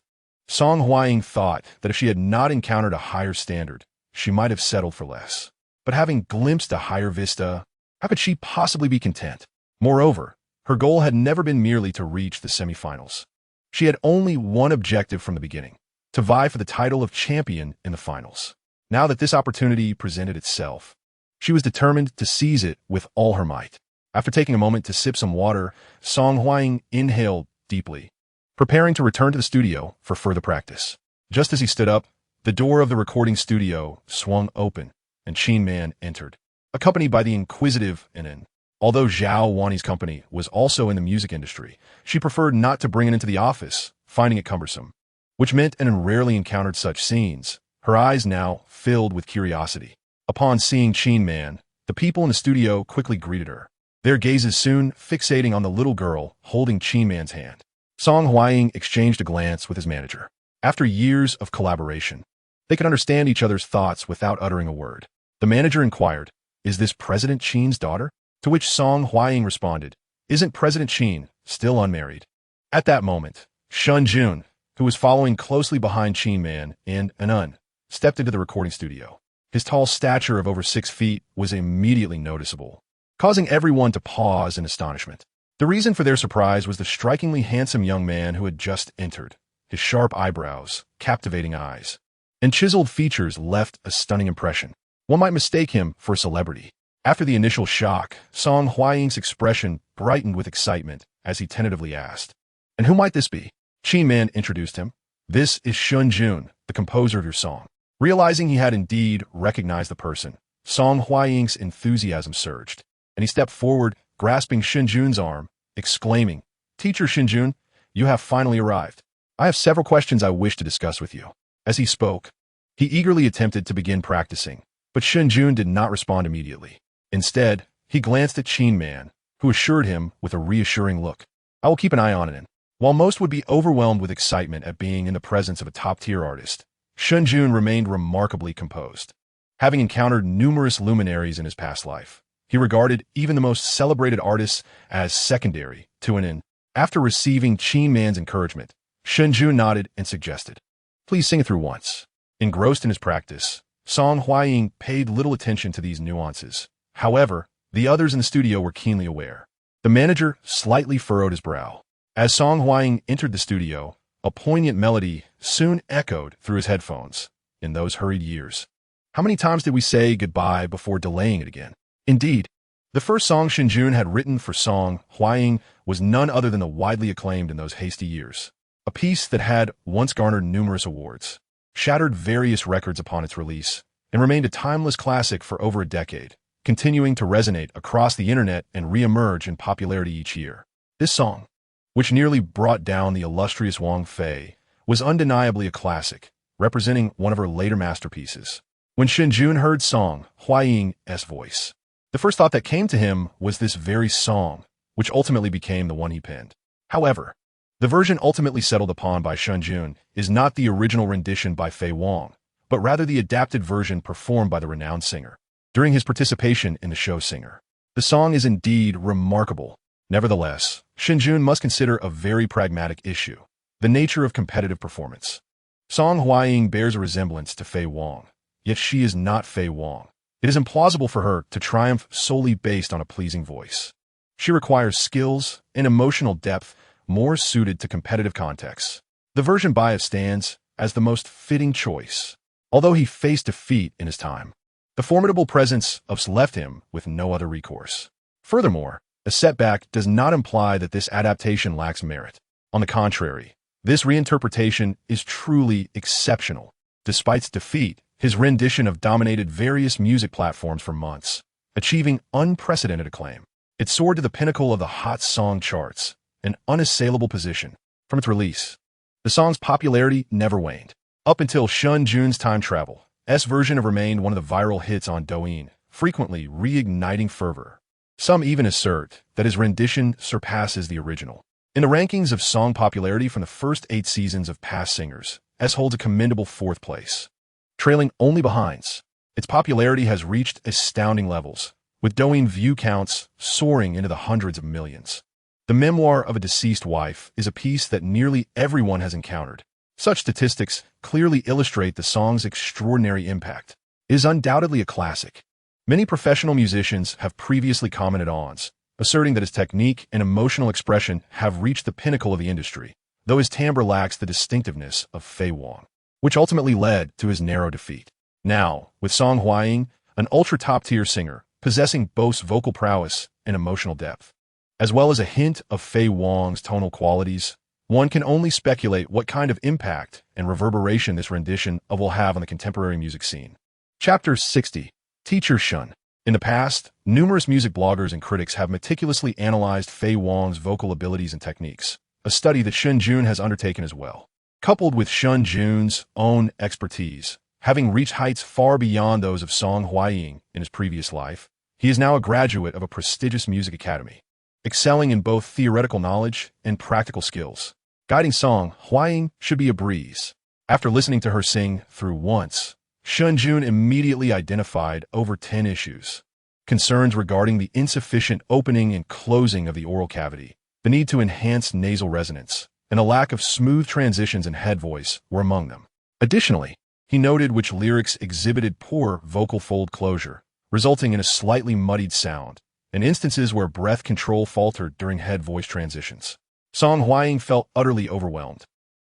Song Hua Ying thought that if she had not encountered a higher standard, she might have settled for less. But having glimpsed a higher vista, how could she possibly be content? Moreover, her goal had never been merely to reach the semifinals. She had only one objective from the beginning, to vie for the title of champion in the finals. Now that this opportunity presented itself, she was determined to seize it with all her might. After taking a moment to sip some water, Song Hua Ying inhaled deeply, preparing to return to the studio for further practice. Just as he stood up, the door of the recording studio swung open, and Qin Man entered, accompanied by the inquisitive Inen. Although Zhao Wani's company was also in the music industry, she preferred not to bring it into the office, finding it cumbersome, which meant Inen rarely encountered such scenes. Her eyes now filled with curiosity. Upon seeing Qin Man, the people in the studio quickly greeted her, their gazes soon fixating on the little girl holding Qin Man's hand. Song Hua Ying exchanged a glance with his manager. After years of collaboration, they could understand each other's thoughts without uttering a word. The manager inquired, "Is this President Qin's daughter?" To which Song Hua Ying responded, "Isn't President Qin still unmarried?" At that moment, Shen Jun, who was following closely behind Qin Man and Anan, stepped into the recording studio. His tall stature of over 6 feet was immediately noticeable, causing everyone to pause in astonishment. The reason for their surprise was the strikingly handsome young man who had just entered. His sharp eyebrows, captivating eyes, and chiseled features left a stunning impression. One might mistake him for a celebrity. After the initial shock, Song Hua Ying's expression brightened with excitement as he tentatively asked, "And who might this be?" Qin Man introduced him. "This is Shen Jun, the composer of your song." Realizing he had indeed recognized the person, Song Hua Ying's enthusiasm surged, and he stepped forward, grasping Shen Jun's arm, exclaiming, "Teacher Shen Jun, you have finally arrived. I have several questions I wish to discuss with you." As he spoke, he eagerly attempted to begin practicing, but Shen Jun did not respond immediately. Instead, he glanced at Qin Man, who assured him with a reassuring look, "I will keep an eye on it." While most would be overwhelmed with excitement at being in the presence of a top-tier artist, Shen Jun remained remarkably composed. Having encountered numerous luminaries in his past life, he regarded even the most celebrated artists as secondary to an end. After receiving Qin Man's encouragement, Shen Jun nodded and suggested, "Please sing it through once." Engrossed in his practice, Song Hwaying paid little attention to these nuances. However, the others in the studio were keenly aware. The manager slightly furrowed his brow. As Song Hwaying entered the studio, a poignant melody soon echoed through his headphones. In those hurried years, how many times did we say goodbye before delaying it again? Indeed, the first song Shen Jun had written for Song Hwaying was none other than the widely acclaimed In Those Hasty Years, a piece that had once garnered numerous awards, shattered various records upon its release, and remained a timeless classic for over a decade, continuing to resonate across the internet and re-emerge in popularity each year. This song, which nearly brought down the illustrious Wang Fei, was undeniably a classic, representing one of her later masterpieces. When Shen Jun heard Song Hwaying's voice, the first thought that came to him was this very song, which ultimately became the one he penned. However, the version ultimately settled upon by Shen Jun is not the original rendition by Fei Wang, but rather the adapted version performed by the renowned singer during his participation in the show Singer. The song is indeed remarkable. Nevertheless, Shen Jun must consider a very pragmatic issue: the nature of competitive performance. Song Hwaying bears a resemblance to Fei Wang, yet she is not Fei Wang. It is implausible for her to triumph solely based on a pleasing voice. She requires skills and emotional depth more suited to competitive contexts. The version by it stands as the most fitting choice. Although he faced defeat in his time, the formidable presence of S left him with no other recourse. Furthermore, a setback does not imply that this adaptation lacks merit. On the contrary, this reinterpretation is truly exceptional. Despite its defeat, his rendition of dominated various music platforms for months, achieving unprecedented acclaim. It soared to the pinnacle of the hot song charts, an unassailable position. From its release, the song's popularity never waned. Up until Shen Jun's Time Travel's version remained one of the viral hits on Douyin, frequently reigniting fervor. Some even assert that his rendition surpasses the original. In the rankings of song popularity from the first 8 seasons of past singers, S holds a commendable 4th place, trailing only behind. Its popularity has reached astounding levels, with Douyin view counts soaring into the hundreds of millions. The Memoir of a Deceased Wife is a piece that nearly everyone has encountered. Such statistics clearly illustrate the song's extraordinary impact. It is undoubtedly a classic. Many professional musicians have previously commented on, asserting that his technique and emotional expression have reached the pinnacle of the industry, though his timbre lacks the distinctiveness of Fei Wang, which ultimately led to his narrow defeat. Now, with Song Hwaying, an ultra-top-tier singer, possessing both vocal prowess and emotional depth, as well as a hint of Fei Wang's tonal qualities, one can only speculate what kind of impact and reverberation this rendition will have on the contemporary music scene. Chapter 60. Teacher Shen. In the past, numerous music bloggers and critics have meticulously analyzed Fei Wang's vocal abilities and techniques, a study that Shen Jun has undertaken as well. Coupled with Shen Jun's own expertise, having reached heights far beyond those of Song Hwaying in his previous life, he is now a graduate of a prestigious music academy, excelling in both theoretical knowledge and practical skills. Guiding Song Hwaying should be a breeze. After listening to her sing through once, Shen Jun immediately identified over 10 issues. Concerns regarding the insufficient opening and closing of the oral cavity, the need to enhance nasal resonance, and a lack of smooth transitions in head voice were among them. Additionally, he noted which lyrics exhibited poor vocal fold closure, resulting in a slightly muddied sound, and instances where breath control faltered during head voice transitions. Song Hwaying felt utterly overwhelmed.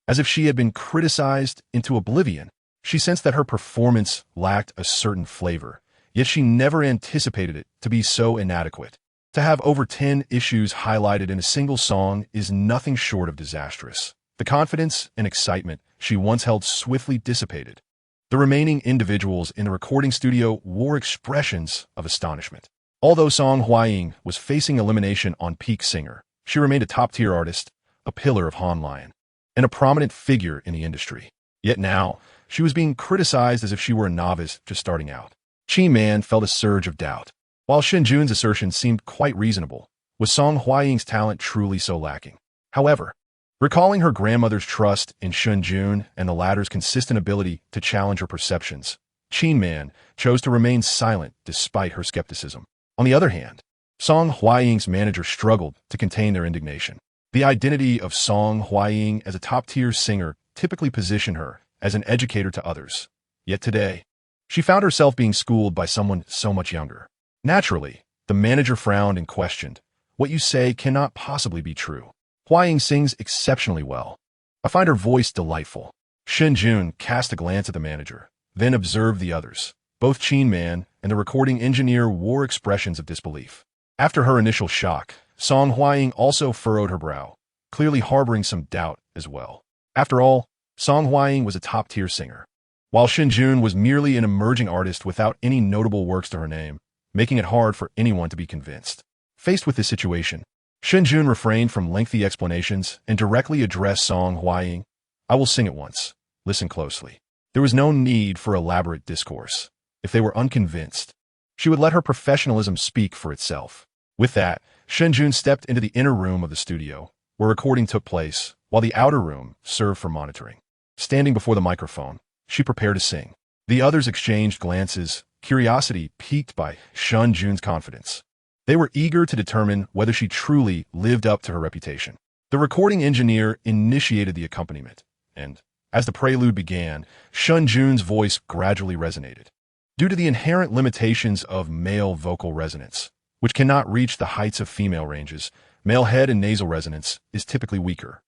As if she had been criticized into oblivion, she sensed that her performance lacked a certain flavor, yet she never anticipated it to be so inadequate. To have over 10 issues highlighted in a single song is nothing short of disastrous. The confidence and excitement she once held swiftly dissipated. The remaining individuals in the recording studio wore expressions of astonishment. Although Song Hwaying was facing elimination on Peak Singer, she remained a top-tier artist, a pillar of Han Lion, and a prominent figure in the industry. Yet now, she was being criticized as if she were a novice just starting out. Chi Man felt a surge of doubt. While Shen Jun's assertion seemed quite reasonable, was Song Hwaying's talent truly so lacking? However, recalling her grandmother's trust in Shen Jun and the latter's consistent ability to challenge her perceptions, Chi Man chose to remain silent despite her skepticism. On the other hand, Song Hwaying's manager struggled to contain their indignation. The identity of Song Hwaying as a top-tier singer typically positioned her as an educator to others. Yet today, She found herself being schooled by someone so much younger. Naturally, the manager frowned and questioned, "What you say cannot possibly be true. Huaying sings exceptionally well. I find her voice delightful." Shen Jun cast a glance at the manager, then observed the others. Both Qin Man and the recording engineer wore expressions of disbelief. After her initial shock, Song Huaying also furrowed her brow, clearly harboring some doubt as well. After all, Song Huaying was a top-tier singer, while Shen Jun was merely an emerging artist without any notable works to her name, making it hard for anyone to be convinced. Faced with this situation, Shen Jun refrained from lengthy explanations and directly addressed Song Huaying. "I will sing at once. Listen closely." There was no need for elaborate discourse. If they were unconvinced, she would let her professionalism speak for itself. With that, Shen Jun stepped into the inner room of the studio, where recording took place, while the outer room served for monitoring. Standing before the microphone, she prepared to sing. The others exchanged glances, curiosity piqued by Shen Jun's confidence. They were eager to determine whether she truly lived up to her reputation. The recording engineer initiated the accompaniment, and, as the prelude began, Shen Jun's voice gradually resonated. Due to the inherent limitations of male vocal resonance, which cannot reach the heights of female ranges, male head and nasal resonance is typically weaker.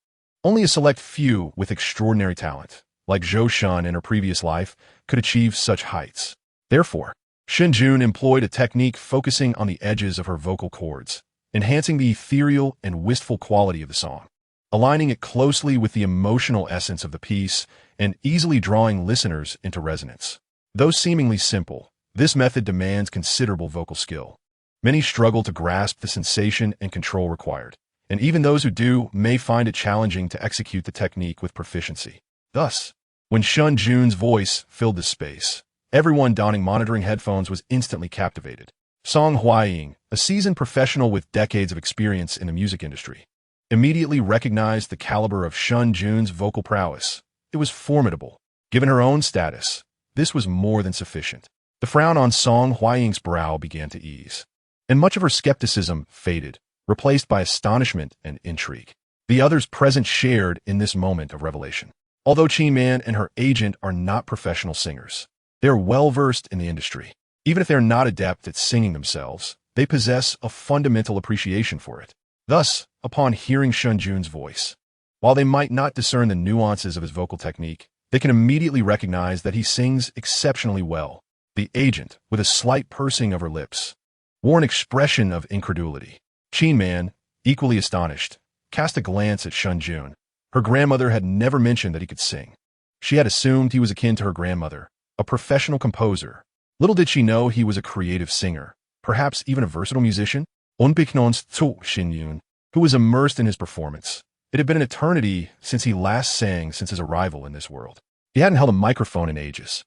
Only a select few with extraordinary talent, like Zhou Shun in her previous life, could achieve such heights. Therefore, Shen Jun employed a technique focusing on the edges of her vocal cords, enhancing the ethereal and wistful quality of the song, aligning it closely with the emotional essence of the piece and easily drawing listeners into resonance. Though seemingly simple, this method demands considerable vocal skill. Many struggle to grasp the sensation and control required, and even those who do may find it challenging to execute the technique with proficiency. Thus, when Shen Jun's voice filled the space, everyone donning monitoring headphones was instantly captivated. Song Huaying, a seasoned professional with decades of experience in the music industry, immediately recognized the caliber of Shen Jun's vocal prowess. It was formidable. Given her own status, this was more than sufficient. The frown on Song Huaying's brow began to ease, and much of her skepticism faded, replaced by astonishment and intrigue. The others present shared in this moment of revelation. Although Qin Man and her agent are not professional singers, they are well-versed in the industry. Even if they are not adept at singing themselves, they possess a fundamental appreciation for it. Thus, upon hearing Shen Jun's voice, while they might not discern the nuances of his vocal technique, they can immediately recognize that he sings exceptionally well. The agent, with a slight pursing of her lips, wore an expression of incredulity. Qin Man, equally astonished, cast a glance at Shen Jun. Her grandmother had never mentioned that he could sing. She had assumed he was akin to her grandmother, a professional composer. Little did she know he was a creative singer, perhaps even a versatile musician. Unbeknownst zu Shen Jun, who was immersed in his performance. It had been an eternity since he last sang since his arrival in this world. He hadn't held a microphone in ages.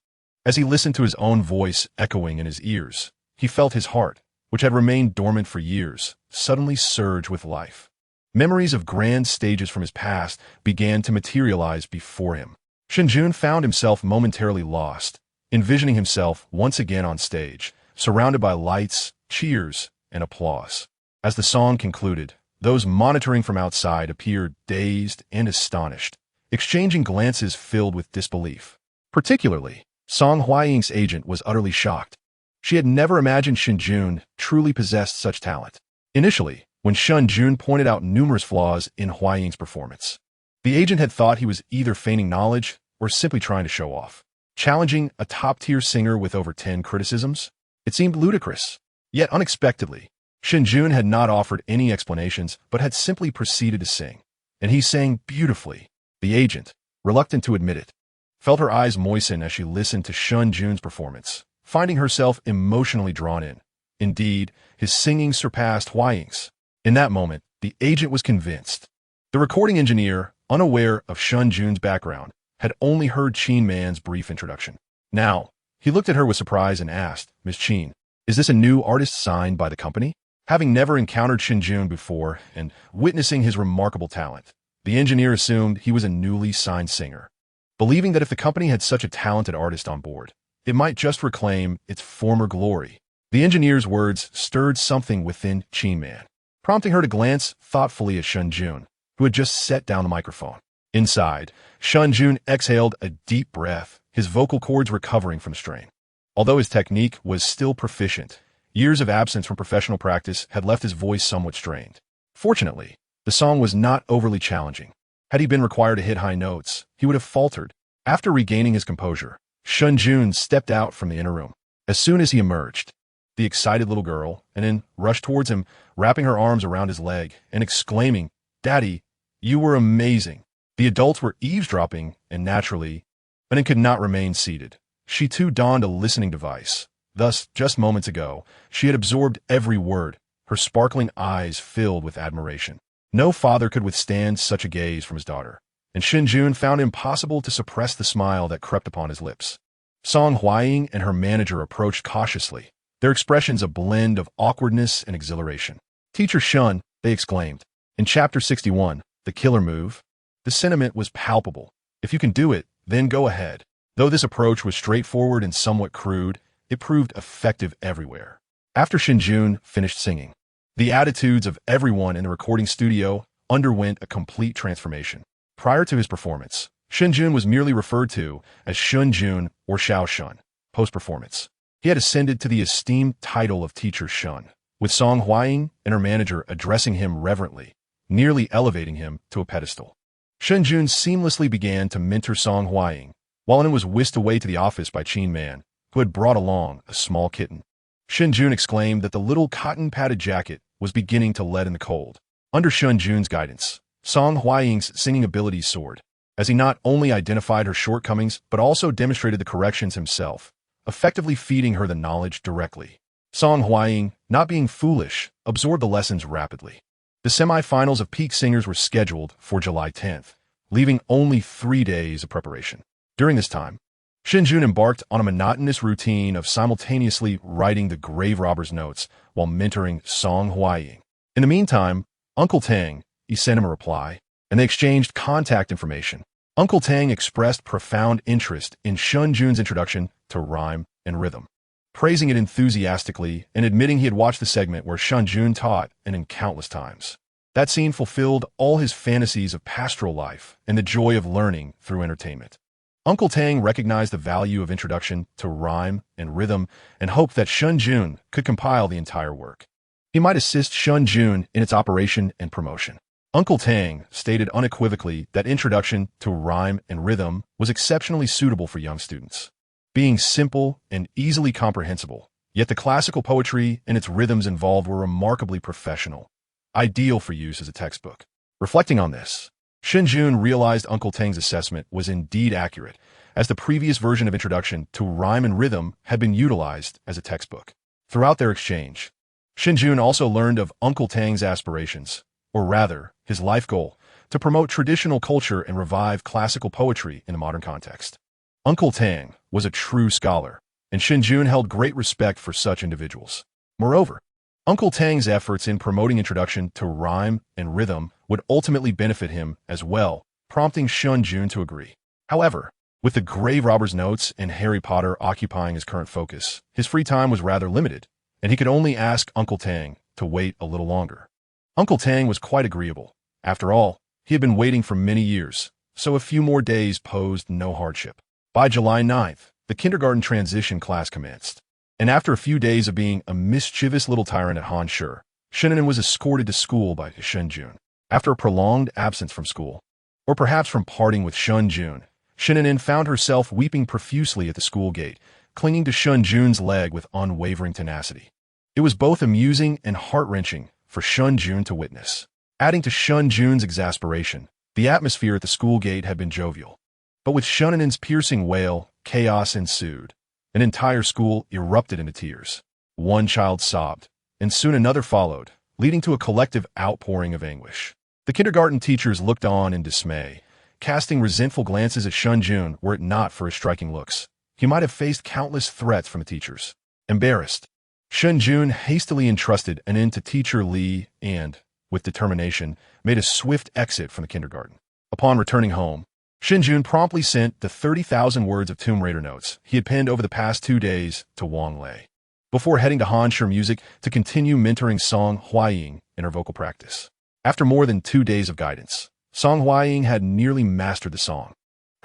As he listened to his own voice echoing in his ears, he felt his heart, which had remained dormant for years, suddenly surge with life. Memories of grand stages from his past began to materialize before him. Shen Jun found himself momentarily lost, envisioning himself once again on stage, surrounded by lights, cheers, and applause. As the song concluded, those monitoring from outside appeared dazed and astonished, exchanging glances filled with disbelief. Particularly, Song Huaying's agent was utterly shocked. She had never imagined Shen Jun truly possessed such talent. Initially, when Shen Jun pointed out numerous flaws in Huaying's performance, the agent had thought he was either feigning knowledge or simply trying to show off. Challenging a top-tier singer with over 10 criticisms? It seemed ludicrous. Yet unexpectedly, Shen Jun had not offered any explanations but had simply proceeded to sing. And he sang beautifully. The agent, reluctant to admit it, felt her eyes moisten as she listened to Shen Jun's performance, finding herself emotionally drawn in. Indeed, his singing surpassed Huaying's. In that moment, the agent was convinced. The recording engineer, unaware of Shen Jun's background, had only heard Qin Man's brief introduction. Now, he looked at her with surprise and asked, "Miss Qin, is this a new artist signed by the company?" Having never encountered Shen Jun before and witnessing his remarkable talent, the engineer assumed he was a newly signed singer, believing that if the company had such a talented artist on board, it might just reclaim its former glory. The engineer's words stirred something within Qin Man, prompting her to glance thoughtfully at Shen Jun, who had just set down the microphone. Inside, Shen Jun exhaled a deep breath, his vocal cords recovering from strain. Although his technique was still proficient, years of absence from professional practice had left his voice somewhat strained. Fortunately, the song was not overly challenging. Had he been required to hit high notes, he would have faltered. After regaining his composure, Shen Jun stepped out from the inner room. As soon as he emerged, the excited little girl and then rushed towards him, wrapping her arms around his leg and exclaiming, "Daddy, you were amazing." The adults were eavesdropping, and naturally, Anin could not remain seated. She too donned a listening device. Thus, just moments ago, she had absorbed every word, her sparkling eyes filled with admiration. No father could withstand such a gaze from his daughter, and Shen Jun found it impossible to suppress the smile that crept upon his lips. Song Huaying and her manager approached cautiously, their expressions a blend of awkwardness and exhilaration. "Teacher Shun," they exclaimed. In Chapter 61, The Killer Move, the sentiment was palpable. If you can do it, then go ahead. Though this approach was straightforward and somewhat crude, it proved effective everywhere. After Shen Jun finished singing, the attitudes of everyone in the recording studio underwent a complete transformation. Prior to his performance, Shen Jun was merely referred to as Shun Jun or Xiao Shun. Post-performance, he had ascended to the esteemed title of Teacher Shun, with Song Huaying and her manager addressing him reverently, nearly elevating him to a pedestal. Shen Jun seamlessly began to mentor Song Huaying, while Anin was whisked away to the office by Qin Man, who had brought along a small kitten. Shen Jun exclaimed that the little cotton-padded jacket was beginning to let in the cold. Under Shen Jun's guidance, Song Huaying's singing abilities soared, as he not only identified her shortcomings but also demonstrated the corrections himself, effectively feeding her the knowledge directly. Song Huaying, not being foolish, absorbed the lessons rapidly. The semifinals of Peak Singers were scheduled for July 10th, leaving only 3 days of preparation. During this time, Shen Jun embarked on a monotonous routine of simultaneously writing the grave robber's notes while mentoring Song Huaying. In the meantime, Uncle Tang, he sent him a reply, and they exchanged contact information. Uncle Tang expressed profound interest in Shen Jun's introduction to rhyme and rhythm, praising it enthusiastically and admitting he had watched the segment where Shen Jun taught Anin countless times. That scene fulfilled all his fantasies of pastoral life and the joy of learning through entertainment. Uncle Tang recognized the value of introduction to rhyme and rhythm and hoped that Shen Jun could compile the entire work. He might assist Shen Jun in its operation and promotion. Uncle Tang stated unequivocally that introduction to rhyme and rhythm was exceptionally suitable for young students, being simple and easily comprehensible, yet the classical poetry and its rhythms involved were remarkably professional, ideal for use as a textbook. Reflecting on this, Shen Jun realized Uncle Tang's assessment was indeed accurate, as the previous version of Introduction to Rhyme and Rhythm had been utilized as a textbook. Throughout their exchange, Shen Jun also learned of Uncle Tang's aspirations, or rather, his life goal, to promote traditional culture and revive classical poetry in a modern context. Uncle Tang was a true scholar, and Shen Jun held great respect for such individuals. Moreover, Uncle Tang's efforts in promoting introduction to rhyme and rhythm would ultimately benefit him as well, prompting Shen Jun to agree. However, with the grave robber's notes and Harry Potter occupying his current focus, his free time was rather limited, and he could only ask Uncle Tang to wait a little longer. Uncle Tang was quite agreeable. After all, he had been waiting for many years, so a few more days posed no hardship. By July 9th, the kindergarten transition class commenced, and after a few days of being a mischievous little tyrant at Han Shi, Shen was escorted to school by Shen Jun. After a prolonged absence from school, or perhaps from parting with Shen Jun, Shen found herself weeping profusely at the school gate, clinging to Shen Jun's leg with unwavering tenacity. It was both amusing and heart-wrenching for Shen Jun to witness. Adding to Shen Jun's exasperation, the atmosphere at the school gate had been jovial. But with Shen's piercing wail, chaos ensued. An entire school erupted into tears. One child sobbed, and soon another followed, leading to a collective outpouring of anguish. The kindergarten teachers looked on in dismay, casting resentful glances at Shen Jun were it not for his striking looks. He might have faced countless threats from the teachers. Embarrassed, Shen Jun hastily entrusted Anin to teacher Li and, with determination, made a swift exit from the kindergarten. Upon returning home, Shen Jun promptly sent the 30,000 words of Tomb Raider notes he had penned over the past 2 days to Wang Lei, before heading to Han Shi Music to continue mentoring Song Huaying in her vocal practice. After more than 2 days of guidance, Song Huaying had nearly mastered the song.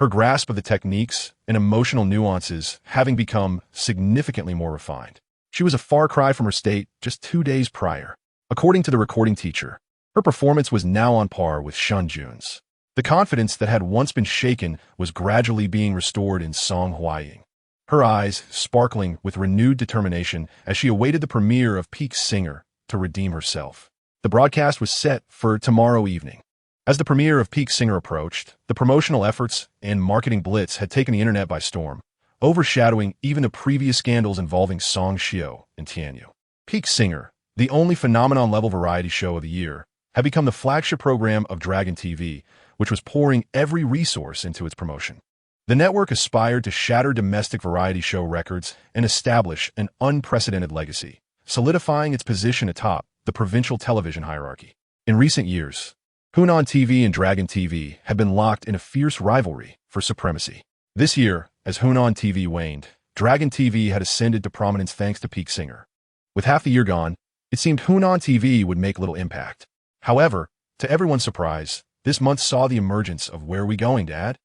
her grasp of the techniques and emotional nuances having become significantly more refined. She was a far cry from her state just 2 days prior. According to the recording teacher, her performance was now on par with Shen Jun's. The confidence that had once been shaken was gradually being restored in Song Hwaying, her eyes sparkling with renewed determination as she awaited the premiere of Peak Singer to redeem herself. The broadcast was set for tomorrow evening. As the premiere of Peak Singer approached, the promotional efforts and marketing blitz had taken the internet by storm, overshadowing even the previous scandals involving Song Xiao and Tianyu. Peak Singer, the only phenomenon-level variety show of the year, had become the flagship program of Dragon TV, which was pouring every resource into its promotion. The network aspired to shatter domestic variety show records and establish an unprecedented legacy, solidifying its position atop the provincial television hierarchy. In recent years, Hunan TV and Dragon TV had been locked in a fierce rivalry for supremacy. This year, as Hunan TV waned, Dragon TV had ascended to prominence thanks to Peak Singer. With half the year gone, it seemed Hunan TV would make little impact. However, to everyone's surprise, this month saw the emergence of Where We Going, Dad?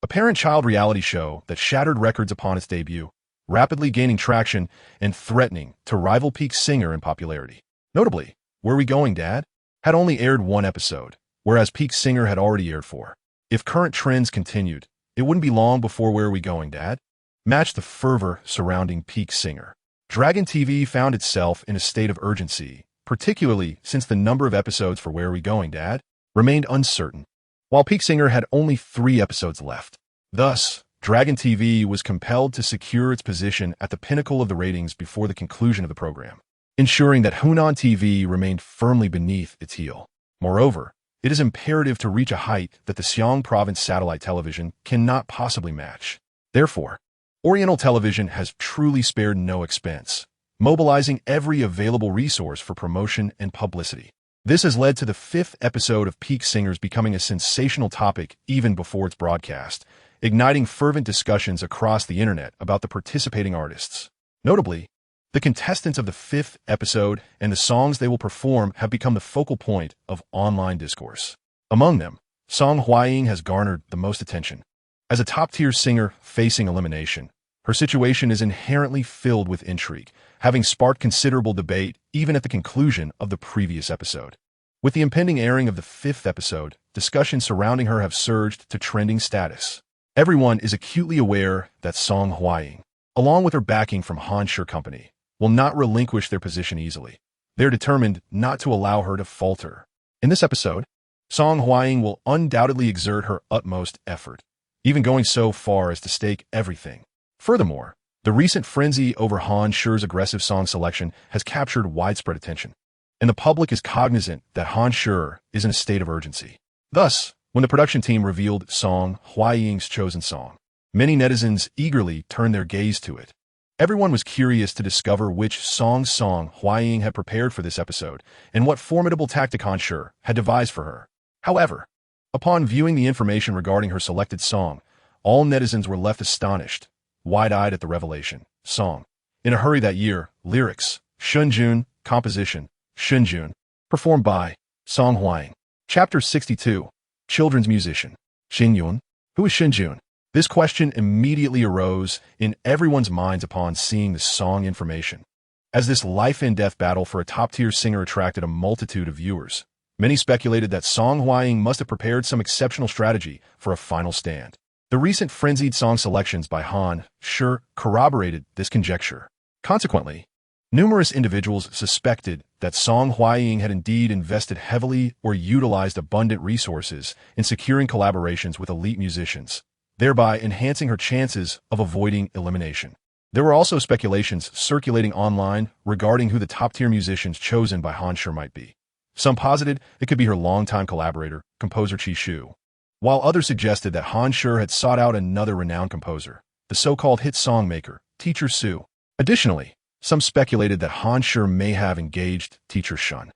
A parent-child reality show that shattered records upon its debut, rapidly gaining traction and threatening to rival Peak Singer in popularity. Notably, Where We Going, Dad? Had only aired 1 episode, whereas Peak Singer had already aired 4. If current trends continued, it wouldn't be long before Where We Going, Dad? Matched the fervor surrounding Peak Singer. Dragon TV found itself in a state of urgency, particularly since the number of episodes for Where We Going, Dad? Remained uncertain, while Peak Singer had only 3 episodes left. Thus, Dragon TV was compelled to secure its position at the pinnacle of the ratings before the conclusion of the program, ensuring that Hunan TV remained firmly beneath its heel. Moreover, it is imperative to reach a height that the Xiong province satellite television cannot possibly match. Therefore, Oriental Television has truly spared no expense, mobilizing every available resource for promotion and publicity. This has led to the 5th episode of Peak Singers becoming a sensational topic even before its broadcast, igniting fervent discussions across the internet about the participating artists. Notably, the contestants of the 5th episode and the songs they will perform have become the focal point of online discourse. Among them, Song Hwaying has garnered the most attention. As a top-tier singer facing elimination, her situation is inherently filled with intrigue, having sparked considerable debate even at the conclusion of the previous episode. With the impending airing of the 5th episode, discussions surrounding her have surged to trending status. Everyone is acutely aware that Song Hwaying, along with her backing from Han Shi Company, will not relinquish their position easily. They're determined not to allow her to falter. In this episode, Song Hwaying will undoubtedly exert her utmost effort, even going so far as to stake everything. Furthermore, the recent frenzy over Han Shi's aggressive song selection has captured widespread attention, and the public is cognizant that Han Shi is in a state of urgency. Thus, when the production team revealed Song Hwaying's chosen song, many netizens eagerly turned their gaze to it. Everyone was curious to discover which Song Hwaying had prepared for this episode and what formidable tactic Han Shi had devised for her. However, upon viewing the information regarding her selected song, all netizens were left astonished, wide-eyed at the revelation. Song. In a hurry that year. Lyrics. Shen Jun. Composition. Shen Jun. Performed by Song Hwaying. Chapter 62. Children's musician. Shen Jun. Who is Shen Jun? This question immediately arose in everyone's minds upon seeing the song information. As this life-and-death battle for a top-tier singer attracted a multitude of viewers, many speculated that Song Hwaying must have prepared some exceptional strategy for a final stand. The recent frenzied song selections by Han Shi corroborated this conjecture. Consequently, numerous individuals suspected that Song Hwaying had indeed invested heavily or utilized abundant resources in securing collaborations with elite musicians, thereby enhancing her chances of avoiding elimination. There were also speculations circulating online regarding who the top-tier musicians chosen by Han Shi might be. Some posited it could be her longtime collaborator, composer Chi Shu, while others suggested that Han Shi had sought out another renowned composer, the so-called hit song maker, Teacher Su. Additionally, some speculated that Han Shi may have engaged Teacher Shen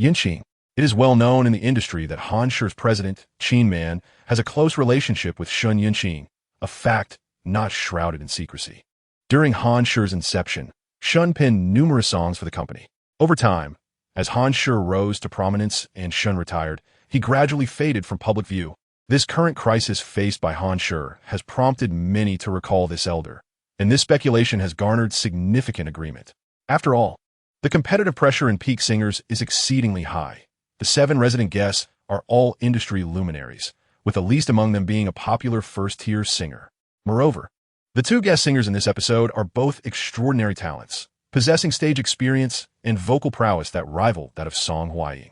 Yinqing. It is well known in the industry that Han Shi's president, Qin Man, has a close relationship with Shen Yinqing, a fact not shrouded in secrecy. During Han Shi's inception, Shen penned numerous songs for the company. Over time, as Han Shi rose to prominence and Shen retired, he gradually faded from public view. This current crisis faced by Han Shi has prompted many to recall this elder, and this speculation has garnered significant agreement. After all, the competitive pressure in peak singers is exceedingly high. The 7 resident guests are all industry luminaries, with the least among them being a popular first-tier singer. Moreover, the 2 guest singers in this episode are both extraordinary talents, possessing stage experience and vocal prowess that rival that of Song Hwaying.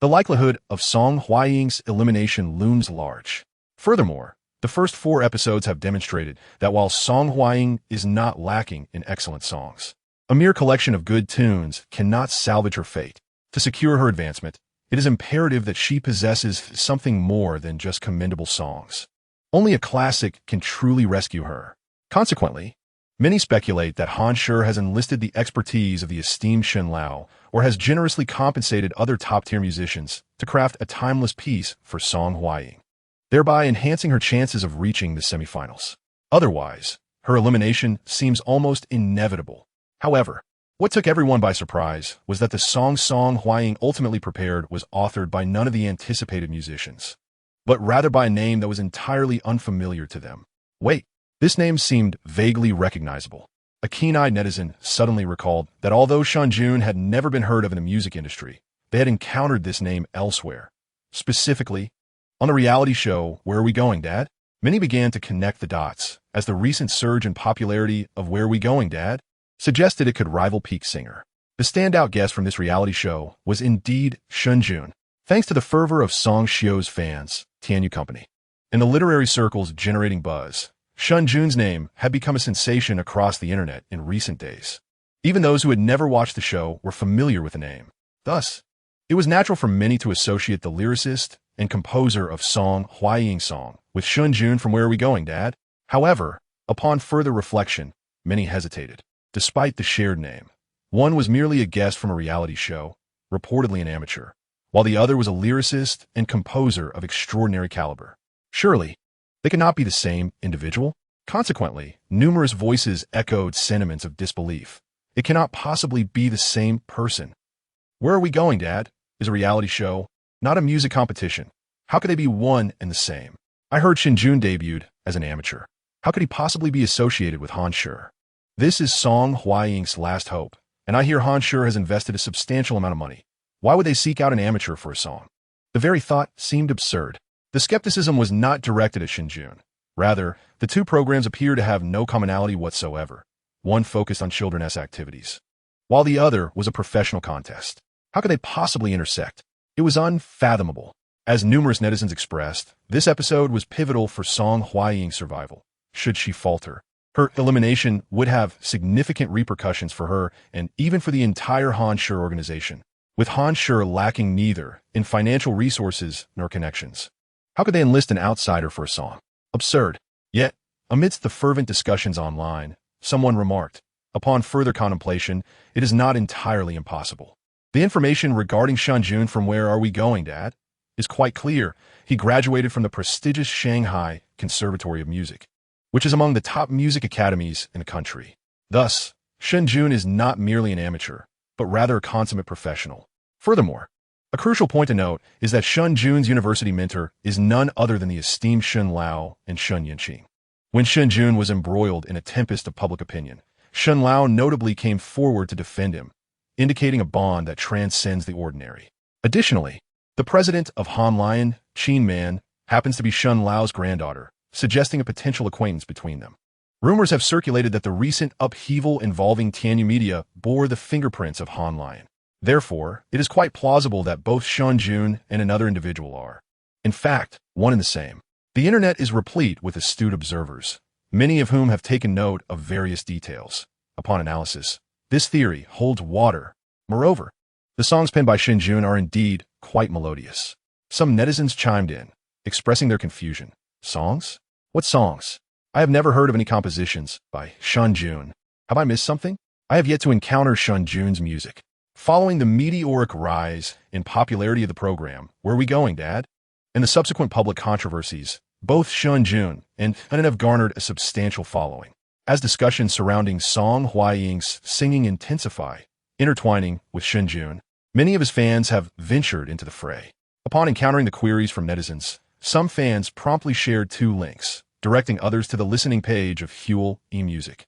The likelihood of Song Hwaying's elimination looms large. Furthermore, the first 4 episodes have demonstrated that while Song Hwaying is not lacking in excellent songs, a mere collection of good tunes cannot salvage her fate. To secure her advancement, it is imperative that she possesses something more than just commendable songs. Only a classic can truly rescue her. Consequently, many speculate that Han Shi has enlisted the expertise of the esteemed Shen Lao, or has generously compensated other top-tier musicians to craft a timeless piece for Song Hwaying, thereby enhancing her chances of reaching the semifinals. Otherwise, her elimination seems almost inevitable. However, what took everyone by surprise was that the song Song Hwaying ultimately prepared was authored by none of the anticipated musicians, but rather by a name that was entirely unfamiliar to them. Wait, this name seemed vaguely recognizable. A keen-eyed netizen suddenly recalled that although Shen Jun had never been heard of in the music industry, they had encountered this name elsewhere. Specifically, on the reality show Where Are We Going, Dad? Many began to connect the dots, as the recent surge in popularity of Where Are We Going, Dad? Suggested it could rival Peak Singer. The standout guest from this reality show was indeed Shen Jun, thanks to the fervor of Song Xiu's fans, Tianyu Company. In the literary circles generating buzz, Shen Jun's name had become a sensation across the internet in recent days. Even those who had never watched the show were familiar with the name. Thus, it was natural for many to associate the lyricist and composer of Song Hwaying song with Shen Jun from Where Are We Going, Dad? However, upon further reflection, many hesitated. Despite the shared name, one was merely a guest from a reality show, reportedly an amateur, while the other was a lyricist and composer of extraordinary caliber. Surely, they could not be the same individual? Consequently, numerous voices echoed sentiments of disbelief. It cannot possibly be the same person. Where Are We Going, Dad? Is a reality show, not a music competition. How could they be one and the same? I heard Shen Jun debuted as an amateur. How could he possibly be associated with Han Shi? This is Song Hwaying's last hope, and I hear Han Shi has invested a substantial amount of money. Why would they seek out an amateur for a song? The very thought seemed absurd. The skepticism was not directed at Shen Jun. Rather, the 2 programs appear to have no commonality whatsoever. One focused on children's activities, while the other was a professional contest. How could they possibly intersect? It was unfathomable. As numerous netizens expressed, this episode was pivotal for Song Hwaying's survival. Should she falter, her elimination would have significant repercussions for her and even for the entire Han Shi organization, with Han Shi lacking neither in financial resources nor connections. How could they enlist an outsider for a song? Absurd. Yet, amidst the fervent discussions online, someone remarked, upon further contemplation, it is not entirely impossible. The information regarding Shen Jun from Where Are We Going, Dad? Is quite clear. He graduated from the prestigious Shanghai Conservatory of Music, which is among the top music academies in the country. Thus, Shen Jun is not merely an amateur, but rather a consummate professional. Furthermore, a crucial point to note is that Shen Jun's university mentor is none other than the esteemed Shen Lao and Shen Yanqing. When Shen Jun was embroiled in a tempest of public opinion, Shen Lao notably came forward to defend him, indicating a bond that transcends the ordinary. Additionally, the president of Han Lion, Qin Man, happens to be Shen Lao's granddaughter, suggesting a potential acquaintance between them. Rumors have circulated that the recent upheaval involving Tianyu Media bore the fingerprints of Han Lion. Therefore, it is quite plausible that both Shen Jun and another individual are, in fact, one and the same. The internet is replete with astute observers, many of whom have taken note of various details. Upon analysis, this theory holds water. Moreover, the songs penned by Shen Jun are indeed quite melodious. Some netizens chimed in, expressing their confusion. Songs? What songs? I have never heard of any compositions by Shen Jun. Have I missed something? I have yet to encounter Shen Jun's music. Following the meteoric rise in popularity of the program, Where Are We Going, Dad? And the subsequent public controversies, both Shen Jun and Han have garnered a substantial following. As discussions surrounding Song Hwaying's singing intensify, intertwining with Shen Jun, many of his fans have ventured into the fray. Upon encountering the queries from netizens, some fans promptly shared two links, directing others to the listening page of Huel eMusic.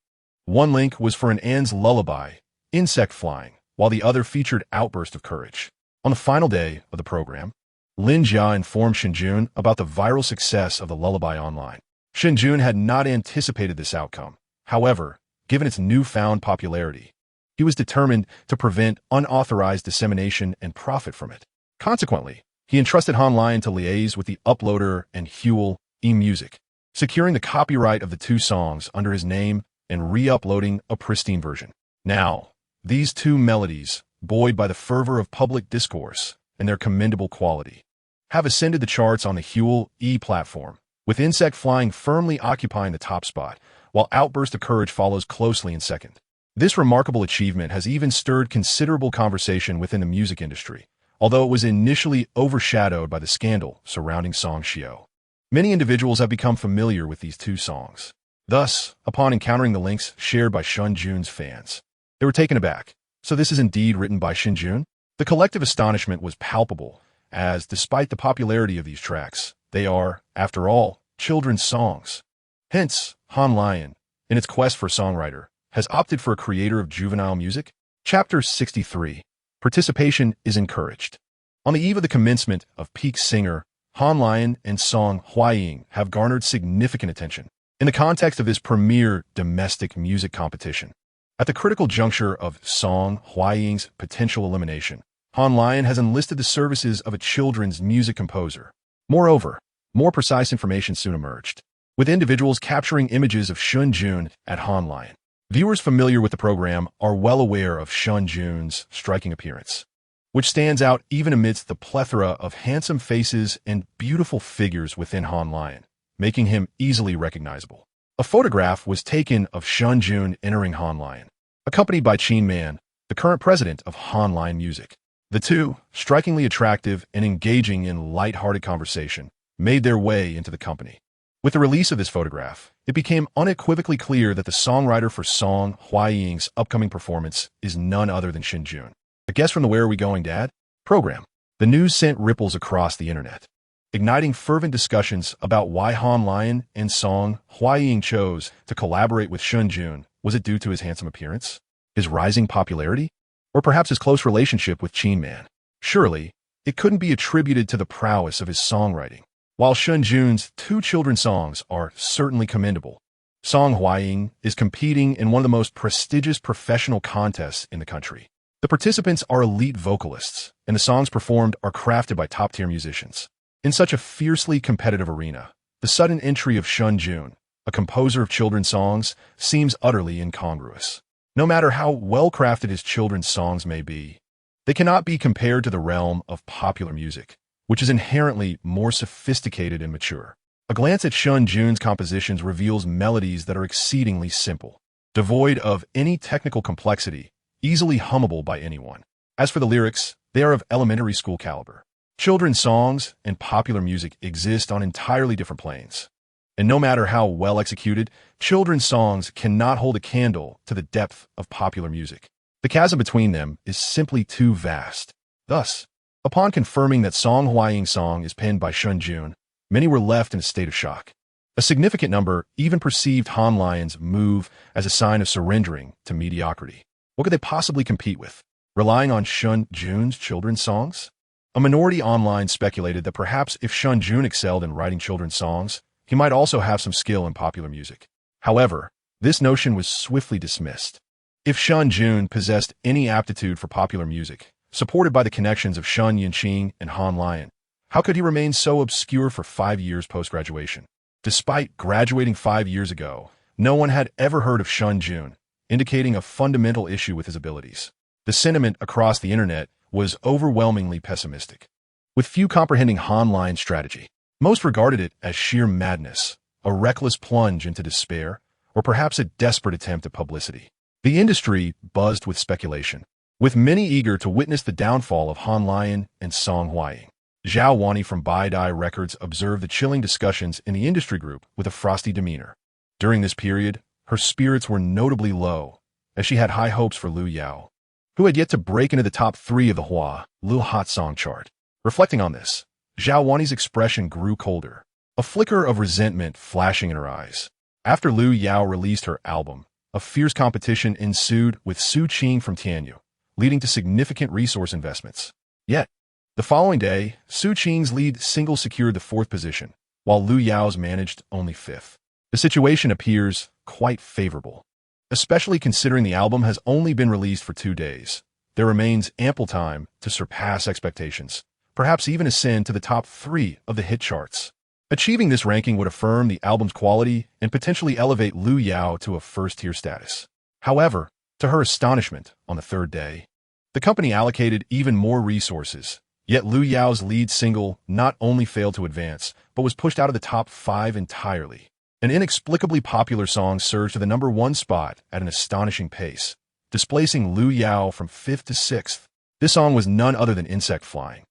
One link was for an Anne's lullaby, Insect Flying, while the other featured Outburst of Courage. On the final day of the program, Lin Jia informed Shen Jun about the viral success of the lullaby online. Shen Jun had not anticipated this outcome. However, given its newfound popularity, he was determined to prevent unauthorized dissemination and profit from it. Consequently, he entrusted Han Lion to liaise with the uploader and Huel eMusic, securing the copyright of the two songs under his name and re-uploading a pristine version. Now, these two melodies, buoyed by the fervor of public discourse and their commendable quality, have ascended the charts on the Huel E platform, with Insect Flying firmly occupying the top spot, while Outburst of Courage follows closely in second. This remarkable achievement has even stirred considerable conversation within the music industry, although it was initially overshadowed by the scandal surrounding Song Xiao. Many individuals have become familiar with these two songs. Thus, upon encountering the links shared by Shen Jun's fans, they were taken aback. So this is indeed written by Shen Jun? The collective astonishment was palpable, as despite the popularity of these tracks, they are, after all, children's songs. Hence, Han Lion, in its quest for a songwriter, has opted for a creator of juvenile music. Chapter 63. Participation is encouraged. On the eve of the commencement of Peak Singer, Han Lion and Song Huaying have garnered significant attention in the context of this premier domestic music competition. At the critical juncture of Song Huaying's potential elimination, Han Lion has enlisted the services of a children's music composer. Moreover, more precise information soon emerged, with individuals capturing images of Shen Jun at Han Lion. Viewers familiar with the program are well aware of Shen Jun's striking appearance, which stands out even amidst the plethora of handsome faces and beautiful figures within Han Lion, making him easily recognizable. A photograph was taken of Shen Jun entering Han Lion, accompanied by Qin Man, the current president of Han Lion Music. The two, strikingly attractive and engaging in light-hearted conversation, made their way into the company. With the release of this photograph, it became unequivocally clear that the songwriter for Song Huaying's upcoming performance is none other than Shen Jun. A guest from the Where Are We Going, Dad? Program. The news sent ripples across the internet, igniting fervent discussions about why Han Lion and Song Huaying chose to collaborate with Shen Jun. Was it due to his handsome appearance, his rising popularity, or perhaps his close relationship with Qin Man? Surely, it couldn't be attributed to the prowess of his songwriting. While Shen Jun's two children's songs are certainly commendable, Song Huaying is competing in one of the most prestigious professional contests in the country. The participants are elite vocalists, and the songs performed are crafted by top-tier musicians. In such a fiercely competitive arena, the sudden entry of Shen Jun, a composer of children's songs, seems utterly incongruous. No matter how well-crafted his children's songs may be, they cannot be compared to the realm of popular music, which is inherently more sophisticated and mature. A glance at Shen Jun's compositions reveals melodies that are exceedingly simple, devoid of any technical complexity, easily hummable by anyone. As for the lyrics, they are of elementary school caliber. Children's songs and popular music exist on entirely different planes. And no matter how well executed, children's songs cannot hold a candle to the depth of popular music. The chasm between them is simply too vast. Thus, upon confirming that Song Huaying's song is penned by Shen Jun, many were left in a state of shock. A significant number even perceived Han Lion's move as a sign of surrendering to mediocrity. What could they possibly compete with? Relying on Shen Jun's children's songs? A minority online speculated that perhaps if Shen Jun excelled in writing children's songs, he might also have some skill in popular music. However, this notion was swiftly dismissed. If Shen Jun possessed any aptitude for popular music, supported by the connections of Shen Yinqing and Han Lion, how could he remain so obscure for 5 years post-graduation? Despite graduating 5 years ago, no one had ever heard of Shen Jun, indicating a fundamental issue with his abilities. The sentiment across the internet was overwhelmingly pessimistic, with few comprehending Han Lion's strategy. Most regarded it as sheer madness, a reckless plunge into despair, or perhaps a desperate attempt at publicity. The industry buzzed with speculation, with many eager to witness the downfall of Han Lion and Song Huaying. Zhao Wani from Baidai Records observed the chilling discussions in the industry group with a frosty demeanor. During this period, her spirits were notably low, as she had high hopes for Liu Yao, who had yet to break into the top 3 of the Hua Liu Hot Song chart. Reflecting on this, Zhao Wani's expression grew colder, a flicker of resentment flashing in her eyes. After Lu Yao released her album, a fierce competition ensued with Su Qing from Tianyu, leading to significant resource investments. Yet, the following day, Su Qing's lead single secured the 4th position, while Lu Yao's managed only 5th. The situation appears quite favorable, especially considering the album has only been released for 2 days. There remains ample time to surpass expectations, perhaps even ascend to the top 3 of the hit charts. Achieving this ranking would affirm the album's quality and potentially elevate Lu Yao to a first-tier status. However, to her astonishment, on the 3rd day, the company allocated even more resources, yet Lu Yao's lead single not only failed to advance, but was pushed out of the top 5 entirely. An inexplicably popular song surged to the number 1 spot at an astonishing pace, displacing Lu Yao from 5th to 6th. This song was none other than Insect Flying,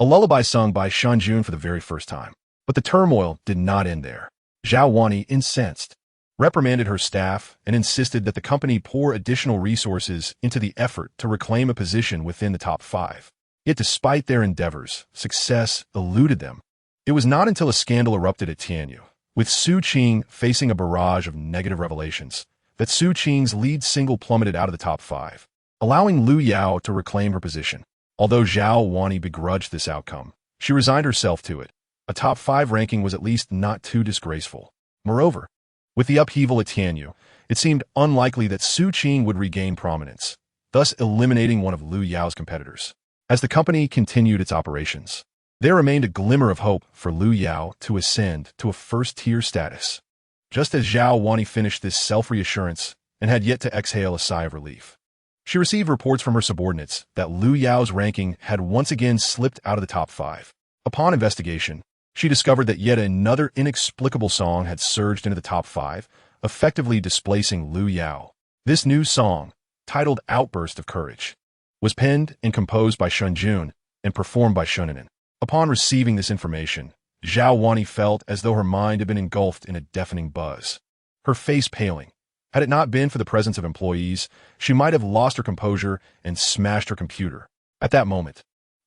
a lullaby sung by Shen Jun for the very first time. But the turmoil did not end there. Zhao Wani, incensed, reprimanded her staff and insisted that the company pour additional resources into the effort to reclaim a position within the top 5. Yet despite their endeavors, success eluded them. It was not until a scandal erupted at Tianyu, with Su Qing facing a barrage of negative revelations, that Su Qing's lead single plummeted out of the top 5, allowing Lu Yao to reclaim her position. Although Zhao Wani begrudged this outcome, she resigned herself to it. A top 5 ranking was at least not too disgraceful. Moreover, with the upheaval at Tianyu, it seemed unlikely that Su Qing would regain prominence, thus eliminating one of Lu Yao's competitors. As the company continued its operations, there remained a glimmer of hope for Lu Yao to ascend to a first-tier status. Just as Zhao Wani finished this self-reassurance and had yet to exhale a sigh of relief, she received reports from her subordinates that Lu Yao's ranking had once again slipped out of the top 5. Upon investigation, she discovered that yet another inexplicable song had surged into the top 5, effectively displacing Lu Yao. This new song, titled Outburst of Courage, was penned and composed by Shen Jun and performed by Shen. Upon receiving this information, Zhao Wani felt as though her mind had been engulfed in a deafening buzz, her face paling. Had it not been for the presence of employees, she might have lost her composure and smashed her computer. At that moment,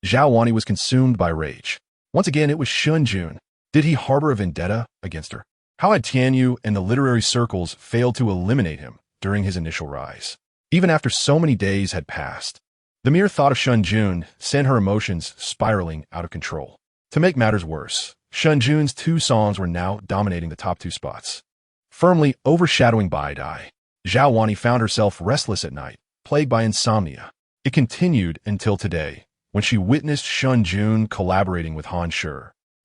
Zhao Wani was consumed by rage. Once again, it was Shen Jun. Did he harbor a vendetta against her? How had Tianyu and the literary circles failed to eliminate him during his initial rise? Even after so many days had passed, the mere thought of Shen Jun sent her emotions spiraling out of control. To make matters worse, Shen Jun's 2 songs were now dominating the top 2 spots, firmly overshadowing Bai Dai. Zhao Wani found herself restless at night, plagued by insomnia. It continued until today, when she witnessed Shen Jun collaborating with Han Shi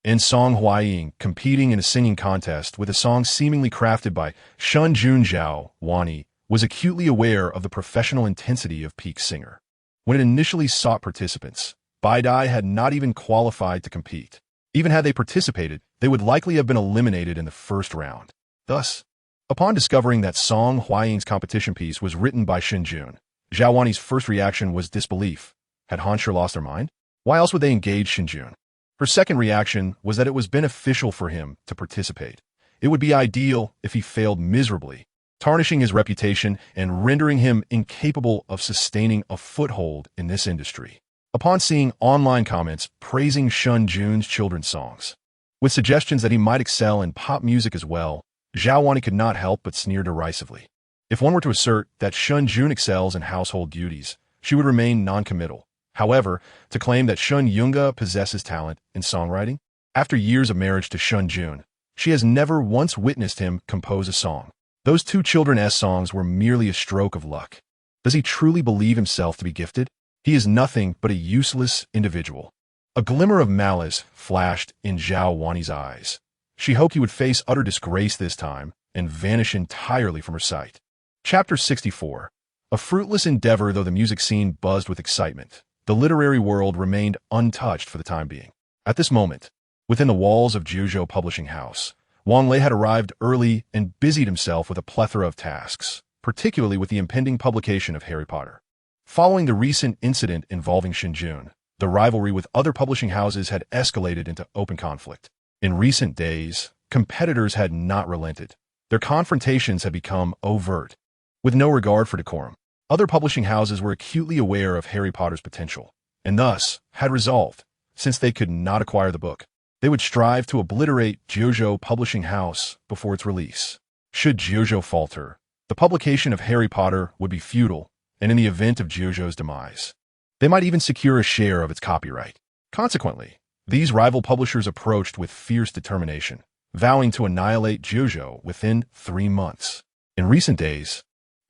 and Song Huaying competing in a singing contest with a song seemingly crafted by Shen Jun. Zhao Wani was acutely aware of the professional intensity of peak singer. When it initially sought participants, Bai Dai had not even qualified to compete. Even had they participated, they would likely have been eliminated in the first round. Thus, upon discovering that Song Huaying's competition piece was written by Shen Jun, Zhao Wani's first reaction was disbelief. Had Han Shi lost their mind? Why else would they engage Shen Jun? Her second reaction was that it was beneficial for him to participate. It would be ideal if he failed miserably, tarnishing his reputation and rendering him incapable of sustaining a foothold in this industry. Upon seeing online comments praising Shen Jun's children's songs, with suggestions that he might excel in pop music as well, Zhao Wani could not help but sneer derisively. If one were to assert that Shen Jun excels in household duties, she would remain non-committal. However, to claim that Shen Yunga possesses talent in songwriting, after years of marriage to Shen Jun, she has never once witnessed him compose a song. Those 2 children's songs were merely a stroke of luck. Does he truly believe himself to be gifted? He is nothing but a useless individual. A glimmer of malice flashed in Zhao Wani's eyes. She hoped he would face utter disgrace this time and vanish entirely from her sight. Chapter 64. A fruitless endeavor. Though the music scene buzzed with excitement, the literary world remained untouched for the time being. At this moment, within the walls of Juzhou Publishing House, Wang Lei had arrived early and busied himself with a plethora of tasks, particularly with the impending publication of Harry Potter. Following the recent incident involving Shen Jun, the rivalry with other publishing houses had escalated into open conflict. In recent days, competitors had not relented. Their confrontations had become overt, with no regard for decorum. Other publishing houses were acutely aware of Harry Potter's potential, and thus had resolved, since they could not acquire the book. They would strive to obliterate Jiuzhou Publishing House before its release. Should Jiuzhou falter, the publication of Harry Potter would be futile, and in the event of Jiuzhou's demise, they might even secure a share of its copyright. Consequently, these rival publishers approached with fierce determination, vowing to annihilate Jiuzhou within 3 months. In recent days,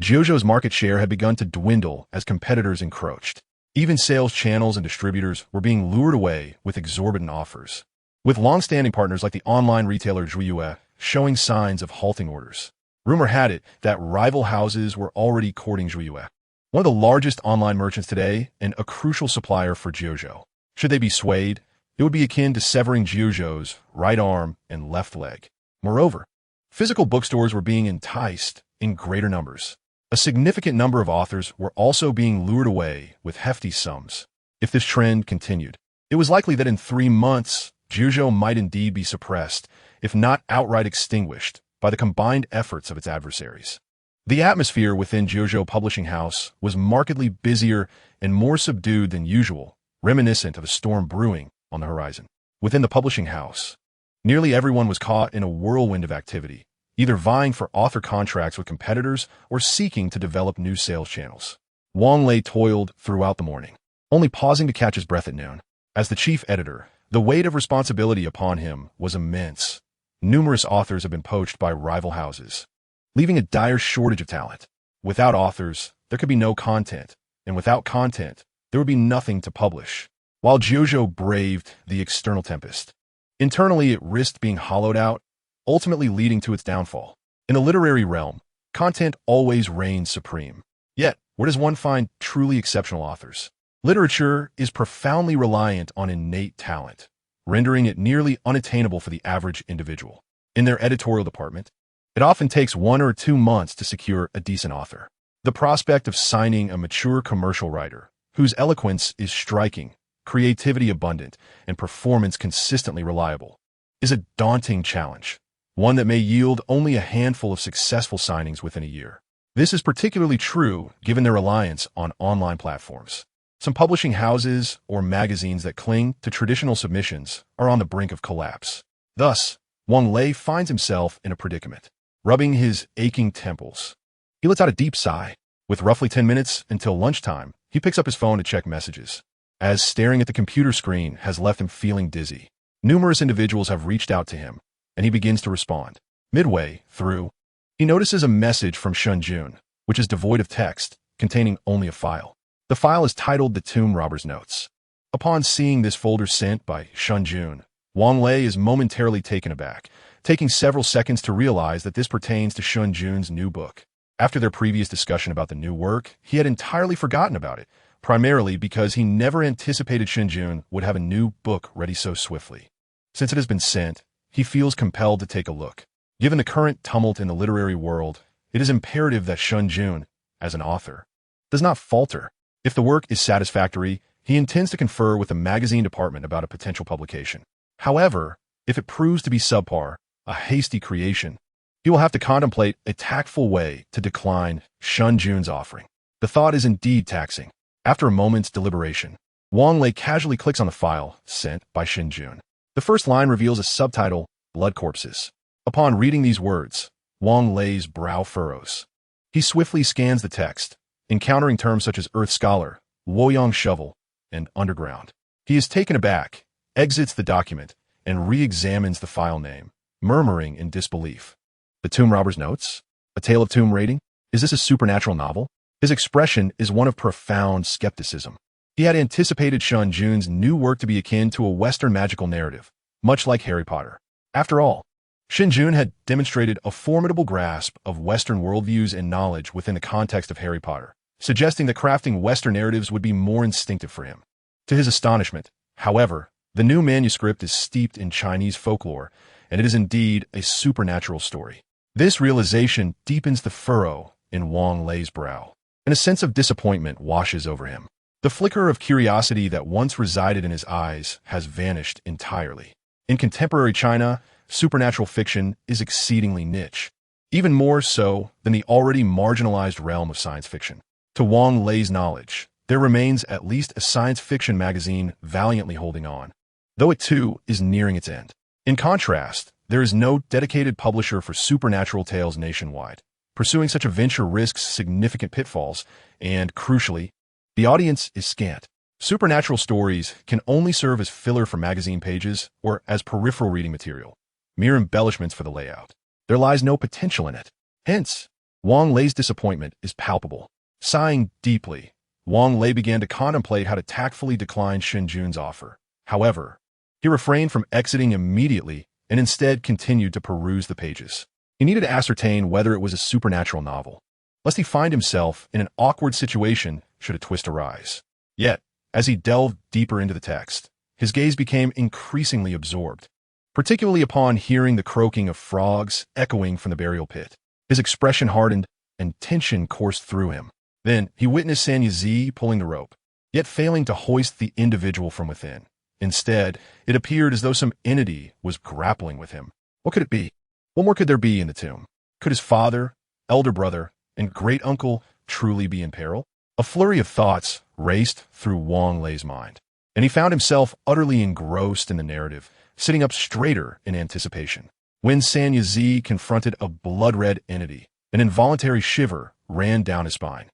Jiuzhou's market share had begun to dwindle as competitors encroached. Even sales channels and distributors were being lured away with exorbitant offers, with long-standing partners like the online retailer Zhuiyue showing signs of halting orders. Rumor had it that rival houses were already courting Zhuiyue, one of the largest online merchants today and a crucial supplier for Jiuzhou. Should they be swayed, it would be akin to severing Jiuzhou's right arm and left leg. Moreover, physical bookstores were being enticed in greater numbers. A significant number of authors were also being lured away with hefty sums. If this trend continued, it was likely that in 3 months, Jiuzhou might indeed be suppressed, if not outright extinguished, by the combined efforts of its adversaries. The atmosphere within Jiuzhou Publishing House was markedly busier and more subdued than usual, reminiscent of a storm brewing on the horizon. Within the publishing house, nearly everyone was caught in a whirlwind of activity, either vying for author contracts with competitors or seeking to develop new sales channels. Wang Lei toiled throughout the morning, only pausing to catch his breath at noon. As the chief editor, the weight of responsibility upon him was immense. Numerous authors have been poached by rival houses, leaving a dire shortage of talent. Without authors, there could be no content, and without content, there would be nothing to publish. While Jiuzhou braved the external tempest, internally it risked being hollowed out, ultimately leading to its downfall. In the literary realm, content always reigns supreme. Yet, where does one find truly exceptional authors? Literature is profoundly reliant on innate talent, rendering it nearly unattainable for the average individual. In their editorial department, it often takes 1 or 2 months to secure a decent author. The prospect of signing a mature commercial writer, whose eloquence is striking, creativity abundant, and performance consistently reliable, is a daunting challenge, one that may yield only a handful of successful signings within a year. This is particularly true given their reliance on online platforms. Some publishing houses or magazines that cling to traditional submissions are on the brink of collapse. Thus, Wang Lei finds himself in a predicament. Rubbing his aching temples, he lets out a deep sigh. With roughly 10 minutes until lunchtime, he picks up his phone to check messages, as staring at the computer screen has left him feeling dizzy. Numerous individuals have reached out to him, and he begins to respond. Midway through, he notices a message from Shen Jun, which is devoid of text, containing only a file. The file is titled The Tomb Robber's Notes. Upon seeing this folder sent by Shen Jun, Wang Lei is momentarily taken aback, taking several seconds to realize that this pertains to Shen Jun's new book. After their previous discussion about the new work, he had entirely forgotten about it, primarily because he never anticipated Shen Jun would have a new book ready so swiftly. Since it has been sent, he feels compelled to take a look. Given the current tumult in the literary world, it is imperative that Shen Jun, as an author, does not falter. If the work is satisfactory, he intends to confer with the magazine department about a potential publication. However, if it proves to be subpar, a hasty creation, he will have to contemplate a tactful way to decline Shen Jun's offering. The thought is indeed taxing. After a moment's deliberation, Wang Lei casually clicks on the file sent by Shen Jun. The first line reveals a subtitle, Blood Corpses. Upon reading these words, Wang Lei's brow furrows. He swiftly scans the text, encountering terms such as Earth Scholar, Luoyang Shovel, and Underground. He is taken aback, exits the document, and re-examines the file name, murmuring in disbelief. The Tomb Robber's Notes? A Tale of Tomb Raiding? Is this a supernatural novel? His expression is one of profound skepticism. He had anticipated Shen Jun's new work to be akin to a Western magical narrative, much like Harry Potter. After all, Shen Jun had demonstrated a formidable grasp of Western worldviews and knowledge within the context of Harry Potter, suggesting that crafting Western narratives would be more instinctive for him. To his astonishment, however, the new manuscript is steeped in Chinese folklore, and it is indeed a supernatural story. This realization deepens the furrow in Wang Lei's brow, and a sense of disappointment washes over him. The flicker of curiosity that once resided in his eyes has vanished entirely. In contemporary China, supernatural fiction is exceedingly niche, even more so than the already marginalized realm of science fiction. To Wang Lei's knowledge, there remains at least a science fiction magazine valiantly holding on. though it too is nearing its end. In contrast, there is no dedicated publisher for supernatural tales nationwide. Pursuing such a venture risks significant pitfalls, and, crucially, the audience is scant. Supernatural stories can only serve as filler for magazine pages or as peripheral reading material, mere embellishments for the layout. There lies no potential in it. Hence, Wang Lei's disappointment is palpable. Sighing deeply, Wang Lei began to contemplate how to tactfully decline Shen Jun's offer. However, he refrained from exiting immediately and instead continued to peruse the pages. He needed to ascertain whether it was a supernatural novel, lest he find himself in an awkward situation should a twist arise. Yet, as he delved deeper into the text, his gaze became increasingly absorbed, particularly upon hearing the croaking of frogs echoing from the burial pit. His expression hardened, and tension coursed through him. Then he witnessed Sanya Zi pulling the rope, yet failing to hoist the individual from within. Instead, it appeared as though some entity was grappling with him. What could it be? What more could there be in the tomb? Could his father, elder brother, and great-uncle truly be in peril? A flurry of thoughts raced through Wang Lei's mind, and he found himself utterly engrossed in the narrative, sitting up straighter in anticipation. When Sanya Zi confronted a blood-red entity, an involuntary shiver ran down his spine.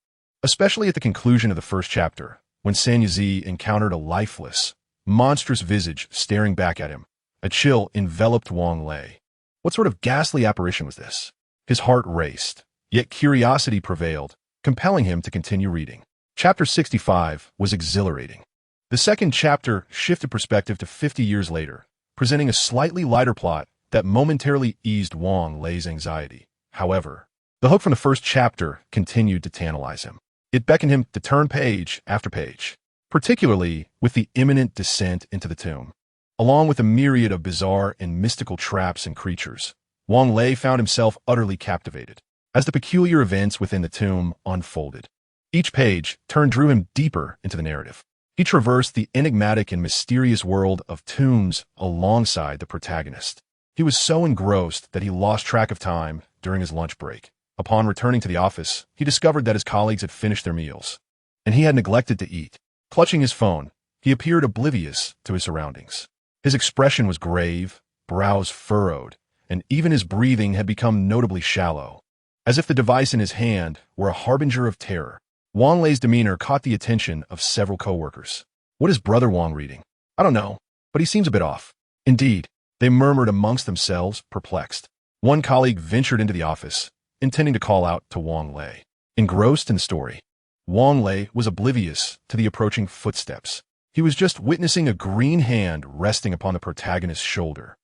Especially at the conclusion of the first chapter, when Sanya Zi encountered a lifeless, monstrous visage staring back at him. A chill enveloped Wang Lei. What sort of ghastly apparition was this? His heart raced, yet curiosity prevailed, compelling him to continue reading. Chapter 65 was exhilarating. The second chapter shifted perspective to 50 years later, presenting a slightly lighter plot that momentarily eased Wang Lei's anxiety. However, the hook from the first chapter continued to tantalize him. It beckoned him to turn page after page, particularly with the imminent descent into the tomb. Along with a myriad of bizarre and mystical traps and creatures, Wang Lei found himself utterly captivated as the peculiar events within the tomb unfolded. Each page drew him deeper into the narrative. He traversed the enigmatic and mysterious world of tombs alongside the protagonist. He was so engrossed that he lost track of time during his lunch break. Upon returning to the office, he discovered that his colleagues had finished their meals, and he had neglected to eat. Clutching his phone, he appeared oblivious to his surroundings. His expression was grave, brows furrowed, and even his breathing had become notably shallow, as if the device in his hand were a harbinger of terror. Wang Lei's demeanor caught the attention of several coworkers. What is Brother Wang reading? I don't know, but he seems a bit off. Indeed, they murmured amongst themselves, perplexed. One colleague ventured into the office, intending to call out to Wang Lei. Engrossed in the story, Wang Lei was oblivious to the approaching footsteps. He was just witnessing a green hand resting upon the protagonist's shoulder.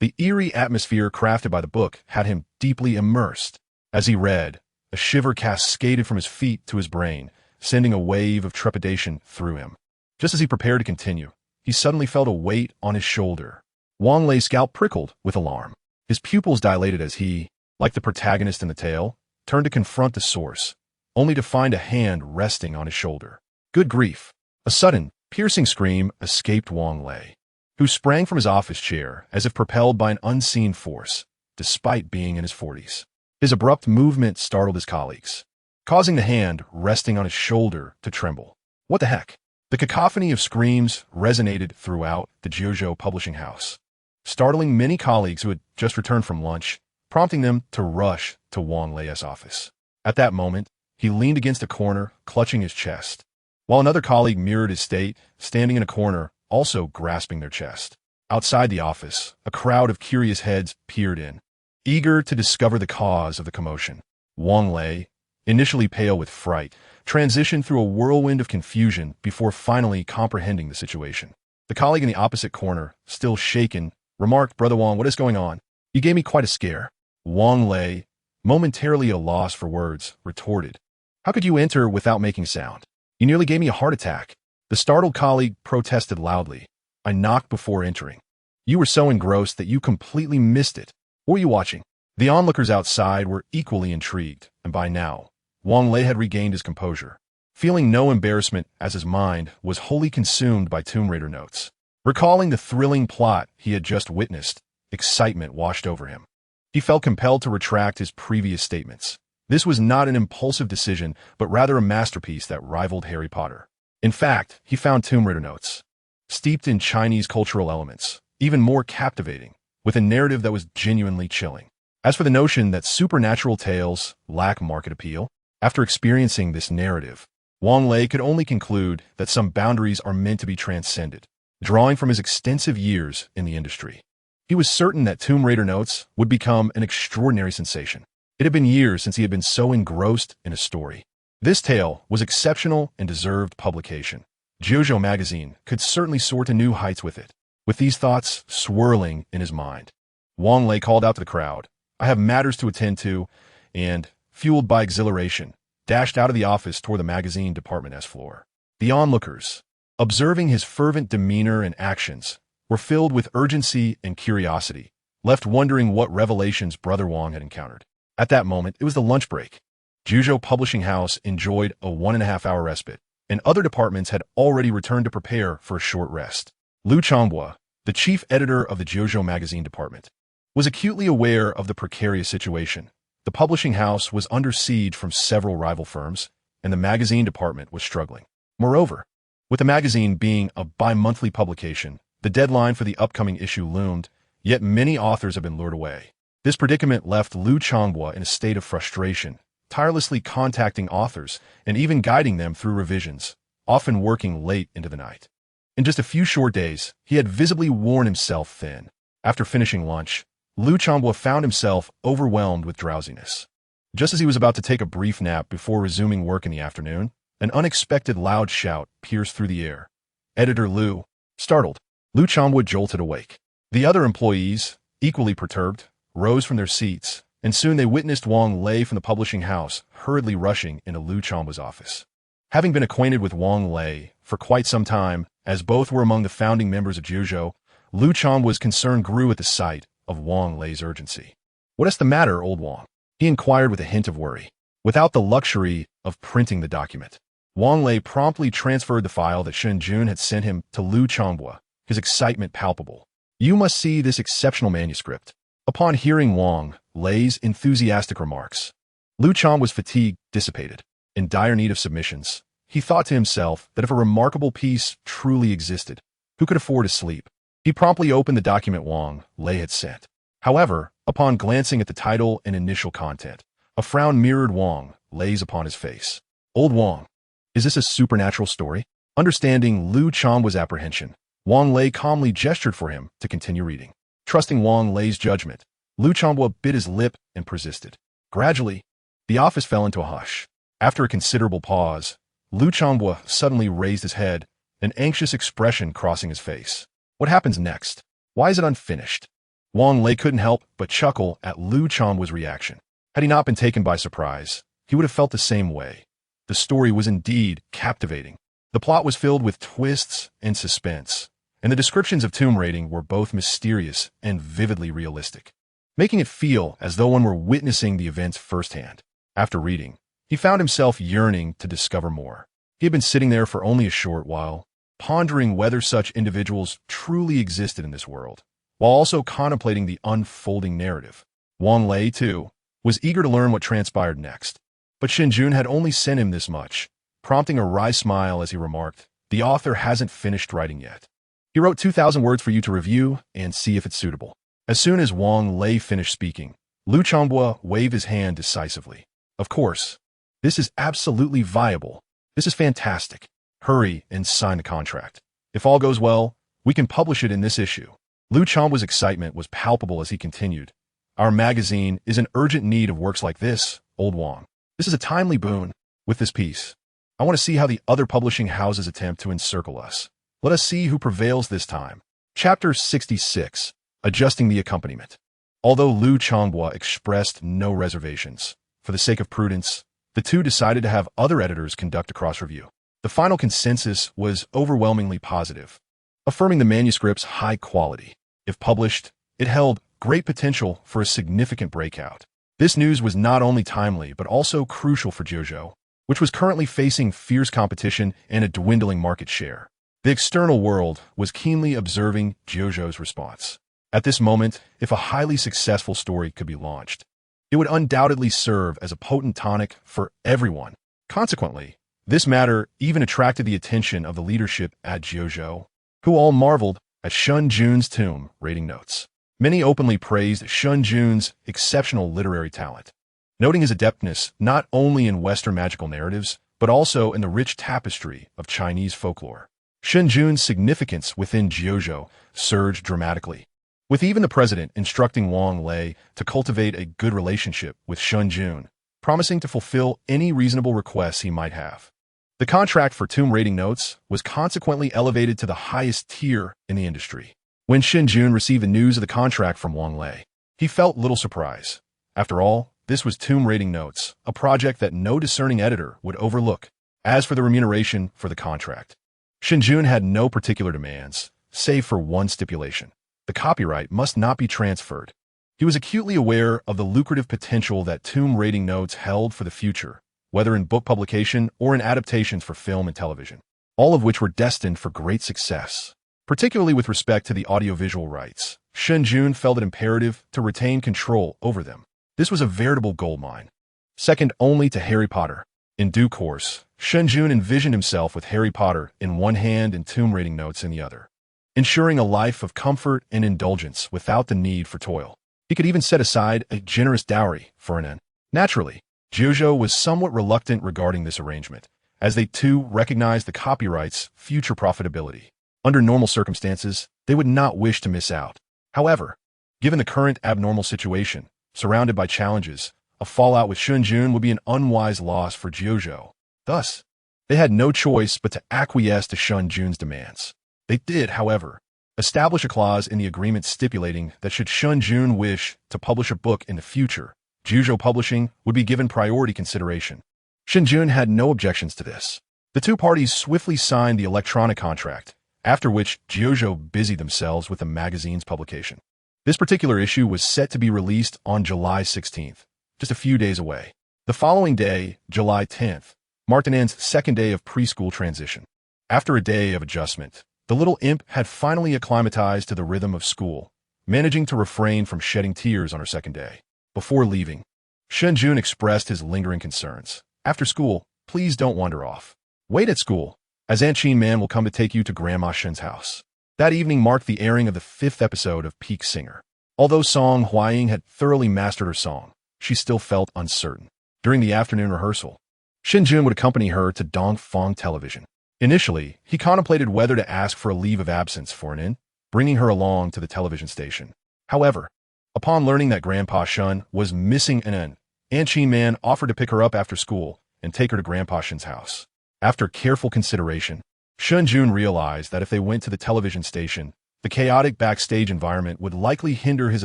The eerie atmosphere crafted by the book had him deeply immersed. As he read, a shiver cascaded from his feet to his brain, sending a wave of trepidation through him. Just as he prepared to continue, he suddenly felt a weight on his shoulder. Wang Lei's scalp prickled with alarm. His pupils dilated as he, like the protagonist in the tale, turned to confront the source, only to find a hand resting on his shoulder. Good grief! A sudden, piercing scream escaped Wang Lei, who sprang from his office chair as if propelled by an unseen force, despite being in his 40s. His abrupt movement startled his colleagues, causing the hand resting on his shoulder to tremble. What the heck? The cacophony of screams resonated throughout the Jiuzhou publishing house, startling many colleagues who had just returned from lunch, prompting them to rush to Wang Lei's office. At that moment, he leaned against a corner, clutching his chest, while another colleague mirrored his state, standing in a corner, also grasping their chest. Outside the office, a crowd of curious heads peered in, eager to discover the cause of the commotion. Wang Lei, initially pale with fright, transitioned through a whirlwind of confusion before finally comprehending the situation. The colleague in the opposite corner, still shaken, remarked, "Brother Wang, what is going on? You gave me quite a scare." Wang Lei, momentarily at a loss for words, retorted, "How could you enter without making sound? You nearly gave me a heart attack." The startled colleague protested loudly, "I knocked before entering. You were so engrossed that you completely missed it. What were you watching?" The onlookers outside were equally intrigued, and by now, Wang Lei had regained his composure, feeling no embarrassment as his mind was wholly consumed by Tomb Raider notes. Recalling the thrilling plot he had just witnessed, excitement washed over him. He felt compelled to retract his previous statements. This was not an impulsive decision, but rather a masterpiece that rivaled Harry Potter. In fact, he found Tomb Raider notes steeped in Chinese cultural elements, even more captivating, with a narrative that was genuinely chilling. As for the notion that supernatural tales lack market appeal, after experiencing this narrative, Wang Lei could only conclude that some boundaries are meant to be transcended, drawing from his extensive years in the industry. He was certain that Tomb Raider Notes would become an extraordinary sensation. It had been years since he had been so engrossed in a story. This tale was exceptional and deserved publication. JoJo magazine could certainly soar to new heights with it. With these thoughts swirling in his mind, Wang Lei called out to the crowd, "I have matters to attend to," and, fueled by exhilaration, dashed out of the office toward the magazine department S floor. The onlookers, observing his fervent demeanor and actions, were filled with urgency and curiosity, left wondering what revelations Brother Wang had encountered. At that moment, it was the lunch break. Juzhou Publishing House enjoyed a 1.5-hour respite, and other departments had already returned to prepare for a short rest. Liu Changhua, the chief editor of the JoJo magazine department, was acutely aware of the precarious situation. The publishing house was under siege from several rival firms, and the magazine department was struggling. Moreover, with the magazine being a bi-monthly publication, the deadline for the upcoming issue loomed, yet many authors have been lured away. This predicament left Liu Changhua in a state of frustration, tirelessly contacting authors and even guiding them through revisions, often working late into the night. In just a few short days, he had visibly worn himself thin. After finishing lunch, Liu Changhua found himself overwhelmed with drowsiness. Just as he was about to take a brief nap before resuming work in the afternoon, an unexpected loud shout pierced through the air. "Editor Liu!" Startled, Liu Changhua jolted awake. The other employees, equally perturbed, rose from their seats, and soon they witnessed Wang Lei from the publishing house hurriedly rushing into Liu Changhua's office. Having been acquainted with Wang Lei for quite some time, as both were among the founding members of Juzhou, Liu Changhua's concern grew at the sight of Wang Lei's urgency. "What is the matter, old Wang?" he inquired with a hint of worry. Without the luxury of printing the document, Wang Lei promptly transferred the file that Shen Jun had sent him to Liu Changhua, his excitement palpable. "You must see this exceptional manuscript." Upon hearing Wang Lei's enthusiastic remarks, Liu Changhua's fatigue dissipated. In dire need of submissions, he thought to himself that if a remarkable piece truly existed, who could afford to sleep? He promptly opened the document Wang Lei had sent. However, upon glancing at the title and initial content, a frown mirrored Wang Lei's upon his face. "Old Wang, is this a supernatural story?" Understanding Liu Changhua's apprehension, Wang Lei calmly gestured for him to continue reading. Trusting Wang Lei's judgment, Liu Changhua bit his lip and persisted. Gradually, the office fell into a hush. After a considerable pause, Liu Changhua suddenly raised his head, an anxious expression crossing his face. "What happens next? Why is it unfinished?" Wang Lei couldn't help but chuckle at Liu Changhua's reaction. Had he not been taken by surprise, he would have felt the same way. The story was indeed captivating. The plot was filled with twists and suspense, and the descriptions of tomb raiding were both mysterious and vividly realistic, making it feel as though one were witnessing the events firsthand. After reading, he found himself yearning to discover more. He had been sitting there for only a short while, pondering whether such individuals truly existed in this world, while also contemplating the unfolding narrative. Wang Lei, too, was eager to learn what transpired next. But Shen Jun had only sent him this much, prompting a wry smile as he remarked, "The author hasn't finished writing yet. He wrote 2,000 words for you to review and see if it's suitable." As soon as Wang Lei finished speaking, Liu Changhua waved his hand decisively. "Of course, this is absolutely viable. This is fantastic. Hurry and sign the contract. If all goes well, we can publish it in this issue." Liu Changhua's excitement was palpable as he continued. "Our magazine is in urgent need of works like this, old Wang. This is a timely boon. With this piece, I want to see how the other publishing houses attempt to encircle us. Let us see who prevails this time." Chapter 66. Adjusting the accompaniment. Although Liu Changhua expressed no reservations, for the sake of prudence, the two decided to have other editors conduct a cross-review. The final consensus was overwhelmingly positive, affirming the manuscript's high quality. If published, it held great potential for a significant breakout. This news was not only timely but also crucial for JoJo, which was currently facing fierce competition and a dwindling market share. The external world was keenly observing JoJo's response. At this moment, if a highly successful story could be launched, it would undoubtedly serve as a potent tonic for everyone. Consequently, this matter even attracted the attention of the leadership at JoJo. who all marveled at Shen Jun's tomb rating notes. Many openly praised Shen Jun's exceptional literary talent, noting his adeptness not only in Western magical narratives, but also in the rich tapestry of Chinese folklore. Shen Jun's significance within Jiuzhou surged dramatically, with even the president instructing Wang Lei to cultivate a good relationship with Shen Jun, promising to fulfill any reasonable requests he might have. The contract for tomb rating notes was consequently elevated to the highest tier in the industry. When Shen Jun received the news of the contract from Wang Lei, he felt little surprise. After all, this was tomb rating notes, a project that no discerning editor would overlook. As for the remuneration for the contract, Shen Jun had no particular demands, save for one stipulation. The copyright must not be transferred. He was acutely aware of the lucrative potential that tomb rating notes held for the future, whether in book publication or in adaptations for film and television, all of which were destined for great success. Particularly with respect to the audiovisual rights, Shen Jun felt it imperative to retain control over them. This was a veritable goldmine, second only to Harry Potter. In due course, Shen Jun envisioned himself with Harry Potter in one hand and tomb rating notes in the other, ensuring a life of comfort and indulgence without the need for toil. He could even set aside a generous dowry for an end. Naturally, Jiuzhou was somewhat reluctant regarding this arrangement, as they too recognized the copyright's future profitability. Under normal circumstances, they would not wish to miss out. However, given the current abnormal situation, surrounded by challenges, a fallout with Shen Jun would be an unwise loss for Jiuzhou. Thus, they had no choice but to acquiesce to Shen Jun's demands. They did, however, establish a clause in the agreement stipulating that should Shen Jun wish to publish a book in the future, Jiuzhou Publishing would be given priority consideration. Shen Jun had no objections to this. The two parties swiftly signed the electronic contract, after which Jiuzhou busied themselves with the magazine's publication. This particular issue was set to be released on July 16th, just a few days away. The following day, July 10th, marked Anan's second day of preschool transition. After a day of adjustment, the little imp had finally acclimatized to the rhythm of school, managing to refrain from shedding tears on her second day. Before leaving, Shen Jun expressed his lingering concerns. After school, please don't wander off. Wait at school, as Aunt Qin Man will come to take you to Grandma Shen's house. That evening marked the airing of the 5th episode of Peak Singer. Although Song Huaying had thoroughly mastered her song, she still felt uncertain. During the afternoon rehearsal, Shen Jun would accompany her to Dongfang Television. Initially, he contemplated whether to ask for a leave of absence for an in, bringing her along to the television station. However, upon learning that Grandpa Shen was missing an in, Aunt Qin Man offered to pick her up after school and take her to Grandpa Shen's house. After careful consideration, Shen Jun realized that if they went to the television station, the chaotic backstage environment would likely hinder his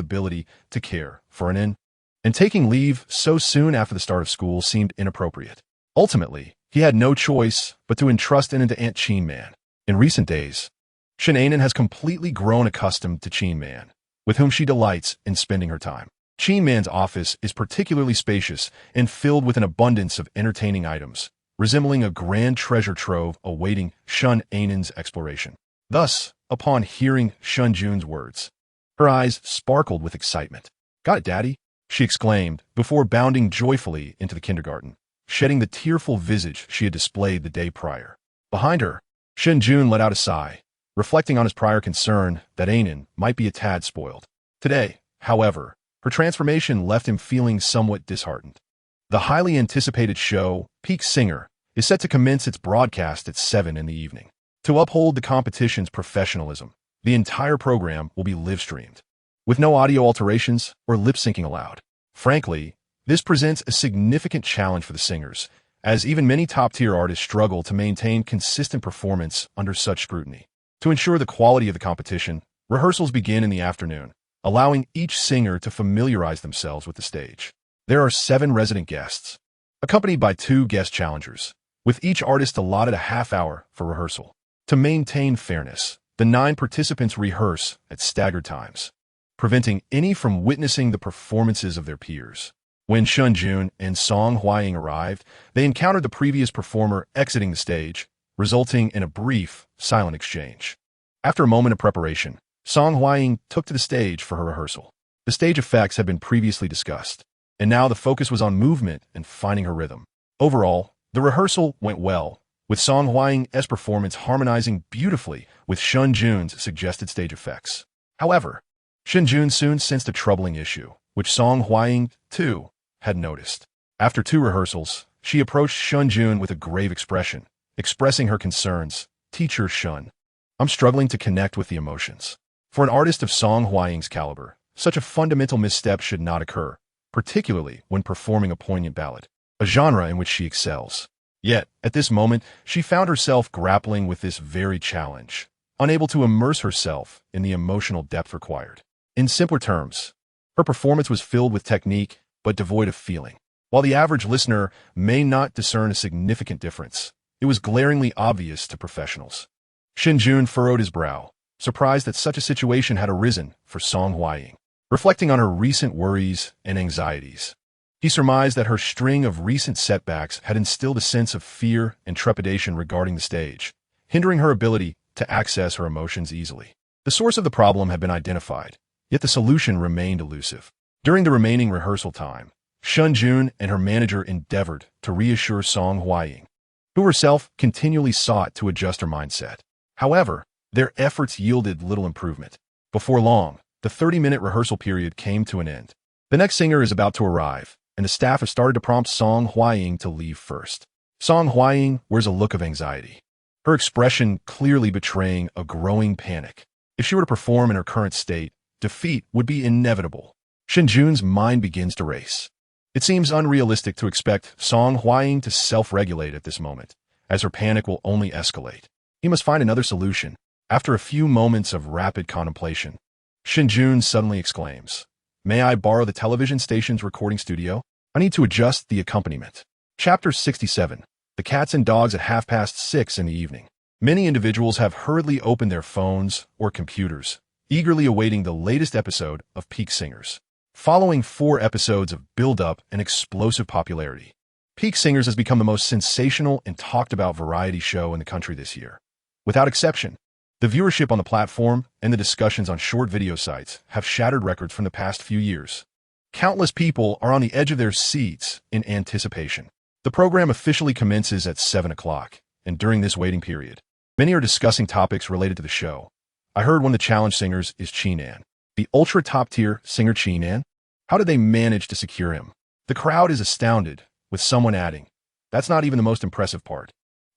ability to care for an in, and taking leave so soon after the start of school seemed inappropriate. Ultimately, he had no choice but to entrust it into Aunt Qin Man. In recent days, Shen Anan has completely grown accustomed to Qin Man, with whom she delights in spending her time. Qin Man's office is particularly spacious and filled with an abundance of entertaining items, resembling a grand treasure trove awaiting Shen Anan's exploration. Thus, upon hearing Shen Jun's words, her eyes sparkled with excitement. "Got it, Daddy," she exclaimed before bounding joyfully into the kindergarten, shedding the tearful visage she had displayed the day prior. Behind her, Shen Jun let out a sigh, reflecting on his prior concern that Anan might be a tad spoiled. Today, however, her transformation left him feeling somewhat disheartened. The highly anticipated show, Peak Singer, is set to commence its broadcast at 7 in the evening. To uphold the competition's professionalism, the entire program will be live-streamed, with no audio alterations or lip-syncing allowed. Frankly, this presents a significant challenge for the singers, as even many top-tier artists struggle to maintain consistent performance under such scrutiny. To ensure the quality of the competition, rehearsals begin in the afternoon, allowing each singer to familiarize themselves with the stage. There are 7 resident guests, accompanied by 2 guest challengers, with each artist allotted a half hour for rehearsal. To maintain fairness, the 9 participants rehearse at staggered times, preventing any from witnessing the performances of their peers. When Shen Jun and Song Huaying arrived, they encountered the previous performer exiting the stage, resulting in a brief, silent exchange. After a moment of preparation, Song Huaying took to the stage for her rehearsal. The stage effects had been previously discussed, and now the focus was on movement and finding her rhythm. Overall, the rehearsal went well, with Song Hwaying's performance harmonizing beautifully with Shen Jun's suggested stage effects. However, Shen Jun soon sensed a troubling issue, which Song Hwaying, too, had noticed. After 2 rehearsals, she approached Shen Jun with a grave expression, expressing her concerns. "Teacher Shen, I'm struggling to connect with the emotions. For an artist of Song Hwaying's caliber, such a fundamental misstep should not occur, particularly when performing a poignant ballad, a genre in which she excels." Yet, at this moment, she found herself grappling with this very challenge, unable to immerse herself in the emotional depth required. In simpler terms, her performance was filled with technique, but devoid of feeling. While the average listener may not discern a significant difference, it was glaringly obvious to professionals. Shen Jun furrowed his brow, surprised that such a situation had arisen for Song Hwaying. Reflecting on her recent worries and anxieties, he surmised that her string of recent setbacks had instilled a sense of fear and trepidation regarding the stage, hindering her ability to access her emotions easily. The source of the problem had been identified, yet the solution remained elusive. During the remaining rehearsal time, Shen Jun and her manager endeavored to reassure Song Hwaying, who herself continually sought to adjust her mindset. However, their efforts yielded little improvement. Before long, the 30-minute rehearsal period came to an end. The next singer is about to arrive, and the staff has started to prompt Song Hwaying to leave first. Song Hwaying wears a look of anxiety, her expression clearly betraying a growing panic. If she were to perform in her current state, defeat would be inevitable. Shen Jun's mind begins to race. It seems unrealistic to expect Song Hwaying to self-regulate at this moment, as her panic will only escalate. He must find another solution. After a few moments of rapid contemplation, Shen Jun suddenly exclaims, "May I borrow the television station's recording studio? I need to adjust the accompaniment." Chapter 67. The Cats and Dogs at 6:30 in the evening. Many individuals have hurriedly opened their phones or computers, eagerly awaiting the latest episode of Peak Singers. Following 4 episodes of build-up and explosive popularity, Peak Singers has become the most sensational and talked-about variety show in the country this year. Without exception, the viewership on the platform and the discussions on short video sites have shattered records from the past few years. Countless people are on the edge of their seats in anticipation. The program officially commences at 7 o'clock, and during this waiting period, many are discussing topics related to the show. I heard one of the challenge singers is Chinan, the ultra-top-tier singer Chinan. How did they manage to secure him? The crowd is astounded, with someone adding, "That's not even the most impressive part."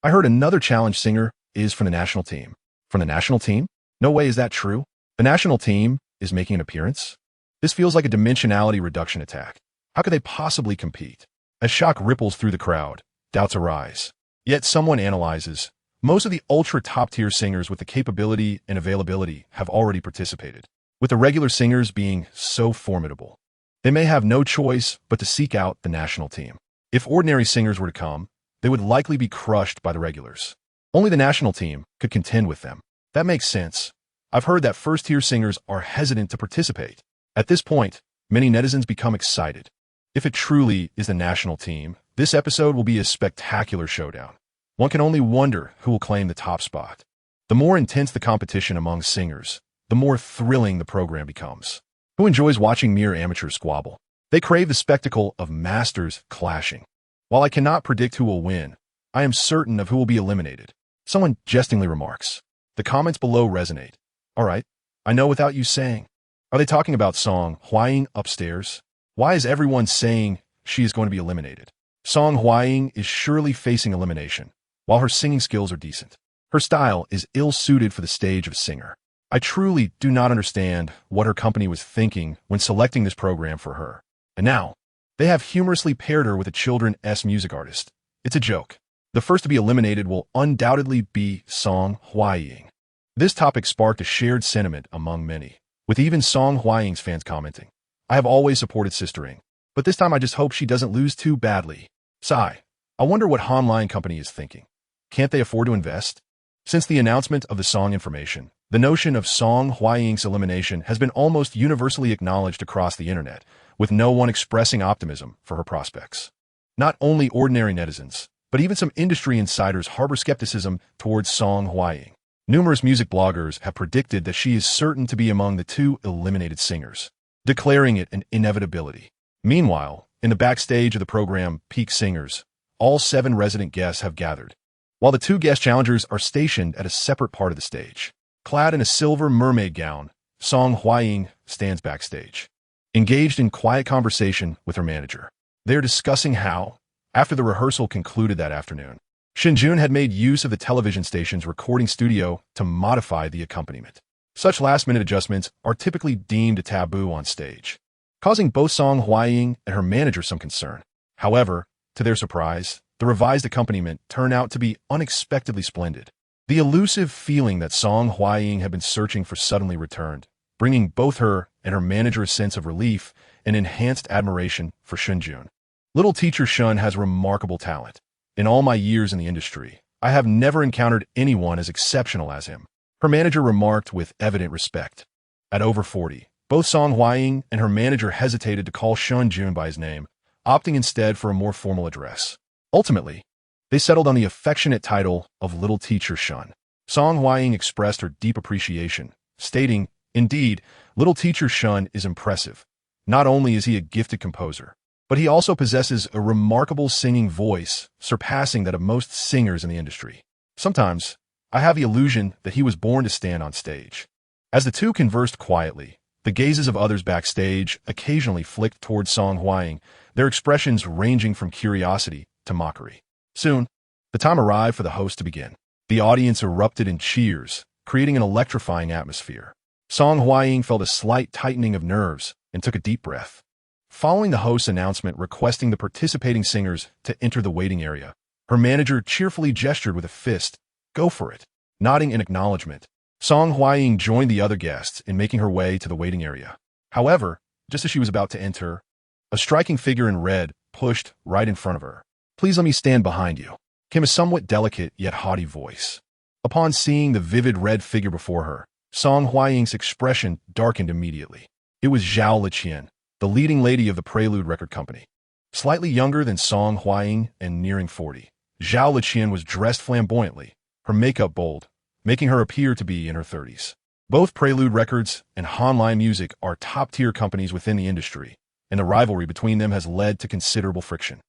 I heard another challenge singer is from the national team. From the national team? No way is that true. The national team is making an appearance? This feels like a dimensionality reduction attack. How could they possibly compete? As shock ripples through the crowd, doubts arise. Yet someone analyzes, most of the ultra top-tier singers with the capability and availability have already participated. With the regular singers being so formidable, they may have no choice but to seek out the national team. If ordinary singers were to come, they would likely be crushed by the regulars. Only the national team could contend with them. That makes sense. I've heard that first-tier singers are hesitant to participate. At this point, many netizens become excited. If it truly is the national team, this episode will be a spectacular showdown. One can only wonder who will claim the top spot. The more intense the competition among singers, the more thrilling the program becomes. Who enjoys watching mere amateurs squabble? They crave the spectacle of masters clashing. While I cannot predict who will win, I am certain of who will be eliminated. Someone jestingly remarks. The comments below resonate. All right, I know without you saying. Are they talking about Song Hwaying upstairs? Why is everyone saying she is going to be eliminated? Song Hwaying is surely facing elimination, while her singing skills are decent. Her style is ill-suited for the stage of a singer. I truly do not understand what her company was thinking when selecting this program for her. And now, they have humorously paired her with a children's music artist. It's a joke. The first to be eliminated will undoubtedly be Song Hwaying. This topic sparked a shared sentiment among many, with even Song Hwaying's fans commenting, "I have always supported Sistering, but this time I just hope she doesn't lose too badly." Sigh. I wonder what Online company is thinking. Can't they afford to invest? Since the announcement of the song information, the notion of Song Hwaying's elimination has been almost universally acknowledged across the internet, with no one expressing optimism for her prospects. Not only ordinary netizens, but even some industry insiders harbor skepticism towards Song Hwaying. Numerous music bloggers have predicted that she is certain to be among the 2 eliminated singers, declaring it an inevitability. Meanwhile, in the backstage of the program Peak Singers, all 7 resident guests have gathered. while the two guest challengers are stationed at a separate part of the stage. Clad in a silver mermaid gown, Song Huaying stands backstage, engaged in quiet conversation with her manager. They are discussing how, after the rehearsal concluded that afternoon, Shen Jun had made use of the television station's recording studio to modify the accompaniment. Such last-minute adjustments are typically deemed a taboo on stage, causing both Song Huaying and her manager some concern. However, to their surprise, the revised accompaniment turned out to be unexpectedly splendid. The elusive feeling that Song Huaying had been searching for suddenly returned, bringing both her and her manager a sense of relief and enhanced admiration for Shen Jun. Little teacher Shen has remarkable talent. In all my years in the industry, I have never encountered anyone as exceptional as him, her manager remarked with evident respect. At over 40, both Song Huaying and her manager hesitated to call Shen Jun by his name, opting instead for a more formal address. Ultimately, they settled on the affectionate title of Little Teacher Shen. Song Huaying expressed her deep appreciation, stating, "Indeed, Little Teacher Shen is impressive. Not only is he a gifted composer, but he also possesses a remarkable singing voice, surpassing that of most singers in the industry. Sometimes, I have the illusion that he was born to stand on stage." As the two conversed quietly, the gazes of others backstage occasionally flicked towards Song Huaying, their expressions ranging from curiosity to mockery. Soon, the time arrived for the host to begin. The audience erupted in cheers, creating an electrifying atmosphere. Song Huaying felt a slight tightening of nerves and took a deep breath. Following the host's announcement requesting the participating singers to enter the waiting area, her manager cheerfully gestured with a fist, "Go for it." Nodding in acknowledgement, Song Huaying joined the other guests in making her way to the waiting area. However, just as she was about to enter, a striking figure in red pushed right in front of her. "Please let me stand behind you," came a somewhat delicate yet haughty voice. Upon seeing the vivid red figure before her, Song Huaying's expression darkened immediately. It was Zhao Liqian, the leading lady of the Prelude Record Company. Slightly younger than Song Huaying and nearing 40, Zhao Liqian was dressed flamboyantly, her makeup bold, making her appear to be in her 30s. Both Prelude Records and Hanline Music are top-tier companies within the industry, and the rivalry between them has led to considerable friction.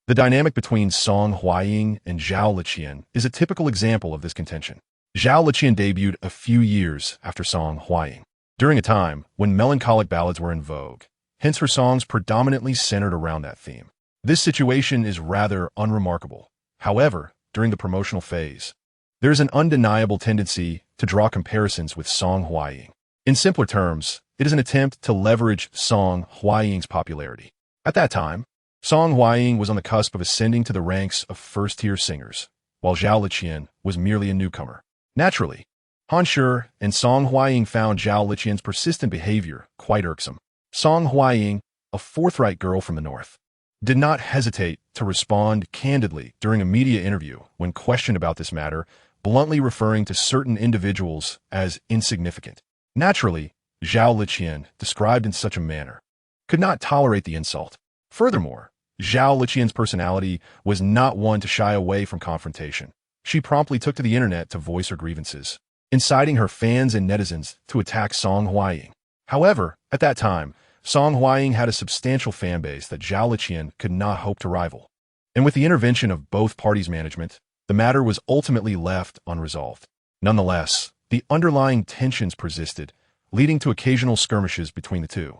The dynamic between Song Huaying and Zhao Liqian is a typical example of this contention. Zhao Liqian debuted a few years after Song Huaying, during a time when melancholic ballads were in vogue. Hence, her songs predominantly centered around that theme. This situation is rather unremarkable. However, during the promotional phase, there is an undeniable tendency to draw comparisons with Song Huaying. In simpler terms, it is an attempt to leverage Song Huaying's popularity. At that time, Song Huaying was on the cusp of ascending to the ranks of first-tier singers, while Zhao Liqian was merely a newcomer. Naturally, Han Shi and Song Huaying found Zhao Liqian's persistent behavior quite irksome. Song Huaying, a forthright girl from the north, did not hesitate to respond candidly during a media interview when questioned about this matter, bluntly referring to certain individuals as insignificant. Naturally, Zhao Liqian, described in such a manner, could not tolerate the insult. Furthermore, Zhao Liqian's personality was not one to shy away from confrontation. She promptly took to the internet to voice her grievances, inciting her fans and netizens to attack Song Huaying. However, at that time, Song Huaying had a substantial fan base that Zhao Liqian could not hope to rival. And with the intervention of both parties' management, the matter was ultimately left unresolved. Nonetheless, the underlying tensions persisted, leading to occasional skirmishes between the two.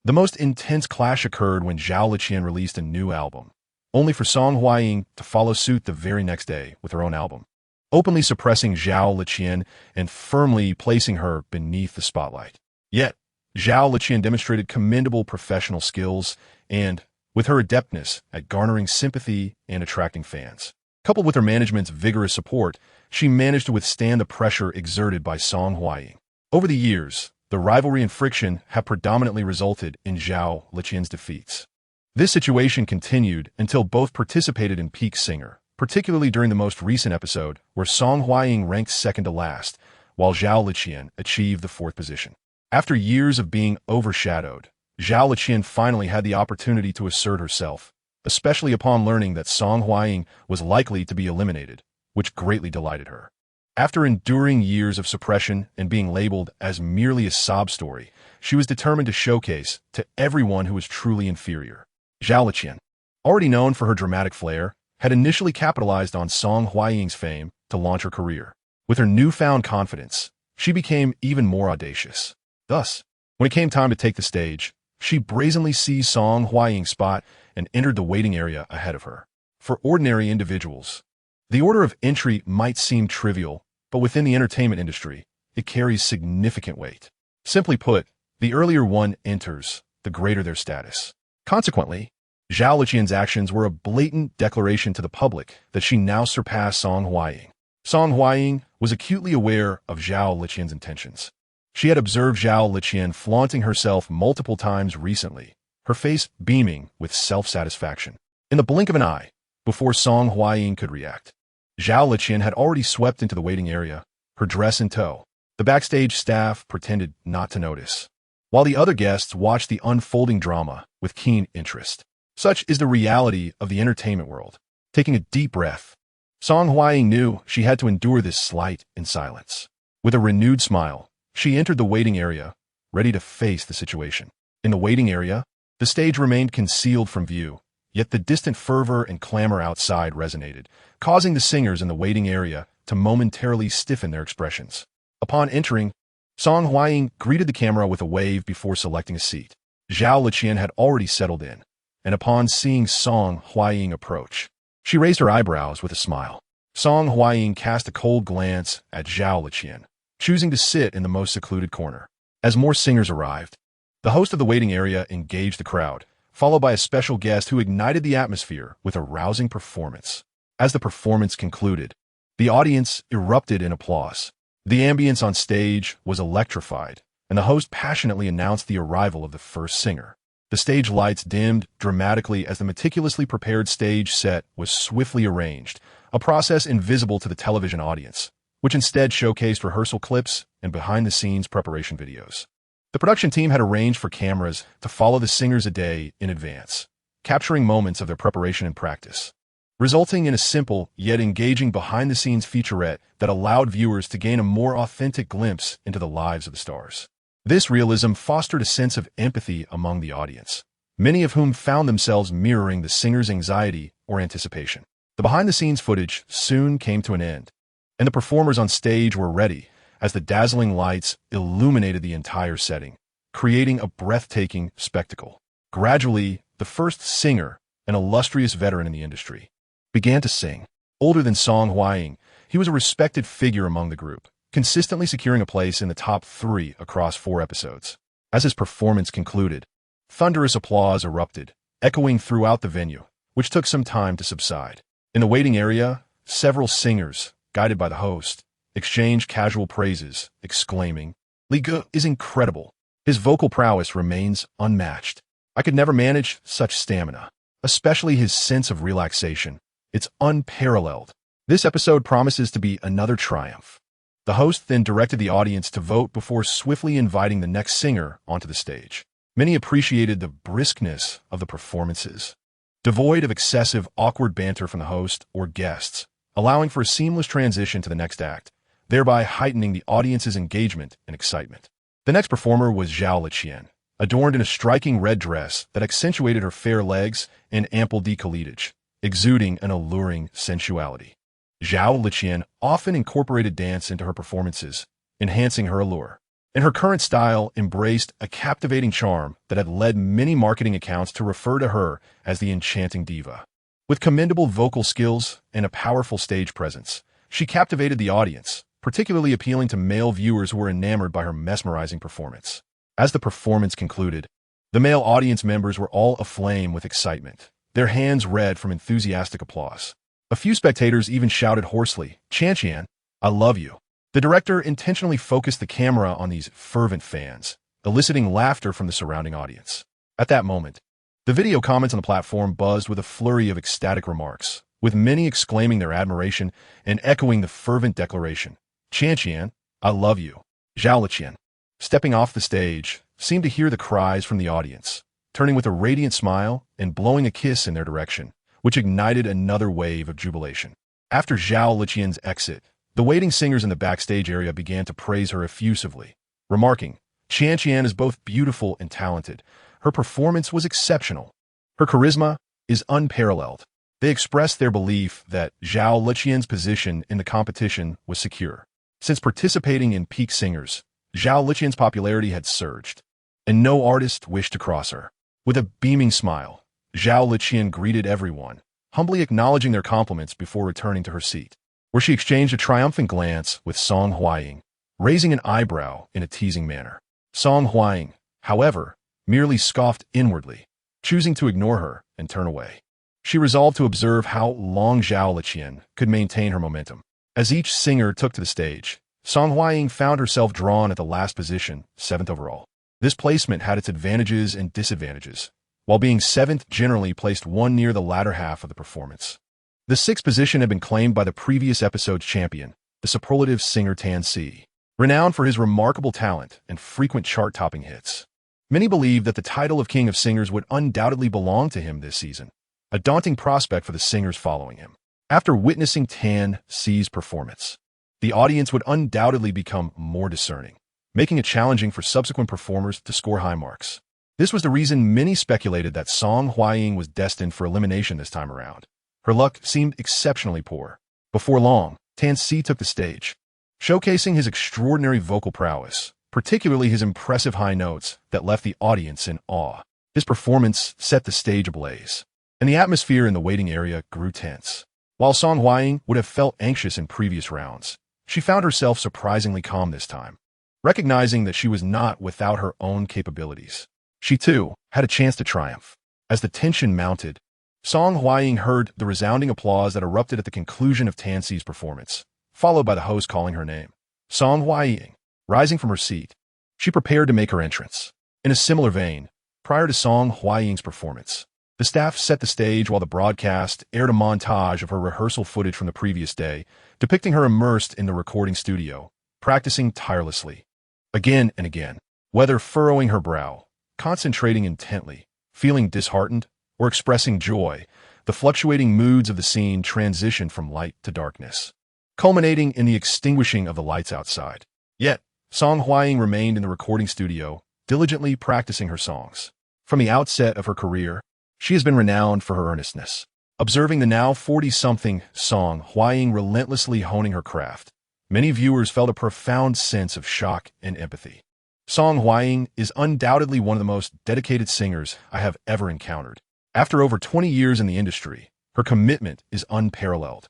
The most intense clash occurred when Zhao Liqian released a new album, only for Song Huaying to follow suit the very next day with her own album, openly suppressing Zhao Liqian and firmly placing her beneath the spotlight. Yet, Zhao Liqian demonstrated commendable professional skills and, with her adeptness at garnering sympathy and attracting fans, coupled with her management's vigorous support, she managed to withstand the pressure exerted by Song Huaying. Over the years, the rivalry and friction have predominantly resulted in Zhao Liqian's defeats. This situation continued until both participated in Peak Singer, particularly during the most recent episode where Song Huaying ranked second to last, while Zhao Liqian achieved the fourth position. After years of being overshadowed, Zhao Liqian finally had the opportunity to assert herself, especially upon learning that Song Huaying was likely to be eliminated, which greatly delighted her. After enduring years of suppression and being labeled as merely a sob story, she was determined to showcase to everyone who was truly inferior. Zhao Liqian, already known for her dramatic flair, had initially capitalized on Song Huaying's fame to launch her career. With her newfound confidence, she became even more audacious. Thus, when it came time to take the stage, she brazenly seized Song Huaying's spot and entered the waiting area ahead of her. For ordinary individuals, the order of entry might seem trivial, but within the entertainment industry, it carries significant weight. Simply put, the earlier one enters, the greater their status. Consequently, Zhao Liqian's actions were a blatant declaration to the public that she now surpassed Song Huaying. Song Huaying was acutely aware of Zhao Liqian's intentions. She had observed Zhao Liqian flaunting herself multiple times recently, her face beaming with self-satisfaction. In the blink of an eye, before Song Huaying could react, Zhao Liqian had already swept into the waiting area, her dress in tow. The backstage staff pretended not to notice, while the other guests watched the unfolding drama with keen interest. Such is the reality of the entertainment world. Taking a deep breath, Song Huaying knew she had to endure this slight in silence. With a renewed smile, she entered the waiting area, ready to face the situation. In the waiting area, the stage remained concealed from view, yet the distant fervor and clamor outside resonated, causing the singers in the waiting area to momentarily stiffen their expressions. Upon entering, Song Huaying greeted the camera with a wave before selecting a seat. Zhao Liqian had already settled in, and upon seeing Song Huaying approach, she raised her eyebrows with a smile. Song Huaying cast a cold glance at Zhao Liqian, choosing to sit in the most secluded corner. As more singers arrived, the host of the waiting area engaged the crowd, followed by a special guest who ignited the atmosphere with a rousing performance. As the performance concluded, the audience erupted in applause. The ambience on stage was electrified, and the host passionately announced the arrival of the first singer. The stage lights dimmed dramatically as the meticulously prepared stage set was swiftly arranged, a process invisible to the television audience, which instead showcased rehearsal clips and behind-the-scenes preparation videos. The production team had arranged for cameras to follow the singers a day in advance, capturing moments of their preparation and practice, resulting in a simple yet engaging behind-the-scenes featurette that allowed viewers to gain a more authentic glimpse into the lives of the stars. This realism fostered a sense of empathy among the audience, many of whom found themselves mirroring the singer's anxiety or anticipation. The behind-the-scenes footage soon came to an end, and the performers on stage were ready as the dazzling lights illuminated the entire setting, creating a breathtaking spectacle. Gradually, the first singer, an illustrious veteran in the industry, began to sing. Older than Song Huaying, he was a respected figure among the group, consistently securing a place in the top 3 across 4 episodes. As his performance concluded, thunderous applause erupted, echoing throughout the venue, which took some time to subside. In the waiting area, several singers, guided by the host, exchanged casual praises, exclaiming, "Li Ge is incredible. His vocal prowess remains unmatched. I could never manage such stamina, especially his sense of relaxation. It's unparalleled." This episode promises to be another triumph. The host then directed the audience to vote before swiftly inviting the next singer onto the stage. Many appreciated the briskness of the performances, devoid of excessive awkward banter from the host or guests, allowing for a seamless transition to the next act, thereby heightening the audience's engagement and excitement. The next performer was Zhao Liqian, adorned in a striking red dress that accentuated her fair legs and ample décolletage, exuding an alluring sensuality. Zhao Liqian often incorporated dance into her performances, enhancing her allure, and her current style embraced a captivating charm that had led many marketing accounts to refer to her as the enchanting diva. With commendable vocal skills and a powerful stage presence, she captivated the audience, particularly appealing to male viewers who were enamored by her mesmerizing performance. As the performance concluded, the male audience members were all aflame with excitement, their hands red from enthusiastic applause. A few spectators even shouted hoarsely, "Qian, I love you." The director intentionally focused the camera on these fervent fans, eliciting laughter from the surrounding audience. At that moment, the video comments on the platform buzzed with a flurry of ecstatic remarks, with many exclaiming their admiration and echoing the fervent declaration, "Qian, I love you." Zhao Liqian, stepping off the stage, seemed to hear the cries from the audience, turning with a radiant smile and blowing a kiss in their direction, which ignited another wave of jubilation. After Zhao Liqian's exit, the waiting singers in the backstage area began to praise her effusively, remarking, "Qian is both beautiful and talented. Her performance was exceptional. Her charisma is unparalleled." They expressed their belief that Zhao Liqian's position in the competition was secure. Since participating in Peak Singers, Zhao Liqian's popularity had surged, and no artist wished to cross her. With a beaming smile, Zhao Liqian greeted everyone, humbly acknowledging their compliments before returning to her seat, where she exchanged a triumphant glance with Song Huaying, raising an eyebrow in a teasing manner. Song Huaying, however, merely scoffed inwardly, choosing to ignore her and turn away. She resolved to observe how long Zhao Liqian could maintain her momentum. As each singer took to the stage, Song Huaying found herself drawn at the last position, 7th overall. This placement had its advantages and disadvantages, while being 7th generally placed one near the latter half of the performance. The 6th position had been claimed by the previous episode's champion, the superlative singer Tan Si, renowned for his remarkable talent and frequent chart-topping hits. Many believed that the title of King of Singers would undoubtedly belong to him this season, a daunting prospect for the singers following him. After witnessing Tan Si's performance, the audience would undoubtedly become more discerning, making it challenging for subsequent performers to score high marks. This was the reason many speculated that Song Huaying was destined for elimination this time around. Her luck seemed exceptionally poor. Before long, Tan Si took the stage, showcasing his extraordinary vocal prowess, particularly his impressive high notes that left the audience in awe. His performance set the stage ablaze, and the atmosphere in the waiting area grew tense. While Song Huaying would have felt anxious in previous rounds, she found herself surprisingly calm this time, recognizing that she was not without her own capabilities. She, too, had a chance to triumph. As the tension mounted, Song Huaying heard the resounding applause that erupted at the conclusion of Tan Si's performance, followed by the host calling her name. Song Huaying, rising from her seat, she prepared to make her entrance. In a similar vein, prior to Song Huaying's performance, the staff set the stage while the broadcast aired a montage of her rehearsal footage from the previous day, depicting her immersed in the recording studio, practicing tirelessly, again and again, whether furrowing her brow, concentrating intently, feeling disheartened, or expressing joy. The fluctuating moods of the scene transitioned from light to darkness, culminating in the extinguishing of the lights outside. Yet, Song Huaying remained in the recording studio, diligently practicing her songs. From the outset of her career, she has been renowned for her earnestness. Observing the now 40-something Song Huaying relentlessly honing her craft, many viewers felt a profound sense of shock and empathy. Song Huaying is undoubtedly one of the most dedicated singers I have ever encountered. After over 20 years in the industry, her commitment is unparalleled.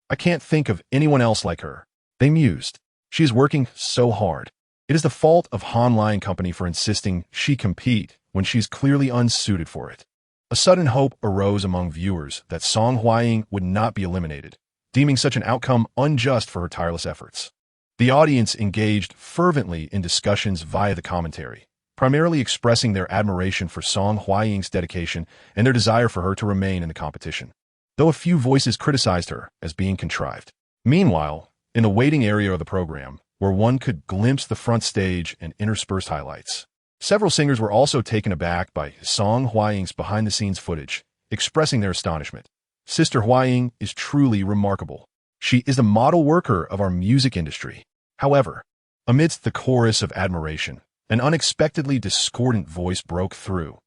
I can't think of anyone else like her, they mused. She is working so hard. It is the fault of Han Lion Company for insisting she compete when she's clearly unsuited for it. A sudden hope arose among viewers that Song Huaying would not be eliminated, deeming such an outcome unjust for her tireless efforts. The audience engaged fervently in discussions via the commentary, primarily expressing their admiration for Song Huaying's dedication and their desire for her to remain in the competition, though a few voices criticized her as being contrived. Meanwhile, in the waiting area of the program, where one could glimpse the front stage and interspersed highlights, several singers were also taken aback by Song Huaying's behind-the-scenes footage, expressing their astonishment. Sister Huaying is truly remarkable. She is the model worker of our music industry. However, amidst the chorus of admiration, an unexpectedly discordant voice broke through.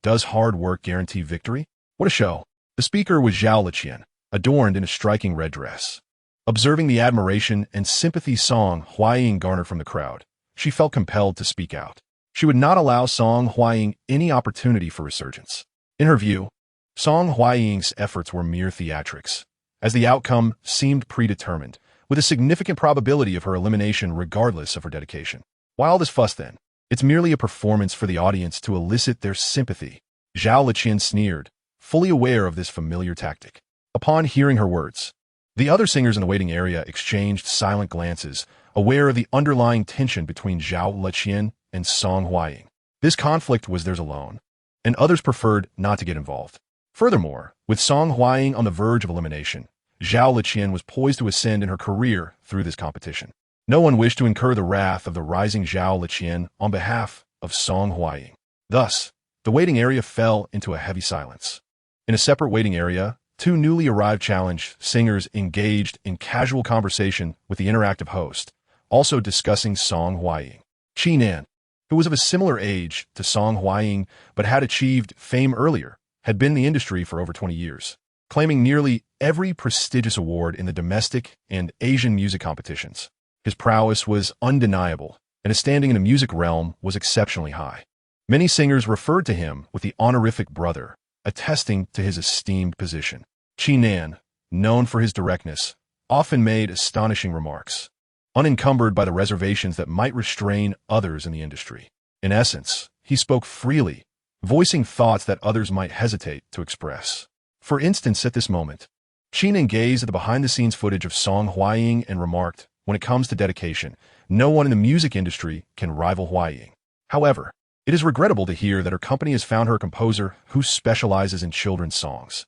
Does hard work guarantee victory? What a show! The speaker was Zhao Liqian, adorned in a striking red dress. Observing the admiration and sympathy Song Huaying garnered from the crowd, she felt compelled to speak out. She would not allow Song Huaying any opportunity for resurgence. In her view, Song Huaying's efforts were mere theatrics, as the outcome seemed predetermined, with a significant probability of her elimination regardless of her dedication. Why all this fuss then? It's merely a performance for the audience to elicit their sympathy. Zhao Liqian sneered, fully aware of this familiar tactic. Upon hearing her words, the other singers in the waiting area exchanged silent glances, aware of the underlying tension between Zhao Liqian and Song Huaying. This conflict was theirs alone, and others preferred not to get involved. Furthermore, with Song Huaying on the verge of elimination, Zhao Liqian was poised to ascend in her career through this competition. No one wished to incur the wrath of the rising Zhao Liqian on behalf of Song Huaying. Thus, the waiting area fell into a heavy silence. In a separate waiting area, two newly arrived challenge singers engaged in casual conversation with the interactive host, also discussing Song Huaying. Qi Nan, who was of a similar age to Song Huaying but had achieved fame earlier, had been in the industry for over 20 years. claiming nearly every prestigious award in the domestic and Asian music competitions. His prowess was undeniable, and his standing in the music realm was exceptionally high. Many singers referred to him with the honorific brother, attesting to his esteemed position. Qi Nan, known for his directness, often made astonishing remarks, unencumbered by the reservations that might restrain others in the industry. In essence, he spoke freely, voicing thoughts that others might hesitate to express. For instance, at this moment, Qi Nan gazed at the behind-the-scenes footage of Song Huaying and remarked, "When it comes to dedication, no one in the music industry can rival Huaying." However, it is regrettable to hear that her company has found her a composer who specializes in children's songs.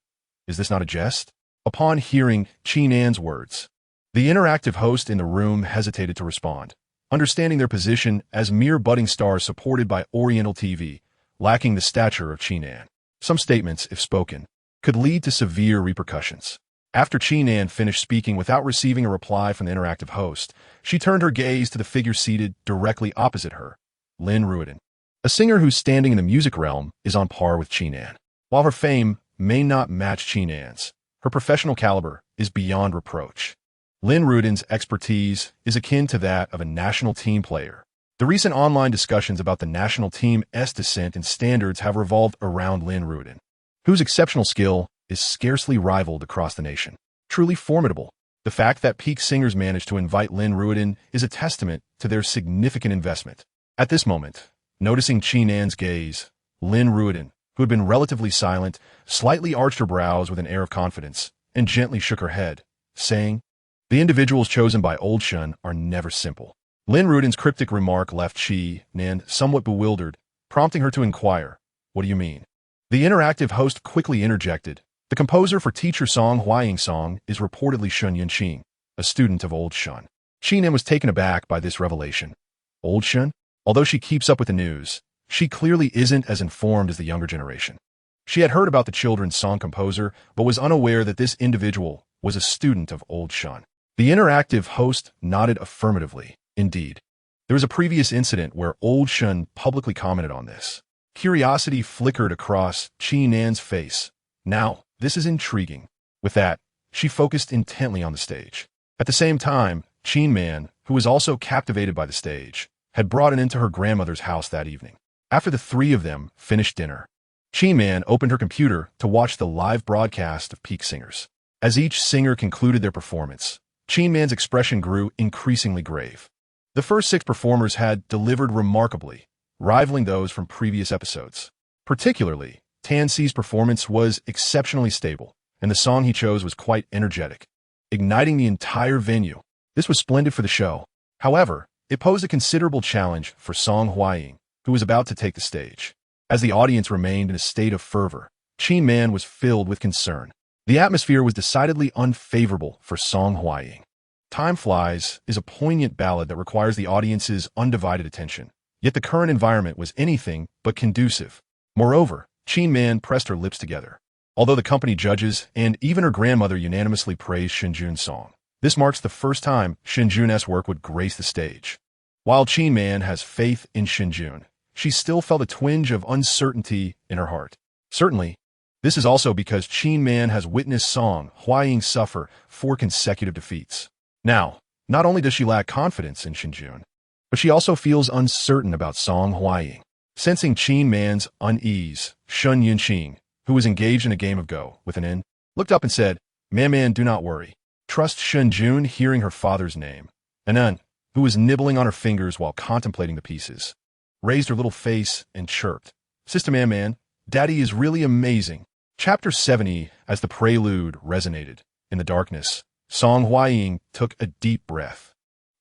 Is this not a jest? Upon hearing Qi Nan's words, the interactive host in the room hesitated to respond, understanding their position as mere budding stars supported by Oriental TV, lacking the stature of Qi Nan. Some statements, if spoken, could lead to severe repercussions. After Qi Nan finished speaking without receiving a reply from the interactive host, she turned her gaze to the figure seated directly opposite her, Lin Ruiden, a singer whose standing in the music realm is on par with Qi Nan. While her fame may not match Qi Nan's, her professional caliber is beyond reproach. Lin Ruiden's expertise is akin to that of a national team player. The recent online discussions about the national team's descent and standards have revolved around Lin Ruiden, whose exceptional skill is scarcely rivaled across the nation. Truly formidable. The fact that peak singers managed to invite Lin Ruiden is a testament to their significant investment. At this moment, noticing Qi Nan's gaze, Lin Ruiden, who had been relatively silent, slightly arched her brows with an air of confidence and gently shook her head, saying, "The individuals chosen by Old Shen are never simple." Lin Ruiden's cryptic remark left Qi Nan somewhat bewildered, prompting her to inquire, "What do you mean?" The interactive host quickly interjected, "The composer for Teacher Song Huaying Song is reportedly Shen Jun, a student of Old Shen." Qi Nan was taken aback by this revelation. Old Shen? Although she keeps up with the news, she clearly isn't as informed as the younger generation. She had heard about the children's song composer, but was unaware that this individual was a student of Old Shen. The interactive host nodded affirmatively. Indeed, there was a previous incident where Old Shen publicly commented on this. Curiosity flickered across Qi Nan's face. Now, this is intriguing. With that, she focused intently on the stage. At the same time, Qi Nan, who was also captivated by the stage, had brought it into her grandmother's house that evening. After the three of them finished dinner, Qi Nan opened her computer to watch the live broadcast of Peak Singers. As each singer concluded their performance, Qi Nan's expression grew increasingly grave. The first 6 performers had delivered remarkably, rivaling those from previous episodes. Particularly, Tan Si's performance was exceptionally stable, and the song he chose was quite energetic, igniting the entire venue. This was splendid for the show. However, it posed a considerable challenge for Song Huaying, who was about to take the stage. As the audience remained in a state of fervor, Qi Nan was filled with concern. The atmosphere was decidedly unfavorable for Song Huaying. Time Flies is a poignant ballad that requires the audience's undivided attention, yet the current environment was anything but conducive. Moreover, Qi Nan pressed her lips together. Although the company judges and even her grandmother unanimously praised Shen Jun's song, this marks the first time Shen Jun's work would grace the stage. While Qi Nan has faith in Shen Jun, she still felt a twinge of uncertainty in her heart. Certainly, this is also because Qi Nan has witnessed Song Huaying suffer 4 consecutive defeats. Now, not only does she lack confidence in Shen Jun, but she also feels uncertain about Song Huaying. Sensing Qi Nan's unease, Shen Yunqing, who was engaged in a game of Go with an N, looked up and said, Man, do not worry. Trust." Shen Jun, hearing her father's name, Anan, who was nibbling on her fingers while contemplating the pieces, raised her little face and chirped, "Sister Man, Daddy is really amazing." Chapter 70, as the prelude resonated in the darkness, Song Huaying took a deep breath,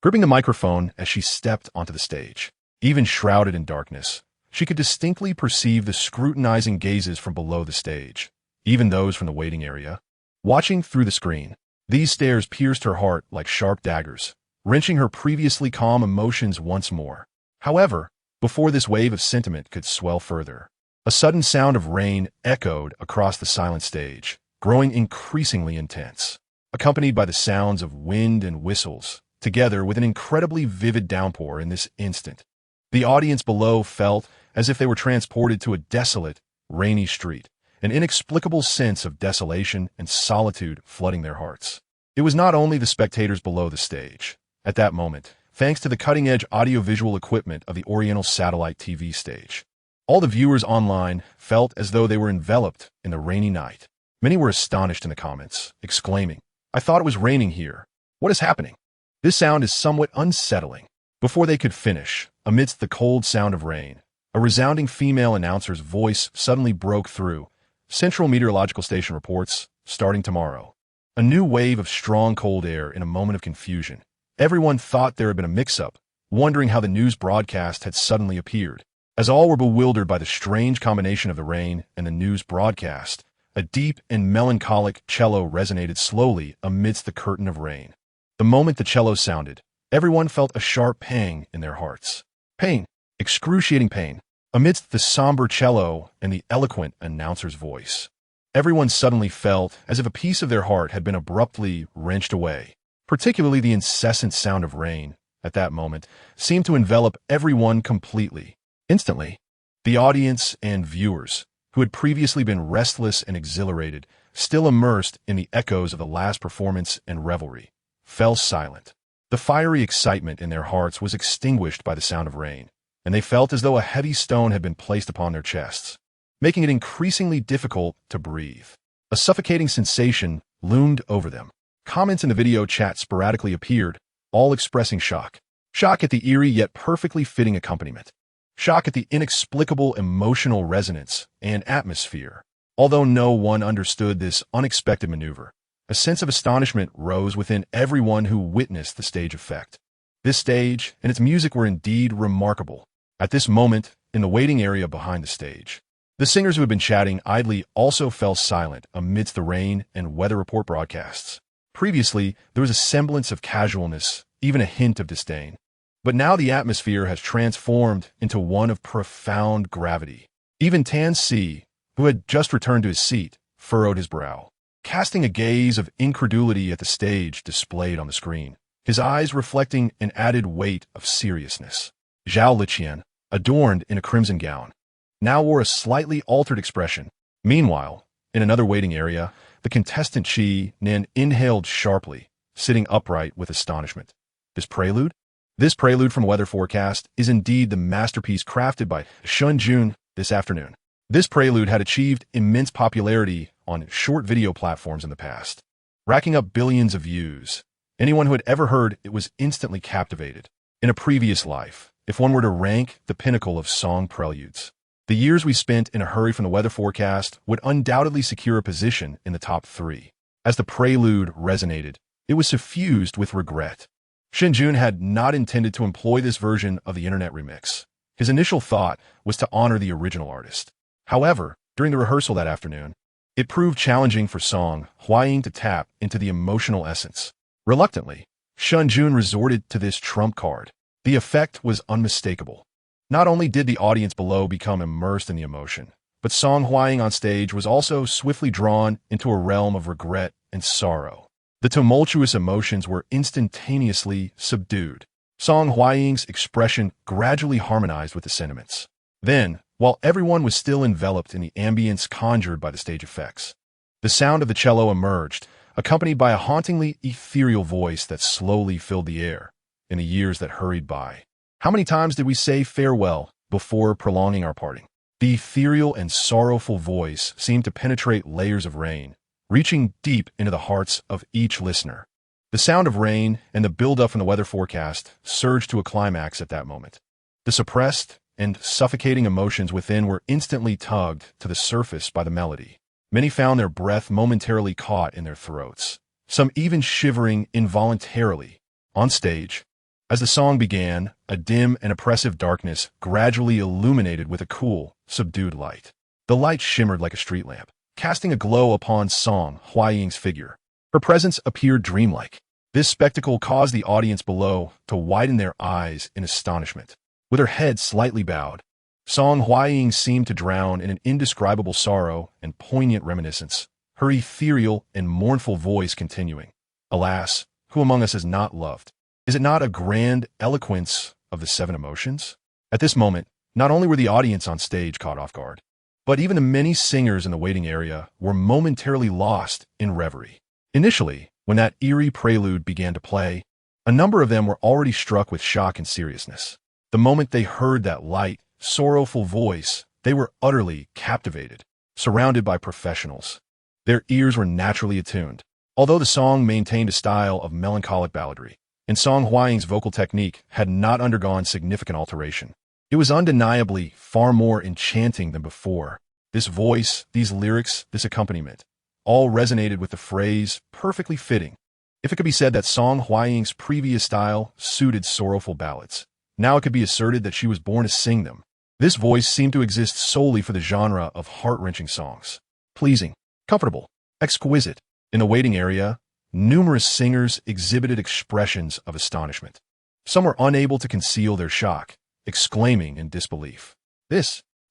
gripping the microphone as she stepped onto the stage. Even shrouded in darkness, she could distinctly perceive the scrutinizing gazes from below the stage, even those from the waiting area. Watching through the screen, these stares pierced her heart like sharp daggers, wrenching her previously calm emotions once more. However, before this wave of sentiment could swell further, a sudden sound of rain echoed across the silent stage, growing increasingly intense, accompanied by the sounds of wind and whistles, together with an incredibly vivid downpour in this instant. The audience below felt as if they were transported to a desolate, rainy street, an inexplicable sense of desolation and solitude flooding their hearts. It was not only the spectators below the stage. At that moment, thanks to the cutting-edge audiovisual equipment of the Oriental satellite TV stage, all the viewers online felt as though they were enveloped in the rainy night. Many were astonished in the comments, exclaiming, "I thought it was raining here. What is happening? This sound is somewhat unsettling." Before they could finish, amidst the cold sound of rain, a resounding female announcer's voice suddenly broke through. "Central Meteorological Station reports, starting tomorrow." A new wave of strong cold air in a moment of confusion. Everyone thought there had been a mix-up, wondering how the news broadcast had suddenly appeared. As all were bewildered by the strange combination of the rain and the news broadcast, a deep and melancholic cello resonated slowly amidst the curtain of rain. The moment the cello sounded, everyone felt a sharp pang in their hearts. Pain, excruciating pain, amidst the somber cello and the eloquent announcer's voice. Everyone suddenly felt as if a piece of their heart had been abruptly wrenched away. Particularly the incessant sound of rain, at that moment, seemed to envelop everyone completely. Instantly, the audience and viewers, who had previously been restless and exhilarated, still immersed in the echoes of the last performance and revelry, fell silent. The fiery excitement in their hearts was extinguished by the sound of rain, and they felt as though a heavy stone had been placed upon their chests, making it increasingly difficult to breathe. A suffocating sensation loomed over them. Comments in the video chat sporadically appeared, all expressing shock. Shock at the eerie yet perfectly fitting accompaniment. Shock at the inexplicable emotional resonance and atmosphere. Although no one understood this unexpected maneuver, a sense of astonishment rose within everyone who witnessed the stage effect. This stage and its music were indeed remarkable. At this moment, in the waiting area behind the stage, the singers who had been chatting idly also fell silent amidst the rain and weather report broadcasts. Previously, there was a semblance of casualness, even a hint of disdain. But now the atmosphere has transformed into one of profound gravity. Even Tan Si, who had just returned to his seat, furrowed his brow, casting a gaze of incredulity at the stage displayed on the screen, his eyes reflecting an added weight of seriousness. Zhao Liqian, adorned in a crimson gown, now wore a slightly altered expression. Meanwhile, in another waiting area, the contestant Qi Nin inhaled sharply, sitting upright with astonishment. This prelude? This prelude from Weather Forecast is indeed the masterpiece crafted by Shen Jun this afternoon. This prelude had achieved immense popularity on short video platforms in the past, racking up billions of views. Anyone who had ever heard it was instantly captivated. In a previous life, if one were to rank the pinnacle of song preludes, the years we spent in a hurry from the Weather Forecast would undoubtedly secure a position in the top 3. As the prelude resonated, it was suffused with regret. Shen Jun had not intended to employ this version of the internet remix. His initial thought was to honor the original artist. However, during the rehearsal that afternoon, it proved challenging for Song Huaying to tap into the emotional essence. Reluctantly, Shen Jun resorted to this trump card. The effect was unmistakable. Not only did the audience below become immersed in the emotion, but Song Huaying on stage was also swiftly drawn into a realm of regret and sorrow. The tumultuous emotions were instantaneously subdued. Song Huaying's expression gradually harmonized with the sentiments. Then, while everyone was still enveloped in the ambience conjured by the stage effects, the sound of the cello emerged, accompanied by a hauntingly ethereal voice that slowly filled the air. In the years that hurried by, how many times did we say farewell before prolonging our parting? The ethereal and sorrowful voice seemed to penetrate layers of rain, reaching deep into the hearts of each listener. The sound of rain and the build-up from the weather forecast surged to a climax at that moment. The suppressed and suffocating emotions within were instantly tugged to the surface by the melody. Many found their breath momentarily caught in their throats, some even shivering involuntarily. On stage, as the song began, a dim and oppressive darkness gradually illuminated with a cool, subdued light. The light shimmered like a street lamp, casting a glow upon Song Huaying's figure. Her presence appeared dreamlike. This spectacle caused the audience below to widen their eyes in astonishment. With her head slightly bowed, Song Huaying seemed to drown in an indescribable sorrow and poignant reminiscence, her ethereal and mournful voice continuing. Alas, who among us has not loved? Is it not a grand eloquence of the 7 emotions? At this moment, not only were the audience on stage caught off guard, But even the many singers in the waiting area were momentarily lost in reverie. Initially, when that eerie prelude began to play, a number of them were already struck with shock and seriousness. The moment they heard that light, sorrowful voice, they were utterly captivated, surrounded by professionals. Their ears were naturally attuned. Although the song maintained a style of melancholic balladry, and Song Hwaying's vocal technique had not undergone significant alteration, it was undeniably far more enchanting than before. This voice, these lyrics, this accompaniment, all resonated with the phrase, perfectly fitting. If it could be said that Song Hwaying's previous style suited sorrowful ballads, now it could be asserted that she was born to sing them. This voice seemed to exist solely for the genre of heart-wrenching songs. Pleasing, comfortable, exquisite. In the waiting area, numerous singers exhibited expressions of astonishment. Some were unable to conceal their shock, exclaiming in disbelief.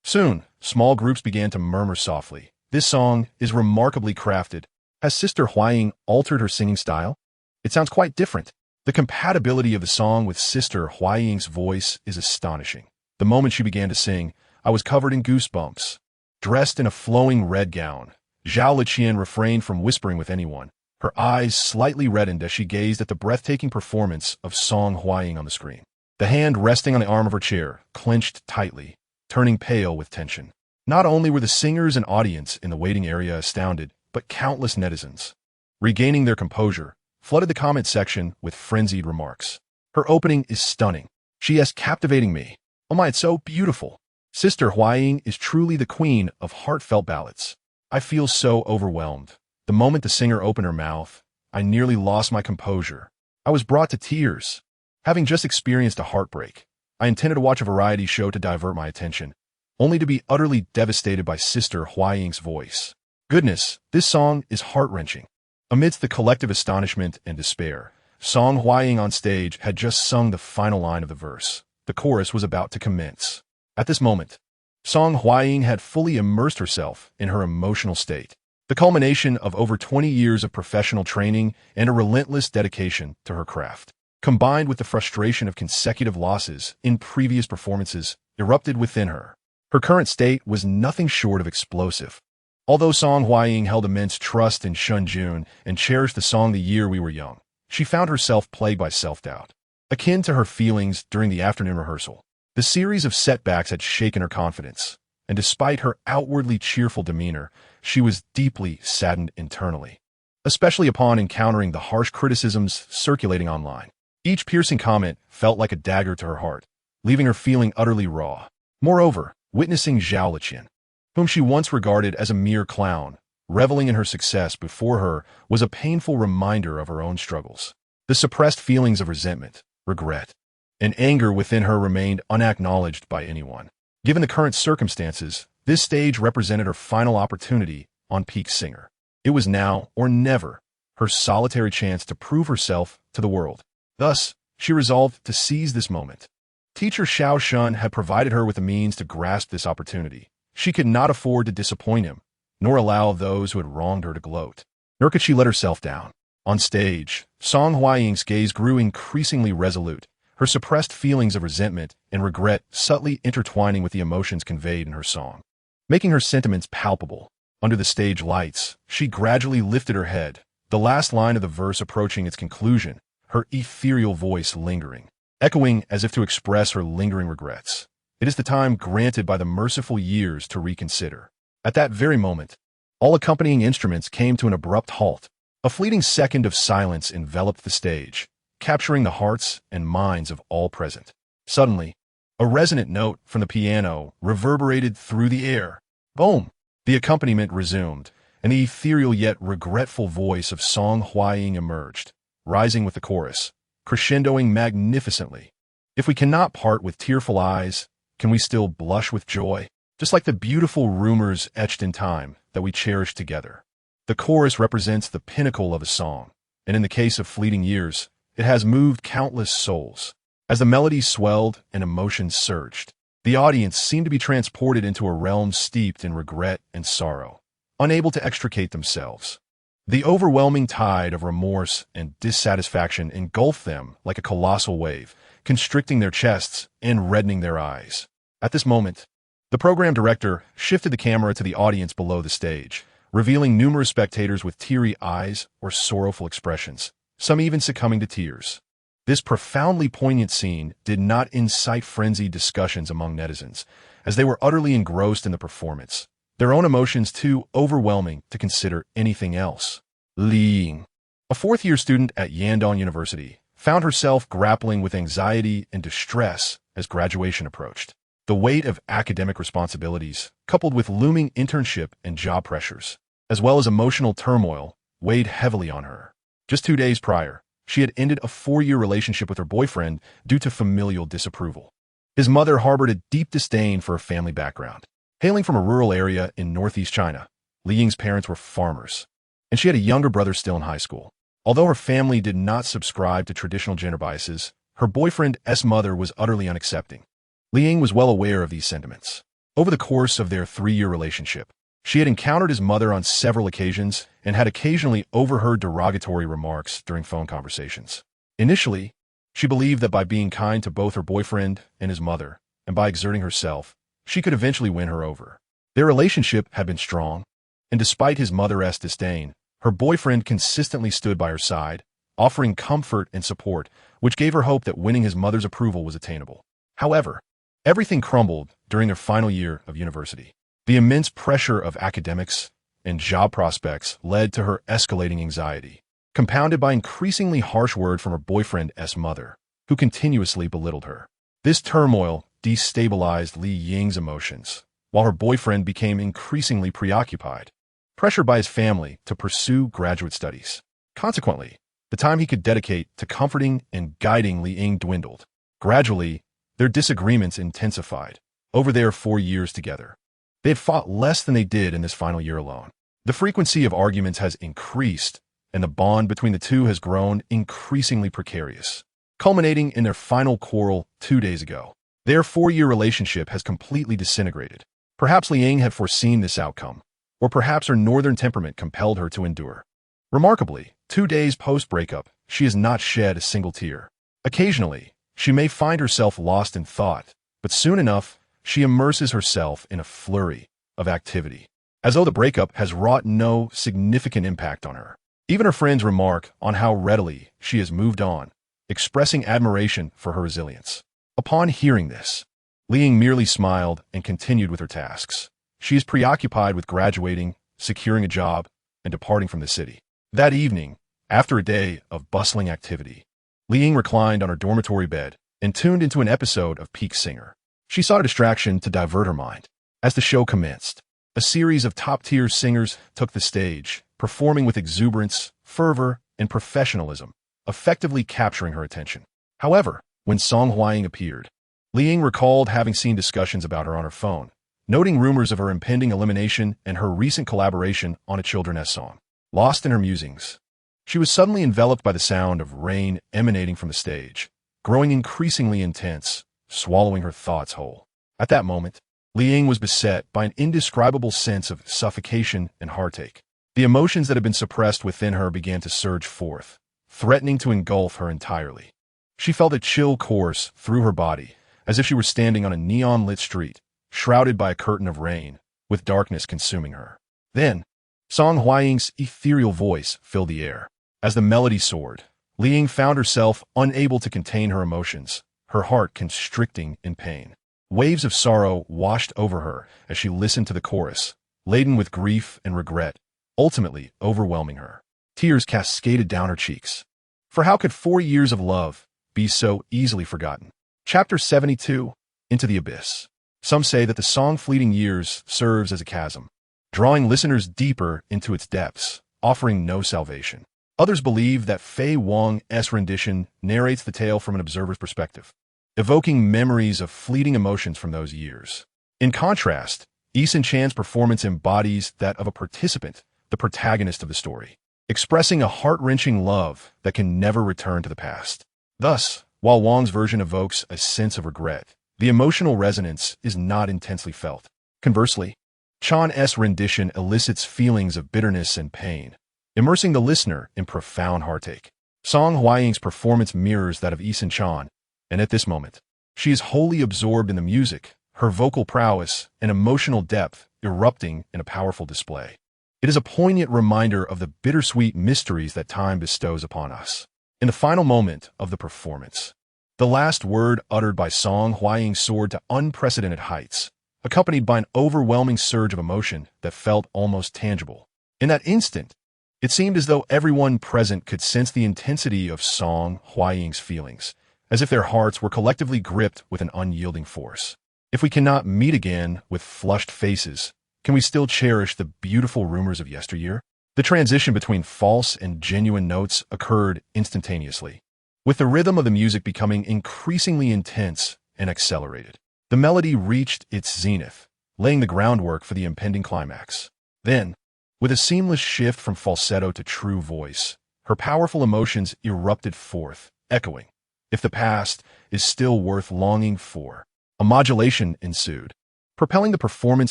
Soon, small groups began to murmur softly. This song is remarkably crafted. Has Sister Hwaying altered her singing style? It sounds quite different. The compatibility of the song with Sister Hwaying's voice is astonishing. The moment she began to sing, I was covered in goosebumps. Dressed in a flowing red gown, Zhao Liqian refrained from whispering with anyone. Her eyes slightly reddened as she gazed at the breathtaking performance of Song Hwaying on the screen. The hand resting on the arm of her chair clenched tightly, turning pale with tension. Not only were the singers and audience in the waiting area astounded, but countless netizens, regaining their composure, flooded the comment section with frenzied remarks. Her opening is stunning. She is captivating me. Oh my, it's so beautiful. Sister Hwaying is truly the queen of heartfelt ballads. I feel so overwhelmed. The moment the singer opened her mouth, I nearly lost my composure. I was brought to tears. Having just experienced a heartbreak, I intended to watch a variety show to divert my attention, only to be utterly devastated by Sister Hwaying's voice. Goodness, this song is heart-wrenching. Amidst the collective astonishment and despair, Song Hwaying on stage had just sung the final line of the verse. The chorus was about to commence. At this moment, Song Hwaying had fully immersed herself in her emotional state, the culmination of over 20 years of professional training and a relentless dedication to her craft, combined with the frustration of consecutive losses in previous performances, erupted within her. Her current state was nothing short of explosive. Although Song Hwaying held immense trust in Shen Jun and cherished the song The Year We Were Young, she found herself plagued by self-doubt. Akin to her feelings during the afternoon rehearsal, the series of setbacks had shaken her confidence, and despite her outwardly cheerful demeanor, she was deeply saddened internally, especially upon encountering the harsh criticisms circulating online. Each piercing comment felt like a dagger to her heart, leaving her feeling utterly raw. Moreover, witnessing Zhao Liqian, whom she once regarded as a mere clown, reveling in her success before her, was a painful reminder of her own struggles. The suppressed feelings of resentment, regret, and anger within her remained unacknowledged by anyone. Given the current circumstances, this stage represented her final opportunity on Peak Singer. It was now or never, her solitary chance to prove herself to the world. Thus, she resolved to seize this moment. Teacher Xiao Shun had provided her with the means to grasp this opportunity. She could not afford to disappoint him, nor allow those who had wronged her to gloat. Nor could she let herself down. On stage, Song Hwaying's gaze grew increasingly resolute, her suppressed feelings of resentment and regret subtly intertwining with the emotions conveyed in her song. Making her sentiments palpable, under the stage lights, she gradually lifted her head, the last line of the verse approaching its conclusion, her ethereal voice lingering, echoing as if to express her lingering regrets. It is the time granted by the merciful years to reconsider. At that very moment, all accompanying instruments came to an abrupt halt. A fleeting second of silence enveloped the stage, capturing the hearts and minds of all present. Suddenly, a resonant note from the piano reverberated through the air. Boom! The accompaniment resumed, and the ethereal yet regretful voice of Song Hwaying emerged, rising with the chorus, crescendoing magnificently. If we cannot part with tearful eyes, can we still blush with joy? Just like the beautiful rumors etched in time that we cherish together. The chorus represents the pinnacle of a song, and in the case of Fleeting Years, it has moved countless souls. As the melody swelled and emotions surged, the audience seemed to be transported into a realm steeped in regret and sorrow, unable to extricate themselves. The overwhelming tide of remorse and dissatisfaction engulfed them like a colossal wave, constricting their chests and reddening their eyes. At this moment, The program director shifted the camera to the audience below the stage, revealing numerous spectators with teary eyes or sorrowful expressions, some even succumbing to tears. This profoundly poignant scene did not incite frenzied discussions among netizens, as they were utterly engrossed in the performance, their own emotions too overwhelming to consider anything else. Li Ying, a fourth-year student at Yandong University, found herself grappling with anxiety and distress as graduation approached. The weight of academic responsibilities, coupled with looming internship and job pressures, as well as emotional turmoil, weighed heavily on her. Just 2 days prior, she had ended a 4-year relationship with her boyfriend due to familial disapproval. His mother harbored a deep disdain for her family background. Hailing from a rural area in northeast China, Li Ying's parents were farmers, and she had a younger brother still in high school. Although her family did not subscribe to traditional gender biases, her boyfriend's mother was utterly unaccepting. Li Ying was well aware of these sentiments. Over the course of their 3-year relationship, she had encountered his mother on several occasions and had occasionally overheard derogatory remarks during phone conversations. Initially, she believed that by being kind to both her boyfriend and his mother, and by exerting herself, she could eventually win her over. Their relationship had been strong, and despite his mother's disdain, her boyfriend consistently stood by her side, offering comfort and support, which gave her hope that winning his mother's approval was attainable. However, everything crumbled during their final year of university. The immense pressure of academics and job prospects led to her escalating anxiety, compounded by increasingly harsh words from her boyfriend's mother, who continuously belittled her. This turmoil destabilized Li Ying's emotions, while her boyfriend became increasingly preoccupied, pressured by his family to pursue graduate studies. Consequently, the time he could dedicate to comforting and guiding Li Ying dwindled. Gradually, their disagreements intensified over their 4 years together. They had fought less than they did in this final year alone. The frequency of arguments has increased, and the bond between the two has grown increasingly precarious, culminating in their final quarrel 2 days ago. Their 4-year relationship has completely disintegrated. Perhaps Li Ying had foreseen this outcome, or perhaps her northern temperament compelled her to endure. Remarkably, 2 days post-breakup, she has not shed a single tear. Occasionally, she may find herself lost in thought, but soon enough, she immerses herself in a flurry of activity, as though the breakup has wrought no significant impact on her. Even her friends remark on how readily she has moved on, expressing admiration for her resilience. Upon hearing this, Li Ying merely smiled and continued with her tasks. She is preoccupied with graduating, securing a job, and departing from the city. That evening, after a day of bustling activity, Li Ying reclined on her dormitory bed and tuned into an episode of Peak Singer. She sought a distraction to divert her mind. As the show commenced, a series of top-tier singers took the stage, performing with exuberance, fervor, and professionalism, effectively capturing her attention. However, when Song Huaying appeared, Li Ying recalled having seen discussions about her on her phone, noting rumors of her impending elimination and her recent collaboration on a children's song. Lost in her musings, she was suddenly enveloped by the sound of rain emanating from the stage, growing increasingly intense, swallowing her thoughts whole. At that moment, Li Ying was beset by an indescribable sense of suffocation and heartache. The emotions that had been suppressed within her began to surge forth, threatening to engulf her entirely. She felt a chill course through her body, as if she were standing on a neon-lit street, shrouded by a curtain of rain, with darkness consuming her. Then, Song Huaying's ethereal voice filled the air. As the melody soared, Li Ying found herself unable to contain her emotions, her heart constricting in pain. Waves of sorrow washed over her as she listened to the chorus, laden with grief and regret, ultimately overwhelming her. Tears cascaded down her cheeks. For how could 4 years of love be so easily forgotten? Chapter 72, Into the Abyss. Some say that the song Fleeting Years serves as a chasm, drawing listeners deeper into its depths, offering no salvation. Others believe that Fei Wang's rendition narrates the tale from an observer's perspective, evoking memories of fleeting emotions from those years. In contrast, Eason Chan's performance embodies that of a participant, the protagonist of the story, expressing a heart-wrenching love that can never return to the past. Thus, while Wang's version evokes a sense of regret, the emotional resonance is not intensely felt. Conversely, Chan's rendition elicits feelings of bitterness and pain, immersing the listener in profound heartache. Song Huaying's performance mirrors that of Eason Chan, and at this moment, she is wholly absorbed in the music, her vocal prowess and emotional depth erupting in a powerful display. It is a poignant reminder of the bittersweet mysteries that time bestows upon us. In the final moment of the performance, the last word uttered by Song Hwaying soared to unprecedented heights, accompanied by an overwhelming surge of emotion that felt almost tangible. In that instant, it seemed as though everyone present could sense the intensity of Song Hwaying's feelings, as if their hearts were collectively gripped with an unyielding force. If we cannot meet again with flushed faces, can we still cherish the beautiful rumors of yesteryear? The transition between false and genuine notes occurred instantaneously, with the rhythm of the music becoming increasingly intense and accelerated. The melody reached its zenith, laying the groundwork for the impending climax. Then, with a seamless shift from falsetto to true voice, her powerful emotions erupted forth, echoing, "If the past is still worth longing for." A modulation ensued, propelling the performance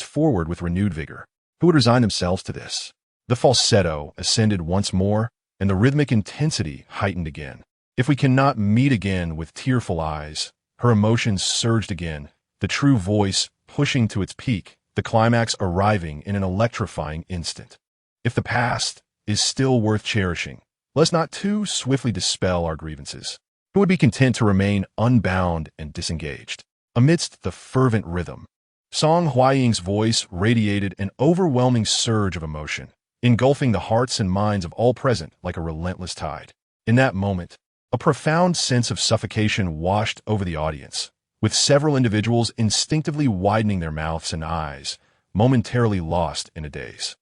forward with renewed vigor. Who would resign themselves to this? The falsetto ascended once more, and the rhythmic intensity heightened again. If we cannot meet again with tearful eyes, her emotions surged again, the true voice pushing to its peak, the climax arriving in an electrifying instant. If the past is still worth cherishing, let's not too swiftly dispel our grievances. Who would be content to remain unbound and disengaged? Amidst the fervent rhythm, Song Hwaying's voice radiated an overwhelming surge of emotion, engulfing the hearts and minds of all present like a relentless tide. In that moment, a profound sense of suffocation washed over the audience, with several individuals instinctively widening their mouths and eyes, momentarily lost in a daze.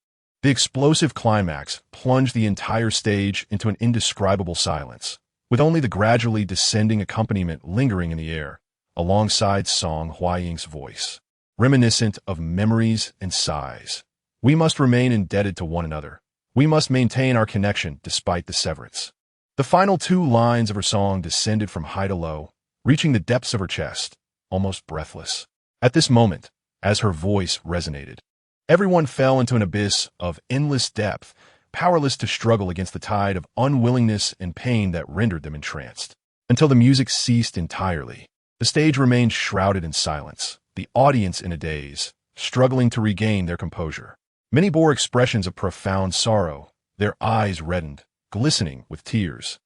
The explosive climax plunged the entire stage into an indescribable silence, with only the gradually descending accompaniment lingering in the air, alongside Song Hwaying's voice, reminiscent of memories and sighs. We must remain indebted to one another. We must maintain our connection despite the severance. The final two lines of her song descended from high to low, reaching the depths of her chest, almost breathless. At this moment, as her voice resonated, everyone fell into an abyss of endless depth, powerless to struggle against the tide of unwillingness and pain that rendered them entranced. Until the music ceased entirely, the stage remained shrouded in silence, the audience in a daze, struggling to regain their composure. Many bore expressions of profound sorrow, their eyes reddened, glistening with tears.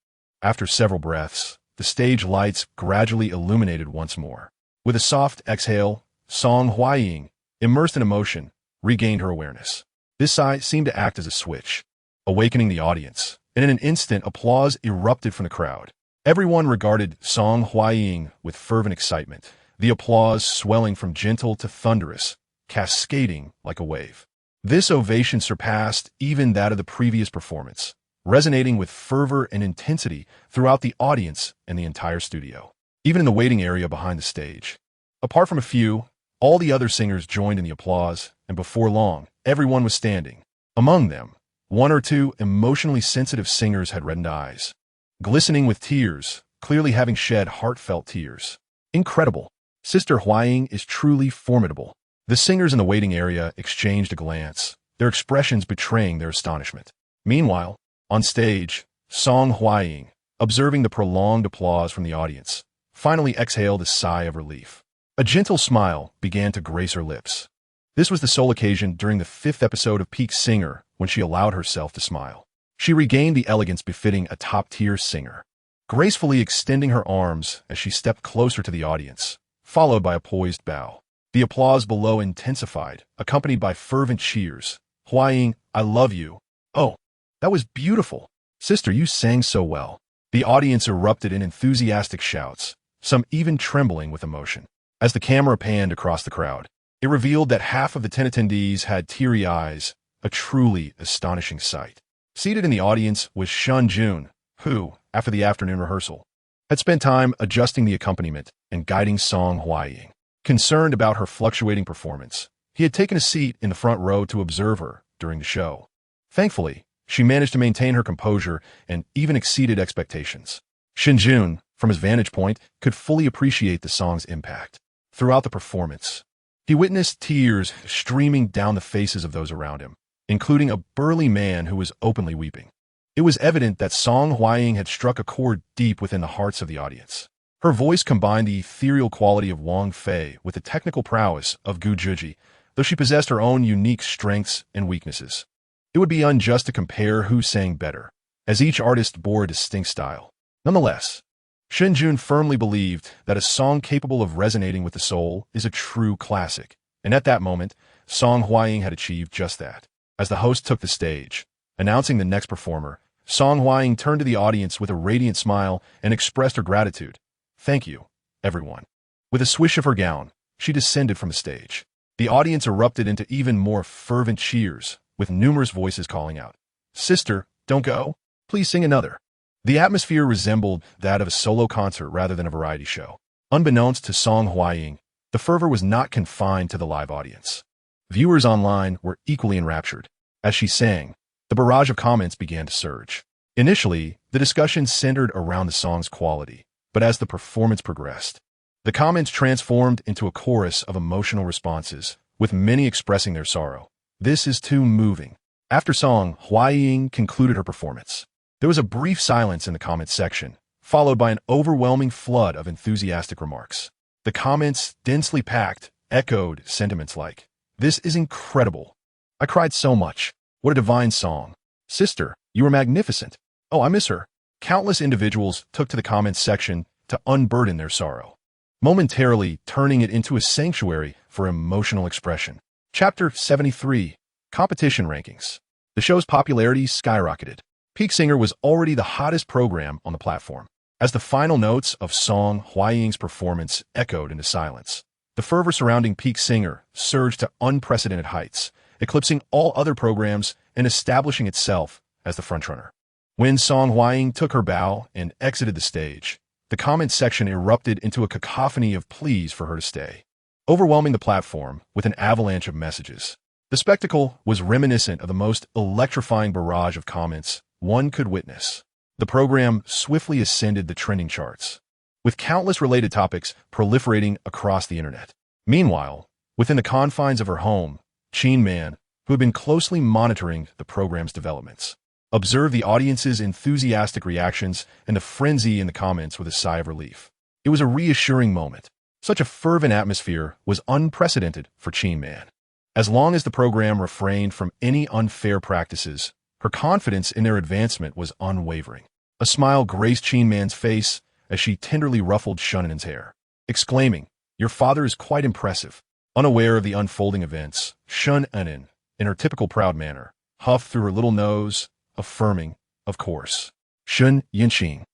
After several breaths, the stage lights gradually illuminated once more. With a soft exhale, Song Hwaying, immersed in emotion, regained her awareness. This sigh seemed to act as a switch, awakening the audience, and in an instant applause erupted from the crowd. Everyone regarded Song Hwaying with fervent excitement, the applause swelling from gentle to thunderous, cascading like a wave. This ovation surpassed even that of the previous performance, resonating with fervor and intensity throughout the audience and the entire studio, even in the waiting area behind the stage. Apart from a few, all the other singers joined in the applause, and before long, everyone was standing. Among them, one or two emotionally sensitive singers had reddened eyes, glistening with tears, clearly having shed heartfelt tears. Incredible. Sister Hwaying is truly formidable. The singers in the waiting area exchanged a glance, their expressions betraying their astonishment. Meanwhile, on stage, Song Hwaying, observing the prolonged applause from the audience, finally exhaled a sigh of relief. A gentle smile began to grace her lips. This was the sole occasion during the 5th episode of Peak Singer when she allowed herself to smile. She regained the elegance befitting a top-tier singer, gracefully extending her arms as she stepped closer to the audience, followed by a poised bow. The applause below intensified, accompanied by fervent cheers. Hwaying, I love you. Oh, that was beautiful. Sister, you sang so well. The audience erupted in enthusiastic shouts, some even trembling with emotion. As the camera panned across the crowd, it revealed that half of the 10 attendees had teary eyes, a truly astonishing sight. Seated in the audience was Shen Jun, who, after the afternoon rehearsal, had spent time adjusting the accompaniment and guiding Song Hwaying. Concerned about her fluctuating performance, he had taken a seat in the front row to observe her during the show. Thankfully, she managed to maintain her composure and even exceeded expectations. Shen Jun, from his vantage point, could fully appreciate the song's impact. Throughout the performance, he witnessed tears streaming down the faces of those around him, including a burly man who was openly weeping. It was evident that Song Hwaying had struck a chord deep within the hearts of the audience. Her voice combined the ethereal quality of Wang Fei with the technical prowess of Gu Zhiji, though she possessed her own unique strengths and weaknesses. It would be unjust to compare who sang better, as each artist bore a distinct style. Nonetheless, Shen Jun firmly believed that a song capable of resonating with the soul is a true classic, and at that moment, Song Huaying had achieved just that. As the host took the stage, announcing the next performer, Song Huaying turned to the audience with a radiant smile and expressed her gratitude. "Thank you, everyone." With a swish of her gown, she descended from the stage. The audience erupted into even more fervent cheers, with numerous voices calling out, "Sister, don't go. Please sing another." The atmosphere resembled that of a solo concert rather than a variety show. Unbeknownst to Song Huaying, the fervor was not confined to the live audience. Viewers online were equally enraptured. As she sang, the barrage of comments began to surge. Initially, the discussion centered around the song's quality, but as the performance progressed, the comments transformed into a chorus of emotional responses, with many expressing their sorrow. "This is too moving." After Song Huaying concluded her performance, there was a brief silence in the comments section, followed by an overwhelming flood of enthusiastic remarks. The comments, densely packed, echoed sentiments like, "This is incredible. I cried so much. What a divine song. Sister, you were magnificent. Oh, I miss her." Countless individuals took to the comments section to unburden their sorrow, momentarily turning it into a sanctuary for emotional expression. Chapter 73. Competition Rankings. The show's popularity skyrocketed. Peak Singer was already the hottest program on the platform. As the final notes of Song Huaying's performance echoed into silence, the fervor surrounding Peak Singer surged to unprecedented heights, eclipsing all other programs and establishing itself as the frontrunner. When Song Huaying took her bow and exited the stage, the comment section erupted into a cacophony of pleas for her to stay, overwhelming the platform with an avalanche of messages. The spectacle was reminiscent of the most electrifying barrage of comments one could witness. The program swiftly ascended the trending charts, with countless related topics proliferating across the internet. Meanwhile, within the confines of her home, Qin Man, who had been closely monitoring the program's developments, observed the audience's enthusiastic reactions and the frenzy in the comments with a sigh of relief. It was a reassuring moment. Such a fervent atmosphere was unprecedented for Qin Man. As long as the program refrained from any unfair practices, her confidence in their advancement was unwavering. A smile graced Qin Man's face as she tenderly ruffled Shunnin's hair, exclaiming, "Your father is quite impressive." Unaware of the unfolding events, Shunnin, in her typical proud manner, huffed through her little nose, affirming, "Of course." Shun Yinqing,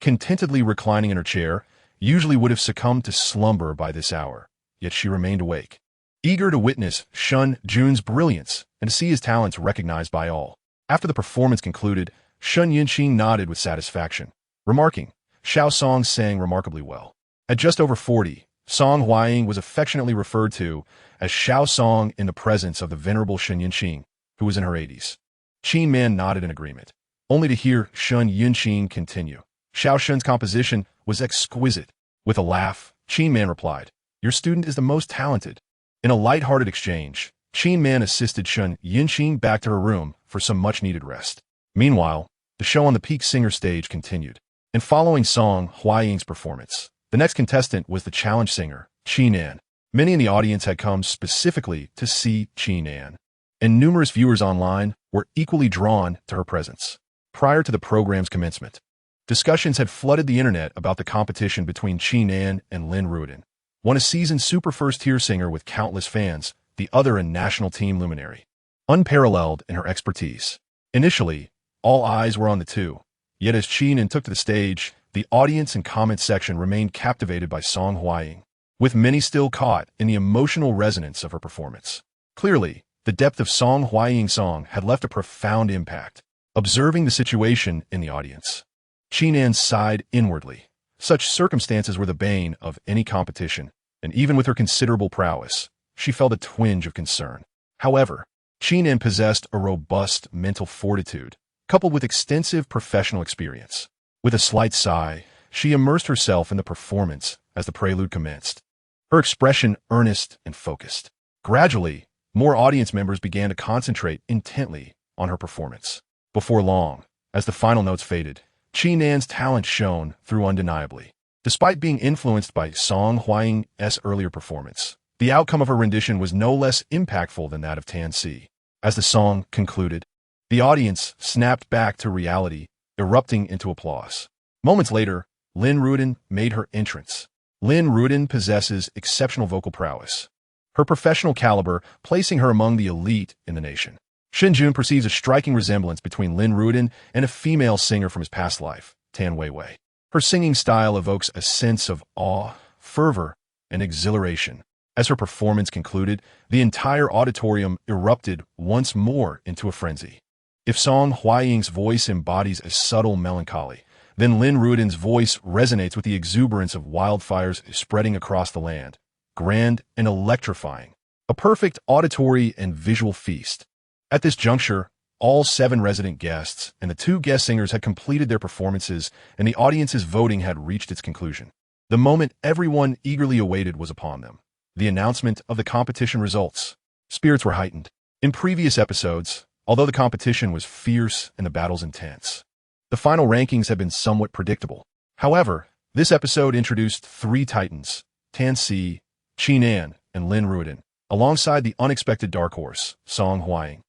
contentedly reclining in her chair, usually would have succumbed to slumber by this hour, yet she remained awake, eager to witness Shen Jun's brilliance and to see his talents recognized by all. After the performance concluded, Shun Yinqing nodded with satisfaction, remarking, "Xiao Song sang remarkably well." At just over 40, Song Huaying was affectionately referred to as Xiao Song in the presence of the venerable Shen Yinqing, who was in her 80s. Qin Man nodded in agreement, only to hear Shun Yinqing continue. "Xiao Shen's composition was exquisite." With a laugh, Qin Man replied, "Your student is the most talented." In a light-hearted exchange, Qin Man assisted Shun Yinqing back to her room for some much-needed rest. Meanwhile, the show on the Peak Singer stage continued, and following Song Huaying's performance, the next contestant was the challenge singer, Qin An. Many in the audience had come specifically to see Qin An, and numerous viewers online were equally drawn to her presence. Prior to the program's commencement, discussions had flooded the internet about the competition between Qin An and Lin Ruiden, one a seasoned super first-tier singer with countless fans, the other a national team luminary, unparalleled in her expertise. Initially, all eyes were on the two, yet as Qin An took to the stage, the audience and comment section remained captivated by Song Huaying, with many still caught in the emotional resonance of her performance. Clearly, the depth of Song Huaying's song had left a profound impact. Observing the situation in the audience, Qin An sighed inwardly. Such circumstances were the bane of any competition, and even with her considerable prowess, she felt a twinge of concern. However, Qin An possessed a robust mental fortitude, coupled with extensive professional experience. With a slight sigh, she immersed herself in the performance as the prelude commenced, her expression earnest and focused. Gradually, more audience members began to concentrate intently on her performance. Before long, as the final notes faded, Qin An's talent shone through undeniably. Despite being influenced by Song Huaying's earlier performance, the outcome of her rendition was no less impactful than that of Tan Si. As the song concluded, the audience snapped back to reality, erupting into applause. Moments later, Lin Ruiden made her entrance. Lin Ruiden possesses exceptional vocal prowess, her professional caliber placing her among the elite in the nation. Shen Jun perceives a striking resemblance between Lin Ruiden and a female singer from his past life, Tan Weiwei. Her singing style evokes a sense of awe, fervor, and exhilaration. As her performance concluded, the entire auditorium erupted once more into a frenzy. If Song Huaying's voice embodies a subtle melancholy, then Lin Ruiden's voice resonates with the exuberance of wildfires spreading across the land, grand and electrifying. A perfect auditory and visual feast. At this juncture, all 7 resident guests and the 2 guest singers had completed their performances, and the audience's voting had reached its conclusion. The moment everyone eagerly awaited was upon them. The announcement of the competition results. Spirits were heightened. In previous episodes, although the competition was fierce and the battles intense, the final rankings had been somewhat predictable. However, this episode introduced 3 titans, Tan Si, Qinan, and Lin Ruiden, alongside the unexpected dark horse, Song Huaying,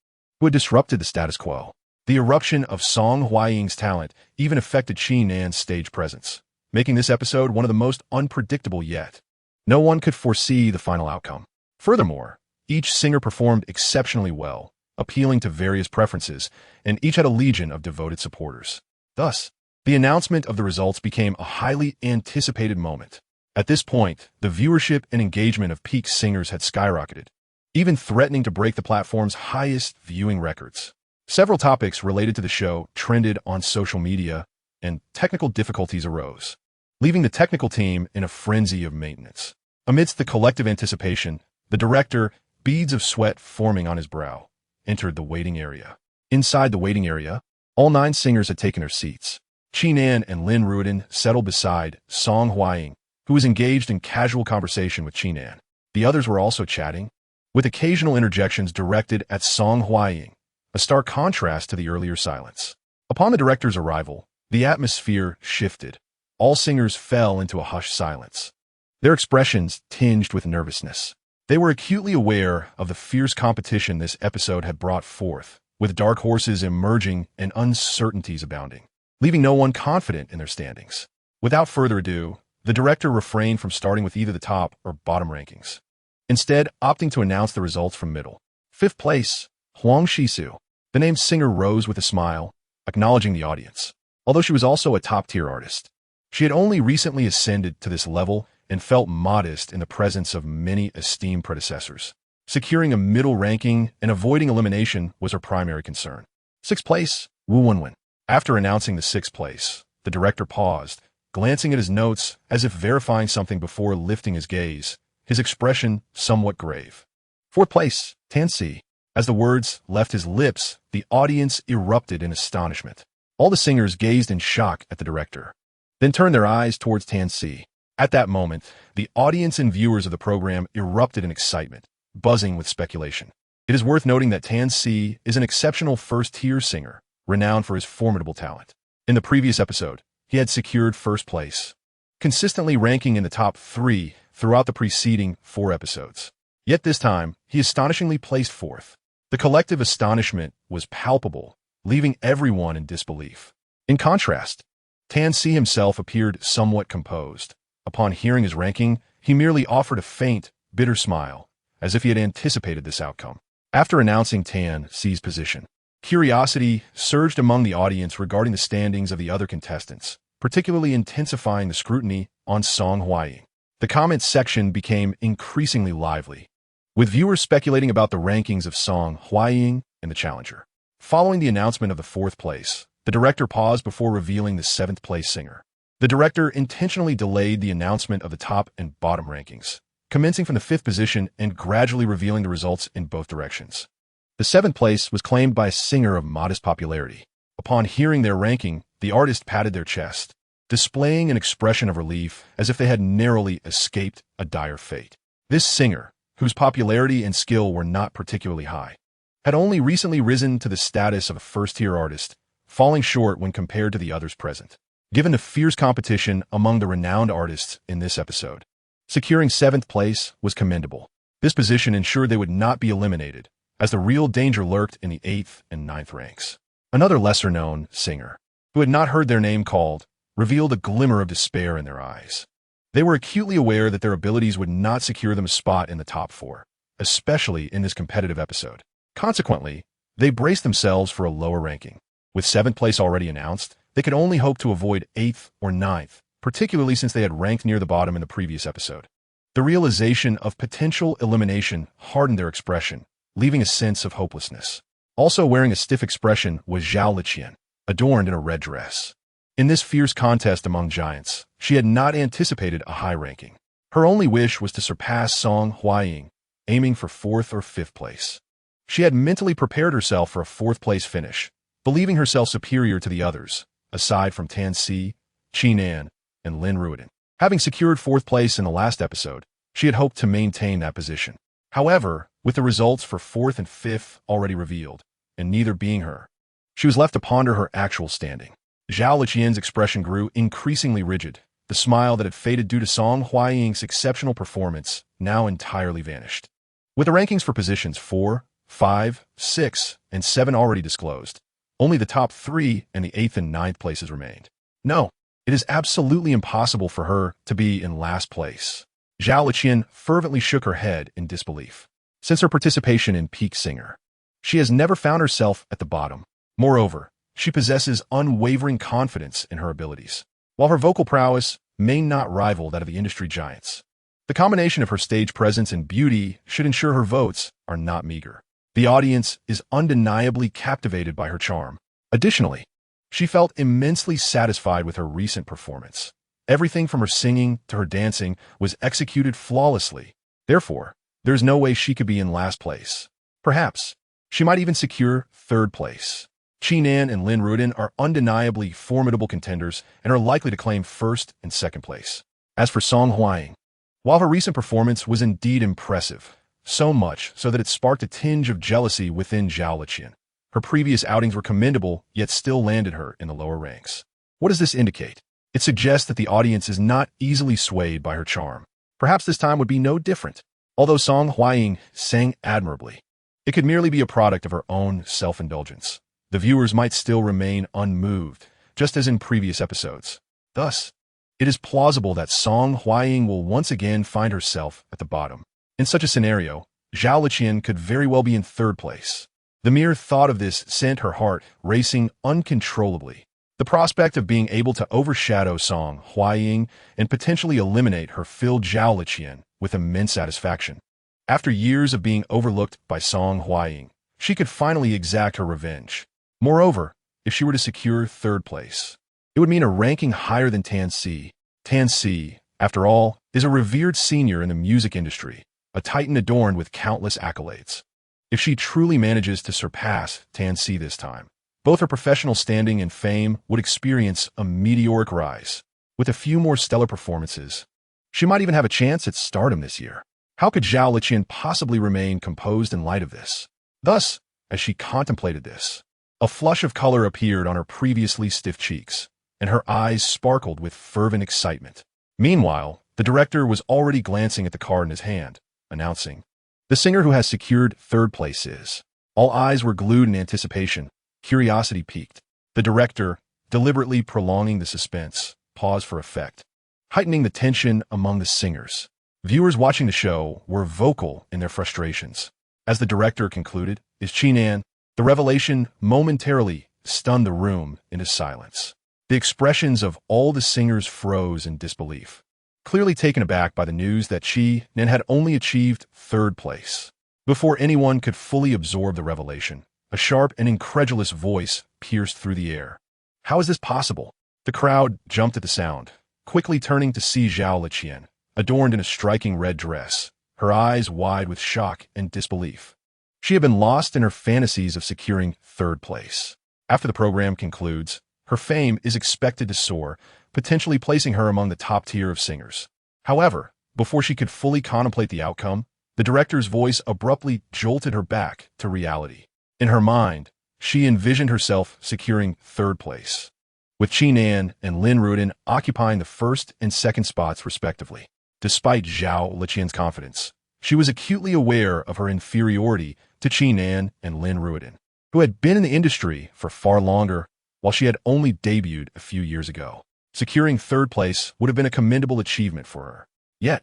who had disrupted the status quo. The eruption of Song Huaying's talent even affected Qinan's stage presence, making this episode one of the most unpredictable yet. No one could foresee the final outcome. Furthermore, each singer performed exceptionally well, appealing to various preferences, and each had a legion of devoted supporters. Thus, the announcement of the results became a highly anticipated moment. At this point, the viewership and engagement of peak singers had skyrocketed, even threatening to break the platform's highest viewing records. Several topics related to the show trended on social media, and technical difficulties arose, leaving the technical team in a frenzy of maintenance. Amidst the collective anticipation, the director, beads of sweat forming on his brow, entered the waiting area. Inside the waiting area, all 9 singers had taken their seats. Qinan and Lin Ruiden settled beside Song Huaying, who was engaged in casual conversation with Qinan. The others were also chatting, with occasional interjections directed at Song Huaying, a stark contrast to the earlier silence. Upon the director's arrival, the atmosphere shifted. All singers fell into a hushed silence, their expressions tinged with nervousness. They were acutely aware of the fierce competition this episode had brought forth, with dark horses emerging and uncertainties abounding, leaving no one confident in their standings. Without further ado, the director refrained from starting with either the top or bottom rankings, instead opting to announce the results from middle. 5th place, Huang Shisu. The named singer rose with a smile, acknowledging the audience. Although she was also a top-tier artist, she had only recently ascended to this level and felt modest in the presence of many esteemed predecessors. Securing a middle ranking and avoiding elimination was her primary concern. 6th place, Wu Wenwen. After announcing the 6th place, the director paused, glancing at his notes as if verifying something before lifting his gaze, his expression somewhat grave. 4th place, Tan Si. As the words left his lips, the audience erupted in astonishment. All the singers gazed in shock at the director, then turned their eyes towards Tan Si. At that moment, the audience and viewers of the program erupted in excitement, buzzing with speculation. It is worth noting that Tan Si is an exceptional first-tier singer, renowned for his formidable talent. In the previous episode, he had secured 1st place, consistently ranking in the top 3 throughout the preceding 4 episodes. Yet this time, he astonishingly placed 4th. The collective astonishment was palpable, leaving everyone in disbelief. In contrast, Tan Si himself appeared somewhat composed. Upon hearing his ranking, he merely offered a faint, bitter smile, as if he had anticipated this outcome. After announcing Tan Si's position, curiosity surged among the audience regarding the standings of the other contestants, particularly intensifying the scrutiny on Song Huaying. The comments section became increasingly lively, with viewers speculating about the rankings of Song Huaying and the challenger. Following the announcement of the 4th place, the director paused before revealing the 7th place singer. The director intentionally delayed the announcement of the top and bottom rankings, commencing from the 5th position and gradually revealing the results in both directions. The 7th place was claimed by a singer of modest popularity. Upon hearing their ranking, the artist patted their chest, displaying an expression of relief as if they had narrowly escaped a dire fate. This singer, whose popularity and skill were not particularly high, had only recently risen to the status of a first-tier artist, falling short when compared to the others present. given the fierce competition among the renowned artists in this episode. Securing 7th place was commendable. This position ensured they would not be eliminated, as the real danger lurked in the 8th and 9th ranks. Another lesser-known singer, who had not heard their name called, revealed a glimmer of despair in their eyes. They were acutely aware that their abilities would not secure them a spot in the top 4, especially in this competitive episode. Consequently, they braced themselves for a lower ranking. With 7th place already announced, they could only hope to avoid 8th or 9th, particularly since they had ranked near the bottom in the previous episode. The realization of potential elimination hardened their expression, leaving a sense of hopelessness. Also wearing a stiff expression was Zhao Liqian, adorned in a red dress. In this fierce contest among giants, she had not anticipated a high ranking. Her only wish was to surpass Song Huaying, aiming for 4th or 5th place. She had mentally prepared herself for a 4th place finish, believing herself superior to the others, aside from Tan Si, Qi Nan, and Lin Ruiden. Having secured 4th place in the last episode, she had hoped to maintain that position. However, with the results for 4th and 5th already revealed, and neither being her, she was left to ponder her actual standing. Zhao Liqian's expression grew increasingly rigid. The smile that had faded due to Song Huaying's exceptional performance now entirely vanished. With the rankings for positions 4, 5, 6, and 7 already disclosed, only the top 3 and the 8th and 9th places remained. No, it is absolutely impossible for her to be in last place. Zhao Liqian fervently shook her head in disbelief. Since her participation in Peak Singer, she has never found herself at the bottom. Moreover, she possesses unwavering confidence in her abilities. While her vocal prowess may not rival that of the industry giants, the combination of her stage presence and beauty should ensure her votes are not meager. The audience is undeniably captivated by her charm. Additionally, she felt immensely satisfied with her recent performance. Everything from her singing to her dancing was executed flawlessly. Therefore, there's no way she could be in last place. Perhaps, she might even secure 3rd place. Qi Nan and Lin Ruiden are undeniably formidable contenders and are likely to claim 1st and 2nd place. As for Song Huaying, while her recent performance was indeed impressive, so much so that it sparked a tinge of jealousy within Zhao Liqian, her previous outings were commendable, yet still landed her in the lower ranks. What does this indicate? It suggests that the audience is not easily swayed by her charm. Perhaps this time would be no different. Although Song Huaying sang admirably, it could merely be a product of her own self-indulgence. The viewers might still remain unmoved, just as in previous episodes. Thus, it is plausible that Song Huaying will once again find herself at the bottom. In such a scenario, Zhao Liqian could very well be in 3rd place. The mere thought of this sent her heart racing uncontrollably. The prospect of being able to overshadow Song Huaying and potentially eliminate her filled Zhao Liqian with immense satisfaction. After years of being overlooked by Song Huaying, she could finally exact her revenge. Moreover, if she were to secure 3rd place, it would mean a ranking higher than Tan Si. Tan Si, after all, is a revered senior in the music industry, a titan adorned with countless accolades. If she truly manages to surpass Tan Si this time, both her professional standing and fame would experience a meteoric rise. With a few more stellar performances, she might even have a chance at stardom this year. How could Zhao Liqian possibly remain composed in light of this? Thus, as she contemplated this, a flush of color appeared on her previously stiff cheeks, and her eyes sparkled with fervent excitement. Meanwhile, the director was already glancing at the card in his hand, announcing, "The singer who has secured 3rd place is." All eyes were glued in anticipation. Curiosity piqued. The director, deliberately prolonging the suspense, paused for effect, heightening the tension among the singers. Viewers watching the show were vocal in their frustrations. As the director concluded, "Is Qi Nan?" The revelation momentarily stunned the room into silence. The expressions of all the singers froze in disbelief, clearly taken aback by the news that Qi Nan had only achieved 3rd place. Before anyone could fully absorb the revelation, a sharp and incredulous voice pierced through the air. "How is this possible?" The crowd jumped at the sound, quickly turning to see Zhao Liqian, adorned in a striking red dress, her eyes wide with shock and disbelief. She had been lost in her fantasies of securing 3rd place. After the program concludes, her fame is expected to soar, potentially placing her among the top tier of singers. However, before she could fully contemplate the outcome, the director's voice abruptly jolted her back to reality. In her mind, she envisioned herself securing 3rd place. with Qi Nan and Lin Ruiden occupying the first and second spots respectively. Despite Zhao Liqian's confidence, she was acutely aware of her inferiority to Qi Nan and Lin Ruiden, who had been in the industry for far longer, while she had only debuted a few years ago. Securing third place would have been a commendable achievement for her. Yet,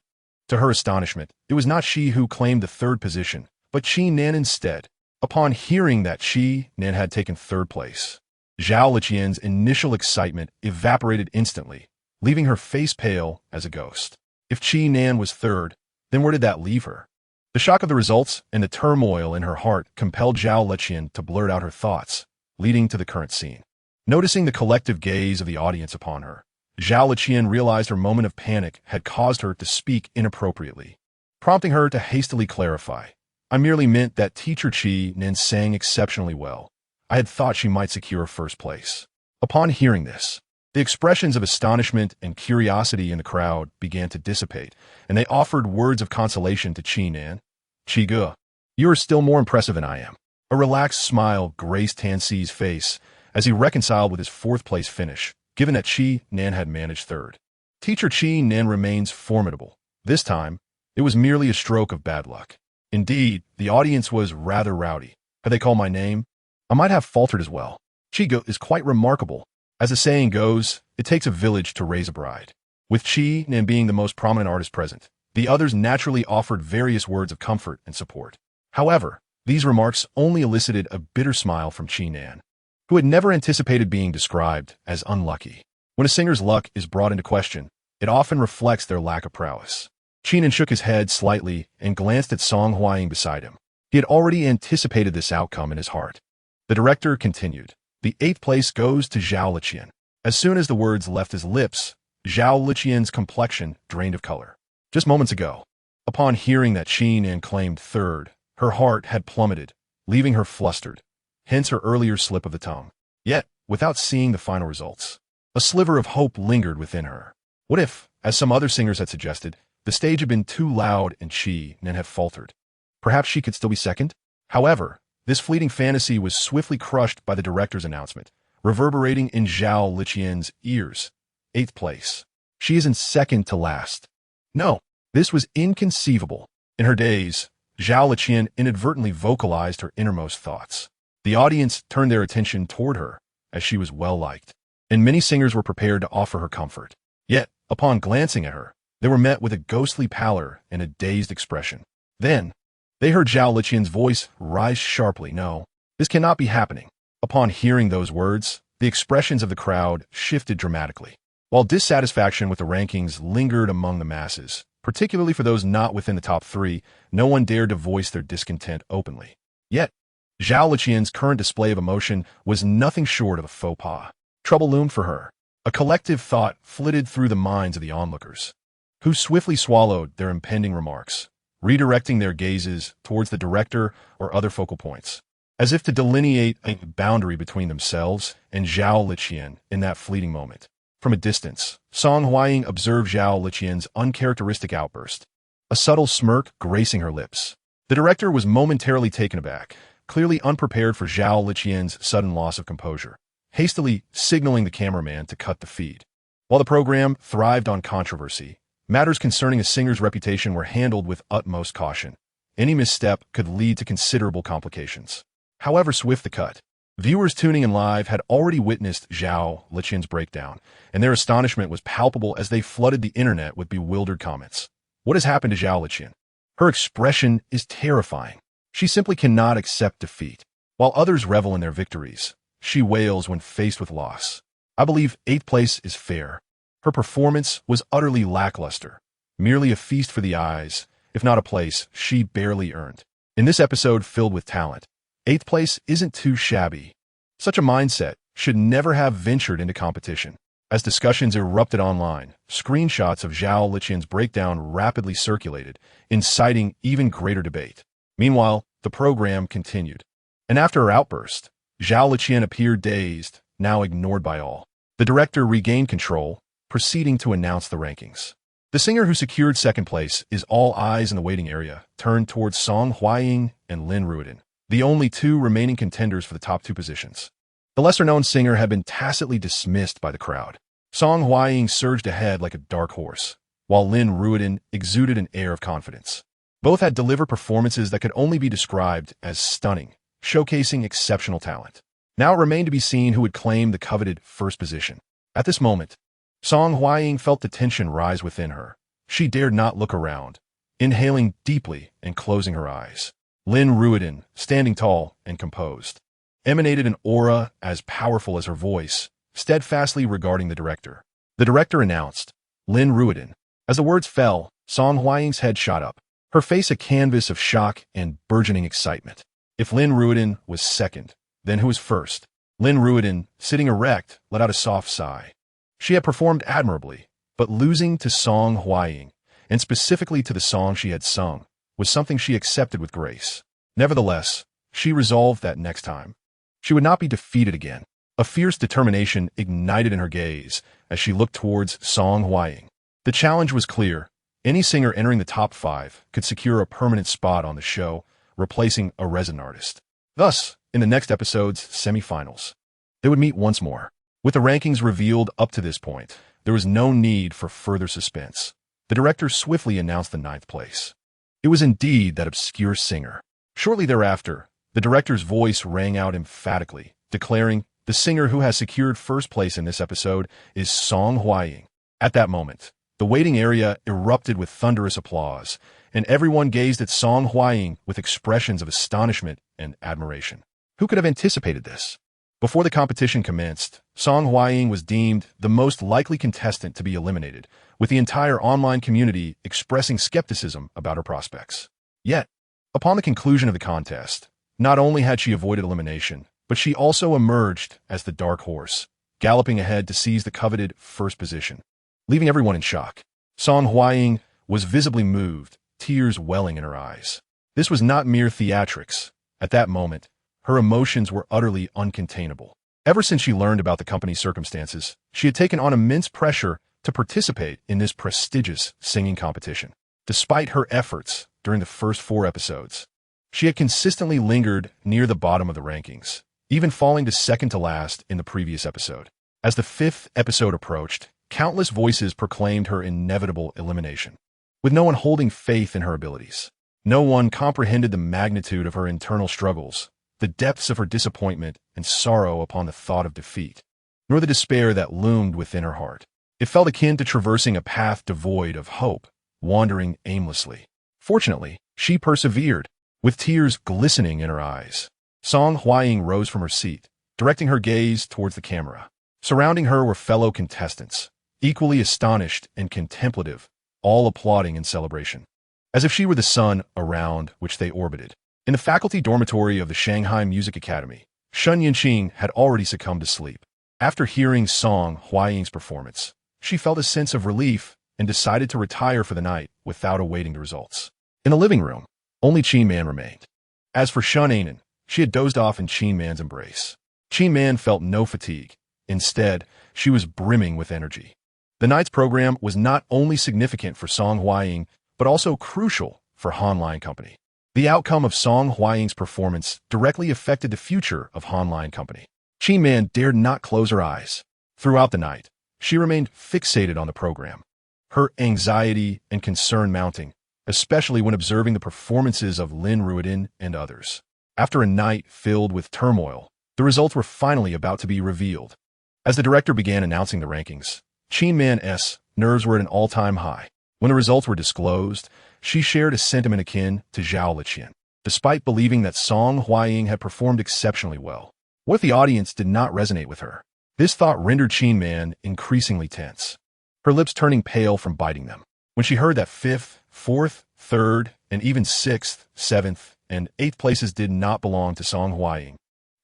to her astonishment, it was not she who claimed the third position, but Qi Nan instead. Upon hearing that Qi Nan had taken third place, Zhao Liqian's initial excitement evaporated instantly, leaving her face pale as a ghost. If Qi Nan was third, then where did that leave her? The shock of the results and the turmoil in her heart compelled Zhao Liqian to blurt out her thoughts, leading to the current scene. Noticing the collective gaze of the audience upon her, Zhao Liqian realized her moment of panic had caused her to speak inappropriately, prompting her to hastily clarify. I merely meant that teacher Qi Nan sang exceptionally well. I had thought she might secure first place. Upon hearing this, the expressions of astonishment and curiosity in the crowd began to dissipate, and they offered words of consolation to Qi Nan. Qi Ge, you are still more impressive than I am. A relaxed smile graced Tan Si's face as he reconciled with his fourth-place finish, given that Qi Nan had managed third. Teacher Qi Nan remains formidable. This time, it was merely a stroke of bad luck. Indeed, the audience was rather rowdy. Had they called my name, I might have faltered as well. Qi Ge is quite remarkable. As the saying goes, it takes a village to raise a bride. With Qi Nan being the most prominent artist present, the others naturally offered various words of comfort and support. However, these remarks only elicited a bitter smile from Qi Nan, who had never anticipated being described as unlucky. When a singer's luck is brought into question, it often reflects their lack of prowess. Qi Nan shook his head slightly and glanced at Song Huaying beside him. He had already anticipated this outcome in his heart. The director continued. The 8th place goes to Zhao Liqian. As soon as the words left his lips, Zhao Liqian's complexion drained of color. Just moments ago, upon hearing that Qi Nan claimed third, her heart had plummeted, leaving her flustered, hence her earlier slip of the tongue. Yet, without seeing the final results, a sliver of hope lingered within her. What if, as some other singers had suggested, the stage had been too loud and Qi Nan had faltered? Perhaps she could still be second? However, this fleeting fantasy was swiftly crushed by the director's announcement, reverberating in Zhao Liqian's ears. 8th place. She isn't second to last. No, this was inconceivable. In her daze, Zhao Liqian inadvertently vocalized her innermost thoughts. The audience turned their attention toward her, as she was well-liked, and many singers were prepared to offer her comfort. Yet, upon glancing at her, they were met with a ghostly pallor and a dazed expression. Then, they heard Zhao Liqian's voice rise sharply. No, this cannot be happening. Upon hearing those words, the expressions of the crowd shifted dramatically. While dissatisfaction with the rankings lingered among the masses, particularly for those not within the top 3, no one dared to voice their discontent openly. Yet, Zhao Liqian's current display of emotion was nothing short of a faux pas. Trouble loomed for her. A collective thought flitted through the minds of the onlookers, who swiftly swallowed their impending remarks, redirecting their gazes towards the director or other focal points, as if to delineate a boundary between themselves and Zhao Liqian in that fleeting moment. From a distance, Song Huaying observed Zhao Liqian's uncharacteristic outburst, a subtle smirk gracing her lips. The director was momentarily taken aback, clearly unprepared for Zhao Liqian's sudden loss of composure, hastily signaling the cameraman to cut the feed. While the program thrived on controversy, matters concerning a singer's reputation were handled with utmost caution. Any misstep could lead to considerable complications. However swift the cut, viewers tuning in live had already witnessed Zhao Liqian's breakdown, and their astonishment was palpable as they flooded the internet with bewildered comments. What has happened to Zhao Liqian? Her expression is terrifying. She simply cannot accept defeat. While others revel in their victories, she wails when faced with loss. I believe 8th place is fair. Her performance was utterly lackluster, merely a feast for the eyes, if not a place she barely earned. In this episode filled with talent, 8th place isn't too shabby. Such a mindset should never have ventured into competition. As discussions erupted online, screenshots of Zhao Liqian's breakdown rapidly circulated, inciting even greater debate. Meanwhile, the program continued, and after her outburst, Zhao Liqian appeared dazed, now ignored by all. The director regained control, proceeding to announce the rankings. The singer who secured 2nd place is all eyes in the waiting area turned towards Song Huaying and Lin Ruiden, the only 2 remaining contenders for the top 2 positions. The lesser-known singer had been tacitly dismissed by the crowd. Song Hwaying surged ahead like a dark horse, while Lin Ruodin exuded an air of confidence. Both had delivered performances that could only be described as stunning, showcasing exceptional talent. Now it remained to be seen who would claim the coveted first position. At this moment, Song Hwaying felt the tension rise within her. She dared not look around, inhaling deeply and closing her eyes. Lin Ruodin, standing tall and composed, emanated an aura as powerful as her voice, steadfastly regarding the director. The director announced, "Lin Ruodin." As the words fell, Song Hwaying's head shot up, her face a canvas of shock and burgeoning excitement. If Lin Ruodin was second, then who was first? Lin Ruodin, sitting erect, let out a soft sigh. She had performed admirably, but losing to Song Hwaying, and specifically to the song she had sung, was something she accepted with grace. Nevertheless, she resolved that next time, she would not be defeated again. A fierce determination ignited in her gaze as she looked towards Song Hwaying. The challenge was clear. Any singer entering the top 5 could secure a permanent spot on the show, replacing a resident artist. Thus, in the next episode's semifinals, they would meet once more. With the rankings revealed up to this point, there was no need for further suspense. The director swiftly announced the 9th place. It was indeed that obscure singer. Shortly thereafter, the director's voice rang out emphatically, declaring, "The singer who has secured first place in this episode is Song Hwaying." At that moment, the waiting area erupted with thunderous applause, and everyone gazed at Song Hwaying with expressions of astonishment and admiration. Who could have anticipated this? Before the competition commenced, Song Hwaying was deemed the most likely contestant to be eliminated, with the entire online community expressing skepticism about her prospects. Yet, upon the conclusion of the contest, not only had she avoided elimination, but she also emerged as the dark horse, galloping ahead to seize the coveted first position, leaving everyone in shock. Song Hwaying was visibly moved, tears welling in her eyes. This was not mere theatrics. At that moment, her emotions were utterly uncontainable. Ever since she learned about the company's circumstances, she had taken on immense pressure to participate in this prestigious singing competition. Despite her efforts during the first 4 episodes, she had consistently lingered near the bottom of the rankings, even falling to second to last in the previous episode. As the 5th episode approached, countless voices proclaimed her inevitable elimination, with no one holding faith in her abilities. No one comprehended the magnitude of her internal struggles, the depths of her disappointment and sorrow upon the thought of defeat, nor the despair that loomed within her heart. It felt akin to traversing a path devoid of hope, wandering aimlessly. Fortunately, she persevered, with tears glistening in her eyes. Song Hwaying rose from her seat, directing her gaze towards the camera. Surrounding her were fellow contestants, equally astonished and contemplative, all applauding in celebration, as if she were the sun around which they orbited. In the faculty dormitory of the Shanghai Music Academy, Shen Jun had already succumbed to sleep. After hearing Song Hwaying's performance, she felt a sense of relief and decided to retire for the night without awaiting the results. In the living room, only Qin Man remained. As for Shun Anan, she had dozed off in Qin Man's embrace. Qin Man felt no fatigue. Instead, she was brimming with energy. The night's program was not only significant for Song Hwaying, but also crucial for Hanline Company. The outcome of Song Hwaying's performance directly affected the future of Hanline Company. Qin Man dared not close her eyes. Throughout the night, she remained fixated on the program, her anxiety and concern mounting, especially when observing the performances of Lin Ruodin and others. After a night filled with turmoil, the results were finally about to be revealed. As the director began announcing the rankings, Qin Man's nerves were at an all-time high. When the results were disclosed, she shared a sentiment akin to Zhao Liqian. Despite believing that Song Hwaying had performed exceptionally well, what if the audience did not resonate with her? This thought rendered Qin Man increasingly tense, her lips turning pale from biting them. When she heard that 5th, 4th, 3rd, and even 6th, 7th, and 8th places did not belong to Song Hwaying,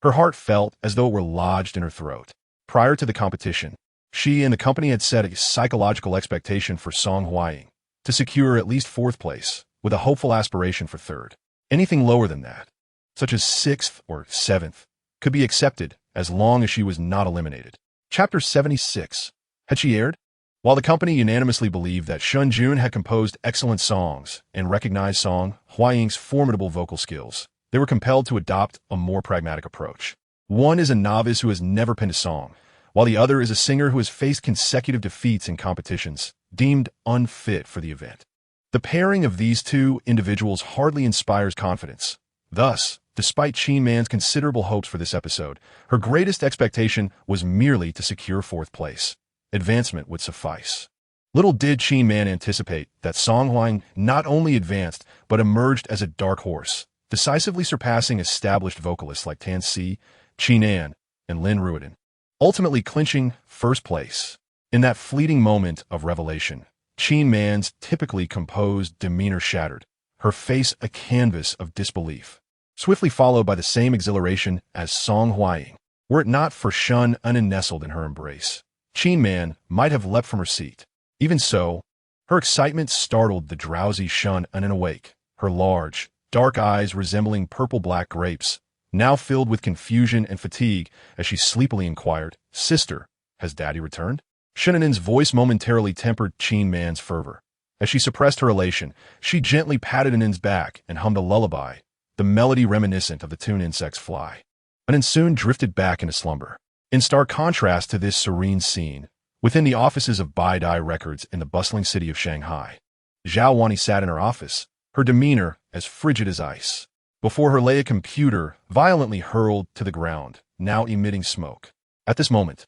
her heart felt as though it were lodged in her throat. Prior to the competition, she and the company had set a psychological expectation for Song Hwaying to secure at least 4th place, with a hopeful aspiration for 3rd. Anything lower than that, such as 6th or 7th, could be accepted as long as she was not eliminated. Chapter 76. Had she erred? While the company unanimously believed that Shen Jun had composed excellent songs and recognized Song Hwaying's formidable vocal skills, they were compelled to adopt a more pragmatic approach. One is a novice who has never penned a song, while the other is a singer who has faced consecutive defeats in competitions, deemed unfit for the event. The pairing of these two individuals hardly inspires confidence. Thus, despite Qin Man's considerable hopes for this episode, her greatest expectation was merely to secure fourth place. Advancement would suffice. Little did Qin Man anticipate that Song Huang not only advanced, but emerged as a dark horse, decisively surpassing established vocalists like Tan Si, Qin An, and Lin Ruodin, ultimately clinching first place. In that fleeting moment of revelation, Qin Man's typically composed demeanor shattered, her face a canvas of disbelief, swiftly followed by the same exhilaration as Song Huang. Were it not for Shen Jun nestled in her embrace, Qin Man might have leapt from her seat. Even so, her excitement startled the drowsy Shen Jun awake, her large, dark eyes resembling purple-black grapes, now filled with confusion and fatigue as she sleepily inquired, "Sister, has Daddy returned?" Shen Jun's voice momentarily tempered Qin Man's fervor. As she suppressed her elation, she gently patted Anin's back and hummed a lullaby, the melody reminiscent of the tune insects fly. Anin soon drifted back into slumber. In stark contrast to this serene scene, within the offices of Baidai Records in the bustling city of Shanghai, Zhao Wani sat in her office, her demeanor as frigid as ice. Before her lay a computer violently hurled to the ground, now emitting smoke. At this moment,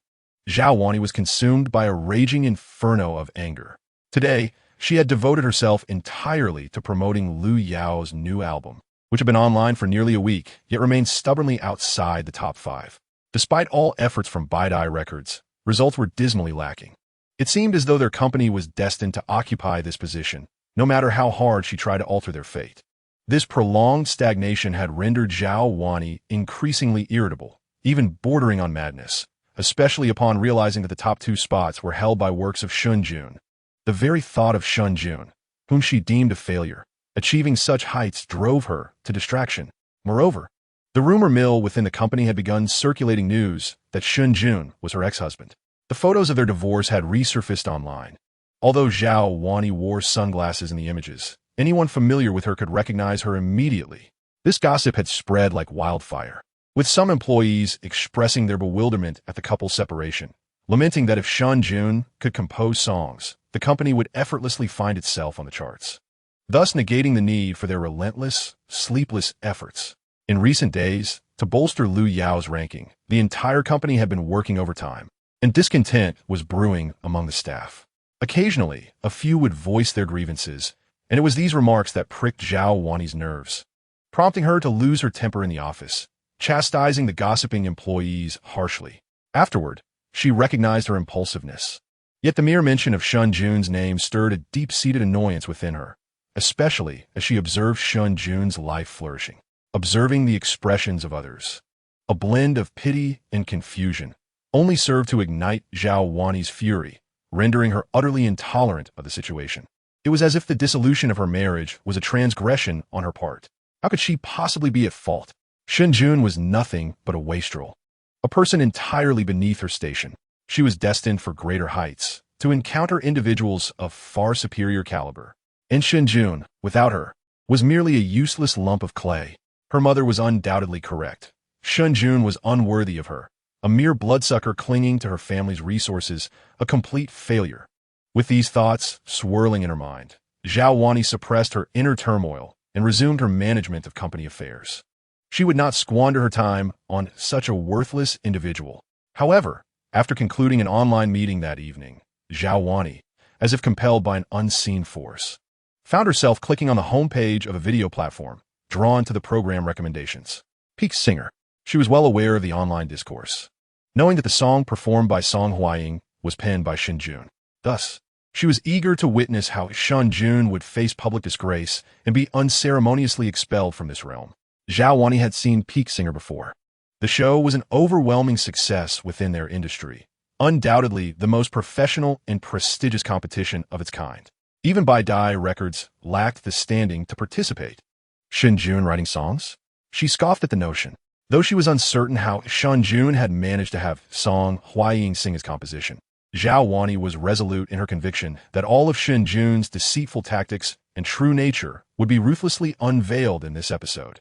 Zhao Wani was consumed by a raging inferno of anger. Today, she had devoted herself entirely to promoting Lu Yao's new album, which had been online for nearly a week, yet remained stubbornly outside the top 5. Despite all efforts from Baidai Records, results were dismally lacking. It seemed as though their company was destined to occupy this position, no matter how hard she tried to alter their fate. This prolonged stagnation had rendered Zhao Wani increasingly irritable, even bordering on madness, especially upon realizing that the top 2 spots were held by works of Shen Jun. The very thought of Shen Jun, whom she deemed a failure, achieving such heights drove her to distraction. Moreover, the rumor mill within the company had begun circulating news that Shen Jun was her ex-husband. The photos of their divorce had resurfaced online. Although Zhao Wani wore sunglasses in the images, anyone familiar with her could recognize her immediately. This gossip had spread like wildfire, with some employees expressing their bewilderment at the couple's separation, lamenting that if Shen Jun could compose songs, the company would effortlessly find itself on the charts, thus negating the need for their relentless, sleepless efforts. In recent days, to bolster Lu Yao's ranking, the entire company had been working overtime, and discontent was brewing among the staff. Occasionally, a few would voice their grievances, and it was these remarks that pricked Zhao Wani's nerves, prompting her to lose her temper in the office, chastising the gossiping employees harshly. Afterward, she recognized her impulsiveness. Yet the mere mention of Shen Jun's name stirred a deep-seated annoyance within her, especially as she observed Shen Jun's life flourishing, observing the expressions of others. A blend of pity and confusion only served to ignite Zhao Wani's fury, rendering her utterly intolerant of the situation. It was as if the dissolution of her marriage was a transgression on her part. How could she possibly be at fault? Shen Jun was nothing but a wastrel, a person entirely beneath her station. She was destined for greater heights, to encounter individuals of far superior caliber. And Shen Jun, without her, was merely a useless lump of clay. Her mother was undoubtedly correct. Shen Jun was unworthy of her, a mere bloodsucker clinging to her family's resources, a complete failure. With these thoughts swirling in her mind, Zhao Wani suppressed her inner turmoil and resumed her management of company affairs. She would not squander her time on such a worthless individual. However, after concluding an online meeting that evening, Zhao Wani, as if compelled by an unseen force, found herself clicking on the homepage of a video platform, drawn to the program recommendations. Peak Singer. She was well aware of the online discourse, knowing that the song performed by Song Huang was penned by Shen Jun. Thus, she was eager to witness how Shen Jun would face public disgrace and be unceremoniously expelled from this realm. Zhao Wani had seen Peak Singer before. The show was an overwhelming success within their industry, undoubtedly the most professional and prestigious competition of its kind. Even Baidai Records lacked the standing to participate. Shen Jun writing songs? She scoffed at the notion, though she was uncertain how Shen Jun had managed to have Song Huang sing his composition. Zhao Wani was resolute in her conviction that all of Shen Jun's deceitful tactics and true nature would be ruthlessly unveiled in this episode.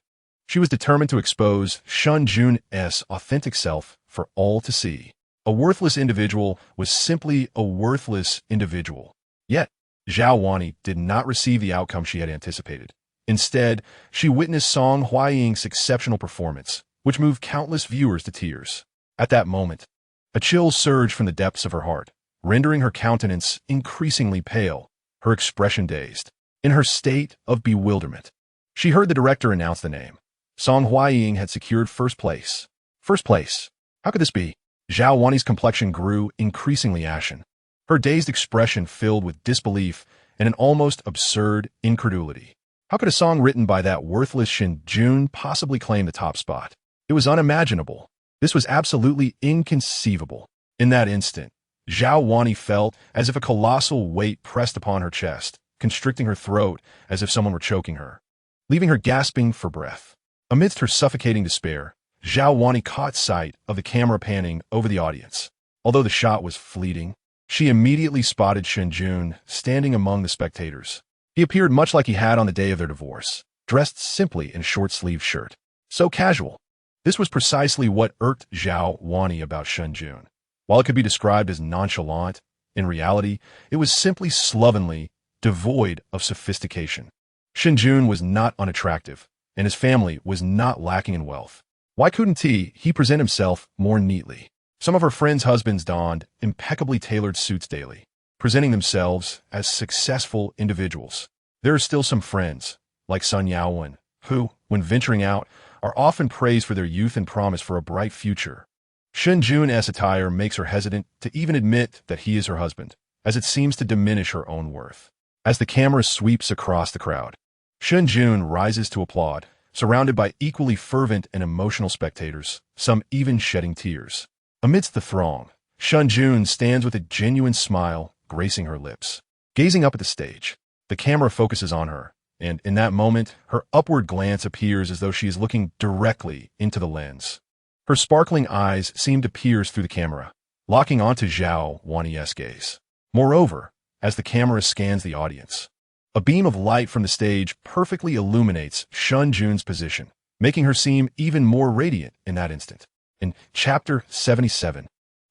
She was determined to expose Shen Jun's authentic self for all to see. A worthless individual was simply a worthless individual. Yet, Zhao Wani did not receive the outcome she had anticipated. Instead, she witnessed Song Huaying's exceptional performance, which moved countless viewers to tears. At that moment, a chill surged from the depths of her heart, rendering her countenance increasingly pale, her expression dazed. In her state of bewilderment, she heard the director announce the name. Song Huaying had secured first place. First place. How could this be? Zhao Wani's complexion grew increasingly ashen. Her dazed expression filled with disbelief and an almost absurd incredulity. How could a song written by that worthless Shen Jun possibly claim the top spot? It was unimaginable. This was absolutely inconceivable. In that instant, Zhao Wani felt as if a colossal weight pressed upon her chest, constricting her throat as if someone were choking her, leaving her gasping for breath. Amidst her suffocating despair, Zhao Wani caught sight of the camera panning over the audience. Although the shot was fleeting, she immediately spotted Shen Jun standing among the spectators. He appeared much like he had on the day of their divorce, dressed simply in a short-sleeved shirt. So casual. This was precisely what irked Zhao Wani about Shen Jun. While it could be described as nonchalant, in reality, it was simply slovenly, devoid of sophistication. Shen Jun was not unattractive, and his family was not lacking in wealth. Why couldn't he present himself more neatly? Some of her friends' husbands donned impeccably tailored suits daily, presenting themselves as successful individuals. There are still some friends, like Sun Yaowen, who, when venturing out, are often praised for their youth and promise for a bright future. Shen Jun's attire makes her hesitant to even admit that he is her husband, as it seems to diminish her own worth. As the camera sweeps across the crowd, Shen Jun rises to applaud, surrounded by equally fervent and emotional spectators, some even shedding tears. Amidst the throng, Shen Jun stands with a genuine smile gracing her lips. Gazing up at the stage, the camera focuses on her, and in that moment, her upward glance appears as though she is looking directly into the lens. Her sparkling eyes seem to pierce through the camera, locking onto Zhao Wani's gaze. Moreover, as the camera scans the audience, a beam of light from the stage perfectly illuminates Shen Jun's position, making her seem even more radiant in that instant. In Chapter 77,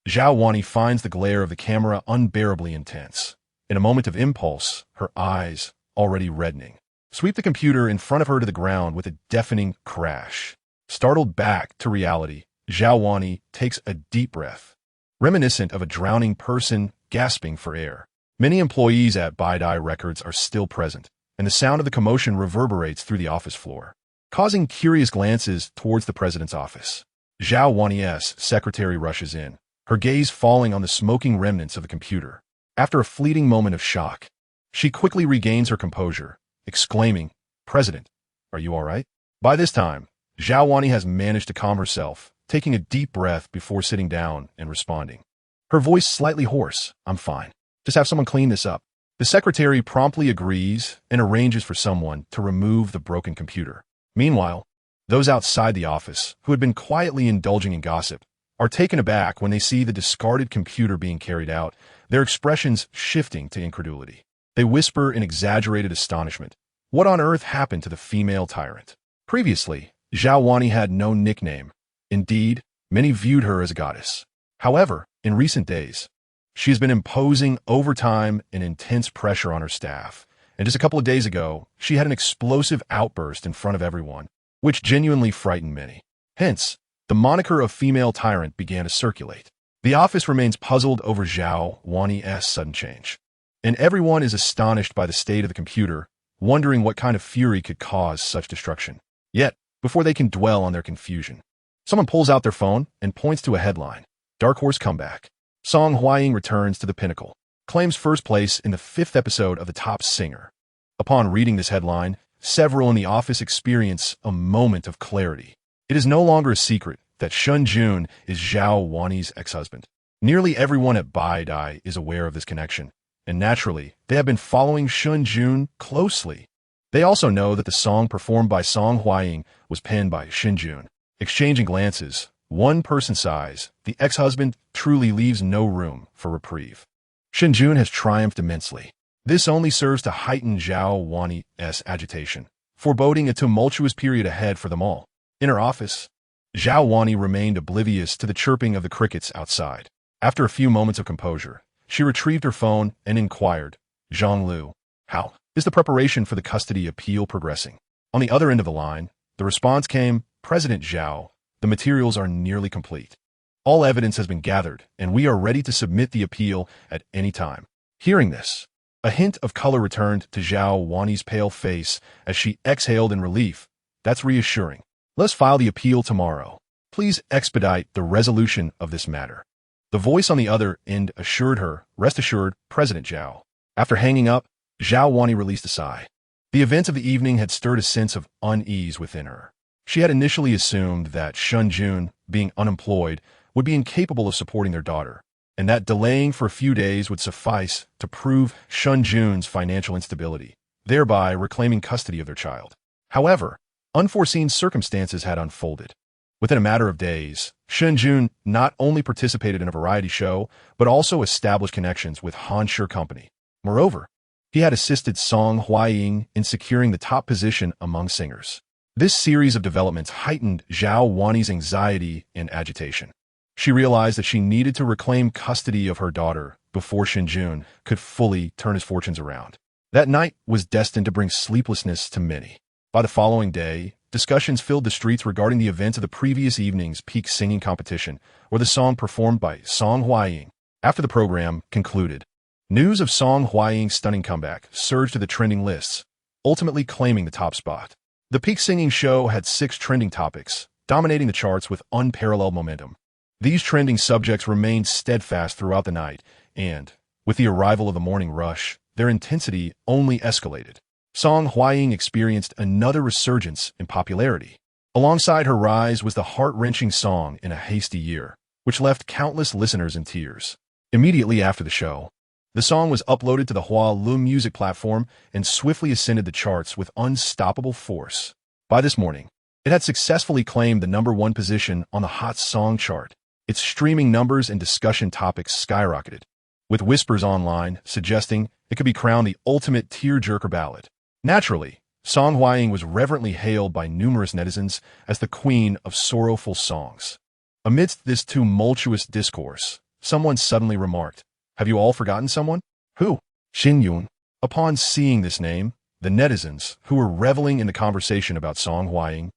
Zhao Wani finds the glare of the camera unbearably intense. In a moment of impulse, her eyes, already reddening, sweep the computer in front of her to the ground with a deafening crash. Startled back to reality, Zhao Wani takes a deep breath, reminiscent of a drowning person gasping for air. Many employees at Baidai Records are still present, and the sound of the commotion reverberates through the office floor, causing curious glances towards the president's office. Zhao Wani's secretary rushes in, her gaze falling on the smoking remnants of the computer. After a fleeting moment of shock, she quickly regains her composure, exclaiming, "President, are you all right?" By this time, Zhao Wani has managed to calm herself, taking a deep breath before sitting down and responding. Her voice slightly hoarse, "I'm fine. Just have someone clean this up." The secretary promptly agrees and arranges for someone to remove the broken computer. Meanwhile, those outside the office, who had been quietly indulging in gossip, are taken aback when they see the discarded computer being carried out, their expressions shifting to incredulity. They whisper in exaggerated astonishment, "What on earth happened to the female tyrant?" Previously, Zhao Wani had no nickname. Indeed, many viewed her as a goddess. However, in recent days, she has been imposing overtime and intense pressure on her staff, and just a couple of days ago, she had an explosive outburst in front of everyone, which genuinely frightened many. Hence, the moniker of female tyrant began to circulate. The office remains puzzled over Zhao Wani's sudden change, and everyone is astonished by the state of the computer, wondering what kind of fury could cause such destruction. Yet, before they can dwell on their confusion, someone pulls out their phone and points to a headline: Dark Horse Comeback. Song Huaying returns to the pinnacle, claims first place in the 5th episode of The Top Singer. Upon reading this headline, several in the office experience a moment of clarity. It is no longer a secret that Shen Jun is Zhao Wani's ex-husband. Nearly everyone at Baidai is aware of this connection, and naturally, they have been following Shen Jun closely. They also know that the song performed by Song Huaying was penned by Shen Jun. Exchanging glances, one person sighs, the ex-husband truly leaves no room for reprieve. Shen Jun has triumphed immensely. This only serves to heighten Zhao Wani's agitation, foreboding a tumultuous period ahead for them all. In her office, Zhao Wani remained oblivious to the chirping of the crickets outside. After a few moments of composure, she retrieved her phone and inquired, "Zhang, how is the preparation for the custody appeal progressing?" On the other end of the line, the response came, "President Zhao, the materials are nearly complete. All evidence has been gathered, and we are ready to submit the appeal at any time." Hearing this, a hint of color returned to Zhao Wani's pale face as she exhaled in relief. "That's reassuring. Let's file the appeal tomorrow. Please expedite the resolution of this matter." The voice on the other end assured her, "Rest assured, President Zhao." After hanging up, Zhao Wani released a sigh. The events of the evening had stirred a sense of unease within her. She had initially assumed that Shen Jun, being unemployed, would be incapable of supporting their daughter, and that delaying for a few days would suffice to prove Shen Jun's financial instability, thereby reclaiming custody of their child. However, unforeseen circumstances had unfolded. Within a matter of days, Shen Jun not only participated in a variety show, but also established connections with Han Shi Company. Moreover, he had assisted Song Huaying in securing the top position among singers. This series of developments heightened Zhao Wani's anxiety and agitation. She realized that she needed to reclaim custody of her daughter before Shen Jun could fully turn his fortunes around. That night was destined to bring sleeplessness to many. By the following day, discussions filled the streets regarding the events of the previous evening's peak singing competition, where the song performed by Song Huaying. After the program concluded, news of Song Huaying's stunning comeback surged to the trending lists, ultimately claiming the top spot. The peak singing show had 6 trending topics, dominating the charts with unparalleled momentum. These trending subjects remained steadfast throughout the night, and, with the arrival of the morning rush, their intensity only escalated. Song Huaying experienced another resurgence in popularity. Alongside her rise was the heart-wrenching song "In a Hasty Year," which left countless listeners in tears. Immediately after the show, the song was uploaded to the Hua music platform and swiftly ascended the charts with unstoppable force. By this morning, it had successfully claimed the #1 position on the Hot Song chart. Its streaming numbers and discussion topics skyrocketed, with whispers online suggesting it could be crowned the ultimate tear-jerker ballad. Naturally, Song Huaying was reverently hailed by numerous netizens as the queen of sorrowful songs. Amidst this tumultuous discourse, someone suddenly remarked, "Have you all forgotten someone?" "Who?" "Shen Jun." Upon seeing this name, the netizens, who were reveling in the conversation about Song Huaying,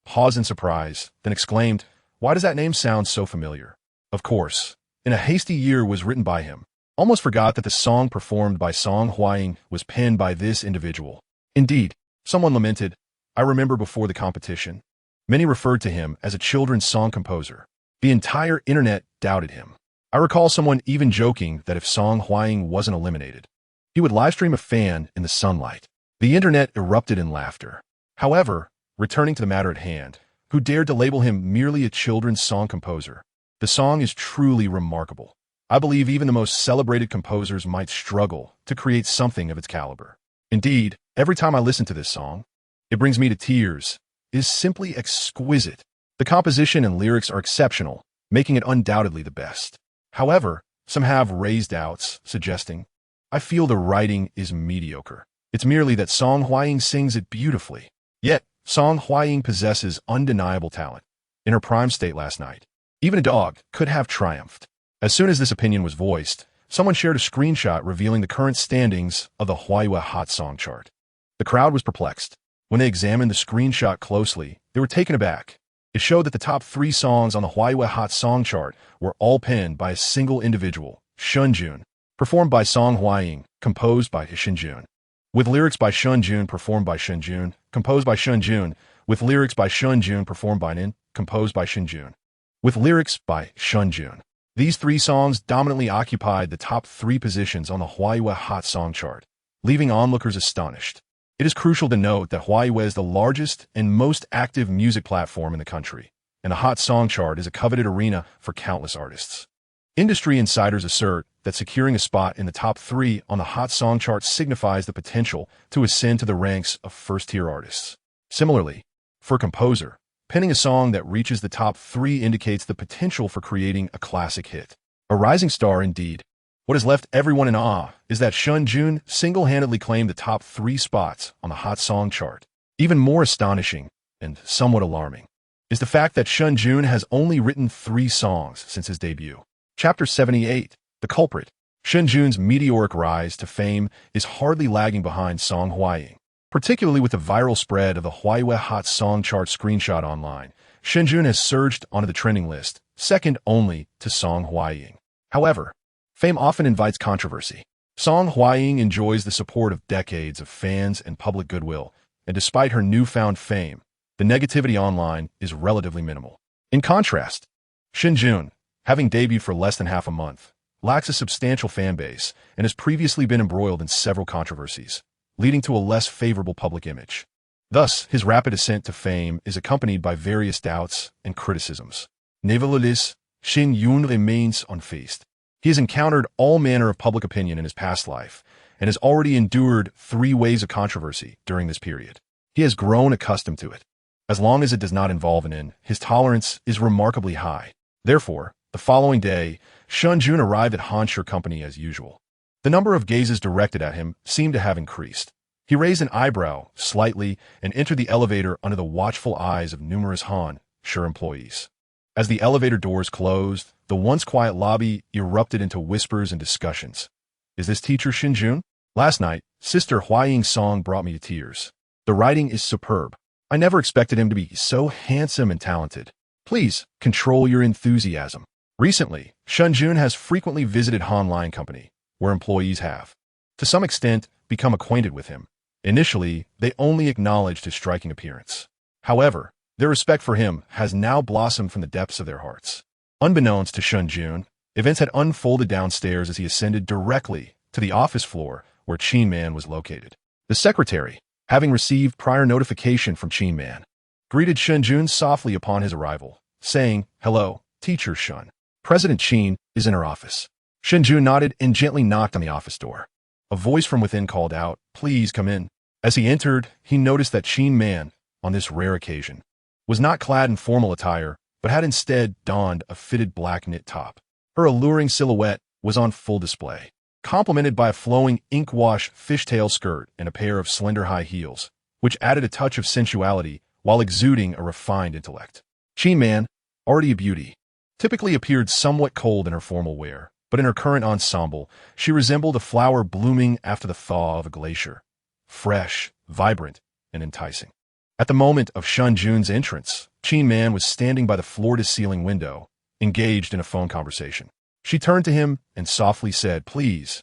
paused in surprise, then exclaimed, "Why does that name sound so familiar?" Of course, "In a Hasty Year" was written by him. Almost forgot that the song performed by Song Huaying was penned by this individual. Indeed, someone lamented, "I remember before the competition, many referred to him as a children's song composer. The entire internet doubted him. I recall someone even joking that if Song Huaying wasn't eliminated, he would livestream a fan in the sunlight." The internet erupted in laughter. However, returning to the matter at hand, who dared to label him merely a children's song composer? The song is truly remarkable. I believe even the most celebrated composers might struggle to create something of its caliber. Indeed, every time I listen to this song, it brings me to tears. It is simply exquisite. The composition and lyrics are exceptional, making it undoubtedly the best. However, some have raised doubts, suggesting, "I feel the writing is mediocre. It's merely that Song Huaying sings it beautifully." Yet, Song Huaying possesses undeniable talent. In her prime state last night, even a dog could have triumphed. As soon as this opinion was voiced, someone shared a screenshot revealing the current standings of the Huayue Hot Song chart. The crowd was perplexed. When they examined the screenshot closely, they were taken aback. It showed that the top 3 songs on the Huayue Hot Song chart were all penned by a single individual, Shen Jun, performed by Song Huaying, composed by Shen Jun, with lyrics by Shen Jun, performed by Shen Jun, composed by Shen Jun, with lyrics by Shen Jun, performed by Nin, composed by Shen Jun, with lyrics by Shen Jun. These 3 songs dominantly occupied the top 3 positions on the Huayue Hot Song chart, leaving onlookers astonished. It is crucial to note that Huayue is the largest and most active music platform in the country, and the Hot Song chart is a coveted arena for countless artists. Industry insiders assert that securing a spot in the top 3 on the Hot Song chart signifies the potential to ascend to the ranks of first-tier artists. Similarly, for a composer, penning a song that reaches the top 3 indicates the potential for creating a classic hit. A rising star indeed. What has left everyone in awe is that Shen Jun single-handedly claimed the top 3 spots on the Hot Song chart. Even more astonishing, and somewhat alarming, is the fact that Shen Jun has only written 3 songs since his debut. Chapter 78, The Culprit. Shen Jun's meteoric rise to fame is hardly lagging behind Song Hwaying. Particularly with the viral spread of the Huawei Hot Song Chart screenshot online, Shen Jun has surged onto the trending list, second only to Song Hwaying. However, fame often invites controversy. Song Hwaying enjoys the support of decades of fans and public goodwill, and despite her newfound fame, the negativity online is relatively minimal. In contrast, Shen Jun, having debuted for less than half a month, lacks a substantial fan base and has previously been embroiled in several controversies, leading to a less favorable public image. Thus, his rapid ascent to fame is accompanied by various doubts and criticisms. Nevertheless, Shen Jun remains unfazed. He has encountered all manner of public opinion in his past life and has already endured 3 waves of controversy during this period. He has grown accustomed to it. As long as it does not involve an end, his tolerance is remarkably high. Therefore, the following day, Shen Jun arrived at Hansher Company as usual. The number of gazes directed at him seemed to have increased. He raised an eyebrow slightly and entered the elevator under the watchful eyes of numerous Hansher employees. As the elevator doors closed, the once quiet lobby erupted into whispers and discussions. Is this teacher Shen Jun? Last night, Sister Hwaying's song brought me to tears. The writing is superb. I never expected him to be so handsome and talented. Please, control your enthusiasm. Recently, Shen Jun has frequently visited Online Company, where employees have, to some extent, become acquainted with him. Initially, they only acknowledged his striking appearance. However, their respect for him has now blossomed from the depths of their hearts. Unbeknownst to Shen Jun, events had unfolded downstairs as he ascended directly to the office floor where Qin Man was located. The secretary, having received prior notification from Qin Man, greeted Shen Jun softly upon his arrival, saying, "Hello, teacher Shen. President Qin is in her office." Shen Jun nodded and gently knocked on the office door. A voice from within called out, "Please come in." As he entered, he noticed that Qin Man, on this rare occasion, was not clad in formal attire, but had instead donned a fitted black knit top. Her alluring silhouette was on full display, complemented by a flowing ink-wash fishtail skirt and a pair of slender high heels, which added a touch of sensuality while exuding a refined intellect. Qin Man, already a beauty, typically appeared somewhat cold in her formal wear, but in her current ensemble, she resembled a flower blooming after the thaw of a glacier, fresh, vibrant, and enticing. At the moment of Shen Jun's entrance, Qin Man was standing by the floor-to-ceiling window, engaged in a phone conversation. She turned to him and softly said, "Please,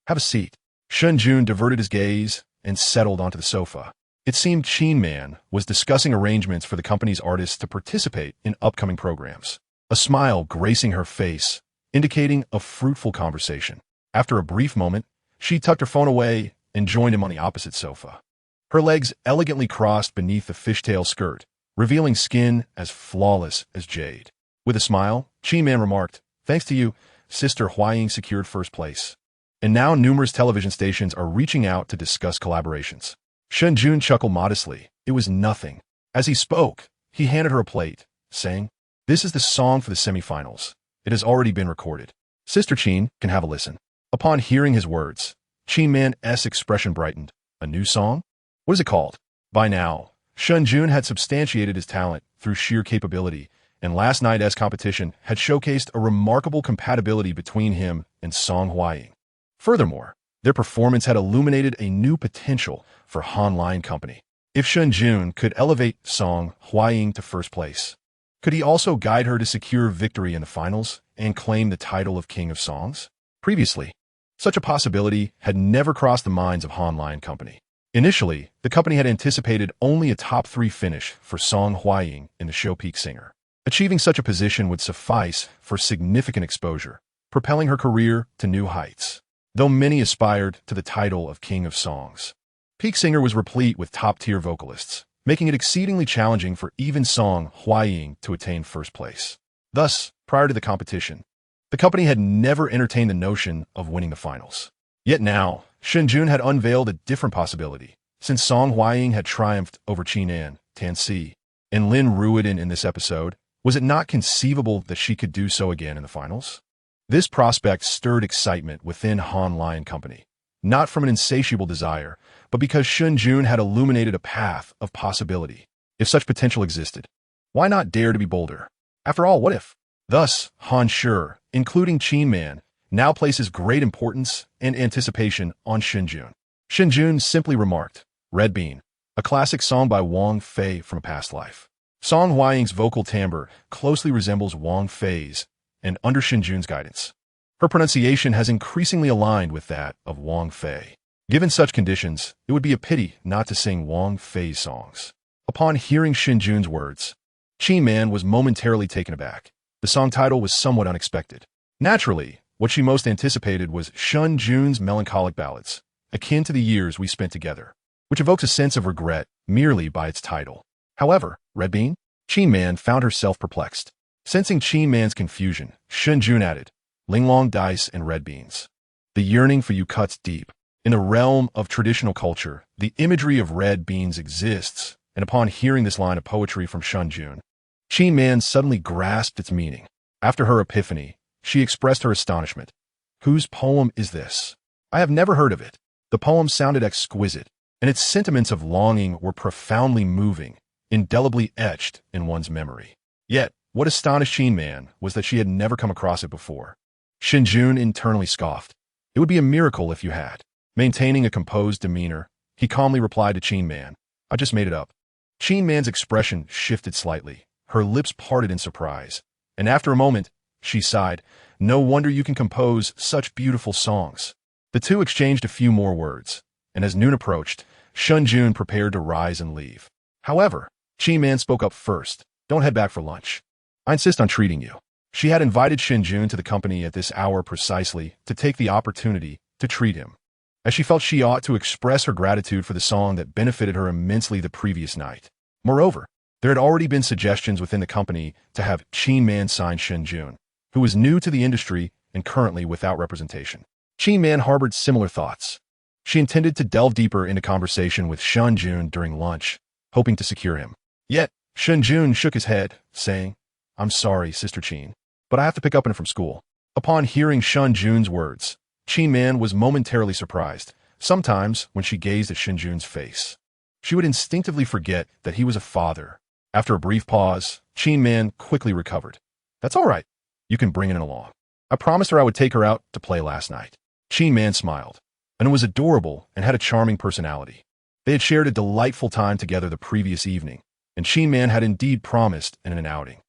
have a seat." Shen Jun diverted his gaze and settled onto the sofa. It seemed Qin Man was discussing arrangements for the company's artists to participate in upcoming programs. A smile gracing her face, indicating a fruitful conversation. After a brief moment, she tucked her phone away and joined him on the opposite sofa. Her legs elegantly crossed beneath the fishtail skirt, revealing skin as flawless as jade. With a smile, Qin Man remarked, "Thanks to you, Sister Hwaying secured first place. And now numerous television stations are reaching out to discuss collaborations." Shen Jun chuckled modestly. It was nothing. As he spoke, he handed her a plate, saying, "This is the song for the semifinals. It has already been recorded. Sister Qin can have a listen." Upon hearing his words, Qin Man's expression brightened. "A new song? What is it called?" By now, Shen Jun had substantiated his talent through sheer capability, and last night's competition had showcased a remarkable compatibility between him and Song Hwaying. Furthermore, their performance had illuminated a new potential for Online Company. If Shen Jun could elevate Song Hwaying to first place, could he also guide her to secure victory in the finals and claim the title of King of Songs? Previously, such a possibility had never crossed the minds of Online Company. Initially, the company had anticipated only a top 3 finish for Song Hwaying in the show Peak Singer. Achieving such a position would suffice for significant exposure, propelling her career to new heights. Though many aspired to the title of King of Songs, Peak Singer was replete with top-tier vocalists, making it exceedingly challenging for even Song Hwaying to attain first place. Thus, prior to the competition, the company had never entertained the notion of winning the finals. Yet now, Shen Jun had unveiled a different possibility, since Song Hwaying had triumphed over Qin Tan-si and Lin Ruiden in this episode. Was it not conceivable that she could do so again in the finals? This prospect stirred excitement within Online Company, not from an insatiable desire, but because Shen Jun had illuminated a path of possibility. If such potential existed, Why not dare to be bolder? After all, what if? Thus, Han Shi, including Qin Man, now places great importance and anticipation on Shen Jun. Shen Jun simply remarked, Red Bean, a classic song by Wang Fei from a past life. Song Huaying's vocal timbre closely resembles Wang Fei's, and under Shen Jun's guidance, her pronunciation has increasingly aligned with that of Wang Fei. Given such conditions, it would be a pity not to sing Wang Fei's songs. Upon hearing Shen Jun's words, Qin Man was momentarily taken aback. The song title was somewhat unexpected. Naturally, what she most anticipated was Shen Jun's melancholic ballads, akin to the years we spent together, which evokes a sense of regret merely by its title. However, Red Bean? Qin Man found herself perplexed. Sensing Qin Man's confusion, Shen Jun added, Linglong dice and red beans. The yearning for you cuts deep. In the realm of traditional culture, the imagery of red beans exists, and upon hearing this line of poetry from Shen Jun, Qin Man suddenly grasped its meaning. After her epiphany, she expressed her astonishment. Whose poem is this? I have never heard of it. The poem sounded exquisite, and its sentiments of longing were profoundly moving, indelibly etched in one's memory. Yet, what astonished Qin Man was that she had never come across it before. Shen Jun internally scoffed. It would be a miracle if you had. Maintaining a composed demeanor, he calmly replied to Qin Man, I just made it up. Qin Man's expression shifted slightly. Her lips parted in surprise, and after a moment, she sighed, No wonder you can compose such beautiful songs. The two exchanged a few more words, and as noon approached, Shen Jun prepared to rise and leave. However, Qin Man spoke up first. Don't head back for lunch. I insist on treating you. She had invited Shen Jun to the company at this hour precisely to take the opportunity to treat him, as she felt she ought to express her gratitude for the song that benefited her immensely the previous night. Moreover, there had already been suggestions within the company to have Qin Man sign Shen Jun, who was new to the industry and currently without representation. Qin Man harbored similar thoughts. She intended to delve deeper into conversation with Shen Jun during lunch, hoping to secure him. Yet, Shen Jun shook his head, saying, I'm sorry, Sister Qin, but I have to pick up from school. Upon hearing Shen Jun's words, Qin Man was momentarily surprised. Sometimes, when she gazed at Shen Jun's face, she would instinctively forget that he was a father. After a brief pause, Qin Man quickly recovered. That's all right. You can bring it along. I promised her I would take her out to play last night. Qin Man smiled, and was adorable and had a charming personality. They had shared a delightful time together the previous evening, and Qin Man had indeed promised in an outing.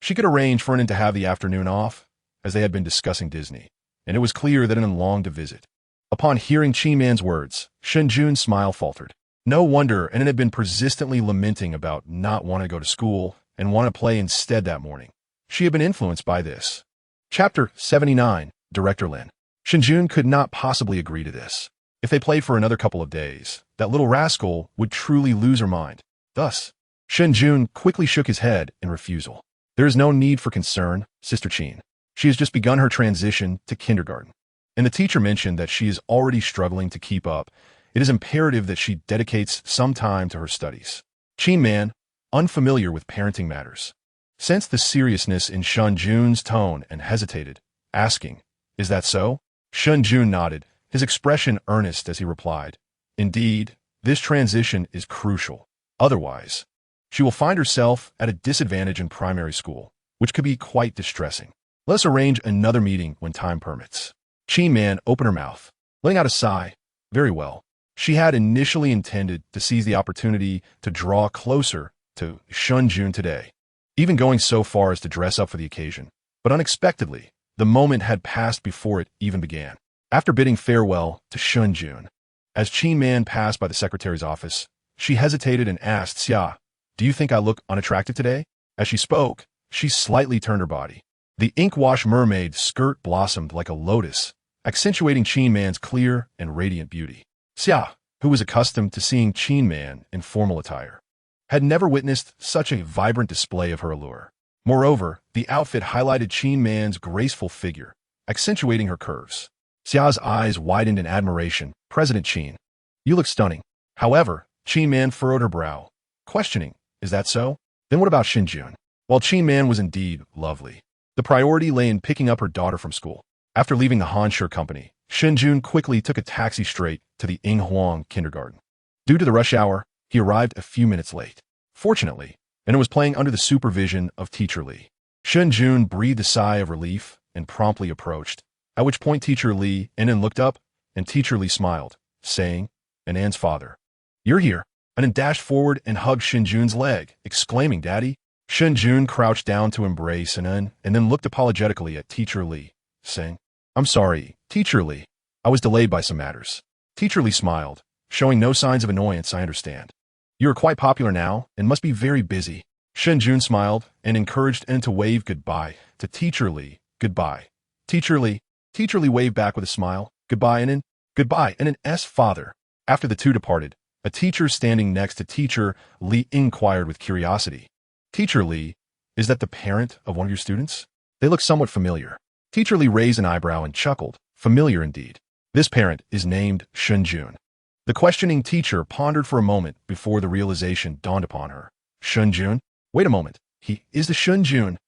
She could arrange for him to have the afternoon off, as they had been discussing Disney, and it was clear that An longed to visit. Upon hearing Qin Man's words, Shen Jun's smile faltered. No wonder An had been persistently lamenting about not wanting to go to school and want to play instead that morning. She had been influenced by this. Chapter 79, Director Lin. Shen Jun could not possibly agree to this. If they played for another couple of days, that little rascal would truly lose her mind. Thus, Shen Jun quickly shook his head in refusal. There is no need for concern, Sister Qin. She has just begun her transition to kindergarten, and the teacher mentioned that she is already struggling to keep up. It is imperative that she dedicates some time to her studies. Qin Man, unfamiliar with parenting matters, sensed the seriousness in Shen Jun's tone and hesitated, asking, Is that so? Shen Jun nodded, his expression earnest as he replied, Indeed, this transition is crucial. Otherwise, she will find herself at a disadvantage in primary school, which could be quite distressing. Let us arrange another meeting when time permits. Qin Man opened her mouth, letting out a sigh. Very well. She had initially intended to seize the opportunity to draw closer to Shen Jun today, even going so far as to dress up for the occasion. But unexpectedly, the moment had passed before it even began. After bidding farewell to Shen Jun, as Qin Man passed by the secretary's office, she hesitated and asked, Xia, do you think I look unattractive today? As she spoke, she slightly turned her body. The ink-wash mermaid skirt blossomed like a lotus, accentuating Qin Man's clear and radiant beauty. Xia, who was accustomed to seeing Qin Man in formal attire, had never witnessed such a vibrant display of her allure. Moreover, the outfit highlighted Qin Man's graceful figure, accentuating her curves. Xia's eyes widened in admiration. President Qin, you look stunning. However, Qin Man furrowed her brow, questioning, is that so? Then what about Shen Jun? While Qin Man was indeed lovely, the priority lay in picking up her daughter from school. After leaving the Han Shi company, Shen Jun quickly took a taxi straight to the Yinghuang kindergarten. Due to the rush hour, he arrived a few minutes late. Fortunately, and it was playing under the supervision of Teacher Lee. Shen Jun breathed a sigh of relief and promptly approached, at which point Teacher Lee and looked up, and Teacher Lee smiled, saying, "Ann's father. You're here." Anan dashed forward and hugged Shen Jun's leg, exclaiming, "Daddy." Shen Jun crouched down to embrace Anan and then looked apologetically at Teacher Lee, saying, "I'm sorry, Teacher Lee. I was delayed by some matters." Teacher Lee smiled, showing no signs of annoyance. "I understand. You are quite popular now and must be very busy." Shen Jun smiled and encouraged Anan to wave goodbye to Teacher Lee. "Goodbye, Teacher Lee." Teacher Lee waved back with a smile. "Goodbye, Anan." "Goodbye, Anan's father." After the two departed, a teacher standing next to Teacher Lee inquired with curiosity, "Teacher Lee, is that the parent of one of your students? They look somewhat familiar." Teacher Lee raised an eyebrow and chuckled. "Familiar indeed. This parent is named Shen Jun." The questioning teacher pondered for a moment before the realization dawned upon her. "Shen Jun? Wait a moment. He is the Shen Jun.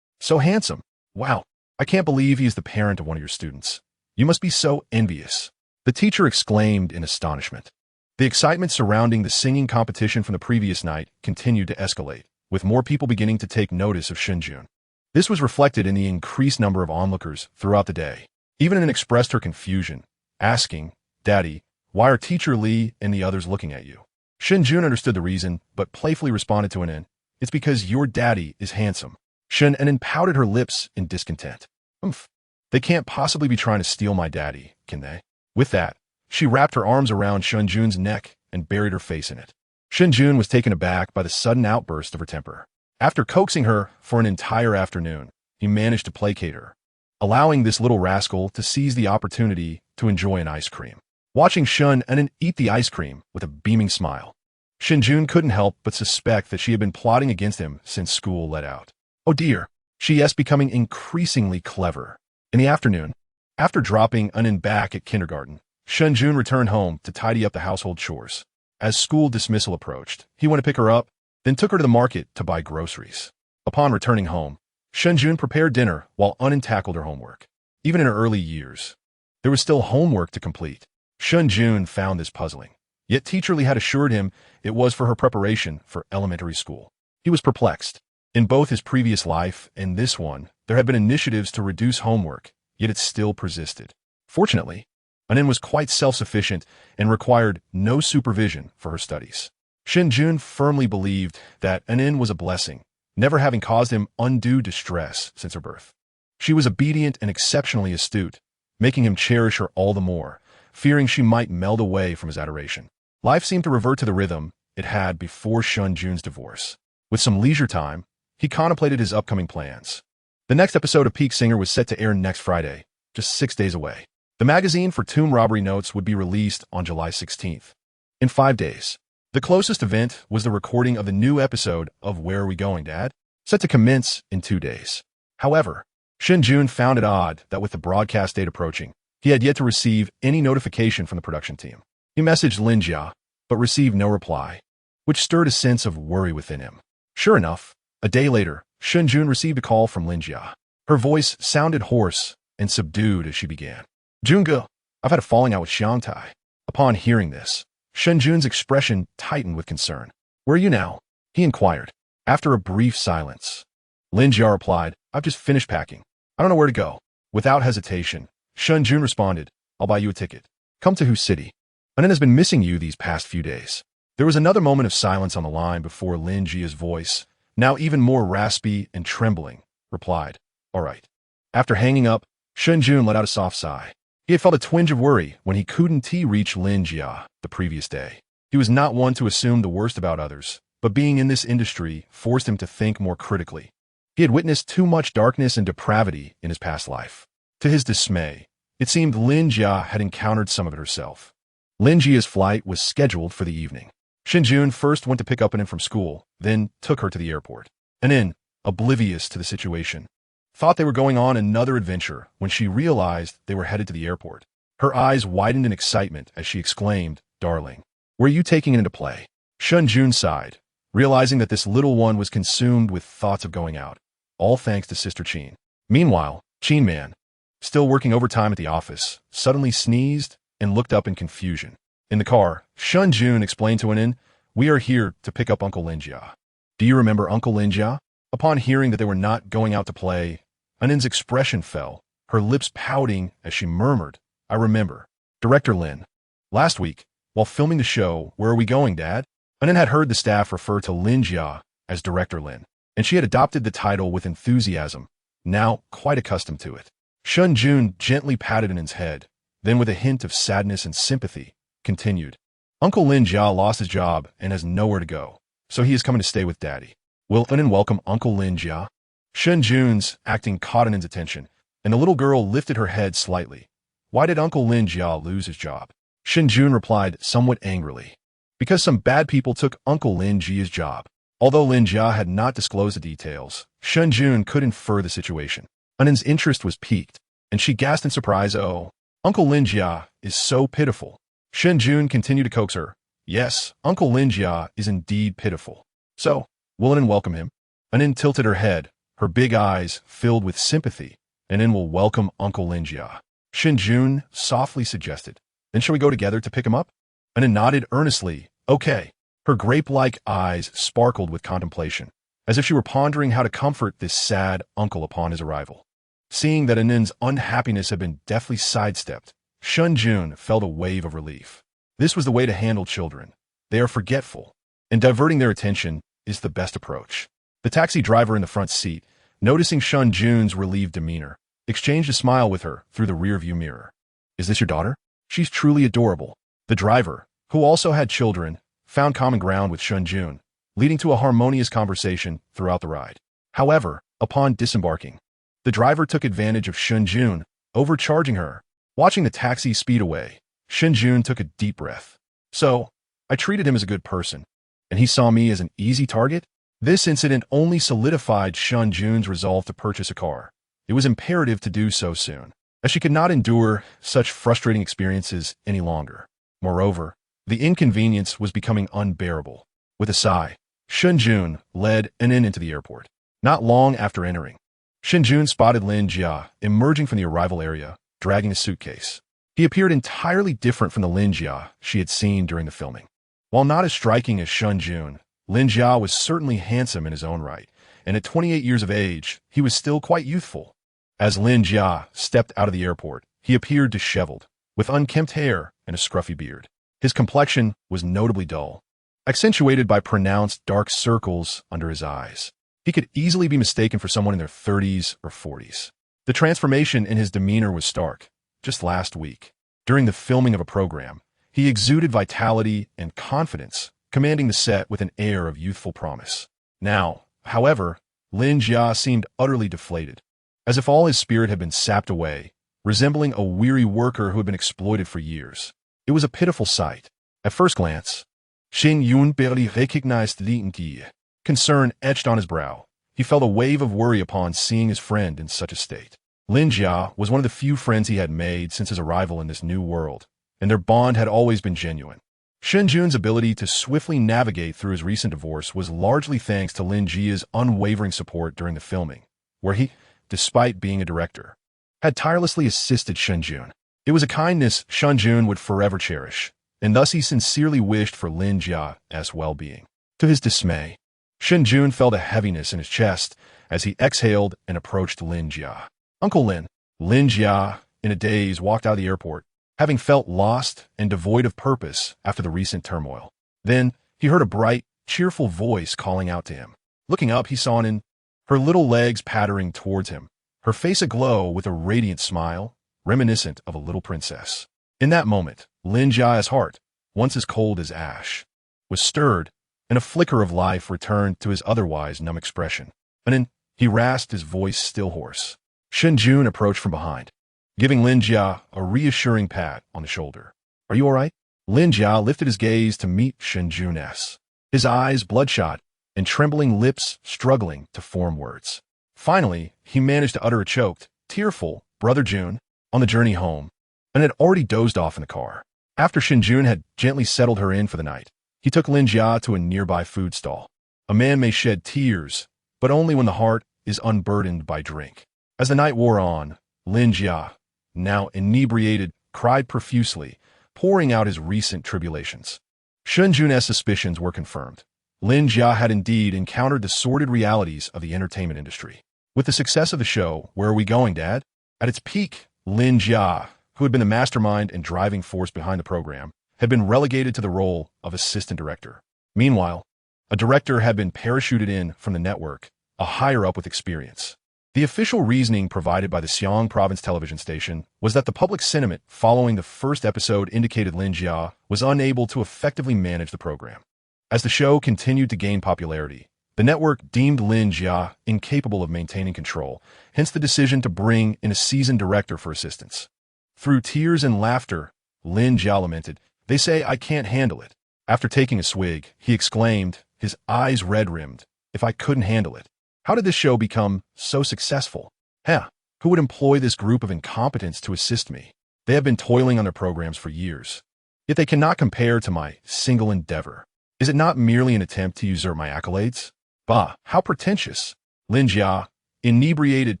So handsome. Wow. I can't believe he is the parent of one of your students. You must be so envious." The teacher exclaimed in astonishment. The excitement surrounding the singing competition from the previous night continued to escalate, with more people beginning to take notice of Shen Jun. This was reflected in the increased number of onlookers throughout the day. Even Anan expressed her confusion, asking, "Daddy, why are Teacher Lee and the others looking at you?" Shen Jun understood the reason, but playfully responded to Anan, "It's because your daddy is handsome." Anan pouted her lips in discontent. "Umph. They can't possibly be trying to steal my daddy, can they?" With that, she wrapped her arms around Shen Jun's neck and buried her face in it. Shen Jun was taken aback by the sudden outburst of her temper. After coaxing her for an entire afternoon, he managed to placate her, allowing this little rascal to seize the opportunity to enjoy an ice cream. Watching Anan eat the ice cream with a beaming smile, Shen Jun couldn't help but suspect that she had been plotting against him since school let out. "Oh dear," she is becoming increasingly clever. In the afternoon, after dropping Anan back at kindergarten, Shen Jun returned home to tidy up the household chores. As school dismissal approached, he went to pick her up, then took her to the market to buy groceries. Upon returning home, Shen Jun prepared dinner while Anan tackled her homework. Even in her early years, there was still homework to complete. Shen Jun found this puzzling, yet Teacher Lee had assured him it was for her preparation for elementary school. He was perplexed. In both his previous life and this one, there had been initiatives to reduce homework, yet it still persisted. Fortunately, Anan was quite self-sufficient and required no supervision for her studies. Shen Jun firmly believed that Anan was a blessing, never having caused him undue distress since her birth. She was obedient and exceptionally astute, making him cherish her all the more, fearing she might melt away from his adoration. Life seemed to revert to the rhythm it had before Shen Jun's divorce. With some leisure time, he contemplated his upcoming plans. The next episode of Peak Singer was set to air next Friday, just 6 days away. The magazine for Tomb Robbery Notes would be released on July 16th. In 5 days, the closest event was the recording of the new episode of Where Are We Going, Dad?, set to commence in 2 days. However, Shen Jun found it odd that with the broadcast date approaching, he had yet to receive any notification from the production team. He messaged Lin Jia, but received no reply, which stirred a sense of worry within him. Sure enough, a day later, Shen Jun received a call from Lin Jia. Her voice sounded hoarse and subdued as she began. "Junge, I've had a falling out with Xiangtai." Upon hearing this, Shen Jun's expression tightened with concern. "Where are you now?" he inquired. After a brief silence, Lin Jia replied, "I've just finished packing. I don't know where to go." Without hesitation, Shen Jun responded, "I'll buy you a ticket. Come to whose city? Anan has been missing you these past few days." There was another moment of silence on the line before Lin Jia's voice, now even more raspy and trembling, replied, "All right." After hanging up, Shen Jun let out a soft sigh. He had felt a twinge of worry when he couldn't reach Lin Jia the previous day. He was not one to assume the worst about others, but being in this industry forced him to think more critically. He had witnessed too much darkness and depravity in his past life. To his dismay, it seemed Lin Jia had encountered some of it herself. Lin Jia's flight was scheduled for the evening. Shen Jun first went to pick up Anan from school, then took her to the airport. Anan, oblivious to the situation, thought they were going on another adventure when she realized they were headed to the airport. Her eyes widened in excitement as she exclaimed, "Darling, where are you taking it into play?" Shen Jun sighed, realizing that this little one was consumed with thoughts of going out, all thanks to Sister Qin. Meanwhile, Qin Man, still working overtime at the office, suddenly sneezed and looked up in confusion. In the car, Shen Jun explained to Anan, "We are here to pick up Uncle Lin Jia." Do you remember Uncle Lin Jia? Upon hearing that they were not going out to play, Anin's expression fell, her lips pouting as she murmured, I remember. Director Lin. Last week, while filming the show, Where Are We Going, Dad? Anin had heard the staff refer to Lin Jia as Director Lin, and she had adopted the title with enthusiasm, now quite accustomed to it. Shen Jun gently patted Anin's head, then with a hint of sadness and sympathy, continued. Uncle Lin Jia lost his job and has nowhere to go, so he is coming to stay with Daddy. Will Anin welcome Uncle Lin Jia? Shen Jun's acting caught Anin's attention, and the little girl lifted her head slightly. Why did Uncle Lin Jia lose his job? Shen Jun replied somewhat angrily. Because some bad people took Uncle Lin Jia's job. Although Lin Jia had not disclosed the details, Shen Jun could infer the situation. Anin's interest was piqued, and she gasped in surprise, oh, Uncle Lin Jia is so pitiful. Shen Jun continued to coax her. Yes, Uncle Lin Jia is indeed pitiful. So, will Anin welcome him? Anin tilted her head, her big eyes filled with sympathy. Anin will welcome Uncle Lin Jia. Shen Jun softly suggested. Then shall we go together to pick him up? Anin nodded earnestly. Okay. Her grape-like eyes sparkled with contemplation, as if she were pondering how to comfort this sad uncle upon his arrival. Seeing that Anin's unhappiness had been deftly sidestepped, Shen Jun felt a wave of relief. This was the way to handle children. They are forgetful, and diverting their attention is the best approach. The taxi driver in the front seat, noticing Shen Jun's relieved demeanor, exchanged a smile with her through the rearview mirror. Is this your daughter? She's truly adorable. The driver, who also had children, found common ground with Shen Jun, leading to a harmonious conversation throughout the ride. However, upon disembarking, the driver took advantage of Shen Jun, overcharging her. Watching the taxi speed away, Shen Jun took a deep breath. So, I treated him as a good person, and he saw me as an easy target? This incident only solidified Shen Jun's resolve to purchase a car. It was imperative to do so soon, as she could not endure such frustrating experiences any longer. Moreover, the inconvenience was becoming unbearable. With a sigh, Shen Jun led Anin into the airport. Not long after entering, Shen Jun spotted Lin Jia emerging from the arrival area, dragging a suitcase. He appeared entirely different from the Lin Jia she had seen during the filming. While not as striking as Shen Jun, Lin Jia was certainly handsome in his own right, and at 28 years of age, he was still quite youthful. As Lin Jia stepped out of the airport, he appeared disheveled, with unkempt hair and a scruffy beard. His complexion was notably dull, accentuated by pronounced dark circles under his eyes. He could easily be mistaken for someone in their 30s or 40s. The transformation in his demeanor was stark. Just last week, during the filming of a program, he exuded vitality and confidence, commanding the set with an air of youthful promise. Now, however, Lin Jia seemed utterly deflated, as if all his spirit had been sapped away, resembling a weary worker who had been exploited for years. It was a pitiful sight. At first glance, Shen Jun barely recognized the idea. Concern etched on his brow. He felt a wave of worry upon seeing his friend in such a state. Lin Jia was one of the few friends he had made since his arrival in this new world, and their bond had always been genuine. Shen Jun's ability to swiftly navigate through his recent divorce was largely thanks to Lin Jia's unwavering support during the filming, where he, despite being a director, had tirelessly assisted Shen Jun. It was a kindness Shen Jun would forever cherish, and thus he sincerely wished for Lin Jia's well-being. To his dismay, Shen Jun felt a heaviness in his chest as he exhaled and approached Lin Jia. Uncle Lin. Lin Jia, in a daze, walked out of the airport, having felt lost and devoid of purpose after the recent turmoil. Then, he heard a bright, cheerful voice calling out to him. Looking up, he saw Anin, her little legs pattering towards him, her face aglow with a radiant smile, reminiscent of a little princess. In that moment, Lin Jia's heart, once as cold as ash, was stirred, and a flicker of life returned to his otherwise numb expression. Anin, he rasped, his voice still hoarse. Shen Jun approached from behind, giving Lin Jia a reassuring pat on the shoulder. Are you all right? Lin Jia lifted his gaze to meet Shen Jun's, his eyes bloodshot and trembling lips struggling to form words. Finally, he managed to utter a choked, tearful, "Brother Jun," on the journey home, and had already dozed off in the car. After Shen Jun had gently settled her in for the night, he took Lin Jia to a nearby food stall. A man may shed tears, but only when the heart is unburdened by drink. As the night wore on, Lin Jia, now inebriated, cried profusely, pouring out his recent tribulations. Shen Jun's suspicions were confirmed. Lin Jia had indeed encountered the sordid realities of the entertainment industry. With the success of the show, Where Are We Going, Dad? At its peak, Lin Jia, who had been the mastermind and driving force behind the program, had been relegated to the role of assistant director. Meanwhile, a director had been parachuted in from the network, a higher-up with experience. The official reasoning provided by the Xiong Province television station was that the public sentiment following the first episode indicated Lin Jia was unable to effectively manage the program. As the show continued to gain popularity, the network deemed Lin Jia incapable of maintaining control, hence the decision to bring in a seasoned director for assistance. Through tears and laughter, Lin Jia lamented, "They say I can't handle it." After taking a swig, he exclaimed, his eyes red-rimmed, "If I couldn't handle it, how did this show become so successful? Who would employ this group of incompetents to assist me? They have been toiling on their programs for years. Yet they cannot compare to my single endeavor. Is it not merely an attempt to usurp my accolades? Bah, how pretentious!" Lin Jia, inebriated,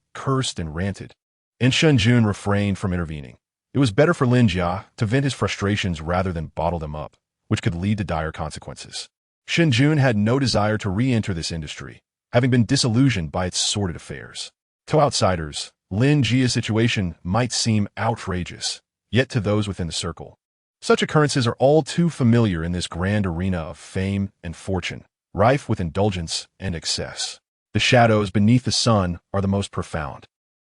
cursed and ranted, and Shen Jun refrained from intervening. It was better for Lin Jia to vent his frustrations rather than bottle them up, which could lead to dire consequences. Shen Jun had no desire to re-enter this industry, having been disillusioned by its sordid affairs. To outsiders, Lin Jia's situation might seem outrageous, yet to those within the circle, such occurrences are all too familiar in this grand arena of fame and fortune, rife with indulgence and excess. The shadows beneath the sun are the most profound.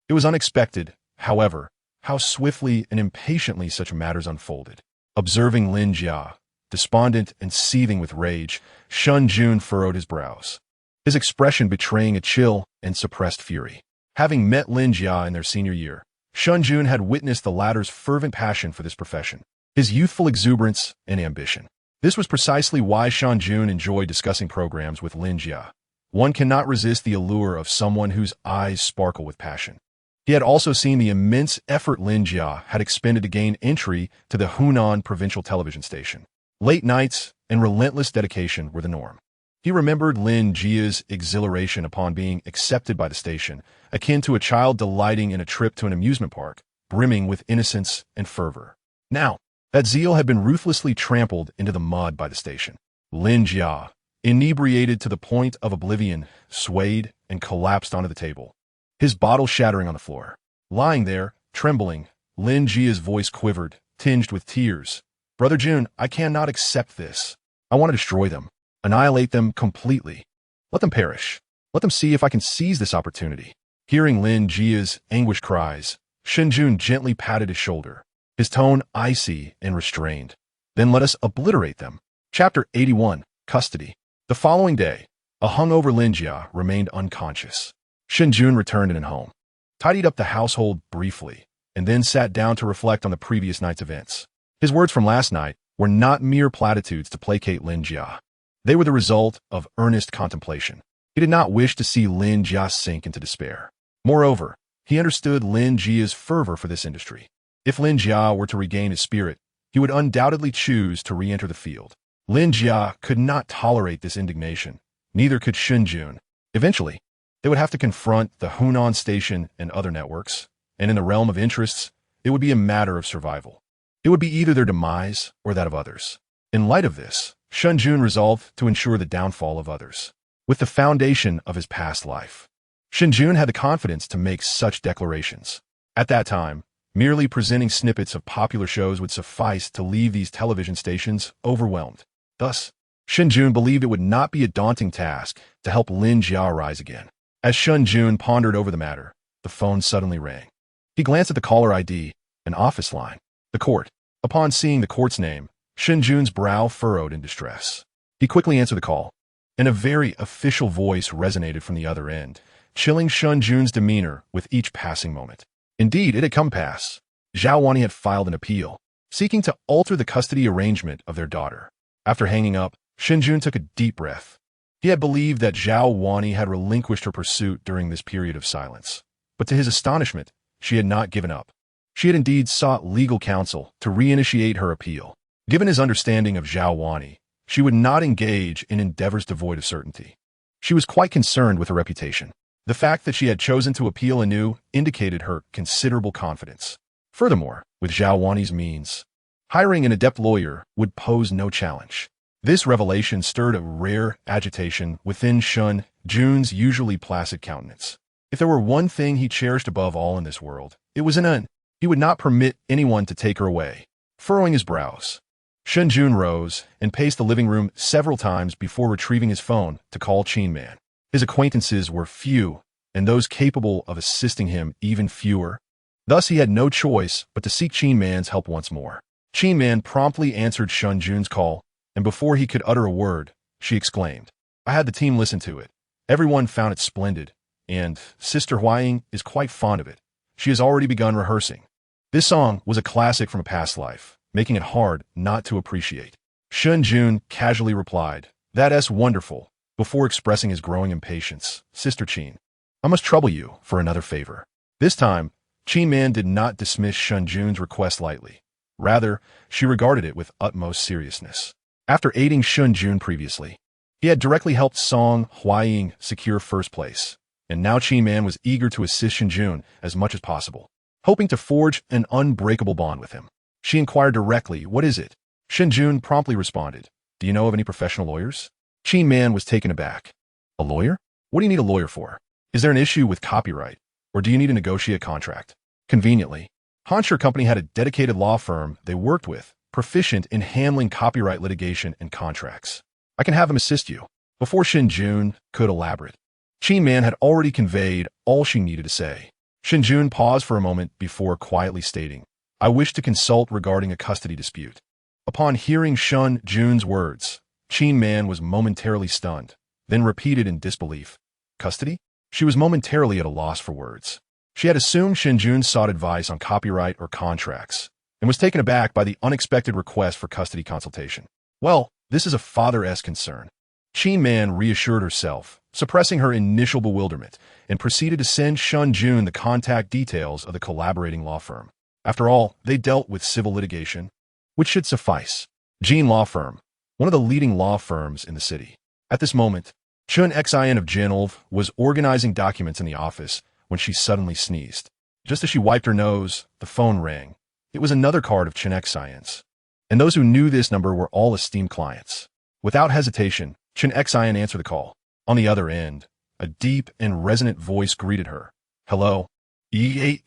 It was unexpected, however, how swiftly and impatiently such matters unfolded. Observing Lin Jia, despondent and seething with rage, Shen Jun furrowed his brows, his expression betraying a chill and suppressed fury. Having met Lin Jia in their senior year, Shen Jun had witnessed the latter's fervent passion for this profession, his youthful exuberance and ambition. This was precisely why Shen Jun enjoyed discussing programs with Lin Jia. One cannot resist the allure of someone whose eyes sparkle with passion. He had also seen the immense effort Lin Jia had expended to gain entry to the Hunan provincial television station. Late nights and relentless dedication were the norm. He remembered Lin Jia's exhilaration upon being accepted by the station, akin to a child delighting in a trip to an amusement park, brimming with innocence and fervor. Now, that zeal had been ruthlessly trampled into the mud by the station. Lin Jia, inebriated to the point of oblivion, swayed and collapsed onto the table, his bottle shattering on the floor. Lying there, trembling, Lin Jia's voice quivered, tinged with tears. "Brother Jun, I cannot accept this. I want to destroy them. Annihilate them completely. Let them perish. Let them see if I can seize this opportunity." Hearing Lin Jia's anguished cries, Shen Jun gently patted his shoulder, his tone icy and restrained. "Then let us obliterate them." Chapter 81, Custody. The following day, a hungover Lin Jia remained unconscious. Shen Jun returned in home, tidied up the household briefly, and then sat down to reflect on the previous night's events. His words from last night were not mere platitudes to placate Lin Jia. They were the result of earnest contemplation. He did not wish to see Lin Jia sink into despair. Moreover, he understood Lin Jia's fervor for this industry. If Lin Jia were to regain his spirit, he would undoubtedly choose to re-enter the field. Lin Jia could not tolerate this indignation. Neither could Shen Jun. Eventually, they would have to confront the Hunan station and other networks, and in the realm of interests, it would be a matter of survival. It would be either their demise or that of others. In light of this, Shen Jun resolved to ensure the downfall of others. With the foundation of his past life, Shen Jun had the confidence to make such declarations. At that time, merely presenting snippets of popular shows would suffice to leave these television stations overwhelmed. Thus, Shen Jun believed it would not be a daunting task to help Lin Jia rise again. As Shen Jun pondered over the matter, the phone suddenly rang. He glanced at the caller ID, an office line. The court. Upon seeing the court's name, Shen Jun's brow furrowed in distress. He quickly answered the call, and a very official voice resonated from the other end, chilling Shen Jun's demeanor with each passing moment. Indeed, it had come to pass. Zhao Wani had filed an appeal, seeking to alter the custody arrangement of their daughter. After hanging up, Shen Jun took a deep breath. He had believed that Zhao Wani had relinquished her pursuit during this period of silence. But to his astonishment, she had not given up. She had indeed sought legal counsel to reinitiate her appeal. Given his understanding of Zhao Wani, she would not engage in endeavors devoid of certainty. She was quite concerned with her reputation. The fact that she had chosen to appeal anew indicated her considerable confidence. Furthermore, with Zhao Wani's means, hiring an adept lawyer would pose no challenge. This revelation stirred a rare agitation within Shen Jun's usually placid countenance. If there were one thing he cherished above all in this world, it was an end. He would not permit anyone to take her away. Furrowing his brows, Shen Jun rose and paced the living room several times before retrieving his phone to call Qin Man. His acquaintances were few, and those capable of assisting him even fewer. Thus he had no choice but to seek Qin Man's help once more. Qin Man promptly answered Shen Jun's call, and before he could utter a word, she exclaimed, "I had the team listen to it. Everyone found it splendid, and Sister Huaying is quite fond of it. She has already begun rehearsing." This song was a classic from a past life, making it hard not to appreciate. Shen Jun casually replied, "That's wonderful," before expressing his growing impatience. "Sister Qin, I must trouble you for another favor." This time, Qin Man did not dismiss Shen Jun's request lightly. Rather, she regarded it with utmost seriousness. After aiding Shen Jun previously, he had directly helped Song Huaying secure first place, and now Qin Man was eager to assist Shen Jun as much as possible, hoping to forge an unbreakable bond with him. She inquired directly, "What is it?" Shen Jun promptly responded, "Do you know of any professional lawyers?" Qin Man was taken aback. "A lawyer? What do you need a lawyer for? Is there an issue with copyright, or do you need to negotiate a contract?" Conveniently, Hansher Company had a dedicated law firm they worked with, proficient in handling copyright litigation and contracts. "I can have him assist you." Before Shen Jun could elaborate, Qin Man had already conveyed all she needed to say. Shen Jun paused for a moment before quietly stating, "I wish to consult regarding a custody dispute." Upon hearing Shen Jun's words, Qin Man was momentarily stunned, then repeated in disbelief, "Custody?" She was momentarily at a loss for words. She had assumed Shen Jun sought advice on copyright or contracts, and was taken aback by the unexpected request for custody consultation. "Well, this is a father-esque concern." Qin Man reassured herself, suppressing her initial bewilderment, and proceeded to send Shen Jun the contact details of the collaborating law firm. After all, they dealt with civil litigation, which should suffice. Jean Law Firm, one of the leading law firms in the city. At this moment, Chun Xin of Jinolv was organizing documents in the office when she suddenly sneezed. Just as she wiped her nose, the phone rang. It was another card of Chun Xin's, and those who knew this number were all esteemed clients. Without hesitation, Chun Xin answered the call. On the other end, a deep and resonant voice greeted her. "Hello. I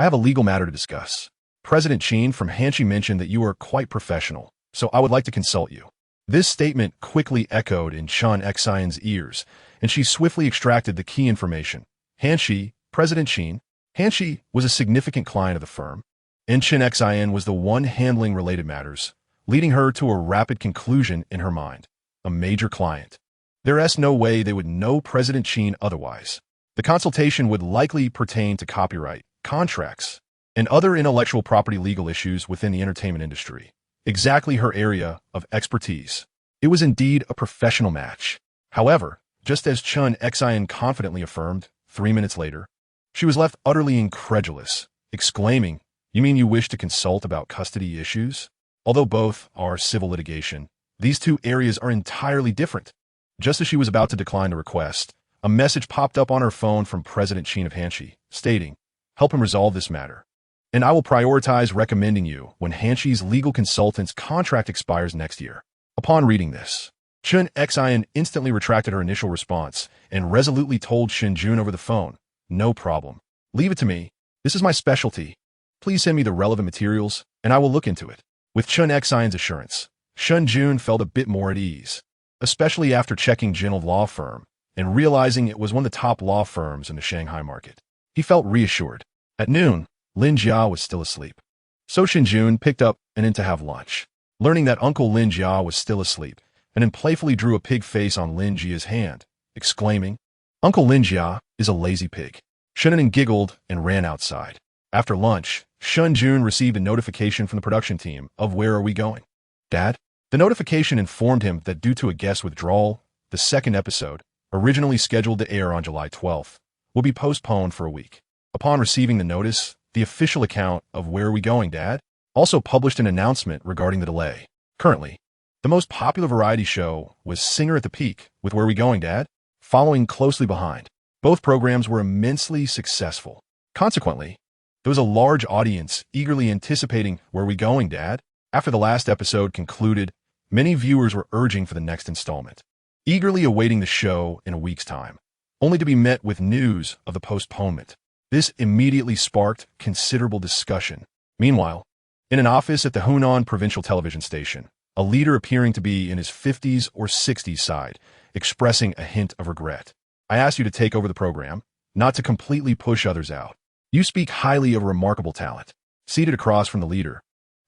have a legal matter to discuss. President Qin from Hanshi mentioned that you are quite professional, so I would like to consult you." This statement quickly echoed in Chun Xin's ears, and she swiftly extracted the key information. Hanshi, President Qin. Hanshi was a significant client of the firm, and Chun Xin was the one handling related matters, leading her to a rapid conclusion in her mind. A major client. There's no way they would know President Qin otherwise. The consultation would likely pertain to copyright, contracts, and other intellectual property legal issues within the entertainment industry. Exactly her area of expertise. It was indeed a professional match. However, just as Chun Xin confidently affirmed, 3 minutes later, she was left utterly incredulous, exclaiming, "You mean you wish to consult about custody issues?" Although both are civil litigation, these two areas are entirely different. Just as she was about to decline the request, a message popped up on her phone from President Qin of Hanshi, stating, "Help him resolve this matter, and I will prioritize recommending you when Hanshi's legal consultant's contract expires next year." Upon reading this, Chun Xin instantly retracted her initial response and resolutely told Shen Jun over the phone, "No problem. Leave it to me. This is my specialty. Please send me the relevant materials, and I will look into it." With Chun Xin's assurance, Shen Jun felt a bit more at ease, especially after checking Jinolv Law Firm and realizing it was one of the top law firms in the Shanghai market. He felt reassured. At noon, Lin Jia was still asleep. So Shen Jun picked up and in to have lunch. Learning that Uncle Lin Jia was still asleep, and then playfully drew a pig face on Lin Jia's hand, exclaiming, "Uncle Lin Jia is a lazy pig." Shen giggled and ran outside. After lunch, Shen Jun received a notification from the production team of "Where are we going, Dad?" The notification informed him that due to a guest withdrawal, the second episode, originally scheduled to air on July 12th, will be postponed for a week. Upon receiving the notice, the official account of "Where are we going, Dad?" also published an announcement regarding the delay. Currently, the most popular variety show was Singer at the Peak with "Where are we going, Dad?" following closely behind. Both programs were immensely successful. Consequently, there was a large audience eagerly anticipating "Where are we going, Dad?" After the last episode concluded, Many viewers were urging for the next installment, eagerly awaiting the show in a week's time, only to be met with news of the postponement. This immediately sparked considerable discussion. Meanwhile, in an office at the Hunan provincial television station, a leader appearing to be in his 50s or 60s sighed, expressing a hint of regret. I asked you to take over the program, not to completely push others out. You speak highly of a remarkable talent. Seated across from the leader,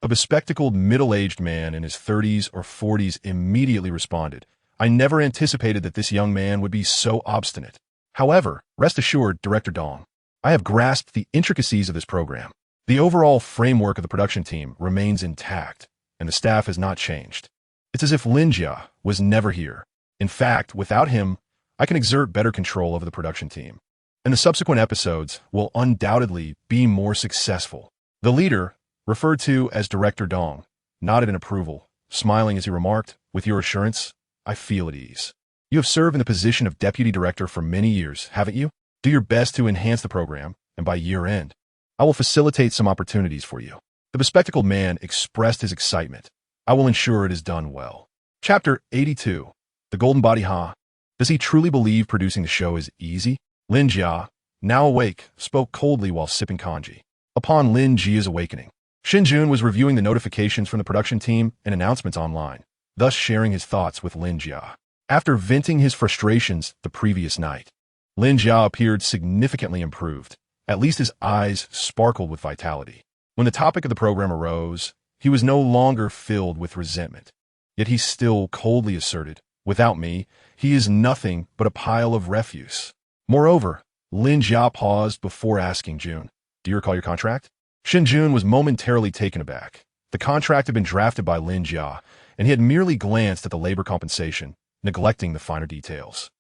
a bespectacled middle-aged man in his 30s or 40s immediately responded, I never anticipated that this young man would be so obstinate. However, rest assured, Director Dong, I have grasped the intricacies of this program. The overall framework of the production team remains intact, and the staff has not changed. It's as if Lin Jia was never here. In fact, without him, I can exert better control over the production team, and the subsequent episodes will undoubtedly be more successful. The leader, referred to as Director Dong, nodded in approval, smiling as he remarked, with your assurance, I feel at ease. You have served in the position of deputy director for many years, haven't you? Do your best to enhance the program, and by year end, I will facilitate some opportunities for you. The bespectacled man expressed his excitement. I will ensure it is done well. Chapter 82. The Golden Body Ha. Does he truly believe producing the show is easy? Lin Jia, now awake, spoke coldly while sipping congee. Upon Lin Jia's awakening, Shen Jun was reviewing the notifications from the production team and announcements online, thus sharing his thoughts with Lin Jia. After venting his frustrations the previous night, Lin Jia appeared significantly improved. At least his eyes sparkled with vitality. When the topic of the program arose, he was no longer filled with resentment. Yet he still coldly asserted, without me, he is nothing but a pile of refuse. Moreover, Lin Jia paused before asking Jun, do you recall your contract? Shen Jun was momentarily taken aback. The contract had been drafted by Lin Jia, and he had merely glanced at the labor compensation, neglecting the finer details.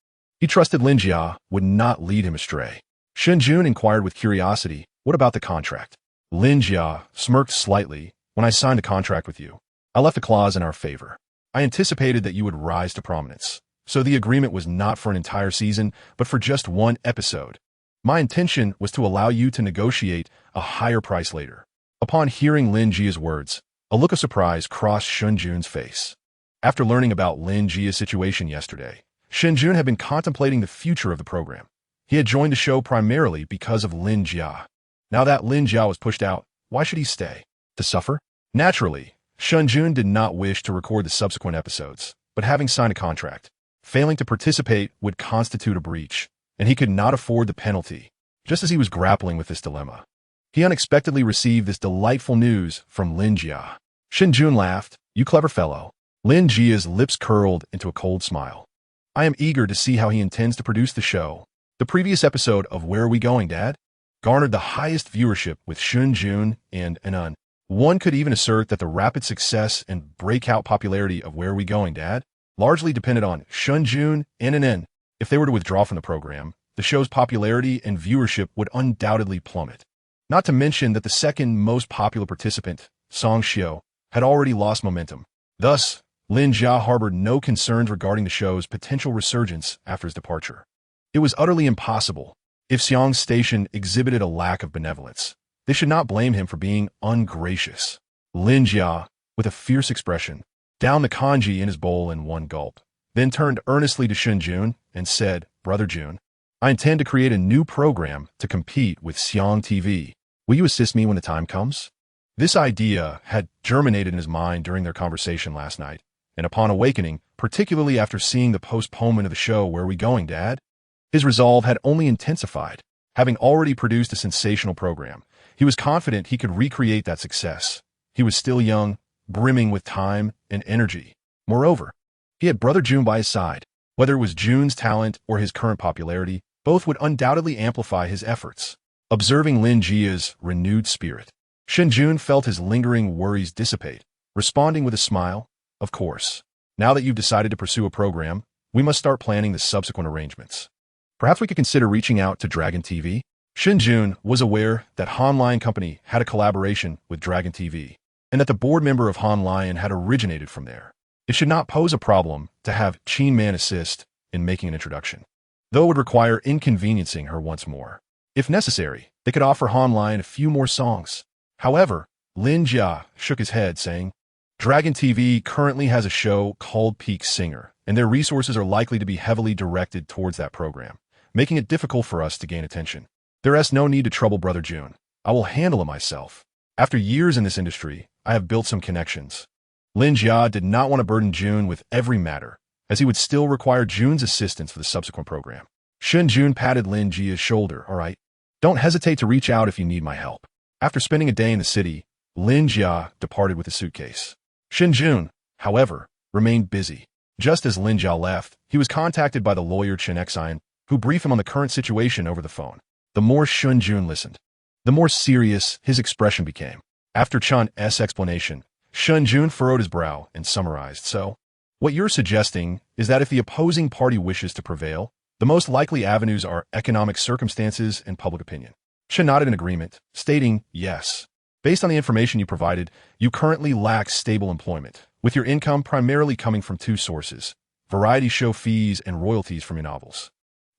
He trusted Lin Jia would not lead him astray. Shen Jun inquired with curiosity, what about the contract? Lin Jia smirked slightly. When I signed a contract with you, I left a clause in our favor. I anticipated that you would rise to prominence, so the agreement was not for an entire season, but for just one episode. My intention was to allow you to negotiate a higher price later. Upon hearing Lin Jia's words, a look of surprise crossed Shen Jun's face. After learning about Lin Jia's situation yesterday, Shen Jun had been contemplating the future of the program. He had joined the show primarily because of Lin Jia. Now that Lin Jia was pushed out, why should he stay? To suffer? Naturally, Shen Jun did not wish to record the subsequent episodes, but having signed a contract, failing to participate would constitute a breach, and he could not afford the penalty. Just as he was grappling with this dilemma, he unexpectedly received this delightful news from Lin Jia. Shen Jun laughed, you clever fellow. Lin Jia's lips curled into a cold smile. I am eager to see how he intends to produce the show. The previous episode of Where Are We Going, Dad? Garnered the highest viewership with Shen Jun and Anon. One could even assert that the rapid success and breakout popularity of Where Are We Going, Dad? Largely depended on Shen Jun and Anon. If they were to withdraw from the program, the show's popularity and viewership would undoubtedly plummet. Not to mention that the second most popular participant, Song Xiao, had already lost momentum. Thus, Lin Jia harbored no concerns regarding the show's potential resurgence after his departure. It was utterly impossible. If Xiang's station exhibited a lack of benevolence, they should not blame him for being ungracious. Lin Jia, with a fierce expression, downed the congee in his bowl in one gulp, then turned earnestly to Shen Jun and said, Brother Jun, I intend to create a new program to compete with Xiang TV. Will you assist me when the time comes? This idea had germinated in his mind during their conversation last night, and upon awakening, particularly after seeing the postponement of the show Where Are We Going, Dad? His resolve had only intensified. Having already produced a sensational program, he was confident he could recreate that success. He was still young, brimming with time and energy. Moreover, he had Brother Jun by his side. Whether it was Jun's talent or his current popularity, both would undoubtedly amplify his efforts. Observing Lin Jia's renewed spirit, Shen Jun felt his lingering worries dissipate, responding with a smile, of course. Now that you've decided to pursue a program, we must start planning the subsequent arrangements. Perhaps we could consider reaching out to Dragon TV? Shen Jun was aware that Han Lion Company had a collaboration with Dragon TV, and that the board member of Han Lion had originated from there. It should not pose a problem to have Qin Man assist in making an introduction, though it would require inconveniencing her once more. If necessary, they could offer Han Lion a few more songs. However, Lin Jia shook his head, saying, Dragon TV currently has a show called Peak Singer, and their resources are likely to be heavily directed towards that program, making it difficult for us to gain attention. There is no need to trouble Brother Jun. I will handle it myself. After years in this industry, I have built some connections. Lin Jia did not want to burden Jun with every matter, as he would still require Jun's assistance for the subsequent program. Shen Jun patted Lin Jia's shoulder. All right, don't hesitate to reach out if you need my help. After spending a day in the city, Lin Jia departed with a suitcase. Shen Jun, however, remained busy. Just as Lin Jia left, he was contacted by the lawyer Chen Xian, who briefed him on the current situation over the phone. The more Shen Jun listened, the more serious his expression became. After Chen's explanation, Shen Jun furrowed his brow and summarized, "So, what you're suggesting is that if the opposing party wishes to prevail, the most likely avenues are economic circumstances and public opinion." Chen nodded in agreement, stating, "Yes. Based on the information you provided, you currently lack stable employment, with your income primarily coming from two sources: variety show fees and royalties from your novels.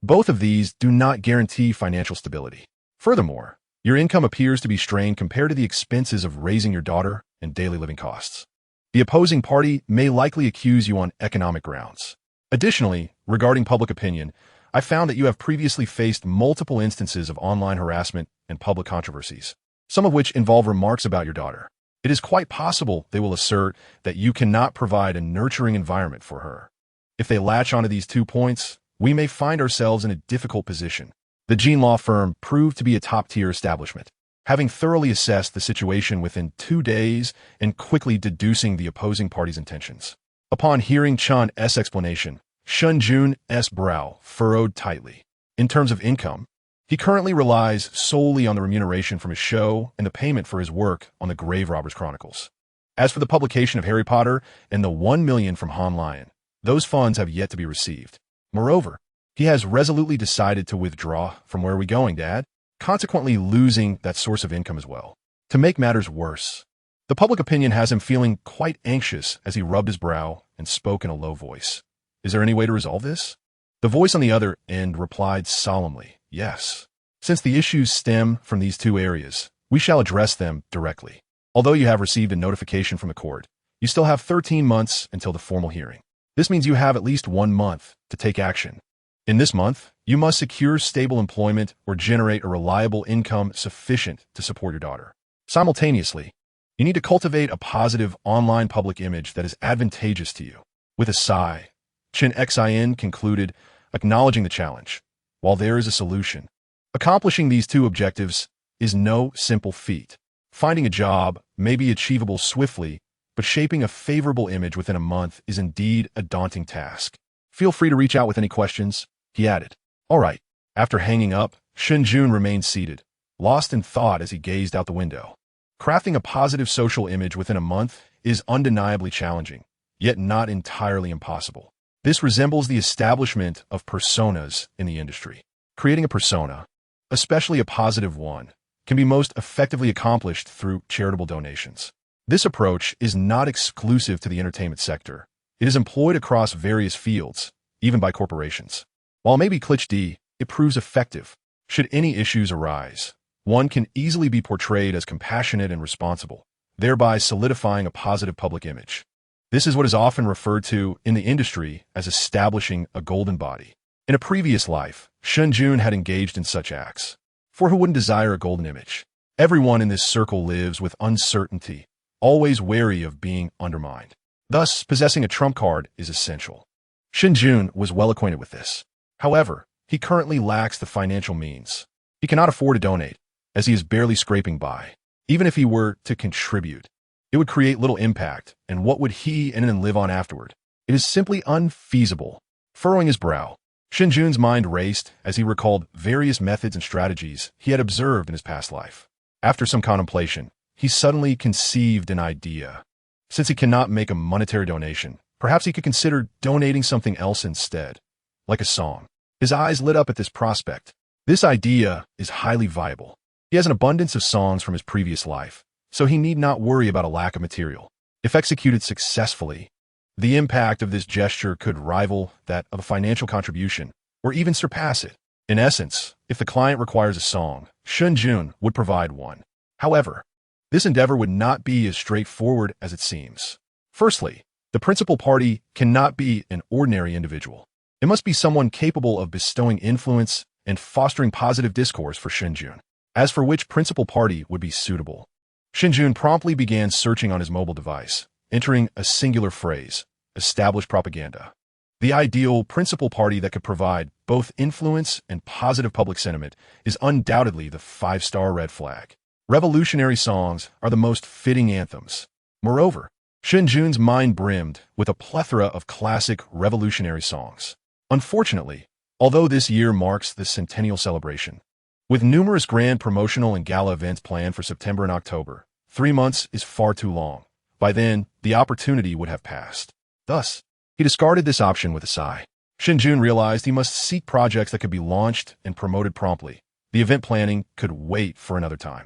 Both of these do not guarantee financial stability. Furthermore, your income appears to be strained compared to the expenses of raising your daughter and daily living costs. The opposing party may likely accuse you on economic grounds. Additionally, regarding public opinion, I found that you have previously faced multiple instances of online harassment and public controversies, some of which involve remarks about your daughter. It is quite possible they will assert that you cannot provide a nurturing environment for her. If they latch onto these 2 points, we may find ourselves in a difficult position." The Jean law firm proved to be a top-tier establishment. Having thoroughly assessed the situation within 2 days and quickly deducing the opposing party's intentions. Upon hearing Chen's explanation, Shen Jun's brow furrowed tightly. In terms of income, he currently relies solely on the remuneration from his show and the payment for his work on the Grave Robbers Chronicles. As for the publication of Harry Potter and the 1 million from Han Lion, those funds have yet to be received. Moreover, he has resolutely decided to withdraw from Where Are We Going, Dad? Consequently losing that source of income as well. To make matters worse, the public opinion has him feeling quite anxious as he rubbed his brow and spoke in a low voice. "Is there any way to resolve this?" The voice on the other end replied solemnly, "Yes. Since the issues stem from these two areas, we shall address them directly. Although you have received a notification from the court, you still have 13 months until the formal hearing. This means you have at least 1 month to take action. In this month, you must secure stable employment or generate a reliable income sufficient to support your daughter. Simultaneously, you need to cultivate a positive online public image that is advantageous to you." With a sigh, Chen Xian concluded, acknowledging the challenge. While there is a solution, accomplishing these two objectives is no simple feat. Finding a job may be achievable swiftly, but shaping a favorable image within a month is indeed a daunting task. "Feel free to reach out with any questions," he added. "All right." After hanging up, Shen Jun remained seated, lost in thought as he gazed out the window. Crafting a positive social image within a month is undeniably challenging, yet not entirely impossible. This resembles the establishment of personas in the industry. Creating a persona, especially a positive one, can be most effectively accomplished through charitable donations. This approach is not exclusive to the entertainment sector. It is employed across various fields, even by corporations. While it may be cliché, it proves effective. Should any issues arise, one can easily be portrayed as compassionate and responsible, thereby solidifying a positive public image. This is what is often referred to in the industry as establishing a golden body. In a previous life, Shen Jun had engaged in such acts. For who wouldn't desire a golden image? Everyone in this circle lives with uncertainty, always wary of being undermined. Thus, possessing a trump card is essential. Shen Jun was well acquainted with this. However, he currently lacks the financial means. He cannot afford to donate, as he is barely scraping by. Even if he were to contribute, it would create little impact, and what would he and then live on afterward? It is simply unfeasible. Furrowing his brow, Shen Jun's mind raced as he recalled various methods and strategies he had observed in his past life. After some contemplation, he suddenly conceived an idea. Since he cannot make a monetary donation, perhaps he could consider donating something else instead, like a song. His eyes lit up at this prospect. This idea is highly viable. He has an abundance of songs from his previous life, so he need not worry about a lack of material. If executed successfully, the impact of this gesture could rival that of a financial contribution, or even surpass it. In essence, if the client requires a song, Shen Jun would provide one. However, this endeavor would not be as straightforward as it seems. Firstly, the principal party cannot be an ordinary individual. It must be someone capable of bestowing influence and fostering positive discourse for Shen Jun. As for which principal party would be suitable, Shen Jun promptly began searching on his mobile device, entering a singular phrase: established propaganda. The ideal principal party that could provide both influence and positive public sentiment is undoubtedly the five-star red flag. Revolutionary songs are the most fitting anthems. Moreover, Shen Jun's mind brimmed with a plethora of classic revolutionary songs. Unfortunately, although this year marks the centennial celebration, with numerous grand promotional and gala events planned for September and October, 3 months is far too long. By then, the opportunity would have passed. Thus, he discarded this option with a sigh. Shen Jun realized he must seek projects that could be launched and promoted promptly. The event planning could wait for another time.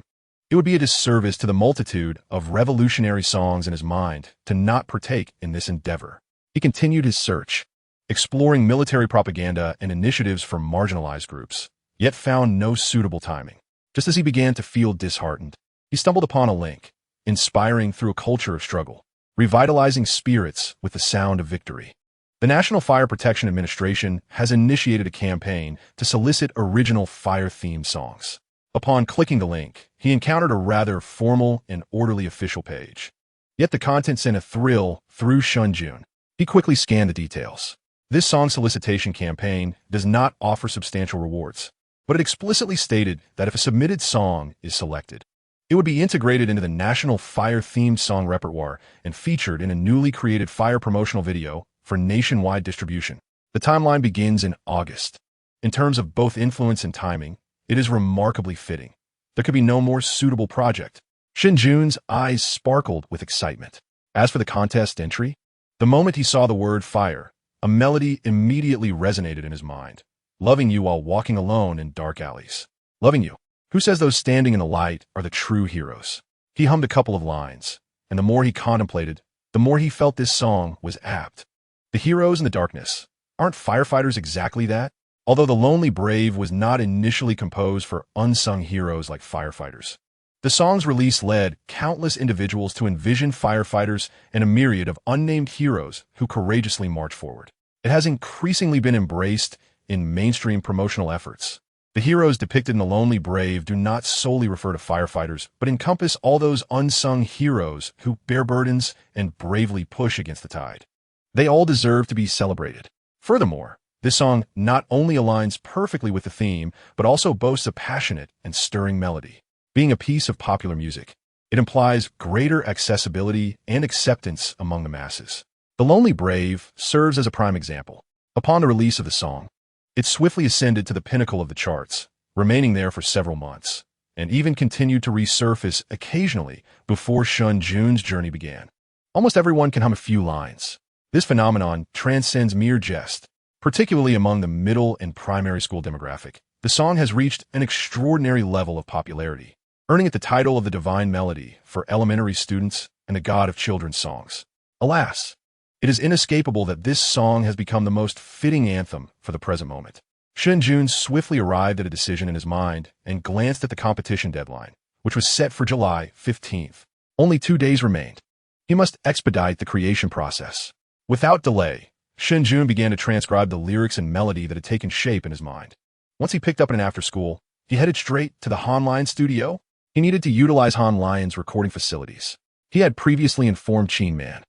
It would be a disservice to the multitude of revolutionary songs in his mind to not partake in this endeavor. He continued his search, exploring military propaganda and initiatives for marginalized groups, yet found no suitable timing. Just as he began to feel disheartened, he stumbled upon a link, inspiring through a culture of struggle, revitalizing spirits with the sound of victory. The National Fire Protection Administration has initiated a campaign to solicit original fire-themed songs. Upon clicking the link, he encountered a rather formal and orderly official page. Yet the content sent a thrill through Shen Jun. He quickly scanned the details. This song solicitation campaign does not offer substantial rewards, but it explicitly stated that if a submitted song is selected, it would be integrated into the national fire-themed song repertoire and featured in a newly created fire promotional video for nationwide distribution. The timeline begins in August. In terms of both influence and timing, it is remarkably fitting. There could be no more suitable project. Shen Jun's eyes sparkled with excitement. As for the contest entry, the moment he saw the word fire, a melody immediately resonated in his mind. Loving you while walking alone in dark alleys. Loving you. Who says those standing in the light are the true heroes? He hummed a couple of lines, and the more he contemplated, the more he felt this song was apt. The heroes in the darkness. Aren't firefighters exactly that? Although The Lonely Brave was not initially composed for unsung heroes like firefighters. The song's release led countless individuals to envision firefighters and a myriad of unnamed heroes who courageously march forward. It has increasingly been embraced in mainstream promotional efforts. The heroes depicted in The Lonely Brave do not solely refer to firefighters, but encompass all those unsung heroes who bear burdens and bravely push against the tide. They all deserve to be celebrated. Furthermore, this song not only aligns perfectly with the theme, but also boasts a passionate and stirring melody. Being a piece of popular music, it implies greater accessibility and acceptance among the masses. The Lonely Brave serves as a prime example. Upon the release of the song, it swiftly ascended to the pinnacle of the charts, remaining there for several months, and even continued to resurface occasionally before Shen Jun's journey began. Almost everyone can hum a few lines. This phenomenon transcends mere jest, particularly among the middle and primary school demographic. The song has reached an extraordinary level of popularity, earning it the title of the Divine Melody for elementary students and the God of children's songs. Alas, it is inescapable that this song has become the most fitting anthem for the present moment. Shen Jun swiftly arrived at a decision in his mind and glanced at the competition deadline, which was set for July 15th. Only 2 days remained. He must expedite the creation process. Without delay, Shen Jun began to transcribe the lyrics and melody that had taken shape in his mind. Once he picked up an after-school, he headed straight to the Han Lion studio. He needed to utilize Han Lion's recording facilities. He had previously informed Qin Man,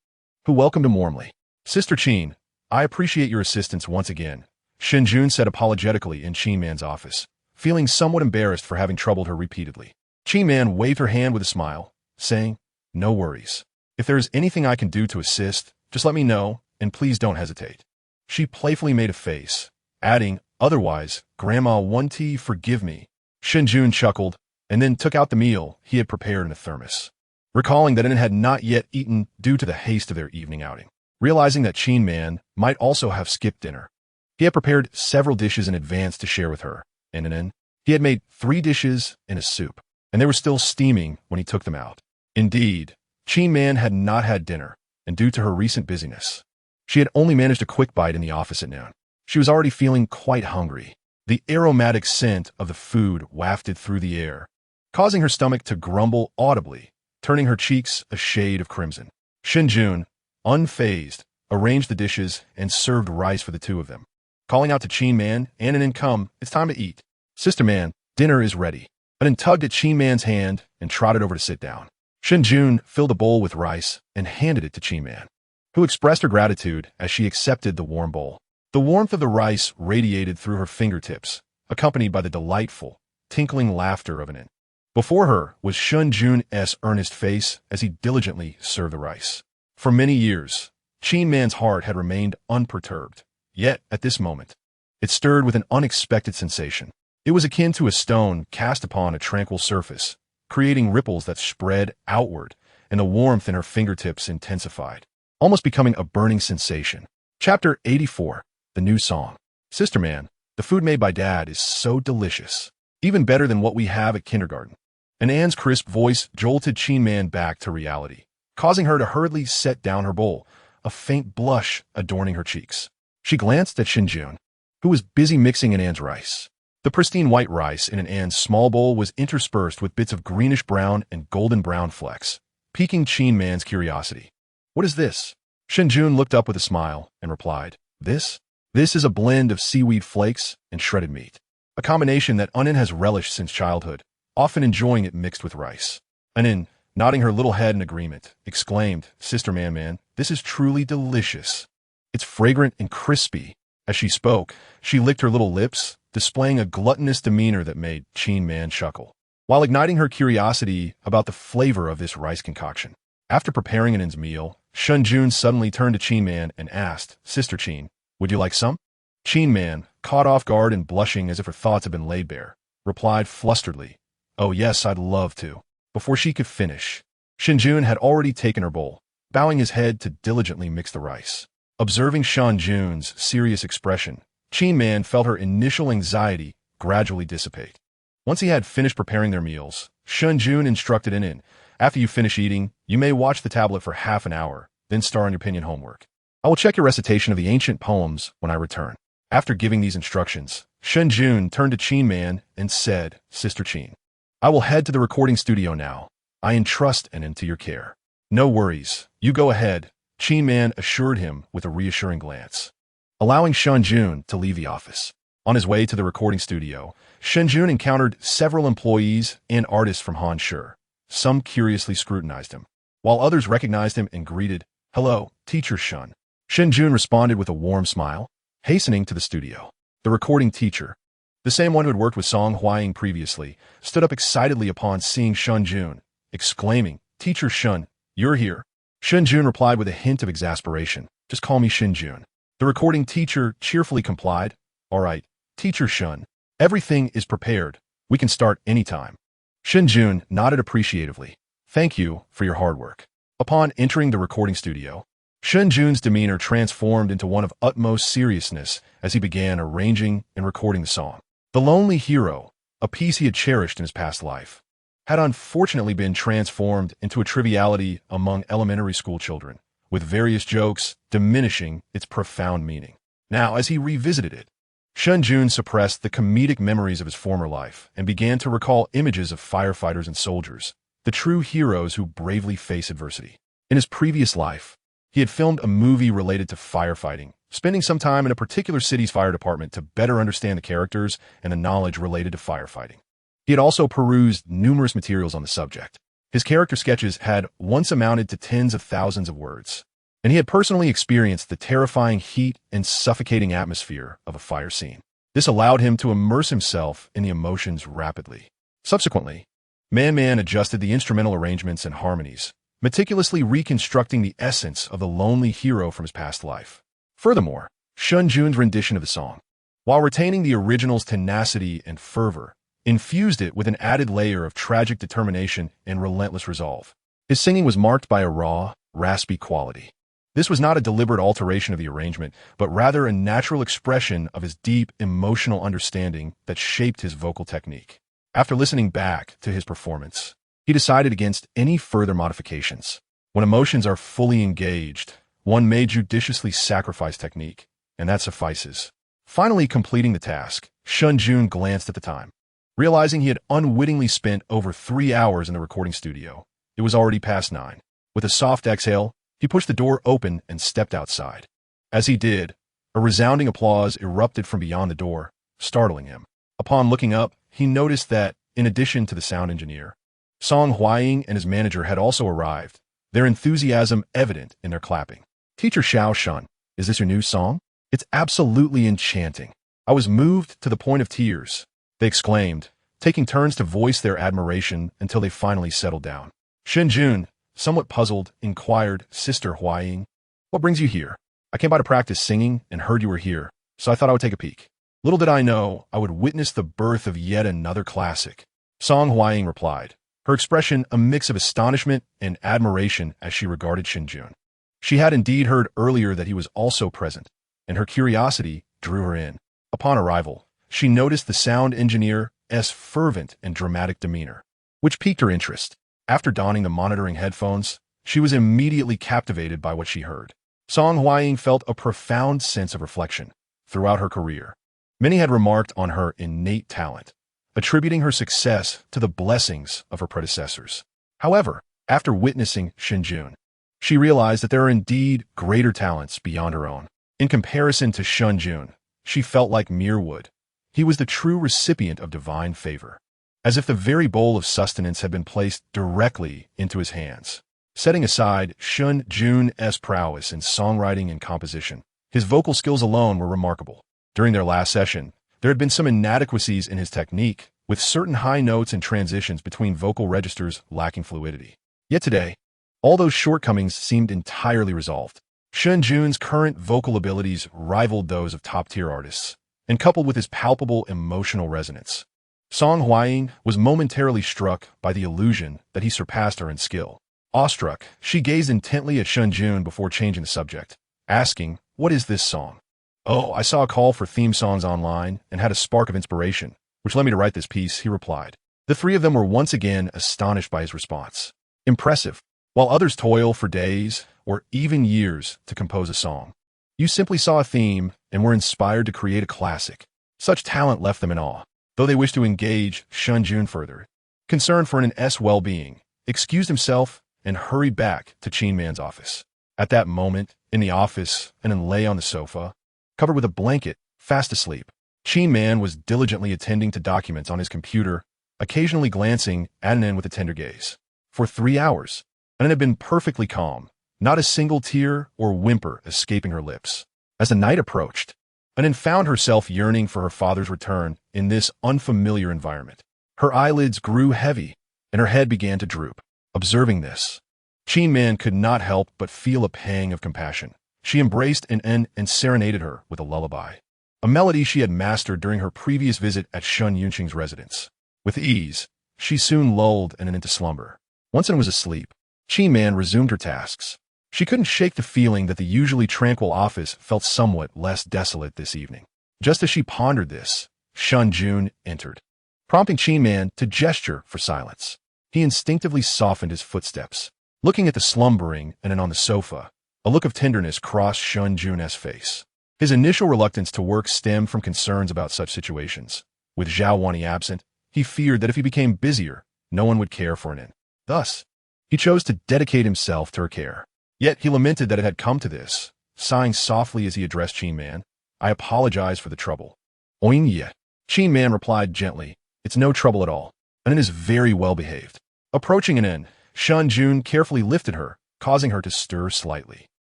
who welcomed him warmly. Sister Qin, I appreciate your assistance once again, Shen Jun said apologetically in Qin Man's office, feeling somewhat embarrassed for having troubled her repeatedly. Qin Man waved her hand with a smile, saying, No worries. If there is anything I can do to assist, just let me know, and please don't hesitate. She playfully made a face, adding, Otherwise, Grandma Wunti, forgive me. Shen Jun chuckled, and then took out the meal he had prepared in a thermos, recalling that it had not yet eaten due to the haste of their evening outing. Realizing that Qin Man might also have skipped dinner, he had prepared several dishes in advance to share with her, and then he had made 3 dishes and a soup, and they were still steaming when he took them out. Indeed, Qin Man had not had dinner, and due to her recent busyness, she had only managed a quick bite in the office at noon. She was already feeling quite hungry. The aromatic scent of the food wafted through the air, causing her stomach to grumble audibly, turning her cheeks a shade of crimson. Shen Jun, unfazed, arranged the dishes and served rice for the two of them. Calling out to Chin Man, Annan, come, it's time to eat. Sister Man, dinner is ready. Annan tugged at Chin Man's hand and trotted over to sit down. Shen Jun filled a bowl with rice and handed it to Chin Man, who expressed her gratitude as she accepted the warm bowl. The warmth of the rice radiated through her fingertips, accompanied by the delightful, tinkling laughter of Annan. Before her was Shen Jun's earnest face as he diligently served the rice. For many years, Chin Man's heart had remained unperturbed. Yet, at this moment, it stirred with an unexpected sensation. It was akin to a stone cast upon a tranquil surface, creating ripples that spread outward, and the warmth in her fingertips intensified, almost becoming a burning sensation. Chapter 84, The New Song. Sister Man, the food made by Dad is so delicious, even better than what we have at kindergarten. And Anne's crisp voice jolted Chin Man back to reality, causing her to hurriedly set down her bowl, a faint blush adorning her cheeks. She glanced at Shen Jun, who was busy mixing in Anne's rice. The pristine white rice in Anne's small bowl was interspersed with bits of greenish-brown and golden-brown flecks, piquing Chin Man's curiosity. What is this? Shen Jun looked up with a smile and replied, This is a blend of seaweed flakes and shredded meat, a combination that Annan has relished since childhood, often enjoying it mixed with rice. Annan, nodding her little head in agreement, exclaimed, Sister Man, this is truly delicious. It's fragrant and crispy. As she spoke, she licked her little lips, displaying a gluttonous demeanor that made Chin Man chuckle, while igniting her curiosity about the flavor of this rice concoction. After preparing Annan's meal, Shen Jun suddenly turned to Chin Man and asked, Sister Chin, would you like some? Chin Man, caught off guard and blushing as if her thoughts had been laid bare, replied flusteredly, Oh yes, I'd love to. Before she could finish, Shen Jun had already taken her bowl, bowing his head to diligently mix the rice. Observing Shen Jun's serious expression, Chin Man felt her initial anxiety gradually dissipate. Once he had finished preparing their meals, Shen Jun instructed Annan, After you finish eating, you may watch the tablet for half an hour, then start on your pinyin homework. I will check your recitation of the ancient poems when I return. After giving these instructions, Shen Jun turned to Chin Man and said, Sister Chin, I will head to the recording studio now. I entrust Annan to your care. No worries. You go ahead, Chin Man assured him with a reassuring glance, allowing Shen Jun to leave the office. On his way to the recording studio, Shen Jun encountered several employees and artists from Hanshi. Some curiously scrutinized him, while others recognized him and greeted, Hello, Teacher Shen. Shen Jun responded with a warm smile, hastening to the studio. The recording teacher, the same one who had worked with Song Huaying previously, stood up excitedly upon seeing Shen Jun, exclaiming, Teacher Shen, you're here. Shen Jun replied with a hint of exasperation, Just call me Shen Jun. The recording teacher cheerfully complied, All right, Teacher Shen, everything is prepared. We can start anytime. Shen Jun nodded appreciatively. Thank you for your hard work. Upon entering the recording studio, Shen Jun's demeanor transformed into one of utmost seriousness as he began arranging and recording the song. The Lonely Hero, a piece he had cherished in his past life, had unfortunately been transformed into a triviality among elementary school children, with various jokes diminishing its profound meaning. Now, as he revisited it, Shen Jun suppressed the comedic memories of his former life and began to recall images of firefighters and soldiers, the true heroes who bravely face adversity. In his previous life, he had filmed a movie related to firefighting, spending some time in a particular city's fire department to better understand the characters and the knowledge related to firefighting. He had also perused numerous materials on the subject. His character sketches had once amounted to tens of thousands of words, and he had personally experienced the terrifying heat and suffocating atmosphere of a fire scene. This allowed him to immerse himself in the emotions rapidly. Subsequently, Man adjusted the instrumental arrangements and harmonies, meticulously reconstructing the essence of the lonely hero from his past life. Furthermore, Shen Jun's rendition of the song, while retaining the original's tenacity and fervor, infused it with an added layer of tragic determination and relentless resolve. His singing was marked by a raw, raspy quality. This was not a deliberate alteration of the arrangement, but rather a natural expression of his deep emotional understanding that shaped his vocal technique. After listening back to his performance, he decided against any further modifications. When emotions are fully engaged, one may judiciously sacrifice technique, and that suffices. Finally completing the task, Shen Jun glanced at the time. Realizing he had unwittingly spent over 3 hours in the recording studio, it was already past 9. With a soft exhale, He pushed the door open and stepped outside. As he did, a resounding applause erupted from beyond the door, startling him. Upon looking up, he noticed that, in addition to the sound engineer, Song Huaying and his manager had also arrived, their enthusiasm evident in their clapping. Teacher Xiao Shun, is this your new song? It's absolutely enchanting. I was moved to the point of tears, they exclaimed, taking turns to voice their admiration until they finally settled down. Shen Jun, somewhat puzzled, inquired, Sister Huaying, what brings you here? I came by to practice singing and heard you were here, so I thought I would take a peek. Little did I know I would witness the birth of yet another classic. Song Huaying replied, her expression a mix of astonishment and admiration as she regarded Shen Jun. She had indeed heard earlier that he was also present, and her curiosity drew her in. Upon arrival, she noticed the sound engineer's fervent and dramatic demeanor, which piqued her interest. After donning the monitoring headphones, she was immediately captivated by what she heard. Song Huaying felt a profound sense of reflection. Throughout her career, many had remarked on her innate talent, attributing her success to the blessings of her predecessors. However, after witnessing Shen Jun, she realized that there are indeed greater talents beyond her own. In comparison to Shen Jun, she felt like mere wood. He was the true recipient of divine favor, as if the very bowl of sustenance had been placed directly into his hands. Setting aside Shen Jun's prowess in songwriting and composition, his vocal skills alone were remarkable. During their last session, there had been some inadequacies in his technique, with certain high notes and transitions between vocal registers lacking fluidity. Yet today, all those shortcomings seemed entirely resolved. Shen Jun's current vocal abilities rivaled those of top-tier artists, and coupled with his palpable emotional resonance, Song Huaying was momentarily struck by the illusion that he surpassed her in skill. Awestruck, she gazed intently at Shen Jun before changing the subject, asking, what is this song? Oh, I saw a call for theme songs online and had a spark of inspiration, which led me to write this piece, he replied. The three of them were once again astonished by his response. Impressive. While others toil for days or even years to compose a song, you simply saw a theme and were inspired to create a classic. Such talent left them in awe, though they wished to engage Shen Jun further. Concerned for An's well-being, excused himself and hurried back to Qin Man's office. At that moment, in the office, An lay on the sofa, covered with a blanket, fast asleep. Qin Man was diligently attending to documents on his computer, occasionally glancing at An with a tender gaze. For 3 hours, An had been perfectly calm, not a single tear or whimper escaping her lips. As the night approached, An found herself yearning for her father's return in this unfamiliar environment. Her eyelids grew heavy, and her head began to droop. Observing this, Qin Man could not help but feel a pang of compassion. She embraced An and serenaded her with a lullaby, a melody she had mastered during her previous visit at Shun Yunqing's residence. With ease, she soon lulled An into slumber. Once An was asleep, Qin Man resumed her tasks. She couldn't shake the feeling that the usually tranquil office felt somewhat less desolate this evening. Just as she pondered this, Shen Jun entered, prompting Qin Man to gesture for silence. He instinctively softened his footsteps. Looking at the slumbering An on the sofa, a look of tenderness crossed Shen Jun's face. His initial reluctance to work stemmed from concerns about such situations. With Zhao Wani absent, he feared that if he became busier, no one would care for An. Thus, he chose to dedicate himself to her care. Yet he lamented that it had come to this, sighing softly as he addressed Qin Man, I apologize for the trouble. Oing ye. Qin Man replied gently, it's no trouble at all. An is very well behaved. Approaching An, Shen Jun carefully lifted her, causing her to stir slightly.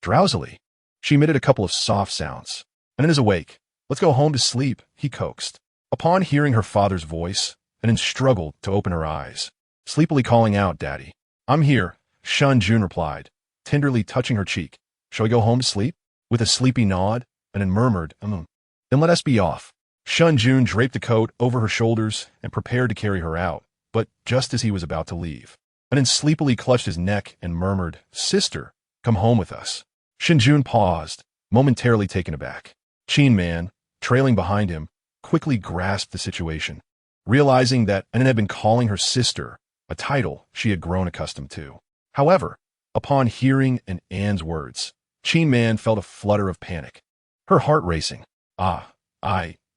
Drowsily, she emitted a couple of soft sounds. An is awake. Let's go home to sleep, he coaxed. Upon hearing her father's voice, An struggled to open her eyes, sleepily calling out, Daddy. I'm here, Shen Jun replied, tenderly touching her cheek. Shall we go home to sleep? With a sleepy nod, An murmured, Then let us be off. Shen Jun draped a coat over her shoulders and prepared to carry her out, but just as he was about to leave, An sleepily clutched his neck and murmured, Sister, come home with us. Shen Jun paused, momentarily taken aback. Qin Man, trailing behind him, quickly grasped the situation, realizing that An had been calling her sister, a title she had grown accustomed to. However, upon hearing An's words, Qin Man felt a flutter of panic, her heart racing.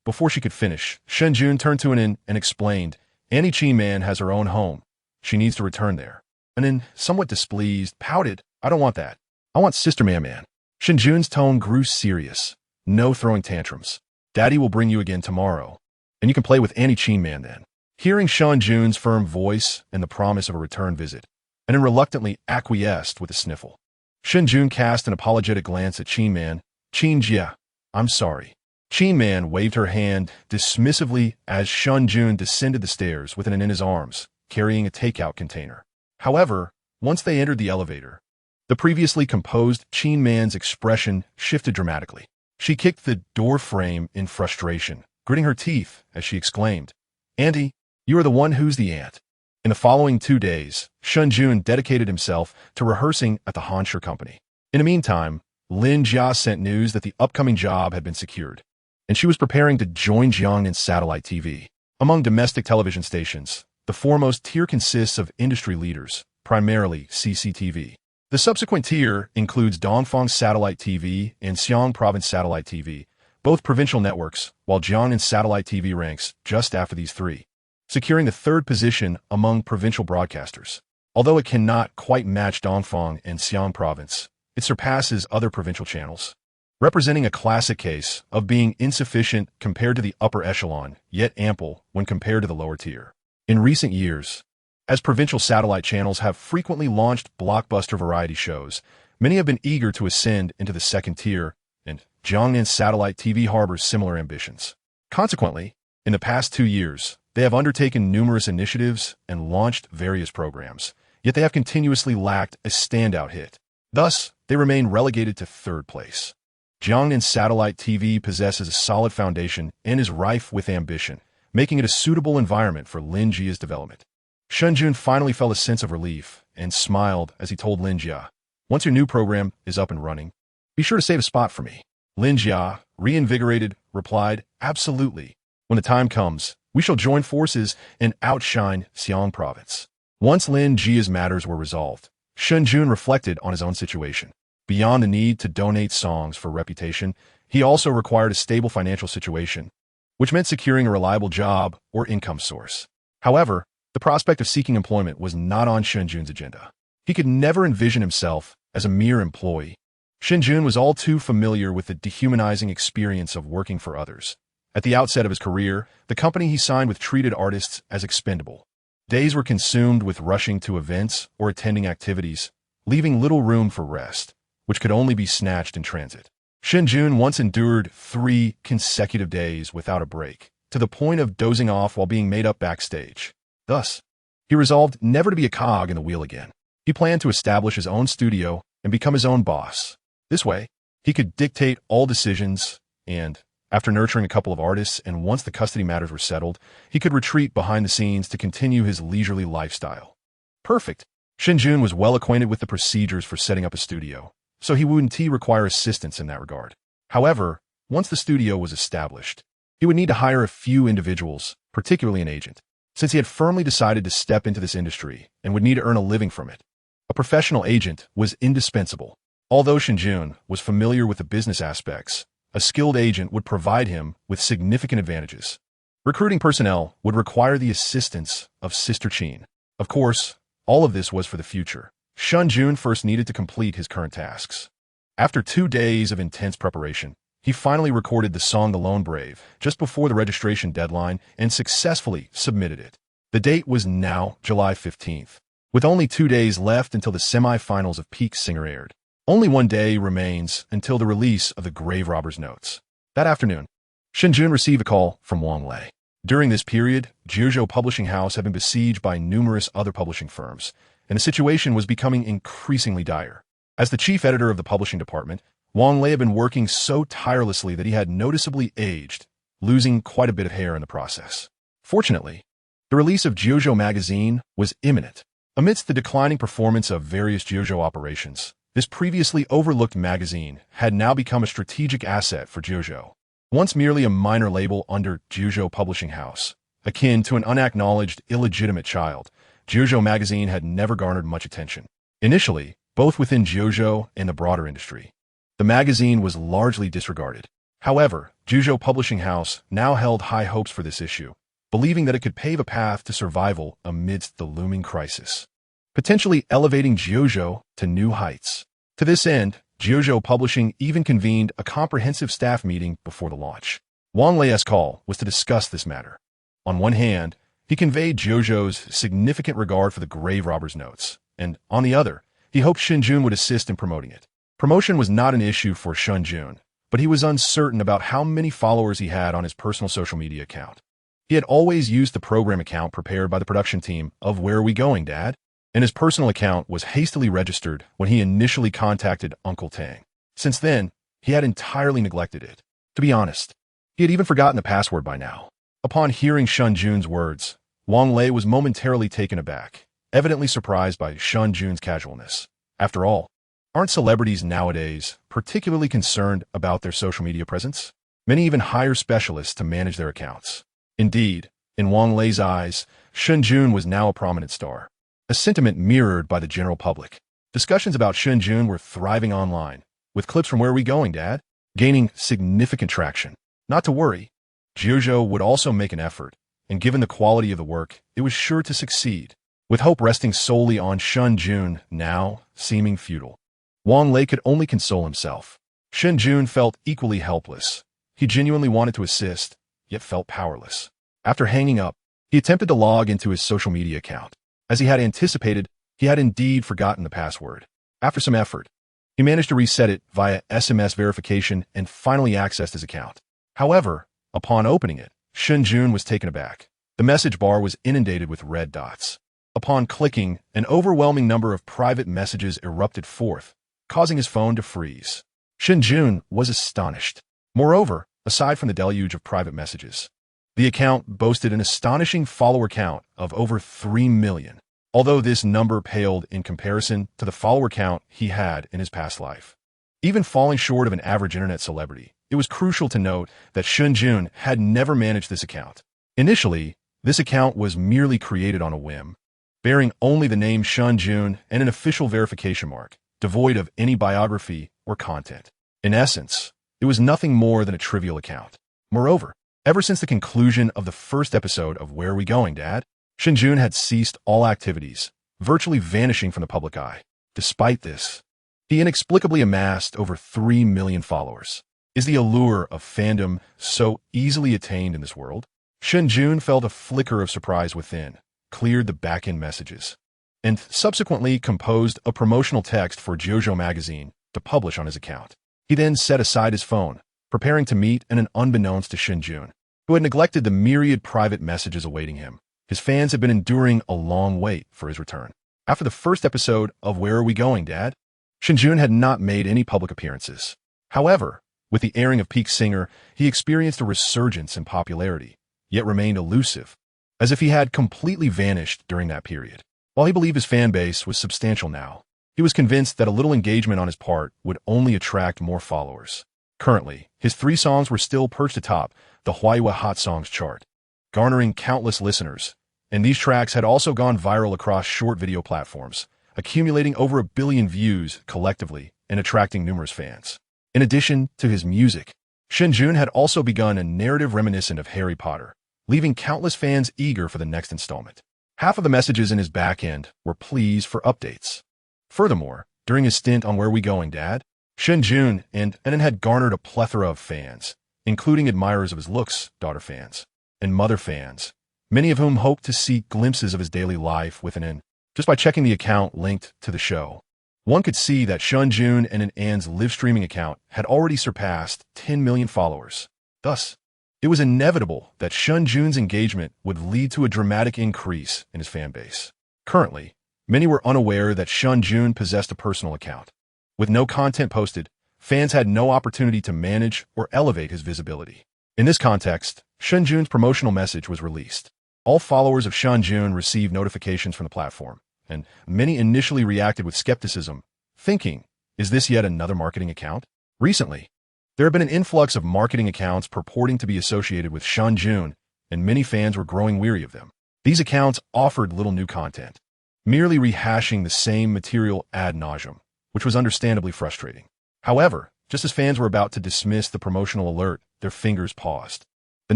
Before she could finish, Shen Jun turned to An and explained, Annie Qin Man has her own home. She needs to return there. An, somewhat displeased, pouted, I don't want that. I want Sister Man. Shen Jun's tone grew serious. No throwing tantrums. Daddy will bring you again tomorrow. And you can play with Annie Chin Man then. Hearing Shen Jun's firm voice and the promise of a return visit, and then reluctantly acquiesced with a sniffle. Shen Jun cast an apologetic glance at Chin Man. Chin Jia, I'm sorry. Chin Man waved her hand dismissively as Shen Jun descended the stairs with an in his arms, carrying a takeout container. However, once they entered the elevator, the previously composed Chin Man's expression shifted dramatically. She kicked the door frame in frustration, gritting her teeth as she exclaimed, Auntie, you are the one who's the aunt. In the following 2 days, Shen Jun dedicated himself to rehearsing at the Hansher Company. In the meantime, Lin Jia sent news that the upcoming job had been secured, and she was preparing to join Jiang in satellite TV. Among domestic television stations, the foremost tier consists of industry leaders, primarily CCTV. The subsequent tier includes Dongfang Satellite TV and Xiang Province Satellite TV, both provincial networks, while Jiang in Satellite TV ranks just after these three, securing the third position among provincial broadcasters. Although it cannot quite match Dongfang and Xiang Province, it surpasses other provincial channels, representing a classic case of being insufficient compared to the upper echelon, yet ample when compared to the lower tier. In recent years, as provincial satellite channels have frequently launched blockbuster variety shows, many have been eager to ascend into the second tier, and Jiangnan Satellite TV harbors similar ambitions. Consequently, in the past 2 years, they have undertaken numerous initiatives and launched various programs, yet they have continuously lacked a standout hit. Thus, they remain relegated to third place. Jiangnan Satellite TV possesses a solid foundation and is rife with ambition, making it a suitable environment for Lin Jia's development. Shen Jun finally felt a sense of relief and smiled as he told Lin Jia, once your new program is up and running, be sure to save a spot for me. Lin Jia, reinvigorated, replied, absolutely. When the time comes, we shall join forces and outshine Xiang Province. Once Lin Jia's matters were resolved, Shen Jun reflected on his own situation. Beyond the need to donate songs for reputation, he also required a stable financial situation, which meant securing a reliable job or income source. However, the prospect of seeking employment was not on Shen Jun's agenda. He could never envision himself as a mere employee. Shen Jun was all too familiar with the dehumanizing experience of working for others. At the outset of his career, the company he signed with treated artists as expendable. Days were consumed with rushing to events or attending activities, leaving little room for rest, which could only be snatched in transit. Shen Jun once endured 3 consecutive days without a break, to the point of dozing off while being made up backstage. Thus, he resolved never to be a cog in the wheel again. He planned to establish his own studio and become his own boss. This way, he could dictate all decisions and, after nurturing a couple of artists and once the custody matters were settled, he could retreat behind the scenes to continue his leisurely lifestyle. Perfect. Shen Jun was well acquainted with the procedures for setting up a studio, so he wouldn't require assistance in that regard. However, once the studio was established, he would need to hire a few individuals, particularly an agent, since he had firmly decided to step into this industry and would need to earn a living from it. A professional agent was indispensable. Although Shen Jun was familiar with the business aspects, a skilled agent would provide him with significant advantages. Recruiting personnel would require the assistance of Sister Chin. Of course, all of this was for the future. Shen Jun first needed to complete his current tasks. After 2 days of intense preparation, he finally recorded the song The Lone Brave just before the registration deadline and successfully submitted it. The date was now July 15th. With only 2 days left until the semi-finals of Peak Singer aired, only 1 day remains until the release of the Grave Robber's Notes. That afternoon, Shen Jun received a call from Wang Lei. During this period, Jiuzhou Publishing House had been besieged by numerous other publishing firms, and the situation was becoming increasingly dire. As the chief editor of the publishing department, Wang Lei had been working so tirelessly that he had noticeably aged, losing quite a bit of hair in the process. Fortunately, the release of Jiuzhou magazine was imminent. Amidst the declining performance of various Jiuzhou operations, this previously overlooked magazine had now become a strategic asset for Jiuzhou. Once merely a minor label under Jiuzhou Publishing House, akin to an unacknowledged, illegitimate child, Jiuzhou magazine had never garnered much attention. Initially, both within Jiuzhou and the broader industry, the magazine was largely disregarded. However, Jiuzhou Publishing House now held high hopes for this issue, believing that it could pave a path to survival amidst the looming crisis, potentially elevating Jiuzhou to new heights. To this end, JoJo Publishing even convened a comprehensive staff meeting before the launch. Wang Lei's call was to discuss this matter. On one hand, he conveyed JoJo's significant regard for the grave robber's notes, and on the other, he hoped Shen Jun would assist in promoting it. Promotion was not an issue for Shen Jun, but he was uncertain about how many followers he had on his personal social media account. He had always used the program account prepared by the production team of Where Are We Going, Dad? And his personal account was hastily registered when he initially contacted Uncle Tang. Since then, he had entirely neglected it. To be honest, he had even forgotten the password by now. Upon hearing Shen Jun's words, Wang Lei was momentarily taken aback, evidently surprised by Shen Jun's casualness. After all, aren't celebrities nowadays particularly concerned about their social media presence? Many even hire specialists to manage their accounts. Indeed, in Wang Lei's eyes, Shen Jun was now a prominent star, a sentiment mirrored by the general public. Discussions about Shen Jun were thriving online, with clips from Where Are We Going, Dad? Gaining significant traction. Not to worry, JoJo would also make an effort, and given the quality of the work, it was sure to succeed, with hope resting solely on Shen Jun now seeming futile. Wang Lei could only console himself. Shen Jun felt equally helpless. He genuinely wanted to assist, yet felt powerless. After hanging up, he attempted to log into his social media account. As he had anticipated, he had indeed forgotten the password. After some effort, he managed to reset it via SMS verification and finally accessed his account. However, upon opening it, Shen Jun was taken aback. The message bar was inundated with red dots. Upon clicking, an overwhelming number of private messages erupted forth, causing his phone to freeze. Shen Jun was astonished. Moreover, aside from the deluge of private messages, the account boasted an astonishing follower count of over 3 million, although this number paled in comparison to the follower count he had in his past life. Even falling short of an average internet celebrity, it was crucial to note that Shen Jun had never managed this account. Initially, this account was merely created on a whim, bearing only the name Shen Jun and an official verification mark, devoid of any biography or content. In essence, it was nothing more than a trivial account. Moreover, ever since the conclusion of the first episode of Where Are We Going, Dad? Shen Jun had ceased all activities, virtually vanishing from the public eye. Despite this, he inexplicably amassed over 3 million followers. Is the allure of fandom so easily attained in this world? Shen Jun felt a flicker of surprise within, cleared the back-end messages, and subsequently composed a promotional text for JoJo magazine to publish on his account. He then set aside his phone, preparing to meet an unbeknownst to Shen Jun, who had neglected the myriad private messages awaiting him. His fans had been enduring a long wait for his return. After the first episode of Where Are We Going, Dad? Shen Jun had not made any public appearances. However, with the airing of Peak Singer, he experienced a resurgence in popularity, yet remained elusive, as if he had completely vanished during that period. While he believed his fan base was substantial now, he was convinced that a little engagement on his part would only attract more followers. Currently, his 3 songs were still perched atop the Huayue Hot Songs chart, garnering countless listeners, and these tracks had also gone viral across short video platforms, accumulating over 1 billion views collectively and attracting numerous fans. In addition to his music, Shen Jun had also begun a narrative reminiscent of Harry Potter, leaving countless fans eager for the next installment. Half of the messages in his back end were pleas for updates. Furthermore, during his stint on Where Are We Going, Dad? Shen Jun and had garnered a plethora of fans, including admirers of his looks, daughter fans, and mother fans, many of whom hoped to see glimpses of his daily life with an N. Just by checking the account linked to the show, one could see that Shen Jun and An's live streaming account had already surpassed 10 million followers. Thus, it was inevitable that Shen Jun's engagement would lead to a dramatic increase in his fan base. Currently, many were unaware that Shen Jun possessed a personal account. With no content posted, fans had no opportunity to manage or elevate his visibility. In this context, Shen Jun's promotional message was released. All followers of Shen Jun received notifications from the platform, and many initially reacted with skepticism, thinking, is this yet another marketing account? Recently, there had been an influx of marketing accounts purporting to be associated with Shen Jun, and many fans were growing weary of them. These accounts offered little new content, merely rehashing the same material ad nauseum, which was understandably frustrating. However, just as fans were about to dismiss the promotional alert, their fingers paused. The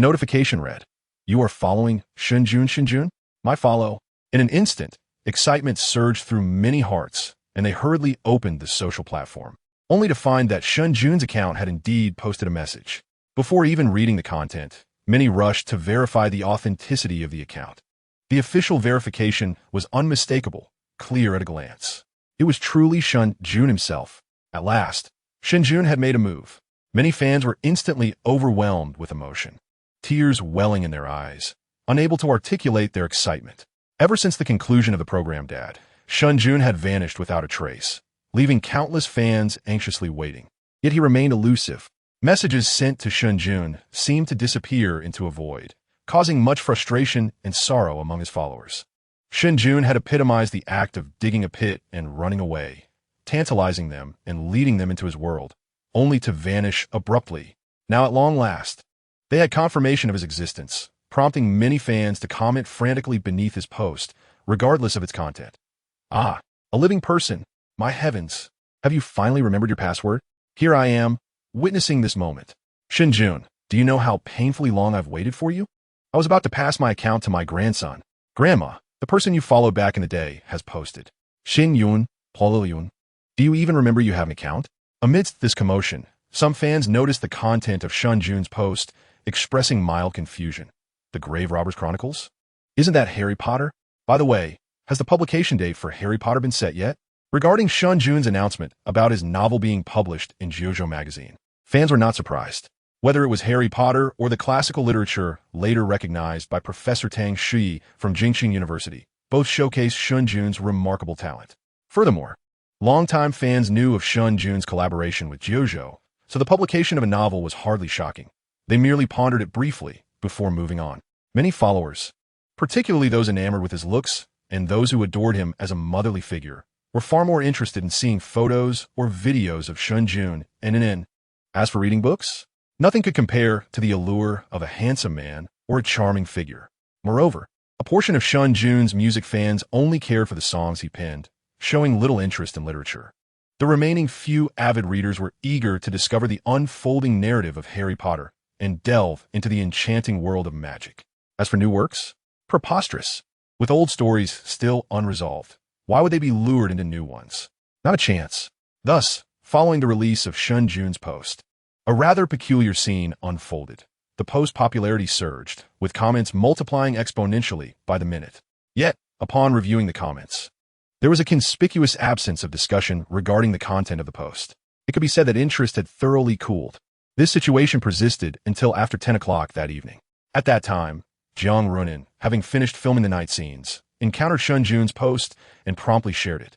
notification read, "You are following Shen Jun, Shen Jun? My follow." In an instant, excitement surged through many hearts, and they hurriedly opened the social platform, only to find that Shen Jun's account had indeed posted a message. Before even reading the content, many rushed to verify the authenticity of the account. The official verification was unmistakable, clear at a glance. It was truly Shen Jun himself. At last, Shen Jun had made a move. Many fans were instantly overwhelmed with emotion, tears welling in their eyes, unable to articulate their excitement. Ever since the conclusion of the program, Shen Jun had vanished without a trace, leaving countless fans anxiously waiting. Yet he remained elusive. Messages sent to Shen Jun seemed to disappear into a void, causing much frustration and sorrow among his followers. Shen Jun had epitomized the act of digging a pit and running away, tantalizing them and leading them into his world, only to vanish abruptly. Now at long last, they had confirmation of his existence, prompting many fans to comment frantically beneath his post, regardless of its content. Ah, a living person! My heavens! Have you finally remembered your password? Here I am, witnessing this moment. Shen Jun, do you know how painfully long I've waited for you? I was about to pass my account to my grandson. Grandma, the person you followed back in the day, has posted. Shen Yun, Paul Yun. Do you even remember you have an account? Amidst this commotion, some fans noticed the content of Shen Jun's post, expressing mild confusion. The Grave Robbers Chronicles? Isn't that Harry Potter? By the way, has the publication date for Harry Potter been set yet? Regarding Shen Jun's announcement about his novel being published in JoJo magazine, fans were not surprised. Whether it was Harry Potter or the classical literature later recognized by Professor Tang Shi from Jingxing University, both showcased Shen Jun's remarkable talent. Furthermore, longtime fans knew of Shen Jun's collaboration with JoJo, so the publication of a novel was hardly shocking. They merely pondered it briefly before moving on. Many followers, particularly those enamored with his looks and those who adored him as a motherly figure, were far more interested in seeing photos or videos of Shen Jun and As for reading books, nothing could compare to the allure of a handsome man or a charming figure. Moreover, a portion of Shen Jun's music fans only cared for the songs he penned, showing little interest in literature. The remaining few avid readers were eager to discover the unfolding narrative of Harry Potter and delve into the enchanting world of magic. As for new works, preposterous. With old stories still unresolved, why would they be lured into new ones? Not a chance. Thus, following the release of Shen Jun's post, a rather peculiar scene unfolded. The post's popularity surged, with comments multiplying exponentially by the minute. Yet, upon reviewing the comments, there was a conspicuous absence of discussion regarding the content of the post. It could be said that interest had thoroughly cooled. This situation persisted until after 10 o'clock that evening. At that time, Jiang Runin, having finished filming the night scenes, encountered Shen Jun's post and promptly shared it,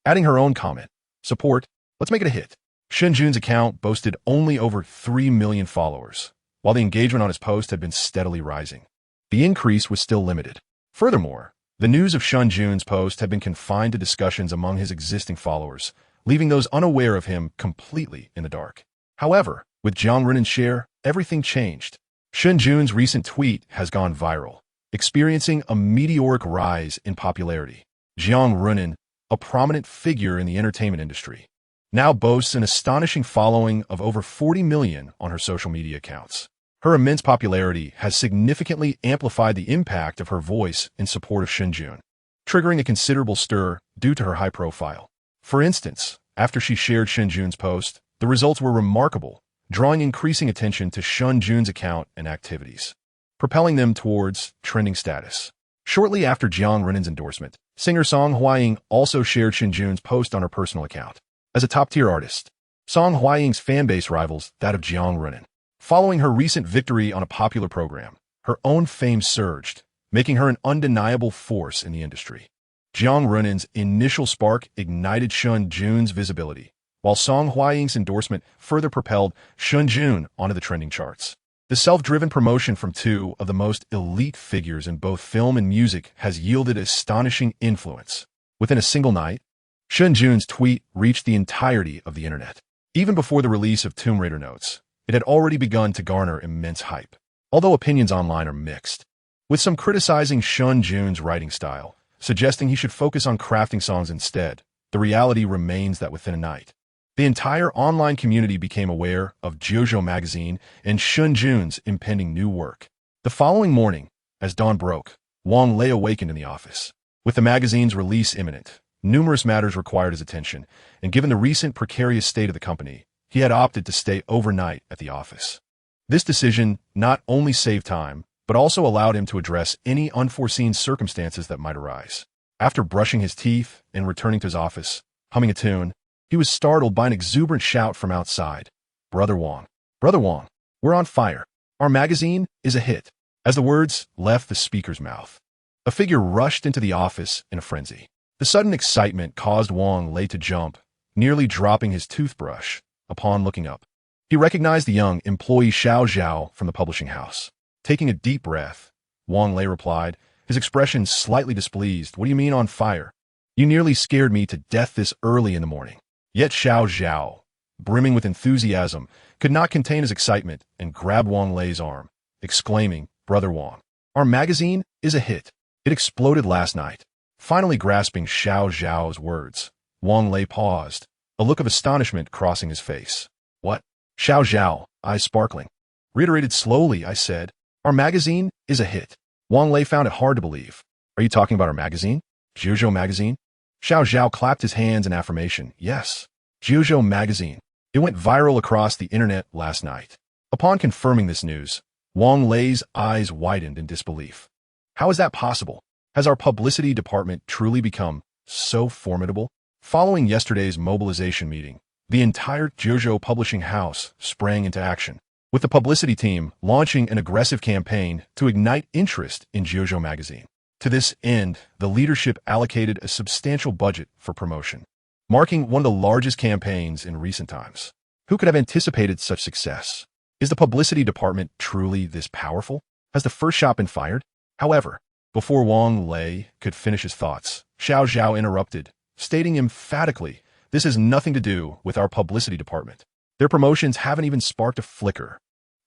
adding her own comment. Support, let's make it a hit. Shen Jun's account boasted only over 3 million followers, while the engagement on his post had been steadily rising. The increase was still limited. Furthermore, the news of Shen Jun's post had been confined to discussions among his existing followers, leaving those unaware of him completely in the dark. However, with Jiang Runin's share, everything changed. Shen Jun's recent tweet has gone viral, experiencing a meteoric rise in popularity. Jiang Runin, a prominent figure in the entertainment industry, now boasts an astonishing following of over 40 million on her social media accounts. Her immense popularity has significantly amplified the impact of her voice in support of Shen Jun, triggering a considerable stir due to her high profile. For instance, after she shared Shen Jun's post, the results were remarkable, drawing increasing attention to Shen Jun's account and activities, propelling them towards trending status. Shortly after Jiang Runin's endorsement, singer Song Huaying also shared Shen Jun's post on her personal account. As a top-tier artist, Song Huaying's fanbase rivals that of Jiang Runin. Following her recent victory on a popular program, her own fame surged, making her an undeniable force in the industry. Jiang Runin's initial spark ignited Shen Jun's visibility, while Song Huaying's endorsement further propelled Shen Jun onto the trending charts. The self-driven promotion from two of the most elite figures in both film and music has yielded astonishing influence. Within a single night, Shen Jun's tweet reached the entirety of the internet. Even before the release of Tomb Raider notes, it had already begun to garner immense hype, although opinions online are mixed, with some criticizing Shen Jun's writing style, suggesting he should focus on crafting songs instead. The reality remains that within a night, the entire online community became aware of JoJo magazine and Shen Jun's impending new work. The following morning, as dawn broke, Wang lay awakened in the office. With the magazine's release imminent, numerous matters required his attention, and given the recent precarious state of the company, he had opted to stay overnight at the office. This decision not only saved time, but also allowed him to address any unforeseen circumstances that might arise. After brushing his teeth and returning to his office, humming a tune, he was startled by an exuberant shout from outside. "Brother Wong! Brother Wong! We're on fire! Our magazine is a hit!" As the words left the speaker's mouth, a figure rushed into the office in a frenzy. The sudden excitement caused Wang Lei to jump, nearly dropping his toothbrush. Upon looking up, he recognized the young employee Xiao Zhao from the publishing house. Taking a deep breath, Wang Lei replied, his expression slightly displeased. "What do you mean on fire? You nearly scared me to death this early in the morning." Yet Xiao Zhao, brimming with enthusiasm, could not contain his excitement and grabbed Wang Lei's arm, exclaiming, "Brother Wang, our magazine is a hit. It exploded last night." Finally grasping Xiao Zhao's words, Wang Lei paused, a look of astonishment crossing his face. "What?" Xiao Zhao, eyes sparkling, reiterated slowly. "I said, our magazine is a hit." Wang Lei found it hard to believe. "Are you talking about our magazine? Jiuzhou magazine?" Xiao Zhao clapped his hands in affirmation. "Yes, Jiuzhou magazine. It went viral across the internet last night." Upon confirming this news, Wang Lei's eyes widened in disbelief. "How is that possible? Has our publicity department truly become so formidable?" Following yesterday's mobilization meeting, the entire Jiuzhou publishing house sprang into action, with the publicity team launching an aggressive campaign to ignite interest in Jiuzhou magazine. To this end, the leadership allocated a substantial budget for promotion, marking one of the largest campaigns in recent times. Who could have anticipated such success? Is the publicity department truly this powerful? Has the first shot been fired? However, before Wang Lei could finish his thoughts, Xiao Zhao interrupted, stating emphatically, "This has nothing to do with our publicity department. Their promotions haven't even sparked a flicker.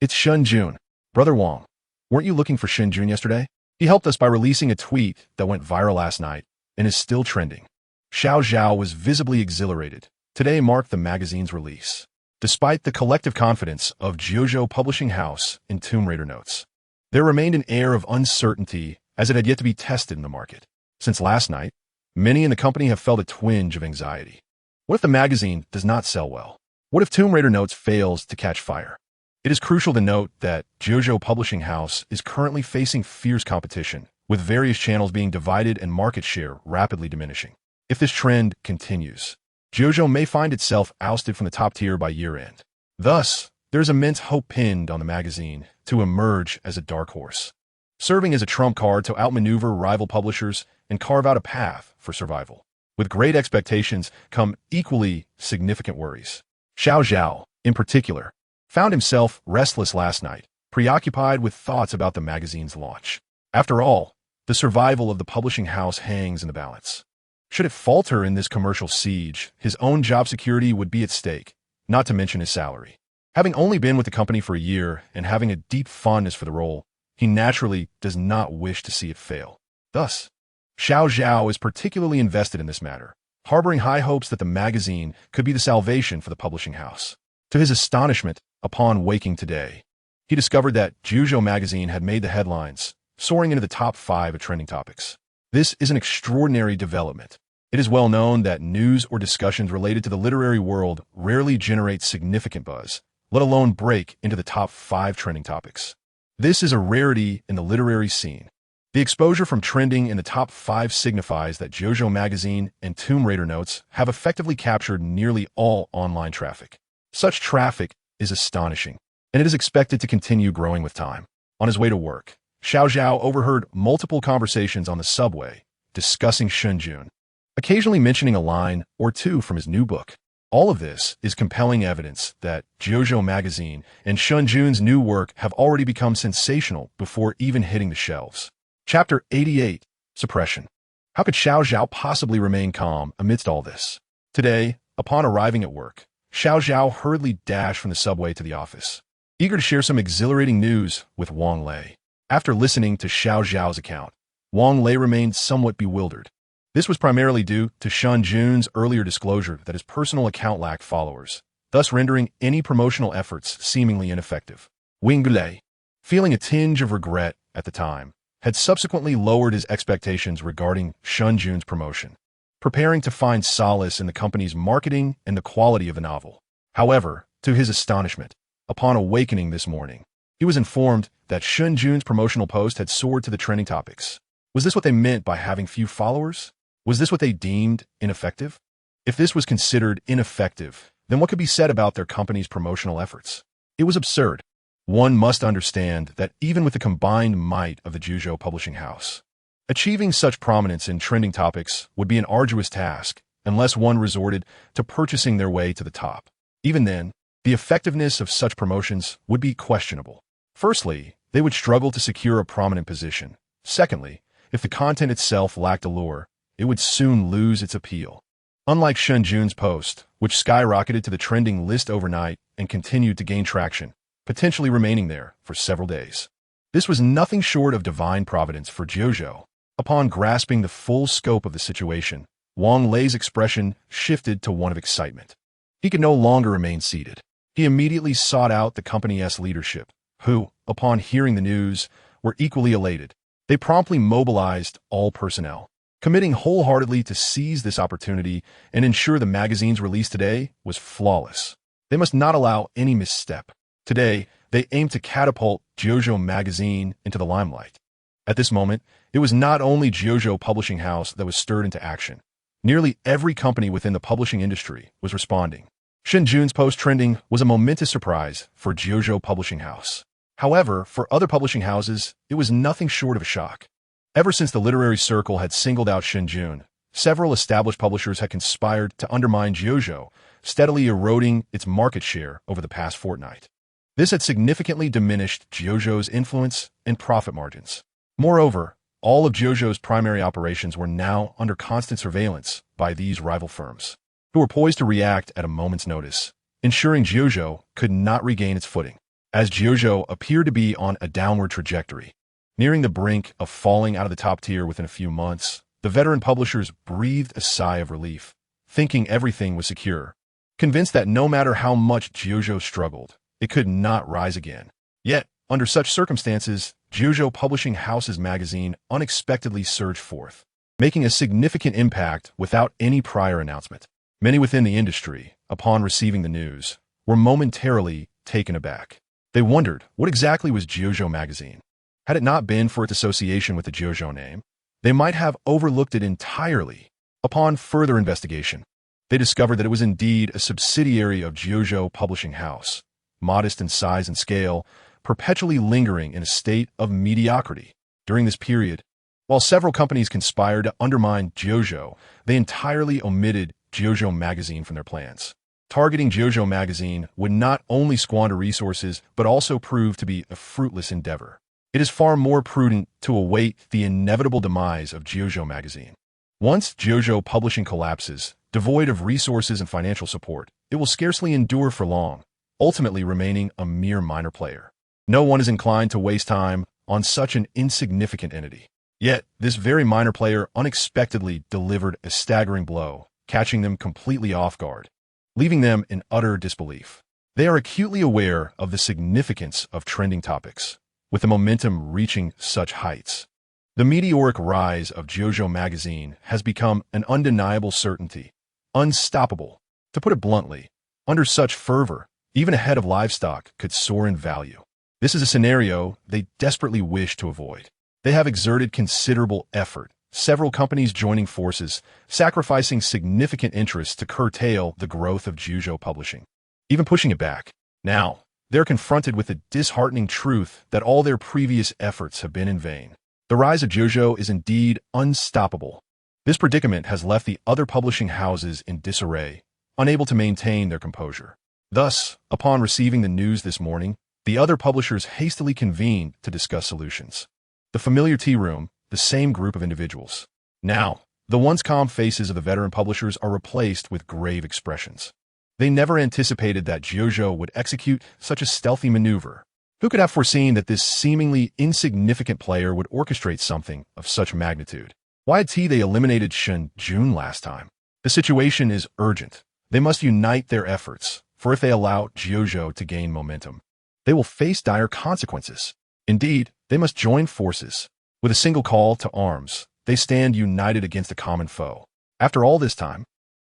It's Shen Jun. Brother Wang, weren't you looking for Shen Jun yesterday? He helped us by releasing a tweet that went viral last night and is still trending." Xiao Zhao was visibly exhilarated. Today marked the magazine's release. Despite the collective confidence of Jiuzhou Publishing House and Tomb Raider Notes, there remained an air of uncertainty as it had yet to be tested in the market. Since last night, many in the company have felt a twinge of anxiety. What if the magazine does not sell well? What if Tomb Raider Notes fails to catch fire? It is crucial to note that Jiuzhou Publishing House is currently facing fierce competition, with various channels being divided and market share rapidly diminishing. If this trend continues, Jiuzhou may find itself ousted from the top tier by year-end. Thus, there is immense hope pinned on the magazine to emerge as a dark horse, serving as a trump card to outmaneuver rival publishers and carve out a path for survival. With great expectations come equally significant worries. Xiao Zhao, in particular, found himself restless last night, preoccupied with thoughts about the magazine's launch. After all, the survival of the publishing house hangs in the balance. Should it falter in this commercial siege, his own job security would be at stake, not to mention his salary. Having only been with the company for a year and having a deep fondness for the role, he naturally does not wish to see it fail. Thus, Xiao Zhao is particularly invested in this matter, harboring high hopes that the magazine could be the salvation for the publishing house. To his astonishment, upon waking today, he discovered that Jiuzhou magazine had made the headlines, soaring into the top 5 of trending topics. This is an extraordinary development. It is well known that news or discussions related to the literary world rarely generate significant buzz, let alone break into the top 5 trending topics. This is a rarity in the literary scene. The exposure from trending in the top 5 signifies that Jiuzhou magazine and Tomb Raider Notes have effectively captured nearly all online traffic. Such traffic is astonishing, and it is expected to continue growing with time. On his way to work, Xiao Zhao overheard multiple conversations on the subway discussing Shen Jun, occasionally mentioning a line or two from his new book. All of this is compelling evidence that Jiuzhou magazine and Shen Jun's new work have already become sensational before even hitting the shelves. Chapter 88, Suppression. How could Xiao Zhao possibly remain calm amidst all this? Today, upon arriving at work, Xiao Zhao hurriedly dashed from the subway to the office, eager to share some exhilarating news with Wang Lei. After listening to Xiao Zhao's account, Wang Lei remained somewhat bewildered. This was primarily due to Shen Jun's earlier disclosure that his personal account lacked followers, thus rendering any promotional efforts seemingly ineffective. Wang Lei, feeling a tinge of regret at the time, had subsequently lowered his expectations regarding Shen Jun's promotion. preparing to find solace in the company's marketing and the quality of the novel. However, to his astonishment, upon awakening this morning, he was informed that Shen Jun's promotional post had soared to the trending topics. Was this what they meant by having few followers? Was this what they deemed ineffective? If this was considered ineffective, then what could be said about their company's promotional efforts? It was absurd. One must understand that even with the combined might of the Juzhou publishing house, achieving such prominence in trending topics would be an arduous task unless one resorted to purchasing their way to the top. Even then, the effectiveness of such promotions would be questionable. Firstly, they would struggle to secure a prominent position. Secondly, if the content itself lacked allure, it would soon lose its appeal. Unlike Shen Jun's post, which skyrocketed to the trending list overnight and continued to gain traction, potentially remaining there for several days. This was nothing short of divine providence for Juzhou. Upon grasping the full scope of the situation, Wang Lei's expression shifted to one of excitement. He could no longer remain seated. He immediately sought out the company's leadership, who, upon hearing the news, were equally elated. They promptly mobilized all personnel, committing wholeheartedly to seize this opportunity and ensure the magazine's release today was flawless. They must not allow any misstep. Today, they aimed to catapult Juzhou magazine into the limelight. At this moment, it was not only Juzhou Publishing House that was stirred into action. Nearly every company within the publishing industry was responding. Shen Jun's post trending was a momentous surprise for Juzhou Publishing House. However, for other publishing houses, it was nothing short of a shock. Ever since the literary circle had singled out Shen Jun, several established publishers had conspired to undermine Juzhou, steadily eroding its market share over the past fortnight. This had significantly diminished Juzhou's influence and profit margins. Moreover, all of Juzhou's primary operations were now under constant surveillance by these rival firms, who were poised to react at a moment's notice, ensuring Juzhou could not regain its footing. As Juzhou appeared to be on a downward trajectory, nearing the brink of falling out of the top tier within a few months, the veteran publishers breathed a sigh of relief, thinking everything was secure, convinced that no matter how much Juzhou struggled, it could not rise again. Yet, under such circumstances, Juzhou Publishing House's magazine unexpectedly surged forth, making a significant impact without any prior announcement. Many within the industry, upon receiving the news, were momentarily taken aback. They wondered, what exactly was Juzhou magazine? Had it not been for its association with the Juzhou name, they might have overlooked it entirely. Upon further investigation, they discovered that it was indeed a subsidiary of Juzhou Publishing House, modest in size and scale, perpetually lingering in a state of mediocrity. During this period, while several companies conspired to undermine Juzhou, they entirely omitted Juzhou magazine from their plans. Targeting Juzhou magazine would not only squander resources, but also prove to be a fruitless endeavor. It is far more prudent to await the inevitable demise of Juzhou magazine. Once Juzhou Publishing collapses, devoid of resources and financial support, it will scarcely endure for long, ultimately remaining a mere minor player. No one is inclined to waste time on such an insignificant entity. Yet, this very minor player unexpectedly delivered a staggering blow, catching them completely off guard, leaving them in utter disbelief. They are acutely aware of the significance of trending topics, with the momentum reaching such heights. The meteoric rise of Juzhou magazine has become an undeniable certainty, unstoppable. To put it bluntly, under such fervor, even a head of livestock could soar in value. This is a scenario they desperately wish to avoid. They have exerted considerable effort, several companies joining forces, sacrificing significant interests to curtail the growth of Juzhou publishing, even pushing it back. Now, they're confronted with the disheartening truth that all their previous efforts have been in vain. The rise of Juzhou is indeed unstoppable. This predicament has left the other publishing houses in disarray, unable to maintain their composure. Thus, upon receiving the news this morning, the other publishers hastily convened to discuss solutions. The familiar tea room, the same group of individuals. Now, the once calm faces of the veteran publishers are replaced with grave expressions. They never anticipated that Juzhou would execute such a stealthy maneuver. Who could have foreseen that this seemingly insignificant player would orchestrate something of such magnitude? Why had they eliminated Shen Jun last time? The situation is urgent. They must unite their efforts, for if they allow Juzhou to gain momentum, they will face dire consequences. Indeed, they must join forces. With a single call to arms, they stand united against a common foe. After all this time,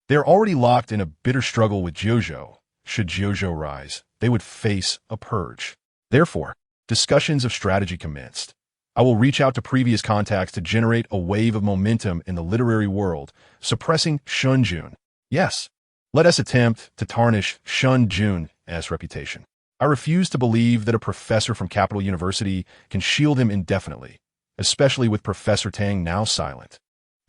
they are already locked in a bitter struggle with JoJo. Should JoJo rise, they would face a purge. Therefore, discussions of strategy commenced. I will reach out to previous contacts to generate a wave of momentum in the literary world, suppressing Shen Jun. Yes, let us attempt to tarnish Shen Jun's reputation. I refuse to believe that a professor from Capital University can shield him indefinitely, especially with Professor Tang now silent.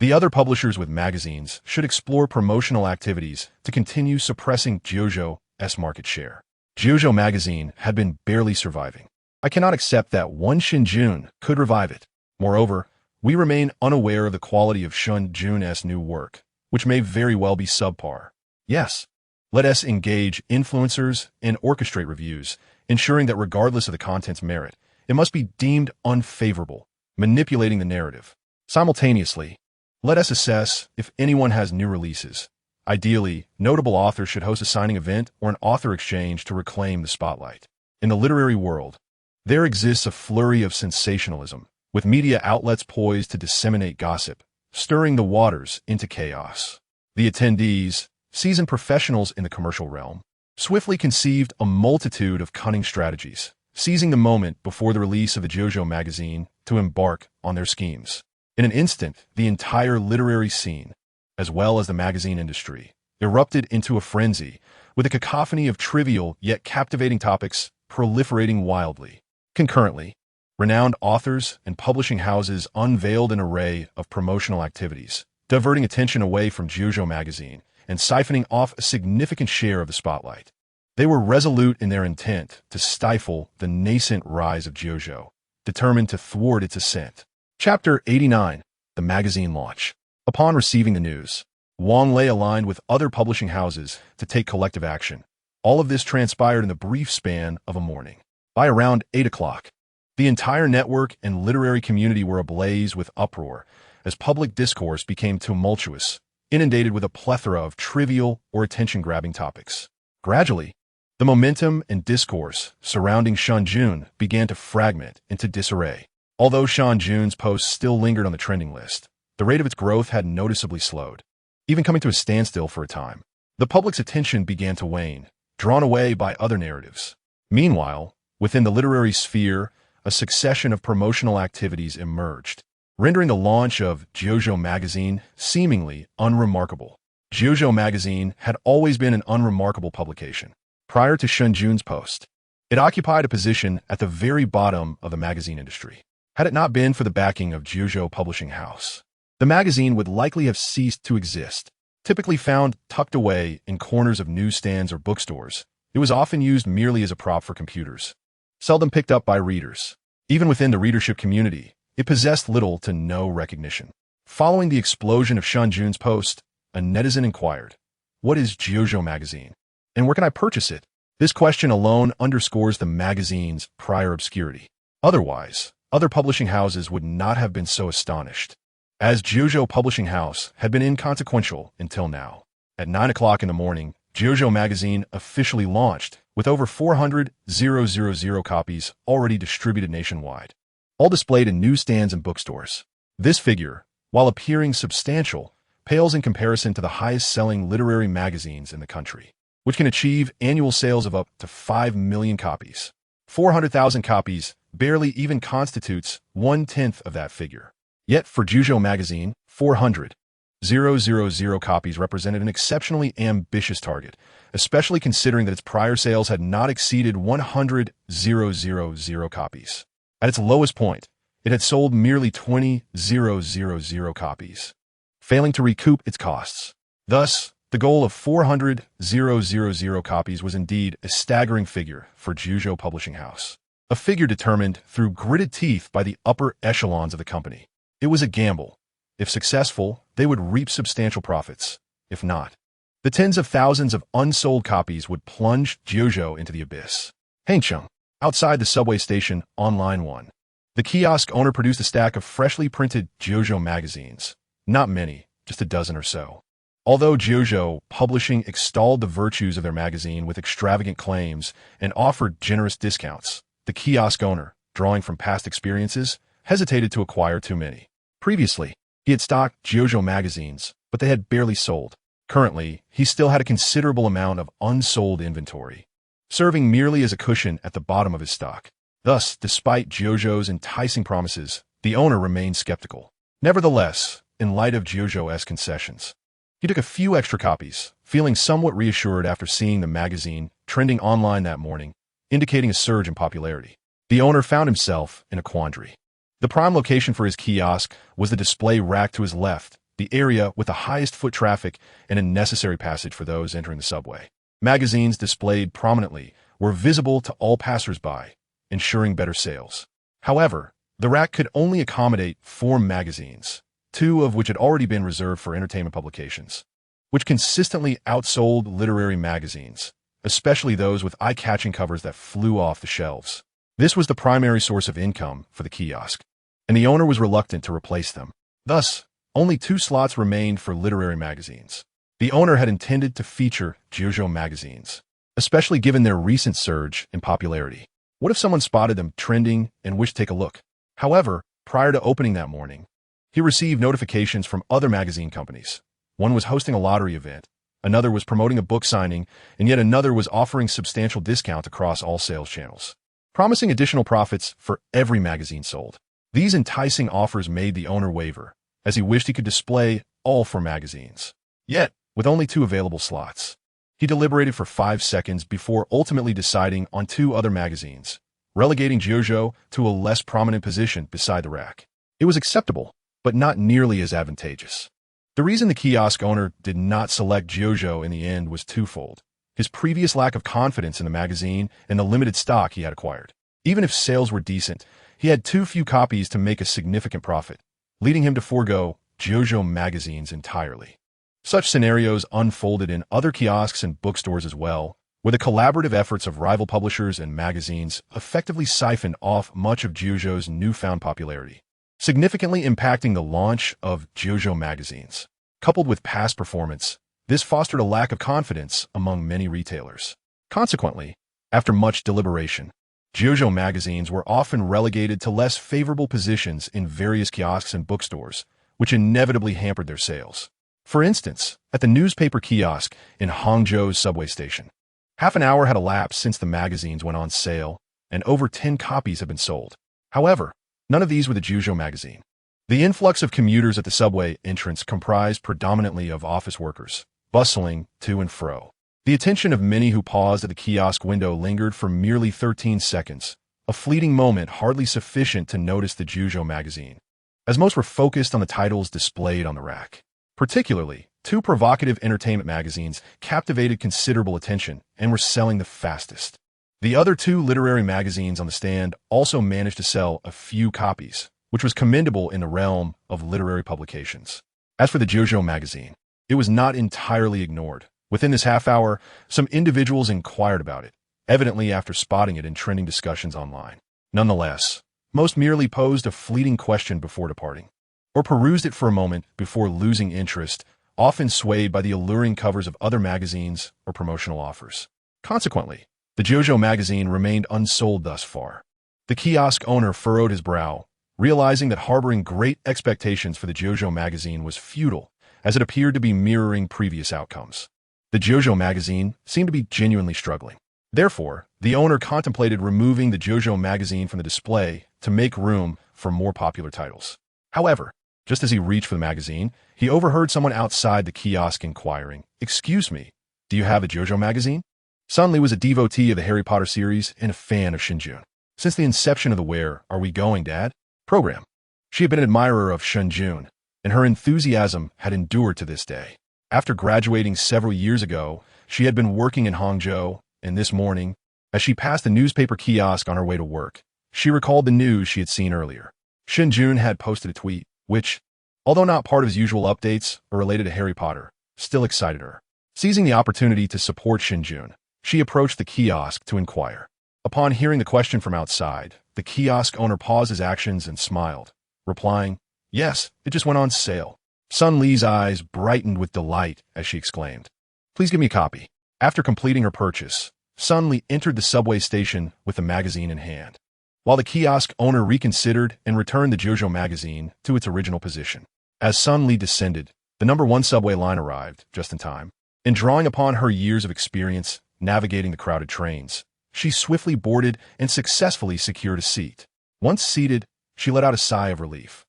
The other publishers with magazines should explore promotional activities to continue suppressing JoJo's market share. JoJo magazine had been barely surviving. I cannot accept that one Shen Jun could revive it. Moreover, we remain unaware of the quality of Shen Jun's new work, which may very well be subpar. Yes, let us engage influencers and orchestrate reviews, ensuring that regardless of the content's merit, it must be deemed unfavorable, manipulating the narrative. Simultaneously, let us assess if anyone has new releases. Ideally, notable authors should host a signing event or an author exchange to reclaim the spotlight. In the literary world, there exists a flurry of sensationalism, with media outlets poised to disseminate gossip, stirring the waters into chaos. The attendees, seasoned professionals in the commercial realm, swiftly conceived a multitude of cunning strategies, seizing the moment before the release of the JoJo magazine to embark on their schemes. In an instant, the entire literary scene, as well as the magazine industry, erupted into a frenzy, with a cacophony of trivial yet captivating topics proliferating wildly. Concurrently, renowned authors and publishing houses unveiled an array of promotional activities, diverting attention away from JoJo magazine and siphoning off a significant share of the spotlight. They were resolute in their intent to stifle the nascent rise of JoJo, determined to thwart its ascent. Chapter 89. The Magazine Launch. Upon receiving the news, Wang Lei aligned with other publishing houses to take collective action. All of this transpired in the brief span of a morning. By around 8 o'clock, the entire network and literary community were ablaze with uproar as public discourse became tumultuous, inundated with a plethora of trivial or attention-grabbing topics. Gradually, the momentum and discourse surrounding Shen Jun began to fragment into disarray. Although Shen Jun's post still lingered on the trending list, the rate of its growth had noticeably slowed, even coming to a standstill for a time. The public's attention began to wane, drawn away by other narratives. Meanwhile, within the literary sphere, a succession of promotional activities emerged, rendering the launch of JoJo magazine seemingly unremarkable. JoJo magazine had always been an unremarkable publication. Prior to Shen Jun's post, it occupied a position at the very bottom of the magazine industry. Had it not been for the backing of JoJo Publishing House, the magazine would likely have ceased to exist. Typically found tucked away in corners of newsstands or bookstores, it was often used merely as a prop for computers, seldom picked up by readers. Even within the readership community, it possessed little to no recognition. Following the explosion of Shen Jun's post, a netizen inquired, "What is JoJo magazine? And where can I purchase it?" This question alone underscores the magazine's prior obscurity. Otherwise, other publishing houses would not have been so astonished, as JoJo Publishing House had been inconsequential until now. At 9 o'clock in the morning, JoJo magazine officially launched, with over 400,000 copies already distributed nationwide, all displayed in newsstands and bookstores. This figure, while appearing substantial, pales in comparison to the highest-selling literary magazines in the country, which can achieve annual sales of up to 5 million copies. 400,000 copies barely even constitutes 1/10 of that figure. Yet for JoJo magazine, 400,000 copies represented an exceptionally ambitious target, especially considering that its prior sales had not exceeded 100,000 copies. At its lowest point, it had sold merely 20,000 copies, failing to recoup its costs. Thus, the goal of 400,000 copies was indeed a staggering figure for JoJo Publishing House, a figure determined through gritted teeth by the upper echelons of the company. It was a gamble. If successful, they would reap substantial profits. If not, the tens of thousands of unsold copies would plunge JoJo into the abyss. Hangcheng, outside the subway station on Line 1. The kiosk owner produced a stack of freshly printed JoJo magazines. Not many, just a dozen or so. Although JoJo Publishing extolled the virtues of their magazine with extravagant claims and offered generous discounts, the kiosk owner, drawing from past experiences, hesitated to acquire too many. Previously, he had stocked JoJo magazines but they had barely sold. Currently, he still had a considerable amount of unsold inventory, serving merely as a cushion at the bottom of his stock. Thus, despite Jojo's enticing promises, the owner remained skeptical. Nevertheless, in light of Jojo's concessions, he took a few extra copies, feeling somewhat reassured after seeing the magazine trending online that morning, indicating a surge in popularity. The owner found himself in a quandary. The prime location for his kiosk was the display rack to his left, the area with the highest foot traffic and a necessary passage for those entering the subway. Magazines displayed prominently were visible to all passers-by, ensuring better sales. However, the rack could only accommodate 4 magazines, 2 of which had already been reserved for entertainment publications, which consistently outsold literary magazines, especially those with eye-catching covers that flew off the shelves. This was the primary source of income for the kiosk, and the owner was reluctant to replace them. Thus, only 2 slots remained for literary magazines. The owner had intended to feature Jojo magazines, especially given their recent surge in popularity. What if someone spotted them trending and wished to take a look? However, prior to opening that morning, he received notifications from other magazine companies. One was hosting a lottery event, another was promoting a book signing, and yet another was offering substantial discounts across all sales channels, promising additional profits for every magazine sold. These enticing offers made the owner waver, as he wished he could display all 4 magazines. Yet, with only 2 available slots, he deliberated for 5 seconds before ultimately deciding on 2 other magazines, relegating Jojo to a less prominent position beside the rack. It was acceptable, but not nearly as advantageous. The reason the kiosk owner did not select Jojo in the end was twofold: his previous lack of confidence in the magazine and the limited stock he had acquired. Even if sales were decent, he had too few copies to make a significant profit, leading him to forego Jojo magazines entirely. Such scenarios unfolded in other kiosks and bookstores as well, where the collaborative efforts of rival publishers and magazines effectively siphoned off much of Jojo's newfound popularity, significantly impacting the launch of Jojo magazines. Coupled with past performance, this fostered a lack of confidence among many retailers. Consequently, after much deliberation, Jojo magazines were often relegated to less favorable positions in various kiosks and bookstores, which inevitably hampered their sales. For instance, at the newspaper kiosk in Hangzhou's subway station, half an hour had elapsed since the magazines went on sale, and over 10 copies had been sold. However, none of these were the Jojo magazine. The influx of commuters at the subway entrance comprised predominantly of office workers, bustling to and fro. The attention of many who paused at the kiosk window lingered for merely 13 seconds, a fleeting moment hardly sufficient to notice the Jojo magazine, as most were focused on the titles displayed on the rack. Particularly, 2 provocative entertainment magazines captivated considerable attention and were selling the fastest. The other 2 literary magazines on the stand also managed to sell a few copies, which was commendable in the realm of literary publications. As for the Jojo magazine, it was not entirely ignored. Within this half hour, some individuals inquired about it, evidently after spotting it in trending discussions online. Nonetheless, most merely posed a fleeting question before departing, or perused it for a moment before losing interest, often swayed by the alluring covers of other magazines or promotional offers. Consequently, the Jojo magazine remained unsold thus far. The kiosk owner furrowed his brow, realizing that harboring great expectations for the Jojo magazine was futile, as it appeared to be mirroring previous outcomes. The Jojo magazine seemed to be genuinely struggling. Therefore, the owner contemplated removing the Jojo magazine from the display to make room for more popular titles. However, just as he reached for the magazine, he overheard someone outside the kiosk inquiring, "Excuse me, do you have a Jojo magazine?" Sun Li was a devotee of the Harry Potter series and a fan of Shen Jun. Since the inception of the Where Are We Going, Dad? Program, she had been an admirer of Shen Jun, and her enthusiasm had endured to this day. After graduating several years ago, she had been working in Hangzhou, and this morning, as she passed the newspaper kiosk on her way to work, she recalled the news she had seen earlier. Shen Jun had posted a tweet, which, although not part of his usual updates or related to Harry Potter, still excited her. Seizing the opportunity to support Shen Jun, she approached the kiosk to inquire. Upon hearing the question from outside, the kiosk owner paused his actions and smiled, replying, "Yes, it just went on sale." Sun Li's eyes brightened with delight as she exclaimed, "Please give me a copy." After completing her purchase, Sun Li entered the subway station with the magazine in hand, while the kiosk owner reconsidered and returned the Jojo magazine to its original position. As Sun Li descended, The #1 subway line arrived just in time, and drawing upon her years of experience navigating the crowded trains, she swiftly boarded and successfully secured a seat. Once seated, she let out a sigh of relief.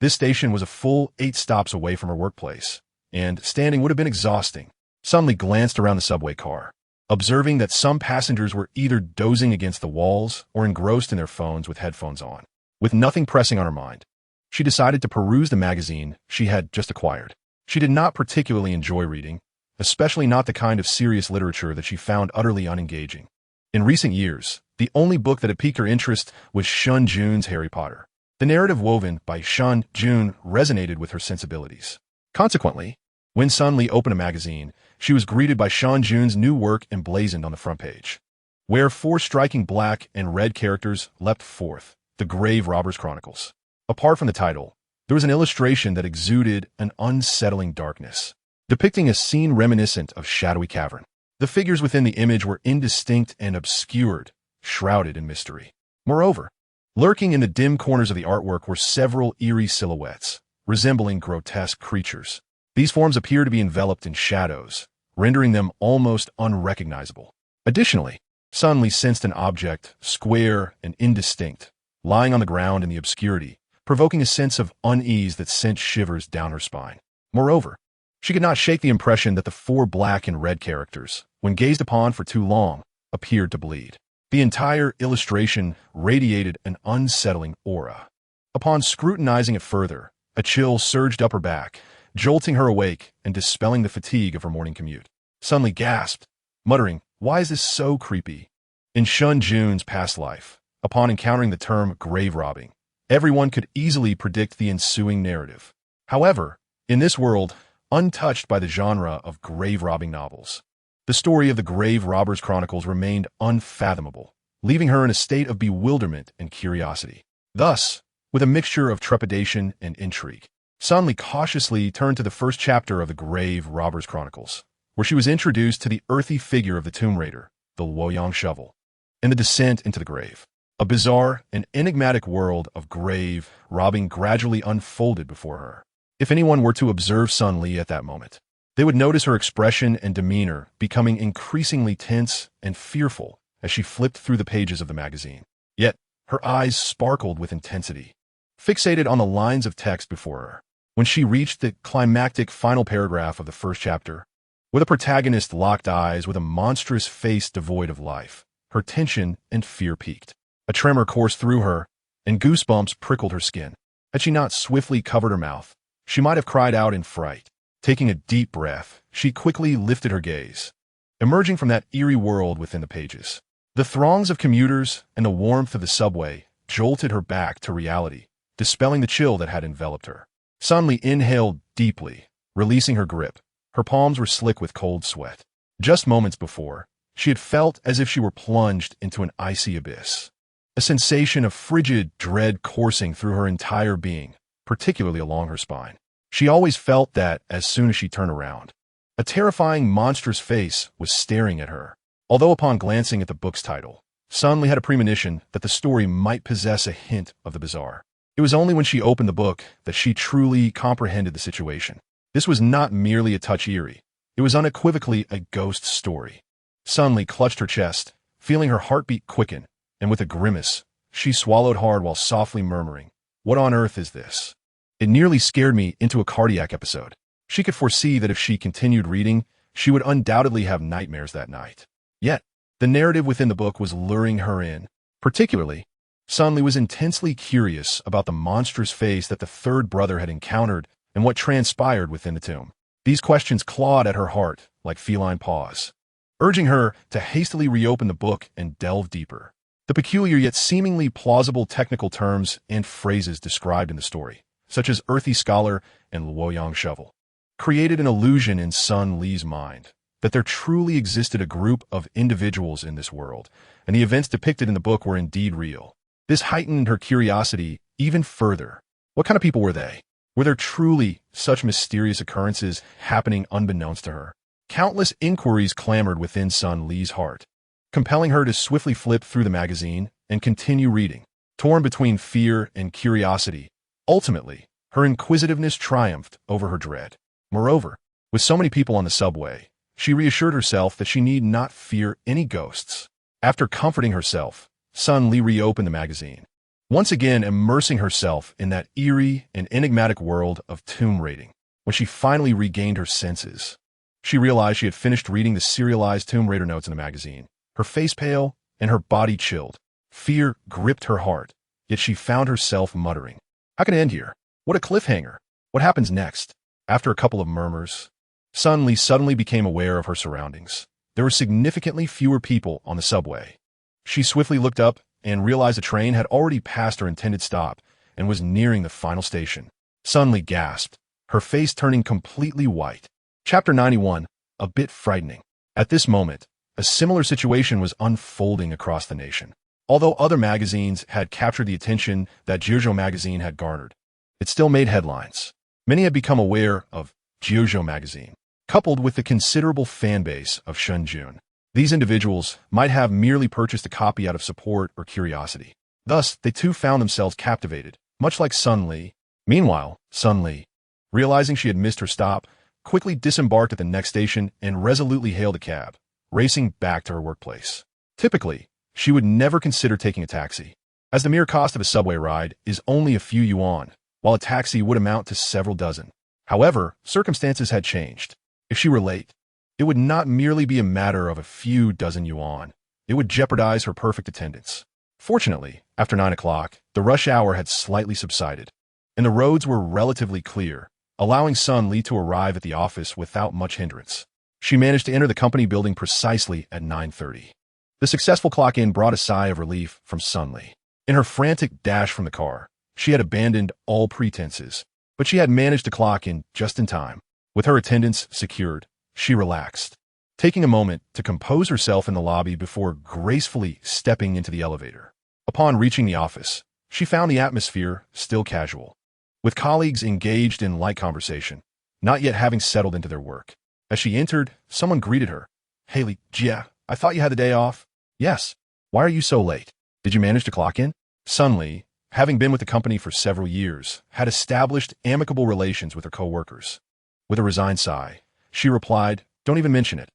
This station was a full 8 stops away from her workplace, and standing would have been exhausting. Suddenly glanced around the subway car, observing that some passengers were either dozing against the walls or engrossed in their phones with headphones on. With nothing pressing on her mind, she decided to peruse the magazine she had just acquired. She did not particularly enjoy reading, especially not the kind of serious literature that she found utterly unengaging. In recent years, the only book that had piqued her interest was Shen Jun's Harry Potter. The narrative woven by Shen Jun resonated with her sensibilities. Consequently, when suddenly opened a magazine, she was greeted by Shen Jun's new work emblazoned on the front page, where 4 striking black and red characters leapt forth, The Grave Robbers Chronicles. Apart from the title, there was an illustration that exuded an unsettling darkness, depicting a scene reminiscent of shadowy cavern. The figures within the image were indistinct and obscured, shrouded in mystery. Moreover, lurking in the dim corners of the artwork were several eerie silhouettes, resembling grotesque creatures. These forms appear to be enveloped in shadows, rendering them almost unrecognizable. Additionally, suddenly sensed an object, square and indistinct, lying on the ground in the obscurity, provoking a sense of unease that sent shivers down her spine. Moreover, she could not shake the impression that the 4 black and red characters, when gazed upon for too long, appeared to bleed. The entire illustration radiated an unsettling aura. Upon scrutinizing it further, a chill surged up her back, jolting her awake and dispelling the fatigue of her morning commute. Suddenly gasped, muttering, "Why is this so creepy?" In Shen Jun's past life, upon encountering the term grave robbing, everyone could easily predict the ensuing narrative. However, in this world, untouched by the genre of grave-robbing novels, the story of the Grave Robbers Chronicles remained unfathomable, leaving her in a state of bewilderment and curiosity. Thus, with a mixture of trepidation and intrigue, suddenly cautiously turned to the first chapter of the Grave Robbers Chronicles, where she was introduced to the earthy figure of the Tomb Raider, the Luoyang shovel, and the descent into the grave. A bizarre and enigmatic world of grave robbing gradually unfolded before her. If anyone were to observe Sun Li at that moment, they would notice her expression and demeanor becoming increasingly tense and fearful as she flipped through the pages of the magazine. Yet, her eyes sparkled with intensity, fixated on the lines of text before her. When she reached the climactic final paragraph of the first chapter, where the protagonist locked eyes with a monstrous face devoid of life, her tension and fear peaked. A tremor coursed through her, and goosebumps prickled her skin. Had she not swiftly covered her mouth, she might have cried out in fright. Taking a deep breath, she quickly lifted her gaze, emerging from that eerie world within the pages. The throngs of commuters and the warmth of the subway jolted her back to reality, dispelling the chill that had enveloped her. Suddenly inhaled deeply, releasing her grip. Her palms were slick with cold sweat. Just moments before, she had felt as if she were plunged into an icy abyss. A sensation of frigid dread coursing through her entire being, particularly along her spine. She always felt that as soon as she turned around, a terrifying, monstrous face was staring at her. Although upon glancing at the book's title, Sun Li had a premonition that the story might possess a hint of the bizarre. It was only when she opened the book that she truly comprehended the situation. This was not merely a touch eerie. It was unequivocally a ghost story. Sun Li clutched her chest, feeling her heartbeat quicken, and with a grimace, she swallowed hard while softly murmuring, "What on earth is this?" It nearly scared me into a cardiac episode. She could foresee that if she continued reading, she would undoubtedly have nightmares that night. Yet, the narrative within the book was luring her in. Particularly, Sun Li was intensely curious about the monstrous face that the 3rd brother had encountered and what transpired within the tomb. These questions clawed at her heart like feline paws, urging her to hastily reopen the book and delve deeper. The peculiar yet seemingly plausible technical terms and phrases described in the story, such as earthy scholar and Luoyang shovel, created an illusion in Sun Li's mind that there truly existed a group of individuals in this world, and the events depicted in the book were indeed real. This heightened her curiosity even further. What kind of people were they? Were there truly such mysterious occurrences happening unbeknownst to her? Countless inquiries clamored within Sun Li's heart, compelling her to swiftly flip through the magazine and continue reading. Torn between fear and curiosity, ultimately, her inquisitiveness triumphed over her dread. Moreover, with so many people on the subway, she reassured herself that she need not fear any ghosts. After comforting herself, Sun Li reopened the magazine, once again immersing herself in that eerie and enigmatic world of tomb raiding. When she finally regained her senses, she realized she had finished reading the serialized Tomb Raider notes in the magazine. Her face pale and her body chilled. Fear gripped her heart, yet she found herself muttering, "How can it end here? What a cliffhanger! What happens next?" After a couple of murmurs, Sun Li suddenly became aware of her surroundings. There were significantly fewer people on the subway. She swiftly looked up and realized the train had already passed her intended stop and was nearing the final station. Sun Li gasped, her face turning completely white. Chapter 91, a bit frightening. At this moment, a similar situation was unfolding across the nation. Although other magazines had captured the attention that Jiuzhou magazine had garnered, it still made headlines. Many had become aware of Jiuzhou magazine, coupled with the considerable fan base of Shen Jun. These individuals might have merely purchased a copy out of support or curiosity. Thus, they too found themselves captivated, much like Sun Li. Meanwhile, Sun Li, realizing she had missed her stop, quickly disembarked at the next station and resolutely hailed a cab, racing back to her workplace. Typically, she would never consider taking a taxi, as the mere cost of a subway ride is only a few yuan, while a taxi would amount to several dozen. However, circumstances had changed. If she were late, it would not merely be a matter of a few dozen yuan. It would jeopardize her perfect attendance. Fortunately, after 9 o'clock, the rush hour had slightly subsided, and the roads were relatively clear, allowing Sun Li to arrive at the office without much hindrance. She managed to enter the company building precisely at 9:30. The successful clock-in brought a sigh of relief from Sun Li. In her frantic dash from the car, she had abandoned all pretenses, but she had managed to clock in just in time. With her attendance secured, she relaxed, taking a moment to compose herself in the lobby before gracefully stepping into the elevator. Upon reaching the office, she found the atmosphere still casual, with colleagues engaged in light conversation, not yet having settled into their work. As she entered, someone greeted her. "Hey, Li Jia, I thought you had the day off." "Yes. Why are you so late? Did you manage to clock in?" Sun Li, having been with the company for several years, had established amicable relations with her co-workers. With a resigned sigh, she replied, "Don't even mention it.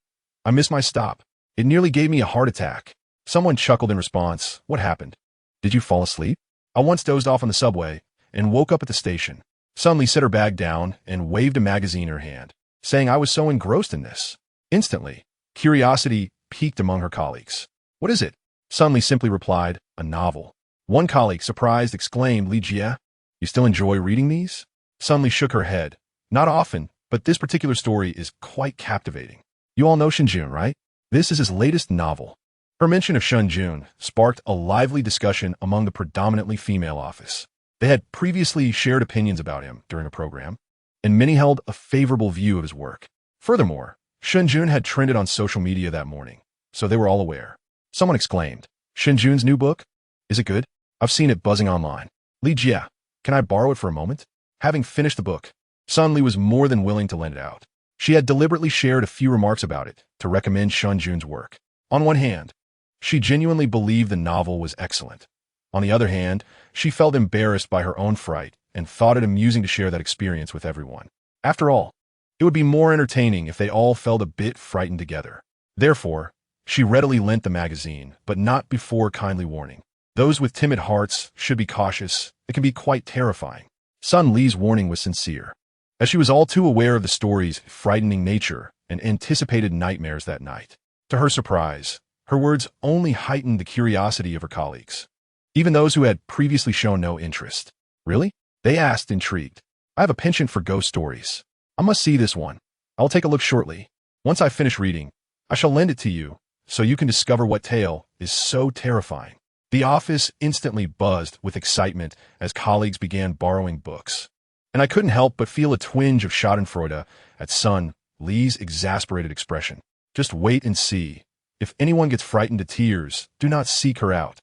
I missed my stop. It nearly gave me a heart attack." Someone chuckled in response. "What happened? Did you fall asleep?" "I once dozed off on the subway and woke up at the station." Sun Li set her bag down and waved a magazine in her hand, saying, "I was so engrossed in this." Instantly, curiosity piqued among her colleagues. "What is it?" Sun Li simply replied, "A novel." One colleague, surprised, exclaimed, "Li Jia, you still enjoy reading these?" Sun Li shook her head. "Not often, but this particular story is quite captivating. You all know Shen Jun, right? This is his latest novel." Her mention of Shen Jun sparked a lively discussion among the predominantly female office. They had previously shared opinions about him during a program, and many held a favorable view of his work. Furthermore, Shen Jun had trended on social media that morning, so they were all aware. Someone exclaimed, "Shen Jun's new book? Is it good? I've seen it buzzing online." "Li Jia, can I borrow it for a moment?" Having finished the book, Sun Li was more than willing to lend it out. She had deliberately shared a few remarks about it to recommend Shen Jun's work. On one hand, she genuinely believed the novel was excellent. On the other hand, she felt embarrassed by her own fright and thought it amusing to share that experience with everyone. After all, it would be more entertaining if they all felt a bit frightened together. Therefore, she readily lent the magazine, but not before kindly warning. Those with timid hearts should be cautious. It can be quite terrifying. Sun Li's warning was sincere, as she was all too aware of the story's frightening nature and anticipated nightmares that night. To her surprise, her words only heightened the curiosity of her colleagues, even those who had previously shown no interest. "Really?" they asked, intrigued. "I have a penchant for ghost stories. I must see this one. I'll take a look shortly. Once I finish reading, I shall lend it to you, so you can discover what tale is so terrifying." The office instantly buzzed with excitement as colleagues began borrowing books, and I couldn't help but feel a twinge of schadenfreude at Sun Li's exasperated expression. "Just wait and see. If anyone gets frightened to tears, do not seek her out."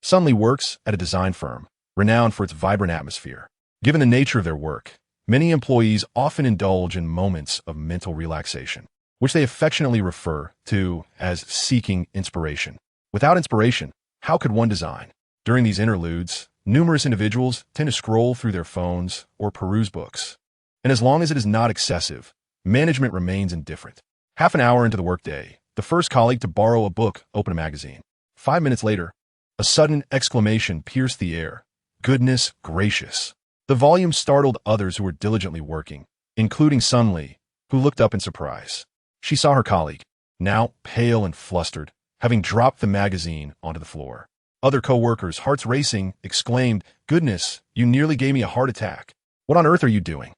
Sun Li works at a design firm, renowned for its vibrant atmosphere. Given the nature of their work, many employees often indulge in moments of mental relaxation, which they affectionately refer to as seeking inspiration. Without inspiration, how could one design? During these interludes, numerous individuals tend to scroll through their phones or peruse books. and as long as it is not excessive, management remains indifferent. Half an hour into the workday, the first colleague to borrow a book opened a magazine. 5 minutes later, a sudden exclamation pierced the air. Goodness gracious! The volume startled others who were diligently working, including Sun Li, who looked up in surprise. She saw her colleague, now pale and flustered, having dropped the magazine onto the floor. Other co-workers, hearts racing, exclaimed, "Goodness, you nearly gave me a heart attack. What on earth are you doing?"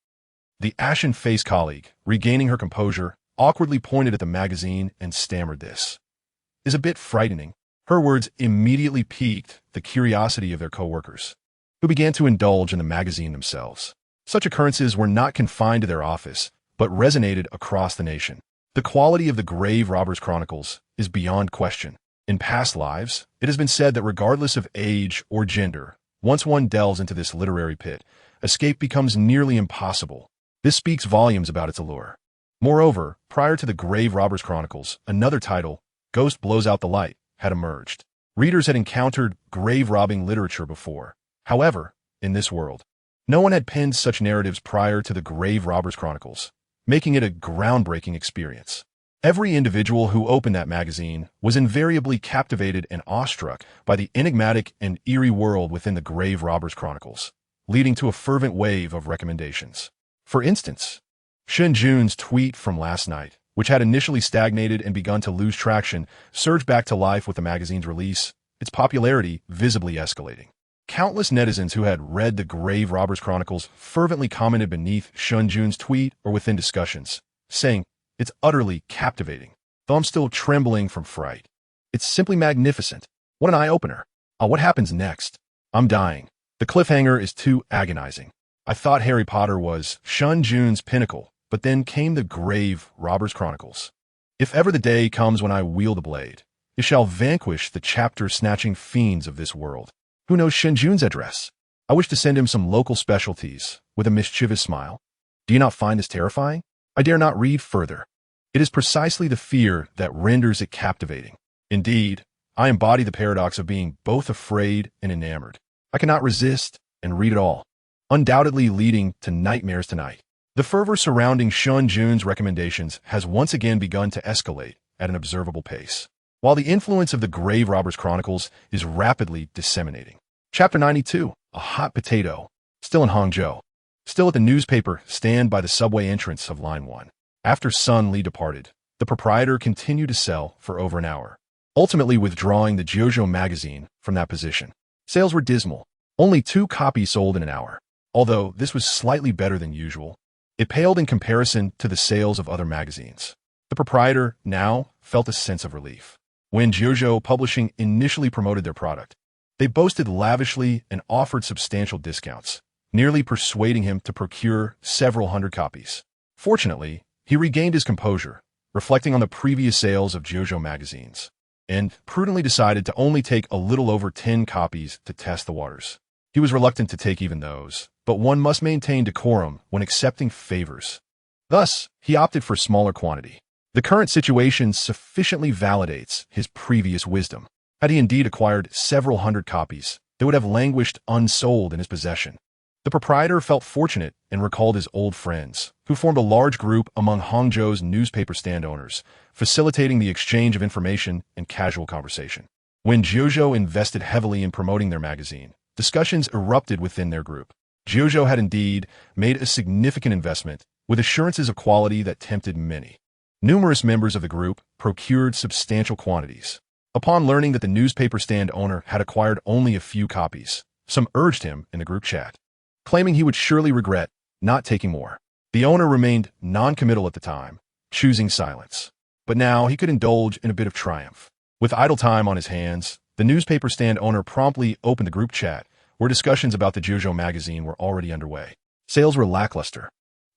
The ashen-faced colleague, regaining her composure, awkwardly pointed at the magazine and stammered, "This is a bit frightening." Her words immediately piqued the curiosity of their co-workers, who began to indulge in the magazine themselves. Such occurrences were not confined to their office, but resonated across the nation. The quality of the Grave Robbers Chronicles is beyond question. In past lives, it has been said that regardless of age or gender, once one delves into this literary pit, escape becomes nearly impossible. This speaks volumes about its allure. Moreover, prior to the Grave Robbers Chronicles, another title, Ghost Blows Out the Light, had emerged. Readers had encountered grave-robbing literature before. However, in this world, no one had penned such narratives prior to the Grave Robbers Chronicles, making it a groundbreaking experience. Every individual who opened that magazine was invariably captivated and awestruck by the enigmatic and eerie world within the Grave Robbers Chronicles, leading to a fervent wave of recommendations. For instance, Shen Jun's tweet from last night, which had initially stagnated and begun to lose traction, surged back to life with the magazine's release, its popularity visibly escalating. Countless netizens who had read the Grave Robbers Chronicles fervently commented beneath Shen Jun's tweet or within discussions, saying, "It's utterly captivating, though I'm still trembling from fright. It's simply magnificent. What an eye-opener. What happens next? I'm dying. The cliffhanger is too agonizing. I thought Harry Potter was Shen Jun's pinnacle, but then came the Grave Robbers Chronicles. If ever the day comes when I wield a blade, it shall vanquish the chapter-snatching fiends of this world." Who knows Shen Jun's address? I wish to send him some local specialties, with a mischievous smile. Do you not find this terrifying? I dare not read further. It is precisely the fear that renders it captivating. Indeed, I embody the paradox of being both afraid and enamored. I cannot resist and read it all, undoubtedly leading to nightmares tonight. The fervor surrounding Shen Jun's recommendations has once again begun to escalate at an observable pace, while the influence of the Grave Robbers Chronicles is rapidly disseminating. Chapter 92, A Hot Potato, still in Hangzhou, still at the newspaper stand by the subway entrance of Line 1. After Sun Li departed, the proprietor continued to sell for over an hour, ultimately withdrawing the Jiuzhou magazine from that position. Sales were dismal. Only 2 copies sold in an hour. Although this was slightly better than usual, it paled in comparison to the sales of other magazines. The proprietor now felt a sense of relief. When Jiuzhou Publishing initially promoted their product, they boasted lavishly and offered substantial discounts, nearly persuading him to procure several hundred copies. Fortunately, he regained his composure, reflecting on the previous sales of Jiuzhou magazines, and prudently decided to only take a little over 10 copies to test the waters. He was reluctant to take even those, but one must maintain decorum when accepting favors. Thus, he opted for smaller quantity. The current situation sufficiently validates his previous wisdom. Had he indeed acquired several hundred copies, they would have languished unsold in his possession. The proprietor felt fortunate and recalled his old friends, who formed a large group among Hangzhou's newspaper stand owners, facilitating the exchange of information and casual conversation. When Jiuzhou invested heavily in promoting their magazine, discussions erupted within their group. Jiuzhou had indeed made a significant investment, with assurances of quality that tempted many. Numerous members of the group procured substantial quantities. Upon learning that the newspaper stand owner had acquired only a few copies, some urged him in the group chat, claiming he would surely regret not taking more. The owner remained non-committal at the time, choosing silence. But now he could indulge in a bit of triumph. With idle time on his hands, the newspaper stand owner promptly opened the group chat, where discussions about the Jiuzhou magazine were already underway. Sales were lackluster.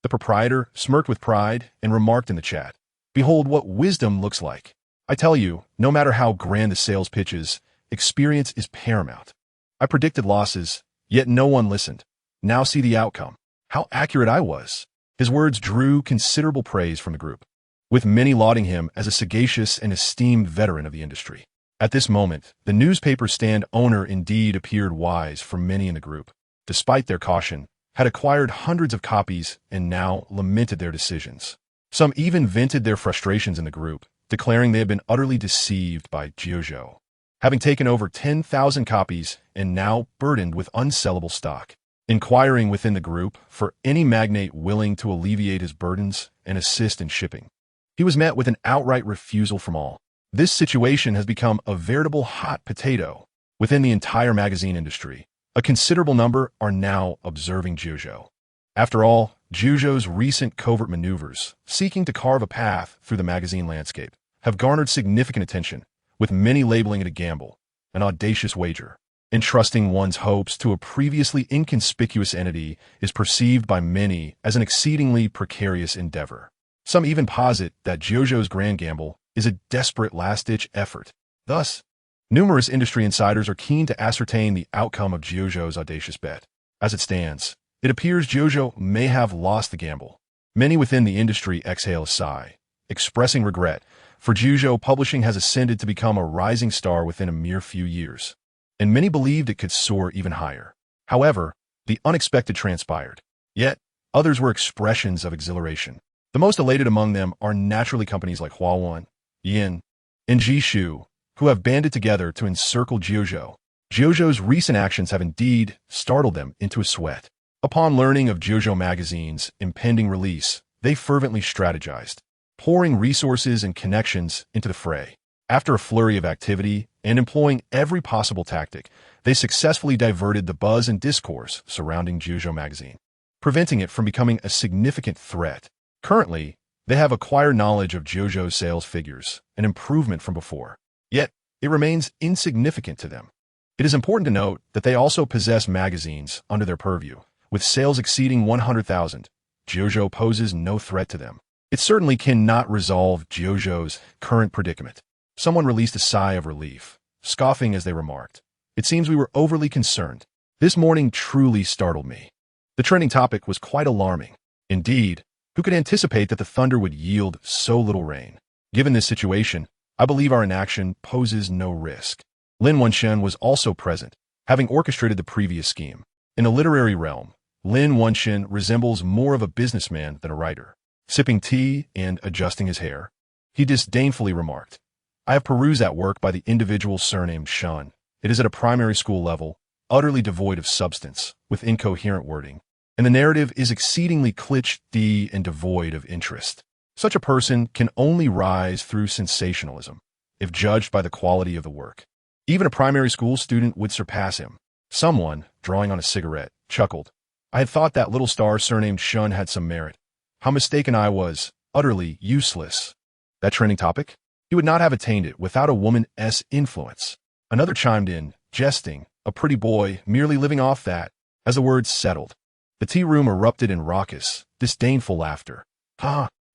The proprietor smirked with pride and remarked in the chat, "Behold what wisdom looks like. I tell you, no matter how grand the sales pitch is, experience is paramount. I predicted losses, yet no one listened. Now see the outcome. How accurate I was." His words drew considerable praise from the group, with many lauding him as a sagacious and esteemed veteran of the industry. At this moment, the newspaper stand owner indeed appeared wise for many in the group. Despite their caution, had acquired hundreds of copies and now lamented their decisions. Some even vented their frustrations in the group, declaring they had been utterly deceived by Jojo, having taken over 10,000 copies and now burdened with unsellable stock. Inquiring within the group for any magnate willing to alleviate his burdens and assist in shipping, he was met with an outright refusal from all. This situation has become a veritable hot potato within the entire magazine industry. A considerable number are now observing Jojo. After all, Jojo's recent covert maneuvers, seeking to carve a path through the magazine landscape, have garnered significant attention, with many labeling it a gamble, an audacious wager. Entrusting one's hopes to a previously inconspicuous entity is perceived by many as an exceedingly precarious endeavor. Some even posit that Jojo's grand gamble is a desperate last-ditch effort. Thus, numerous industry insiders are keen to ascertain the outcome of Jojo's audacious bet. As it stands, it appears Jojo may have lost the gamble. Many within the industry exhale a sigh, expressing regret, for Jojo Publishing has ascended to become a rising star within a mere few years, and many believed it could soar even higher. However, the unexpected transpired. Yet, others were expressions of exhilaration. The most elated among them are naturally companies like Huawei, Yin, and Jishu, who have banded together to encircle Jojo. Jojo's recent actions have indeed startled them into a sweat. Upon learning of Jojo Magazine's impending release, they fervently strategized, pouring resources and connections into the fray. After a flurry of activity and employing every possible tactic, they successfully diverted the buzz and discourse surrounding Jojo Magazine, preventing it from becoming a significant threat. Currently, they have acquired knowledge of Jojo's sales figures, an improvement from before. Yet, it remains insignificant to them. It is important to note that they also possess magazines under their purview. With sales exceeding 100,000, Jojo poses no threat to them. It certainly cannot resolve Jojo's current predicament. Someone released a sigh of relief, scoffing as they remarked, "It seems we were overly concerned. This morning truly startled me." The trending topic was quite alarming. Indeed, who could anticipate that the thunder would yield so little rain? Given this situation, I believe our inaction poses no risk. Lin Wenshen was also present, having orchestrated the previous scheme. In a literary realm, Lin Wenshen resembles more of a businessman than a writer. Sipping tea and adjusting his hair, he disdainfully remarked, "I have perused that work by the individual surnamed Shen. It is at a primary school level, utterly devoid of substance, with incoherent wording, and the narrative is exceedingly cliché and devoid of interest. Such a person can only rise through sensationalism, if judged by the quality of the work. Even a primary school student would surpass him." Someone, drawing on a cigarette, chuckled, "I had thought that little star surnamed Shun had some merit. How mistaken I was, utterly useless." That trending topic? He would not have attained it without a woman's influence. Another chimed in, jesting, "A pretty boy, merely living off that." As the words settled, the tea room erupted in raucous, disdainful laughter.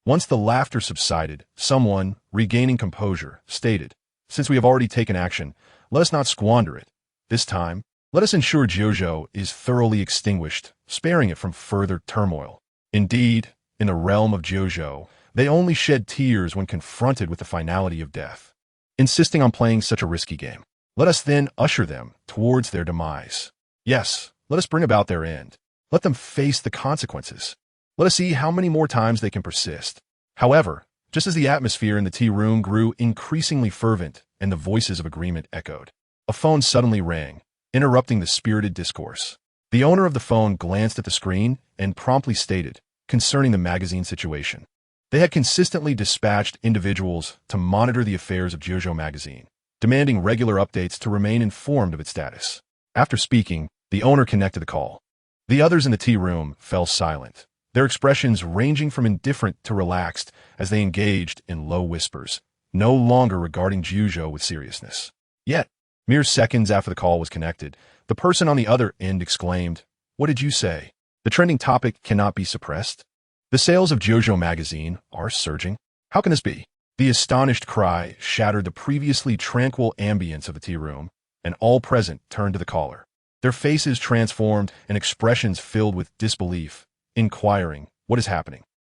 Once the laughter subsided, someone, regaining composure, stated, "Since we have already taken action, let us not squander it. This time, let us ensure Jojo is thoroughly extinguished, sparing it from further turmoil." Indeed, in the realm of Jojo, they only shed tears when confronted with the finality of death. Insisting on playing such a risky game, let us then usher them towards their demise. Yes, let us bring about their end. Let them face the consequences. Let us see how many more times they can persist. However, just as the atmosphere in the tea room grew increasingly fervent and the voices of agreement echoed, a phone suddenly rang, interrupting the spirited discourse. The owner of the phone glanced at the screen and promptly stated, concerning the magazine situation, they had consistently dispatched individuals to monitor the affairs of Jojo Magazine, demanding regular updates to remain informed of its status. After speaking, the owner connected the call. The others in the tea room fell silent, their expressions ranging from indifferent to relaxed as they engaged in low whispers, no longer regarding Jojo with seriousness. Yet, mere seconds after the call was connected, the person on the other end exclaimed, "What did you say?" The trending topic cannot be suppressed. The sales of Jojo Magazine are surging. How can this be? The astonished cry shattered the previously tranquil ambience of the tea room, and all present turned to the caller, their faces transformed and expressions filled with disbelief, inquiring, "What is happening?"